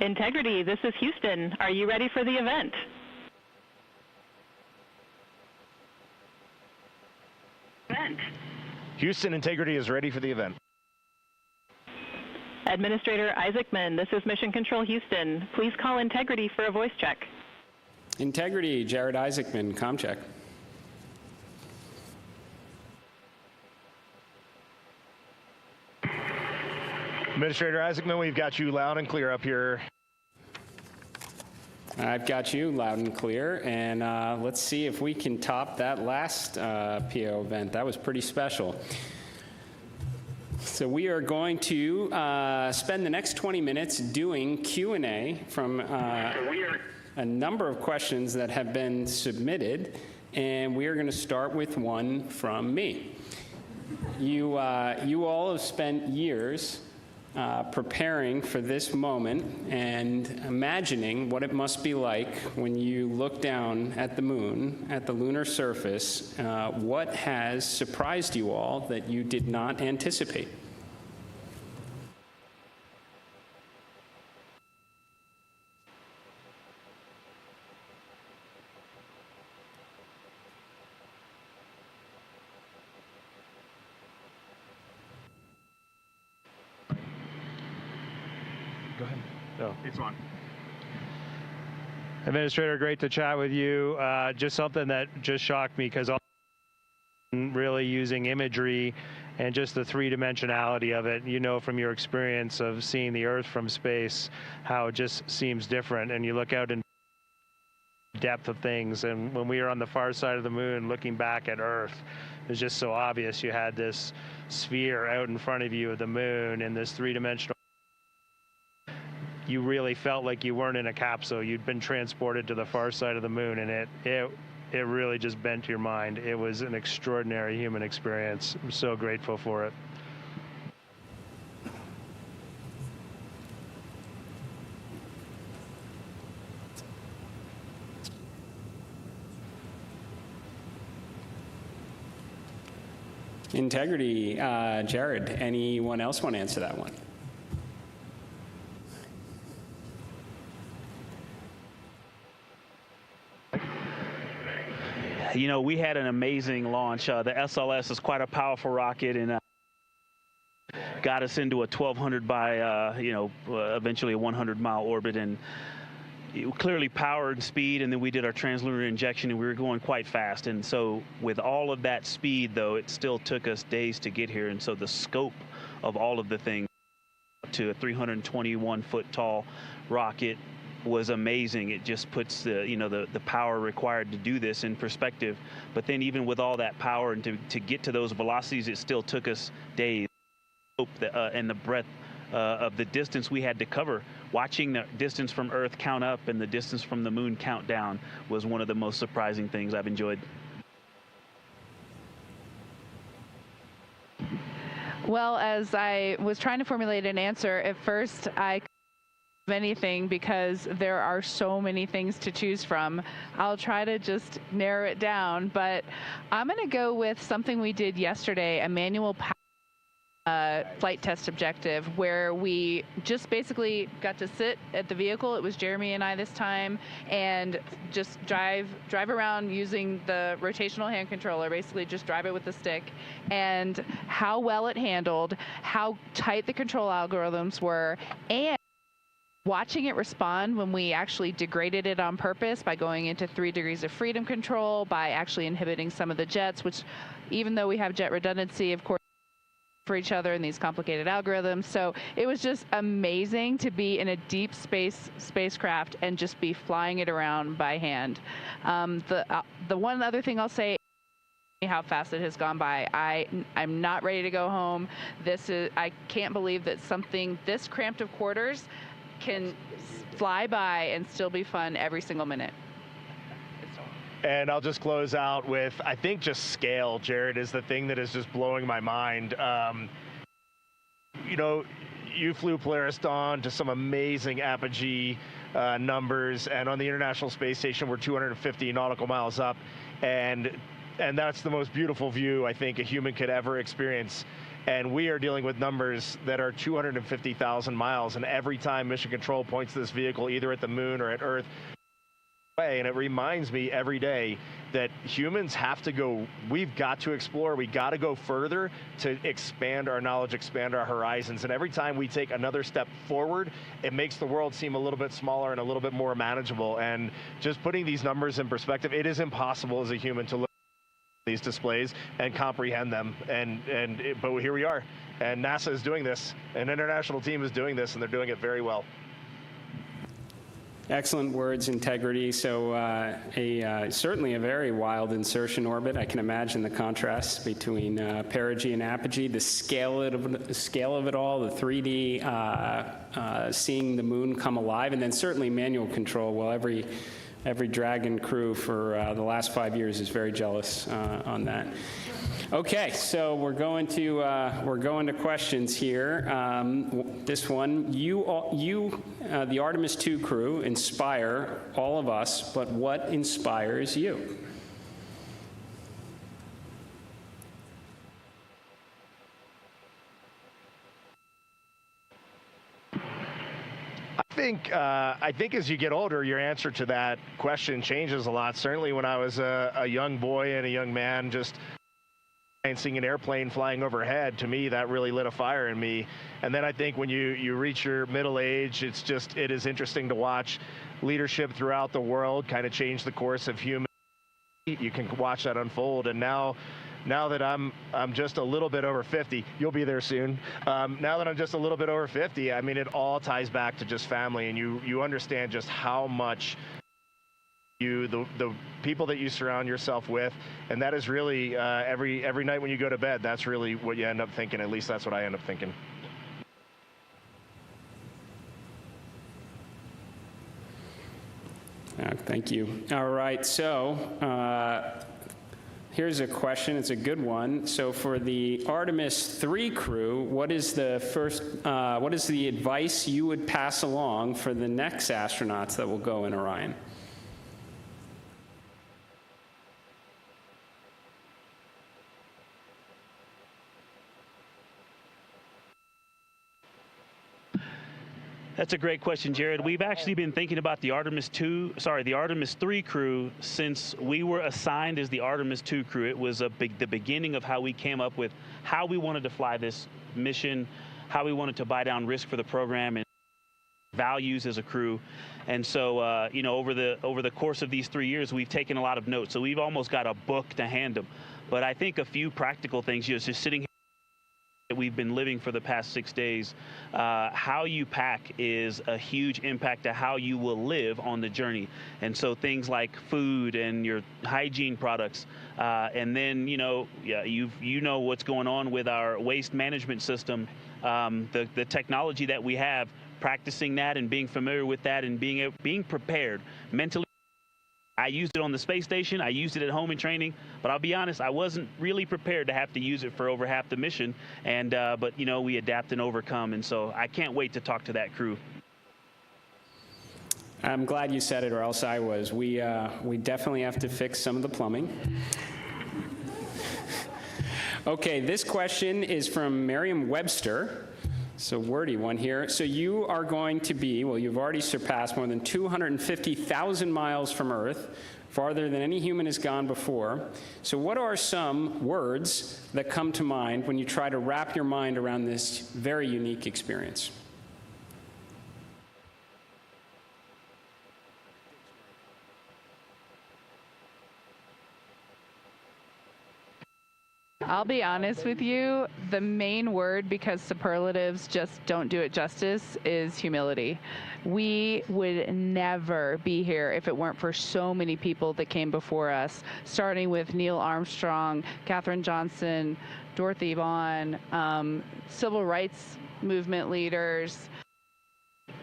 Integrity, this is Houston. Are you ready for the event? Houston, Integrity is ready for the event. Administrator Isaacman, this is Mission Control Houston. Please call Integrity for a voice check. Integrity, Jared Isaacman, comm check. Administrator Isaacman, we've got you loud and clear up here. I've got you loud and clear, and let's see if we can top that last PO event. That was pretty special. So we are going to spend the next 20 minutes doing Q&A from a number of questions that have been submitted, and we are going to start with one from me. You all have spent years preparing for this moment and imagining what it must be like when you look down at the moon, at the lunar surface. What has surprised you all that you did not anticipate? Go ahead. No. It's on. Administrator, great to chat with you. Just something that just shocked me because really using imagery and just the three-dimensionality of it. You know from your experience of seeing the Earth from space how it just seems different, and you look out in depth of things. And when we were on the far side of the moon looking back at Earth, it was just so obvious. You had this sphere out in front of you of the moon and this three-dimensional. You really felt like you weren't in a capsule. You'd been transported to the far side of the moon, and it really just bent your mind. It was an extraordinary human experience. I'm so grateful for it. Integrity, Jared, anyone else want to answer that one? You know, we had an amazing launch. The SLS is quite a powerful rocket, and got us into a 1,200 by, eventually a 100-mile orbit, and clearly power and speed. And then we did our translunar injection, and we were going quite fast. And so with all of that speed, though, it still took us days to get here. And so the scope of all of the things to a 321-foot tall rocket was amazing. It just puts the power required to do this in perspective. But then even with all that power and to get to those velocities, it still took us days. And the breadth of the distance we had to cover, watching the distance from Earth count up and the distance from the moon count down was one of the most surprising things I've enjoyed. Well, as I was trying to formulate an answer, at first I couldn't think of anything because there are so many things to choose from. I'll try to just narrow it down, but I'm going to go with something we did yesterday, a manual power flight test objective, where we just basically got to sit at the vehicle. It was Jeremy and I this time, and just drive around using the rotational hand controller, basically just drive it with the stick, and how well it handled, how tight the control algorithms were, and watching it respond when we actually degraded it on purpose by going into 3 degrees of freedom control, by actually inhibiting some of the jets, which even though we have jet redundancy, of course, for each other in these complicated algorithms. So it was just amazing to be in a deep spacecraft and just be flying it around by hand. The one other thing I'll say, how fast it has gone by. I'm not ready to go home. I can't believe that something this cramped of quarters can fly by and still be fun every single minute. And I'll just close out with, I think just scale, Jared, is the thing that is just blowing my mind. You flew Polaris Dawn to some amazing apogee numbers, and on the International Space Station, we're 250 nautical miles up, and that's the most beautiful view I think a human could ever experience. And we are dealing with numbers that are 250,000 miles, and every time Mission Control points this vehicle either at the moon or at Earth, and it reminds me every day that humans have to go, we've got to explore, we got to go further to expand our knowledge, expand our horizons. And every time we take another step forward, it makes the world seem a little bit smaller and a little bit more manageable. And just putting these numbers in perspective, it is impossible as a human to look at these displays and comprehend them. But here we are, and NASA is doing this, an international team is doing this, and they're doing it very well. Excellent words, Integrity. So certainly a very wild insertion orbit. I can imagine the contrast between perigee and apogee, the scale of it all, the 3D, seeing the moon come alive, and then certainly manual control. Well, every Dragon crew for the last 5 years is very jealous on that. Okay, so we're going to questions here. This one, the Artemis II crew, inspire all of us, but what inspires you? I think as you get older, your answer to that question changes a lot. Certainly when I was a young boy and a young man, just seeing an airplane flying overhead, to me, that really lit a fire in me. And then I think when you reach your middle age, it is interesting to watch leadership throughout the world kind of change the course of human. You can watch that unfold. And now now that I'm just a little bit over 50, you'll be there soon. Now that I'm just a little bit over 50, I mean, it all ties back to just family, and you understand just how much the people that you surround yourself with, and that is really every night when you go to bed, that's really what you end up thinking. At least that's what I end up thinking. Thank you. All right, so here's a question. It's a good one. So for the Artemis III crew, what is the advice you would pass along for the next astronauts that will go in Orion? That's a great question, Jared. We've actually been thinking about the Artemis III crew since we were assigned as the Artemis II crew. It was the beginning of how we came up with how we wanted to fly this mission, how we wanted to buy down risk for the program, and values as a crew. And so, you know, over the course of these 3 years, we've taken a lot of notes. So we've almost got a book to hand them. But I think a few practical things, just sitting here, we've been living for the past 6 days, how you pack is a huge impact to how you will live on the journey. And so things like food and your hygiene products, and then, you know, you know what's going on with our waste management system, the technology that we have, practicing that and being familiar with that and being prepared mentally. I used it on the space station. I used it at home in training, but I'll be honest, I wasn't really prepared to have to use it for over half the mission. And but you know, we adapt and overcome, and so I can't wait to talk to that crew. I'm glad you said it, or else I was. We definitely have to fix some of the plumbing. Okay, this question is from Merriam-Webster. So wordy one here. So you are going to be, well, you've already surpassed more than 250,000 miles from Earth, farther than any human has gone before. So what are some words that come to mind when you try to wrap your mind around this very unique experience? I'll be honest with you, the main word, because superlatives just don't do it justice, is humility. We would never be here if it weren't for so many people that came before us, starting with Neil Armstrong, Katherine Johnson, Dorothy Vaughan, civil rights movement leaders,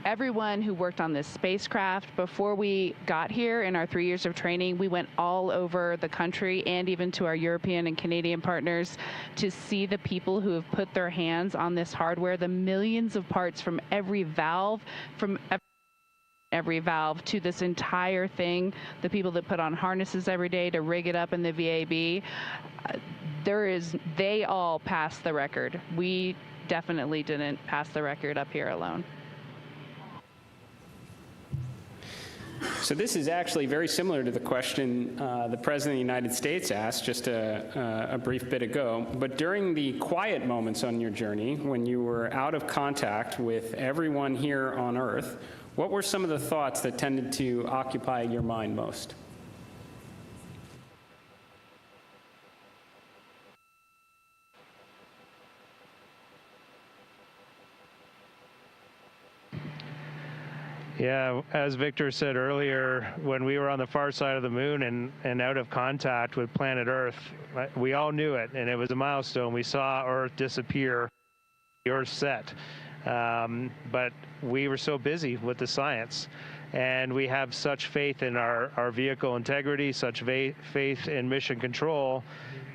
everyone who worked on this spacecraft. Before we got here in our 3 years of training, we went all over the country and even to our European and Canadian partners to see the people who have put their hands on this hardware, the millions of parts from every valve, to this entire thing, the people that put on harnesses every day to rig it up in the VAB. They all passed the record. We definitely didn't pass the record up here alone. So this is actually very similar to the question the President of the United States asked just a brief bit ago. But during the quiet moments on your journey, when you were out of contact with everyone here on Earth, what were some of the thoughts that tended to occupy your mind most? Yeah, as Victor said earlier, when we were on the far side of the moon and out of contact with planet Earth, we all knew it, and it was a milestone. We saw Earth disappear, the Earth set. But we were so busy with the science, and we have such faith in our vehicle integrity, such faith in mission control,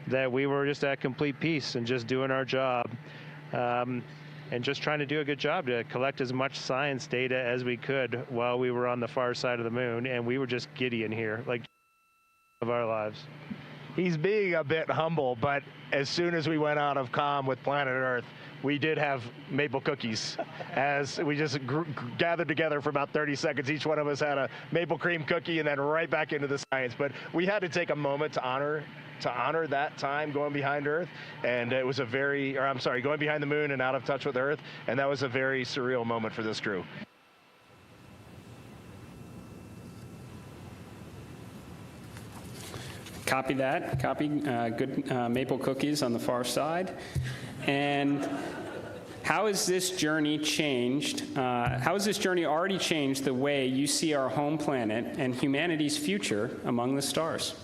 that we were just at complete peace and just doing our job. And just trying to do a good job to collect as much science data as we could while we were on the far side of the moon, and we were just giddy in here, like of our lives. He's being a bit humble, but as soon as we went out of comm with planet Earth, we did have maple cookies. As we just gathered together for about 30 seconds, each one of us had a maple cream cookie, and then right back into the science. But we had to take a moment to honor that time going behind Earth, and it was going behind the moon and out of touch with Earth, and that was a very surreal moment for this crew. Copy that. Copy. Good maple cookies on the far side. And how has this journey changed? How has this journey already changed the way you see our home planet and humanity's future among the stars?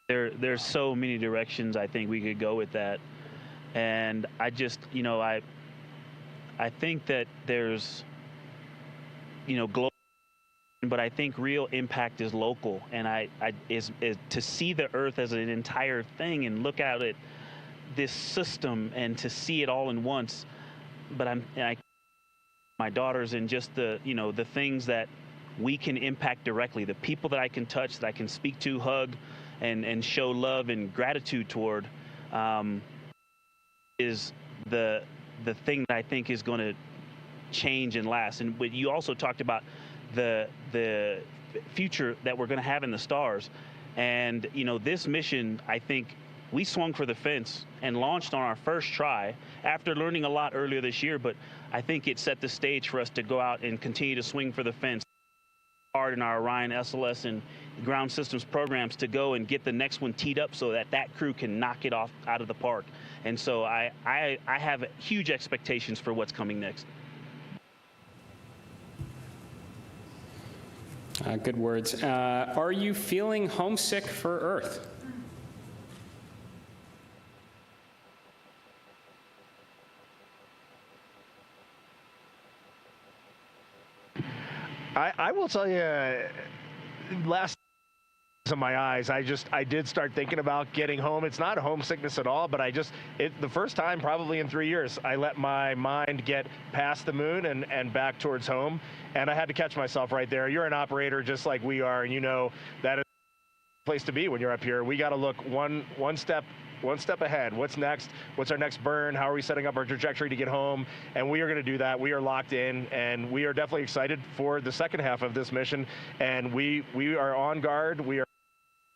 There's so many directions I think we could go with that. And I just, I think that there's, global, but I think real impact is local. And is to see the Earth as an entire thing and look at it, this system, and to see it all in once. But my daughters, and just the things that we can impact directly, the people that I can touch, that I can speak to, hug, and show love and gratitude toward, is the thing that I think is going to change and last. And you also talked about the future that we're going to have in the stars. And this mission, I think we swung for the fence and launched on our first try after learning a lot earlier this year. But I think it set the stage for us to go out and continue to swing for the fence hard in our Orion SLS and ground systems programs to go and get the next one teed up so that crew can knock it off out of the park. And so I have huge expectations for what's coming next. Good words. Are you feeling homesick for Earth? I will tell you, last in my eyes, I did start thinking about getting home. It's not homesickness at all, but the first time probably in 3 years, I let my mind get past the moon and back towards home. And I had to catch myself right there. You're an operator just like we are, and that is the place to be when you're up here. We got to look one step ahead. What's next? What's our next burn? How are we setting up our trajectory to get home? And we are going to do that. We are locked in, and we are definitely excited for the second half of this mission. And we are on guard. We are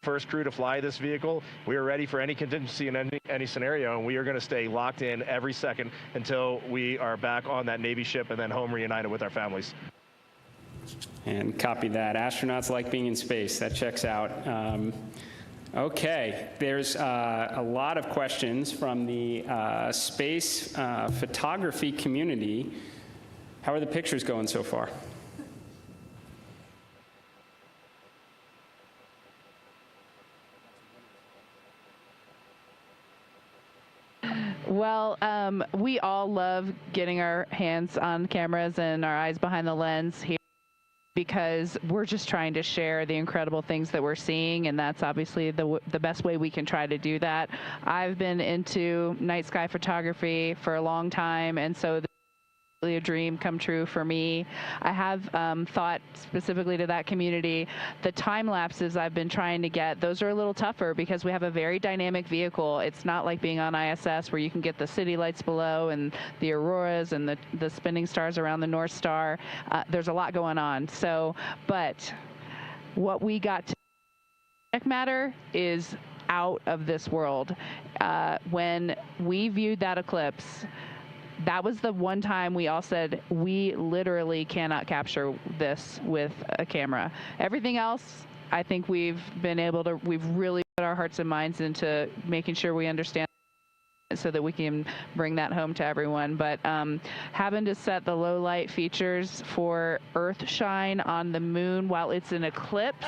first crew to fly this vehicle. We are ready for any contingency in any scenario, and we are going to stay locked in every second until we are back on that Navy ship and then home reunited with our families. And copy that. Astronauts like being in space. That checks out. Okay, there's a lot of questions from the space photography community. How are the pictures going so far? Well, we all love getting our hands on cameras and our eyes behind the lens here, because we're just trying to share the incredible things that we're seeing, and that's obviously the best way we can try to do that. I've been into night sky photography for a long time, and so this is really a dream come true for me. I have thought specifically to that community, the time lapses I've been trying to get, those are a little tougher because we have a very dynamic vehicle. It's not like being on ISS where you can get the city lights below and the auroras and the spinning stars around the North Star. There's a lot going on. But what we got to matter is out of this world. When we viewed that eclipse, that was the one time we all said, we literally cannot capture this with a camera. Everything else, I think we've really put our hearts and minds into making sure we understand so that we can bring that home to everyone. But having to set the low light features for Earthshine on the moon while it's an eclipse,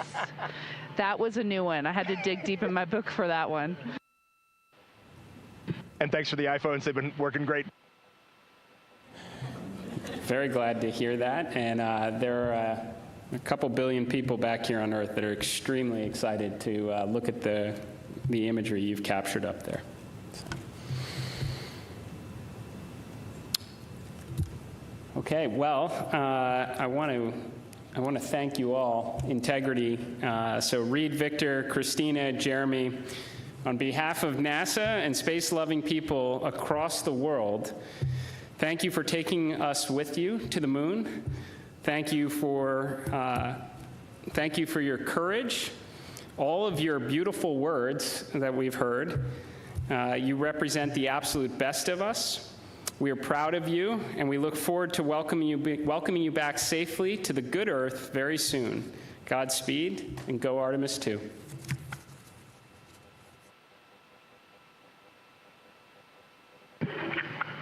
that was a new one. I had to dig deep in my book for that one. And thanks for the iPhones. They've been working great. Very glad to hear that. And there are a couple billion people back here on Earth that are extremely excited to look at the imagery you've captured up there. Okay, well, I want to thank you all. Integrity. So Reed, Victor, Christina, Jeremy, on behalf of NASA and space-loving people across the world, thank you for taking us with you to the moon. Thank you for your courage, all of your beautiful words that we've heard. You represent the absolute best of us. We are proud of you, and we look forward to welcoming you back safely to the good Earth very soon. Godspeed, and go Artemis II.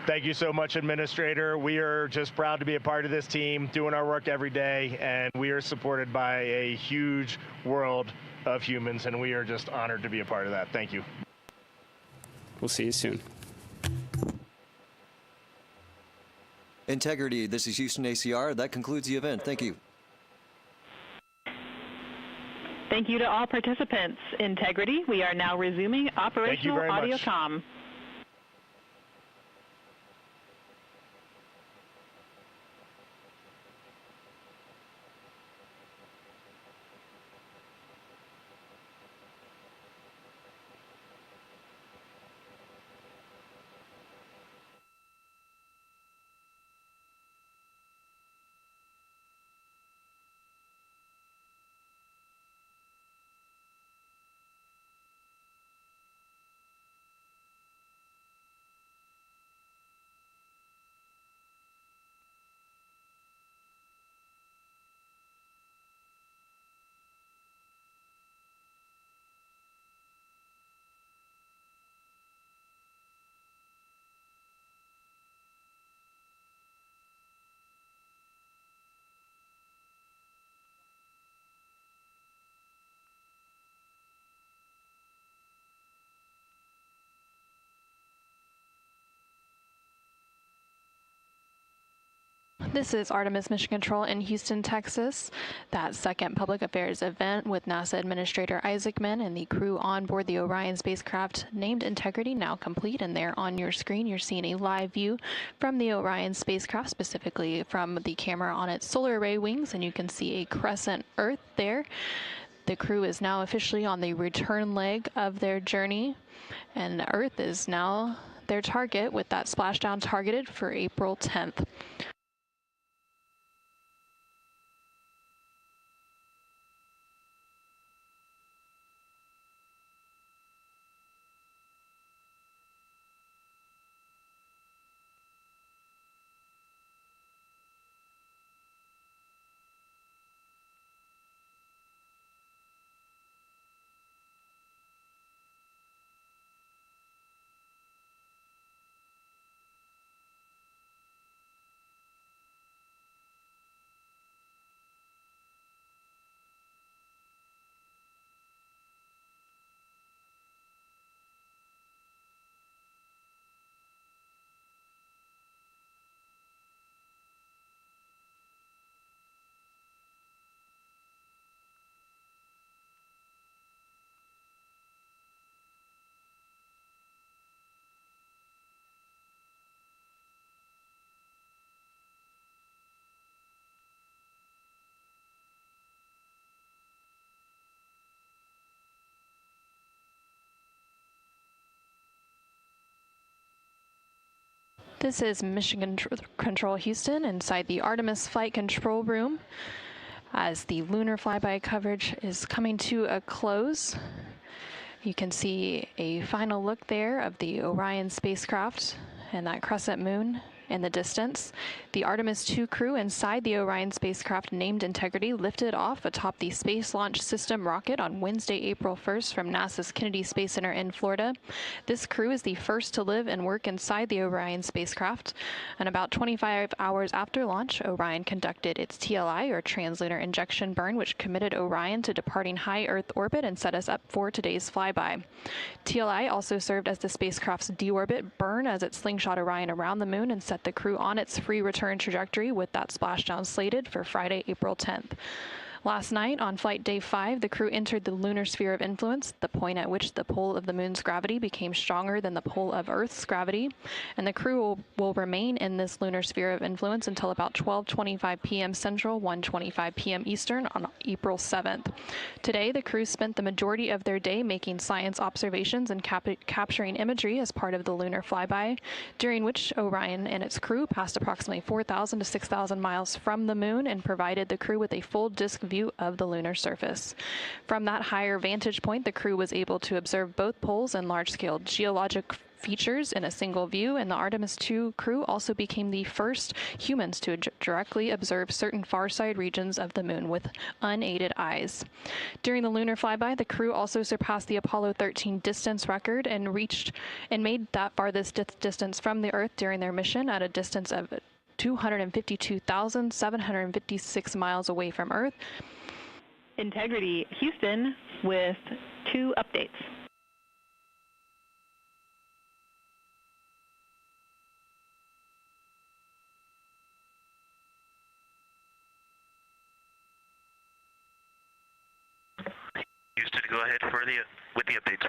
Thank you so much, Administrator. We are just proud to be a part of this team, doing our work every day, and we are supported by a huge world of humans, and we are just honored to be a part of that. Thank you. We'll see you soon. Integrity, this is Houston ACR. That concludes the event. Thank you. Thank you to all participants. Integrity, we are now resuming operational audio comm. This is Artemis Mission Control in Houston, Texas. That second public affairs event with NASA Administrator Isaacman and the crew on board the Orion spacecraft named Integrity now complete, and there on your screen you're seeing a live view from the Orion spacecraft, specifically from the camera on its solar array wings, and you can see a crescent Earth there. The crew is now officially on the return leg of their journey, and Earth is now their target, with that splashdown targeted for April 10th. This is Mission Control Houston inside the Artemis Flight Control Room as the lunar flyby coverage is coming to a close. You can see a final look there of the Orion spacecraft and that crescent moon in the distance. The Artemis II crew inside the Orion spacecraft named Integrity lifted off atop the Space Launch System rocket on Wednesday, April 1st from NASA's Kennedy Space Center in Florida. This crew is the first to live and work inside the Orion spacecraft. And about 25 hours after launch, Orion conducted its TLI, or translunar injection burn, which committed Orion to departing high Earth orbit and set us up for today's flyby. TLI also served as the spacecraft's deorbit burn as it slingshot Orion around the moon and set the crew on its free return trajectory, with that splashdown slated for Friday, April 10th. Last night, on flight day 5, the crew entered the lunar sphere of influence, the point at which the pull of the moon's gravity became stronger than the pull of Earth's gravity, and the crew will remain in this lunar sphere of influence until about 12:25 p.m. Central, 1:25 p.m. Eastern on April 7th. Today, the crew spent the majority of their day making science observations and capturing imagery as part of the lunar flyby, during which Orion and its crew passed approximately 4,000 to 6,000 miles from the moon and provided the crew with a full disk view view of the lunar surface. From that higher vantage point, the crew was able to observe both poles and large-scale geologic features in a single view, and the Artemis II crew also became the first humans to directly observe certain far-side regions of the moon with unaided eyes. During the lunar flyby, the crew also surpassed the Apollo 13 distance record and made that farthest distance from the Earth during their mission at a distance of 252,756 miles away from Earth. Integrity Houston with 2 updates. Houston, go ahead with the updates.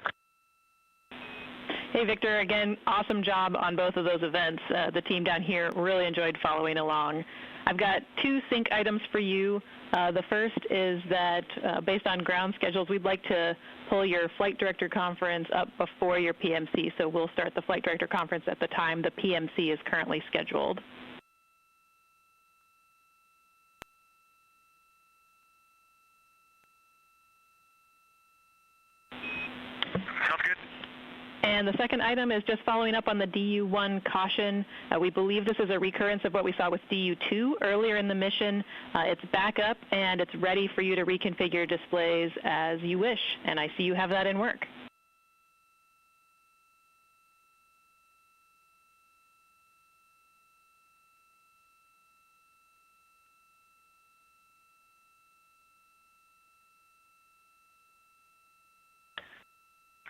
Hey, Victor, again, awesome job on both of those events. The team down here really enjoyed following along. I've got 2 sync items for you. The first is that based on ground schedules, we'd like to pull your flight director conference up before your PMC, so we'll start the flight director conference at the time the PMC is currently scheduled. Sounds good. And the second item is just following up on the DU-1 caution. We believe this is a recurrence of what we saw with DU-2 earlier in the mission. It's back up and it's ready for you to reconfigure displays as you wish, and I see you have that in work.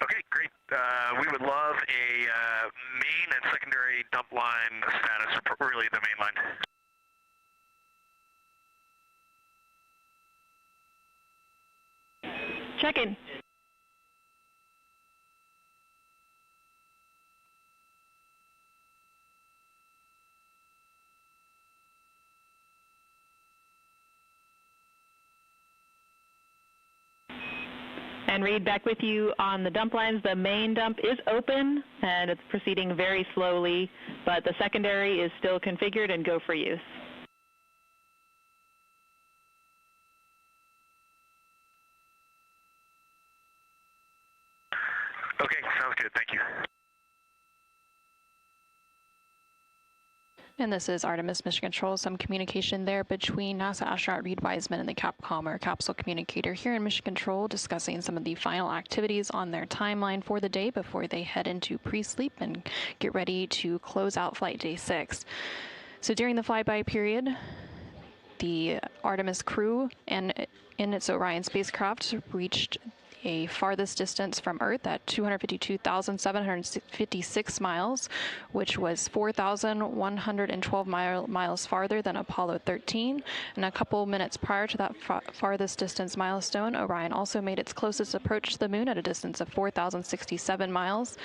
Okay, great. We would love a main and secondary dump line status, really the main line. Check in. And Reed, back with you on the dump lines. The main dump is open and it's proceeding very slowly, but the secondary is still configured and go for use. Okay, sounds good. Thank you. And this is Artemis Mission Control. Some communication there between NASA astronaut Reed Wiseman and the Capcom, or capsule communicator, here in Mission Control, discussing some of the final activities on their timeline for the day before they head into pre-sleep and get ready to close out Flight Day 6. So during the flyby period, the Artemis crew and in its Orion spacecraft reached a farthest distance from Earth at 252,756 miles, which was 4,112 miles farther than Apollo 13. And a couple minutes prior to that farthest distance milestone, Orion also made its closest approach to the moon at a distance of 4,067 miles.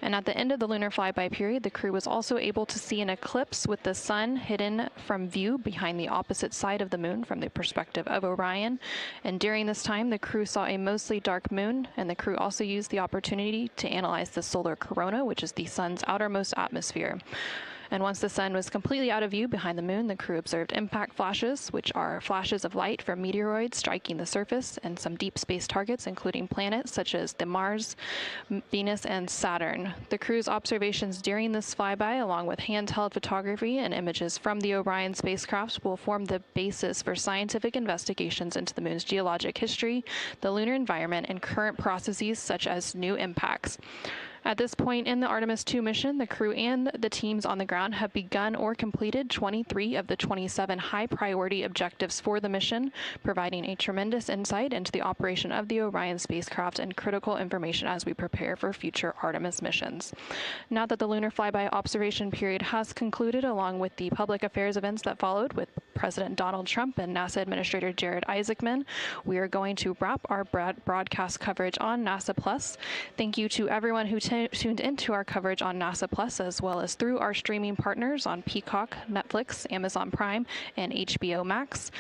And at the end of the lunar flyby period, the crew was also able to see an eclipse with the sun hidden from view behind the opposite side of the moon from the perspective of Orion. And during this time, the crew saw a mostly dark moon, and the crew also used the opportunity to analyze the solar corona, which is the sun's outermost atmosphere. And once the sun was completely out of view behind the moon, the crew observed impact flashes, which are flashes of light from meteoroids striking the surface, and some deep space targets, including planets such as the Mars, Venus, and Saturn. The crew's observations during this flyby, along with handheld photography and images from the Orion spacecraft, will form the basis for scientific investigations into the moon's geologic history, the lunar environment, and current processes such as new impacts. At this point in the Artemis II mission, the crew and the teams on the ground have begun or completed 23 of the 27 high-priority objectives for the mission, providing a tremendous insight into the operation of the Orion spacecraft and critical information as we prepare for future Artemis missions. Now that the lunar flyby observation period has concluded, along with the public affairs events that followed with President Donald Trump and NASA Administrator Jared Isaacman, we are going to wrap our broadcast coverage on NASA Plus. Thank you to everyone who tuned into our coverage on NASA Plus, as well as through our streaming partners on Peacock, Netflix, Amazon Prime, and HBO Max.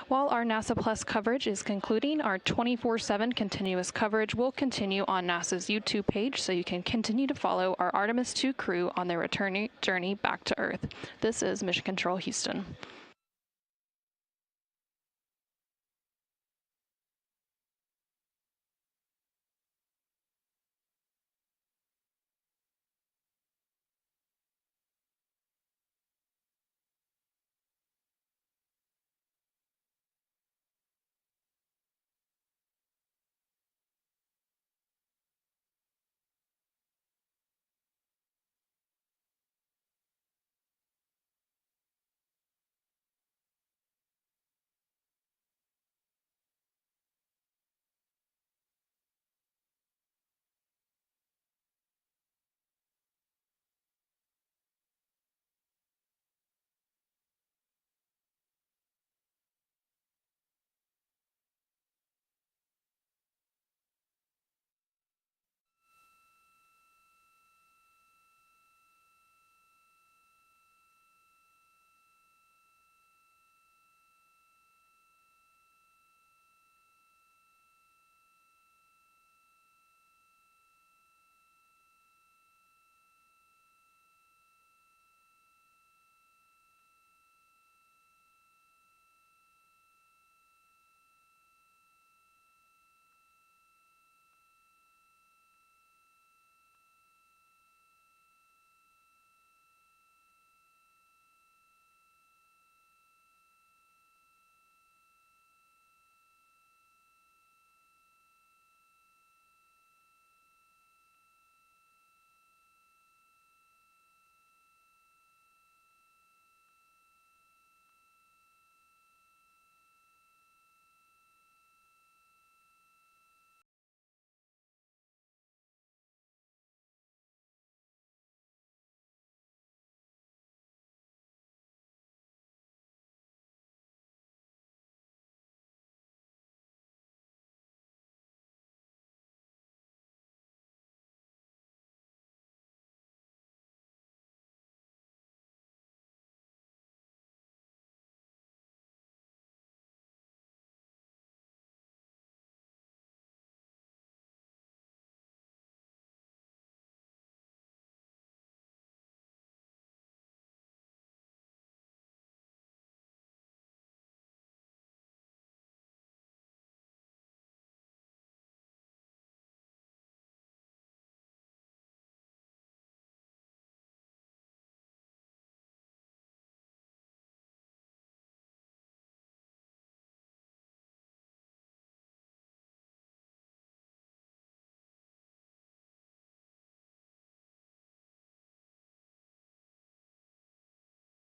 While our NASA Plus coverage is concluding, our 24/7 continuous coverage will continue on NASA's YouTube page, so you can continue to follow our Artemis II crew on their return journey back to Earth. This is Mission Control Houston.